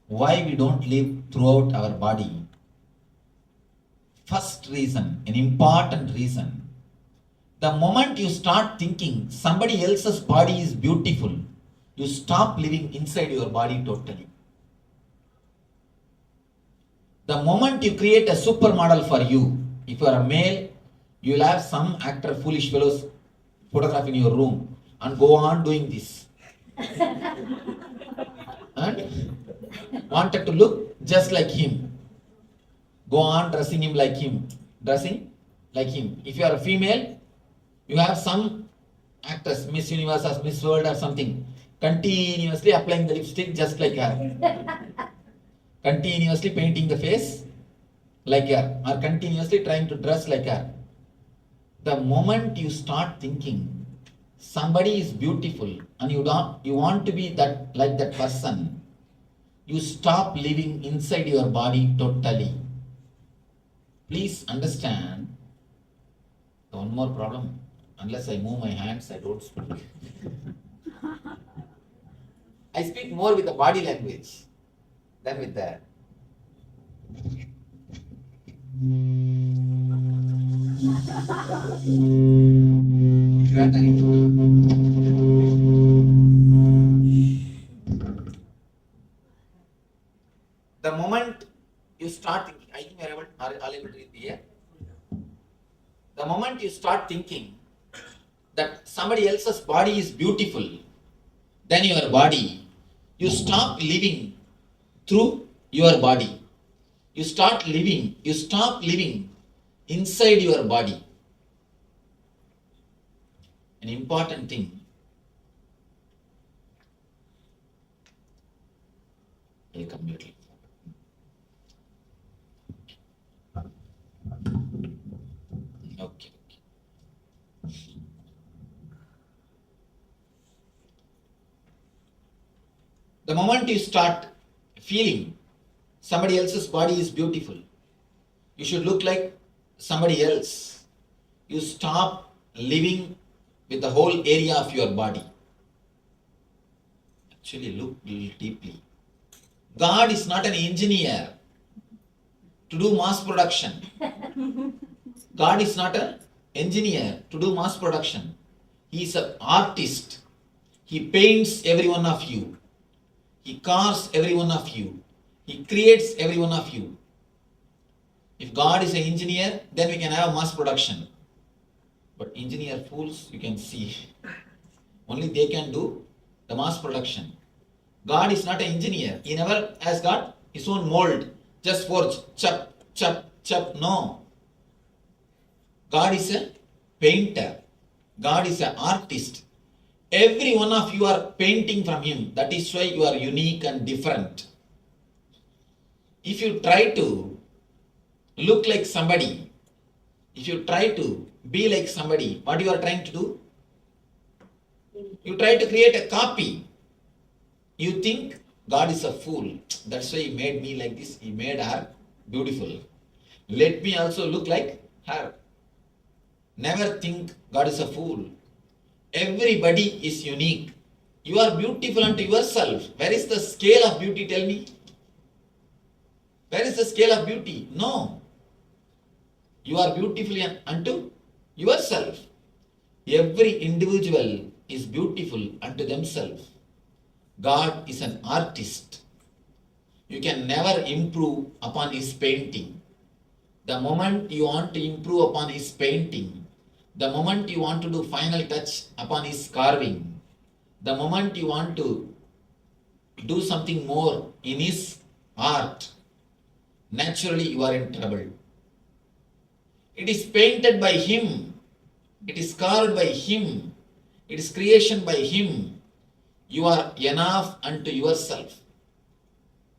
Speaker 15: Why we don't live throughout our body? First reason, an important reason. The moment you start thinking somebody else's body is beautiful, you stop living inside your body totally. The moment you create a supermodel for you, if you are a male, you will have some actor, foolish fellows photograph in your room and go on doing this. And wanted to look just like him. Go on dressing him like him. Dressing like him. If you are a female, you have some actress, Miss Universe or Miss World or something, continuously applying the lipstick just like her. Continuously painting the face like her, or continuously trying to dress like her. The moment you start thinking somebody is beautiful and you want to be that like that person, you stop living inside your body totally. Please understand. One more problem. Unless I move my hands, I don't speak. I speak more with the body language than with the the moment you start thinking, I think we are all able to read here. The moment you start thinking that somebody else's body is beautiful than your body, you stop living through your body. You stop living inside your body. An important thing. Okay. The moment you start feeling somebody else's body is beautiful, you should look like somebody else, you stop living with the whole area of your body. Actually, look deeply. God is not an engineer to do mass production. God is not an engineer to do mass production. He is an artist. He paints every one of you. He carves every one of you. He creates every one of you. If God is an engineer, then we can have mass production. But engineer fools, you can see. Only they can do the mass production. God is not an engineer. He never has got his own mold. Just forge, chop, chop, chop. No. God is a painter. God is an artist. Every one of you are painting from him. That is why you are unique and different. If you try to look like somebody, if you try to be like somebody, what you are trying to do? You try to create a copy. You think God is a fool. That's why he made me like this. He made her beautiful. Let me also look like her. Never think God is a fool. Everybody is unique. You are beautiful unto yourself. Where is the scale of beauty? Tell me. Where is the scale of beauty? No. You are beautiful unto yourself. Every individual is beautiful unto themselves. God is an artist. You can never improve upon his painting. The moment you want to improve upon his painting, the moment you want to do final touch upon his carving, the moment you want to do something more in his art, naturally you are in trouble. It is painted by him, it is carved by him, it is creation by him. You are enough unto yourself.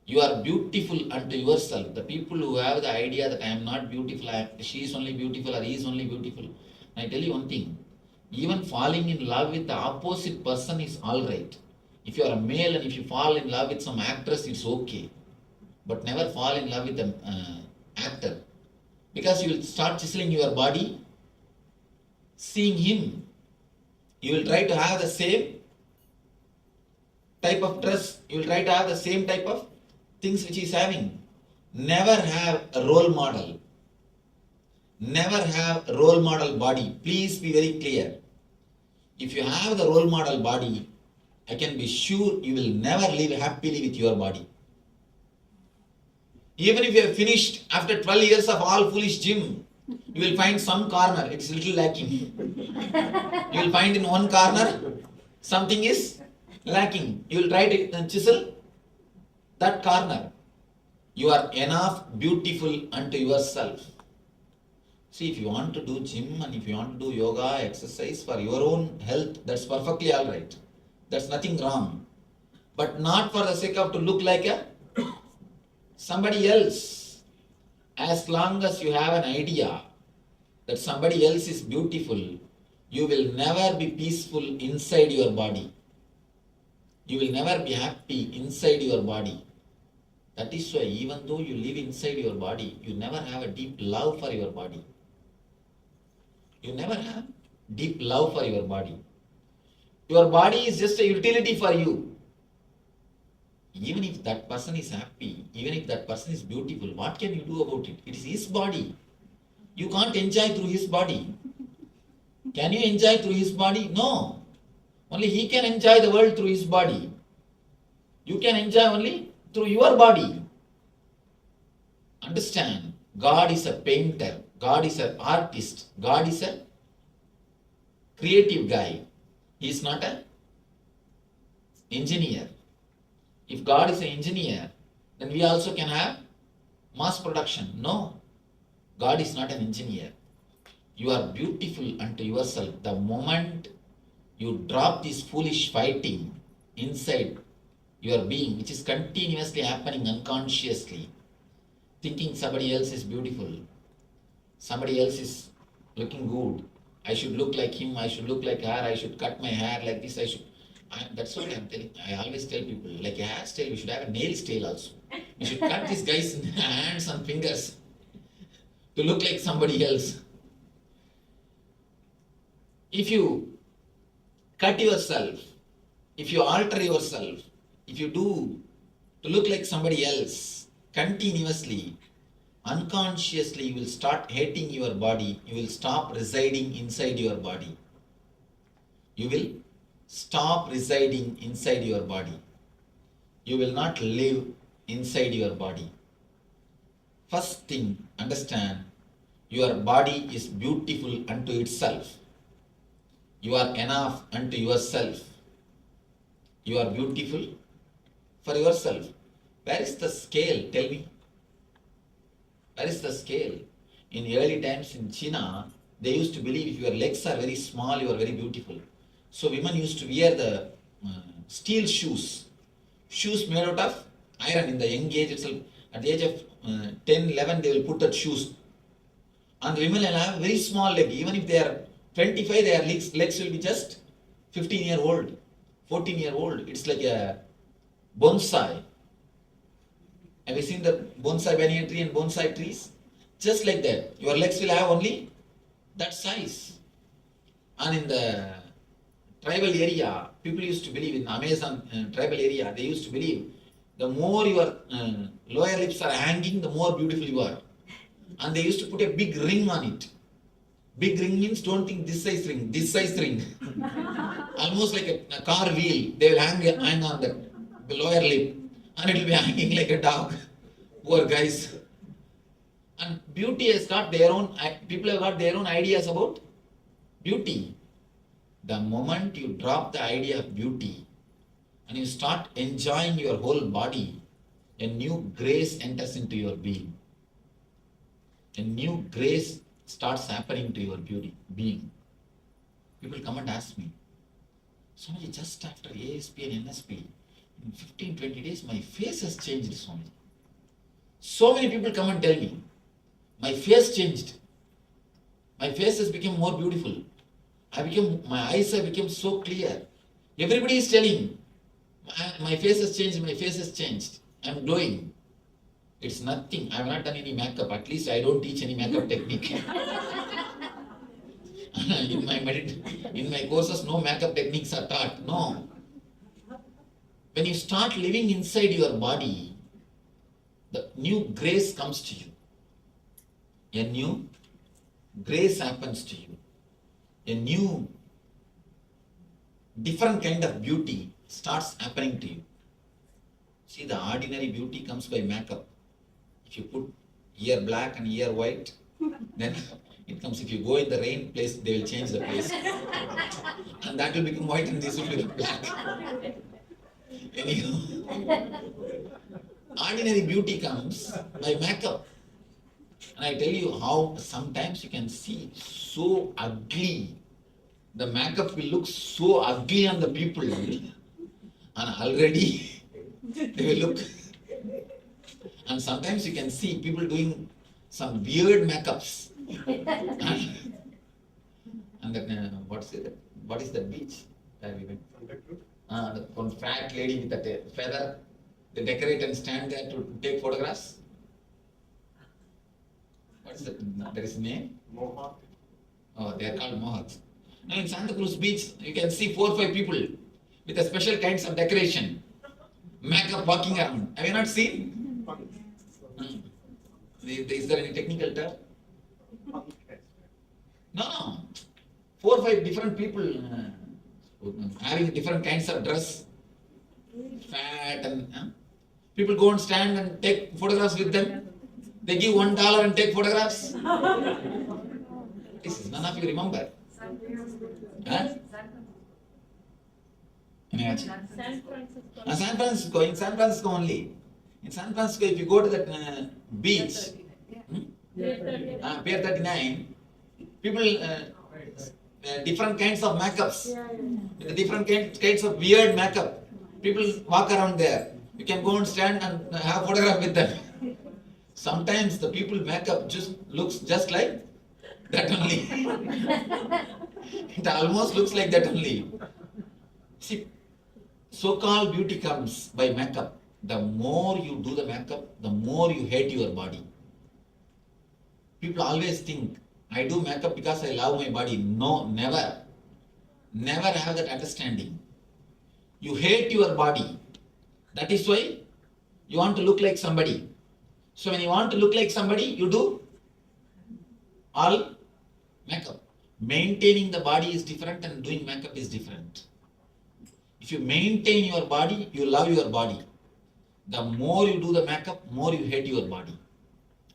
Speaker 15: You are beautiful unto yourself. The people who have the idea that I am not beautiful, she is only beautiful or he is only beautiful. I tell you one thing, even falling in love with the opposite person is alright. If you are a male and if you fall in love with some actress, it's okay. But never fall in love with an actor. Because you will start chiseling your body, seeing him. You will try to have the same type of dress, you will try to have the same type of things which he is having. Never have a role model. Never have a role model body. Please be very clear. If you have the role model body, I can be sure you will never live happily with your body. Even if you have finished after 12 years of all foolish gym, you will find some corner, it's a little lacking. You will find in one corner, something is lacking. You will try to chisel that corner. You are enough beautiful unto yourself. See, if you want to do gym and if you want to do yoga, exercise for your own health, that's perfectly alright. That's nothing wrong. But not for the sake of to look like a somebody else. As long as you have an idea that somebody else is beautiful, you will never be peaceful inside your body. You will never be happy inside your body. That is why even though you live inside your body, you never have a deep love for your body. You never have deep love for your body. Your body is just a utility for you. Even if that person is happy, even if that person is beautiful, what can you do about it? It is his body. You can't enjoy through his body. Can you enjoy through his body? No. Only he can enjoy the world through his body. You can enjoy only through your body. Understand, God is a painter. God is an artist. God is a creative guy. He is not an engineer. If God is an engineer, then we also can have mass production. No, God is not an engineer. You are beautiful unto yourself. The moment you drop this foolish fighting inside your being, which is continuously happening unconsciously, thinking somebody else is beautiful, somebody else is looking good, I should look like him, I should look like her, I should cut my hair like this, that's what I'm telling. I always tell people, like a hairstyle, we should have a nail style also. We should cut these guys' hands and fingers to look like somebody else. If you cut yourself, if you alter yourself, if you do to look like somebody else continuously, unconsciously you will start hating your body. You will stop residing inside your body. You will stop residing inside your body. You will not live inside your body. First thing, understand, your body is beautiful unto itself. You are enough unto yourself. You are beautiful for yourself. Where is the scale? Tell me. Where is the scale? In early times in China, they used to believe if your legs are very small, you are very beautiful. So women used to wear the steel shoes. Shoes made out of iron in the young age itself. At the age of 10, 11, they will put that shoes. And women will have very small leg. Even if they are 25, their legs will be just 15-year-old, 14-year-old. It's like a bonsai. Have you seen the bonsai banyan tree and bonsai trees? Just like that. Your legs will have only that size. And in the tribal area, people used to believe, in Amazon tribal area, they used to believe the more your lower lips are hanging, the more beautiful you are. And they used to put a big ring on it. Big ring means don't think this size ring, this size ring. Almost like a car wheel, they will hang on the lower lip. And it will be hanging like a dog. Poor guys. And beauty has got their own, people have got their own ideas about beauty. The moment you drop the idea of beauty,
Speaker 1: and you start enjoying your whole body, a new grace enters into your being. A new grace starts happening to your being. People come and ask me, Swamiji, just after ASP and NSP, in 15-20 days, my face has changed, Swamiji. So many people come and tell me, my face changed. My face has become more beautiful. My eyes have become so clear. Everybody is telling, my face has changed, my face has changed. I'm glowing. It's nothing. I have not done any makeup. At least I don't teach any makeup technique. In my courses, no makeup techniques are taught. No. When you start living inside your body, the new grace comes to you. A new grace happens to you. A new, different kind of beauty starts happening to you. See, the ordinary beauty comes by makeup. If you put ear black and ear white, then it comes. If you go in the rain place, they will change the place. And that will become white and this will become black. Anyhow, ordinary beauty comes by makeup. And I tell you how sometimes you can see so ugly. The makeup will look so ugly on the people. And already they will look. And sometimes you can see people doing some weird makeups. And then, what is that beach? The one fat lady with that feather. They decorate and stand there to take photographs. What is that? There is a name? Mohawk. Oh, they are called Mohawks. Now in Santa Cruz Beach, you can see 4 or 5 people with a special kinds of decoration. Makeup walking around. Have you not seen? Is there any technical term? No. 4 or 5 different people having different kinds of dress. Fat and people go and stand and take photographs with them. They give $1 and take photographs. This is none of you remember. Huh? San Francisco. In San Francisco only. In San Francisco, if you go to that beach, Pier 39, people, different kinds of makeups, with different kinds of weird makeup. People walk around there. You can go and stand and have a photograph with them. Sometimes the people makeup just looks just like that only. It almost looks like that only. See, so-called beauty comes by makeup. The more you do the makeup, the more you hate your body. People always think, I do makeup because I love my body. No, never. Never have that understanding. You hate your body. That is why you want to look like somebody. So when you want to look like somebody, you do all makeup. Maintaining the body is different and doing makeup is different. If you maintain your body, you love your body. The more you do the makeup, more you hate your body.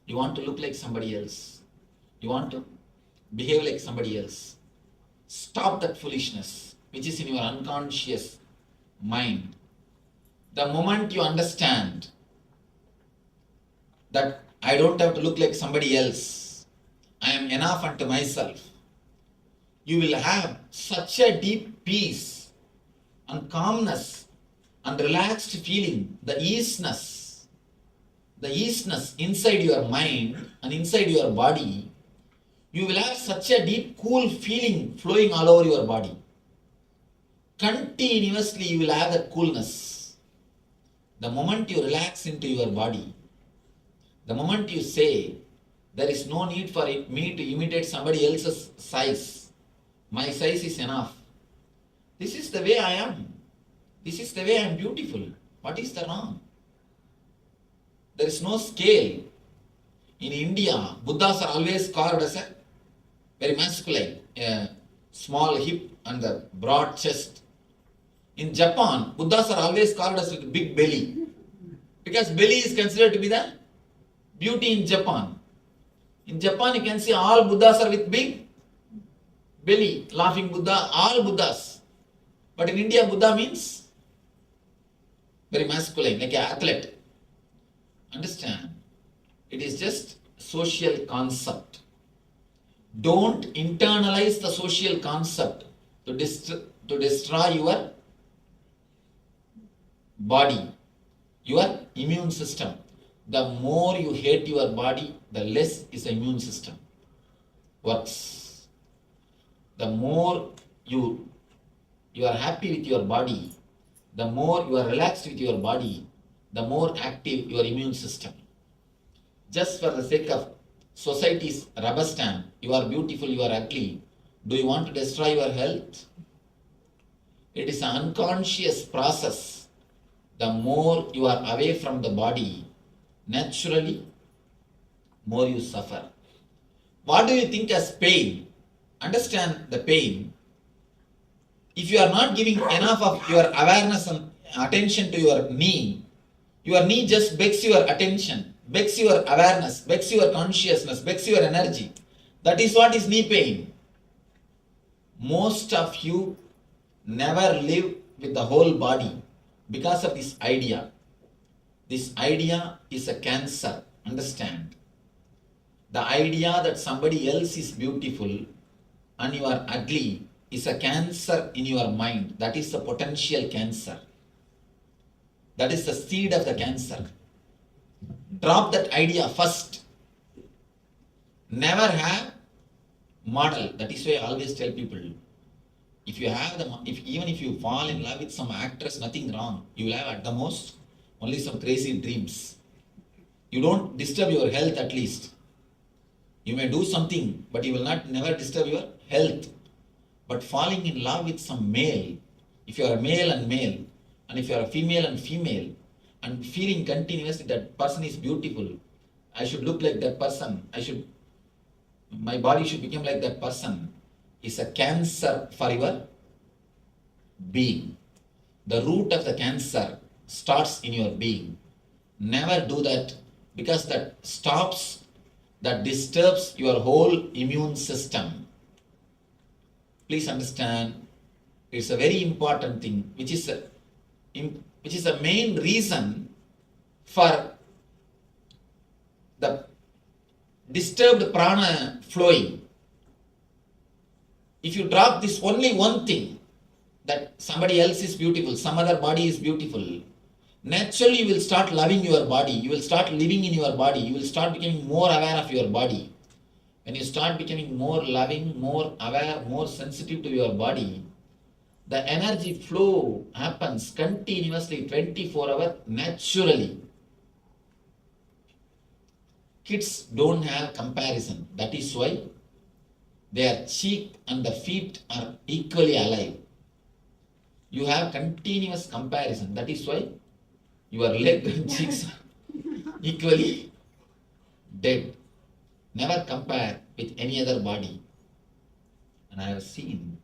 Speaker 1: You want to look like somebody else. You want to behave like somebody else. Stop that foolishness, which is in your unconscious mind. The moment you understand that I don't have to look like somebody else, I am enough unto myself, you will have such a deep peace and calmness and relaxed feeling, the easiness inside your mind and inside your body. You will have such a deep cool feeling flowing all over your body. Continuously you will have that coolness. The moment you relax into your body, the moment you say, there is no need for me to imitate somebody else's size. My size is enough. This is the way I am. This is the way I am beautiful. What is the wrong? There is no scale. In India, Buddhas are always carved as a very masculine, small hip and the broad chest. In Japan, Buddhas are always carved as with big belly. Because belly is considered to be the beauty in Japan. In Japan, you can see all Buddhas are with big belly, laughing Buddha, all Buddhas. But in India, Buddha means
Speaker 15: very masculine, like an athlete. Understand? It is just social concept. Don't internalize the social concept to destroy your body, your immune system. The more you hate your body, the less is the immune system works. The more you are happy with your body, the more you are relaxed with your body, the more active your immune system. Just for the sake of society's rubber stamp, you are beautiful, you are ugly. Do you want to destroy your health? It is an unconscious process. The more you are away from the body, naturally, more you suffer. What do you think as pain? Understand the pain. If you are not giving enough of your awareness and attention to your knee just begs your attention, begs your awareness, begs your consciousness, begs your energy. That is what is knee pain. Most of you never live with the whole body because of this idea. This idea is a cancer, understand? The idea that somebody else is beautiful and you are ugly is a cancer in your mind. That is the potential cancer. That is the seed of the cancer. Drop that idea first. Never have model. That is why I always tell people, even if you fall in love with some actress, nothing wrong. You will have at the most only some crazy dreams. You don't disturb your health at least. You may do something, but you will never disturb your health. But falling in love with some male, if you are male and male, and if you are a female and female, and feeling continuously that person is beautiful, I should look like that person, my body should become like that person, is a cancer for your being. The root of the cancer starts in your being. Never do that, because that disturbs your whole immune system. Please understand, it's a very important thing, which is the main reason for the disturbed prana flowing. If you drop this only one thing, that somebody else is beautiful, some other body is beautiful, naturally you will start loving your body, you will start living in your body, you will start becoming more aware of your body. When you start becoming more loving, more aware, more sensitive to your body, the energy flow happens continuously 24 hours naturally. Kids don't have comparison. That is why their cheek and the feet are equally alive. You have continuous comparison. That is why your leg and cheeks are equally dead. Never compare with any other body. And I have seen,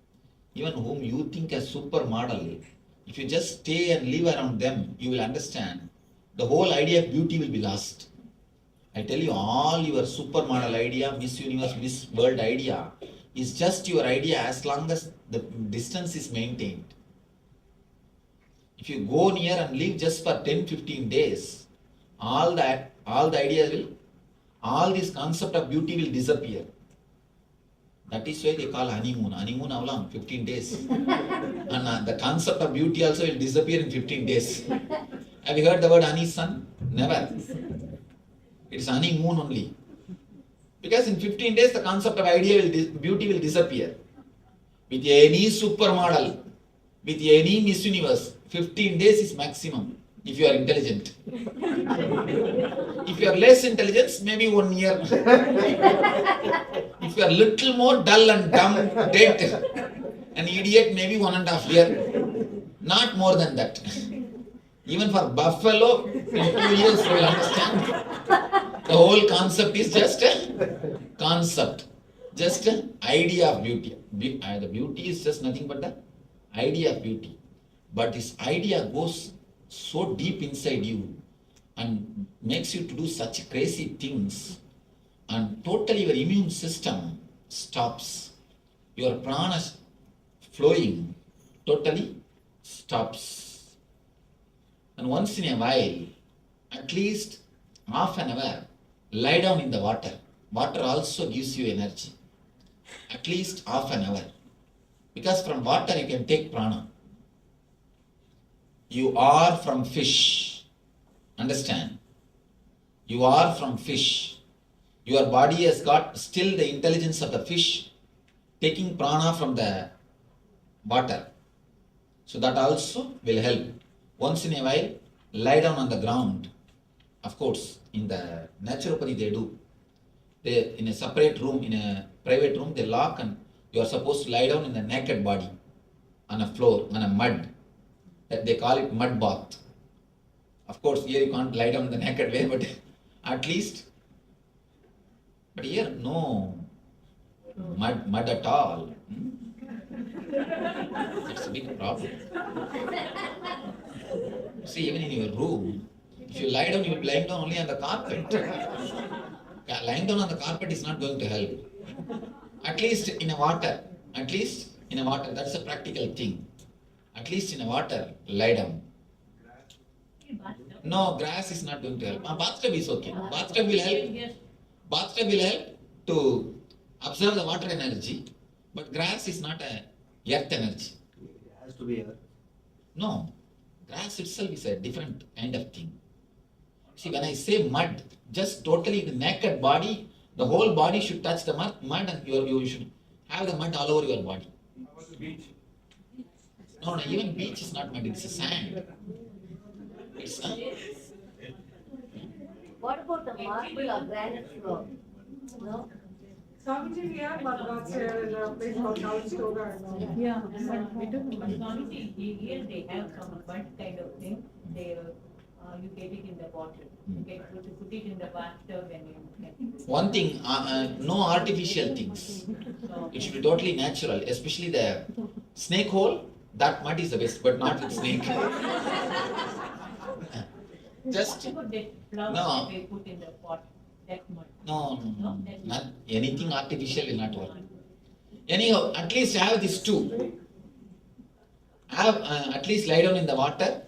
Speaker 15: even whom you think as supermodel, if you just stay and live around them, you will understand the whole idea of beauty will be lost. I tell you, all your supermodel idea, Miss Universe, Miss World idea is just your idea as long as the distance is maintained. If you go near and live just for 10-15 days, all the ideas will, all this concept of beauty will disappear. That is why they call honeymoon. Honeymoon how long? 15 days. And the concept of beauty also will disappear in 15 days. Have you heard the word honey sun? Never. It's honeymoon only. Because in 15 days the concept of beauty will disappear. With any supermodel, with any Miss Universe, 15 days is maximum if you are intelligent. If you are less intelligent, maybe 1 year. If you are little more dull and dumb, dead, an idiot, maybe 1.5 years. Not more than that. Even for buffalo, in 2 years you will understand. The whole concept is just a concept, just an idea of beauty. The beauty is just nothing but the idea of beauty. But this idea goes so deep inside you and makes you to do such crazy things, and totally your immune system stops. Your prana flowing totally stops. And once in a while, at least half an hour, lie down in the water. Water also gives you energy. At least half an hour. Because from water you can take prana. You are from fish. Understand? You are from fish. Your body has got still the intelligence of the fish, taking prana from the water. So that also will help. Once in a while, lie down on the ground. Of course, in the naturopathy they do. They, in a separate room, in a private room, they lock and you are supposed to lie down in the naked body on a floor, on a mud. That they call it mud bath. Of course, here you can't lie down in the naked way, but at least. But here, no mud at all. That's a big problem. See, even in your room, if you lie down, you will be lying down only on the carpet. Lying down on the carpet is not going to help. At least in a water. At least in a water. That's a practical thing. At least in a water, lie down. No, grass is not going to help. Bathtub is okay. Bathtub will help. Bathtub will help to observe the water energy, but grass is not a earth energy.
Speaker 21: It has to be earth.
Speaker 15: No, grass itself is a different kind of thing. See, when I say mud, just totally the naked body, the whole body should touch the mud and you should have the mud all over your body.
Speaker 20: How about the beach?
Speaker 15: No, even beach is not mud, it's a sand. It's
Speaker 6: What about the marble or granite floor? No?
Speaker 2: Swamiji, we have Madras here in a place called Calistoga.
Speaker 8: Yeah, but we don't know. Swamiji, here they have some mud kind of thing. They, you get it in the bottle. You get to put it in the bathtub and you can.
Speaker 15: one thing, no artificial things. It should be totally natural, especially the snake hole. That mud is the best, but not with snake. Just
Speaker 8: What about that flower
Speaker 15: no.
Speaker 8: they put in the pot? That mud.
Speaker 15: No, not anything artificial will not work. Anyhow, at least have these two. Have at least lie down in the water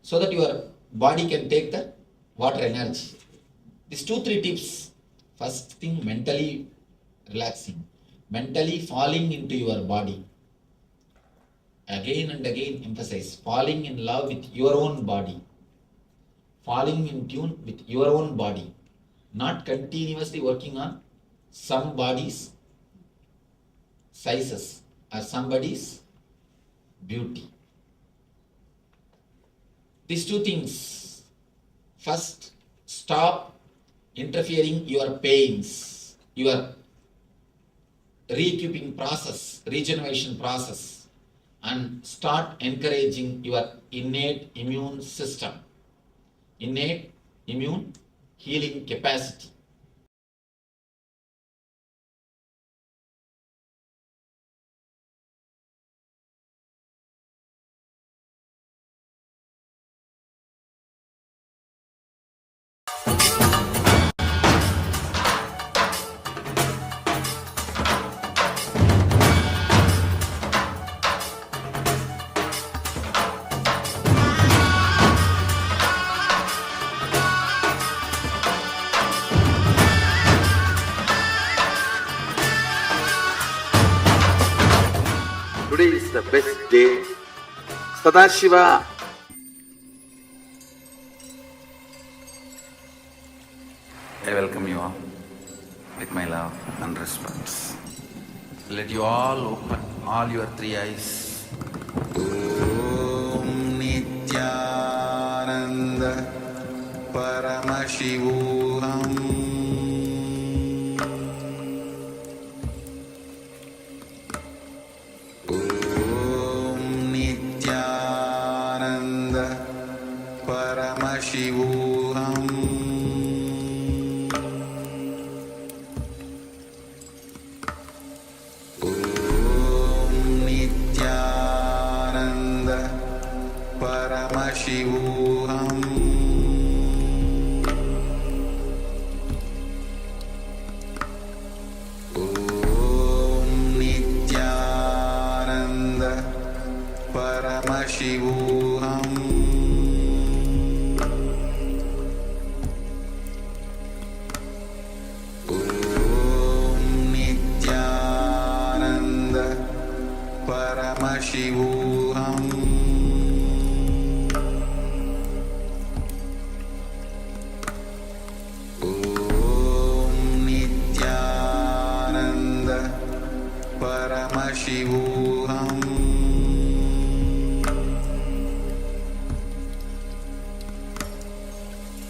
Speaker 15: so that your body can take the water energy. These 2-3 tips. First thing, mentally relaxing. Mentally falling into your body. Again and again emphasize. Falling in love with your own body. Falling in tune with your own body. Not continuously working on somebody's sizes or somebody's beauty. These 2 things. First, stop interfering your pains, your re-equipping process, regeneration process, and start encouraging your innate immune system, innate immune healing capacity.
Speaker 1: Today is the best day. Sadashiva. I welcome you all with my love and respect. Let you all open all your 3 eyes. Om Nithyananda Paramashivoham Paramashivoham. Om Nithyananda Paramashivoham. Om Nithyananda Paramashivoham. Paramashivoham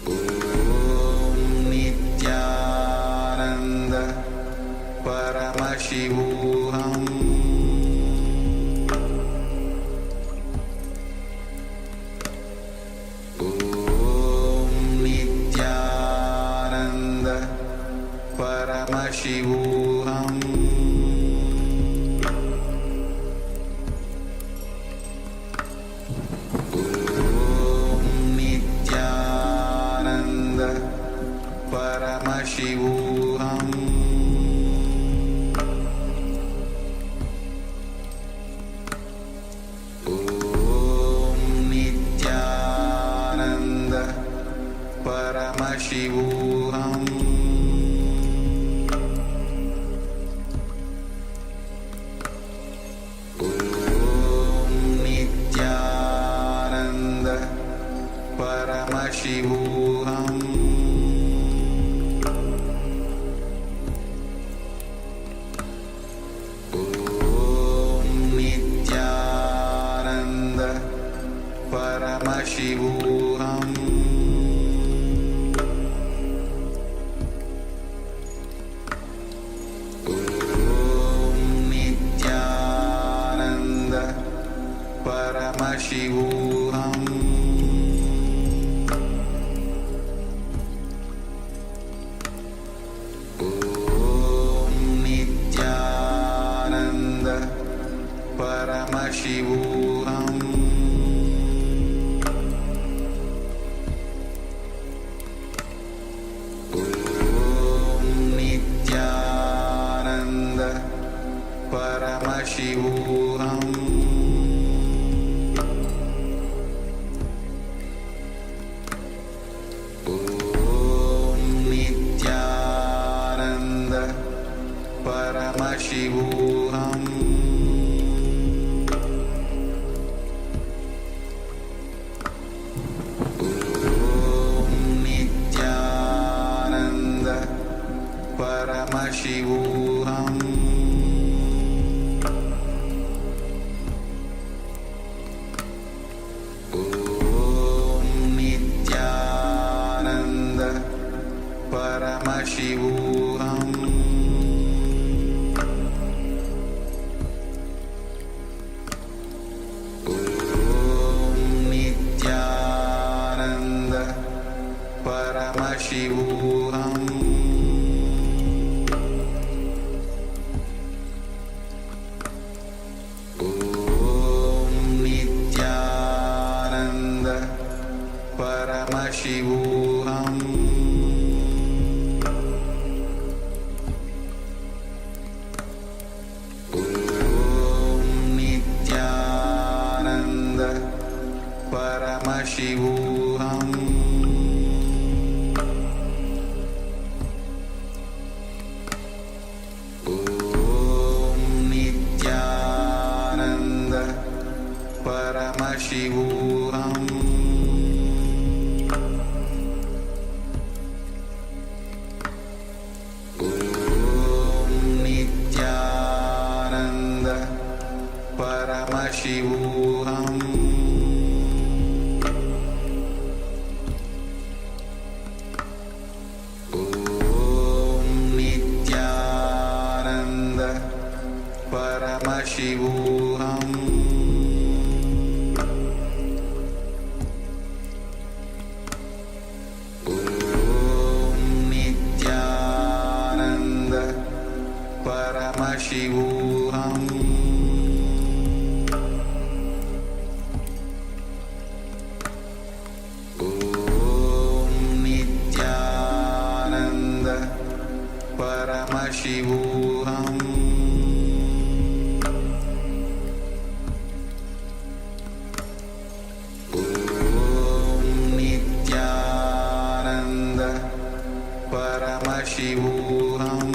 Speaker 1: Om Nithyananda Paramashivoham Om Nithyananda Paramashivoham Paramashivoham Om Nithyananda Paramashivoham Om Nithyananda Paramashivoham Paramashivoham Om Nithyananda Paramashivoham Om Nithyananda Paramashivoham Paramashivoham Om Nithyananda Paramashivoham Om Nithyananda Paramashivoham Paramashivoham Om Nithyananda Paramashivoham Om Nithyananda Paramashivoham Paramashivoham Om Nithyananda Paramashivoham Om Nithyananda Paramashivoham Paramashivoham Om Nithyananda Paramashivoham Om Nithyananda Paramashivoham Paramashivoham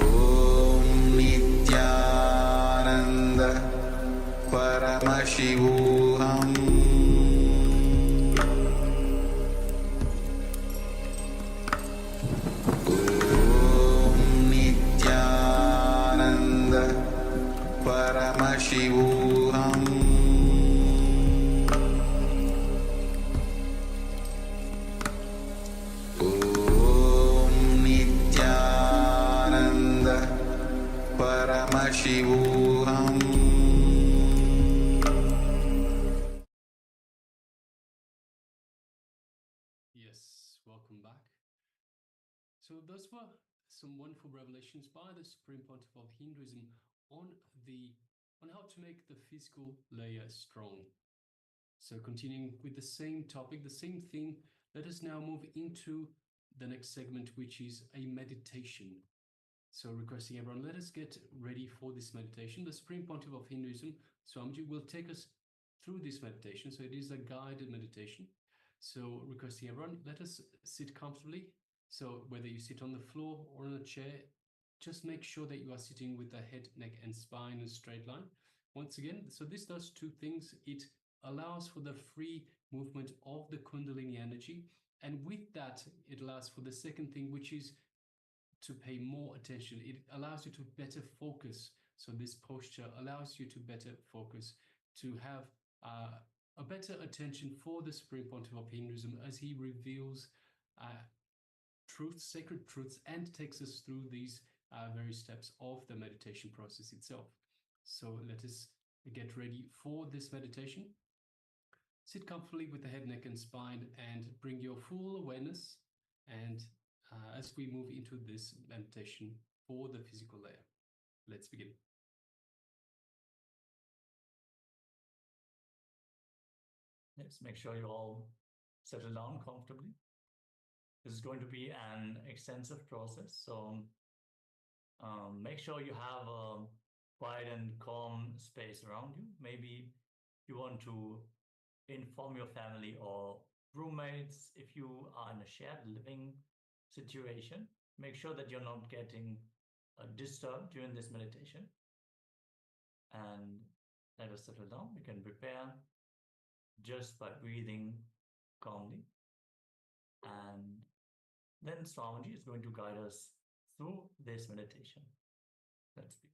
Speaker 1: Om Nithyananda Paramashivoham Paramashivoham Om Nithyananda Paramashivoham.
Speaker 14: Yes, welcome back. So those were some wonderful revelations by the Supreme Pontiff of Hinduism on how to make the physical layer strong. So continuing with the same topic, the same theme, let us now move into the next segment, which is a meditation. So requesting everyone, let us get ready for this meditation. The Supreme Pontiff of Hinduism, Swamiji, will take us through this meditation. So it is a guided meditation. So requesting everyone, let us sit comfortably. So whether you sit on the floor or on a chair, just make sure that you are sitting with the head, neck, and spine in a straight line. Once again, so this does two things. It allows for the free movement of the Kundalini energy. And with that, it allows for the second thing, which is to pay more attention. It allows you to better focus. So this posture allows you to better focus, to have a better attention for the Supreme Pontiff of Hinduism as he reveals truths, sacred truths, and takes us through these various steps of the meditation process itself. So let us get ready for this meditation. Sit comfortably with the head, neck, and spine, and bring your full awareness. And as we move into this meditation for the physical layer, let's begin.
Speaker 9: Yes, make sure you all settle down comfortably. This is going to be an extensive process, so make sure you have a quiet and calm space around you. Maybe you want to inform your family or roommates if you are in a shared living situation. Make sure that you're not getting disturbed during this meditation. And let us settle down. We can prepare just by breathing calmly. And then Swamiji is going to guide us through this meditation. Let's begin.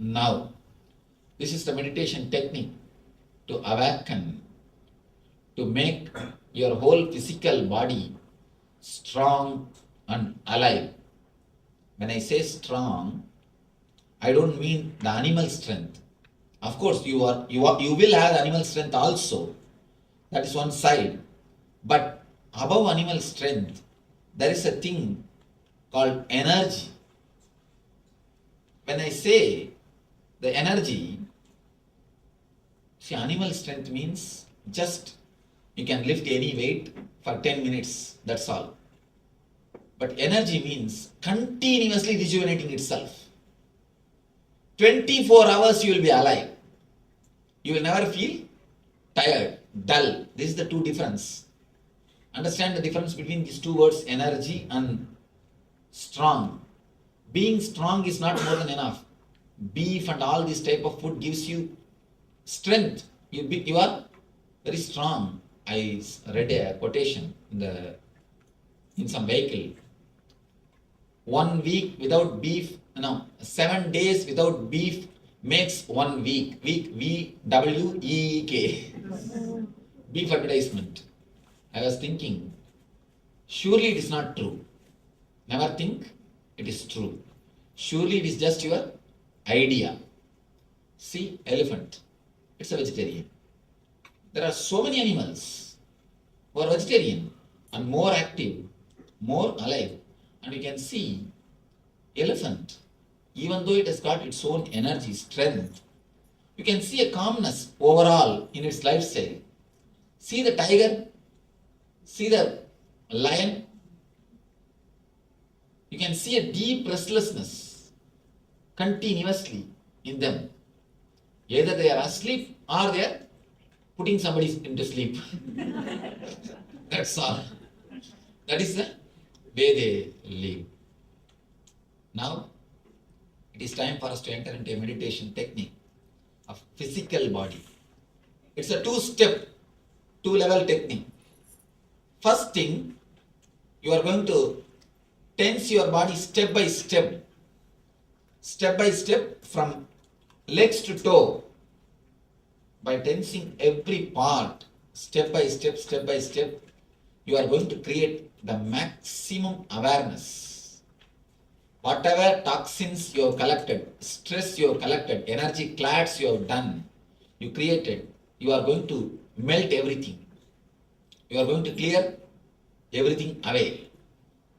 Speaker 15: Now, this is the meditation technique to awaken, to make your whole physical body strong and alive. When I say strong, I don't mean the animal strength. Of course, you will have animal strength also. That is one side. But above animal strength, there is a thing called energy. When I say the energy, see, animal strength means just you can lift any weight for 10 minutes, that's all. But energy means continuously rejuvenating itself. 24 hours you will be alive. You will never feel tired, dull. This is the two difference. Understand the difference between these two words, energy and strong. Being strong is not more than enough. Beef and all this type of food gives you strength. You are very strong. I read a quotation in some vehicle. 1 week without beef, 7 days without beef makes 1 week. Week, W-E-E-K. Beef advertisement. I was thinking, surely it is not true. Never think it is true. Surely it is just your idea. See, elephant. It's a vegetarian. There are so many animals who are vegetarian and more active, more alive. And you can see elephant, even though it has got its own energy, strength, you can see a calmness overall in its lifestyle. See the tiger, see the lion, you can see a deep restlessness continuously in them. Either they are asleep or they are putting somebody into sleep. That's all. That is the way they live. Now, it is time for us to enter into a meditation technique of physical body. It's a two-step two-level technique. First thing, you are going to tense your body step by step from legs to toe. By tensing every part step by step, you are going to create the maximum awareness. Whatever toxins you have collected, stress you have collected, energy clads you have done, you created, you are going to melt everything. You are going to clear everything away.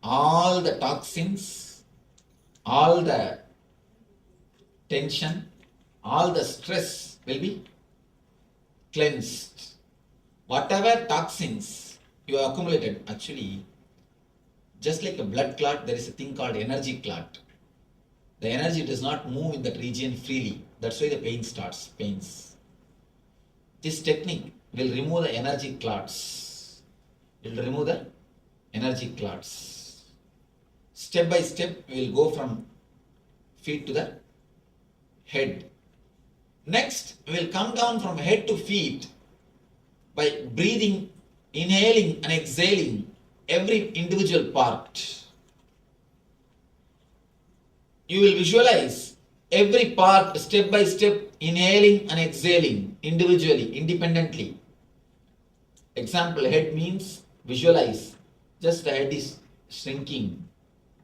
Speaker 15: All the toxins, all the tension, all the stress will be cleansed. Whatever toxins you have accumulated, actually, just like a blood clot, there is a thing called energy clot. The energy does not move in that region freely. That's why the pain starts, pains. This technique will remove the energy clots. It will remove the energy clots. Step by step, we will go from feet to the head. Next, we will come down from head to feet by breathing, inhaling and exhaling every individual part. You will visualize every part step by step, inhaling and exhaling individually, independently. Example, head means visualize. Just the head is shrinking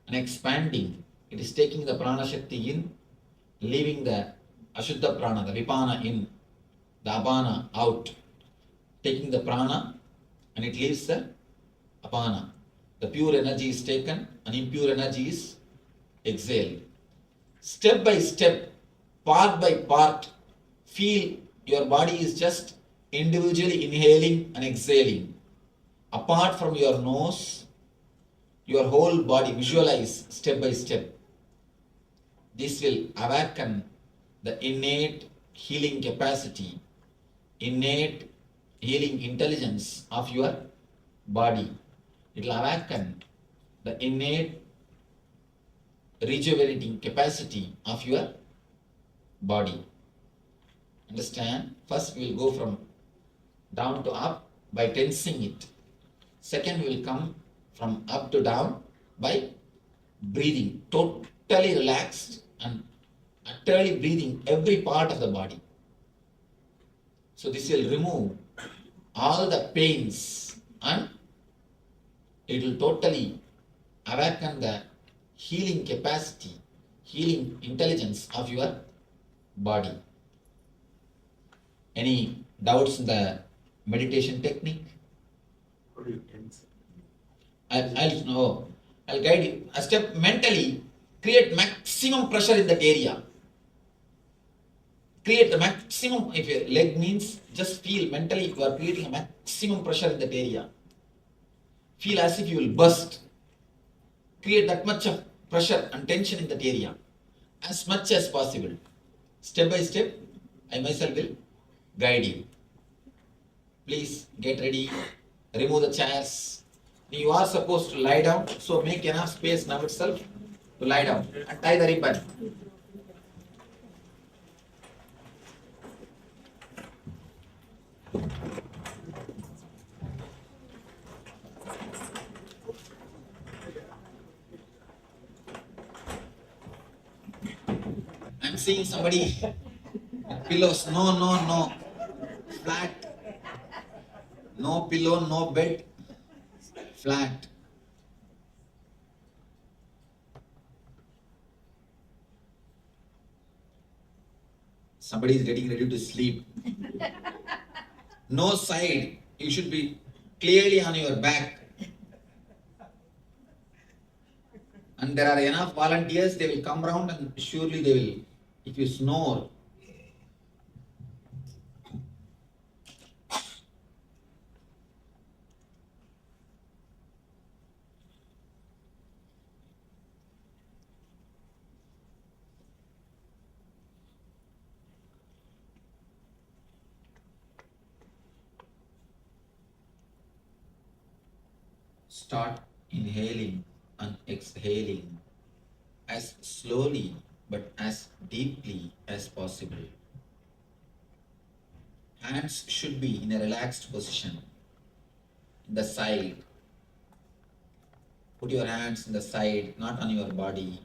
Speaker 15: and expanding. It is taking the prana shakti in, leaving the ashuddha prana, the vipana in, the apana out. Taking the prana and it leaves the apana. The pure energy is taken and impure energy is exhaled. Step by step, part by part, feel your body is just individually inhaling and exhaling. Apart from your nose, your whole body, visualize step by step. This will awaken the innate healing capacity, innate healing intelligence of your body. It will awaken the innate rejuvenating capacity of your body. Understand? First we will go from down to up by tensing it. Second we will come from up to down by breathing, totally relaxed and utterly breathing every part of the body. So this will remove all the pains and it will totally awaken the healing capacity, healing intelligence of your body. Any doubts in the meditation technique? I'll guide you. A step mentally, create maximum pressure in that area. Create the maximum, if your leg means, just feel mentally you are creating a maximum pressure in that area. Feel as if you will burst. Create that much of pressure and tension in that area as much as possible. Step by step, I myself will guide you. Please get ready, remove the chairs. You are supposed to lie down, so make enough space now itself to lie down and tie the ribbon. I'm seeing somebody with pillows. No. Flat. No pillow, no bed. Flat. Somebody is getting ready to sleep. No side. You should be clearly on your back. And there are enough volunteers, they will come around and surely they will, if you snore. Start inhaling and exhaling as slowly but as deeply as possible. Hands should be in a relaxed position, in the side. Put your hands in the side, not on your body.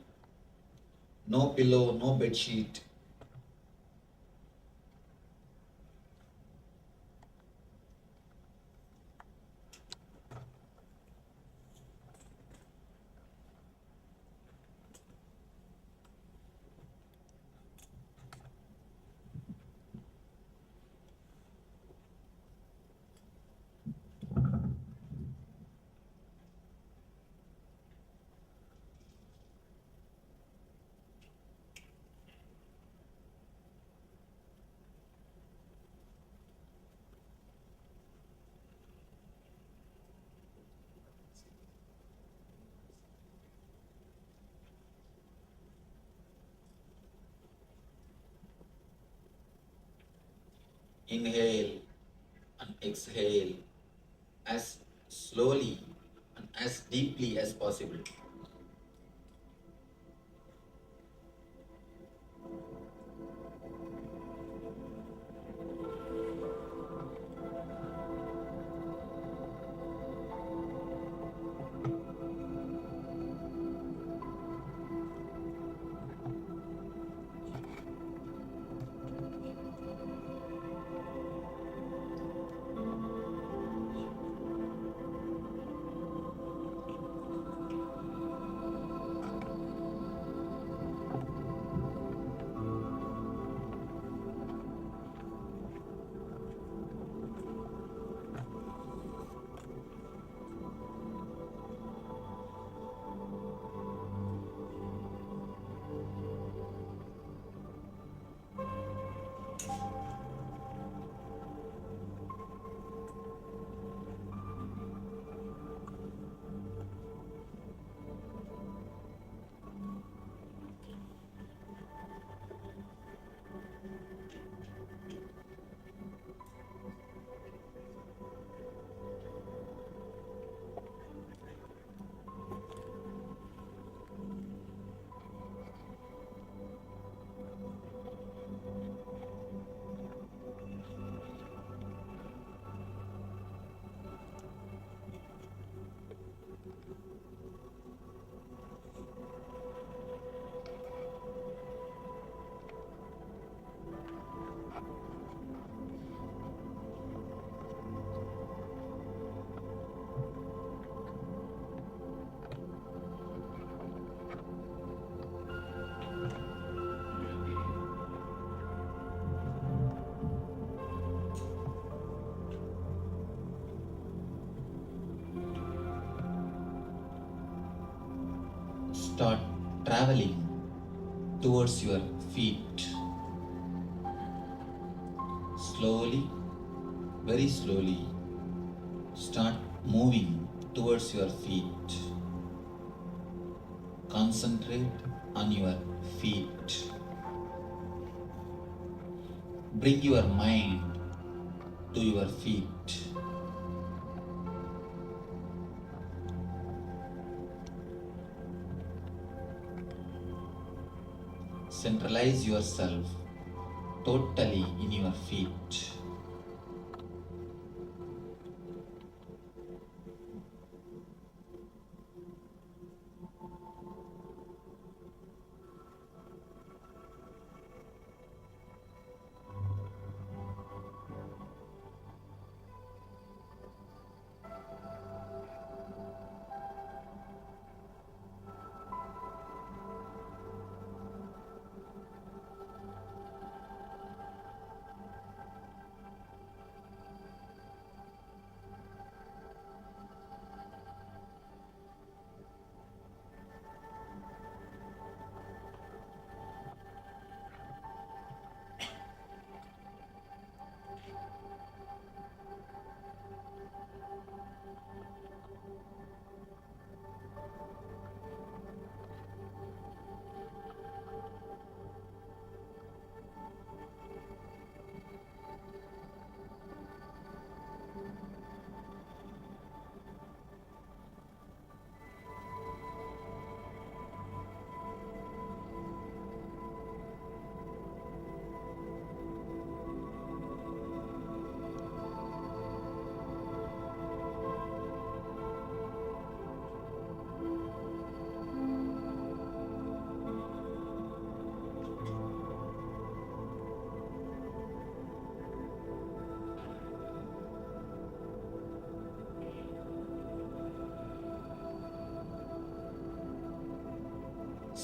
Speaker 15: No pillow, no bed sheet. Inhale and exhale as slowly and as deeply as possible. Start traveling towards your feet. Slowly, very slowly, start moving towards your feet. Concentrate on your feet. Bring your mind to your feet. Centralize yourself totally in your feet.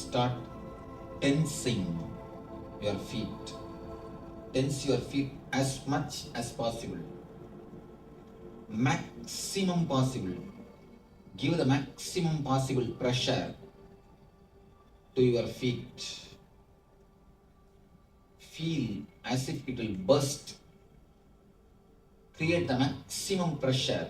Speaker 1: start tensing your feet. Tense your feet as much as possible. Maximum possible. Give the maximum possible pressure to your feet. Feel as if it will burst. Create the maximum pressure